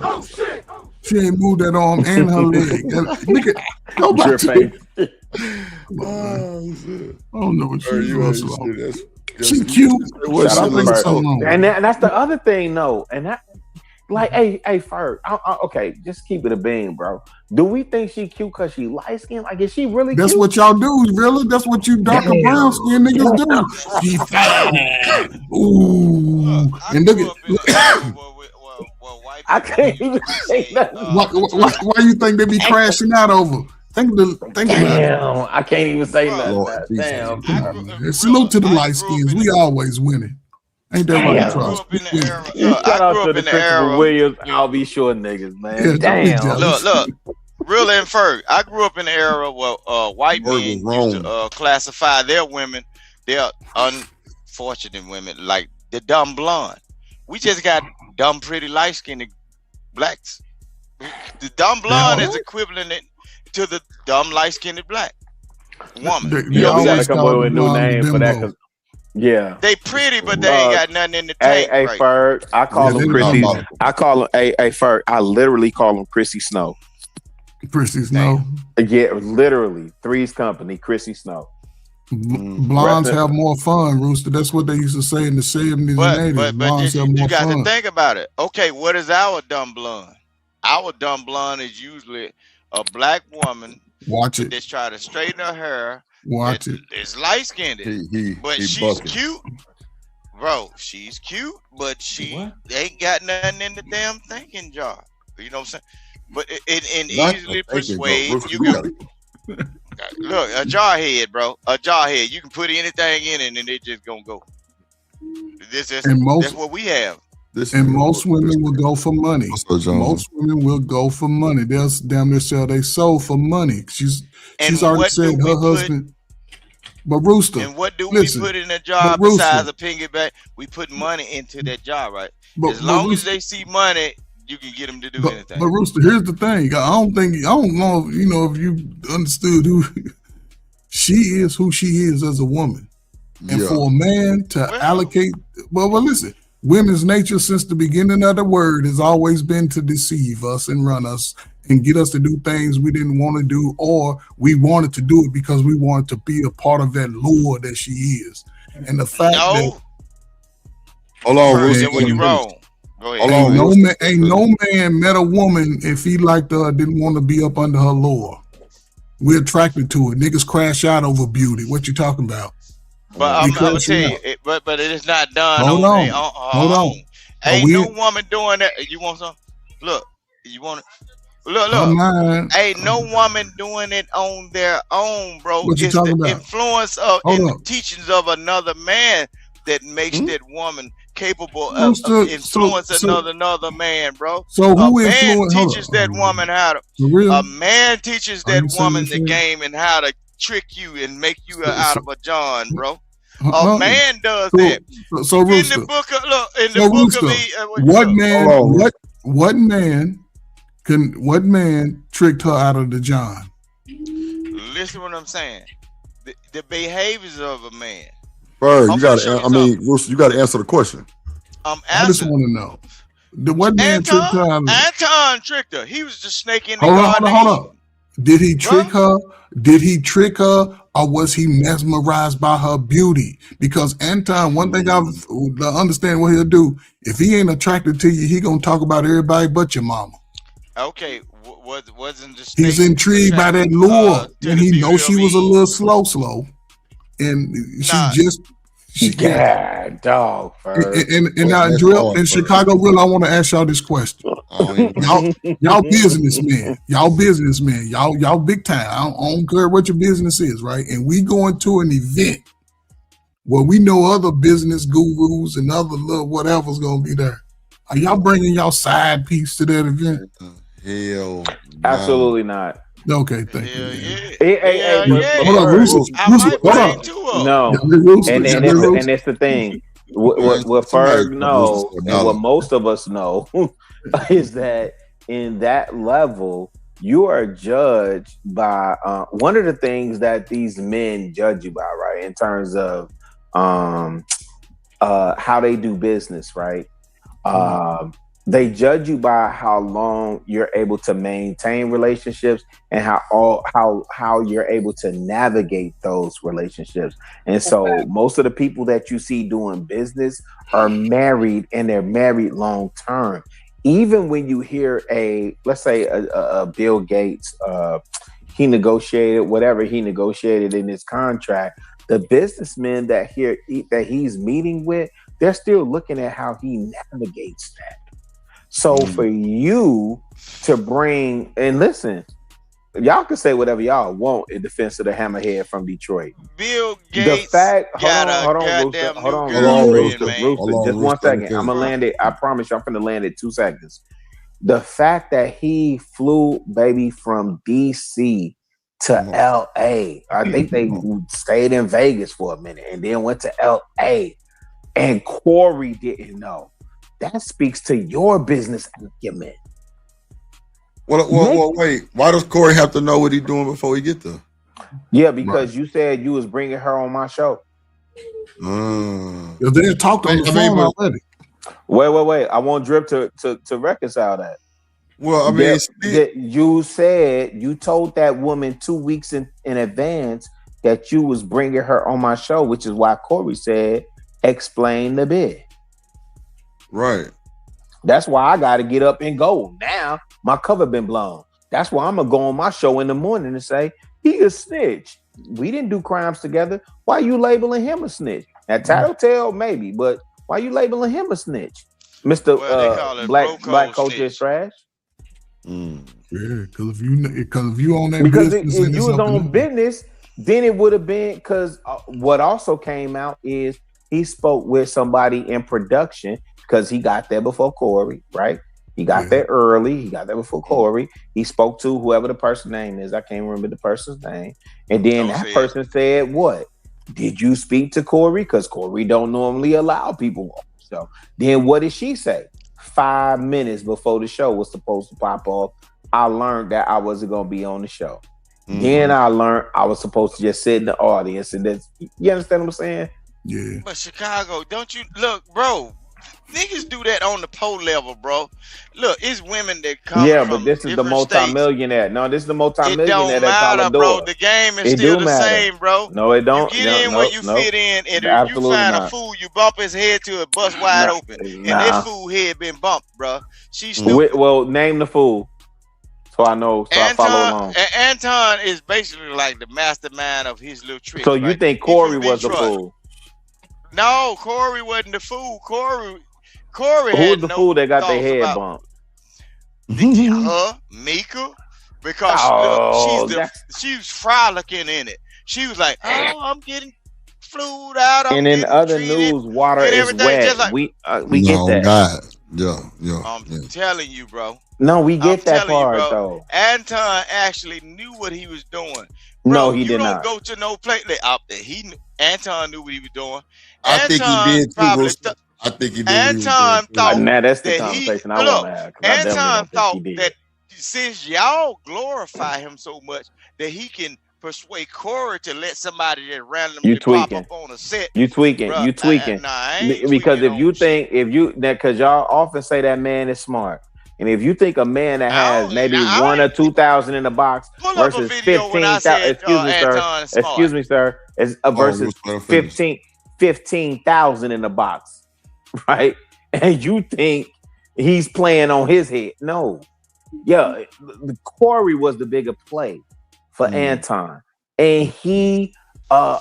[SPEAKER 8] She ain't moved that arm and her leg. Nigga, go back to I don't know what she's doing. She cute.
[SPEAKER 12] And that's the other thing, though. And that, like, hey, Ferg, okay, just keep it a bean, bro. Do we think she cute because she light skinned? Like, is she really
[SPEAKER 8] That's
[SPEAKER 12] cute?
[SPEAKER 8] what y'all do, really. That's what you darker brown skin niggas do. She fat. Ooh. And look at
[SPEAKER 12] I can't even say nothing.
[SPEAKER 8] Why you think they be crashing out over? Think about it.
[SPEAKER 12] I can't even say nothing. Damn.
[SPEAKER 8] Salute to the light skins. We always winning. Ain't that right, Charles?
[SPEAKER 12] Shout out to the Christopher Williams. I'll be sure niggas, man. Damn.
[SPEAKER 11] Look. Real and Ferg. I grew up in the era where white men used to classify their women, their unfortunate women, like the dumb blonde. We just got dumb, pretty, light-skinned blacks. The dumb blonde is equivalent to the dumb, light-skinned black woman.
[SPEAKER 12] We gotta come up with a new name for that. Yeah,
[SPEAKER 11] they pretty, but they ain't got nothing in the tank.
[SPEAKER 12] Hey, right? Ferg, I call them Chrissy. I call them. Hey, Ferg, I literally call them Chrissy Snow.
[SPEAKER 8] Chrissy Snow.
[SPEAKER 12] Yeah, literally. Three's Company, Chrissy Snow.
[SPEAKER 8] Blondes have more fun, Rooster. That's what they used to say in the 70s and 80s. Blondes have more
[SPEAKER 11] you got
[SPEAKER 8] fun.
[SPEAKER 11] to think about it. Okay, what is our dumb blonde? Our dumb blonde is usually a black woman.
[SPEAKER 8] Watch it.
[SPEAKER 11] That's trying to straighten her hair.
[SPEAKER 8] Watch it.
[SPEAKER 11] It's light skinned, but she's cute, bro. She's cute, but she ain't got nothing in the damn thinking jar. You know what I'm saying? But and easily persuade you can look a jarhead, bro. A jarhead. You can put anything in it and it just gonna go. That's what we have.
[SPEAKER 8] Most women will go for money. Most women will go for money. They'll damn near sell their soul for money. She's already said her husband. But Rooster.
[SPEAKER 11] And what do we put in a jar besides a piggy bank? We put money into that jar, right? As long as they see money, you can get them to do anything.
[SPEAKER 8] But Rooster, here's the thing. I don't know, if you understood who she is, who she is as a woman. And for a man to allocate, well, listen, women's nature since the beginning of the word has always been to deceive us and run us and get us to do things we didn't want to do, or we wanted to do it because we wanted to be a part of that lure that she is. And the fact that
[SPEAKER 2] hold on, Rooster,
[SPEAKER 11] when you're wrong. Go ahead.
[SPEAKER 8] Ain't no man met a woman if he liked her didn't want to be up under her lure. We're attracted to it. Niggas crash out over beauty. What you talking about?
[SPEAKER 11] But I'm gonna tell you, but it is not done.
[SPEAKER 8] Hold on.
[SPEAKER 11] Ain't no woman doing that. You want some? Look, you want it? Look. Ain't no woman doing it on their own, bro.
[SPEAKER 8] What you
[SPEAKER 11] it's
[SPEAKER 8] talking
[SPEAKER 11] the
[SPEAKER 8] about?
[SPEAKER 11] influence of and the teachings of another man that makes that woman capable of influence another man, bro.
[SPEAKER 8] So who
[SPEAKER 11] a man
[SPEAKER 8] influenced
[SPEAKER 11] teaches that woman how to? A man teaches that woman the game and how to trick you and make you out of a John, bro. A man does that.
[SPEAKER 8] So Rooster,
[SPEAKER 11] in the book of
[SPEAKER 8] what man tricked her out of the John?
[SPEAKER 11] Listen what I'm saying. The behaviors of a man.
[SPEAKER 2] Bird, Rooster, you got to answer the question.
[SPEAKER 8] I just want to know. What man tricked her out of
[SPEAKER 11] Anton tricked her. He was just snaking in the
[SPEAKER 8] garden. Hold on. Did he trick her? Did he trick her, or was he mesmerized by her beauty? Because Anton, one thing I understand what he'll do, if he ain't attracted to you, he gonna talk about everybody but your mama.
[SPEAKER 11] Okay, wasn't the
[SPEAKER 8] he's intrigued by that lure, and he knows she was a little slow, and
[SPEAKER 12] dog.
[SPEAKER 8] And now, Drill, in Chicago, Real, I want to ask y'all this question. Y'all businessmen. Y'all big time. I don't care what your business is, right? And we going to an event where we know other business gurus and other little whatever's going to be there. Are y'all bringing y'all side piece to that event?
[SPEAKER 2] Hell,
[SPEAKER 12] absolutely not.
[SPEAKER 8] Okay, thank you.
[SPEAKER 12] Hold on, no, and it's the thing. What Ferg knows and what most of us know is that in that level, you are judged by one of the things that these men judge you by, right? In terms of how they do business, right? They judge you by how long you're able to maintain relationships and how you're able to navigate those relationships. And so most of the people that you see doing business are married, and they're married long term. Even when you hear let's say a Bill Gates, he negotiated whatever he negotiated in his contract, the businessmen that he's meeting with, they're still looking at how he navigates that. So for you to bring, and listen, y'all can say whatever y'all want in defense of the hammerhead from Detroit.
[SPEAKER 11] Bill Gates
[SPEAKER 12] hold on, Rooster, just 1 second. I'm gonna land it. I promise you, I'm gonna land it 2 seconds. The fact that he flew baby from DC to LA, I think they stayed in Vegas for a minute and then went to LA, and Corey didn't know. That speaks to your business acumen.
[SPEAKER 2] Well, wait. Why does Corey have to know what he's doing before he get there?
[SPEAKER 12] Yeah, because you said you was bringing her on my show.
[SPEAKER 8] They didn't talk on the phone already.
[SPEAKER 12] Wait. I want Drip to reconcile that.
[SPEAKER 2] Well, I mean,
[SPEAKER 12] you said you told that woman 2 weeks in advance that you was bringing her on my show, which is why Corey said, explain the bid.
[SPEAKER 2] Right.
[SPEAKER 12] That's why I got to get up and go. Now my cover been blown. That's why I'm gonna go on my show in the morning and say he a snitch. We didn't do crimes together. Why you labeling him a snitch? Now tattletale maybe, but why you labeling him a snitch, Mister Black Coach is trash?
[SPEAKER 8] Yeah, because if you on that
[SPEAKER 12] because
[SPEAKER 8] business,
[SPEAKER 12] if you was on business, then it would have been because what also came out is he spoke with somebody in production because he got there before Corey, right? He got there early. He got there before Corey. He spoke to whoever the person's name is. I can't remember the person's name. And then that person said, what? Did you speak to Corey? Because Corey don't normally allow people on the show. Then what did she say? 5 minutes before the show was supposed to pop off, I learned that I wasn't going to be on the show. Mm-hmm. Then I learned I was supposed to just sit in the audience. And that's, you understand what I'm saying?
[SPEAKER 8] Yeah.
[SPEAKER 11] But Chicago, don't you look, bro? Niggas do that on the pole level, bro. Look, it's women that come.
[SPEAKER 12] Yeah,
[SPEAKER 11] from
[SPEAKER 12] but this is the multi-millionaire.
[SPEAKER 11] States.
[SPEAKER 12] No, this is the multi-millionaire.
[SPEAKER 11] It don't matter, bro. The game is still the same, bro.
[SPEAKER 12] No, it don't.
[SPEAKER 11] You get in where you fit in, and if you find a fool, you bump his head to it, bust wide open, and this fool head been bumped, bro. She's stupid.
[SPEAKER 12] Well, name the fool, so I know. So I follow along.
[SPEAKER 11] Anton is basically like the mastermind of his little trick.
[SPEAKER 12] So you think Corey was the fool?
[SPEAKER 11] No, Corey wasn't the fool. Corey
[SPEAKER 12] who was the fool that got their head bumped?
[SPEAKER 11] Micca, because she was frolicking in it. She was like, "Oh, I'm getting flued out."
[SPEAKER 12] And in other news, water is wet.
[SPEAKER 11] Like,
[SPEAKER 12] we get that.
[SPEAKER 2] God. Yeah.
[SPEAKER 11] I'm telling you, bro.
[SPEAKER 12] No, we get that part though.
[SPEAKER 11] Anton actually knew what he was doing. Bro,
[SPEAKER 12] no, he did not.
[SPEAKER 11] You don't go to no place. Anton knew what he was doing.
[SPEAKER 2] I think he did too. I think he did.
[SPEAKER 11] Anton thought
[SPEAKER 12] that's the conversation I want to have.
[SPEAKER 11] Anton thought that since y'all glorify him so much that he can persuade Corey to let somebody that randomly pop up on a set.
[SPEAKER 12] You tweaking.
[SPEAKER 11] Bruh,
[SPEAKER 12] you tweaking. Because if you think because y'all often say that man is smart. And if you think a man that has maybe 1,000 or 2,000 in the box versus 15,000, excuse me, sir, versus 15,000 in the box. Right, and you think he's playing on his head? No, the Corey was the bigger play for Anton, and he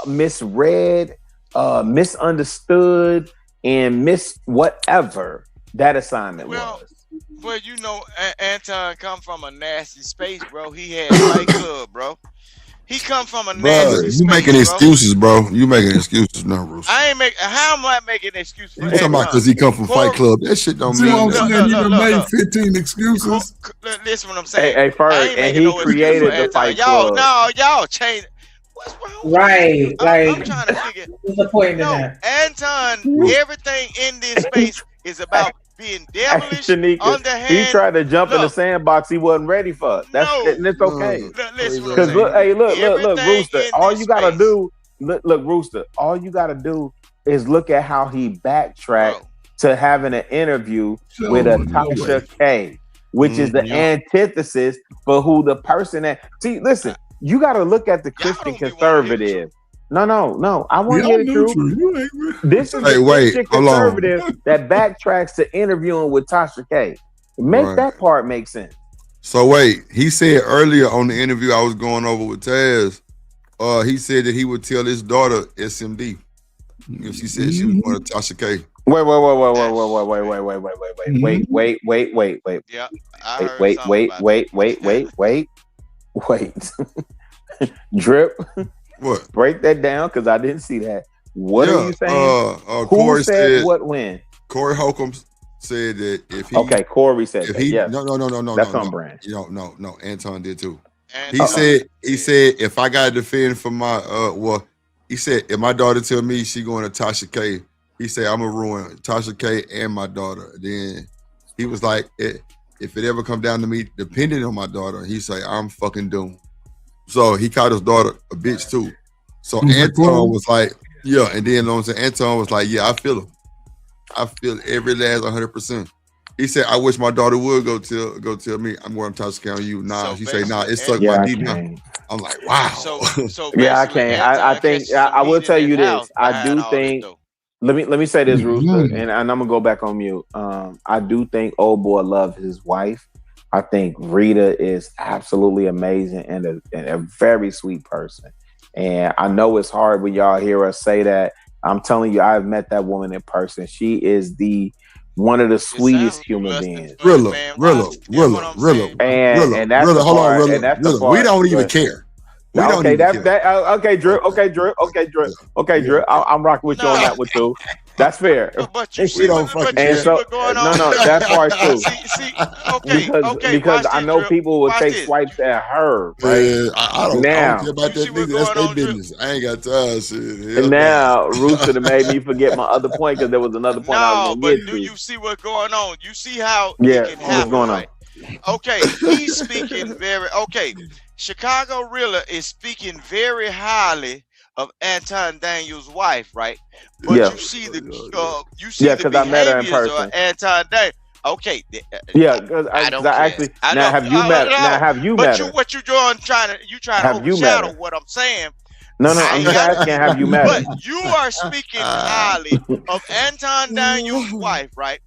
[SPEAKER 12] misread, misunderstood, and missed whatever that assignment was.
[SPEAKER 11] Well, you know, Anton come from a nasty space, bro. He had Fight Club, bro. He come from a nasty space,
[SPEAKER 2] making excuses, bro. You making excuses now, Bruce.
[SPEAKER 11] I ain't how am I making excuses for
[SPEAKER 2] you talking about because he come from Fight Club? That shit don't mean
[SPEAKER 8] nothing. You made 15 excuses.
[SPEAKER 11] Listen what I'm saying.
[SPEAKER 12] Hey, first, and he created the Fight Club.
[SPEAKER 11] Y'all change. What's wrong?
[SPEAKER 3] Right,
[SPEAKER 11] I'm trying to figure.
[SPEAKER 3] Disappointed in that.
[SPEAKER 11] Anton, everything in this space is about being devilish, underhand.
[SPEAKER 12] He tried to jump in the sandbox he wasn't ready for. It's okay. Because look, Rooster. All you gotta do, look, Rooster. All you gotta do is look at how he backtracked to having an interview with a Tasha K, which is the antithesis for who the person that. See, listen, you got to look at the Christian conservative. No. I want to hear the truth. This is the Christian conservative that backtracks to interviewing with Tasha K. Make that part make sense.
[SPEAKER 2] So wait, he said earlier on the interview I was going over with Taz, he said that he would tell his daughter SMD if she said she was going to Tasha K.
[SPEAKER 12] Wait.
[SPEAKER 11] Yeah.
[SPEAKER 12] Wait. Drip.
[SPEAKER 2] What?
[SPEAKER 12] Break that down because I didn't see that. What are you saying? Who
[SPEAKER 2] Corey
[SPEAKER 12] said what when?
[SPEAKER 2] Corey Holcomb said that if he
[SPEAKER 12] Corey said that. Yes.
[SPEAKER 2] No.
[SPEAKER 12] That's on brand.
[SPEAKER 2] No. Anton did too. He said if I got to defend for my he said if my daughter tell me she going to Tasha K, he said I'm gonna ruin Tasha K and my daughter. Then he was like, if it ever come down to me depending on my daughter, he say I'm fucking doomed. So he called his daughter a bitch too. So Anton was like, yeah, and then Anton was like, yeah, I feel him. I feel every last 100%. He said, I wish my daughter would go tell me I'm going to Tasha K on you. Nah, she say, nah, it's sucked my deep now. I'm like, wow.
[SPEAKER 11] So
[SPEAKER 12] yeah, I can't. I think I will tell you this. I do think. Let me say this, Rooster, and I'm gonna go back on mute. I do think old boy loves his wife. I think Rita is absolutely amazing and a very sweet person. And I know it's hard when y'all hear us say that. I'm telling you, I've met that woman in person. She is one of the sweetest human beings.
[SPEAKER 2] Rilla.
[SPEAKER 12] And that's the
[SPEAKER 2] hold
[SPEAKER 12] part,
[SPEAKER 2] on,
[SPEAKER 12] and that's the part.
[SPEAKER 2] We don't even care.
[SPEAKER 12] Okay, Drip. I'm rocking with you on that one too. That's fair.
[SPEAKER 11] But you see what's going on.
[SPEAKER 12] No, that's part too.
[SPEAKER 11] Okay,
[SPEAKER 12] because I know people will take swipes at her. Right?
[SPEAKER 2] I don't care about that nigga. That's their business. I ain't got time. Shit.
[SPEAKER 12] And now Rooster made me forget my other point because there was another point I was going to get to.
[SPEAKER 11] Do you see what's going on? You see how
[SPEAKER 12] it can happen, what's going on?
[SPEAKER 11] Okay, he's speaking very Chicago Rilla is speaking very highly of Anton Daniels' wife, right? But you see the behaviors of Anton Daniels. Okay.
[SPEAKER 12] Because have you met her?
[SPEAKER 11] What you doing? Trying to overshadow what I'm saying.
[SPEAKER 12] No, I'm just asking, have you met her?
[SPEAKER 11] But you are speaking highly of Anton Daniels' wife, right?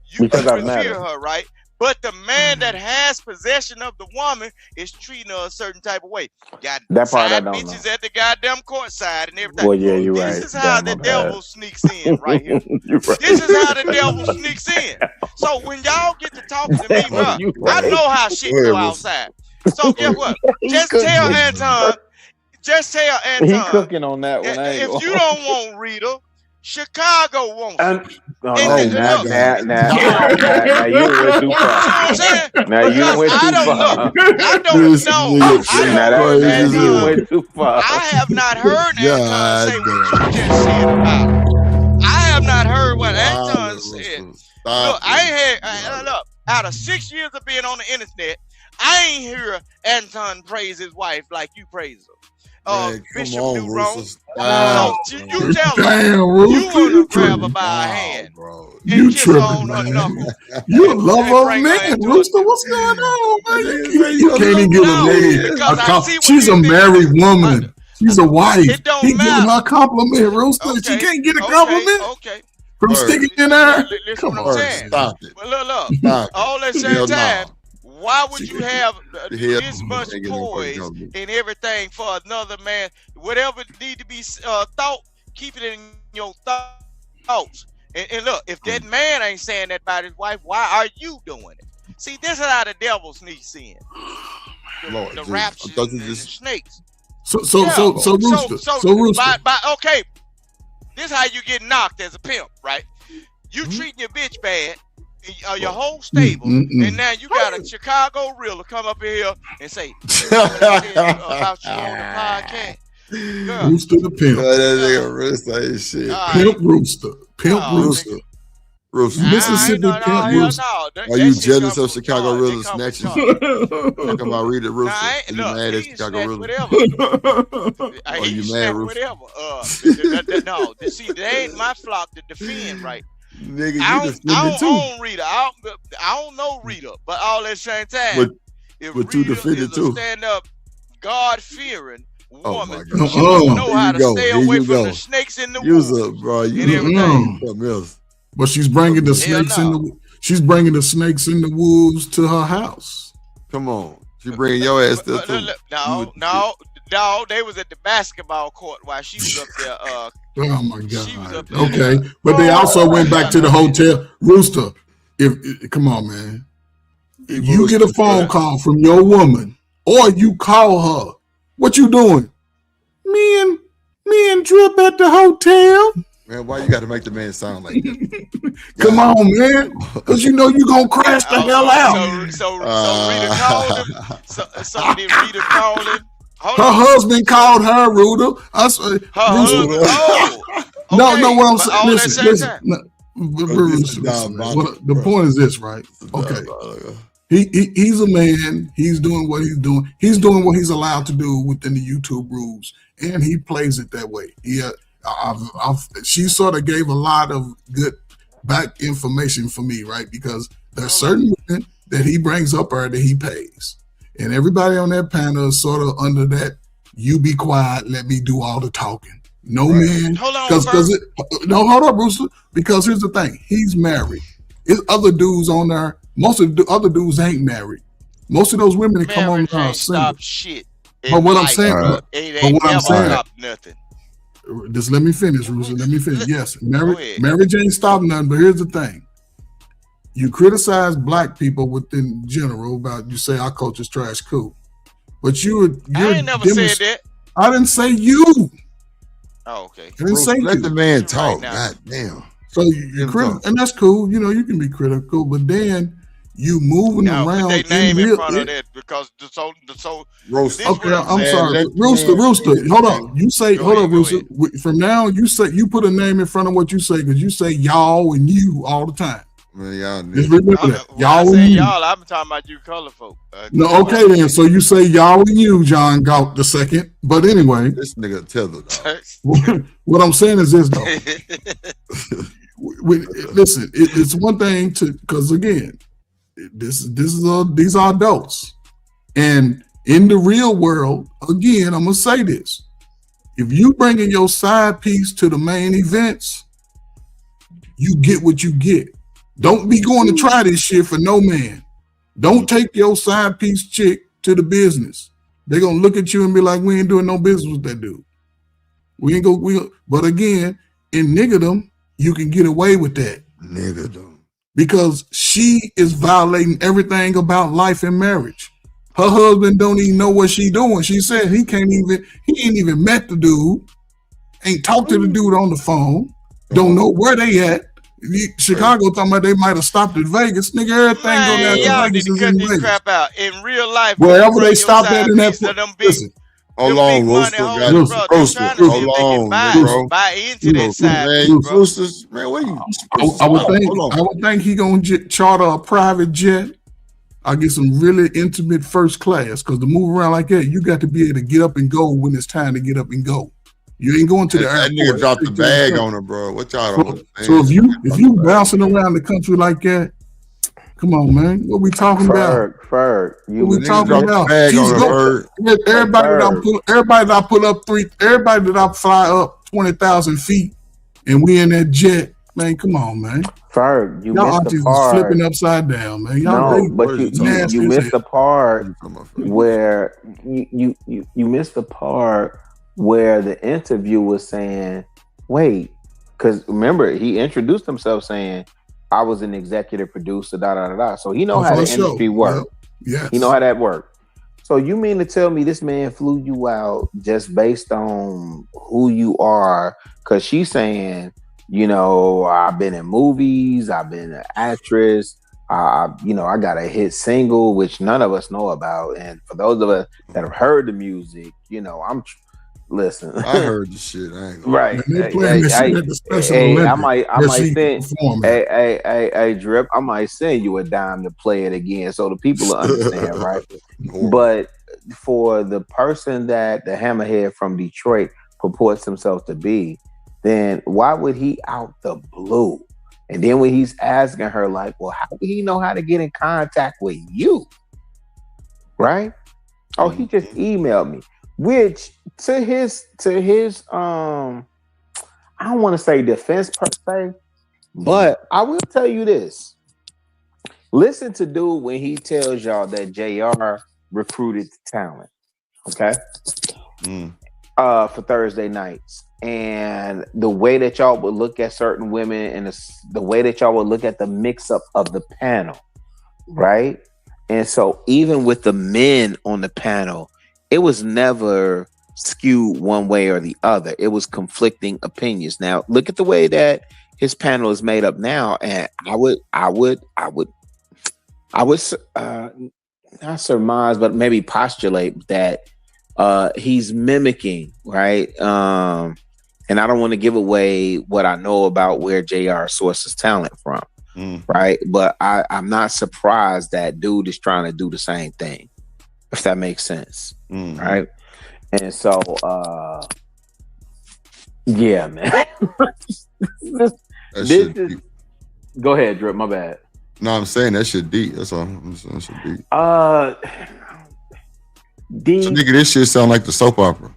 [SPEAKER 11] You revere her, right? But the man that has possession of the woman is treating her a certain type of way. Got
[SPEAKER 12] that part I don't
[SPEAKER 11] bitches
[SPEAKER 12] know.
[SPEAKER 11] at the goddamn courtside and everything.
[SPEAKER 12] Well, yeah, you're right.
[SPEAKER 11] This is how the devil sneaks in right here. This is how the devil sneaks in. So when y'all get to talking to me, bro, I know how shit go outside. So guess what? Just tell Anton.
[SPEAKER 12] He cooking on that one.
[SPEAKER 11] If you don't want Rita, Chicago wants it.
[SPEAKER 12] Now you went too far. Now you went too far.
[SPEAKER 11] I don't know.
[SPEAKER 12] You went too far.
[SPEAKER 11] I have not heard Anton say what you just said about it. I have not heard what Anton said. Look, I ain't heard. Look, out of 6 years of being on the internet, I ain't hear Anton praise his wife like you praise her. Bishop New Rome. So you tell her you want to grab her by a hand.
[SPEAKER 8] You tripping, man. You a lover of men, Rooster. What's going on, man? You can't even give a lady she's a married woman. She's a wife. He giving her a compliment, Rooster. She can't get a compliment from sticking in her.
[SPEAKER 11] Come on, stop it. But look. All at the same time. Why would you have this much poise and everything for another man? Whatever need to be thought, keep it in your thoughts. And look, if that man ain't saying that about his wife, why are you doing it? See, this is how the devil sneaks in. The raptures and the snakes.
[SPEAKER 8] So Rooster.
[SPEAKER 11] Okay, this is how you get knocked as a pimp, right? You treating your bitch bad. Your whole stable, and now you got a Chicago Rilla come up here and say about you on the podcast. Girl.
[SPEAKER 8] Rooster the pimp. Pimp Rooster. Mississippi Pimp Rooster.
[SPEAKER 2] Are you jealous of Chicago Rilla's snatches? Talking about Rita Rooster. Are you mad at Chicago Rilla?
[SPEAKER 11] Are you mad, Rooster? No, see, they ain't my flock to defend, right?
[SPEAKER 2] Nigga, you
[SPEAKER 11] I
[SPEAKER 2] defended too.
[SPEAKER 11] don't Rita. I don't know Rita, but all at the same time, if
[SPEAKER 2] But you
[SPEAKER 11] Rita
[SPEAKER 2] defended
[SPEAKER 11] is a
[SPEAKER 2] too.
[SPEAKER 11] stand-up, God-fearing woman,
[SPEAKER 2] God.
[SPEAKER 11] she would know
[SPEAKER 2] Here
[SPEAKER 11] how
[SPEAKER 2] you
[SPEAKER 11] to
[SPEAKER 2] go.
[SPEAKER 11] stay
[SPEAKER 2] Here
[SPEAKER 11] away
[SPEAKER 2] you
[SPEAKER 11] from
[SPEAKER 2] go.
[SPEAKER 11] the snakes in the
[SPEAKER 2] Use
[SPEAKER 11] woods
[SPEAKER 2] a bro.
[SPEAKER 11] and
[SPEAKER 2] You
[SPEAKER 11] everything.
[SPEAKER 2] something else.
[SPEAKER 8] But she's bringing the
[SPEAKER 11] Hell
[SPEAKER 8] snakes
[SPEAKER 11] no.
[SPEAKER 8] in the. She's bringing the snakes in the wolves to her house.
[SPEAKER 2] Come on, she bringing your ass there too.
[SPEAKER 11] No, they was at the basketball court while she was up there.
[SPEAKER 8] Oh my God.
[SPEAKER 11] She was up there.
[SPEAKER 8] Okay, but they also went back to the hotel. Rooster, come on, man. If you get a phone call from your woman or you call her, what you doing? Me and Drip at the hotel.
[SPEAKER 2] Man, why you got to make the man sound like that?
[SPEAKER 8] Come on, man, because you know you gonna crash the hell out.
[SPEAKER 11] So Rita called him. So did Rita call him?
[SPEAKER 8] Her husband called her, Rooter. No, what I'm saying. Listen. The point is this, right? Okay. He's a man. He's doing what he's doing. He's doing what he's allowed to do within the YouTube rules, and he plays it that way. Yeah, she sort of gave a lot of good back information for me, right? Because there's certain women that he brings up her that he pays, and everybody on that panel is sort of under that. You be quiet. Let me do all the talking. No man.
[SPEAKER 11] Hold on,
[SPEAKER 8] hold up, Rooster. Because here's the thing. He's married. There's other dudes on there. Most of the other dudes ain't married. Most of those women that come on there are single.
[SPEAKER 11] Stop shit.
[SPEAKER 8] But what I'm saying,
[SPEAKER 11] nothing.
[SPEAKER 8] Just let me finish, Rooster. Let me finish. Yes, marriage ain't stopping nothing. But here's the thing. You criticize black people within general about you say our culture's trash, cool. But I
[SPEAKER 11] ain't never said that.
[SPEAKER 8] I didn't say you.
[SPEAKER 11] Oh, okay.
[SPEAKER 8] I didn't say
[SPEAKER 2] let
[SPEAKER 8] you.
[SPEAKER 2] the man talk.
[SPEAKER 11] Right
[SPEAKER 2] God damn.
[SPEAKER 8] So you're critical, and that's cool. You know, you can be critical, but then you moving around.
[SPEAKER 11] Put their name in front of that because the
[SPEAKER 2] Roast.
[SPEAKER 8] Okay, I'm sorry, Rooster. Hold on. You say, hold on, Rooster. From now, you say you put a name in front of what you say because you say y'all and you all the time.
[SPEAKER 2] Man, y'all
[SPEAKER 8] just remember that.
[SPEAKER 11] Y'all and you. Y'all, I'm talking about you color folk.
[SPEAKER 8] No, okay then. So you say y'all and you, John Galt the second. But anyway,
[SPEAKER 2] this nigga tethered.
[SPEAKER 8] What I'm saying is this though. Listen, it's one thing to because again, these are adults, and in the real world, again, I'm gonna say this: if you bringing your side piece to the main events, you get what you get. Don't be going to try this shit for no man. Don't take your side piece chick to the business. They're gonna look at you and be like, we ain't doing no business with that dude. But again, in niggerdom, you can get away with that.
[SPEAKER 2] Niggerdom.
[SPEAKER 8] Because she is violating everything about life and marriage. Her husband don't even know what she doing. She said he ain't even met the dude, ain't talked to the dude on the phone, don't know where they at. Chicago talking about they might have stopped at Vegas. Nigga, everything go down to Vegas is in Vegas.
[SPEAKER 11] Crap out. In real life,
[SPEAKER 8] wherever they stopped at in that
[SPEAKER 11] listen.
[SPEAKER 2] Hold on, Rooster. Hold on, bro.
[SPEAKER 11] Buy into that side,
[SPEAKER 2] Roosters, man, what are you?
[SPEAKER 8] I would think he gonna charter a private jet. I get some really intimate first class because to move around like that, you got to be able to get up and go when it's time to get up and go. You ain't going to the airport.
[SPEAKER 2] That nigga dropped the bag on her, bro. What y'all don't
[SPEAKER 8] So if you bouncing around the country like that, come on, man. What we talking about?
[SPEAKER 12] Ferg.
[SPEAKER 8] What we talking about? Everybody that I fly up 20,000 feet and we in that jet, man, come on, man.
[SPEAKER 12] Ferg, you
[SPEAKER 8] y'all
[SPEAKER 12] missed the part.
[SPEAKER 8] Flipping upside down, man.
[SPEAKER 12] You missed the part where you missed the part where the interview was saying, wait, because remember, he introduced himself saying, I was an executive producer, da. So he know how the industry works.
[SPEAKER 8] Yeah.
[SPEAKER 12] He know how that works. So you mean to tell me this man flew you out just based on who you are? Because she's saying, I've been in movies, I've been an actress, I got a hit single, which none of us know about. And for those of us that have heard the music, listen.
[SPEAKER 2] I heard the shit. I ain't
[SPEAKER 12] right. Hey, Drip, I might send you a dime to play it again so the people understand, right? But for the person that the hammerhead from Detroit purports himself to be, then why would he out the blue And then when he's asking her, like, well, how do he know how to get in contact with you? Right? Oh, he just emailed me. Which to his I don't want to say defense per se, but I will tell you this. Listen to dude when he tells y'all that JR recruited talent, okay? For Thursday nights. And the way that y'all would look at certain women and the way that y'all would look at the mix-up of the panel, right? And so even with the men on the panel, it was never skewed one way or the other. It was conflicting opinions. Now, look at the way that his panel is made up now, and I would not surmise, but maybe postulate that he's mimicking, right? And I don't want to give away what I know about where JR sources talent from, right? But I'm not surprised that dude is trying to do the same thing, if that makes sense, right? And so, yeah, man. this is. Go ahead, Drip. My bad.
[SPEAKER 2] No, I'm saying that shit deep. That's all. I'm saying that shit deep.
[SPEAKER 12] Deep.
[SPEAKER 2] So, nigga, this shit sound like the soap opera.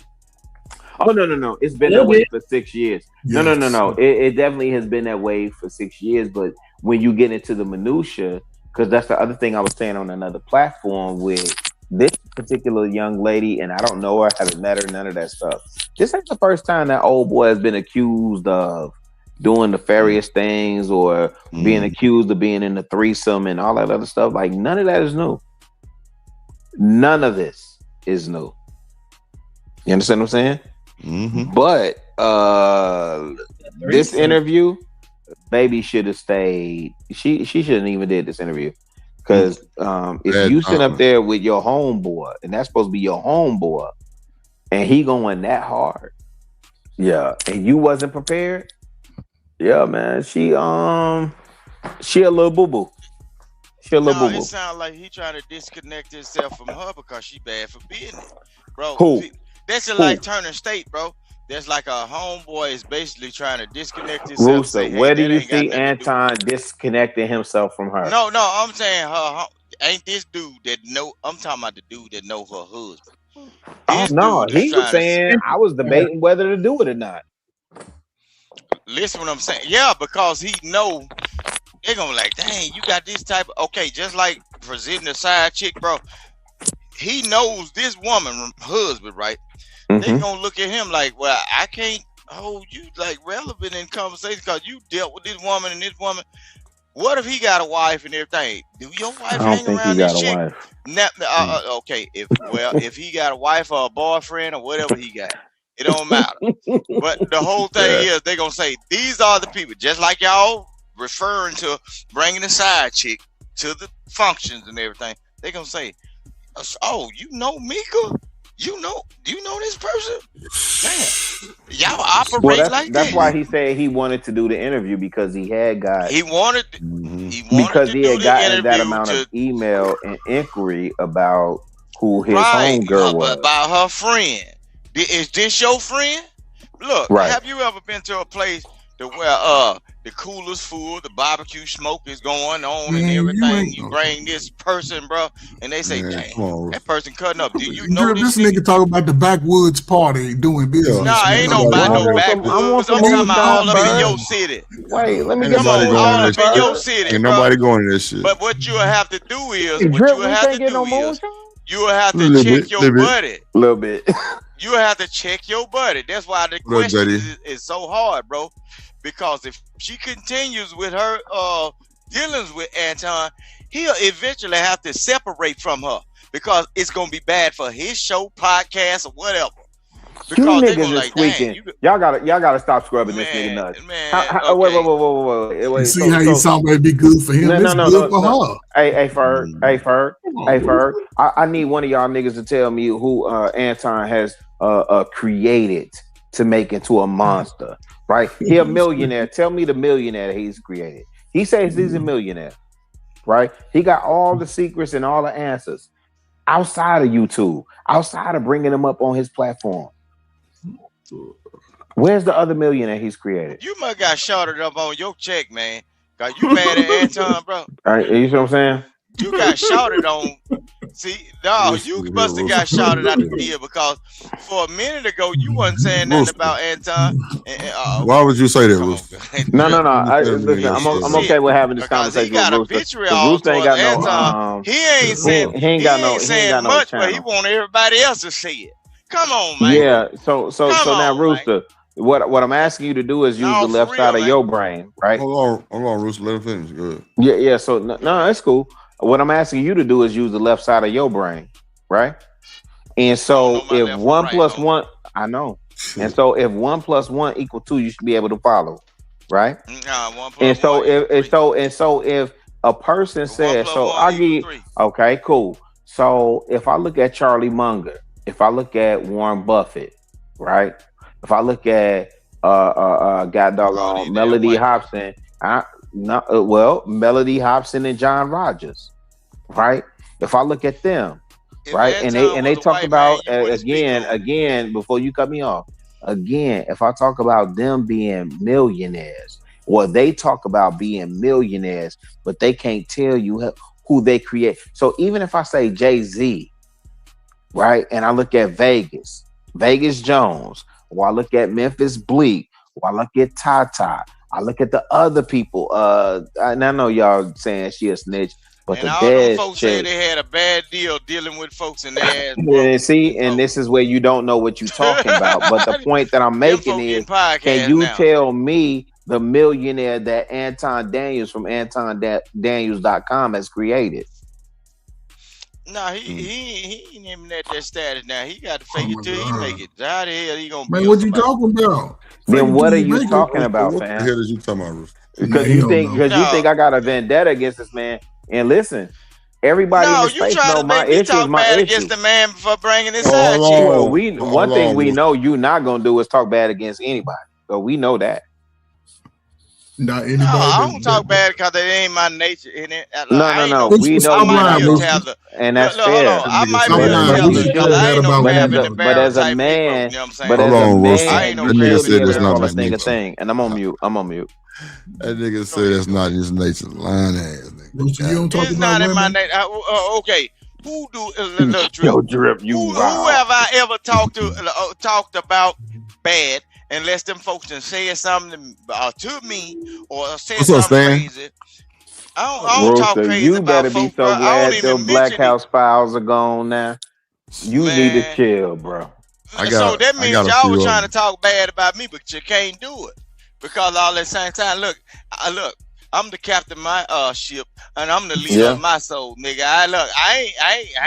[SPEAKER 12] Oh no! It's been that way for 6 years. Yes. No. It definitely has been that way for 6 years. But when you get into the minutia, because that's the other thing I was saying on another platform with this particular young lady, and I don't know her, haven't met her, none of that stuff. This ain't the first time that old boy has been accused of doing nefarious things or being accused of being in the threesome and all that other stuff. Like, none of that is new. None of this is new. You understand what I'm saying? But this interview, baby should have stayed. She shouldn't even did this interview. Because if you sit up there with your homeboy, and that's supposed to be your homeboy, and he going that hard, yeah, and you wasn't prepared, yeah, man, she a little boo boo. She a little boo boo.
[SPEAKER 11] It sounds like he trying to disconnect himself from her because she bad for business, bro.
[SPEAKER 12] Who?
[SPEAKER 11] That's just like Turner State, bro. There's like a homeboy is basically trying to disconnect himself.
[SPEAKER 12] Russo, where do you see Anton disconnecting himself from her?
[SPEAKER 11] No, I'm saying her ain't this dude that know. I'm talking about the dude that know her husband.
[SPEAKER 12] Oh no, he was saying I was debating whether to do it or not.
[SPEAKER 11] Listen what I'm saying. Yeah, because he know they're gonna be like, dang, you got this type of okay, just like presenting a side chick, bro. He knows this woman husband, right? They gonna look at him like, well, I can't hold you like relevant in conversation because you dealt with this woman and this woman. What if he got a wife and everything? Do your wife hang around this chick? Okay, if he got a wife or a boyfriend or whatever he got, it don't matter. But the whole thing is they gonna say these are the people, just like y'all referring to bringing a side chick to the functions and everything. They gonna say, oh, you know Micca? Do you know this person? Man, y'all operate like that.
[SPEAKER 12] That's why he said he wanted to do the interview because he had got.
[SPEAKER 11] He wanted
[SPEAKER 12] because he had gotten that amount of email and inquiry about who his homegirl was.
[SPEAKER 11] About her friend. Is this your friend? Look, have you ever been to a place where the cooler's full, the barbecue smoke is going on and everything? You bring this person, bro, and they say, "Dang, that person cutting up." Do you know
[SPEAKER 8] this nigga talking about the backwoods party doing business?
[SPEAKER 11] Nah, ain't no backwoods. I'm talking about all up in your city.
[SPEAKER 12] Wait, let me get
[SPEAKER 11] all up in your city.
[SPEAKER 2] Ain't nobody going to this shit.
[SPEAKER 11] But what you have to do is, you will have to check your buddy.
[SPEAKER 12] A little bit.
[SPEAKER 11] You have to check your buddy. That's why the question is so hard, bro. Because if she continues with her dealings with Anton, he'll eventually have to separate from her because it's gonna be bad for his show, podcast, or whatever.
[SPEAKER 12] You niggas is tweaking. Y'all gotta stop scrubbing this nigga nuts. Wait.
[SPEAKER 8] See how you saw it be good for him. It's good for her.
[SPEAKER 12] Hey, Ferg. I need one of y'all niggas to tell me who Anton has created to make into a monster. Right? He a millionaire. Tell me the millionaire he's created. He says he's a millionaire. Right? He got all the secrets and all the answers outside of YouTube, outside of bringing them up on his platform. Where's the other millionaire he's created?
[SPEAKER 11] You must got shorted up on your check, man. Cause you mad at Anton, bro.
[SPEAKER 12] All right, you see what I'm saying?
[SPEAKER 11] You got shouted on. See, dog, you must have got shouted out the deal because for a minute ago you wasn't saying nothing about Anton.
[SPEAKER 2] Why would you say that, Rooster?
[SPEAKER 12] No. Listen, I'm okay with having this conversation with Rooster. Rooster ain't got no.
[SPEAKER 11] He ain't saying much, but he want everybody else to say it. Come on, man.
[SPEAKER 12] Yeah. So now, Rooster, what I'm asking you to do is use the left side of your brain, right?
[SPEAKER 2] Hold on, Rooster. Let him finish. Good.
[SPEAKER 12] Yeah. So no, that's cool. What I'm asking you to do is use the left side of your brain, right? And so if 1 + 1, I know. And so if 1 + 1 = 2, you should be able to follow, right? And so if a person says, so I give, okay, cool. So if I look at Charlie Munger, if I look at Warren Buffett, right? If I look at Melody Hobson, Melody Hobson and John Rogers, right? If I look at them, right, and they talk about again before you cut me off, again, if I talk about them being millionaires, or they talk about being millionaires, but they can't tell you who they create. So even if I say Jay-Z, right, and I look at Vegas Jones, or I look at Memphis Bleak, or I look at Tata, I look at the other people. And I know y'all saying she a snitch, but
[SPEAKER 11] and
[SPEAKER 12] the
[SPEAKER 11] all
[SPEAKER 12] dead
[SPEAKER 11] folks
[SPEAKER 12] chick,
[SPEAKER 11] said they had a bad deal dealing with folks in their ass.
[SPEAKER 12] and see, and this is where you don't know what you're talking about. But the point that I'm making is, can you tell me the millionaire that Anton Daniels from AntonDaniels.com has created?
[SPEAKER 11] No, he ain't even at that status now. He got to fake it till he make it. How the hell he gonna
[SPEAKER 8] Man, what you talking about?
[SPEAKER 12] Then what are you talking about, fam?
[SPEAKER 2] What the hell is you talking about, Rooster?
[SPEAKER 12] Because you think I got a vendetta against this man. And listen, everybody in this space know my issues. My issues
[SPEAKER 11] against the man for bringing this side chick.
[SPEAKER 12] Well, one thing we know you not gonna do is talk bad against anybody. So we know that.
[SPEAKER 8] Not anybody.
[SPEAKER 11] No, I don't talk bad because it ain't my nature in it.
[SPEAKER 12] No. We know you. And that's fair.
[SPEAKER 11] I might be
[SPEAKER 12] but as a man,
[SPEAKER 2] that nigga said that's not his nature.
[SPEAKER 12] Thing. And I'm on mute.
[SPEAKER 2] That nigga said that's not his nature. Lying ass nigga.
[SPEAKER 8] You don't talk
[SPEAKER 11] it's
[SPEAKER 8] about
[SPEAKER 11] not in my
[SPEAKER 8] women?
[SPEAKER 11] nature. Okay. Who do look, Drip?
[SPEAKER 12] Yo, Drip, you
[SPEAKER 11] who have I ever talked about bad? Unless them folks done said something to me or said something crazy. I don't talk crazy
[SPEAKER 12] you
[SPEAKER 11] about
[SPEAKER 12] better be
[SPEAKER 11] folks,
[SPEAKER 12] so
[SPEAKER 11] bro.
[SPEAKER 12] glad your Black House files are gone now. You need to chill, bro.
[SPEAKER 11] So that means y'all were trying to talk bad about me, but you can't do it because all at the same time. Look, I'm the captain of my ship, and I'm the leader of my soul, nigga. I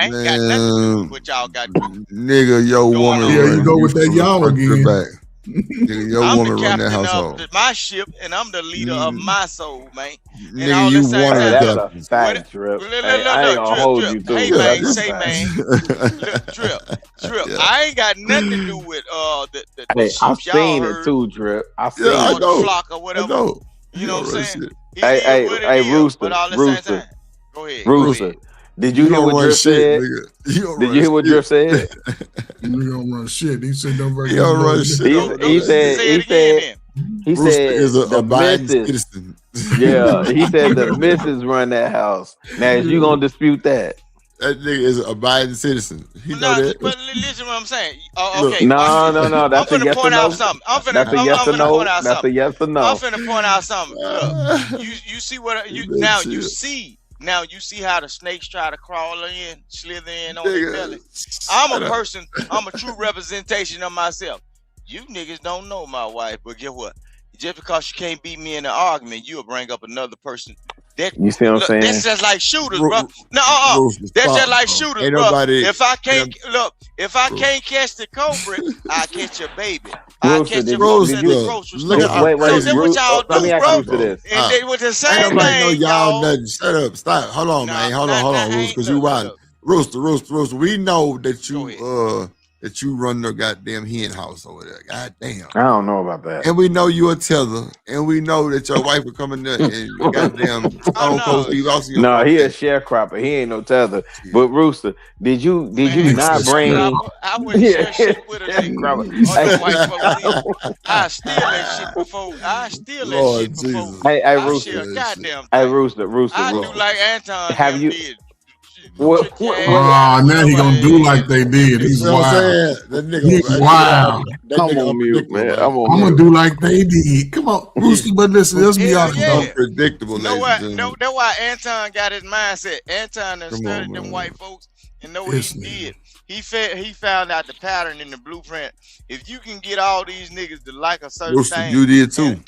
[SPEAKER 11] ain't got nothing to do with what y'all got to do.
[SPEAKER 2] Nigga, your woman.
[SPEAKER 8] Yeah, you go with that y'all again.
[SPEAKER 2] Nigga, your
[SPEAKER 11] I'm
[SPEAKER 2] woman
[SPEAKER 11] the
[SPEAKER 2] run that
[SPEAKER 11] captain
[SPEAKER 2] household.
[SPEAKER 11] of my ship, and I'm the leader of my soul, man.
[SPEAKER 2] Nigga, you one of the captains.
[SPEAKER 12] Fact, Drip. I ain't gonna hold you through.
[SPEAKER 11] Hey, man, say, man. Look, Drip. I ain't got nothing to do with the
[SPEAKER 12] I've seen it too, Drip. I've seen it.
[SPEAKER 11] The flock or whatever. You know what I'm saying?
[SPEAKER 12] Hey, Rooster.
[SPEAKER 11] Go ahead.
[SPEAKER 12] Rooster. Did you hear what Drip said? Did you hear what Drip said?
[SPEAKER 8] You don't run shit. He said don't run
[SPEAKER 2] shit.
[SPEAKER 12] He said
[SPEAKER 2] is a abiding citizen.
[SPEAKER 12] Yeah, he said the missus run that house. Now is you gonna dispute that?
[SPEAKER 2] That nigga is an abiding citizen. He know that.
[SPEAKER 11] But listen what I'm saying. Okay.
[SPEAKER 12] No. That's a yes or no.
[SPEAKER 11] That's a yes or no.
[SPEAKER 12] That's a yes or no.
[SPEAKER 11] I'm finna point out something. Look, you see what you now you see. Now you see how the snakes try to crawl in, slither in on their belly. I'm a person. I'm a true representation of myself. You niggas don't know my wife, but guess what? Just because you can't beat me in an argument, you'll bring up another person.
[SPEAKER 12] You see what I'm saying?
[SPEAKER 11] That's just like shooters, bro. No, that's just like shooters, bro. If I can't catch the culprit, I catch your baby. I catch your grocery store. That's what y'all do, bro. And they with the same thing,
[SPEAKER 2] y'all. Shut up. Stop. Hold on, man. Hold on, Rooster, because you wild. Rooster. We know that that you run the goddamn hen house over there. Goddamn.
[SPEAKER 12] I don't know about that.
[SPEAKER 2] And we know you're a tether, and we know that your wife will come in there and goddamn Stone Cold Steve Austin.
[SPEAKER 12] No, he a sharecropper. He ain't no tether. But Rooster, did you not bring?
[SPEAKER 11] I wouldn't share shit with a nigga. I steal that shit before.
[SPEAKER 12] Hey, Rooster.
[SPEAKER 11] Goddamn.
[SPEAKER 12] Hey, Rooster.
[SPEAKER 11] I do like Anton.
[SPEAKER 12] Have you?
[SPEAKER 11] Did.
[SPEAKER 8] Now he gonna do like they did. He's wild. He's wild.
[SPEAKER 12] I'm on mute, man.
[SPEAKER 8] I'm gonna do like they did. Come on, Rooster. But listen, let's be honest.
[SPEAKER 2] Unpredictable.
[SPEAKER 11] Know that's why Anton got his mindset. Anton has studied them white folks and know what he did. He found out the pattern in the blueprint. If you can get all these niggas to like a certain
[SPEAKER 2] Rooster,
[SPEAKER 11] thing,
[SPEAKER 2] you did too.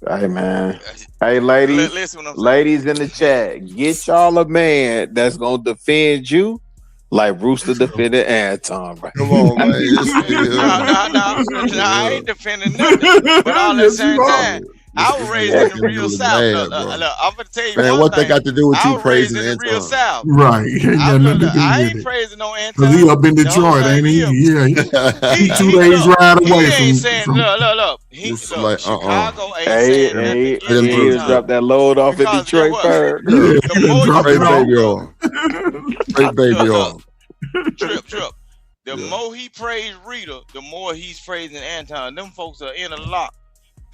[SPEAKER 12] Hey man, hey ladies, ladies in the chat, get y'all a man that's gonna defend you like Rooster defended Anton, bro.
[SPEAKER 2] Come on, man.
[SPEAKER 11] No, I ain't defending nothing. But all at the same time, I was raised in the real South. Look, I'm gonna tell you,
[SPEAKER 2] man, what they got to do with you praising
[SPEAKER 11] Anton? Real South,
[SPEAKER 8] right?
[SPEAKER 11] I ain't praising no Anton.
[SPEAKER 8] Cause he up in Detroit, ain't he? Yeah, he 2 days ride away from.
[SPEAKER 11] He ain't saying, look. Chicago ain't saying nothing.
[SPEAKER 12] He just dropped that load off in Detroit first.
[SPEAKER 2] Straight baby on.
[SPEAKER 11] Trip. The more he praised Rita, the more he's praising Anton. Them folks are in a lock.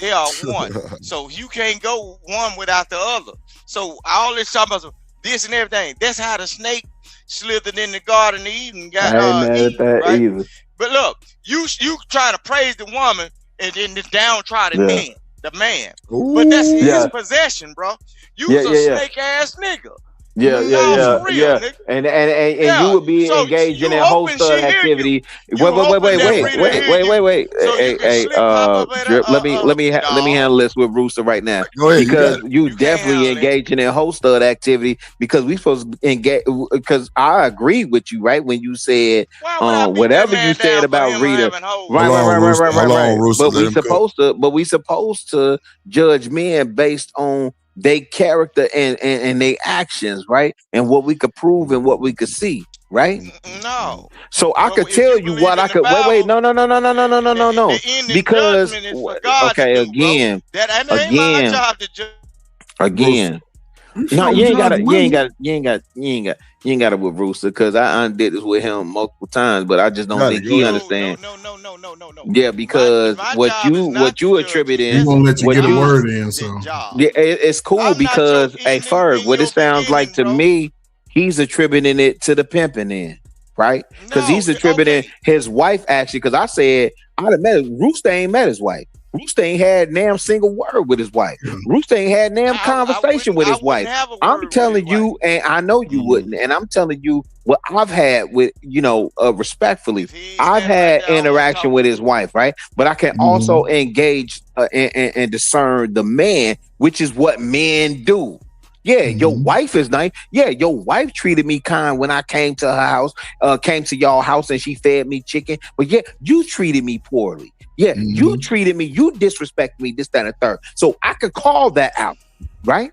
[SPEAKER 11] They are one. So you can't go one without the other. So all this talking about this and everything, that's how the snake slithered in the Garden of Eden. Got right? Either. But look, you trying to praise the woman and then the downtrodden man, the man.
[SPEAKER 12] Ooh,
[SPEAKER 11] but that's his possession, bro. You's a snake ass nigga.
[SPEAKER 12] Yeah. And you would be engaged in that whole stud activity. Wait. Hey, Drip, let me handle this with Rooster right now. Because you definitely engage in that whole stud activity because we supposed to engage. Because I agree with you, right? When you said whatever you said about Rita, right. But we supposed to judge men based on they character and they actions, right? And what we could prove and what we could see, right?
[SPEAKER 11] No.
[SPEAKER 12] So I could tell you what I could. Wait. No. Because again. No, you ain't got it with Rooster because I undid this with him multiple times, but I just don't think he understands. No. Yeah, because what you attributing,
[SPEAKER 8] he won't let you get a word in. So
[SPEAKER 12] yeah, it's cool because Ferg, what it sounds like to me, he's attributing it to the pimping in, right? Because he's attributing his wife actually. Because I said I'd have met Rooster ain't met his wife. Rooster ain't had damn single word with his wife. Rooster ain't had damn conversation with his wife. I'm telling you, and I know you wouldn't, and I'm telling you what I've had with, respectfully, I've had interaction with his wife, right? But I can also engage and discern the man, which is what men do. Yeah, your wife is nice. Yeah, your wife treated me kind when I came to her house, came to y'all house, and she fed me chicken. But yeah, you treated me poorly. Yeah, you treated me, you disrespected me, this, that, and the third. So I could call that out, right?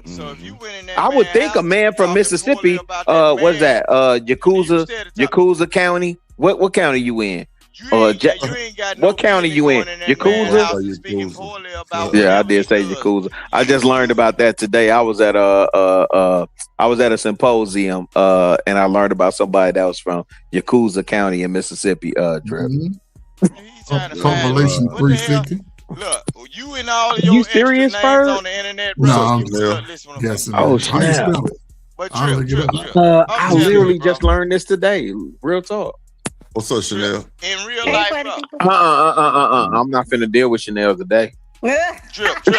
[SPEAKER 11] So if you went in
[SPEAKER 12] I would think a man from Mississippi, what's that? Yakuza County. What county you in? What county you in? Yakuza? Yeah, I did say Yakuza. I just learned about that today. I was at a symposium and I learned about somebody that was from Yakuza County in Mississippi. Drip.
[SPEAKER 8] Compilation 350.
[SPEAKER 11] Look, you and all of your
[SPEAKER 12] serious
[SPEAKER 11] names on the internet, bro.
[SPEAKER 8] No,
[SPEAKER 12] oh snap! I literally just learned this today. Real talk.
[SPEAKER 2] What's up, Chanel?
[SPEAKER 11] In real life, bro.
[SPEAKER 12] I'm not finna deal with Chanel today.
[SPEAKER 11] Drip. In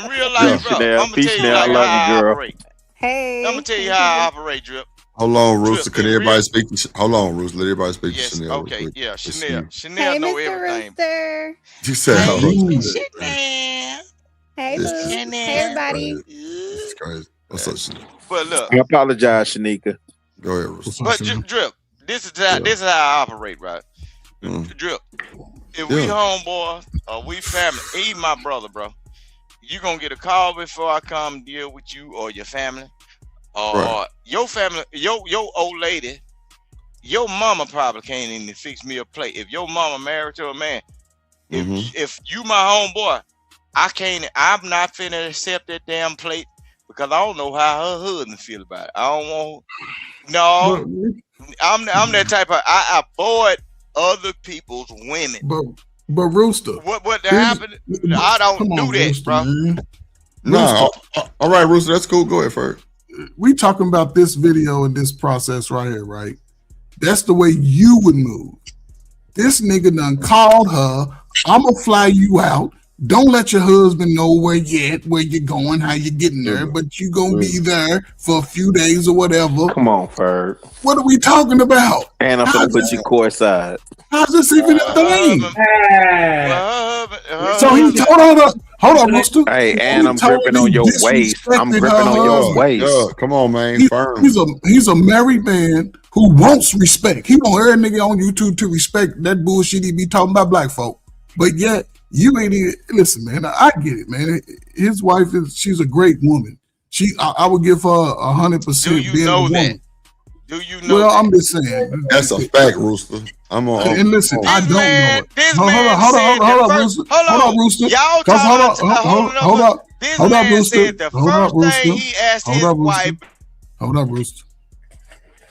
[SPEAKER 11] real life, bro. I'm gonna tell you how I operate.
[SPEAKER 13] Hey.
[SPEAKER 11] I'm gonna tell you how I operate, Drip.
[SPEAKER 2] Hold on, Rooster. Can everybody speak? Hold on, Rooster. Let everybody speak to Chanel.
[SPEAKER 11] Okay, yeah, Chanel. Chanel know everything.
[SPEAKER 13] Rooster.
[SPEAKER 2] You said how
[SPEAKER 13] Chanel. Hey, Boo. Hey, everybody.
[SPEAKER 2] This is crazy. What's up, Chanel?
[SPEAKER 11] But look,
[SPEAKER 12] I apologize, Shanika.
[SPEAKER 2] Go ahead, Rooster.
[SPEAKER 11] But Drip, this is how I operate, right? Drip. If we homeboys or we family, even my brother, bro, you gonna get a call before I come deal with you or your family. Or your family, your old lady your mama probably can't even fix me a plate. If your mama married to a man, if you my homeboy, I'm not finna accept that damn plate because I don't know how her husband feel about it. I don't want. No, I'm that type of. I avoid other people's women.
[SPEAKER 8] But Rooster,
[SPEAKER 11] what happened? I don't do that,
[SPEAKER 8] Rooster,
[SPEAKER 11] bro.
[SPEAKER 8] Man.
[SPEAKER 2] No, all right, Rooster, that's cool. Go ahead, Ferg.
[SPEAKER 8] We talking about this video and this process right here, right? That's the way you would move. This nigga done called her. I'm gonna fly you out. Don't let your husband know where you're going, how you're getting there, but you gonna be there for a few days or whatever.
[SPEAKER 12] Come on, Ferg.
[SPEAKER 8] What are we talking about?
[SPEAKER 12] And I'm gonna put you courtside.
[SPEAKER 8] How's this even a thing? So he hold on, Rooster.
[SPEAKER 12] Hey, and I'm gripping on your waist. I'm gripping on your waist.
[SPEAKER 2] Come on, man.
[SPEAKER 8] He's a married man who wants respect. He want every nigga on YouTube to respect that bullshit he be talking about black folk. But yet, you ain't even listen, man. I get it, man. His wife she's a great woman. I would give her 100%.
[SPEAKER 11] Do you know that? Do you know?
[SPEAKER 8] Well, I'm just saying.
[SPEAKER 2] That's a fact, Rooster. I'm on.
[SPEAKER 8] And listen, I don't know it. Hold on, Rooster.
[SPEAKER 11] Y'all
[SPEAKER 8] hold up, Rooster.
[SPEAKER 11] The first thing he asked his wife.
[SPEAKER 8] Hold up, Rooster.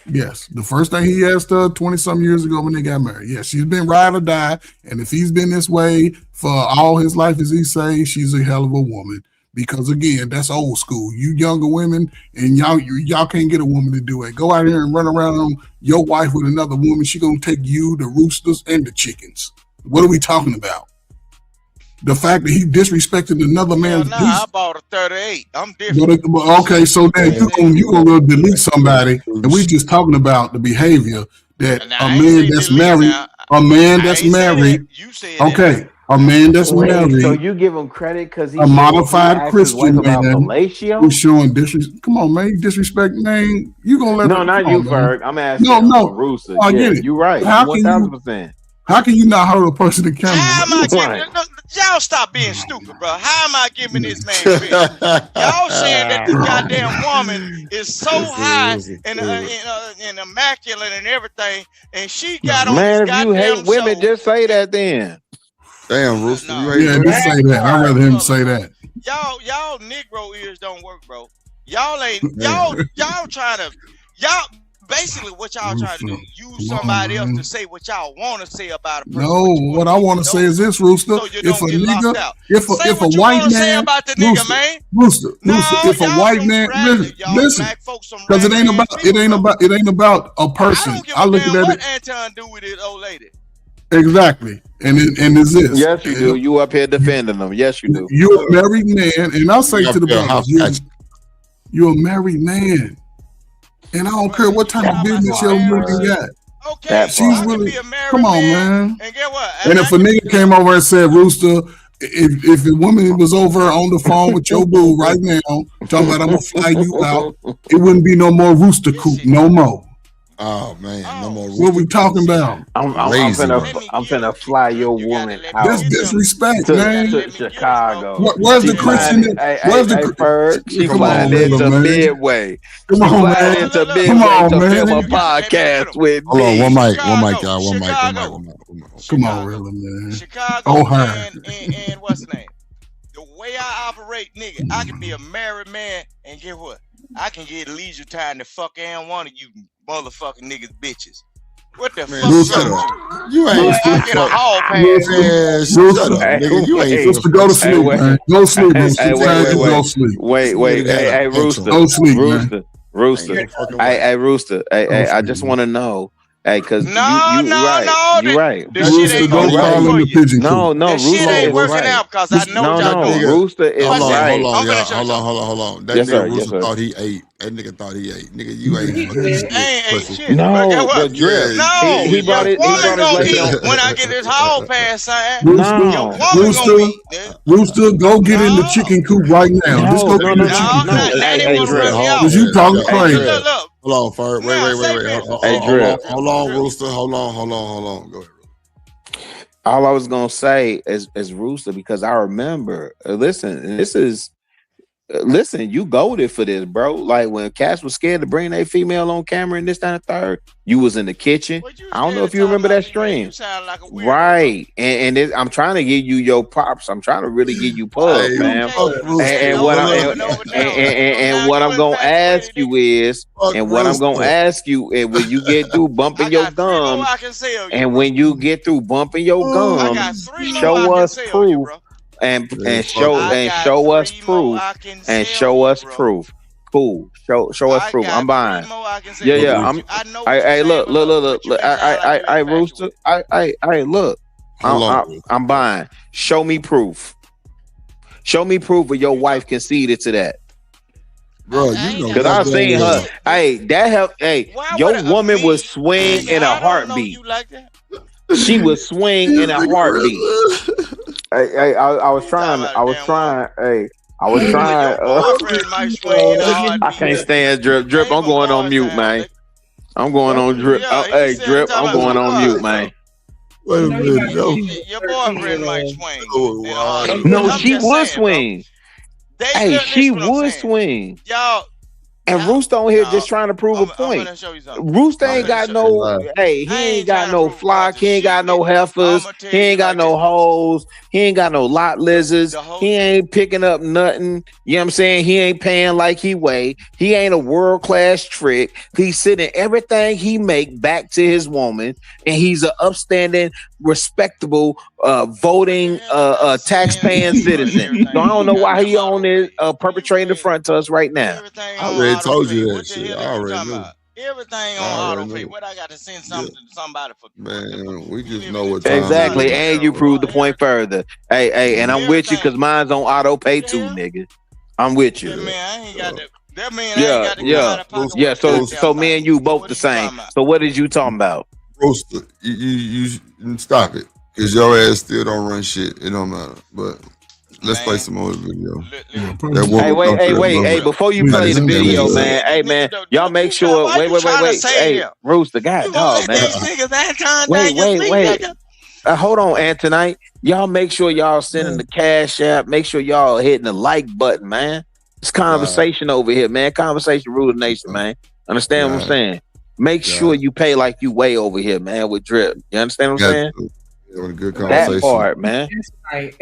[SPEAKER 8] Yes, the first thing he asked her 20-some years ago when they got married. Yes, she's been ride or die, and if he's been this way for all his life, as he say, she's a hell of a woman. Because again, that's old school. You younger women, and y'all can't get a woman to do it. Go out here and run around on your wife with another woman. She gonna take you, the roosters, and the chickens. What are we talking about? The fact that he disrespected another man's piece.
[SPEAKER 11] I bought a 38. I'm different.
[SPEAKER 8] Okay, so then you gonna delete somebody, and we just talking about the behavior that a man that's married, a man that's married. Okay, a man that's married.
[SPEAKER 12] So you give him credit because he's
[SPEAKER 8] a modified Christian man
[SPEAKER 12] who's
[SPEAKER 8] showing disrespect. Come on, man, you disrespect, man. You gonna let?
[SPEAKER 12] No, not you, Ferg. I'm asking.
[SPEAKER 8] No,
[SPEAKER 12] Rooster.
[SPEAKER 8] I get it.
[SPEAKER 12] You're right. 1,000%.
[SPEAKER 8] How can you not hold a person accountable?
[SPEAKER 11] How am I giving? Y'all stop being stupid, bro. How am I giving this man credit? Y'all saying that the goddamn woman is so high and immaculate and everything, and she got on
[SPEAKER 12] man,
[SPEAKER 11] this
[SPEAKER 12] if you hate women,
[SPEAKER 11] show.
[SPEAKER 12] just say that then.
[SPEAKER 2] Damn, Rooster.
[SPEAKER 8] Just say that. I'd rather him say that.
[SPEAKER 11] Y'all Negro ears don't work, bro. Y'all trying to basically what y'all trying to do, use somebody else to say what y'all want to say about a person.
[SPEAKER 8] No, what I want to say is this, Rooster.
[SPEAKER 11] So if a nigga,
[SPEAKER 8] if a white man,
[SPEAKER 11] about the nigga, man.
[SPEAKER 8] Rooster, if a white man, listen, because it ain't about a person. I look at
[SPEAKER 11] what
[SPEAKER 8] it.
[SPEAKER 11] Anton do with his old lady.
[SPEAKER 8] Exactly, and is this?
[SPEAKER 12] Yes, you do. You up here defending them? Yes, you do.
[SPEAKER 8] You're a married man, and I'll say to the brothers, you're a married man. And I don't care what type of business your woman got.
[SPEAKER 11] Okay,
[SPEAKER 8] she's really. Come on, man.
[SPEAKER 11] And get what?
[SPEAKER 8] And if a nigga came over and said, Rooster, if a woman was over on the phone with your boo right now, talking about I'm gonna fly you out, it wouldn't be no more Rooster Coop, no more.
[SPEAKER 2] Oh man, no more.
[SPEAKER 8] What we talking about?
[SPEAKER 12] I'm finna fly your woman out.
[SPEAKER 8] That's disrespect, man.
[SPEAKER 12] To Chicago.
[SPEAKER 8] Where's the Christian?
[SPEAKER 12] Where's the She flying into Midway.
[SPEAKER 8] Come on, man.
[SPEAKER 12] Into Midway to film a podcast with me.
[SPEAKER 2] Hold on, one mic, y'all. One mic.
[SPEAKER 8] Come on, really, man.
[SPEAKER 11] Chicago and what's the name? The way I operate, nigga, I can be a married man and get what? I can get leisure time to fuck and one of you motherfucking niggas bitches. What the fuck?
[SPEAKER 2] You ain't
[SPEAKER 11] I get a hall pass.
[SPEAKER 2] Shut up, nigga. You ain't
[SPEAKER 8] supposed to go to sleep, man. Go sleep, go sleep.
[SPEAKER 12] Wait. Hey, Rooster.
[SPEAKER 8] Go sleep, man.
[SPEAKER 12] Rooster. Hey, Rooster. Hey, I just want to know. Hey, cause you right.
[SPEAKER 11] This shit ain't
[SPEAKER 8] working out for you.
[SPEAKER 12] No,
[SPEAKER 11] Rooster ain't working out because I know y'all doing.
[SPEAKER 12] Rooster is right.
[SPEAKER 2] Hold on. That nigga Rooster thought he ate. That nigga thought he ate. Nigga, you ain't
[SPEAKER 11] shit.
[SPEAKER 12] No, the drip.
[SPEAKER 11] No,
[SPEAKER 12] he brought it.
[SPEAKER 11] When I get this hall pass, your woman gonna eat.
[SPEAKER 8] Rooster, go get in the chicken coop right now. Just go get in the chicken coop. Was you talking crazy?
[SPEAKER 2] Hold on, Ferg. Wait. Hold on, Rooster. Hold on. Go ahead.
[SPEAKER 12] All I was gonna say is Rooster, because I remember. Listen, this is listen, you goaded for this, bro. Like when cats was scared to bring their female on camera and this, that, and third, you was in the kitchen. I don't know if you remember that stream. Right. And I'm trying to give you your props. I'm trying to really give you pub, man. And what I'm gonna ask you is, and what I'm gonna ask you is when you get through bumping your gums, and when you get through bumping your gums, show us proof. And show us proof and show us proof. Cool. Show us proof. I'm buying. Yeah. Hey, look. I Rooster. Look. I'm buying. Show me proof. Show me proof where your wife conceded to that.
[SPEAKER 2] Bro, you know,
[SPEAKER 12] because I seen her. Hey, that helped. Hey, your woman was swing in a heartbeat. She was swing in a heartbeat. Hey, I was trying. Hey, I was trying. I can't stand drip. I'm going on mute, man. I'm going on drip. Hey, drip. I'm going on mute, man.
[SPEAKER 2] Wait a minute.
[SPEAKER 11] Your boyfriend might swing.
[SPEAKER 12] No, she would swing. Hey, she would swing.
[SPEAKER 11] Y'all.
[SPEAKER 12] And Rooster on here just trying to prove a point. Rooster ain't got no, he ain't got no flock. He ain't got no heifers. He ain't got no hoes. He ain't got no lot lizards. He ain't picking up nothing. You know what I'm saying? He ain't paying like he weigh. He ain't a world-class trick. He's sending everything he make back to his woman. And he's an upstanding, respectable, voting, tax-paying citizen. So I don't know why he on this perpetrating the front to us right now.
[SPEAKER 2] I already told you that shit. I already knew.
[SPEAKER 11] Everything on auto pay. What I got to send something to somebody for?
[SPEAKER 2] Man, we just know what time
[SPEAKER 12] exactly. And you proved the point further. Hey, and I'm with you because mine's on auto pay too, nigga. I'm with you.
[SPEAKER 11] Man, I ain't got to. That man,
[SPEAKER 12] yeah. So me and you both the same. So what is you talking about?
[SPEAKER 2] Rooster, you stop it, cause your ass still don't run shit. It don't matter. But let's play some more video.
[SPEAKER 12] Hey, wait. Before you play the video, man. Hey, man, y'all make sure. Wait. Hey, Rooster, God, dog, man. Wait. Hold on, Antonite. Y'all make sure y'all sending the Cash App. Make sure y'all hitting the like button, man. It's conversation over here, man. Conversation rule the nation, man. Understand what I'm saying? Make sure you pay like you weigh over here, man, with drip. You understand what I'm saying?
[SPEAKER 2] Yeah, a good conversation.
[SPEAKER 12] That part, man.
[SPEAKER 3] Right.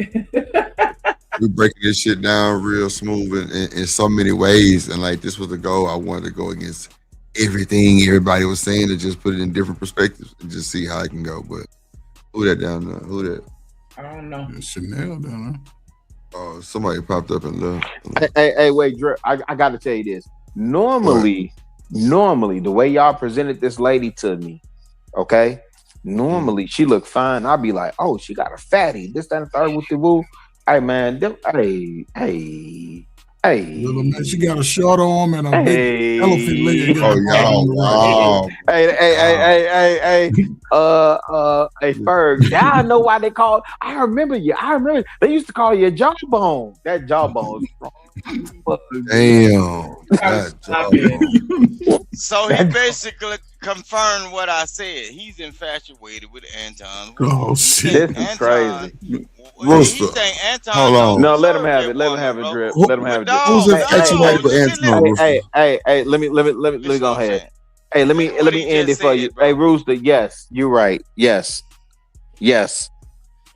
[SPEAKER 2] We breaking this shit down real smooth in so many ways. And like, this was the goal. I wanted to go against everything everybody was saying and just put it in different perspectives and just see how it can go. But who that down there? Who that?
[SPEAKER 3] I don't know.
[SPEAKER 8] Chanel down there.
[SPEAKER 2] Oh, somebody popped up and left.
[SPEAKER 12] Hey, wait, Drip. I got to tell you this. Normally, the way y'all presented this lady to me, okay? Normally, she looked fine. I'll be like, oh, she got a fatty. This, that, and third with the woo. Hey, man. Hey.
[SPEAKER 8] Man, she got a short arm and a big elephant leg.
[SPEAKER 12] Hey, Ferg. Now I know why they called. I remember you. They used to call you a jawbone. That jawbone is strong.
[SPEAKER 2] Damn.
[SPEAKER 11] So he basically confirmed what I said. He's infatuated with Anton.
[SPEAKER 8] Oh shit!
[SPEAKER 12] This is crazy.
[SPEAKER 2] Rooster. Hold on.
[SPEAKER 12] No, let him have it. Let him have it, Drip. Let him have it.
[SPEAKER 2] Who's infatuated with Anton?
[SPEAKER 12] Hey, let me go ahead. Hey, let me end it for you. Hey, Rooster, yes, you're right. Yes.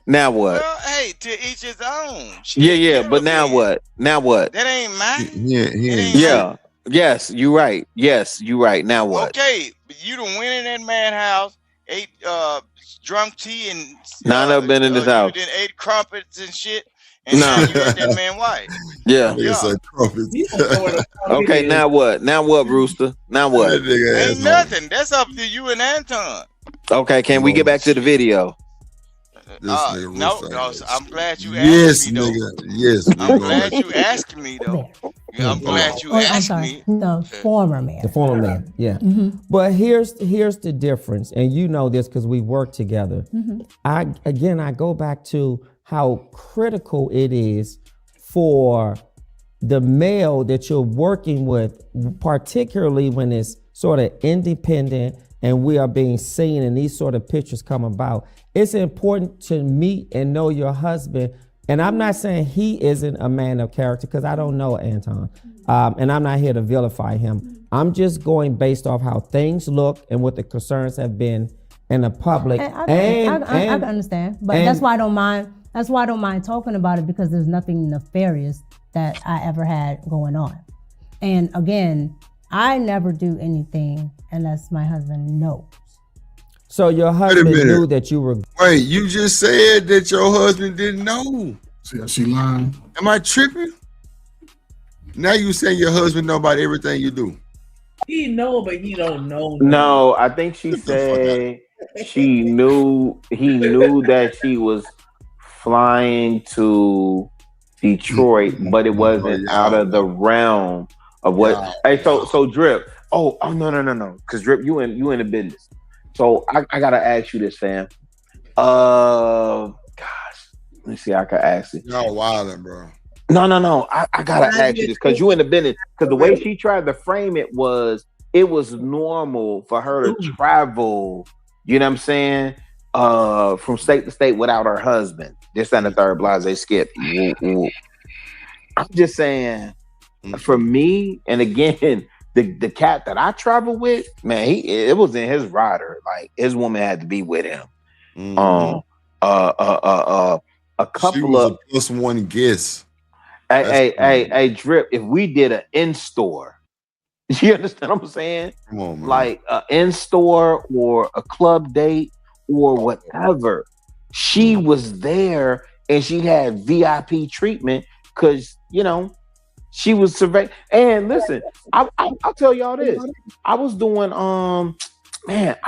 [SPEAKER 12] Now what?
[SPEAKER 11] Well, hey, to each his own.
[SPEAKER 12] Yeah, but now what?
[SPEAKER 11] That ain't mine.
[SPEAKER 12] Yeah. Yes, you're right. Now what?
[SPEAKER 11] Okay, but you done went in that man's house, ate drunk tea and
[SPEAKER 12] I've never been in this house.
[SPEAKER 11] You done ate crumpets and shit. And now you at that man's wife.
[SPEAKER 12] Yeah. Okay, now what? Rooster? Now what?
[SPEAKER 11] Ain't nothing. That's up to you and Anton.
[SPEAKER 12] Okay, can we get back to the video?
[SPEAKER 11] No, I'm glad you asked me, though.
[SPEAKER 2] Yes,
[SPEAKER 11] I'm glad you asked me, though. I'm glad you asked me.
[SPEAKER 15] The former man.
[SPEAKER 22] The former man, yeah. Mm-hmm. But here's the difference, and you know this because we work together. Mm-hmm. I go back to how critical it is for the male that you're working with, particularly when it's sort of independent and we are being seen and these sort of pictures come about. It's important to meet and know your husband And I'm not saying he isn't a man of character because I don't know Anton. And I'm not here to vilify him. I'm just going based off how things look and what the concerns have been in the public.
[SPEAKER 15] I can understand, but that's why I don't mind. That's why I don't mind talking about it, because there's nothing nefarious that I ever had going on. And again, I never do anything unless my husband knows.
[SPEAKER 22] So your husband knew that you were.
[SPEAKER 2] Wait, you just said that your husband didn't know.
[SPEAKER 8] See how she lying?
[SPEAKER 2] Am I tripping? Now you saying your husband know about everything you do.
[SPEAKER 3] He know, but he don't know.
[SPEAKER 12] No, I think she said he knew that she was flying to Detroit, but it wasn't out of the realm of what. Hey, so Drip. Oh no. Because Drip, you in the business. So I gotta ask you this, fam. Gosh, let me see. I can ask it.
[SPEAKER 2] Y'all wildin', bro.
[SPEAKER 12] No. I gotta ask you this because you in the business. Because the way she tried to frame it was normal for her to travel. You know what I'm saying? From state to state without her husband. This and the third blase skip. I'm just saying, for me, and again, the cat that I travel with, man, it was in his rider. Like his woman had to be with him. A couple of
[SPEAKER 2] plus one guess.
[SPEAKER 12] Hey, Drip, if we did an in-store, you understand what I'm saying?
[SPEAKER 2] Come on, man.
[SPEAKER 12] Like an in-store or a club date or whatever, she was there and she had VIP treatment because, she was surveying. And listen, I'll tell y'all this. I was doing an event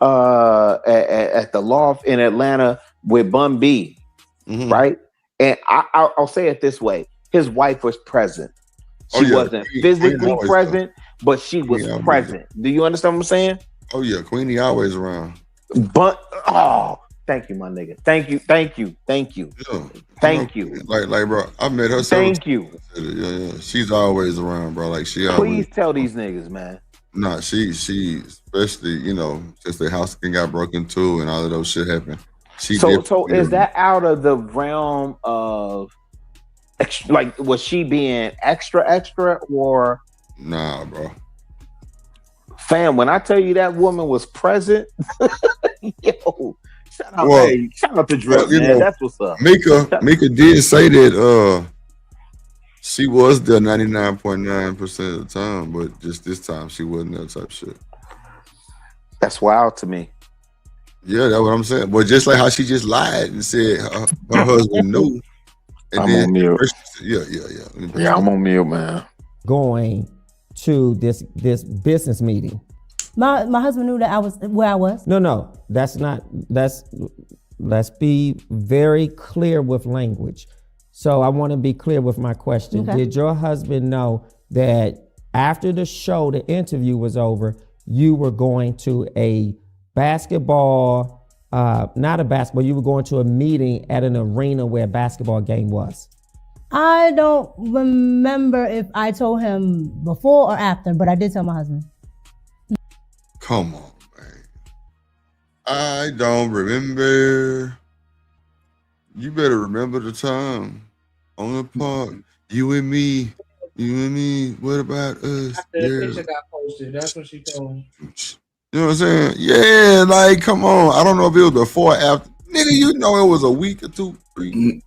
[SPEAKER 12] at the Loft in Atlanta with Bun B, right? And I'll say it this way: his wife was present. She wasn't physically present, but she was present. Do you understand what I'm saying?
[SPEAKER 2] Oh yeah, Queenie always around.
[SPEAKER 12] But thank you, my nigga. Thank you.
[SPEAKER 2] Yeah.
[SPEAKER 12] Thank you.
[SPEAKER 2] Like, bro, I met her.
[SPEAKER 12] Thank you.
[SPEAKER 2] Yeah. She's always around, bro. Like she
[SPEAKER 12] Please
[SPEAKER 2] always.
[SPEAKER 12] tell these niggas, man.
[SPEAKER 2] Nah, she especially, since the house got broken into and all of those shit happened.
[SPEAKER 12] So is that out of the realm of like, was she being extra or?
[SPEAKER 2] Nah, bro.
[SPEAKER 12] Fam, when I tell you that woman was present, yo, shout out to Drip, man. That's what's up.
[SPEAKER 2] Micca did say that she was there 99.9% of the time, but just this time she wasn't that type of shit.
[SPEAKER 12] That's wild to me.
[SPEAKER 2] Yeah, that's what I'm saying. But just like how she just lied and said her husband knew.
[SPEAKER 12] I'm on mute.
[SPEAKER 2] Yeah,
[SPEAKER 12] I'm on mute, man.
[SPEAKER 22] Going to this business meeting.
[SPEAKER 15] My husband knew that I was where I was.
[SPEAKER 22] No, that's not. Let's be very clear with language. So I want to be clear with my question. Okay. Did your husband know that after the show, the interview was over, you were going to a basketball, not a basketball, you were going to a meeting at an arena where a basketball game was?
[SPEAKER 15] I don't remember if I told him before or after, but I did tell my husband.
[SPEAKER 2] Come on, man. I don't remember. You better remember the time on the park. You and me. What about us?
[SPEAKER 3] After the picture got posted, that's what she told him.
[SPEAKER 2] You know what I'm saying? Yeah, like, come on. I don't know if it was before or after. Nigga, it was a week or 2, 3.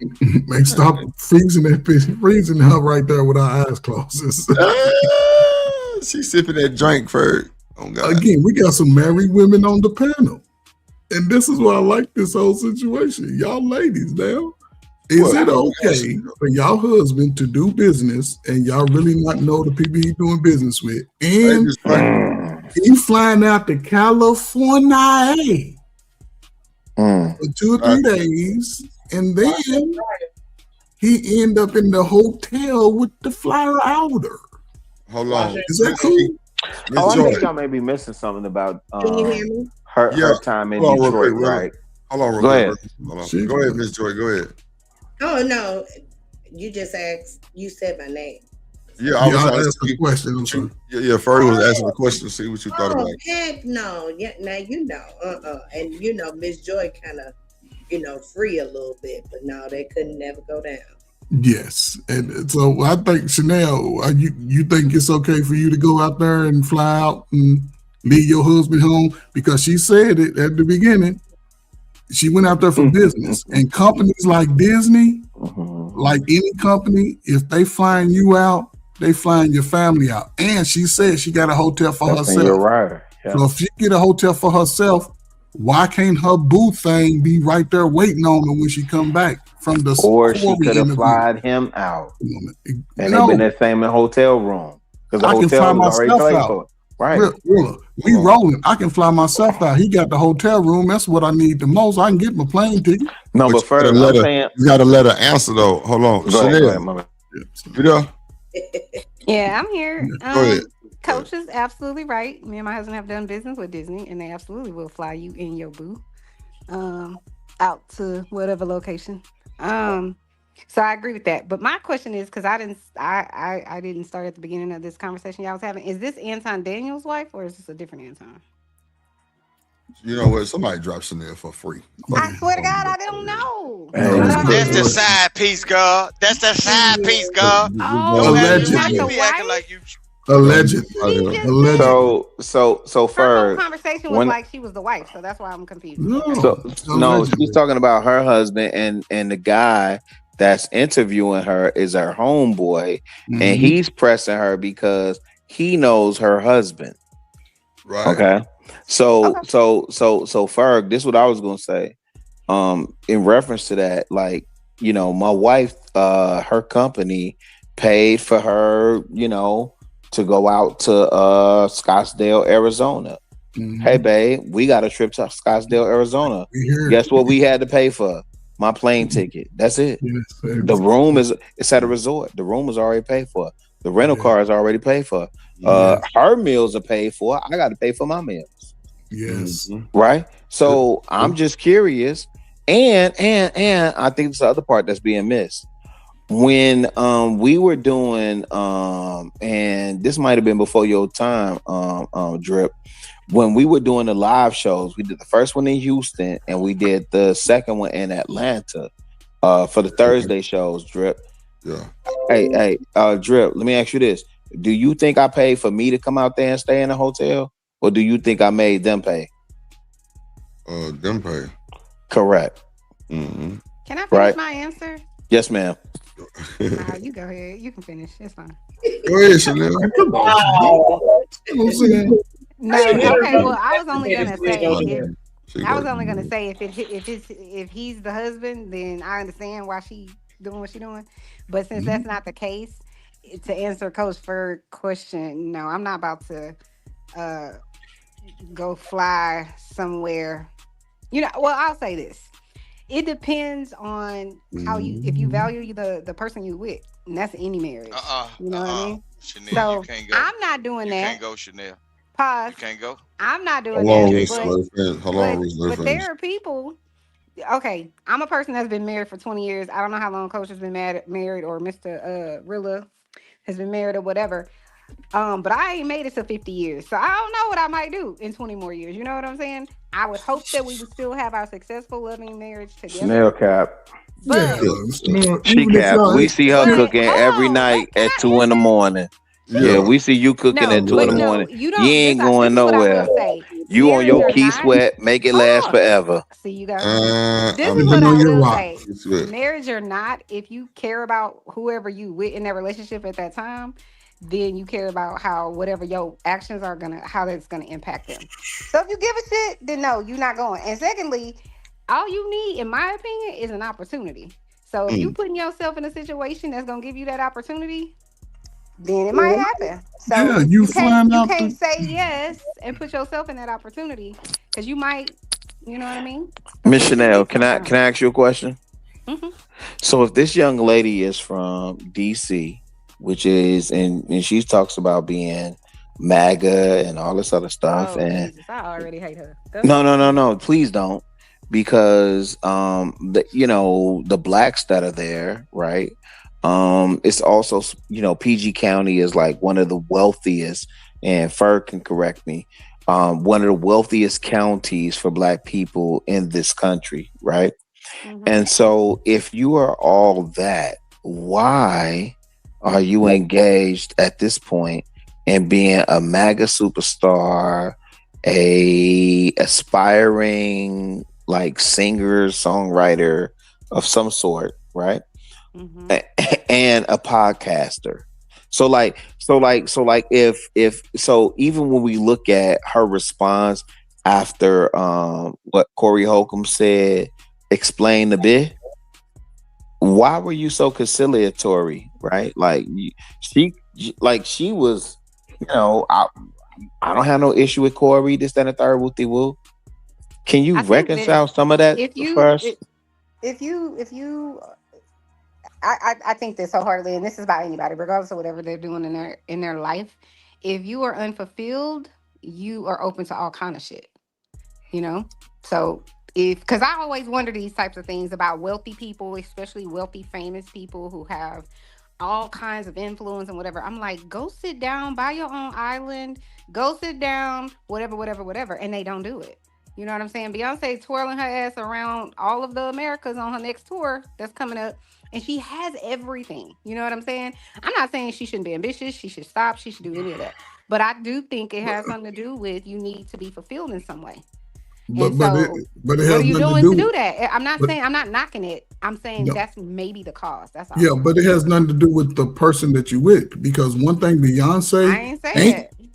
[SPEAKER 8] Man, stop freezing that bitch. Freezing her right there with our eyes closed.
[SPEAKER 2] She's sipping that drink first. Oh, God.
[SPEAKER 8] Again, we got some married women on the panel. And this is why I like this whole situation. Y'all ladies now. Is it okay for y'all husband to do business and y'all really not know the people he's doing business with? And he's flying out to California for 2 or 3 days, and then he end up in the hotel with the flyer outer.
[SPEAKER 2] Hold on.
[SPEAKER 8] Is that cool?
[SPEAKER 12] I think y'all may be missing something about her time in Detroit, right?
[SPEAKER 2] Hold on,
[SPEAKER 12] go ahead.
[SPEAKER 2] Go ahead, Miss Joy. Go ahead.
[SPEAKER 6] Oh no, you just asked. You said my name.
[SPEAKER 2] Yeah, I was
[SPEAKER 8] I'll
[SPEAKER 2] trying to
[SPEAKER 8] ask a question.
[SPEAKER 2] Yeah, Fergie was asking a question to see what you thought about it.
[SPEAKER 6] Heck no. Yeah, now you know. And you know, Miss Joy kind of, free a little bit, but no, they couldn't never go down.
[SPEAKER 8] Yes, and so I think Chanel, you think it's okay for you to go out there and fly out and leave your husband home, because she said it at the beginning. She went out there for business, and companies like Disney, like any company, if they flying you out, they flying your family out. And she said she got a hotel for herself.
[SPEAKER 12] You're right. Yeah.
[SPEAKER 8] So if she get a hotel for herself, why can't her boo thing be right there waiting on her when she come back from the
[SPEAKER 12] Or she
[SPEAKER 8] Corey
[SPEAKER 12] could have
[SPEAKER 8] interview?
[SPEAKER 12] flied him out, and they've
[SPEAKER 8] No.
[SPEAKER 12] been that same hotel room because the
[SPEAKER 8] I can fly
[SPEAKER 12] hotel was already
[SPEAKER 8] myself
[SPEAKER 12] paid
[SPEAKER 8] out.
[SPEAKER 12] for. Right.
[SPEAKER 8] Real. We rolling. I can fly myself out. He got the hotel room. That's what I need the most. I can get my plane ticket.
[SPEAKER 12] No, but first I'm saying
[SPEAKER 2] you gotta let her answer though. Hold on.
[SPEAKER 12] Go
[SPEAKER 2] Chanel.
[SPEAKER 12] ahead, mama.
[SPEAKER 2] You there?
[SPEAKER 13] Yeah, I'm here.
[SPEAKER 2] Go ahead.
[SPEAKER 13] Coach is absolutely right. Me and my husband have done business with Disney, and they absolutely will fly you and your boo out to whatever location. So I agree with that. But my question is, because I didn't start at the beginning of this conversation y'all was having, is this Anton Daniels' wife or is this a different Anton?
[SPEAKER 2] You know what? Somebody dropped Chanel for free.
[SPEAKER 13] I swear to God, I don't know.
[SPEAKER 11] That's the side piece, girl. That's the side piece, girl.
[SPEAKER 8] Allegedly.
[SPEAKER 11] You be acting like you.
[SPEAKER 8] Allegedly.
[SPEAKER 12] So
[SPEAKER 13] Her
[SPEAKER 12] Ferg,
[SPEAKER 13] conversation was like she was the wife, so that's why I'm confused.
[SPEAKER 12] No, she's talking about her husband and the guy that's interviewing her is her homeboy, and he's pressing her because he knows her husband.
[SPEAKER 2] Right.
[SPEAKER 12] Okay. So Ferg, this is what I was gonna say. In reference to that, like, my wife, her company paid for her, to go out to Scottsdale, Arizona. Hey babe, we got a trip to Scottsdale, Arizona. Guess what we had to pay for? My plane ticket. That's it. The room it's at a resort. The room is already paid for. The rental car is already paid for. Her meals are paid for. I got to pay for my meals.
[SPEAKER 8] Yes.
[SPEAKER 12] Right. So I'm just curious, and I think it's the other part that's being missed. When we were doing and this might have been before your time, Drip. When we were doing the live shows, we did the first one in Houston and we did the second one in Atlanta for the Thursday shows, Drip.
[SPEAKER 2] Yeah.
[SPEAKER 12] Hey, Drip, let me ask you this. Do you think I paid for me to come out there and stay in a hotel? Or do you think I made them pay?
[SPEAKER 2] Them pay.
[SPEAKER 12] Correct.
[SPEAKER 13] Can I finish my answer?
[SPEAKER 12] Yes, ma'am.
[SPEAKER 13] Nah, you go ahead. You can finish. It's fine.
[SPEAKER 2] Go ahead, Chanel.
[SPEAKER 13] No, okay. Well, I was only gonna say if he's the husband, then I understand why she doing what she doing. But since that's not the case, to answer Coach Ferg's question, no, I'm not about to go fly somewhere. Well, I'll say this. It depends on how if you value the person you with, and that's any marriage. You know what I mean?
[SPEAKER 11] Chanel,
[SPEAKER 13] so
[SPEAKER 11] you can't go.
[SPEAKER 13] I'm not doing that.
[SPEAKER 11] You can't go, Chanel.
[SPEAKER 13] Pause.
[SPEAKER 11] You can't go.
[SPEAKER 13] I'm not doing
[SPEAKER 2] Hold on,
[SPEAKER 13] that. But there are people. Okay, I'm a person that's been married for 20 years. I don't know how long Coach has been married, or Mr. Rilla has been married, or whatever. But I ain't made it to 50 years, so I don't know what I might do in 20 more years. You know what I'm saying? I would hope that we would still have our successful, loving marriage together.
[SPEAKER 12] Chanel cap.
[SPEAKER 13] But
[SPEAKER 12] She cap. We see her cooking every night at 2 a.m. Yeah, we see you cooking at 2 a.m. You ain't going nowhere. You on your key sweat, make it last forever.
[SPEAKER 13] See, you guys. This is what I will say. Marriage or not, if you care about whoever you with in that relationship at that time, then you care about how whatever your actions are how that's gonna impact them. So if you give a shit, then no, you're not going. And secondly, all you need, in my opinion, is an opportunity. So if you putting yourself in a situation that's gonna give you that opportunity, then it might happen. So you can't say yes and put yourself in that opportunity, because you might, you know what I mean?
[SPEAKER 12] Miss Chanel, can I ask you a question? So if this young lady is from DC, which is and she talks about being MAGA and all this other stuff, and
[SPEAKER 13] Jesus, I already hate her.
[SPEAKER 12] No, please don't, because the blacks that are there, right? It's also, PG County is like one of the wealthiest, and Ferg can correct me, one of the wealthiest counties for Black people in this country, right? And so if you are all that, why are you engaged at this point in being a MAGA superstar, a aspiring like singer, songwriter of some sort, right? And a podcaster. So even when we look at her response after what Corey Holcomb said, explain a bit, why were you so conciliatory, right? Like she was, I don't have no issue with Cory, this, that, and the third, whoopty woo. Can you reconcile some of that first?
[SPEAKER 13] I think this wholeheartedly, and this is about anybody, regardless of whatever they're doing in their life. If you are unfulfilled, you are open to all kind of shit. So because I always wonder these types of things about wealthy people, especially wealthy, famous people who have all kinds of influence and whatever. I'm like, go sit down, buy your own island, go sit down, whatever, and they don't do it. You know what I'm saying? Beyonce twirling her ass around all of the Americas on her next tour that's coming up, and she has everything. You know what I'm saying? I'm not saying she shouldn't be ambitious. She should stop. She should do any of that. But I do think it has something to do with you need to be fulfilled in some way.
[SPEAKER 8] But
[SPEAKER 13] it has what are you doing to do that? I'm not knocking it. I'm saying that's maybe the cause. That's all.
[SPEAKER 8] Yeah, but it has nothing to do with the person that you with. Because one thing Beyonce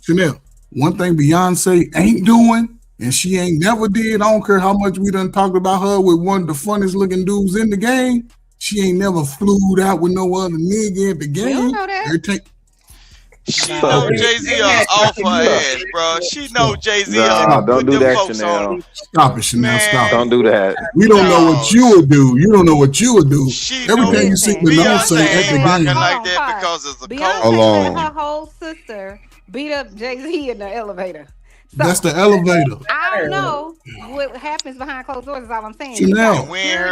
[SPEAKER 8] Chanel, one thing Beyonce ain't doing, and she ain't never did. I don't care how much we done talked about her with one of the funniest looking dudes in the game. She ain't never flew out with no other nigga at the game.
[SPEAKER 13] You don't know that.
[SPEAKER 11] She know Jay-Z off her ass, bro. She know Jay-Z.
[SPEAKER 12] Don't do that, Chanel.
[SPEAKER 8] Stop it, Chanel. Stop.
[SPEAKER 12] Don't do that.
[SPEAKER 8] We don't know what you would do. You don't know what you would do. Everything you see
[SPEAKER 11] Beyonce
[SPEAKER 8] at the
[SPEAKER 11] ain't
[SPEAKER 8] game.
[SPEAKER 11] like that because it's a
[SPEAKER 13] Beyonce
[SPEAKER 11] cold.
[SPEAKER 13] let her whole sister beat up Jay-Z in the elevator. So,
[SPEAKER 8] that's the elevator.
[SPEAKER 13] I don't know what happens behind closed doors. Is all I'm saying.
[SPEAKER 8] Chanel,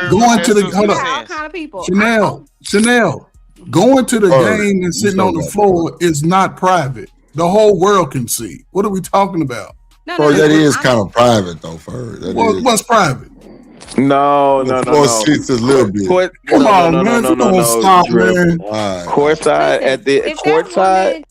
[SPEAKER 8] going to the
[SPEAKER 13] all kind of people.
[SPEAKER 8] Chanel, going to the game and sitting on the floor is not private. The whole world can see. What are we talking about?
[SPEAKER 2] That is kind of private though, Ferg.
[SPEAKER 8] What's private?
[SPEAKER 12] No.
[SPEAKER 2] Seats a little bit.
[SPEAKER 8] Come on, man. Stop, man.
[SPEAKER 12] Courtside at the courtside.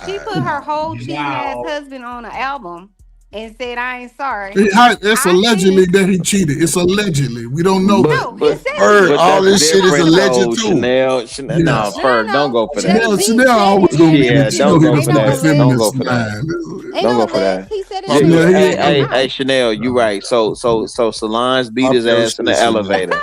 [SPEAKER 13] She put her whole cheating ass husband on an album and said, "I ain't sorry."
[SPEAKER 8] It's allegedly that he cheated. It's allegedly. We don't know.
[SPEAKER 2] But all this shit is alleged too.
[SPEAKER 12] Chanel, no, Ferg, don't go for that.
[SPEAKER 8] Chanel always gonna be.
[SPEAKER 12] Don't go for that. Don't go for that. Don't go for that. Hey, Chanel, you right. So Solange beat his ass in the elevator.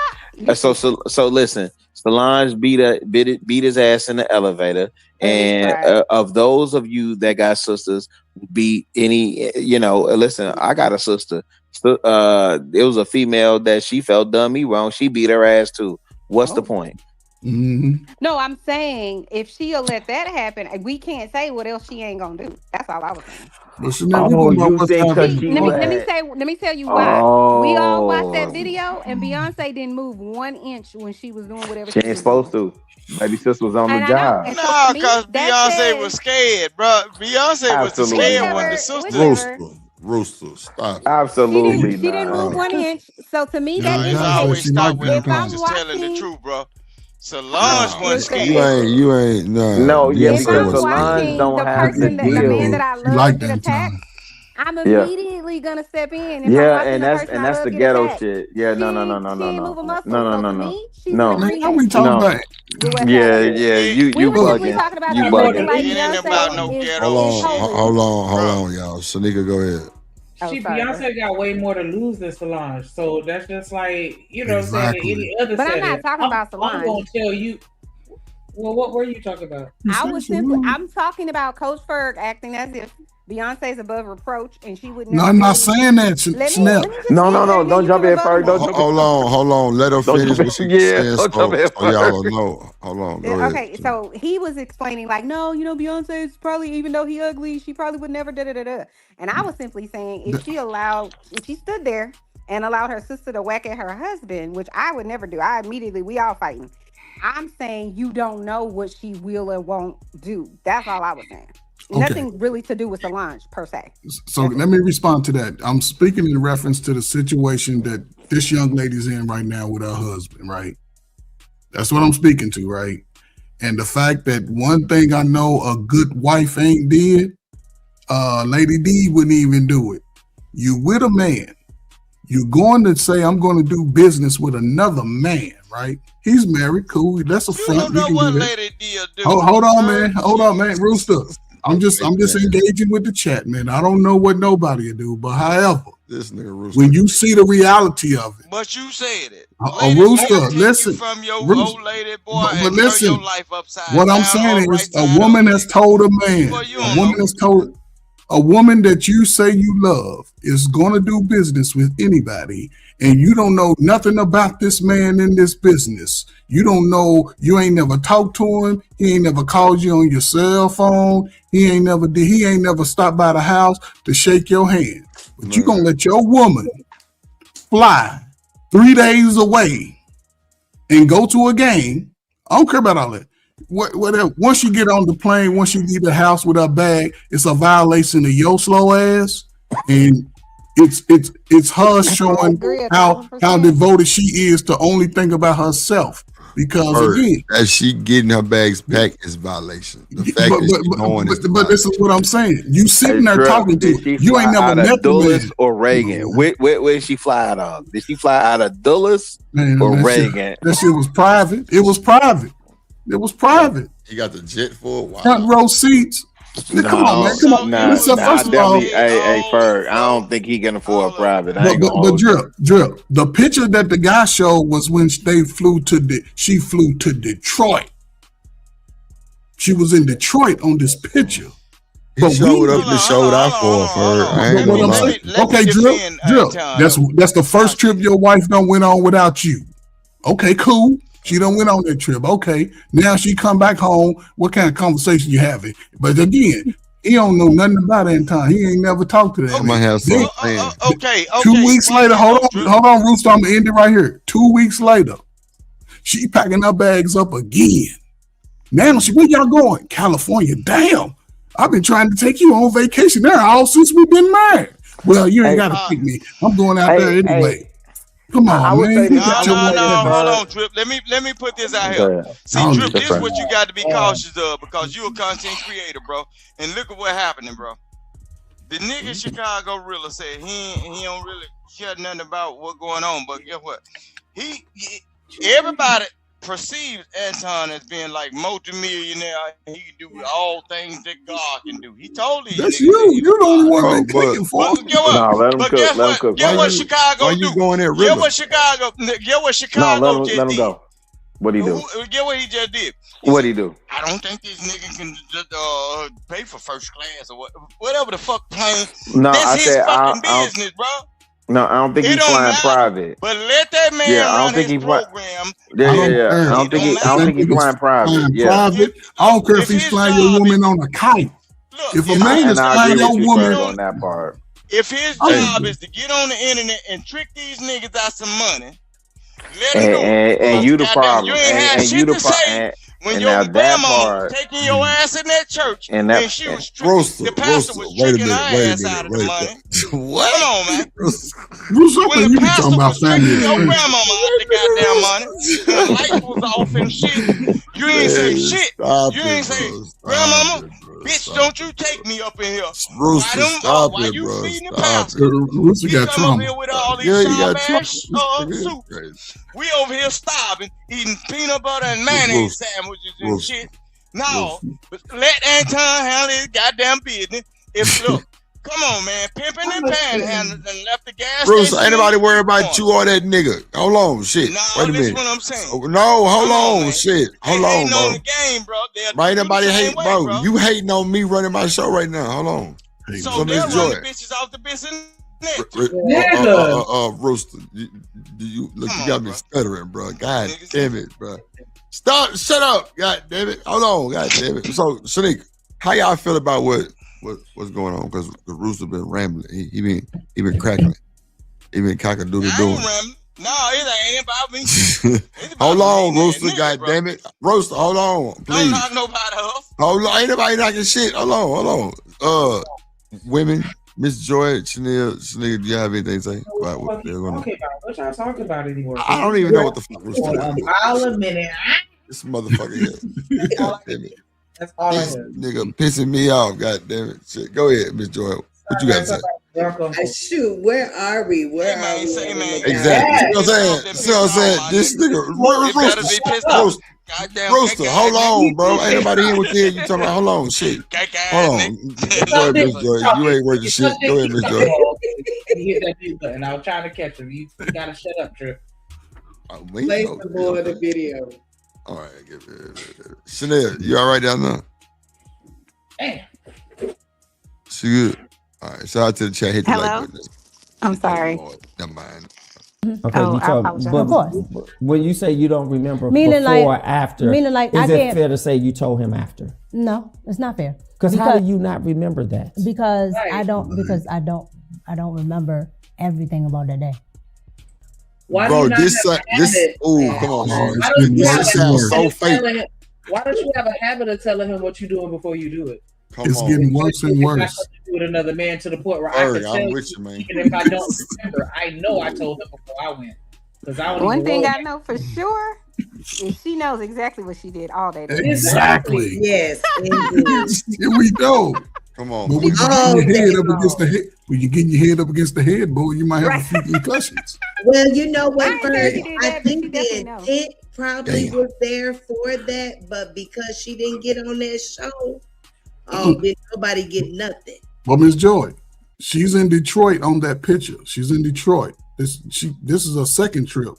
[SPEAKER 12] So listen, Solange beat his ass in the elevator, and of those of you that got sisters, beat any, listen, I got a sister. It was a female that she felt done me wrong. She beat her ass too. What's the point?
[SPEAKER 13] No, I'm saying if she'll let that happen, we can't say what else she ain't gonna do. That's all I was saying. Let me tell you why. We all watched that video, and Beyonce didn't move 1 inch when she was doing whatever
[SPEAKER 12] she ain't supposed to. Baby sister was on the job.
[SPEAKER 11] No, because Beyonce was scared, bro. Beyonce was the scared one. The sister.
[SPEAKER 2] Rooster, stop.
[SPEAKER 12] Absolutely,
[SPEAKER 13] she didn't move 1 inch. So to me, that
[SPEAKER 11] is always stop when I'm just telling the truth, bro. Solange wasn't scared.
[SPEAKER 2] You ain't
[SPEAKER 12] no. Yeah, because Solange don't have the deal.
[SPEAKER 13] The man that I love get attacked, I'm immediately gonna step in.
[SPEAKER 12] And that's the ghetto shit. Yeah, no.
[SPEAKER 8] How we talking about?
[SPEAKER 12] Yeah, you bugging. You
[SPEAKER 11] bugging.
[SPEAKER 2] Hold on, y'all. Shanika, go ahead.
[SPEAKER 3] Beyonce got way more to lose than Solange, so that's just like what I'm saying. Any other,
[SPEAKER 13] but I'm not talking about Solange.
[SPEAKER 3] I'm gonna tell you. Well, what were you talking about?
[SPEAKER 13] I'm talking about Coach Ferg acting as if Beyonce's above reproach, and she would never.
[SPEAKER 8] No, I'm not saying that, Chanel.
[SPEAKER 12] No, don't jump in, Ferg.
[SPEAKER 2] Hold on. Let her finish what she's saying. So y'all know. Hold on. Go ahead.
[SPEAKER 13] Okay, so he was explaining like, no, Beyonce's probably, even though he ugly, she probably would never da. And I was simply saying, if she stood there and allowed her sister to whack at her husband, which I would never do, we all fighting. I'm saying you don't know what she will and won't do. That's all I was saying. Okay. Nothing really to do with Solange per se.
[SPEAKER 8] So let me respond to that. I'm speaking in reference to the situation that this young lady's in right now with her husband, right? That's what I'm speaking to, right? And the fact that one thing I know a good wife ain't did, Lady D wouldn't even do it. You with a man. You're going to say, I'm going to do business with another man, right? He's married, cool. That's a front.
[SPEAKER 11] You don't know what Lady D do.
[SPEAKER 8] Hold on, man. Hold on, man. Rooster. I'm just engaging with the chat, man. I don't know what nobody will do, but however,
[SPEAKER 2] this nigga Rooster,
[SPEAKER 8] when you see the reality of it.
[SPEAKER 11] But you said it.
[SPEAKER 8] A Rooster, listen.
[SPEAKER 11] From your
[SPEAKER 8] Rooster,
[SPEAKER 11] old lady, boy,
[SPEAKER 8] but listen,
[SPEAKER 11] your life upside
[SPEAKER 8] what I'm
[SPEAKER 11] down,
[SPEAKER 8] saying is
[SPEAKER 11] right
[SPEAKER 8] a woman has told a man, a woman that you say you love is going to do business with anybody, and you don't know nothing about this man in this business. You don't know, you ain't never talked to him. He ain't never called you on your cell phone. He ain't never stopped by the house to shake your hand. But you going to let your woman fly 3 days away and go to a game. I don't care about all that. Whatever. Once you get on the plane, once you leave the house with her bag, it's a violation of your slow ass, and it's her showing how devoted she is to only think about herself. Because again,
[SPEAKER 2] as she getting her bags packed is violation. The fact
[SPEAKER 8] but this is what I'm saying. You sitting there talking to her. You ain't never met
[SPEAKER 12] Dulles or Reagan. Where did she fly out of? Did she fly out of Dulles or Reagan?
[SPEAKER 8] That shit was private. It was private. It was private.
[SPEAKER 2] He got the jet for a while.
[SPEAKER 8] Front row seats.
[SPEAKER 12] No,
[SPEAKER 8] come on, man. Come on.
[SPEAKER 12] First of all, hey, Ferg, I don't think he can afford private.
[SPEAKER 8] But Drip, the picture that the guy showed was when she flew to Detroit. She was in Detroit on this picture.
[SPEAKER 2] He showed up and showed out for her.
[SPEAKER 8] Okay, Drip. That's the first trip your wife done went on without you. Okay, cool. She done went on that trip. Okay, now she come back home. What kind of conversation you having? But again, he don't know nothing about Anton. He ain't never talked to that.
[SPEAKER 2] I'm gonna have some.
[SPEAKER 11] Okay.
[SPEAKER 8] 2 weeks later, hold on, Rooster. I'm gonna end it right here. 2 weeks later, she packing her bags up again. Now where y'all going? California. Damn, I've been trying to take you on vacation there all since we've been married. Well, you ain't gotta pick me. I'm going out there anyway. Come on, man.
[SPEAKER 11] No, hold on, Drip. Let me put this out here. See, Drip, this is what you got to be cautious of because you're a content creator, bro. And look at what happening, bro. The nigga Chicago Rilla said he don't really care nothing about what's going on, but guess what? Everybody perceives Anton as being like multimillionaire. He can do all things that God can do. He told you.
[SPEAKER 8] That's you. You're the only one clicking for.
[SPEAKER 11] Guess what Chicago do? Get what Chicago did.
[SPEAKER 12] Let him go. What'd he do?
[SPEAKER 11] Get what he just did.
[SPEAKER 12] What'd he do?
[SPEAKER 11] I don't think this nigga can pay for first class or whatever the fuck plane.
[SPEAKER 12] No,
[SPEAKER 11] that's his fucking business, bro.
[SPEAKER 12] No, I don't think he's flying private.
[SPEAKER 11] But let that man run his program.
[SPEAKER 12] I don't think he's flying private.
[SPEAKER 8] Private. I don't care if he's flying your woman on a kite. If a man is flying your woman
[SPEAKER 12] on that part.
[SPEAKER 11] If his job is to get on the internet and trick these niggas out some money, and
[SPEAKER 12] you the problem.
[SPEAKER 11] You ain't had shit to say. When your grandma taking your ass in that church, and she was the pastor was tricking her ass out of the money.
[SPEAKER 2] What?
[SPEAKER 11] Come on, man.
[SPEAKER 8] When the pastor was tricking your grandmama out the goddamn money, the light was off and shit. You ain't say shit. You ain't say, grandmama, bitch, don't you take me up in here. Why you feeding the pastor? Rooster got
[SPEAKER 11] come up here with all these soup. We over here starving, eating peanut butter and mayonnaise sandwiches and shit. No, but let Anton handle his goddamn business. Look, come on, man, pimping and panhandling and left the gas
[SPEAKER 2] Bruce,
[SPEAKER 11] station.
[SPEAKER 2] ain't nobody worried about you or that nigga. Hold on, shit.
[SPEAKER 11] No,
[SPEAKER 2] wait a minute.
[SPEAKER 11] That's what I'm saying.
[SPEAKER 2] No, hold on, shit. Hold on, bro.
[SPEAKER 11] On the game, bro.
[SPEAKER 2] Right, nobody hate, bro. You hating on me running my show right now. Hold on.
[SPEAKER 11] So they're running bitches off the business.
[SPEAKER 2] Rooster, you look, you got me stuttering, bro. God damn it, bro. Shut up, god damn it. Hold on, god damn it. So, Shanique, how y'all feel about what's going on? Because the Rooster been rambling. He been cracking. He been cock-a-doodle doing.
[SPEAKER 11] No, it ain't about me.
[SPEAKER 2] Hold on, Rooster, goddammit. Rooster, hold on, please.
[SPEAKER 11] Don't knock nobody off.
[SPEAKER 2] Hold on, ain't nobody knocking shit. Hold on. Women, Miss Joy, Chanel, do you have anything to say about what they're gonna
[SPEAKER 3] Okay, what y'all talking about anymore?
[SPEAKER 2] I don't even know what the fuck Rooster
[SPEAKER 3] a mile a minute.
[SPEAKER 2] This motherfucker here. God damn it.
[SPEAKER 3] That's all I
[SPEAKER 2] This
[SPEAKER 3] heard.
[SPEAKER 2] nigga pissing me off, god damn it. Shit. Go ahead, Miss Joy. What you got to say?
[SPEAKER 6] Shoot, where are we? Where are we?
[SPEAKER 2] Exactly. You know what I'm saying? This nigga, Rooster, hold on, bro. Ain't nobody here with kids. You talking about, hold on, shit. Hold on. Go ahead, Miss Joy. You ain't worth the shit. Go ahead, Miss Joy.
[SPEAKER 3] You hit that mute button. I was trying to catch him. You gotta shut up, Trip.
[SPEAKER 6] Play some more of the video.
[SPEAKER 2] All right. Chanel, you all right down there?
[SPEAKER 3] Damn.
[SPEAKER 2] She good. All right. Shout out to the chat. Hit the like
[SPEAKER 13] Hello?
[SPEAKER 2] button.
[SPEAKER 13] I'm sorry.
[SPEAKER 2] Never mind.
[SPEAKER 22] Okay,
[SPEAKER 13] Oh,
[SPEAKER 22] you
[SPEAKER 13] I
[SPEAKER 22] told,
[SPEAKER 13] apologize.
[SPEAKER 22] but
[SPEAKER 13] Of course.
[SPEAKER 22] when you say you don't remember
[SPEAKER 15] Meaning
[SPEAKER 22] before
[SPEAKER 15] like-
[SPEAKER 22] or after,
[SPEAKER 15] meaning like
[SPEAKER 22] is
[SPEAKER 15] I
[SPEAKER 22] it
[SPEAKER 15] can't-
[SPEAKER 22] fair to say you told him after?
[SPEAKER 15] No, it's not fair.
[SPEAKER 22] Because how do you not remember that?
[SPEAKER 15] Because I don't remember everything about that day.
[SPEAKER 3] Why
[SPEAKER 2] Bro,
[SPEAKER 3] do you not
[SPEAKER 2] this
[SPEAKER 3] have a habit?
[SPEAKER 2] come on, man.
[SPEAKER 3] Why don't you have
[SPEAKER 2] This
[SPEAKER 3] a
[SPEAKER 2] sounds
[SPEAKER 3] habit
[SPEAKER 2] so
[SPEAKER 3] of
[SPEAKER 2] fake.
[SPEAKER 3] telling him- Why don't you have a habit of telling him what you're doing before you do it?
[SPEAKER 8] It's getting worse and
[SPEAKER 3] If I
[SPEAKER 8] worse.
[SPEAKER 3] have to do with another man to the point where I
[SPEAKER 2] Ferg,
[SPEAKER 3] can
[SPEAKER 2] I'm
[SPEAKER 3] tell
[SPEAKER 2] with
[SPEAKER 3] you,
[SPEAKER 2] you, man.
[SPEAKER 3] even if I don't remember, I know I told him before I went. Because I don't
[SPEAKER 13] One
[SPEAKER 3] even
[SPEAKER 13] thing
[SPEAKER 3] roll
[SPEAKER 13] I know for sure is she knows exactly what she did all day.
[SPEAKER 8] Exactly.
[SPEAKER 6] Yes.
[SPEAKER 8] Here we go.
[SPEAKER 2] Come on.
[SPEAKER 8] But when you get your head up against the head, when you get your head up against the headboard, you might have a few concussions.
[SPEAKER 6] Well, you know what,
[SPEAKER 13] I ain't saying she
[SPEAKER 6] Ferg?
[SPEAKER 13] did
[SPEAKER 6] I
[SPEAKER 13] that, but
[SPEAKER 6] think
[SPEAKER 13] she
[SPEAKER 6] the
[SPEAKER 13] definitely knows.
[SPEAKER 6] intent probably was there for that, but because she didn't get on that show, did nobody get nothing?
[SPEAKER 8] Well, Miss Joy, she's in Detroit on that picture. She's in Detroit. This is a second trip.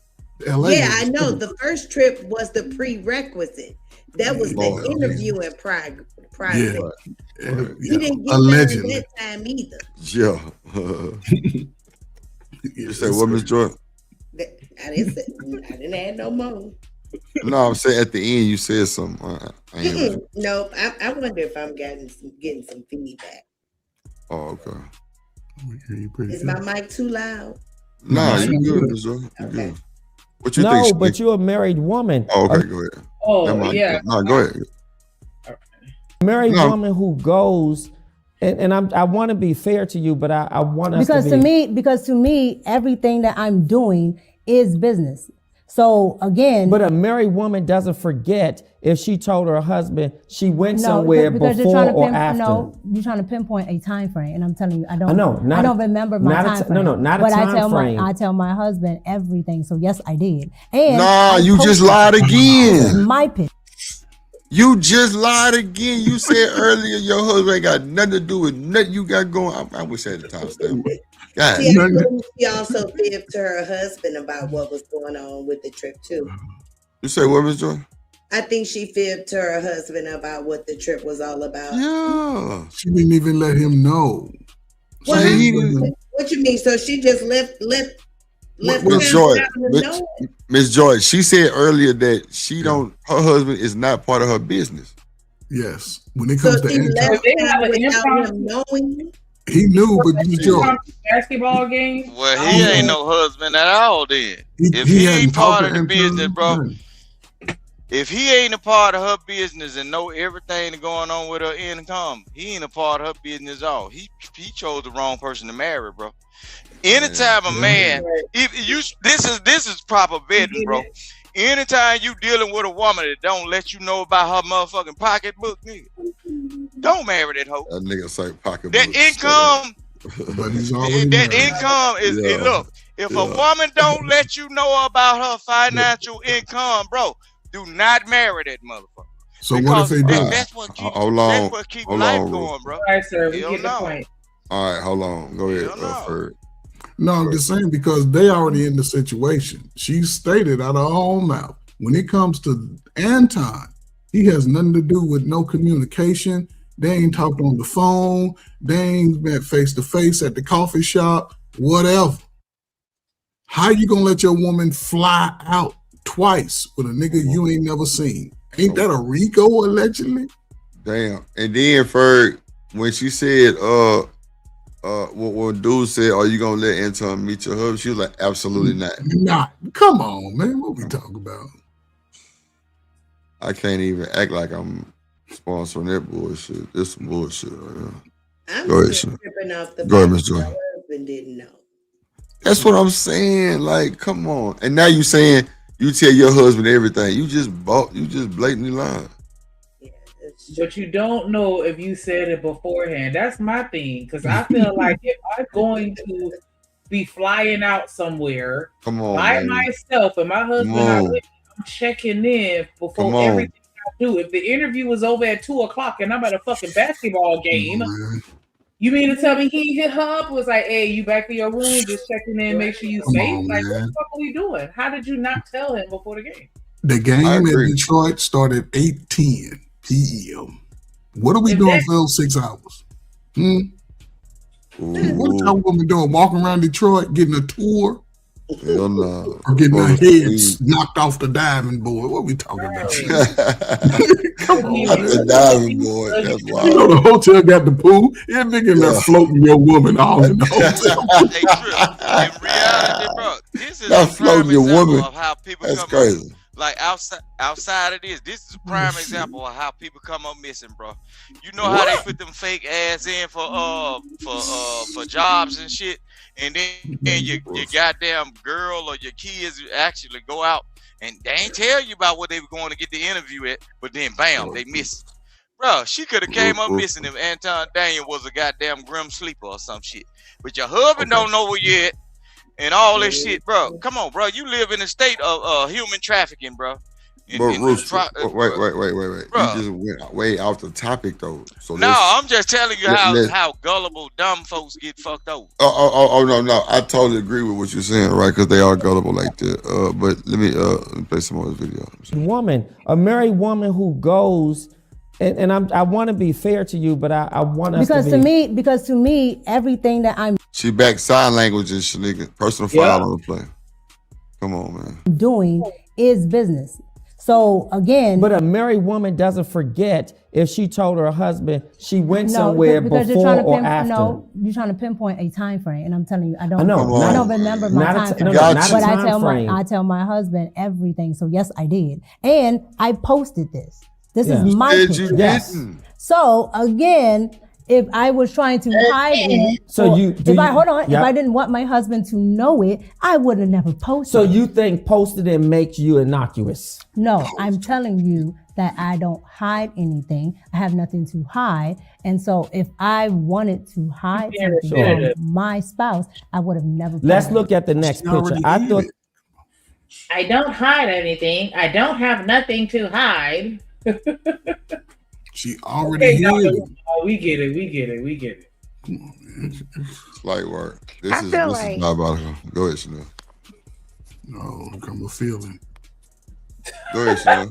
[SPEAKER 8] LA.
[SPEAKER 6] Yeah, I know. The first trip was the prerequisite. That was
[SPEAKER 8] Lord,
[SPEAKER 6] the interview in private.
[SPEAKER 8] Yeah.
[SPEAKER 6] He didn't get
[SPEAKER 8] Allegedly.
[SPEAKER 6] there that time either.
[SPEAKER 2] Yeah. You say what, Miss Joy?
[SPEAKER 6] I didn't add no more.
[SPEAKER 2] No, I'm saying at the end you said something. I ain't
[SPEAKER 6] Nope. I wonder if I'm getting some feedback.
[SPEAKER 2] Oh, okay.
[SPEAKER 6] Is my mic too loud?
[SPEAKER 2] No, you good, Miss Joy. You good. What you
[SPEAKER 22] No,
[SPEAKER 2] think?
[SPEAKER 22] but you're a married woman.
[SPEAKER 2] Oh, okay, go ahead.
[SPEAKER 3] Oh,
[SPEAKER 2] Never mind.
[SPEAKER 3] yeah.
[SPEAKER 2] No, go ahead.
[SPEAKER 22] A married woman who goes, and I want to be fair to you, but I want us
[SPEAKER 15] Because
[SPEAKER 22] to be.
[SPEAKER 15] because to me, everything that I'm doing is business. So again,
[SPEAKER 22] But a married woman doesn't forget if she told her husband she went somewhere
[SPEAKER 15] because
[SPEAKER 22] before or after.
[SPEAKER 15] No, you're trying to pinpoint a time frame, and I'm telling you, I don't.
[SPEAKER 22] I know,
[SPEAKER 15] I don't remember my time frame.
[SPEAKER 22] not a
[SPEAKER 15] but
[SPEAKER 22] time frame.
[SPEAKER 15] I tell my husband everything. So yes, I did. And
[SPEAKER 2] Nah,
[SPEAKER 15] I
[SPEAKER 2] you just
[SPEAKER 15] posted-
[SPEAKER 2] lied
[SPEAKER 15] This is
[SPEAKER 2] again.
[SPEAKER 15] my pitch.
[SPEAKER 2] You just lied again. You said earlier your husband ain't got nothing to do with nothing you got going. I wish I had the time stamp. God.
[SPEAKER 6] She also fibbed to her husband about what was going on with the trip too.
[SPEAKER 2] You say what, Miss Joy?
[SPEAKER 6] I think she fibbed to her husband about what the trip was all about.
[SPEAKER 2] Yeah.
[SPEAKER 8] She didn't even let him know.
[SPEAKER 6] What you mean? So she just left
[SPEAKER 2] Miss Joy, Miss Joy, she said earlier that she don't. Her husband is not part of her business.
[SPEAKER 8] Yes, when it comes to
[SPEAKER 3] They have an
[SPEAKER 6] knowing.
[SPEAKER 8] he knew, but Miss Joy,
[SPEAKER 3] basketball game.
[SPEAKER 11] Well, he ain't no husband at all then. If he ain't part of the business, bro. If he ain't a part of her business and know everything that's going on with her income, he ain't a part of her business at all. He chose the wrong person to marry, bro. Anytime a man, if you this is proper vetting, bro. Anytime you dealing with a woman that don't let you know about her motherfucking pocketbook, nigga, don't marry that hoe.
[SPEAKER 2] That nigga say pocketbook.
[SPEAKER 11] That income,
[SPEAKER 8] but he's already
[SPEAKER 11] that income is look. If a woman don't let you know about her financial income, bro, do not marry that motherfucker.
[SPEAKER 8] So
[SPEAKER 11] because
[SPEAKER 8] what if they do?
[SPEAKER 11] That's what keep
[SPEAKER 2] Hold
[SPEAKER 11] life
[SPEAKER 2] on,
[SPEAKER 11] going, bro.
[SPEAKER 3] All right, sir. We
[SPEAKER 11] Hell
[SPEAKER 3] get the
[SPEAKER 11] no.
[SPEAKER 3] point.
[SPEAKER 2] All right, hold on. Go ahead, Ferg.
[SPEAKER 8] No, I'm just saying because they already in the situation. She stated out of her own mouth. When it comes to Anton, he has nothing to do with no communication. They ain't talked on the phone. They ain't met face to face at the coffee shop. Whatever. How you gonna let your woman fly out twice with a nigga you ain't never seen? Ain't that a RICO allegedly?
[SPEAKER 2] Damn. And then Ferg, when she said when dude said, "Are you gonna let Anton meet your husband?" She was like, "Absolutely not."
[SPEAKER 8] Not. Come on, man. What we talking about?
[SPEAKER 2] I can't even act like I'm sponsoring that bullshit. This some bullshit right
[SPEAKER 6] I'm
[SPEAKER 2] Go ahead,
[SPEAKER 6] still
[SPEAKER 2] Shannon.
[SPEAKER 6] tripping off the
[SPEAKER 2] Go ahead,
[SPEAKER 6] fact
[SPEAKER 2] Miss
[SPEAKER 6] that
[SPEAKER 2] Joy.
[SPEAKER 6] my husband didn't know.
[SPEAKER 2] That's what I'm saying. Like, come on. And now you saying you tell your husband everything. You just blatantly lying.
[SPEAKER 3] But you don't know if you said it beforehand. That's my thing. Because I feel like if I'm going to be flying out somewhere by myself and my husband not with me, I'm checking in before everything I do. If the interview was over at 2:00 and I'm at a fucking basketball game, you mean to tell me he hit her up, was like, "Hey, you back to your room, just checking in, make sure you safe"? Like, what the fuck are we doing? How did you not tell him before the game?
[SPEAKER 8] The game in Detroit started 8:10 p.m. What are we doing for those 6 hours? What is that woman doing? Walking around Detroit, getting a tour?
[SPEAKER 2] Hell no.
[SPEAKER 8] Or getting her heads knocked off the diving board? What are we talking about? Come on,
[SPEAKER 2] the diving board. That's wild.
[SPEAKER 8] You know the hotel got the pool. You're thinking they're floating your woman off in the hotel.
[SPEAKER 11] In reality, bro, this is
[SPEAKER 2] Not
[SPEAKER 11] a
[SPEAKER 2] floating
[SPEAKER 11] prime
[SPEAKER 2] your
[SPEAKER 11] example
[SPEAKER 2] woman.
[SPEAKER 11] of how people
[SPEAKER 2] That's
[SPEAKER 11] come
[SPEAKER 2] crazy.
[SPEAKER 11] up. Like outside of this is a prime example of how people come up missing, bro. You know how they put them fake ads in for jobs and shit, and then your goddamn girl or your kids actually go out and they ain't tell you about what they were going to get the interview at, but then bam, they miss it. Bro, she could have came up missing if Anton Daniels was a goddamn grim sleeper or some shit. But your husband don't know where you at. And all this shit, bro. Come on, bro. You live in a state of human trafficking, bro.
[SPEAKER 2] But Rooster, wait.
[SPEAKER 11] Bruh.
[SPEAKER 2] You just went way off the topic though. So
[SPEAKER 11] no, I'm just telling you how gullible dumb folks get fucked over.
[SPEAKER 2] Oh no. I totally agree with what you're saying, right? Because they are gullible like that. But let me play some more of this video.
[SPEAKER 22] A married woman who goes, and I want to be fair to you, but I want us
[SPEAKER 15] because to me, everything that I'm
[SPEAKER 2] She back sign language and Shanika. Personal file on the play. Come on, man.
[SPEAKER 15] doing is business. So again,
[SPEAKER 22] but a married woman doesn't forget if she told her husband she went somewhere
[SPEAKER 15] because
[SPEAKER 22] before or after.
[SPEAKER 15] No, you're trying to pinpoint a time frame, and I'm telling you, I don't remember my time frame. But I tell my husband everything. So yes, I did, and I posted this. This is my picture.
[SPEAKER 2] Yes.
[SPEAKER 15] So again, if I was trying to hide it, if I didn't want my husband to know it, I would have never posted.
[SPEAKER 22] So you think posted it makes you innocuous?
[SPEAKER 15] No, I'm telling you that I don't hide anything. I have nothing to hide. And so if I wanted to hide something from my spouse, I would have never.
[SPEAKER 22] Let's look at the next picture.
[SPEAKER 3] I don't hide anything. I don't have nothing to hide.
[SPEAKER 8] She already hid it.
[SPEAKER 3] We get it.
[SPEAKER 2] It's light work. This
[SPEAKER 13] I
[SPEAKER 2] is
[SPEAKER 13] feel like-
[SPEAKER 2] diabolical. Go ahead, Chanel.
[SPEAKER 8] No, I'm a feeling.
[SPEAKER 2] Go ahead, Chanel.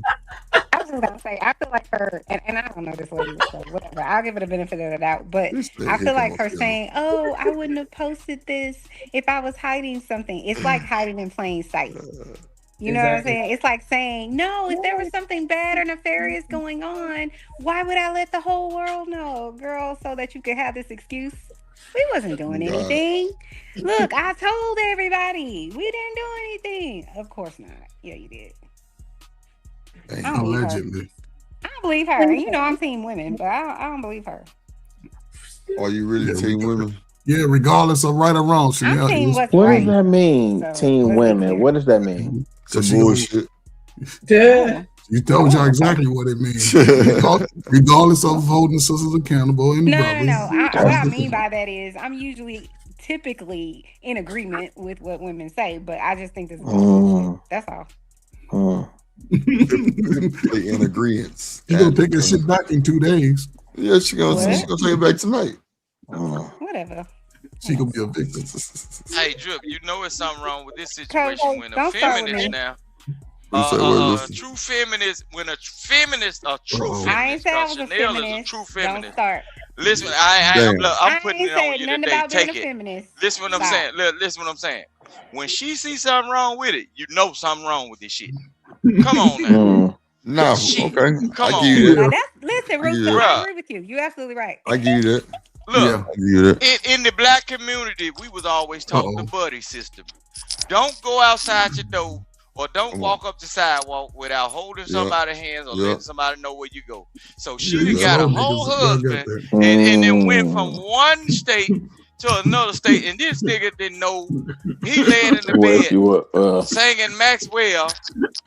[SPEAKER 13] I was just gonna say, I feel like her, and I don't know this lady, so whatever. I'll give it a benefit of the doubt, but I feel like her saying, "Oh, I wouldn't have posted this if I was hiding something." It's like hiding in plain sight. You know what I'm saying? It's like saying, "No, if there was something bad or nefarious going on, why would I let the whole world know, girl, so that you could have this excuse?" We wasn't doing anything. Look, I told everybody we didn't do anything. Of course not. Yeah, you did. I don't believe her.
[SPEAKER 8] Allegedly.
[SPEAKER 13] I don't believe her. You know I'm team women, but I don't believe her.
[SPEAKER 2] Are you really team women?
[SPEAKER 8] Yeah, regardless of right or wrong.
[SPEAKER 13] I'm team what's
[SPEAKER 12] What
[SPEAKER 13] right.
[SPEAKER 12] does that mean,
[SPEAKER 13] So,
[SPEAKER 12] teen women? What does that mean?
[SPEAKER 2] Some bullshit.
[SPEAKER 8] You told y'all exactly what it means. Regardless of holding sisters accountable and brothers.
[SPEAKER 13] No. What I mean by that is I'm usually typically in agreement with what women say, but I just think this is bullshit. That's all.
[SPEAKER 2] In agreement.
[SPEAKER 8] You gonna take that shit back in 2 days.
[SPEAKER 2] Yeah, she gonna take it back tonight.
[SPEAKER 13] Whatever.
[SPEAKER 8] She gonna be a victim.
[SPEAKER 11] Hey, Drip, you know it's something wrong with this situation when a
[SPEAKER 13] Don't start with
[SPEAKER 11] feminist
[SPEAKER 13] me.
[SPEAKER 11] now.
[SPEAKER 2] True
[SPEAKER 11] feminist, when a feminist, a true feminist,
[SPEAKER 13] I ain't say I was a
[SPEAKER 11] Chanel is a
[SPEAKER 13] feminist.
[SPEAKER 11] true
[SPEAKER 13] Don't
[SPEAKER 11] feminist.
[SPEAKER 13] start.
[SPEAKER 11] Listen,
[SPEAKER 2] Damn.
[SPEAKER 11] I'm putting
[SPEAKER 13] ain't
[SPEAKER 11] it on
[SPEAKER 13] said
[SPEAKER 11] you
[SPEAKER 13] nothing
[SPEAKER 11] today.
[SPEAKER 13] about being
[SPEAKER 11] Take
[SPEAKER 13] a
[SPEAKER 11] it.
[SPEAKER 13] feminist.
[SPEAKER 11] Listen what I'm
[SPEAKER 13] Stop.
[SPEAKER 11] saying. Listen what I'm saying. When she sees something wrong with it, you know something wrong with this shit. Come on now.
[SPEAKER 2] No,
[SPEAKER 11] Shit.
[SPEAKER 2] okay.
[SPEAKER 11] Come
[SPEAKER 2] I
[SPEAKER 11] on.
[SPEAKER 2] give you
[SPEAKER 13] Now
[SPEAKER 2] that.
[SPEAKER 13] listen,
[SPEAKER 2] I give you
[SPEAKER 13] Rooster,
[SPEAKER 2] that.
[SPEAKER 13] I agree with you. You're absolutely right.
[SPEAKER 2] I give you that.
[SPEAKER 11] Look, in the black community, we was always taught the buddy system. Don't go outside your door or don't walk up the sidewalk without holding somebody's hands or letting somebody know where you go. So she got a whole husband and then went from one state to another state, and this nigga didn't know. He laying in the bed singing Maxwell,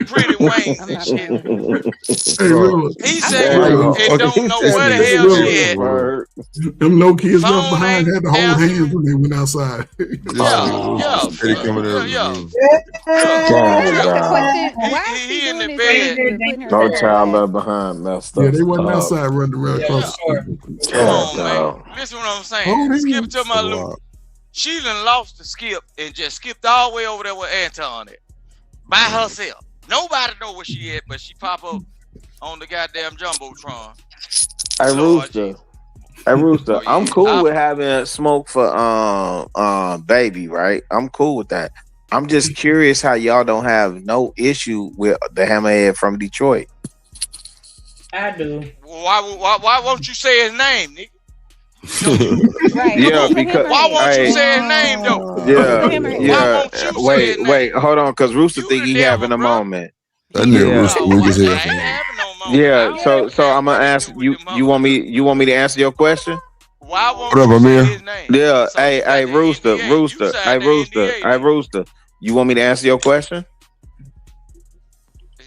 [SPEAKER 11] Pretty Wings and shit. He said and don't know where the hell she at.
[SPEAKER 8] Them no kids left behind had to hold hands when they went outside.
[SPEAKER 11] He in the bed.
[SPEAKER 12] No child left behind. Messed up.
[SPEAKER 8] Yeah, they wasn't outside running around across the street.
[SPEAKER 11] Come on, man. Listen what I'm saying. Skip to my loop. She done lost the skip and just skipped all the way over there with Anton at by herself. Nobody know where she at, but she pop up on the goddamn jumbotron.
[SPEAKER 12] Hey Rooster, I'm cool with having smoke for baby, right? I'm cool with that. I'm just curious how y'all don't have no issue with the hammerhead from Detroit.
[SPEAKER 3] I do.
[SPEAKER 11] Why won't you say his name, nigga?
[SPEAKER 12] Right. Yeah, because
[SPEAKER 11] why won't you say his name though?
[SPEAKER 12] Yeah. Wait, hold on, because Rooster think he having a moment.
[SPEAKER 2] That nigga Rooster weak as hell.
[SPEAKER 12] Yeah, so I'm gonna ask you. You want me to answer your question?
[SPEAKER 11] Why won't
[SPEAKER 2] what up, Amir?
[SPEAKER 12] Yeah. Hey, Rooster. Hey, Rooster. You want me to answer your question?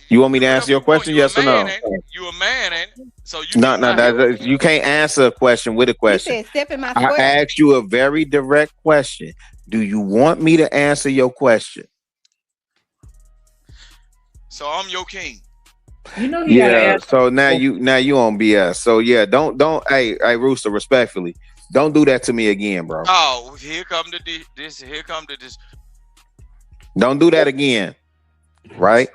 [SPEAKER 12] You want me to answer your question? Yes or no?
[SPEAKER 11] You a man, ain't it? So
[SPEAKER 12] you can't answer a question with a question.
[SPEAKER 13] You said, step in my
[SPEAKER 12] I asked you a very direct question. Do you want me to answer your question?
[SPEAKER 11] So I'm your king.
[SPEAKER 3] You know he gotta ask.
[SPEAKER 12] So now you on BS. So yeah, don't. Hey, Rooster, respectfully, don't do that to me again, bro.
[SPEAKER 11] Oh, here come this.
[SPEAKER 12] Don't do that again, right?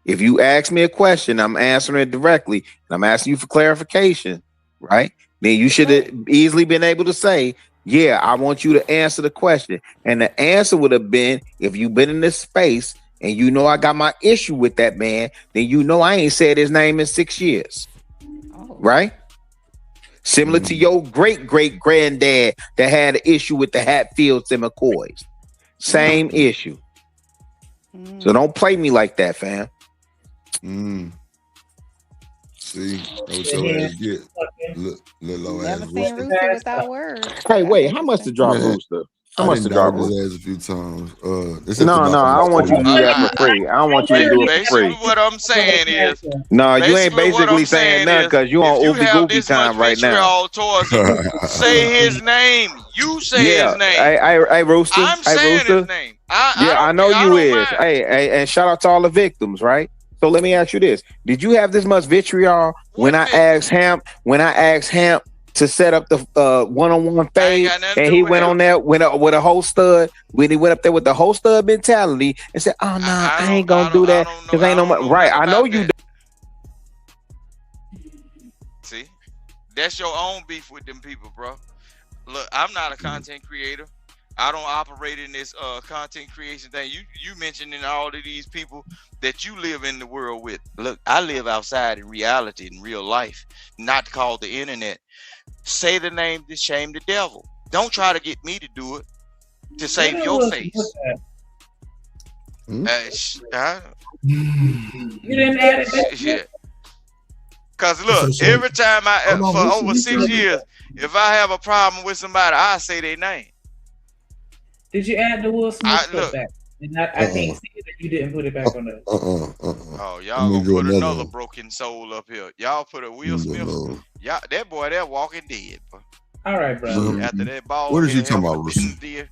[SPEAKER 12] If you ask me a question, I'm answering it directly, and I'm asking you for clarification, right? Then you should have easily been able to say, yeah, I want you to answer the question. And the answer would have been, if you've been in this space and you know I got my issue with that man, then you know I ain't said his name in 6 years, right? Similar to your great-great-granddad that had an issue with the Hatfields and McCoys. Same issue. So don't play me like that, fam.
[SPEAKER 2] See, that's what your ass get. Little ass Rooster.
[SPEAKER 13] Without words.
[SPEAKER 12] Hey, wait, how much to drop Rooster? How much to drop
[SPEAKER 2] his ass a few times.
[SPEAKER 12] No, I don't want you to do that for free. I don't want you to do it for free.
[SPEAKER 11] What I'm saying is,
[SPEAKER 12] no, you ain't basically saying nothing because you on Oopie Goopie time right now.
[SPEAKER 11] Say his name. You say his name.
[SPEAKER 12] Hey, Rooster.
[SPEAKER 11] I'm saying his name.
[SPEAKER 12] I know you is. Hey, and shout out to all the victims, right? So let me ask you this: did you have this much vitriol when I asked Hamp to set up the one-on-one fade, and he went on there with a whole stud? When he went up there with the whole stud mentality and said, "Oh no, I ain't gonna do that because ain't no money." Right? I know you.
[SPEAKER 11] See, that's your own beef with them people, bro. Look, I'm not a content creator. I don't operate in this content creation thing. You mentioning all of these people that you live in the world with. Look, I live outside in reality, in real life, not called the internet. Say the name to shame the devil. Don't try to get me to do it to save your face.
[SPEAKER 3] You didn't add it.
[SPEAKER 11] Yeah. Cause look, every time for over 6 years, if I have a problem with somebody, I say their name.
[SPEAKER 3] Did you add the Will Smith clip back? And I can't see it if you didn't put it back on there.
[SPEAKER 11] Oh, y'all gonna put another broken soul up here. Y'all put a Will Smith. Y'all, that boy, that walking dead, bro.
[SPEAKER 3] All right, bro.
[SPEAKER 11] After that ball,
[SPEAKER 2] what is you talking about,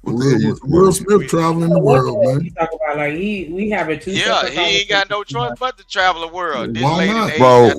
[SPEAKER 8] Will Smith traveling the world, man.
[SPEAKER 3] You talk about like we having two.
[SPEAKER 11] Yeah, he ain't got no choice but to travel the world. This
[SPEAKER 2] Why not, bro?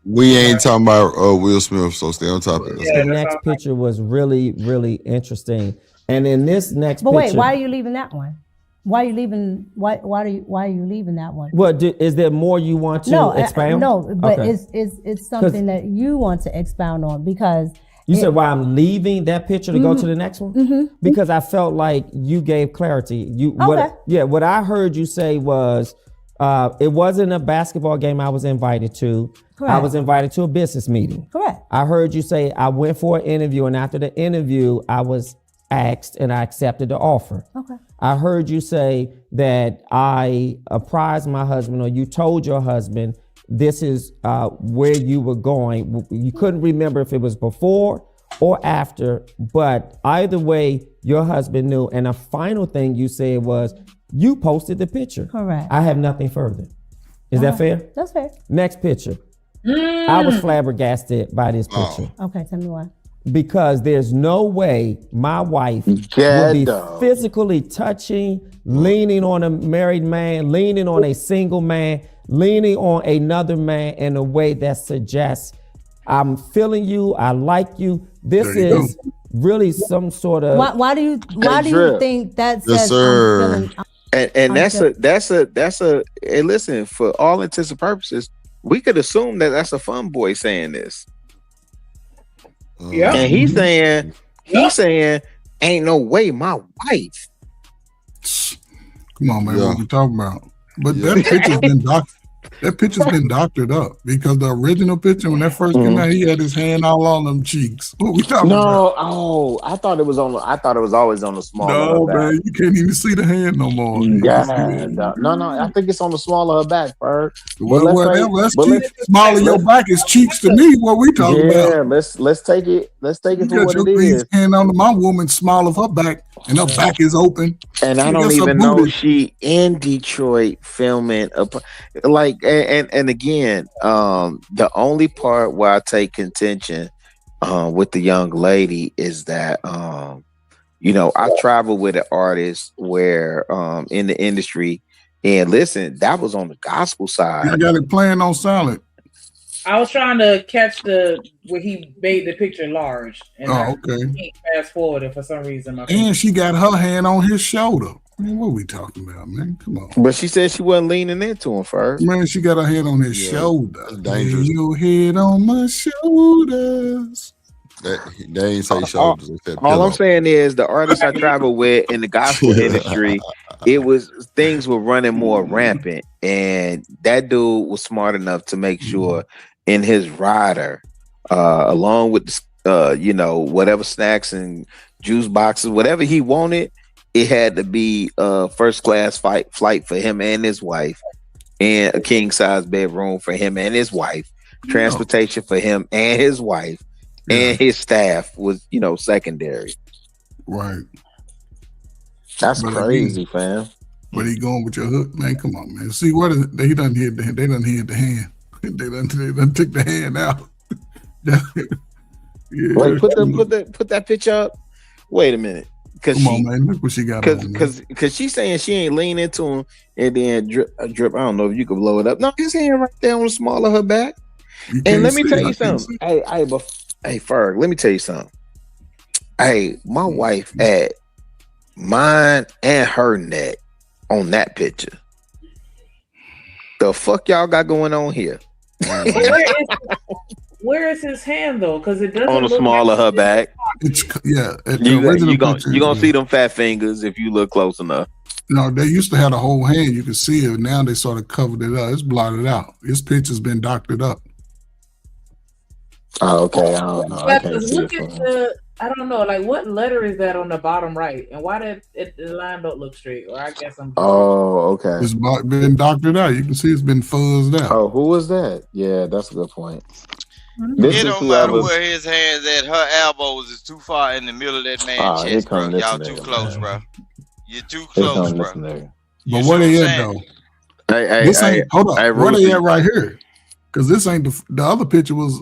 [SPEAKER 2] We ain't talking about Will Smith. So stay on top of this.
[SPEAKER 22] The next picture was really, really interesting. And in this next
[SPEAKER 15] but
[SPEAKER 22] picture,
[SPEAKER 15] wait, why are you leaving that one? Why are you leaving? Why are you leaving that one?
[SPEAKER 22] What is there more you want to expound?
[SPEAKER 15] No, but okay. it's something that you want to expound on because
[SPEAKER 22] you said why I'm leaving that picture to go to the next one because I felt like you gave clarity. What I heard you say was It wasn't a basketball game I was invited to.
[SPEAKER 15] Correct.
[SPEAKER 22] I was invited to a business meeting.
[SPEAKER 15] Correct.
[SPEAKER 22] I heard you say I went for an interview, and after the interview, I was asked and I accepted the offer.
[SPEAKER 15] Okay.
[SPEAKER 22] I heard you say that I apprised my husband, or you told your husband this is where you were going. You couldn't remember if it was before or after, but either way, your husband knew. And the final thing you said was you posted the picture.
[SPEAKER 15] Correct.
[SPEAKER 22] I have nothing further. Is that fair?
[SPEAKER 15] That's fair.
[SPEAKER 22] Next picture. I was flabbergasted by this picture.
[SPEAKER 15] Okay, tell me why.
[SPEAKER 22] Because there's no way my wife would be physically touching, leaning on a married man, leaning on a single man, leaning on another man in a way that suggests I'm feeling you, I like you. This is really some sort of.
[SPEAKER 15] Why do you think that says
[SPEAKER 2] Yes, sir.
[SPEAKER 15] I'm feeling?
[SPEAKER 12] And that's a and listen, for all intents and purposes, we could assume that that's a fun boy saying this.
[SPEAKER 3] Yeah.
[SPEAKER 12] And he's saying, ain't no way my wife.
[SPEAKER 8] Come on, man. What we talking about? But that picture's been doctored up, because the original picture when that first came out, he had his hand all on them cheeks. What we talking about?
[SPEAKER 12] No, I thought it was always on the small.
[SPEAKER 8] No, man, you can't even see the hand no more.
[SPEAKER 12] No, I think it's on the small of her back, Ferg.
[SPEAKER 8] Well, small of your back is cheeks to me. What we talking about?
[SPEAKER 12] Yeah, let's take it for what it is.
[SPEAKER 8] Hand on my woman, small of her back, and her back is open.
[SPEAKER 12] And I don't even know she in Detroit filming and again, the only part where I take contention with the young lady is that I travel with an artist where in the industry, and listen, that was on the gospel side.
[SPEAKER 8] I got it playing on silent.
[SPEAKER 3] I was trying to catch where he made the picture large, and I can't fast forward it for some reason.
[SPEAKER 8] And she got her hand on his shoulder. Man, what are we talking about, man? Come on.
[SPEAKER 12] But she said she wasn't leaning into him first.
[SPEAKER 8] Man, she got her head on his shoulder.
[SPEAKER 2] That's dangerous.
[SPEAKER 8] Your head on my shoulders.
[SPEAKER 2] They ain't say shoulders. They said
[SPEAKER 12] all
[SPEAKER 2] pillow.
[SPEAKER 12] I'm saying is the artists I travel with in the gospel industry, things were running more rampant, and that dude was smart enough to make sure in his rider, along with whatever snacks and juice boxes, whatever he wanted, it had to be a first class flight for him and his wife, and a king size bedroom for him and his wife, transportation for him and his wife, and his staff was secondary.
[SPEAKER 8] Right.
[SPEAKER 12] That's crazy, fam.
[SPEAKER 8] But he going with your hook, man. Come on, man. See what is it? They done hit the hand. They done took the hand out.
[SPEAKER 12] Wait, put that picture up. Wait a minute.
[SPEAKER 8] Come on, man. Look what she got on.
[SPEAKER 12] Because she's saying she ain't leaning into him and then drip. I don't know if you can blow it up. No, his hand right there on the small of her back. And let me tell you something. Hey, Ferg, let me tell you something. Hey, my wife had mine and her neck on that picture. The fuck y'all got going on here?
[SPEAKER 3] Where is his hand though? Because it doesn't
[SPEAKER 12] on the small of her back.
[SPEAKER 8] You
[SPEAKER 12] gonna see them fat fingers if you look close enough.
[SPEAKER 8] No, they used to have the whole hand. You could see it. Now they sort of covered it up. It's blotted out. His picture's been doctored up.
[SPEAKER 12] Oh, okay. I don't know.
[SPEAKER 3] I don't know. Like, what letter is that on the bottom right? And why did the line don't look straight? Or I guess I'm.
[SPEAKER 12] Oh, okay.
[SPEAKER 8] It's been doctored out. You can see it's been fuzzed out.
[SPEAKER 12] Oh, who was that? Yeah, that's a good point.
[SPEAKER 11] It don't matter where his hands at. Her elbows is too far in the middle of that man's chest, bro. Y'all too close, bro. You're too close, bro.
[SPEAKER 8] But where they at though? Hold on. Where they at right here? Because this ain't the other picture was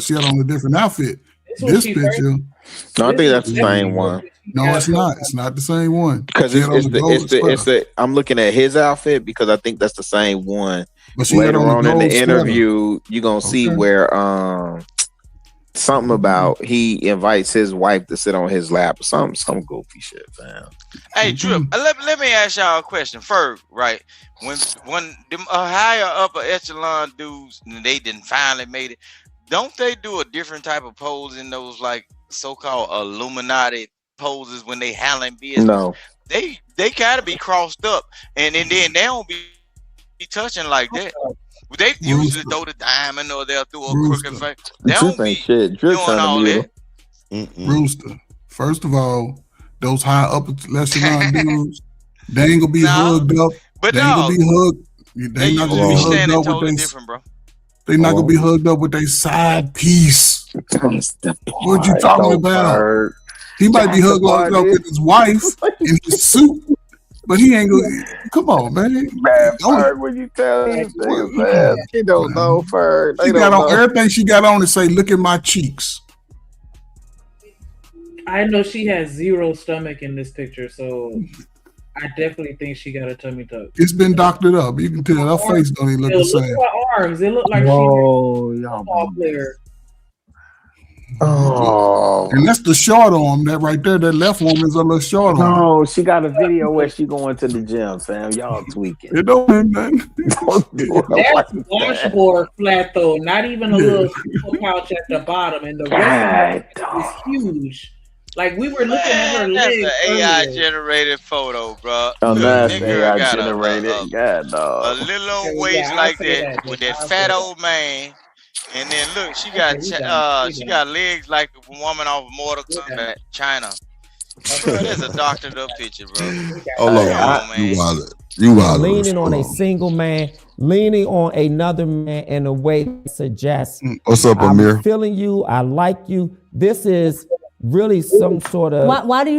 [SPEAKER 8] she had on a different outfit. This picture.
[SPEAKER 12] No, I think that's the same one.
[SPEAKER 8] No, it's not. It's not the same one.
[SPEAKER 12] Because it's I'm looking at his outfit because I think that's the same one.
[SPEAKER 8] But
[SPEAKER 12] later on in the interview, you're gonna see where something about he invites his wife to sit on his lap or some goofy shit, fam.
[SPEAKER 11] Hey, Trip, let me ask y'all a question. Ferg, right? When them higher upper echelon dudes, they didn't finally made it, don't they do a different type of pose in those like so-called Illuminati poses when they handling business?
[SPEAKER 12] No.
[SPEAKER 11] They gotta be crossed up, and then they don't be be touching like that. They usually throw the diamond or they'll throw a crooked face. They don't be doing all that.
[SPEAKER 8] Rooster. First of all, those high upper echelon dudes, they ain't gonna be hugged up.
[SPEAKER 11] But
[SPEAKER 8] they ain't gonna be hugged. They not gonna be hugged up
[SPEAKER 11] totally
[SPEAKER 8] with
[SPEAKER 11] different, bro.
[SPEAKER 8] they not gonna be hugged up with their side piece. What you talking about? He might be hugged up with his wife in his suit, but he ain't gonna. Come on, man.
[SPEAKER 12] Man, Ferg, when you tell these niggas, man, he don't know, Ferg.
[SPEAKER 8] She got on everything she got on to say, "Look at my cheeks."
[SPEAKER 3] I know she has zero stomach in this picture, so I definitely think she got a tummy tuck.
[SPEAKER 8] It's been doctored up. You can tell her face don't even look the same.
[SPEAKER 3] Look at her arms. It looked like she was a football player.
[SPEAKER 12] Oh,
[SPEAKER 8] and that's the short arm. That right there, that left arm is a little short arm.
[SPEAKER 12] No, she got a video where she going to the gym, fam. Y'all tweaking.
[SPEAKER 8] It don't mean nothing.
[SPEAKER 3] That's washboard flat though, not even a little pouch at the bottom, and the rest is huge. Like we were looking at her legs.
[SPEAKER 11] That's an AI generated photo, bro.
[SPEAKER 12] Oh, that's
[SPEAKER 11] Nigga
[SPEAKER 12] AI
[SPEAKER 11] got
[SPEAKER 12] generated. God, dog.
[SPEAKER 11] a little old waist like that with that fat old man. And then look, she got legs like the woman off Mortal Kombat, China. Bro, that's a doctored up picture, bro.
[SPEAKER 2] Hold on, man. You wild.
[SPEAKER 22] Leaning on a single man, leaning on another man in a way that suggests,
[SPEAKER 2] what's up, Amir?
[SPEAKER 22] I'm feeling you. I like you. This is really some sort of.
[SPEAKER 15] Why do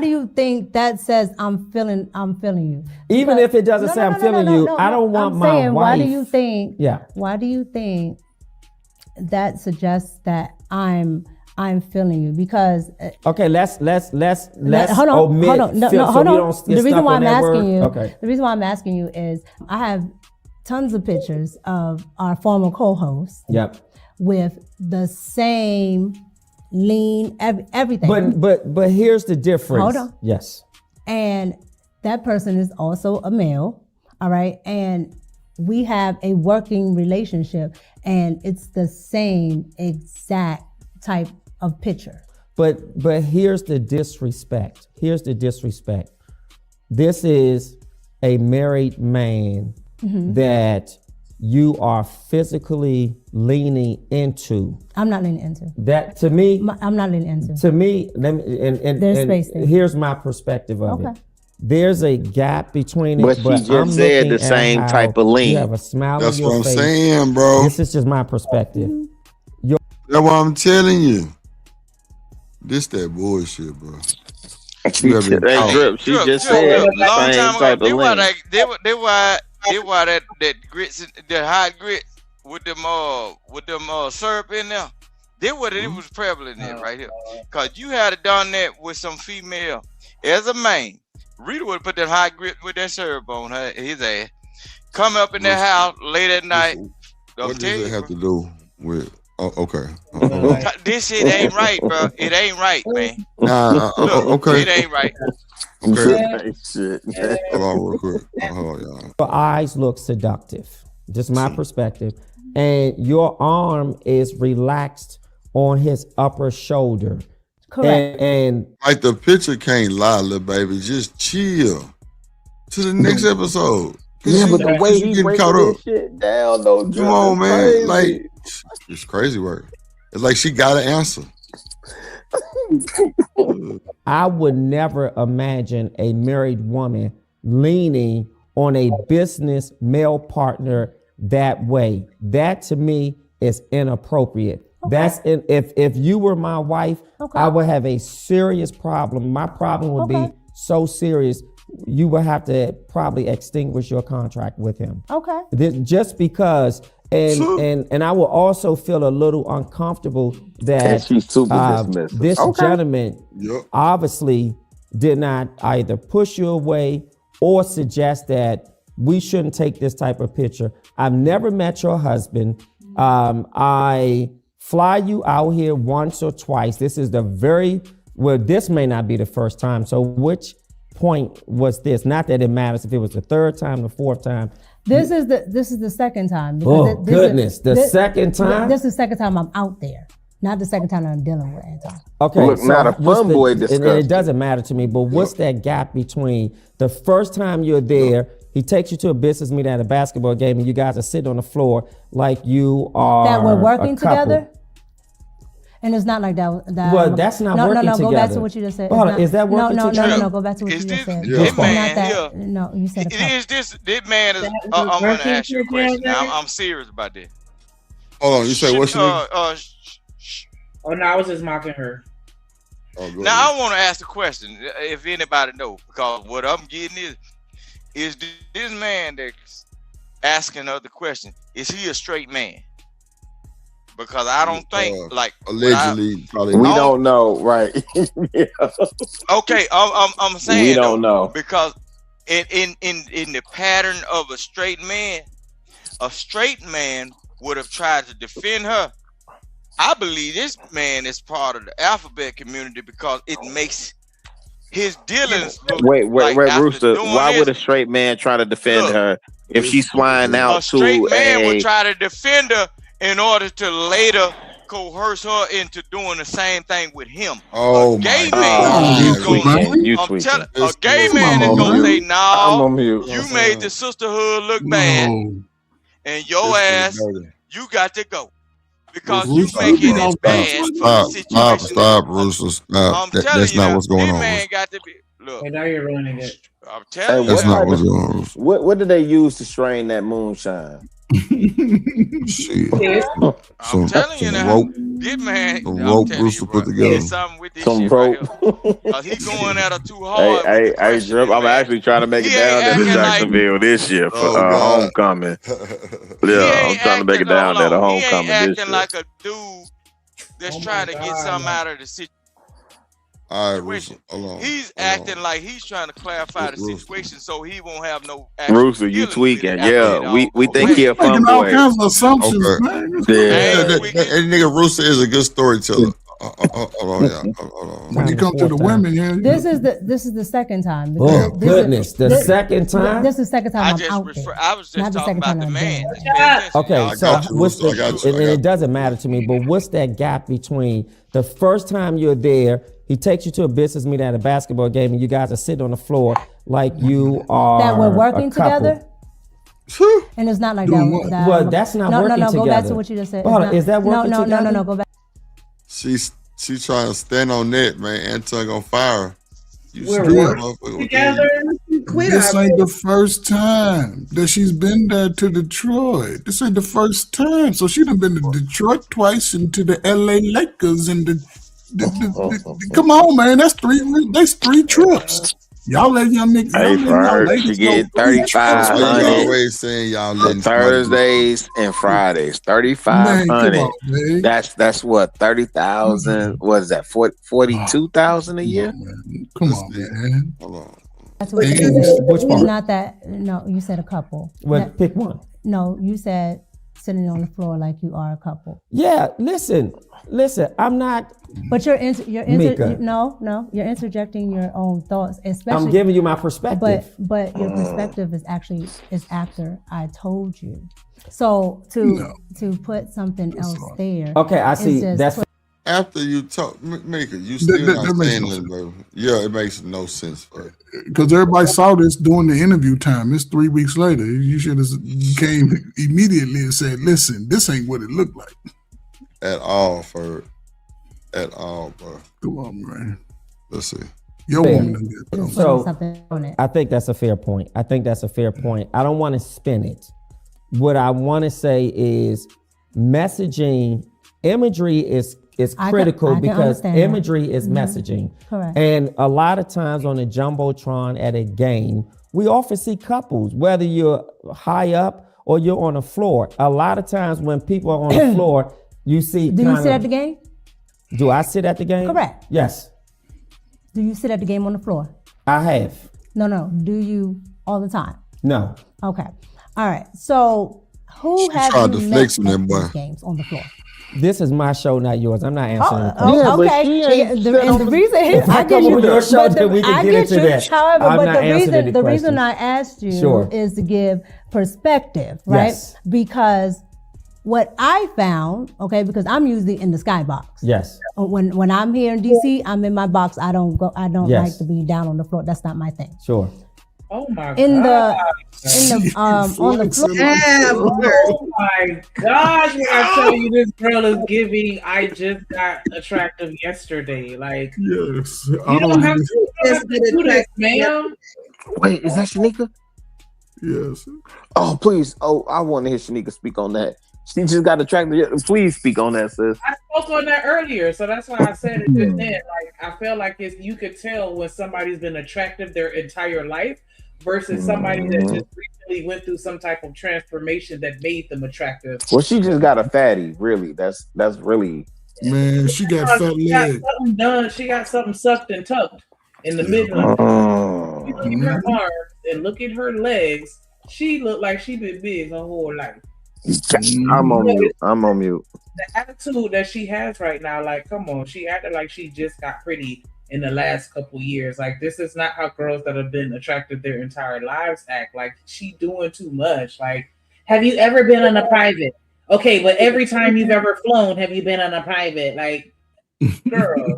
[SPEAKER 15] you think that says I'm feeling you?
[SPEAKER 22] Even if it doesn't say I'm feeling you, I don't want my wife.
[SPEAKER 15] Why do you think?
[SPEAKER 22] Yeah.
[SPEAKER 15] Why do you think that suggests that I'm feeling you? Because
[SPEAKER 22] okay, let's
[SPEAKER 15] hold on.
[SPEAKER 22] Hold on.
[SPEAKER 15] The reason why I'm asking you, the reason why I'm asking you is I have tons of pictures of our former co-hosts.
[SPEAKER 22] Yep.
[SPEAKER 15] With the same lean, everything.
[SPEAKER 22] But here's the difference.
[SPEAKER 15] Hold on.
[SPEAKER 22] Yes.
[SPEAKER 15] And that person is also a male. All right. And we have a working relationship, and it's the same exact type of picture.
[SPEAKER 22] But here's the disrespect. This is a married man that you are physically leaning into.
[SPEAKER 15] I'm not leaning into.
[SPEAKER 22] That to me,
[SPEAKER 15] I'm not leaning into.
[SPEAKER 22] To me, let me,
[SPEAKER 15] there's space there.
[SPEAKER 22] Here's my perspective of it. There's a gap between it.
[SPEAKER 12] But she just said the same type of lean.
[SPEAKER 22] You have a smile
[SPEAKER 2] That's
[SPEAKER 22] on your
[SPEAKER 2] what I'm
[SPEAKER 22] face.
[SPEAKER 2] saying, bro.
[SPEAKER 22] This is just my perspective.
[SPEAKER 2] That's what I'm telling you. This that bullshit, bro.
[SPEAKER 12] She just said the same type of lean.
[SPEAKER 11] They why that grits, the hot grit with them syrup in there. They what it was prevalent in right here. Cause you had done that with some female as a man. Rita would put that hot grit with that syrup on his ass. Come up in their house late at night.
[SPEAKER 2] What does it have to do with? Oh, okay.
[SPEAKER 11] This shit ain't right, bro. It ain't right, man.
[SPEAKER 2] Okay.
[SPEAKER 11] It ain't right.
[SPEAKER 2] Okay. Hold on real quick. Hold on, y'all.
[SPEAKER 22] Your eyes look seductive. Just my perspective. And your arm is relaxed on his upper shoulder.
[SPEAKER 15] Correct.
[SPEAKER 22] And
[SPEAKER 2] like the picture can't lie, little baby. Just chill to the next episode.
[SPEAKER 12] Yeah, but the way he breaking this shit down, though,
[SPEAKER 2] come on, man. Crazy. Like it's crazy work. It's like she got an answer.
[SPEAKER 22] I would never imagine a married woman leaning on a business male partner that way. That to me is inappropriate. That's if you were my wife, I would have a serious problem. My problem would be so serious, you would have to probably extinguish your contract with him.
[SPEAKER 15] Okay.
[SPEAKER 22] Just because, and I will also feel a little uncomfortable that
[SPEAKER 12] she's super dismissive.
[SPEAKER 22] This gentleman obviously did not either push you away or suggest that we shouldn't take this type of picture. I've never met your husband. I fly you out here once or twice. This is this may not be the first time. So which point was this? Not that it matters if it was the third time, the fourth time.
[SPEAKER 15] This is the second time.
[SPEAKER 22] Oh goodness, the second time?
[SPEAKER 15] This is the second time I'm out there. Not the second time I'm dealing with Anton.
[SPEAKER 22] Okay,
[SPEAKER 12] look, so not a fun boy disgusting.
[SPEAKER 22] And it doesn't matter to me, but what's that gap between the first time you're there He takes you to a business meeting at a basketball game, and you guys are sitting on the floor like you are
[SPEAKER 15] that we're working
[SPEAKER 22] a couple.
[SPEAKER 15] together. And it's not like that.
[SPEAKER 22] Well, that's not working together.
[SPEAKER 15] No, go back to what you just said.
[SPEAKER 22] Hold on, is that working together?
[SPEAKER 15] No, go back to what you just said.
[SPEAKER 11] This man
[SPEAKER 15] not that.
[SPEAKER 11] here,
[SPEAKER 15] No, you said a couple.
[SPEAKER 11] this man is. I'm going to ask you a question. I'm serious about this.
[SPEAKER 2] Hold on, you say what's your
[SPEAKER 3] Oh no, I was just mocking her.
[SPEAKER 11] Now I want to ask the question, if anybody knows, because what I'm getting is this man that's asking her the question, is he a straight man? Because I don't think
[SPEAKER 2] allegedly probably
[SPEAKER 12] we don't know, right? Yeah.
[SPEAKER 11] Okay, I'm saying
[SPEAKER 12] we don't know
[SPEAKER 11] because in the pattern of a straight man would have tried to defend her. I believe this man is part of the alphabet community because it makes his dealings look
[SPEAKER 12] wait,
[SPEAKER 11] after
[SPEAKER 12] Rooster,
[SPEAKER 11] doing
[SPEAKER 12] why
[SPEAKER 11] this,
[SPEAKER 12] would a straight man try to defend her if she's flying out
[SPEAKER 11] a straight
[SPEAKER 12] to
[SPEAKER 11] man would try to defend her in order to later coerce her into doing the same thing with him.
[SPEAKER 2] Oh,
[SPEAKER 11] a gay
[SPEAKER 2] my
[SPEAKER 11] man is
[SPEAKER 2] God.
[SPEAKER 11] a gay man is gonna say, "No,
[SPEAKER 12] mute.
[SPEAKER 11] you made the sisterhood look bad, and your ass, you got to go because you making it bad for the situation."
[SPEAKER 2] Stop, Rooster. Stop. That's not what's going on.
[SPEAKER 11] Man got to be look.
[SPEAKER 3] And now you're ruining it.
[SPEAKER 11] I'm telling
[SPEAKER 2] That's
[SPEAKER 11] you,
[SPEAKER 2] not what's going on.
[SPEAKER 12] What did they use to strain that moonshine?
[SPEAKER 2] Shit.
[SPEAKER 11] I'm telling you now, this man,
[SPEAKER 2] the rope Rooster put together.
[SPEAKER 11] Something with this
[SPEAKER 12] Some
[SPEAKER 11] shit
[SPEAKER 12] rope.
[SPEAKER 11] Right he going at her too hard.
[SPEAKER 12] Hey, Drip, I'm actually trying to make it down there to Jacksonville this year for homecoming. Yeah, I'm trying to make it down there to homecoming
[SPEAKER 11] He ain't
[SPEAKER 12] this
[SPEAKER 11] acting
[SPEAKER 12] year.
[SPEAKER 11] like a dude that's trying to get something out of the situation.
[SPEAKER 2] All right, Rooster, hold on.
[SPEAKER 11] He's acting like he's trying to clarify the situation so he won't have no.
[SPEAKER 12] Rooster, you tweaking? Yeah, we think he a fun
[SPEAKER 8] Making all
[SPEAKER 12] boy.
[SPEAKER 8] kinds of assumptions, man.
[SPEAKER 12] Yeah.
[SPEAKER 2] That nigga Rooster is a good storyteller. Hold on.
[SPEAKER 8] When you come to the women here,
[SPEAKER 15] This is the second time.
[SPEAKER 22] Oh goodness, the second time.
[SPEAKER 15] This is the second time I'm out there.
[SPEAKER 11] I was just
[SPEAKER 15] Not the
[SPEAKER 11] talking
[SPEAKER 15] second
[SPEAKER 11] about
[SPEAKER 15] time
[SPEAKER 11] the
[SPEAKER 15] I'm
[SPEAKER 11] man.
[SPEAKER 15] there.
[SPEAKER 22] Okay,
[SPEAKER 2] I
[SPEAKER 22] so
[SPEAKER 2] got you,
[SPEAKER 22] what's
[SPEAKER 2] Rooster. I got you.
[SPEAKER 22] and it doesn't matter to me, but what's that gap between the first time you're there, he takes you to a business meeting at a basketball game, and you guys are sitting on the floor like you are
[SPEAKER 15] That we're working
[SPEAKER 22] a couple.
[SPEAKER 15] together. And it's not like
[SPEAKER 8] Doing
[SPEAKER 15] that.
[SPEAKER 8] what?
[SPEAKER 22] Well, that's not working
[SPEAKER 15] No, go back
[SPEAKER 22] together.
[SPEAKER 15] to what you just said.
[SPEAKER 22] Hold
[SPEAKER 15] It's
[SPEAKER 22] on,
[SPEAKER 15] not-
[SPEAKER 22] is that working together?
[SPEAKER 15] No, go back.
[SPEAKER 2] She's trying to stand on that, man. Anton gonna fire her. You
[SPEAKER 3] We're
[SPEAKER 2] stupid
[SPEAKER 3] working
[SPEAKER 2] motherfucker.
[SPEAKER 3] together.
[SPEAKER 8] this ain't the first time that she's been there to Detroit. This ain't the first time. So she done been to Detroit twice and to the LA Lakers and come on, man. That's three trips. Y'all let young niggas.
[SPEAKER 12] Hey, first, she get 3,500
[SPEAKER 2] Why you always saying y'all letting
[SPEAKER 12] Thursdays and Fridays. 3,500. That's what 30,000. What is that? 42,000 a year.
[SPEAKER 8] Come on, man.
[SPEAKER 2] Hold on.
[SPEAKER 15] That's what you said.
[SPEAKER 22] Which
[SPEAKER 15] It's
[SPEAKER 22] part?
[SPEAKER 15] not that. No, you said a couple.
[SPEAKER 22] Well, pick one.
[SPEAKER 15] No, you said sitting on the floor like you are a couple.
[SPEAKER 22] Yeah, listen. I'm not.
[SPEAKER 15] But you're
[SPEAKER 22] Micca.
[SPEAKER 15] no, you're interjecting your own thoughts, especially.
[SPEAKER 22] I'm giving you my perspective.
[SPEAKER 15] But your perspective is actually after I told you. So to put something else there.
[SPEAKER 22] Okay, I see. That's
[SPEAKER 2] after you talk, Micca, you still not saying it, bro. Yeah, it makes no sense, bro.
[SPEAKER 8] Because everybody saw this during the interview time. It's 3 weeks later. You should have came immediately and said, "Listen, this ain't what it looked like."
[SPEAKER 2] At all, Ferg. At all, bro.
[SPEAKER 8] Come on, man.
[SPEAKER 2] Let's see.
[SPEAKER 8] Your woman done get
[SPEAKER 22] So I think that's a fair point. I don't want to spin it. What I want to say is messaging, imagery is critical because imagery is messaging.
[SPEAKER 15] Correct.
[SPEAKER 22] And a lot of times on the Jumbotron at a game, we often see couples, whether you're high up or you're on the floor. A lot of times when people are on the floor, you see.
[SPEAKER 15] Do you sit at the game?
[SPEAKER 22] Do I sit at the game?
[SPEAKER 15] Correct.
[SPEAKER 22] Yes.
[SPEAKER 15] Do you sit at the game on the floor?
[SPEAKER 22] I have.
[SPEAKER 15] No. Do you all the time?
[SPEAKER 22] No.
[SPEAKER 15] Okay. All right. So who
[SPEAKER 2] She
[SPEAKER 15] have
[SPEAKER 2] tried
[SPEAKER 15] you
[SPEAKER 2] to
[SPEAKER 15] met
[SPEAKER 2] flex on
[SPEAKER 15] at
[SPEAKER 2] that boy.
[SPEAKER 15] these games on the floor?
[SPEAKER 22] This is my show, not yours. I'm not answering the question.
[SPEAKER 15] Okay. And the reason
[SPEAKER 22] If I come on your show, then we can get into that.
[SPEAKER 15] However,
[SPEAKER 22] I'm
[SPEAKER 15] but
[SPEAKER 22] not answering
[SPEAKER 15] the
[SPEAKER 22] question.
[SPEAKER 15] reason I asked you
[SPEAKER 22] Sure.
[SPEAKER 15] is to give perspective, right?
[SPEAKER 22] Yes.
[SPEAKER 15] Because what I found, okay, because I'm usually in the skybox.
[SPEAKER 22] Yes.
[SPEAKER 15] When I'm here in DC, I'm in my box. I don't
[SPEAKER 22] Yes.
[SPEAKER 15] like to be down on the floor. That's not my thing.
[SPEAKER 22] Sure.
[SPEAKER 3] Oh my
[SPEAKER 15] in
[SPEAKER 3] god!
[SPEAKER 15] the on the floor.
[SPEAKER 3] Oh my gosh! When I tell you, this girl is giving. I just got attractive yesterday. Like,
[SPEAKER 8] yes,
[SPEAKER 3] you don't have to do this, ma'am.
[SPEAKER 12] Wait, is that Shanika?
[SPEAKER 8] Yes.
[SPEAKER 12] Oh, please. Oh, I want to hear Shanika speak on that. She just got attracted. Please speak on that, sis.
[SPEAKER 3] I spoke on that earlier, so that's why I said it just then. Like, I feel like you could tell when somebody's been attractive their entire life versus somebody that just recently went through some type of transformation that made them attractive.
[SPEAKER 12] Well, she just got a fatty. Really, that's really.
[SPEAKER 8] Man, she got fat legs.
[SPEAKER 3] Something done. She got something sucked and tucked in the middle. You look at her arms and look at her legs. She looked like she been big her whole life.
[SPEAKER 12] I'm on mute.
[SPEAKER 3] The attitude that she has right now, like, come on, she acted like she just got pretty in the last couple years. Like, this is not how girls that have been attractive their entire lives act. Like, she doing too much. Like, have you ever been on a private? Okay, but every time you've ever flown, have you been on a private? Like, girl.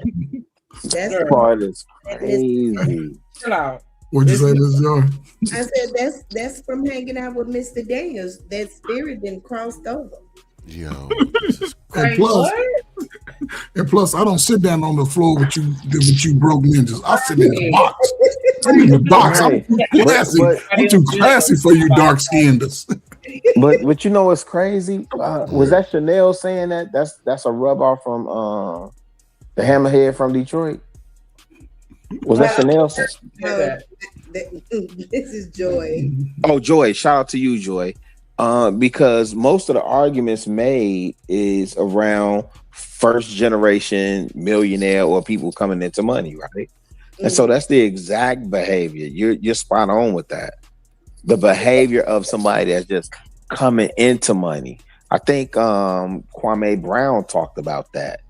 [SPEAKER 6] That's
[SPEAKER 12] part is crazy.
[SPEAKER 3] Chill out.
[SPEAKER 8] What'd you say, Ms. Jon?
[SPEAKER 6] I said that's from hanging out with Mr. Daniels. That spirit then crossed over.
[SPEAKER 17] Yo,
[SPEAKER 8] and plus, I don't sit down on the floor with you broke ninjas. I sit in the box. I'm in the box. I'm too classy. I'm too classy for you dark skinners.
[SPEAKER 12] But you know what's crazy? Was that Chanel saying that? That's a rub off from the Hammerhead from Detroit. Was that Chanel?
[SPEAKER 6] This is Joy.
[SPEAKER 12] Oh, Joy! Shout out to you, Joy. Because most of the arguments made is around first generation millionaire or people coming into money, right? And so that's the exact behavior. You're spot on with that. The behavior of somebody that's just coming into money. I think Kwame Brown talked about that,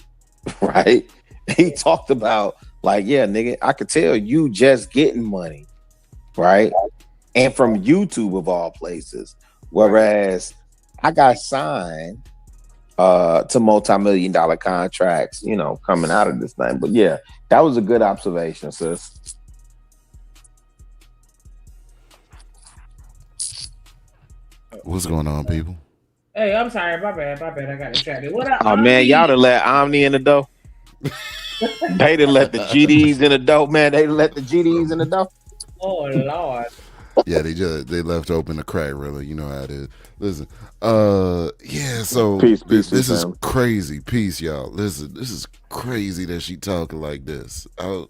[SPEAKER 12] right? He talked about like, yeah, nigga, I could tell you just getting money, right? And from YouTube of all places. Whereas I got signed to multi-million-dollar contracts, you know, coming out of this thing. But yeah, that was a good observation, sis.
[SPEAKER 17] What's going on, people?
[SPEAKER 3] Hey, I'm sorry. My bad. I got distracted. What up?
[SPEAKER 12] Oh, man, y'all done let Omni in the door. They done let the GDs in the door, man. They let the GDs in the door.
[SPEAKER 3] Oh, Lord.
[SPEAKER 17] Yeah, they left open the crack, really. You know how it is. Listen, yeah. So
[SPEAKER 12] peace,
[SPEAKER 17] this is
[SPEAKER 12] family.
[SPEAKER 17] crazy. Peace, y'all. Listen, this is crazy that she talking like this. I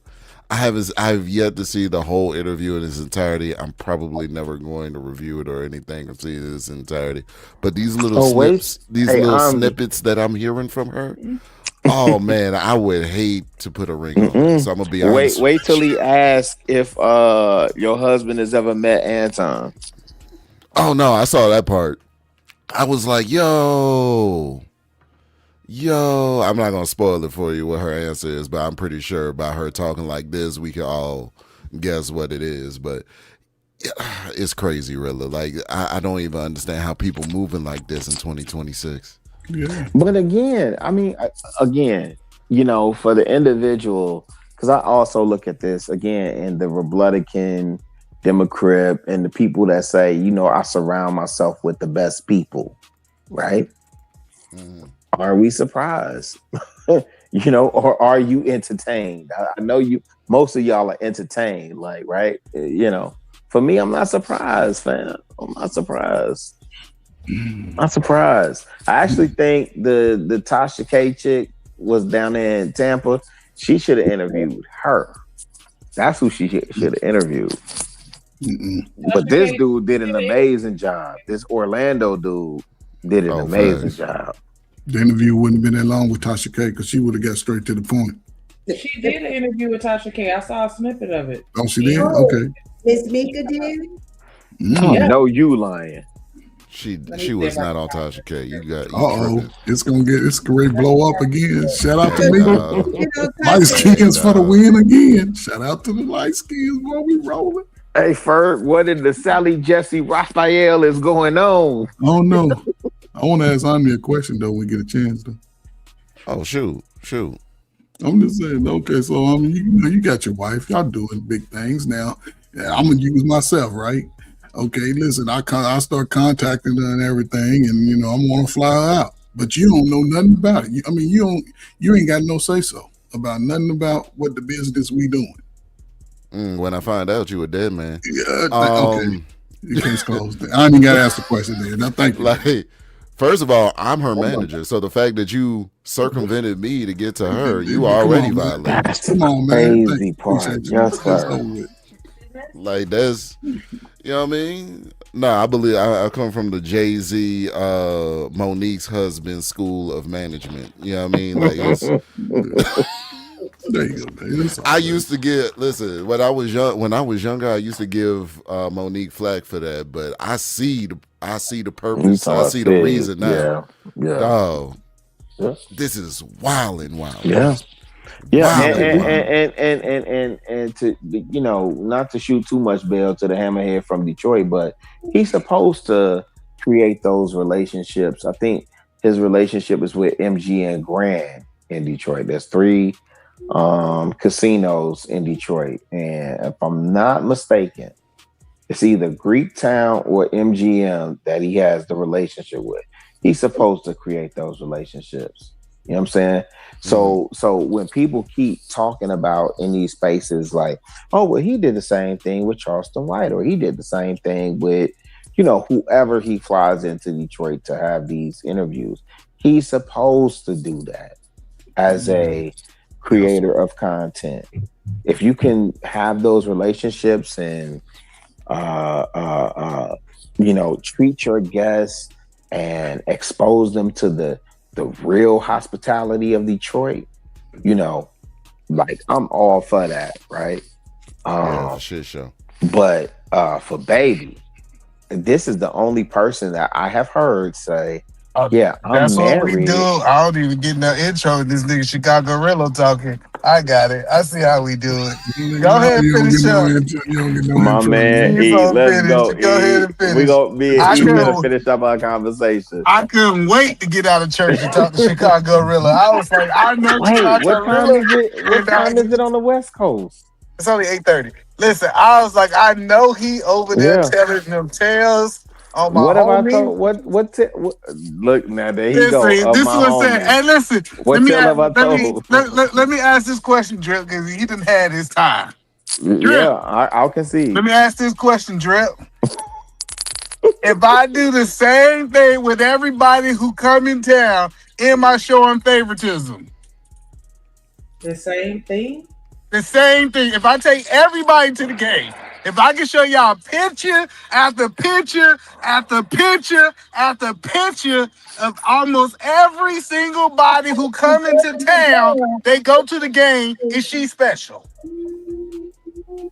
[SPEAKER 17] have yet to see the whole interview in its entirety. I'm probably never going to review it or anything or see it in its entirety. But these little snippets that I'm hearing from her. Oh man, I would hate to put a ring on it. So I'm gonna be honest.
[SPEAKER 12] Wait till he asks if your husband has ever met Anton.
[SPEAKER 17] Oh no, I saw that part. I was like, yo, I'm not gonna spoil it for you what her answer is, but I'm pretty sure by her talking like this, we can all guess what it is. But it's crazy, really. Like I don't even understand how people moving like this in 2026.
[SPEAKER 8] Yeah.
[SPEAKER 12] But again, I mean, you know, for the individual, because I also look at this again in the Republican, Democrat, and the people that say, you know, I surround myself with the best people, right? Are we surprised? You know, or are you entertained? I know most of y'all are entertained, like, right? You know, for me, I'm not surprised, fam. I'm not surprised. I'm surprised. I actually think the Tasha K chick was down there in Tampa. She should have interviewed her. That's who she should have interviewed. But this dude did an amazing job. This Orlando dude did an amazing job.
[SPEAKER 8] The interview wouldn't have been that long with Tasha K because she would have got straight to the point.
[SPEAKER 3] She did an interview with Tasha K. I saw a snippet of it.
[SPEAKER 8] Oh, she did? Okay.
[SPEAKER 6] Miss Micca did?
[SPEAKER 12] No, you lying.
[SPEAKER 17] She was not on Tasha K. You got.
[SPEAKER 8] It's gonna blow up again. Shout out to me. Light skins for the win again. Shout out to the light skins while we rolling.
[SPEAKER 12] Hey Ferg, what in the Sally Jesse Raphael is going on?
[SPEAKER 8] Oh no. I want to ask Omni a question though when we get a chance though.
[SPEAKER 17] Oh shoot.
[SPEAKER 8] I'm just saying, okay, so I mean, you got your wife, y'all doing big things now. Yeah, I'm gonna use myself, right? Okay, listen, I start contacting her and everything, and you know, I'm gonna fly her out. But you don't know nothing about it. You ain't got no say so about nothing about what the business we doing.
[SPEAKER 2] When I find out you a dead man.
[SPEAKER 8] Yeah, okay. You can't close that. I ain't even gotta ask the question there. Now, thank you.
[SPEAKER 2] Like, first of all, I'm her manager, so the fact that you circumvented me to get to her, you already violated.
[SPEAKER 12] Come on, man. Crazy part. Yes, sir.
[SPEAKER 2] Like, that's, you know what I mean? Nah, I believe I come from the Jay-Z, Monique's husband school of management. You know what I mean? Like, it's,
[SPEAKER 8] there you go, man.
[SPEAKER 2] I used to get, listen, when I was younger, I used to give Monique flack for that, but I see the purpose. I see the reason now.
[SPEAKER 12] Yeah.
[SPEAKER 2] Oh, this is wilding.
[SPEAKER 12] Yeah. Yeah, and to, you know, not to shoot too much bail to the hammerhead from Detroit, but he's supposed to create those relationships. I think his relationship is with MGM Grand in Detroit. There's 3 casinos in Detroit, and if I'm not mistaken, it's either Greektown or MGM that he has the relationship with. He's supposed to create those relationships. You know what I'm saying? So when people keep talking about in these spaces like, oh, well, he did the same thing with Charleston White, or he did the same thing with, you know, whoever he flies into Detroit to have these interviews. He's supposed to do that as a creator of content. If you can have those relationships and you know, treat your guests and expose them to the real hospitality of Detroit, you know, like, I'm all for that, right?
[SPEAKER 2] For shit show.
[SPEAKER 12] But for Baby, this is the only person that I have heard say, I'm
[SPEAKER 14] that's
[SPEAKER 12] married.
[SPEAKER 14] What we do. I don't even get no intro with this nigga Chicago Rillo talking. I got it. I see how we do it. Go ahead and finish up.
[SPEAKER 12] My man, let's go.
[SPEAKER 14] Go ahead and finish.
[SPEAKER 12] We gonna be gonna finish up our conversation.
[SPEAKER 14] I couldn't wait to get out of church and talk to Chicago Rillo. I was like, I know Chicago Rillo.
[SPEAKER 12] What time is it on the West Coast?
[SPEAKER 14] It's only 8:30. Listen, I was like, I know he over there telling them tales. On my
[SPEAKER 12] what
[SPEAKER 14] homie.
[SPEAKER 12] have I told? What? Look now, there he go.
[SPEAKER 14] This is what I'm saying. Hey, listen. Let me ask this question, Drip, because he done had his time. Drip,
[SPEAKER 12] yeah, I'll concede.
[SPEAKER 14] Let me ask this question, Drip. If I do the same thing with everybody who come in town, am I showing favoritism?
[SPEAKER 3] The same thing?
[SPEAKER 14] The same thing. If I take everybody to the game, if I can show y'all picture after picture after picture after picture of almost every single body who come into town, they go to the game, is she special?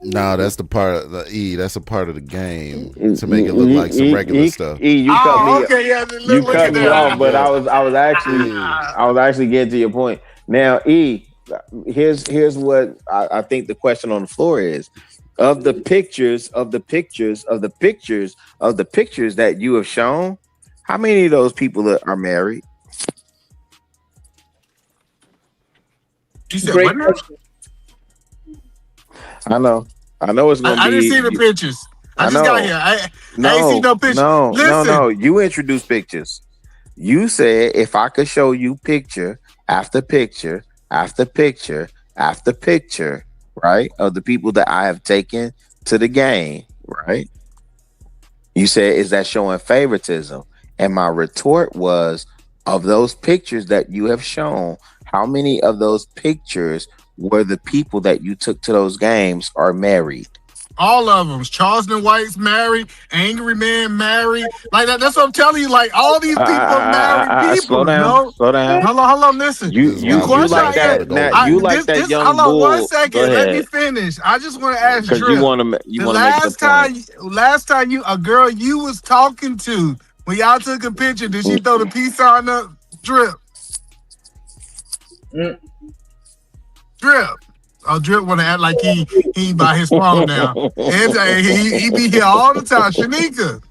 [SPEAKER 2] No, that's the part of the That's a part of the game to make it look like some regular stuff.
[SPEAKER 12] You cut me off, but I was actually getting to your point. Now, here's what I think the question on the floor is. Of the pictures that you have shown, how many of those people are married?
[SPEAKER 14] You said what now?
[SPEAKER 12] I know it's gonna be.
[SPEAKER 14] I didn't see the pictures. I just got here. I ain't see no pictures.
[SPEAKER 12] No. You introduced pictures. You said if I could show you picture after picture after picture after picture, right, of the people that I have taken to the game, right? You said, is that showing favoritism? And my retort was, of those pictures that you have shown, how many of those pictures were the people that you took to those games are married?
[SPEAKER 14] All of them. Charleston White's married. Angry Man married. Like that. That's what I'm telling you. Like all these people married people.
[SPEAKER 12] Slow down.
[SPEAKER 14] Hold on. Listen.
[SPEAKER 12] You like that? Now you like that young
[SPEAKER 14] hold
[SPEAKER 12] bull?
[SPEAKER 14] On 1 second. Let me finish. I just want to ask Drew.
[SPEAKER 12] You want to make the point.
[SPEAKER 14] Last time a girl you was talking to when y'all took a picture, did she throw the peace sign up? Drip. Drip. Oh, Drip want to act like he by his phone now. He be here all the time. Shanika.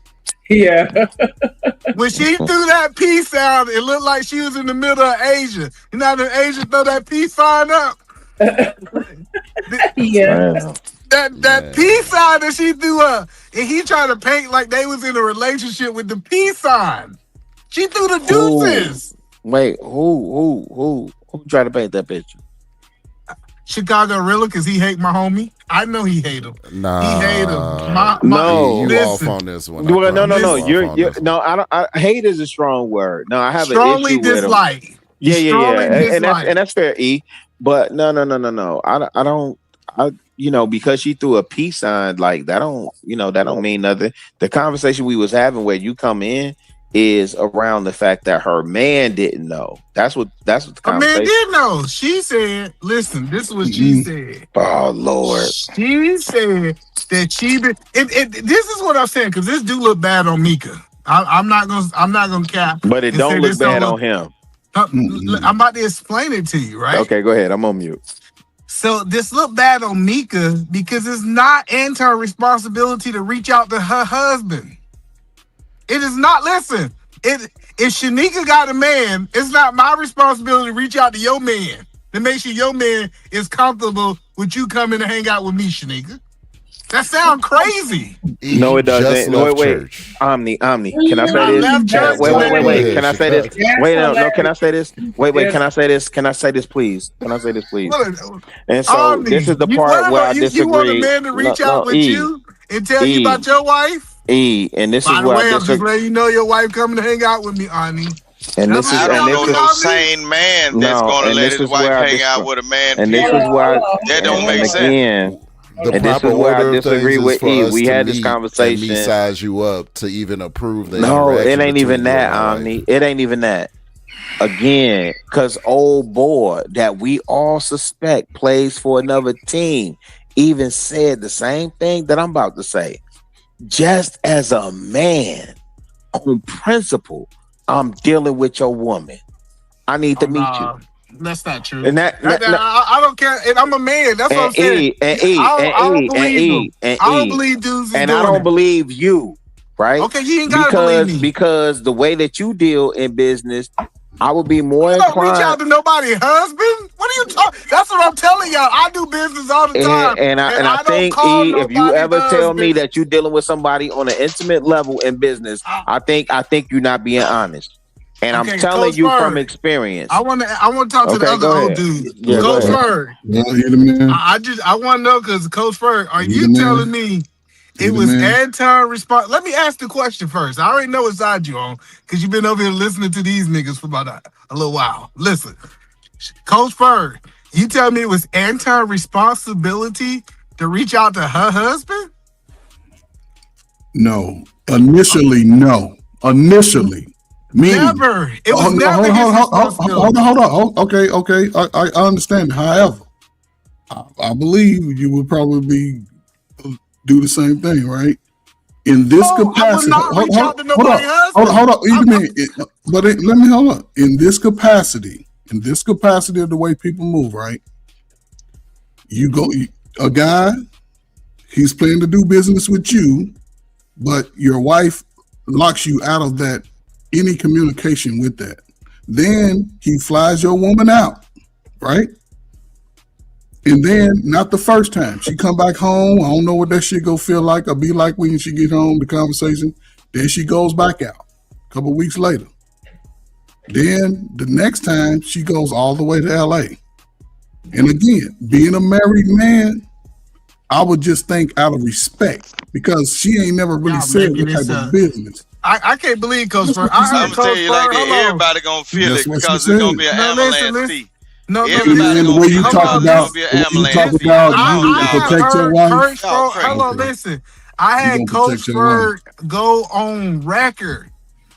[SPEAKER 3] Yeah.
[SPEAKER 14] When she threw that peace out, it looked like she was in the middle of Asia. You know how the Asians throw that peace sign up?
[SPEAKER 3] Yeah.
[SPEAKER 14] that peace sign that she threw up, and he tried to paint like they was in a relationship with the peace sign. She threw the deuces.
[SPEAKER 12] Wait, who tried to paint that picture?
[SPEAKER 14] Chicago Rilla, because he hate my homie. I know he hate him.
[SPEAKER 16] Nah,
[SPEAKER 14] he hate him.
[SPEAKER 12] No,
[SPEAKER 16] you off on this one.
[SPEAKER 12] No. You're no. I hate is a strong word. No, I have
[SPEAKER 14] strongly
[SPEAKER 12] an issue
[SPEAKER 14] dislike.
[SPEAKER 12] with him. Yeah, and that's fair, E. But no. I don't. Because she threw a peace sign like that. That don't mean nothing. The conversation we was having where you come in is around the fact that her man didn't know. That's what the conversation.
[SPEAKER 14] Her man did know. She said, "Listen, this is what she said."
[SPEAKER 12] Oh Lord.
[SPEAKER 14] She said that she been. This is what I'm saying because this do look bad on Micca. I'm not gonna cap.
[SPEAKER 12] But it don't look bad on him.
[SPEAKER 14] I'm about to explain it to you, right?
[SPEAKER 12] Okay, go ahead. I'm on mute.
[SPEAKER 14] So this look bad on Micca because it's not Anton's responsibility to reach out to her husband. It is not. Listen, if Shanika got a man, it's not my responsibility to reach out to your man to make sure your man is comfortable with you coming to hang out with me, Shanika. That sounds crazy.
[SPEAKER 12] No, it doesn't. No, wait. Omni. Can I say this? Wait. Can I say this? Wait, no. Can I say this? Wait. Can I say this? Can I say this, please? Can I say this, please? And so this is the part where I disagree.
[SPEAKER 14] You want a man to reach out with you and tell you about your wife?
[SPEAKER 12] And this is where I
[SPEAKER 14] disagree. I'm just letting you know your wife coming to hang out with me, Ani.
[SPEAKER 12] And this is,
[SPEAKER 11] I don't know no sane man that's going to let his wife hang out with a man.
[SPEAKER 12] And this is why
[SPEAKER 11] that don't make sense.
[SPEAKER 12] Again,
[SPEAKER 16] the proper order of things is for us
[SPEAKER 12] we
[SPEAKER 16] to
[SPEAKER 12] had this conversation.
[SPEAKER 16] And me size you up to even approve the
[SPEAKER 12] No, it
[SPEAKER 16] interaction
[SPEAKER 12] ain't even
[SPEAKER 16] between
[SPEAKER 12] that,
[SPEAKER 16] you and my
[SPEAKER 12] Omni.
[SPEAKER 16] wife.
[SPEAKER 12] It ain't even that. Again, because old boy that we all suspect plays for another team even said the same thing that I'm about to say. Just as a man, on principle, I'm dealing with your woman. I need to meet you.
[SPEAKER 14] That's not true.
[SPEAKER 12] And
[SPEAKER 14] I don't care. And I'm a man. That's what I'm saying. I don't believe dudes.
[SPEAKER 12] And I don't believe you, right?
[SPEAKER 14] Okay, you ain't gotta believe me.
[SPEAKER 12] Because the way that you deal in business, I would be more
[SPEAKER 14] inclined. You don't reach out
[SPEAKER 12] inclined.
[SPEAKER 14] to nobody's husband. What are you talking? That's what I'm telling y'all. I do business all the time,
[SPEAKER 12] And I
[SPEAKER 14] don't
[SPEAKER 12] think,
[SPEAKER 14] call
[SPEAKER 12] E, if you ever
[SPEAKER 14] nobody's
[SPEAKER 12] tell me
[SPEAKER 14] husband.
[SPEAKER 12] that you're dealing with somebody on an intimate level in business, I think you're not being honest. And
[SPEAKER 14] Okay,
[SPEAKER 12] I'm telling
[SPEAKER 14] Coach
[SPEAKER 12] you
[SPEAKER 14] Bird,
[SPEAKER 12] from experience.
[SPEAKER 14] I want to talk to the
[SPEAKER 12] Okay,
[SPEAKER 14] other
[SPEAKER 12] go
[SPEAKER 14] old
[SPEAKER 12] ahead.
[SPEAKER 14] dudes.
[SPEAKER 12] Yeah, go
[SPEAKER 14] Coach
[SPEAKER 12] ahead.
[SPEAKER 14] Bird, I want to know because Coach Bird, are
[SPEAKER 8] You
[SPEAKER 14] you
[SPEAKER 8] the man.
[SPEAKER 14] telling me it
[SPEAKER 8] You the
[SPEAKER 14] was
[SPEAKER 8] man.
[SPEAKER 14] Anton response? Let me ask the question first. I already know what side you on because you've been over here listening to these niggas for about a little while. Listen, Coach Bird, you tell me it was Anton's responsibility to reach out to her husband?
[SPEAKER 8] No. Initially, no. Initially. Meaning,
[SPEAKER 14] Never. It was never his responsibility.
[SPEAKER 8] Hold on. Okay. I understand. However, I believe you would probably do the same thing, right? In this capacity.
[SPEAKER 14] I would not reach out to nobody's husband.
[SPEAKER 8] Hold on. Let me hold on. In this capacity of the way people move, right? A guy, he's planning to do business with you, but your wife locks you out of that, any communication with that. Then he flies your woman out, right? And then, not the first time, she come back home. I don't know what that shit go feel like or be like when she get home, the conversation. Then she goes back out a couple weeks later. Then the next time she goes all the way to LA. And again, being a married man, I would just think out of respect because she ain't never really said what type of business.
[SPEAKER 14] I can't believe Coach Bird.
[SPEAKER 11] I'm gonna tell you like that. Everybody gonna feel it because it's gonna be an avalanche fee. Everybody
[SPEAKER 8] the way you talk about, you protect your wife.
[SPEAKER 14] Hold on, listen. I had Coach Bird go on record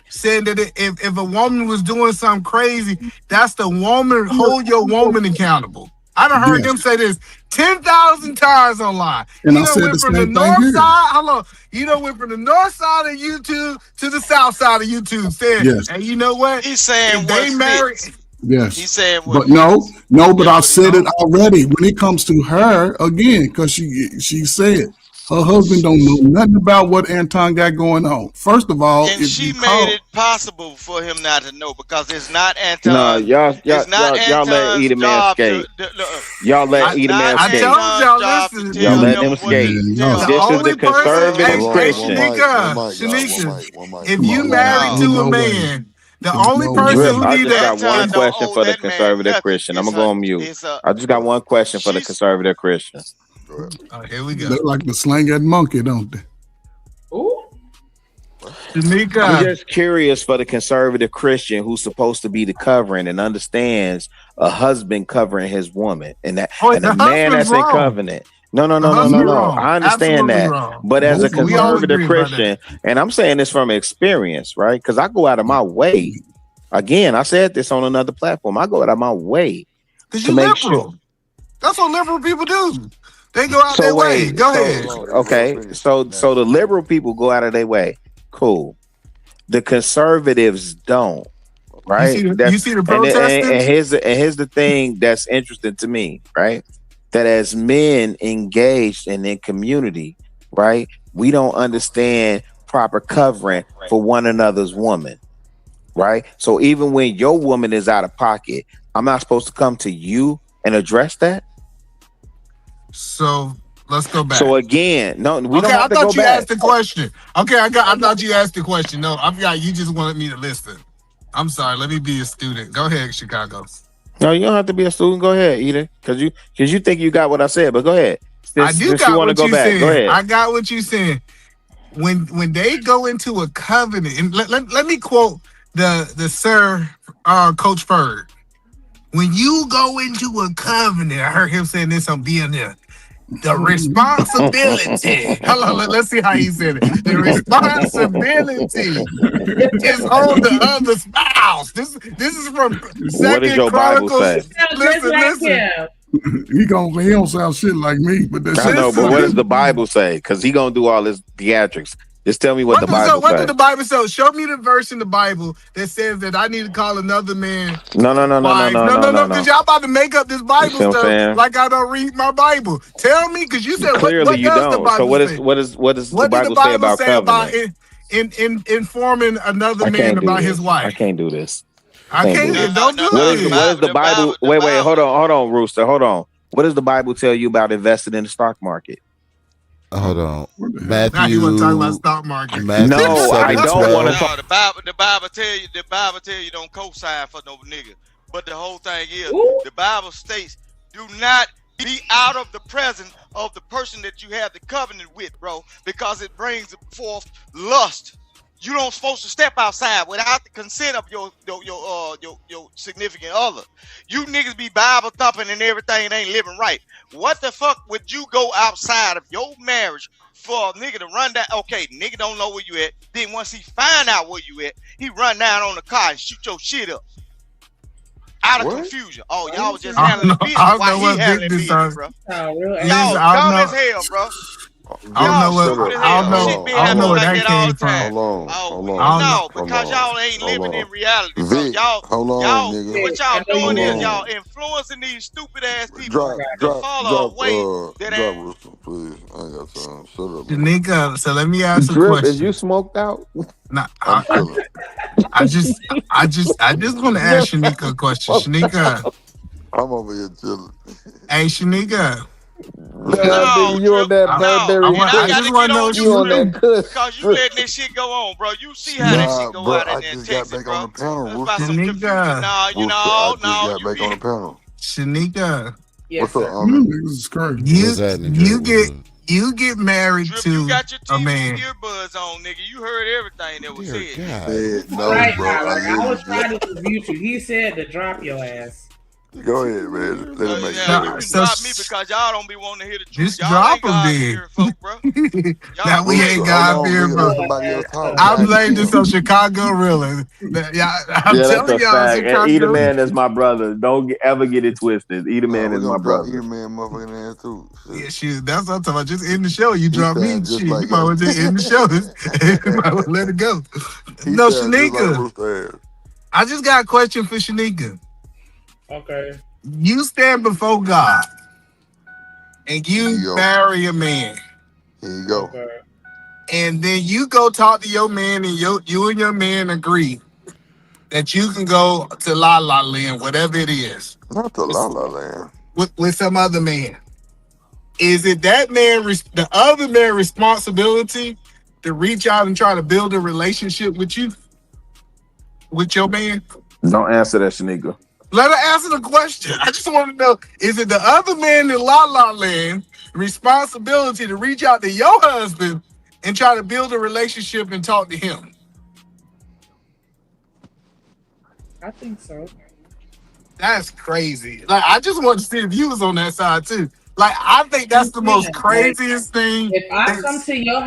[SPEAKER 14] saying that if a woman was doing something crazy, that's the woman. Hold your woman accountable. I done heard them say this 10,000 times online.
[SPEAKER 8] And
[SPEAKER 14] you
[SPEAKER 8] I
[SPEAKER 14] know,
[SPEAKER 8] said
[SPEAKER 14] went
[SPEAKER 8] the
[SPEAKER 14] from
[SPEAKER 8] same
[SPEAKER 14] the
[SPEAKER 8] thing
[SPEAKER 14] north
[SPEAKER 8] here.
[SPEAKER 14] side. Hello, you know, went from the north side of YouTube to the south side of YouTube. Saying,
[SPEAKER 8] Yes.
[SPEAKER 14] and you know what?
[SPEAKER 11] He's saying
[SPEAKER 14] if they married.
[SPEAKER 8] Yes.
[SPEAKER 11] He said,
[SPEAKER 8] but no, but I said it already when it comes to her again, because she said Her husband don't know nothing about what Anton got going on. First of all,
[SPEAKER 11] And
[SPEAKER 8] if
[SPEAKER 11] she
[SPEAKER 8] you
[SPEAKER 11] made
[SPEAKER 8] call,
[SPEAKER 11] it possible for him not to know because it's not Anton.
[SPEAKER 12] No, y'all let Edom man escape. Y'all let Edom man escape.
[SPEAKER 14] I told y'all, listen.
[SPEAKER 12] Y'all let him escape. This is the conservative Christian.
[SPEAKER 14] Shanika, if you married to a man, the only person who
[SPEAKER 12] I
[SPEAKER 14] need
[SPEAKER 12] just got one question for the
[SPEAKER 11] that man
[SPEAKER 12] conservative Christian. I'm gonna go on mute. I just got one question for the conservative Christian.
[SPEAKER 14] Oh, here we go.
[SPEAKER 8] They like to slang that monkey, don't they?
[SPEAKER 3] Ooh.
[SPEAKER 14] Shanika.
[SPEAKER 12] I'm just curious for the conservative Christian who's supposed to be the covering and understands a husband covering his woman and that and a man that's in covenant. No. I understand that.
[SPEAKER 14] Wrong.
[SPEAKER 12] But as a conservative Christian, and I'm saying this from experience, right? Because I go out of my way. Again, I said this on another platform. I go out of my way to make sure.
[SPEAKER 14] That's what liberal people do. They go out their way. Go ahead.
[SPEAKER 12] Okay. So the liberal people go out of their way. Cool. The conservatives don't. Right?
[SPEAKER 14] You see the protesters?
[SPEAKER 12] And here's the thing that's interesting to me, right? That as men engaged and in community, right, we don't understand proper covering for one another's woman. Right? So even when your woman is out of pocket, I'm not supposed to come to you and address that.
[SPEAKER 14] So let's go back.
[SPEAKER 12] So again, no, we don't
[SPEAKER 14] I
[SPEAKER 12] have to
[SPEAKER 14] thought
[SPEAKER 12] go
[SPEAKER 14] you
[SPEAKER 12] back.
[SPEAKER 14] asked the question. Okay, I thought you asked the question. No, I forgot you just wanted me to listen. I'm sorry. Let me be a student. Go ahead, Chicago.
[SPEAKER 12] No, you don't have to be a student. Go ahead, Edith, because you think you got what I said. But go ahead.
[SPEAKER 14] I do got what you said.
[SPEAKER 12] Go ahead.
[SPEAKER 14] I got what you said. When they go into a covenant, and let me quote the sir Coach Bird. When you go into a covenant, I heard him saying this on BNN. The responsibility. Hold on, let's see how he said it. The responsibility is on the other spouse. This is from Second Chronicles. Listen.
[SPEAKER 8] He don't sound shit like me, but that's
[SPEAKER 12] I know, but what does the Bible say? Because he gonna do all this theatrics. Just tell me what the Bible says.
[SPEAKER 14] What did the Bible say? Show me the verse in the Bible that says that I need to call another man.
[SPEAKER 12] No.
[SPEAKER 14] Because y'all about to make up this Bible stuff like I don't read my Bible. Tell me, because you said
[SPEAKER 12] clearly
[SPEAKER 14] what
[SPEAKER 12] you
[SPEAKER 14] does
[SPEAKER 12] don't.
[SPEAKER 14] the Bible
[SPEAKER 12] so what does the Bible
[SPEAKER 14] say
[SPEAKER 12] about covenant?
[SPEAKER 14] Informing another man about his wife?
[SPEAKER 12] I can't do this.
[SPEAKER 14] I can't. Don't do it.
[SPEAKER 12] What is the Bible? Wait, hold on, Rooster, hold on. What does the Bible tell you about investing in the stock market?
[SPEAKER 16] Hold on, Matthew.
[SPEAKER 14] Now you want to talk about stock market?
[SPEAKER 16] Matthew
[SPEAKER 12] no,
[SPEAKER 16] 7,
[SPEAKER 12] I don't want to talk.
[SPEAKER 11] The Bible tell you don't co-sign for no nigga. But the whole thing is, the Bible states, do not be out of the presence of the person that you have the covenant with, bro, because it brings forth lust. You don't supposed to step outside without the consent of your significant other. You niggas be Bible thumping and everything and ain't living right. What the fuck would you go outside of your marriage for a nigga to run down? Okay, nigga don't know where you at. Then once he find out where you at, he run down on the car and shoot your shit up. Out of confusion. Oh, y'all was just handling the business while he handling the business, bro. Y'all dumb as hell, bro.
[SPEAKER 14] I don't know where that came from.
[SPEAKER 11] Hold on. No, because y'all ain't living in reality. Vic,
[SPEAKER 9] nigga.
[SPEAKER 11] What y'all doing is y'all influencing these stupid ass people to follow a way that ain't.
[SPEAKER 9] Rooster, please. I ain't got time. Shut up.
[SPEAKER 14] Shanika, so let me ask a question.
[SPEAKER 12] Is you smoked out?
[SPEAKER 14] Nah, I just want to ask Shanika a question. Shanika,
[SPEAKER 9] I'm over here chilling.
[SPEAKER 14] Hey, Shanika.
[SPEAKER 12] You on that Burberry?
[SPEAKER 14] I just want to know
[SPEAKER 12] you on that good.
[SPEAKER 11] Because you letting this shit go on, bro. You see how that shit go out in there in Texas, bro.
[SPEAKER 9] On the panel,
[SPEAKER 14] Shanika.
[SPEAKER 11] No.
[SPEAKER 9] Got back on the panel.
[SPEAKER 14] Shanika.
[SPEAKER 9] What's up,
[SPEAKER 14] You get married to a man.
[SPEAKER 11] Earbuds on, nigga. You heard everything that was said.
[SPEAKER 9] No,
[SPEAKER 3] right,
[SPEAKER 9] bro.
[SPEAKER 3] I was trying to refute you. He said to drop your ass.
[SPEAKER 9] Go ahead, man. Let him make
[SPEAKER 11] drop me because y'all don't be wanting to hear the truth.
[SPEAKER 14] Just drop him, then. Now we ain't God fearing, bro. I blame this on Chicago Real. I'm telling y'all, Chicago.
[SPEAKER 12] Edom man is my brother. Don't ever get it twisted. Edom man is my brother.
[SPEAKER 9] Edom man, motherfucking ass too.
[SPEAKER 14] Yeah, shit. That's what I'm talking about. Just end the show. You drop me. Shit, you might well just end the show. You might well let it go. No, Shanika. I just got a question for Shanika.
[SPEAKER 3] Okay.
[SPEAKER 14] You stand before God and you marry a man
[SPEAKER 9] Here you go.
[SPEAKER 3] Okay.
[SPEAKER 14] And then you go talk to your man, and you and your man agree that you can go to La La Land, whatever it is.
[SPEAKER 9] Not the La La Land.
[SPEAKER 14] With some other man. Is it that man, the other man, responsibility to reach out and try to build a relationship with you, with your man?
[SPEAKER 12] Don't answer that, Shanika.
[SPEAKER 14] Let her answer the question. I just want to know, is it the other man in La La Land responsibility to reach out to your husband and try to build a relationship and talk to him?
[SPEAKER 3] I think so.
[SPEAKER 14] That's crazy. Like, I just want to see if you was on that side too. Like, I think that's the most craziest thing.
[SPEAKER 3] If I come to your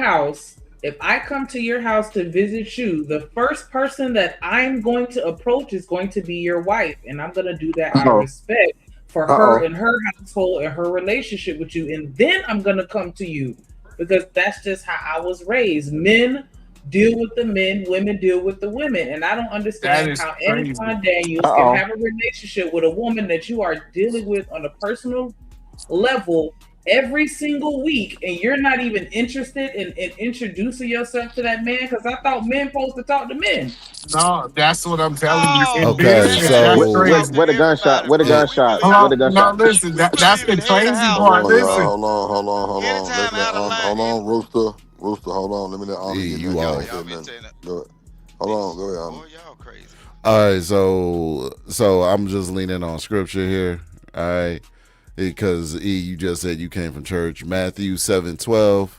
[SPEAKER 3] house, to visit you, the first person that I'm going to approach is going to be your wife, and I'm going to do that out of respect for her and her household and her relationship with you, and then I'm going to come to you because that's just how I was raised. Men deal with the men, women deal with the women, and I don't understand how Anton Daniels can have a relationship with a woman that you are dealing with on a personal level every single week, and you're not even interested in introducing yourself to that man, because I thought men supposed to talk to men.
[SPEAKER 14] No, that's what I'm telling you.
[SPEAKER 16] Okay, so
[SPEAKER 12] where the gunshot?
[SPEAKER 14] No, listen, that's the crazy part. Listen,
[SPEAKER 9] Hold on, Rooster, hold on. Let me let Arnold get
[SPEAKER 16] you
[SPEAKER 9] that
[SPEAKER 16] are.
[SPEAKER 9] Hold on, go ahead, Arnold.
[SPEAKER 11] Y'all crazy.
[SPEAKER 16] All right, so I'm just leaning on scripture here. All right. Because you just said you came from church. Matthew 7:12,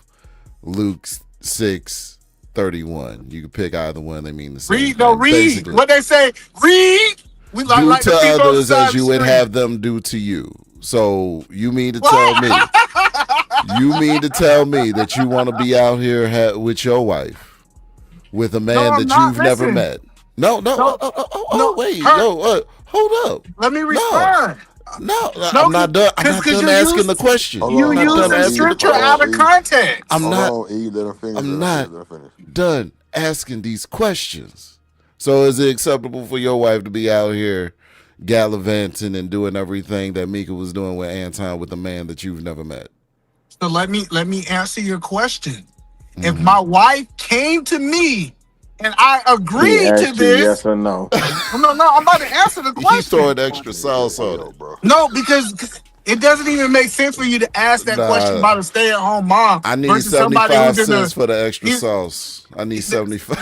[SPEAKER 16] Luke 6:31. You can pick either one. They mean the same.
[SPEAKER 14] Read. Basically. What they say? Read. We
[SPEAKER 16] do like to others as you would have them do to you. So you mean to tell me? You mean to tell me that you want to be out here with your wife with a man that you've never met? No. Wait. Hold up.
[SPEAKER 14] Let me respond.
[SPEAKER 16] No, I'm not done. I'm not done asking the question.
[SPEAKER 14] You using scripture out of context.
[SPEAKER 16] I'm not done asking these questions. So is it acceptable for your wife to be out here gallivanting and doing everything that Micca was doing with Anton with a man that you've never met?
[SPEAKER 14] So let me answer your question. Mm-hmm. If my wife came to me and I agreed to this,
[SPEAKER 12] yes or no?
[SPEAKER 14] No, I'm about to answer the question.
[SPEAKER 16] He's throwing extra sauce on it, bro.
[SPEAKER 14] No, because it doesn't even make sense for you to ask that question about a stay-at-home mom.
[SPEAKER 16] I need 75 cents for the extra sauce. I need 75.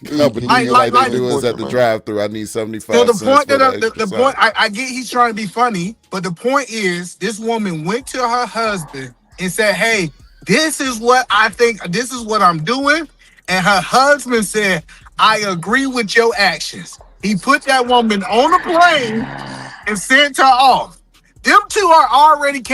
[SPEAKER 16] Company like they do is at the drive-thru. I need 75 cents.
[SPEAKER 14] The point I get, he's trying to be funny, but the point is, this woman went to her husband and said, "Hey, this is what I think. This is what I'm doing." And her husband said, "I agree with your actions." He put that woman on a plane and sent her off. Them two are in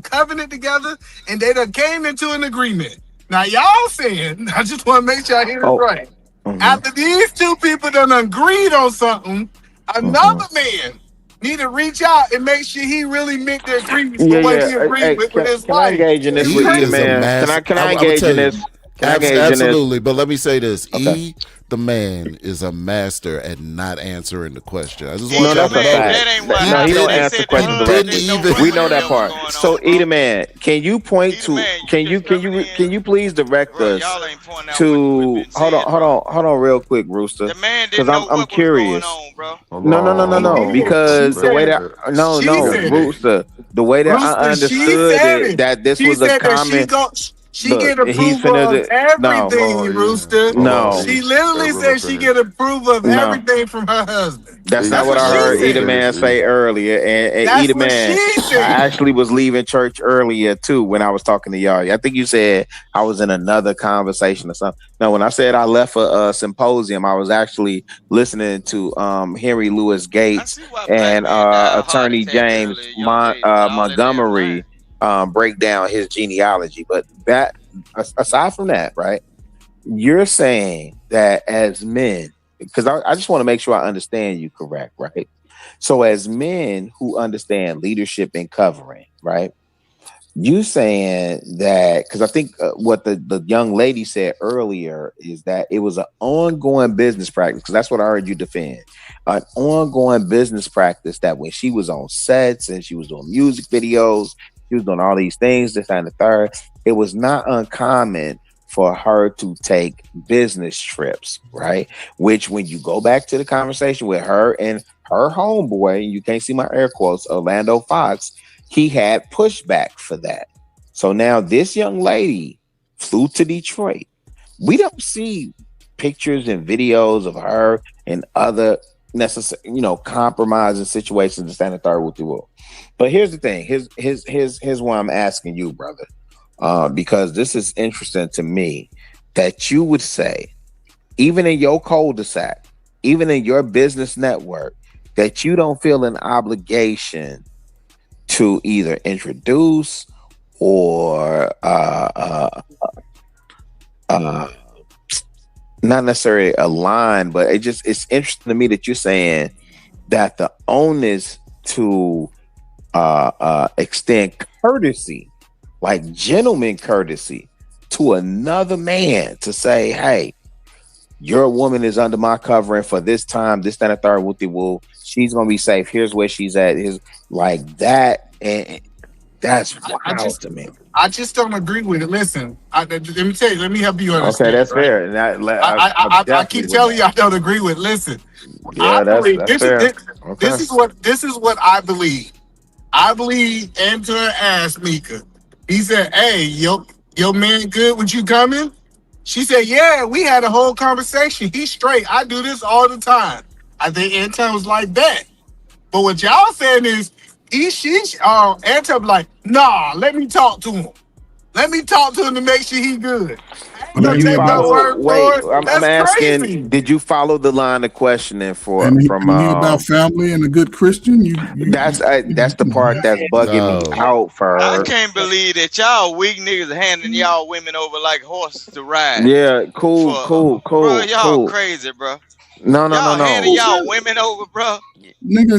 [SPEAKER 14] covenant together, and they done came into an agreement. Now, y'all saying, I just want to make sure I hear it right. Mm-hmm. After these two people done agreed on something, another man need to reach out and make sure he really meant the agreement for what he agreed with his wife.
[SPEAKER 12] Can I engage in this with you, man? Can I engage in this?
[SPEAKER 16] Absolutely, but let me say this. Okay. The man is a master at not answering the question. I just want
[SPEAKER 12] you to know. No, he don't answer questions directly. We know that part. So, the man, can you point to? Can you please direct us to? Hold on, real quick, Rooster, because I'm curious. No. Because the way that Rooster, the way that I understood it, that this was a comment.
[SPEAKER 14] She get approval of everything, Rooster.
[SPEAKER 12] No.
[SPEAKER 14] She literally said she get approval of everything from her husband.
[SPEAKER 12] That's not what I heard Eda Man say earlier. And Eda Man, I actually was leaving church earlier too when I was talking to y'all. I think you said I was in another conversation or something. No, when I said I left a symposium, I was actually listening to Henry Louis Gates and Attorney James Montgomery break down his genealogy. But that, aside from that, right, you're saying that as men, because I just want to make sure I understand you correct, right? So as men who understand leadership and covering, right, you saying that, because I think what the young lady said earlier is that it was an ongoing business practice, because that's what I heard you defend, an ongoing business practice that when she was on sets and she was doing music videos, she was doing all these things, this and the third, it was not uncommon for her to take business trips, right? Which, when you go back to the conversation with her and her homeboy, you can't see my air quotes, Orlando Fox, he had pushback for that. So now this young lady flew to Detroit. We don't see pictures and videos of her and other necessary, compromising situations to stand third with the will. But here's the thing. Here's why I'm asking you, brother. Because this is interesting to me that you would say, even in your cul-de-sac, even in your business network, that you don't feel an obligation to either introduce or not necessarily align, but it's interesting to me that you're saying that the onus to extend courtesy, like gentleman courtesy, to another man to say, hey, your woman is under my covering for this time, this, that, and third, whoop-de-woo. She's gonna be safe. Here's where she's at. Is like that, and that's wild to me.
[SPEAKER 14] I just don't agree with it. Listen, let me tell you. Let me help you understand.
[SPEAKER 12] Okay, that's
[SPEAKER 14] right?
[SPEAKER 12] fair. And
[SPEAKER 14] I keep telling you I don't agree with. Listen,
[SPEAKER 12] yeah, that's fair.
[SPEAKER 14] This is what I believe. I believe Anton asked Micca. He said, "Hey, your man good with you coming?" She said, "Yeah, we had a whole conversation. He's straight. I do this all the time." I think Anton was like that. But what y'all saying is, Anton like, nah, let me talk to him. Let me talk to him to make sure he good.
[SPEAKER 12] I'm asking, crazy. Did you follow the line of questioning from
[SPEAKER 8] about family and a good Christian?
[SPEAKER 12] That's the part that's bugging me out for her.
[SPEAKER 11] I can't believe that y'all weak niggas are handing y'all women over like horses to ride.
[SPEAKER 12] Yeah, cool.
[SPEAKER 11] Bro, y'all crazy, bro.
[SPEAKER 12] No.
[SPEAKER 11] Handing y'all women over, bro.
[SPEAKER 8] Nigga,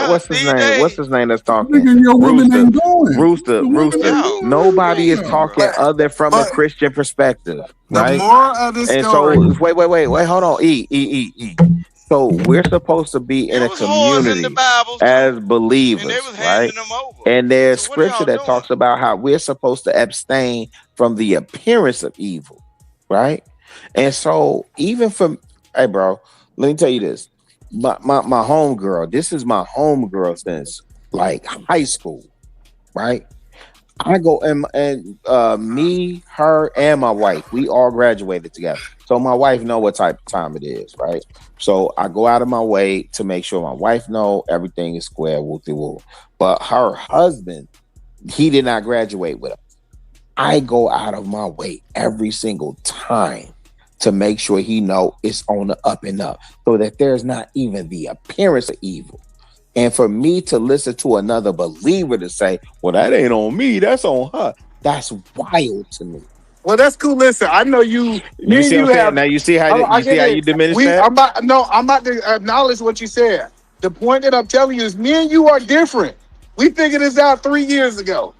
[SPEAKER 12] what's his name? What's his name that's talking?
[SPEAKER 8] Nigga, your women ain't going.
[SPEAKER 12] Rooster. Nobody is talking other from a Christian perspective, right?
[SPEAKER 14] The moral of this story.
[SPEAKER 12] So wait, hold on. E. So we're supposed to be in a community as believers, right? And there's scripture that talks about how we're supposed to abstain from the appearance of evil, right? And so even from, hey, bro, let me tell you this. My homegirl, this is my homegirl since like high school, right? I go and me, her, and my wife, we all graduated together. So my wife know what type of time it is, right? So I go out of my way to make sure my wife know everything is square, woo-de-woo. But her husband, he did not graduate with us. I go out of my way every single time to make sure he know it's on the up and up, so that there's not even the appearance of evil. And for me to listen to another believer to say, well, that ain't on me, that's on her, that's wild to me.
[SPEAKER 14] Well, that's cool. Listen, I know you.
[SPEAKER 12] You see what I'm saying? Now you see how you diminish that?
[SPEAKER 14] I'm about to acknowledge what you said. The point that I'm telling you is, me and you are different. We figured this out 3 years ago.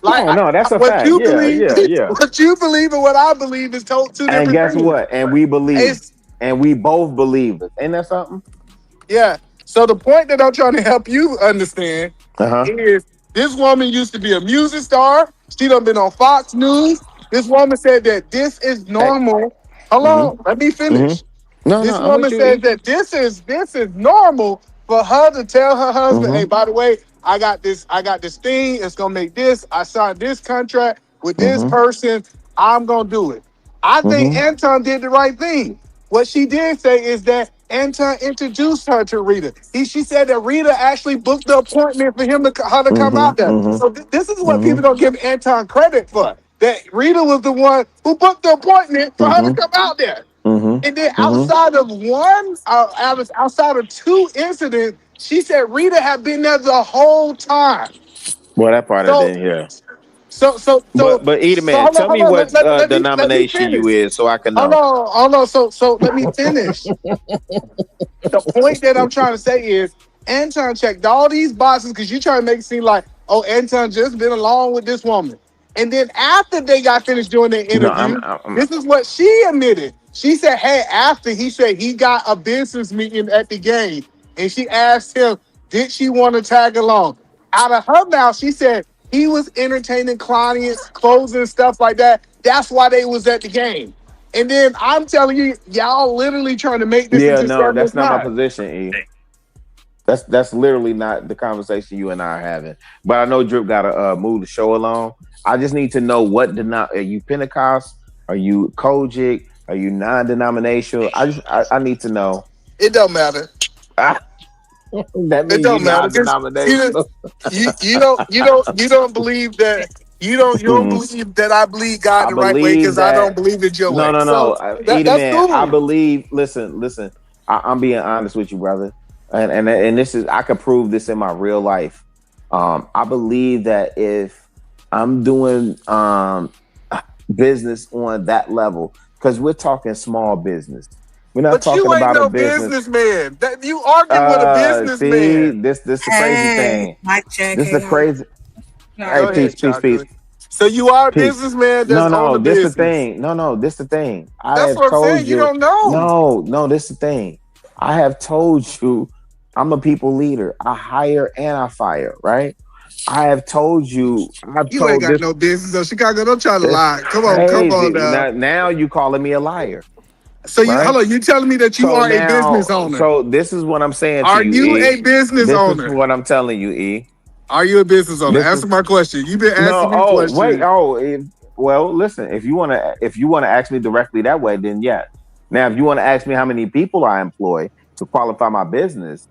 [SPEAKER 12] Like, no, that's a fact. Yeah.
[SPEAKER 14] What you believe and what I believe is two different things.
[SPEAKER 12] And guess what? And we believe. And we both believe it. Ain't that something?
[SPEAKER 14] Yeah. So the point that I'm trying to help you understand is, this woman used to be a music star. She done been on Fox News. This woman said that this is normal. Hold on, let me finish. This woman said that this is normal for her to tell her husband, hey, by the way, I got this thing, it's gonna make this. I signed this contract with this person. I'm gonna do it. I think Anton did the right thing. What she did say is that Anton introduced her to Rita. She said that Rita actually booked the appointment for her to come out there. So this is what people don't give Anton credit for. That Rita was the one who booked the appointment for her to come out there. And then outside of two incidents, she said Rita had been there the whole time.
[SPEAKER 12] Well, that part I didn't hear. But Edith, man, tell me what denomination you is, so I can know.
[SPEAKER 14] Hold on. So let me finish. The point that I'm trying to say is, Anton checked all these boxes because you're trying to make it seem like, oh, Anton just been along with this woman. And then after they got finished doing their interview, this is what she admitted. She said, hey, after he said he got a business meeting at the game, and she asked him, did she want to tag along? Out of her mouth, she said, He was entertaining clients, closing stuff like that. That's why they was at the game. And then I'm telling you, y'all literally trying to make this into something
[SPEAKER 12] that's not my
[SPEAKER 14] not.
[SPEAKER 12] position, E. That's literally not the conversation you and I are having. But I know Drip got to move the show along. I just need to know are you Pentecost? Are you Kojic? Are you non-denominational? I need to know.
[SPEAKER 14] It don't matter.
[SPEAKER 12] That means you're non-denominational.
[SPEAKER 14] You don't believe that. You don't believe that I believe God the right way because I don't believe it your way.
[SPEAKER 12] No.
[SPEAKER 14] So that's cool.
[SPEAKER 12] I believe. Listen. I'm being honest with you, brother. And this is, I could prove this in my real life. I believe that if I'm doing business on that level, because we're talking small business. We're not talking about a business.
[SPEAKER 14] Businessman. You arguing with a businessman.
[SPEAKER 12] This the crazy thing.
[SPEAKER 6] Mike check.
[SPEAKER 12] This is the crazy. Hey, peace.
[SPEAKER 14] So you are a businessman that's on the business.
[SPEAKER 12] This the thing. No, this the thing.
[SPEAKER 14] That's what I'm saying. You don't know.
[SPEAKER 12] No, this the thing. I have told you I'm a people leader. I hire and I fire, right? I have told you.
[SPEAKER 14] You ain't got no business, though. Chicago, don't try to lie. Come on.
[SPEAKER 12] Now you calling me a liar.
[SPEAKER 14] So hold on, you telling me that you are a business owner?
[SPEAKER 12] So this is what I'm saying.
[SPEAKER 14] Are you a business owner?
[SPEAKER 12] This is what I'm telling you, E.
[SPEAKER 14] Are you a business owner? Answer my question. You've been asking me questions.
[SPEAKER 12] Well, listen. If you want to ask me directly that way, then yeah. Now, if you want to ask me how many people I employ to qualify my business,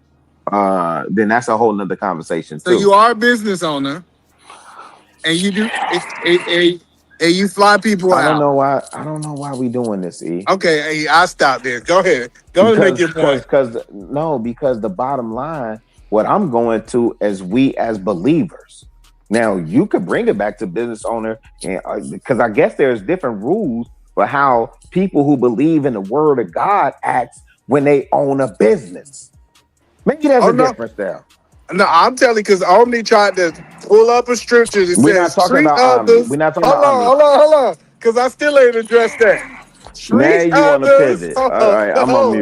[SPEAKER 12] then that's a whole nother conversation too.
[SPEAKER 14] So you are a business owner, and you do and you fly people out.
[SPEAKER 12] I don't know why we doing this, E.
[SPEAKER 14] Okay, I'll stop there. Go ahead. Go ahead and make your point.
[SPEAKER 12] Because the bottom line, what I'm going to is we as believers. Now you could bring it back to business owner, and because I guess there's different rules for how people who believe in the word of God act when they own a business. Maybe there's a difference there.
[SPEAKER 14] No, I'm telling you, because Omni tried to pull up a scripture that
[SPEAKER 12] We're not
[SPEAKER 14] says,
[SPEAKER 12] talking
[SPEAKER 14] treat
[SPEAKER 12] about
[SPEAKER 14] others.
[SPEAKER 12] We're not talking about
[SPEAKER 14] Hold on, because I still ain't addressed that.
[SPEAKER 12] Now you want to pivot. All right, I'm on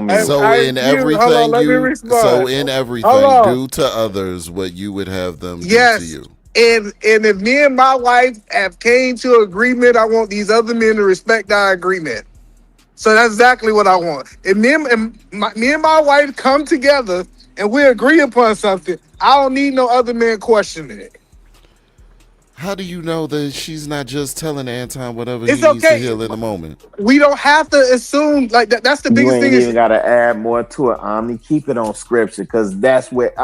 [SPEAKER 12] mute.
[SPEAKER 16] So in everything do to others what you would have them do to you.
[SPEAKER 14] And if me and my wife have came to an agreement, I want these other men to respect our agreement. So that's exactly what I want. If me and my wife come together and we agree upon something, I don't need no other man questioning it.
[SPEAKER 16] How do you know that she's not just telling Anton whatever he needs to hear in the moment?
[SPEAKER 14] We don't have to assume like that. That's the biggest thing.
[SPEAKER 12] You ain't even got to add more to it, Omni. Keep it on scripture, because that's where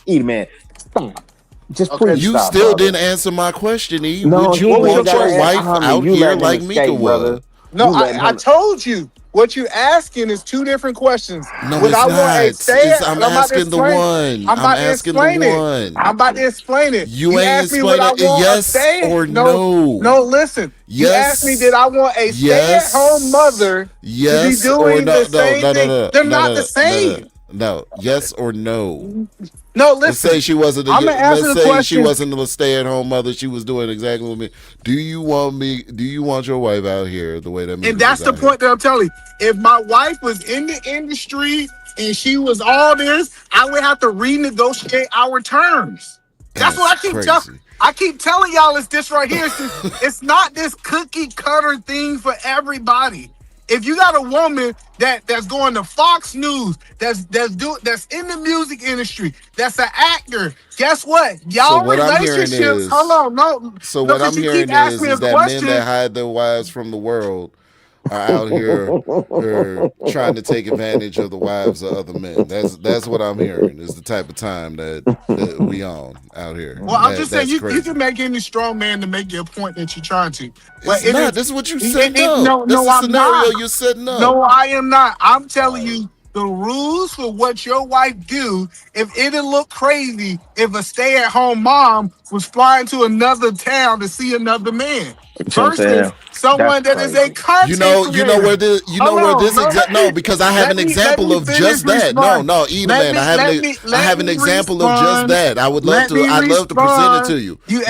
[SPEAKER 12] man. Stop. Just please
[SPEAKER 16] you
[SPEAKER 12] stop,
[SPEAKER 16] still
[SPEAKER 12] brother.
[SPEAKER 16] didn't answer my question, E.
[SPEAKER 12] No,
[SPEAKER 16] would you want your wife out here like Micca was?
[SPEAKER 14] No, I told you. What you asking is two different questions.
[SPEAKER 16] No, it's not. I'm asking the one. I'm asking the one.
[SPEAKER 14] I'm about to explain it.
[SPEAKER 16] You ain't explaining it. Yes or no?
[SPEAKER 14] No, listen.
[SPEAKER 16] Yes.
[SPEAKER 14] You asked me, did I want a stay-at-home mother to be doing the same thing? They're not the same.
[SPEAKER 16] No. Yes or no?
[SPEAKER 14] No, listen.
[SPEAKER 16] Let's say she wasn't.
[SPEAKER 14] Let's say
[SPEAKER 16] she wasn't a stay-at-home mother. She was doing exactly what me. Do you want your wife out here the way that?
[SPEAKER 14] And that's the point that I'm telling you. If my wife was in the industry and she was all this, I would have to renegotiate our terms. That's what I keep telling. I keep telling y'all it's this right here. It's not this cookie cutter thing for everybody. If you got a woman that's going to Fox News, that's in the music industry, that's an actor, guess what? Y'all relationships. Hold on, no.
[SPEAKER 16] So what I'm hearing is that men that hide their wives from the world are out here trying to take advantage of the wives of other men. That's what I'm hearing. Is the type of time that we on out here.
[SPEAKER 14] Well, I'm just saying you can make any strong man to make your point that you're trying to. But
[SPEAKER 16] it's not. This is what you said. No, this is a scenario you're setting up.
[SPEAKER 14] No, I am not. I'm telling you the rules for what your wife do. If it'd look crazy if a stay-at-home mom was flying to another town to see another man versus someone that is a content creator.
[SPEAKER 16] You know where this because I have an example of just that. No, man, I have an example of just that. I would love to. I'd love to present it to you. No.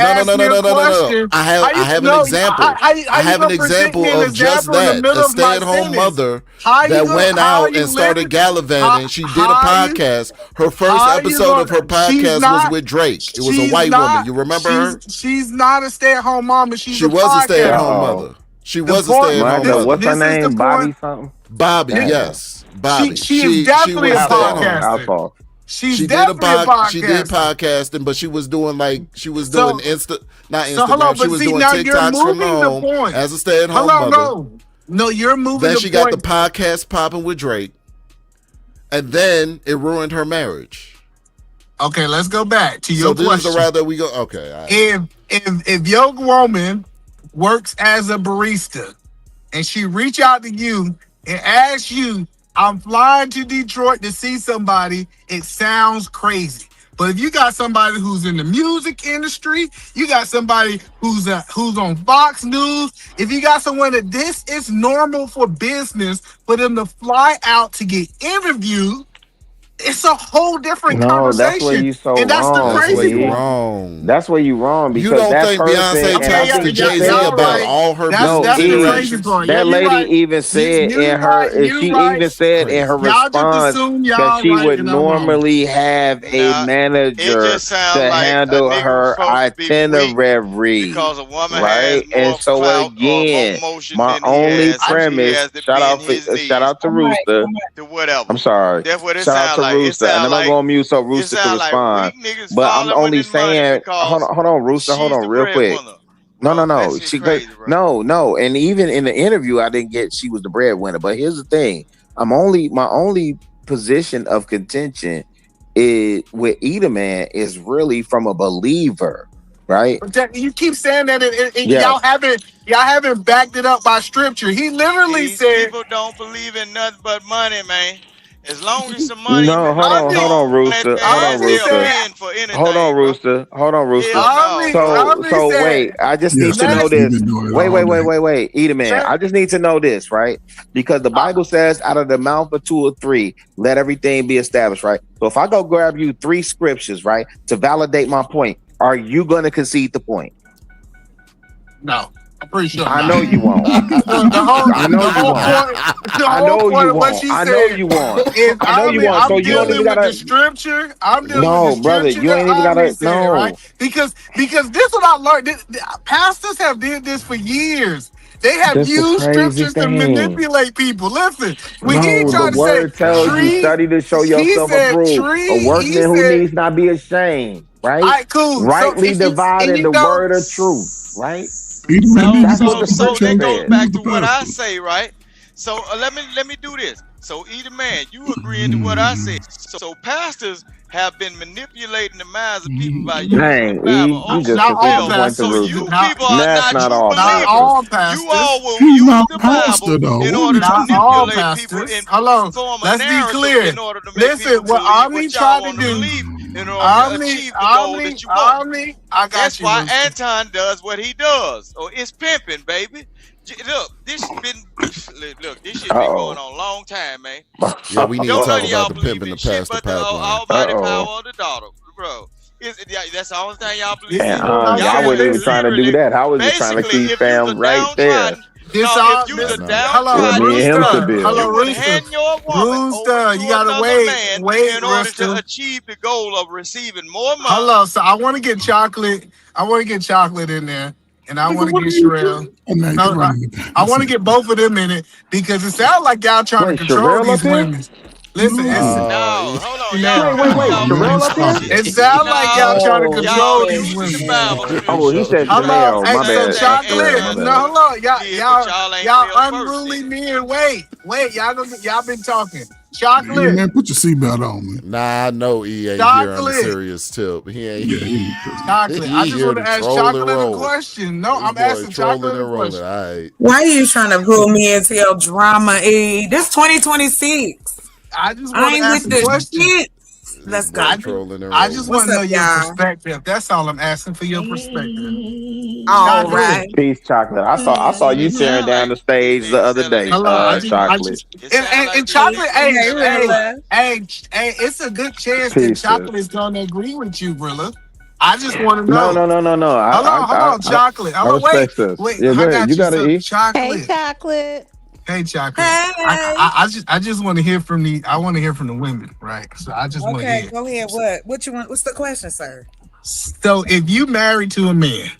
[SPEAKER 16] I have an example. I have an example of just that. A stay-at-home mother that went out and started gallivanting. She did a podcast. Her first episode of her podcast was with Drake. It was a white woman. You remember her?
[SPEAKER 14] She's not a stay-at-home mom, and she
[SPEAKER 16] was a stay-at-home mother. She was a stay-at-home mother.
[SPEAKER 12] What's her name? Bobby something?
[SPEAKER 16] Bobby, yes. Bobby.
[SPEAKER 14] She is definitely a podcaster. She did
[SPEAKER 16] podcasting, but she was doing doing Instagram. She was doing TikToks from home as a stay-at-home mother.
[SPEAKER 14] No, you're moving.
[SPEAKER 16] Then she got the podcast popping with Drake, and then it ruined her marriage.
[SPEAKER 14] Okay, let's go back to your question.
[SPEAKER 16] So this is the route that we go. Okay,
[SPEAKER 14] right. If your woman works as a barista and she reach out to you and asks you, I'm flying to Detroit to see somebody, it sounds crazy. But if you got somebody who's in the music industry, you got somebody who's on Fox News, if you got someone that this is normal for business for them to fly out to get interviewed, it's a whole different conversation.
[SPEAKER 12] That's where you so
[SPEAKER 14] and that's
[SPEAKER 12] wrong.
[SPEAKER 14] The crazy
[SPEAKER 16] wrong.
[SPEAKER 12] That's where you wrong. Because
[SPEAKER 16] you don't
[SPEAKER 12] that
[SPEAKER 16] think Beyonce talks to Jay-Z about all her
[SPEAKER 12] business? That lady even said in her response that she would normally have a manager to handle her itinerary.
[SPEAKER 11] Because a woman
[SPEAKER 12] right? And so again, my only premise. Shout out to Rooster. I'm sorry.
[SPEAKER 11] That's what it
[SPEAKER 12] shout out to
[SPEAKER 11] like.
[SPEAKER 12] Rooster, and then I'm gonna mute so Rooster can respond. But I'm only saying, hold on, Rooster, hold on, real quick. No. She crazy, no. And even in the interview, I didn't get she was the breadwinner. But here's the thing: my only position of contention is with Edelman is really from a believer, right?
[SPEAKER 14] You keep saying that, and y'all haven't backed it up by scripture. He literally said,
[SPEAKER 11] "People don't believe in nothing but money, man." As long as some money.
[SPEAKER 12] No, hold on, Rooster. Hold on, Rooster. So wait, I just need to know this. Wait, Edelman. I just need to know this, right? Because the Bible says, out of the mouth of two or three, let everything be established, right? So if I go grab you 3 scriptures, right, to validate my point, are you going to concede the point?
[SPEAKER 14] No. I'm pretty sure.
[SPEAKER 12] I know you won't. I know you won't. So you don't even gotta.
[SPEAKER 14] The scripture. I'm dealing
[SPEAKER 12] with
[SPEAKER 14] the
[SPEAKER 12] brother. You ain't even gotta. No.
[SPEAKER 14] Right? Because this is what I learned. Pastors have did this for years. They have used scriptures to manipulate people. Listen, when he tried to say,
[SPEAKER 12] tells you study to show yourself approved. A workman who needs not be ashamed. Right.
[SPEAKER 14] All right, cool.
[SPEAKER 12] Rightly dividing the word of truth. Right.
[SPEAKER 11] So that goes back to what I say, right? So let me do this. So either man, you agreeing to what I said. So pastors have been manipulating the minds of people by using the Bible.
[SPEAKER 14] Not all pastors.
[SPEAKER 11] So you people are not
[SPEAKER 14] all pastors.
[SPEAKER 11] You all will use the Bible in order to manipulate people and form a narrative in order to make people
[SPEAKER 14] what Omni tried to do.
[SPEAKER 11] In order to achieve the goal that you want.
[SPEAKER 14] That's
[SPEAKER 11] why Anton does what he does. Or it's pimping, baby. Look, this shit been going on a long time, man.
[SPEAKER 16] Yeah, we need to talk about the pimping the past the
[SPEAKER 11] almighty power of the daughter, bro. That's the only thing y'all believe.
[SPEAKER 12] I wasn't even trying to do that. I was just trying to keep fam right there.
[SPEAKER 11] Hello, Rooster.
[SPEAKER 14] You gotta wait,
[SPEAKER 11] in order to achieve the goal of receiving more money.
[SPEAKER 14] Hello, so I want to get chocolate. I want to get chocolate in there, and I want to get Sherelle. I want to get both of them in it because it sounds like y'all trying to control these women. Listen,
[SPEAKER 11] no, hold on,
[SPEAKER 14] wait. It sounds like y'all trying to control these women.
[SPEAKER 12] Oh, he said Chanel. My bad.
[SPEAKER 14] Chocolate. No, hold on, y'all unruly men. Wait, y'all been talking. Chocolate.
[SPEAKER 8] Yeah, man, put your seatbelt on, man.
[SPEAKER 16] Nah, I know he ain't here on a serious tip. He ain't here.
[SPEAKER 14] Chocolate. I just want to ask Chocolate a question. No, I'm asking Chocolate a question.
[SPEAKER 16] Right.
[SPEAKER 10] Why are you trying to pull me into your drama? This 2026.
[SPEAKER 14] I just want to ask a question.
[SPEAKER 10] Let's go.
[SPEAKER 14] I just want to know your perspective. That's all I'm asking for your perspective.
[SPEAKER 10] All right.
[SPEAKER 12] Peace, Chocolate. I saw you tearing down the stage the other day. Chocolate.
[SPEAKER 14] And Chocolate, hey, it's a good chance that Chocolate is gonna agree with you, brother. I just want to know.
[SPEAKER 12] No.
[SPEAKER 14] Hold on, Chocolate.
[SPEAKER 12] I respect this.
[SPEAKER 14] Wait.
[SPEAKER 12] Yeah, go ahead. You gotta eat.
[SPEAKER 14] Chocolate.
[SPEAKER 13] Hey, Chocolate.
[SPEAKER 14] Hey, Chocolate.
[SPEAKER 10] Hey.
[SPEAKER 14] I just want to hear from the women, right? So I just want to hear.
[SPEAKER 10] Okay, go ahead. What you want? What's the question, sir?
[SPEAKER 14] So if you married to a man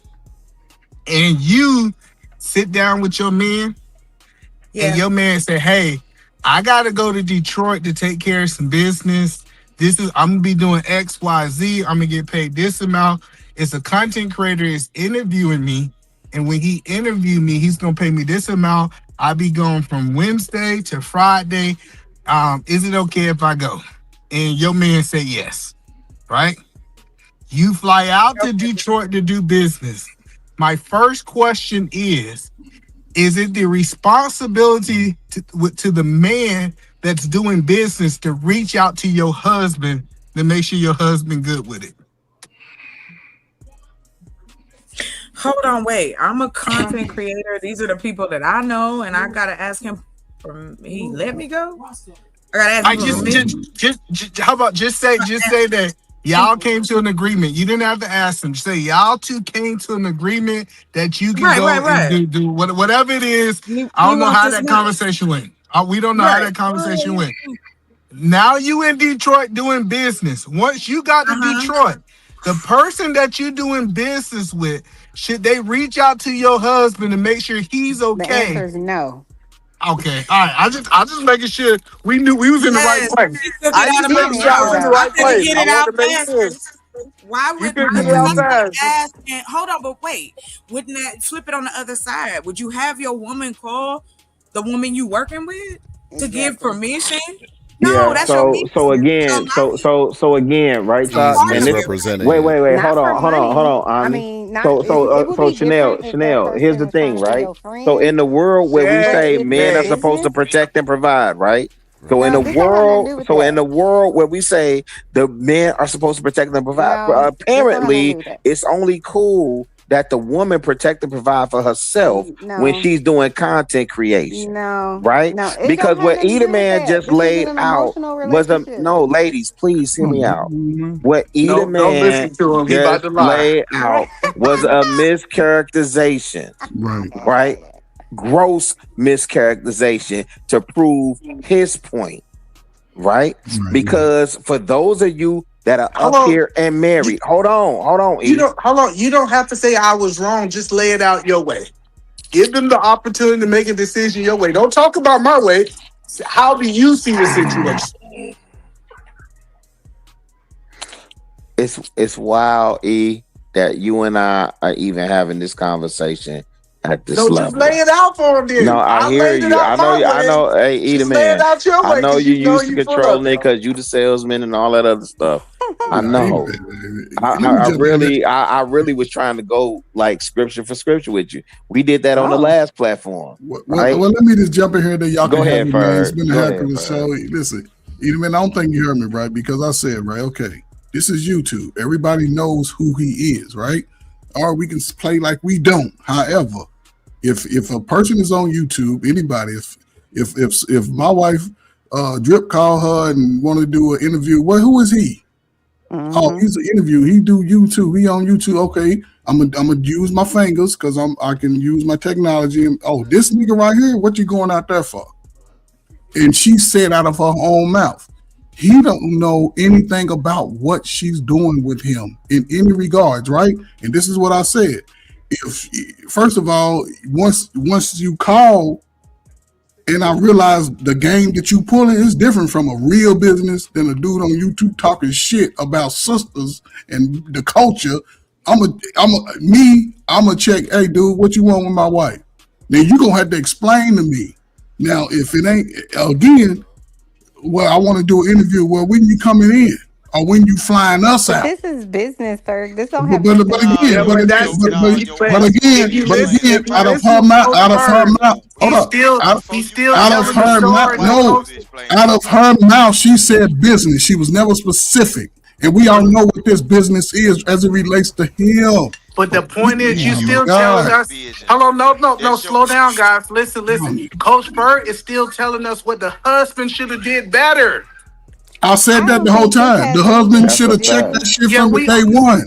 [SPEAKER 14] and you sit down with your man and your man say, hey, I got to go to Detroit to take care of some business. I'm going to be doing X, Y, Z. I'm going to get paid this amount. It's a content creator is interviewing me. And when he interviewed me, he's going to pay me this amount. I'll be going from Wednesday to Friday. Is it okay if I go? And your man say yes, right? You fly out to Detroit to do business. My first question is it the responsibility to the man that's doing business to reach out to your husband to make sure your husband good with it?
[SPEAKER 10] Hold on, wait. I'm a content creator. These are the people that I know, and I gotta ask him for he let me go. I gotta ask him.
[SPEAKER 14] How about just say that y'all came to an agreement. You didn't have to ask them. Just say y'all two came to an agreement that you can go and do whatever it is. I don't know how that conversation went. We don't know how that conversation went. Now you in Detroit doing business. Once you got to Detroit, the person that you're doing business with, should they reach out to your husband to make sure he's okay?
[SPEAKER 13] The answer is no.
[SPEAKER 14] Okay, all right. I just making sure we knew we was in the right place.
[SPEAKER 10] I just making sure I was in the right place. Get it out fast. Why would ask? Hold on, but wait. Wouldn't that flip it on the other side? Would you have your woman call the woman you working with to give permission? No, that's
[SPEAKER 12] so again, right, Todd? And this, wait, hold on.
[SPEAKER 13] I mean,
[SPEAKER 12] so Chanel, here's the thing, right? So in the world where we say men are supposed to protect and provide, right? So in the world where we say the men are supposed to protect and provide, apparently it's only cool that the woman protect and provide for herself when she's doing content creation. Right? Because what Eda Man just laid out was ladies, please hear me out. What Eda Man just laid out was a mischaracterization. Right? Gross mischaracterization to prove his point. Right? Because for those of you that are up here and married. Hold on.
[SPEAKER 14] You don't have to say I was wrong. Just lay it out your way. Give them the opportunity to make a decision your way. Don't talk about my way. How do you see the situation?
[SPEAKER 12] It's wild, E, that you and I are even having this conversation at this level.
[SPEAKER 14] Just lay it out for him, then.
[SPEAKER 12] No, I hear you. I know. Hey, Eda Man. I know you used to controlling it because you the salesman and all that other stuff. I know. I really was trying to go like scripture for scripture with you. We did that on the last platform.
[SPEAKER 8] Well, let me just jump in here that y'all
[SPEAKER 12] go
[SPEAKER 8] can
[SPEAKER 12] ahead,
[SPEAKER 8] have me, man. It's been a heck of a show. Listen, Eda Man, I don't think you heard me right because I said, right, okay, this is YouTube. Everybody knows who he is, right? Or we can play like we don't. However, if a person is on YouTube, anybody, if my wife Drip call her and want to do an interview, well, who is he? Oh, he's an interview. He do YouTube. He on YouTube. Okay, I'm gonna use my fingers because I can use my technology. And this nigga right here, what you going out there for? And she said out of her own mouth, he don't know anything about what she's doing with him in any regards, right? And this is what I said. If first of all, once you call, and I realized the game that you pulling is different from a real business than a dude on YouTube talking shit about sisters and the culture. I'm a check. Hey, dude, what you want with my wife? Then you gonna have to explain to me. Now, if it ain't again, well, I want to do an interview. Well, when you coming in? Or when you flying us out?
[SPEAKER 13] This is business, Ferg. This don't have.
[SPEAKER 8] But again, out of her mouth, out of her mouth, she said business. She was never specific, and we all know what this business is as it relates to him.
[SPEAKER 14] But the point is, you still telling us. Hold on, no, slow down, guys. Listen. Coach Ferg is still telling us what the husband should have did better.
[SPEAKER 8] I said that the whole time. The husband should have checked that shit from day one.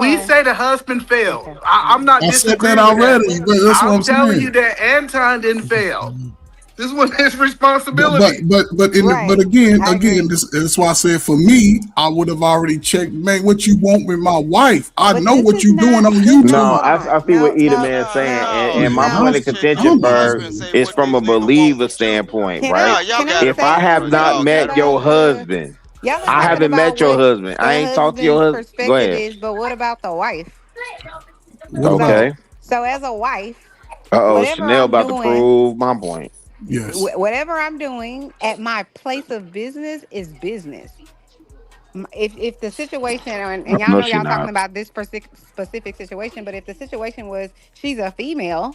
[SPEAKER 14] We say the husband failed. I'm not
[SPEAKER 8] disagreeing. I said that already.
[SPEAKER 14] I'm telling you that Anton didn't fail. This was his responsibility.
[SPEAKER 8] But again, that's why I said for me, I would have already checked, man, what you want with my wife. I know what you doing on YouTube.
[SPEAKER 12] No, I see what Eda Man's saying, and my point of contention, Berg, is from a believer standpoint, right? If I have not met your husband, I haven't met your husband. I ain't talked to your husband. Go ahead.
[SPEAKER 13] But what about the wife?
[SPEAKER 12] Okay.
[SPEAKER 13] So as a wife,
[SPEAKER 12] Chanel about to prove my point.
[SPEAKER 8] Yes.
[SPEAKER 13] Whatever I'm doing at my place of business is business. If the situation, and y'all know y'all talking about this specific situation, but if the situation was she's a female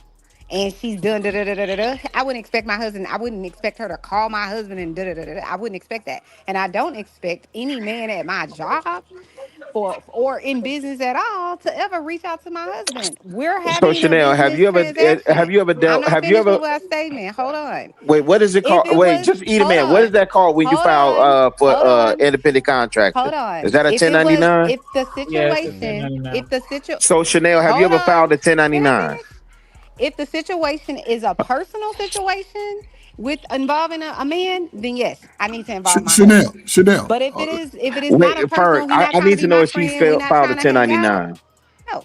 [SPEAKER 13] and she's done I wouldn't expect my husband. I wouldn't expect her to call my husband and I wouldn't expect that, and I don't expect any man at my job or in business at all to ever reach out to my husband. We're having
[SPEAKER 12] Chanel, have you ever dealt?
[SPEAKER 13] With my statement. Hold on.
[SPEAKER 12] Wait, what is it called? Just eat a man. What is that called when you file for independent contractor?
[SPEAKER 13] Hold on.
[SPEAKER 12] Is that a 1099?
[SPEAKER 13] If the situation,
[SPEAKER 12] So Chanel, have you ever filed a 1099?
[SPEAKER 13] If the situation is a personal situation with involving a man, then yes, I need to involve my husband.
[SPEAKER 8] Chanel.
[SPEAKER 13] But if it is not a personal,
[SPEAKER 12] I need to know if she filed a 1099.
[SPEAKER 13] No.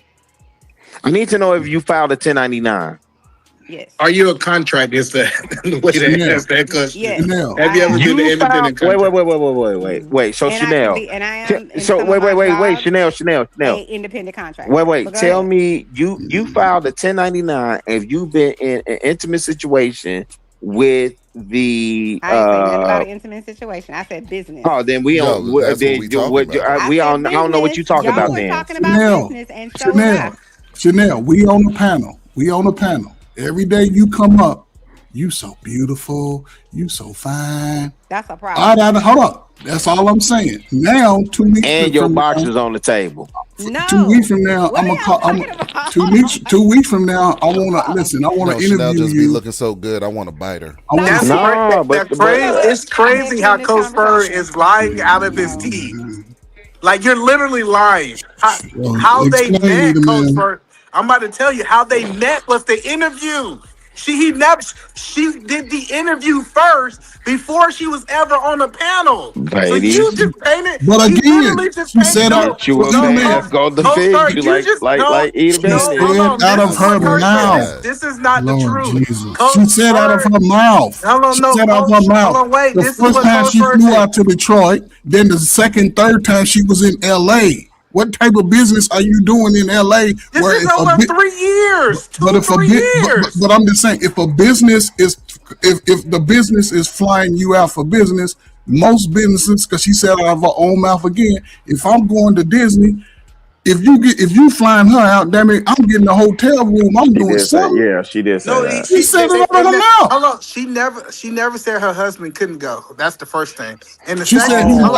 [SPEAKER 12] I need to know if you filed a 1099.
[SPEAKER 13] Yes.
[SPEAKER 14] Are you a contract? Is the way to ask that question?
[SPEAKER 13] Yes.
[SPEAKER 14] Have you ever did the independent contract?
[SPEAKER 12] Wait. So Chanel. Wait. Chanel.
[SPEAKER 13] Independent contract.
[SPEAKER 12] Wait. Tell me, you filed a 1099 if you've been in an intimate situation with the
[SPEAKER 13] I ain't saying nothing about an intimate situation. I said business.
[SPEAKER 12] Oh, then we don't. I don't know what you talking about. Then
[SPEAKER 13] talking about business, and so
[SPEAKER 8] Chanel, we on the panel. Every day you come up, you so beautiful, you so fine.
[SPEAKER 13] That's a problem.
[SPEAKER 8] Hold up. That's all I'm saying. Now, 2 weeks
[SPEAKER 12] and your box is on the table.
[SPEAKER 13] No.
[SPEAKER 8] 2 weeks from now, I'm gonna call. 2 weeks from now, I wanna interview
[SPEAKER 16] Chanel just
[SPEAKER 8] you.
[SPEAKER 16] be looking so good. I want to bite her.
[SPEAKER 14] It's crazy how Coach Bird is lying out of his teeth. Like you're literally lying. How they met, Coach Bird. I'm about to tell you how they met was the interview. She did the interview first before she was ever on the panel.
[SPEAKER 12] Baby.
[SPEAKER 14] So you just painted.
[SPEAKER 8] But again, she said
[SPEAKER 12] you a man. Go defend you like eat a
[SPEAKER 8] man. Out of her mouth.
[SPEAKER 14] This is not the truth.
[SPEAKER 8] She said out of her mouth. She said out of her mouth. The first time she flew out to Detroit, then the second, third time she was in LA. What type of business are you doing in LA?
[SPEAKER 14] This is over 3 years.
[SPEAKER 8] But I'm just saying, if a business is, if the business is flying you out for business, most businesses, because she said out of her own mouth again, if I'm going to Disney, if you flying her out, damn it, I'm getting a hotel room. I'm doing something.
[SPEAKER 12] Yeah, she did say that.
[SPEAKER 8] She said it out of her mouth.
[SPEAKER 14] Hold on, she never said her husband couldn't go. That's the first thing. And the
[SPEAKER 8] she
[SPEAKER 14] second,
[SPEAKER 8] said
[SPEAKER 14] hold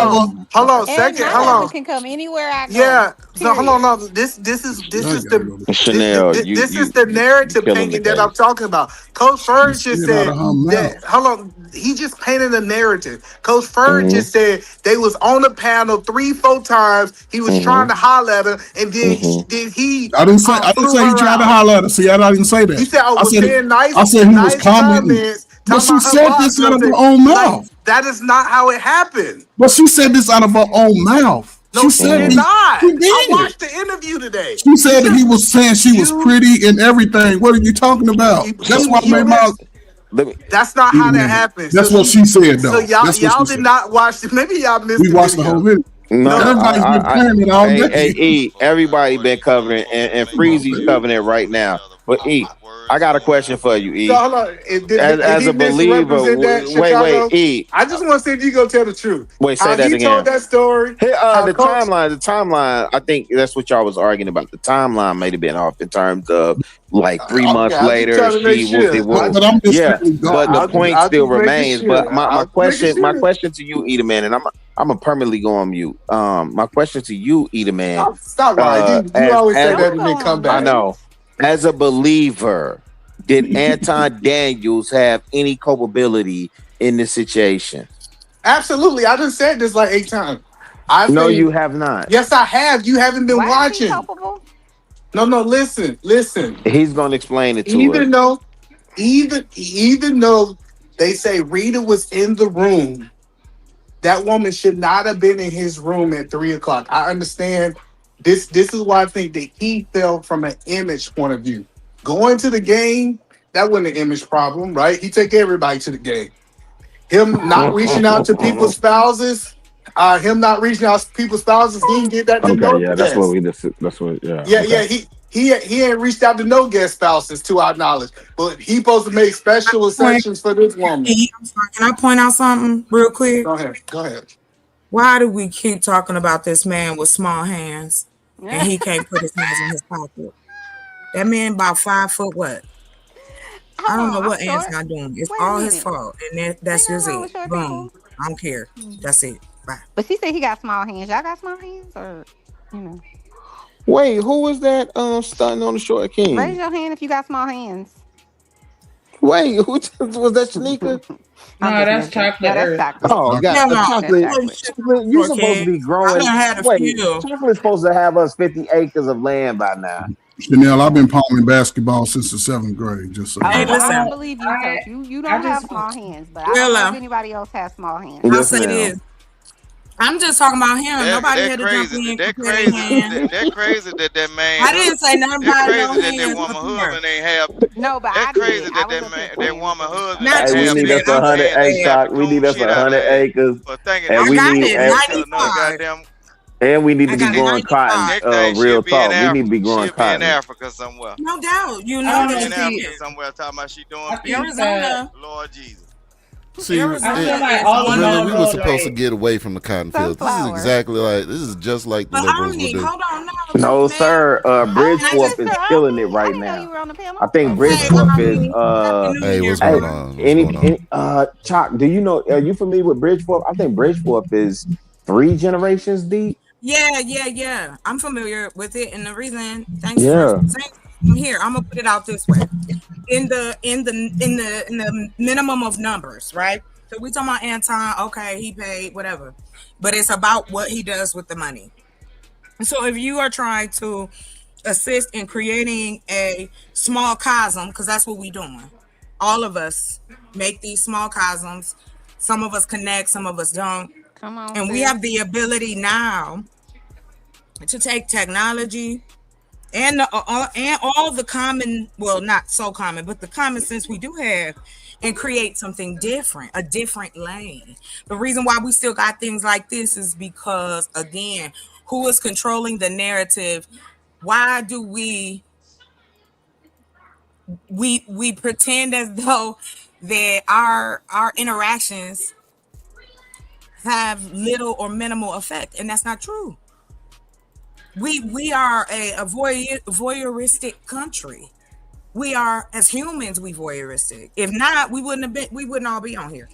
[SPEAKER 14] on, second, hold on.
[SPEAKER 13] Can come anywhere I go.
[SPEAKER 14] Yeah, so hold on, no. This is the
[SPEAKER 12] Chanel.
[SPEAKER 14] This is the narrative painting that I'm talking about. Coach Ferd just said that. Hold on, he just painted a narrative. Coach Ferd just said they was on the panel 3-4 times. He was trying to holler at her, and then he.
[SPEAKER 8] I didn't say he tried to holler at her. See, I didn't say that.
[SPEAKER 14] He said I was saying nice.
[SPEAKER 8] I said he
[SPEAKER 14] nice
[SPEAKER 8] was commenting. But she said this out of her own mouth.
[SPEAKER 14] That is not how it happened.
[SPEAKER 8] But she said this out of her own mouth.
[SPEAKER 14] No,
[SPEAKER 8] she said
[SPEAKER 14] did not.
[SPEAKER 8] She did.
[SPEAKER 14] I watched the interview today.
[SPEAKER 8] She said that he was saying she was pretty and everything. What are you talking about? That's what made my.
[SPEAKER 14] That's not how that happened.
[SPEAKER 8] That's what she said, though.
[SPEAKER 14] So y'all did not watch it. Maybe y'all missed.
[SPEAKER 8] We watched the whole video.
[SPEAKER 12] No,
[SPEAKER 8] everybody's been playing it all day.
[SPEAKER 12] Everybody been covering and Freezy's covering it right now. But I got a question for you,
[SPEAKER 14] So, hold on.
[SPEAKER 12] As a believer, wait,
[SPEAKER 14] I just want to see if you go tell the truth.
[SPEAKER 12] Wait, say that again.
[SPEAKER 14] He told that story.
[SPEAKER 12] The timeline. I think that's what y'all was arguing about. The timeline may have been off in terms of like 3 months later. But the point still remains. But my question to you, Eda Man, and I'm gonna permanently go on mute. My question to you, Eda Man.
[SPEAKER 14] Stop lying. You always say that and then come back.
[SPEAKER 12] I know. As a believer, did Anton Daniels have any culpability in this situation?
[SPEAKER 14] Absolutely. I just said this like 8 times.
[SPEAKER 12] No, you have not.
[SPEAKER 14] Yes, I have. You haven't been watching. No, listen.
[SPEAKER 12] He's going to explain it to
[SPEAKER 14] even
[SPEAKER 12] us.
[SPEAKER 14] Even though They say Rita was in the room. That woman should not have been in his room at 3:00. I understand. This is why I think that he fell from an image point of view. Going to the game, that wasn't an image problem, right? He take everybody to the game. Him not reaching out to people's spouses, him not reaching out to people's spouses, he didn't get that to no
[SPEAKER 12] yeah,
[SPEAKER 14] guests. He ain't reached out to no guest spouses to our knowledge, but he supposed to make special exceptions for this woman.
[SPEAKER 10] Can I point out something real quick?
[SPEAKER 14] Go ahead.
[SPEAKER 10] Why do we keep talking about this man with small hands and he can't put his hands in his pocket? That man about 5 foot what? I don't know what Ant's not doing. It's all his fault, and that's just it. Boom. I don't care. That's it. Bye.
[SPEAKER 13] But she said he got small hands. Y'all got small hands, or
[SPEAKER 12] Wait, who was that stunting on the short king?
[SPEAKER 13] Raise your hand if you got small hands.
[SPEAKER 12] Wait, who was that, Shanika?
[SPEAKER 3] No, that's chocolate.
[SPEAKER 12] Oh, God. Chocolate. You're supposed to be growing. Chocolate's supposed to have us 50 acres of land by now.
[SPEAKER 8] Chanel, I've been playing basketball since the 7th grade. Just so
[SPEAKER 13] I don't believe you, Coach. You don't have small hands, but I don't know if anybody else has small hands.
[SPEAKER 10] I'll say this. I'm just talking about him. Nobody had to jump in.
[SPEAKER 11] That crazy that man.
[SPEAKER 10] I didn't say nothing about no
[SPEAKER 11] hands. That woman husband ain't have.
[SPEAKER 13] No, but
[SPEAKER 11] that crazy that woman husband.
[SPEAKER 12] Hey, we need us 100 acres. We need us 100 acres. And we need and we need to be growing cotton. Real talk. We need to be growing cotton.
[SPEAKER 11] In Africa somewhere.
[SPEAKER 10] No doubt. You know
[SPEAKER 11] in Africa somewhere talking about she doing
[SPEAKER 10] Arizona.
[SPEAKER 11] Lord Jesus.
[SPEAKER 16] See, really, we were supposed to get away from the cotton fields. This is exactly this is just like the liberals would do.
[SPEAKER 12] No, sir. Bridgeforth is killing it right now. I think Bridgeforth is.
[SPEAKER 16] Hey, what's going on?
[SPEAKER 12] Chalk, do you know? Are you familiar with Bridgeforth? I think Bridgeforth is 3 generations deep.
[SPEAKER 10] Yeah. I'm familiar with it, and the reason. Thanks for saying. Here, I'm gonna put it out this way. In the minimum of numbers, right? So we talking about Anton, okay, he paid whatever, but it's about what he does with the money. So if you are trying to assist in creating a small cosm, because that's what we doing, all of us make these small cosms. Some of us connect, some of us don't.
[SPEAKER 13] Come on,
[SPEAKER 10] and we have the ability now to take technology and all the common, well, not so common, but the common sense we do have, and create something different, a different lane. The reason why we still got things like this is because, again, who is controlling the narrative? Why do we pretend as though that our interactions have little or minimal effect, and that's not true. We are a voyeuristic country. We are, as humans, we voyeuristic. If not, we wouldn't all be on here.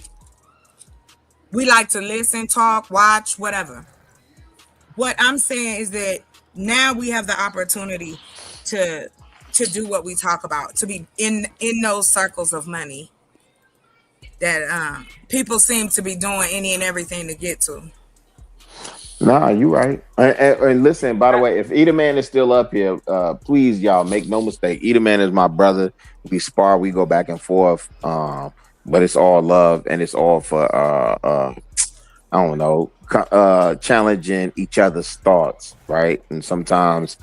[SPEAKER 10] We like to listen, talk, watch, whatever. What I'm saying is that now we have the opportunity to do what we talk about, to be in those circles of money that people seem to be doing any and everything to get to.
[SPEAKER 12] Nah, you right. And listen, by the way, if Edaman is still up here, please, y'all, make no mistake. Edaman is my brother. We spar, we go back and forth. But it's all love, and it's all for I don't know, challenging each other's thoughts, right? And sometimes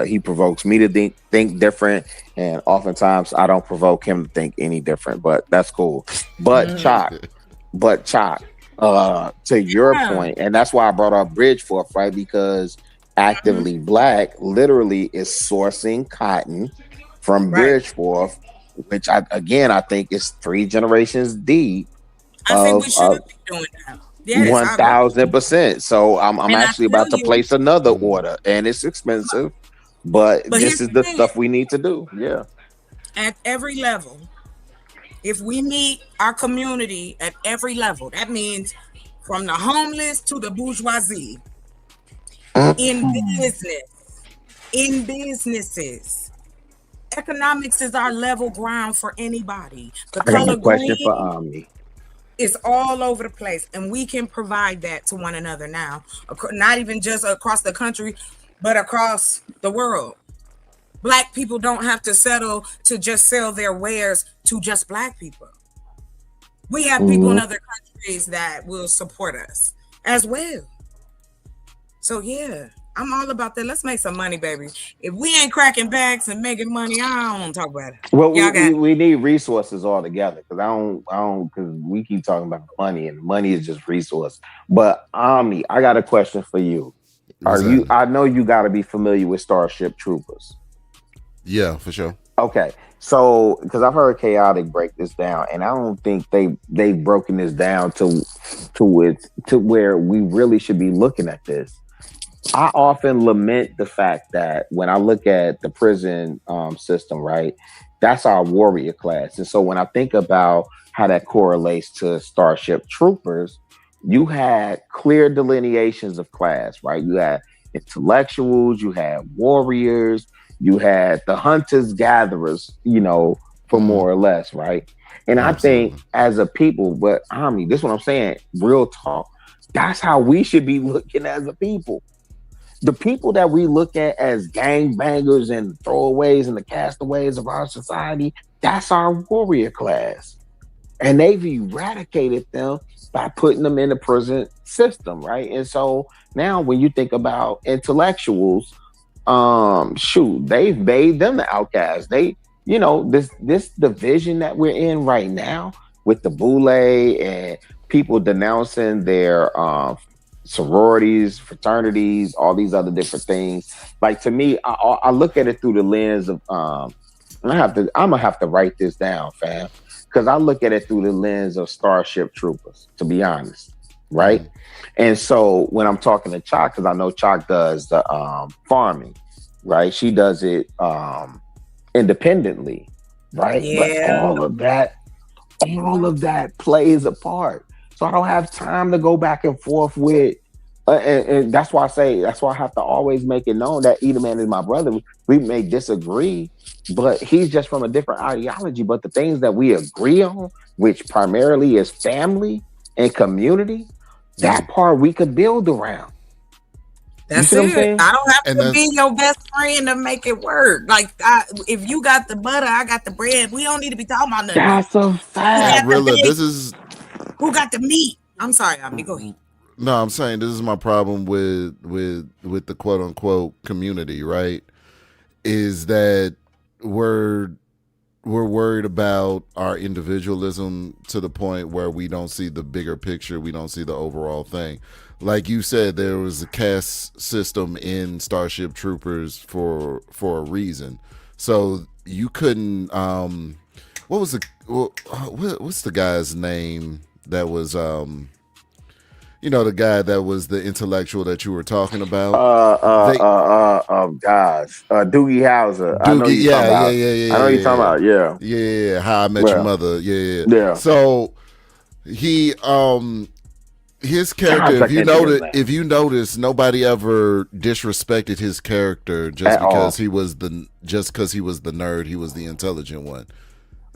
[SPEAKER 12] he provokes me to think different, and oftentimes I don't provoke him to think any different. But that's cool. But Chalk. To your point, and that's why I brought up Bridgeforth, right? Because Actively Black literally is sourcing cotton from Bridgeforth, which I think is 3 generations deep.
[SPEAKER 10] I think we should be doing that. Yes,
[SPEAKER 12] 1,000%. So I'm actually about to place another order, and it's expensive, but this is the stuff we need to do. Yeah.
[SPEAKER 10] At every level. If we meet our community at every level, that means from the homeless to the bourgeoisie, in businesses, economics is our level ground for anybody. The color green
[SPEAKER 12] for Omni.
[SPEAKER 10] It's all over the place, and we can provide that to one another now, not even just across the country, but across the world. Black people don't have to settle to just sell their wares to just Black people. we have people in other countries that will support us as well. So yeah, I'm all about that. Let's make some money, baby. If we ain't cracking bags and making money, I don't want to talk about it.
[SPEAKER 12] Well, we need resources all together, because because we keep talking about money, and money is just resource. But Omni, I got a question for you. I know you got to be familiar with Starship Troopers.
[SPEAKER 16] Yeah, for sure.
[SPEAKER 12] Okay, so because I've heard Chaotic break this down, and I don't think they've broken this down to where we really should be looking at this. I often lament the fact that when I look at the prison system, right, that's our warrior class. And so when I think about how that correlates to Starship Troopers, you had clear delineations of class, right? You had intellectuals, you had warriors, you had the hunters gatherers, for more or less, right? And absolutely. I think as a people, but Omni, this is what I'm saying, real talk, that's how we should be looking as a people. The people that we look at as gangbangers and throwaways and the castaways of our society, that's our warrior class. And they've eradicated them by putting them in the prison system, right? And so now when you think about intellectuals, they've made them the outcasts. They, this division that we're in right now with the boule and people denouncing their sororities, fraternities, all these other different things. Like, to me, I look at it through the lens of I'm gonna have to write this down, fam, because I look at it through the lens of Starship Troopers, to be honest, right? Mm-hmm. And so when I'm talking to Chalk, because I know Chalk does the farming, right? She does it independently, right? Yeah. But all of that plays a part. So I don't have time to go back and forth with, and that's why I have to always make it known that Edelman is my brother. We may disagree, but he's just from a different ideology. But the things that we agree on, which primarily is family and community, that part we could build around.
[SPEAKER 10] That's it. I don't have to be your best friend to make it work. Like, if you got the butter, I got the bread. We don't need to be talking about nothing.
[SPEAKER 12] That's a fact.
[SPEAKER 10] Who got the meat? I'm sorry, Omni. Go ahead.
[SPEAKER 16] No, I'm saying this is my problem with the quote unquote community, right? Is that we're worried about our individualism to the point where we don't see the bigger picture. We don't see the overall thing. Like you said, there was a caste system in Starship Troopers for a reason. So you couldn't. What's the guy's name that was the guy that was the intellectual that you were talking about?
[SPEAKER 12] Doogie Howser. I know you're talking about. Yeah.
[SPEAKER 16] How I Met Your Mother. Yeah. So he his character, if you notice, nobody ever disrespected his character just because he was the nerd, he was the intelligent one.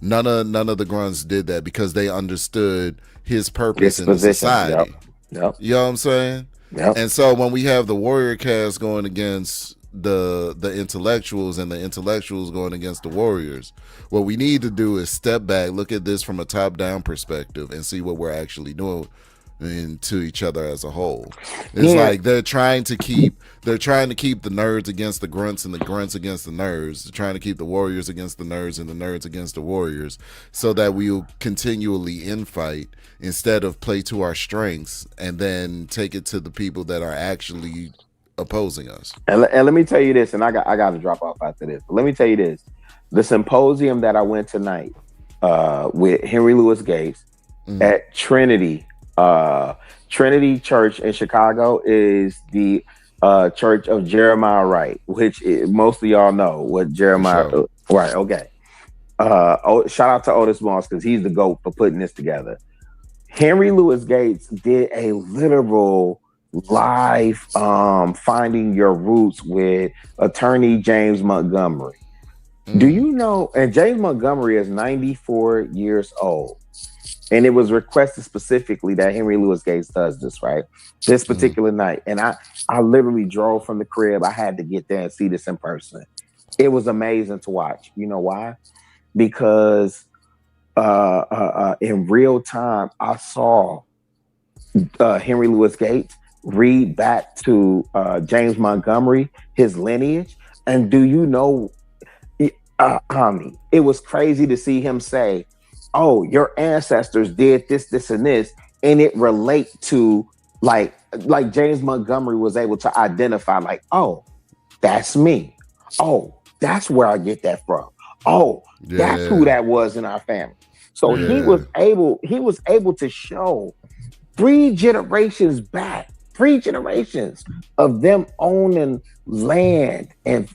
[SPEAKER 16] None of the grunts did that because they understood his purpose in the society.
[SPEAKER 12] Yep.
[SPEAKER 16] You know what I'm saying?
[SPEAKER 12] Yep.
[SPEAKER 16] And so when we have the warrior cast going against the intellectuals and the intellectuals going against the warriors, what we need to do is step back, look at this from a top-down perspective, and see what we're actually doing into each other as a whole. It's like they're trying to keep the nerds against the grunts and the grunts against the nerds. They're trying to keep the warriors against the nerds and the nerds against the warriors, so that we'll continually infight instead of play to our strengths and then take it to the people that are actually opposing us.
[SPEAKER 12] And let me tell you this, and I got to drop off after this. But let me tell you this: the symposium that I went tonight with Henry Louis Gates at Trinity Church in Chicago is the Church of Jeremiah Wright, which most of y'all know what Jeremiah. Sure. Right? Okay. Shout out to Otis Moss because he's the GOAT for putting this together. Henry Louis Gates did a literal live finding your roots with attorney James Montgomery. Do you know? And James Montgomery is 94 years old. And it was requested specifically that Henry Louis Gates does this, right? This particular night. And I literally drove from the crib. I had to get there and see this in person. It was amazing to watch. You know why? Because in real time, I saw Henry Louis Gates read back to James Montgomery, his lineage. And do you know, it was crazy to see him say, oh, your ancestors did this, this, and this. And it relate to like James Montgomery was able to identify like, oh, that's me. Oh, that's where I get that from. Oh, that's who that was in our family. So he was able to show 3 generations back, 3 generations of them owning land and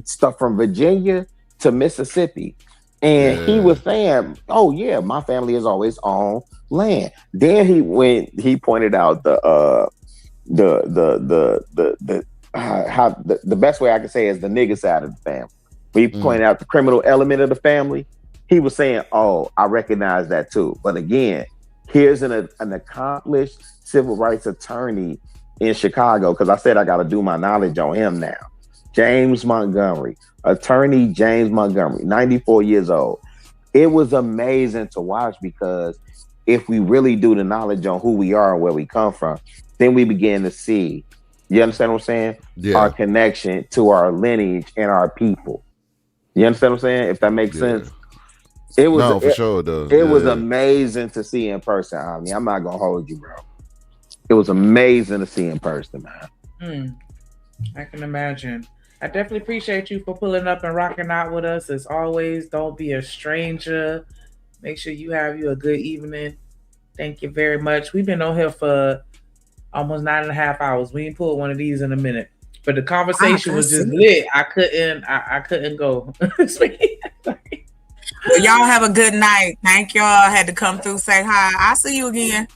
[SPEAKER 12] stuff from Virginia to Mississippi. And he was saying, oh yeah, my family has always owned land. Then he pointed out the best way I can say is the nigga side of the family. He pointed out the criminal element of the family. He was saying, oh, I recognize that too. But again, here's an accomplished civil rights attorney in Chicago, because I said I got to do my knowledge on him now. James Montgomery, attorney James Montgomery, 94 years old. It was amazing to watch, because if we really do the knowledge on who we are and where we come from, then we begin to see, you understand what I'm saying? Yeah. Our connection to our lineage and our people. You understand what I'm saying? If that makes sense. It was
[SPEAKER 16] for sure it does.
[SPEAKER 12] It was amazing to see in person. I mean, I'm not gonna hold you, bro. It was amazing to see in person, man.
[SPEAKER 3] I can imagine. I definitely appreciate you for pulling up and rocking out with us. As always, don't be a stranger. Make sure you have you a good evening. Thank you very much. We've been on here for almost 9.5 hours. We ain't pulled one of these in a minute, but the conversation was just lit. I couldn't go.
[SPEAKER 10] Well, y'all have a good night. Thank y'all. Had to come through, say hi. I'll see you again.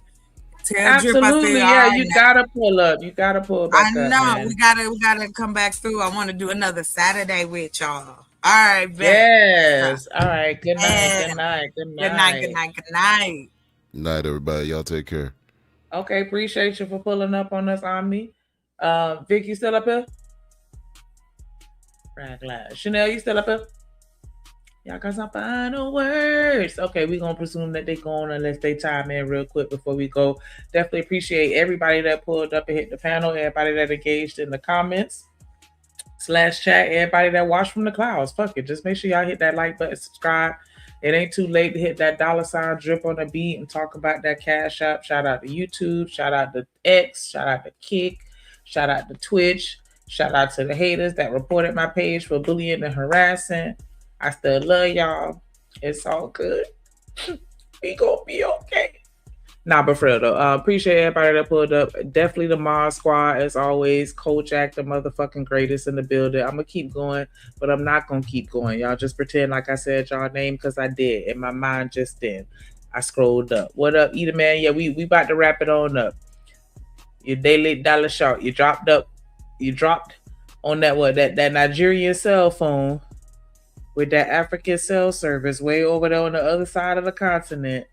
[SPEAKER 3] Absolutely, yeah. You gotta pull up. You gotta pull back up.
[SPEAKER 10] I know. We gotta come back through. I want to do another Saturday with y'all. All right.
[SPEAKER 3] Yes. All right. Good night. Good night. Good night.
[SPEAKER 10] Good night. Good night. Good night.
[SPEAKER 16] Night, everybody. Y'all take care.
[SPEAKER 3] Okay. Appreciate you for pulling up on us, Omni. Vic, you still up here? Chanel, you still up here? Y'all got some final words. Okay, we're going to presume that they go on unless they chime in real quick before we go. Definitely appreciate everybody that pulled up and hit the panel, everybody that engaged in the comments /chat, everybody that watched from the clouds. Fuck it. Just make sure y'all hit that like button, subscribe. It ain't too late to hit that $ drip on the beat and talk about that Cash App. Shout out to YouTube. Shout out to X. Shout out to Kick. Shout out to Twitch. Shout out to the haters that reported my page for bullying and harassing. I still love y'all. It's all good. We gonna be okay. Nah, but for real though, appreciate everybody that pulled up. Definitely the Mod Squad, as always. Kojak, the motherfucking greatest in the building. I'm gonna keep going, but I'm not gonna keep going. Y'all just pretend like I said y'all name, because I did in my mind just then. I scrolled up. What up, Eater Man? Yeah, we about to wrap it on up. Your daily dollar short. You dropped on that Nigerian cell phone with that African cell service way over there on the other side of the continent,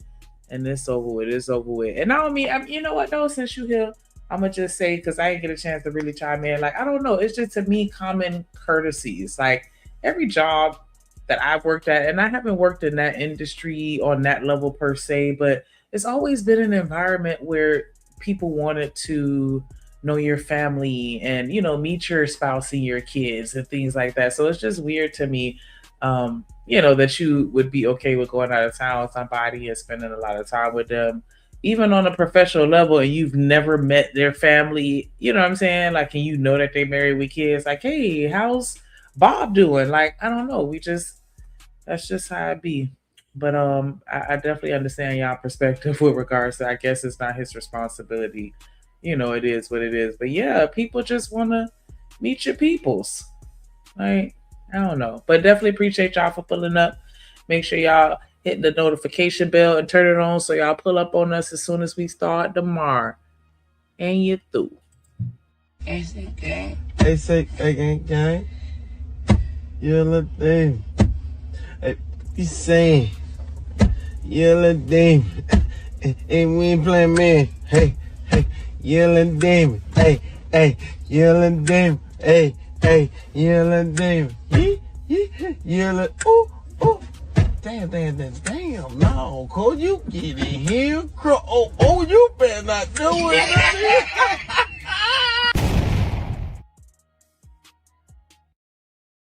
[SPEAKER 3] and it's over with. It's over with. And I don't mean, you know what though? Since you here, I'm gonna just say, because I didn't get a chance to really chime in. Like, I don't know. It's just, to me, common courtesies. Like, every job that I've worked at, and I haven't worked in that industry on that level per se, but it's always been an environment where people wanted to know your family and, you know, meet your spouse and your kids and things like that. So it's just weird to me, you know, that you would be okay with going out of town with somebody and spending a lot of time with them, even on a professional level, and you've never met their family. You know what I'm saying? Like, and you know that they married with kids. Like, hey, how's Bob doing? Like, I don't know. That's just how it be. But I definitely understand y'all perspective with regards to, I guess it's not his responsibility. You know, it is what it is. But yeah, people just want to meet your peoples. Like, I don't know. But definitely appreciate y'all for pulling up. Make sure y'all hit the notification bell and turn it on so y'all pull up on us as soon as we start tomorrow. And you through.
[SPEAKER 20] Gang. Gang. You little thing. Hey, you saying? You little thing. Hey, we ain't playing man. Hey, you little demon. Hey, you little demon. Hey, you little demon. You little, ooh. Damn, no, Cole, you get in here. Oh, you better not do it.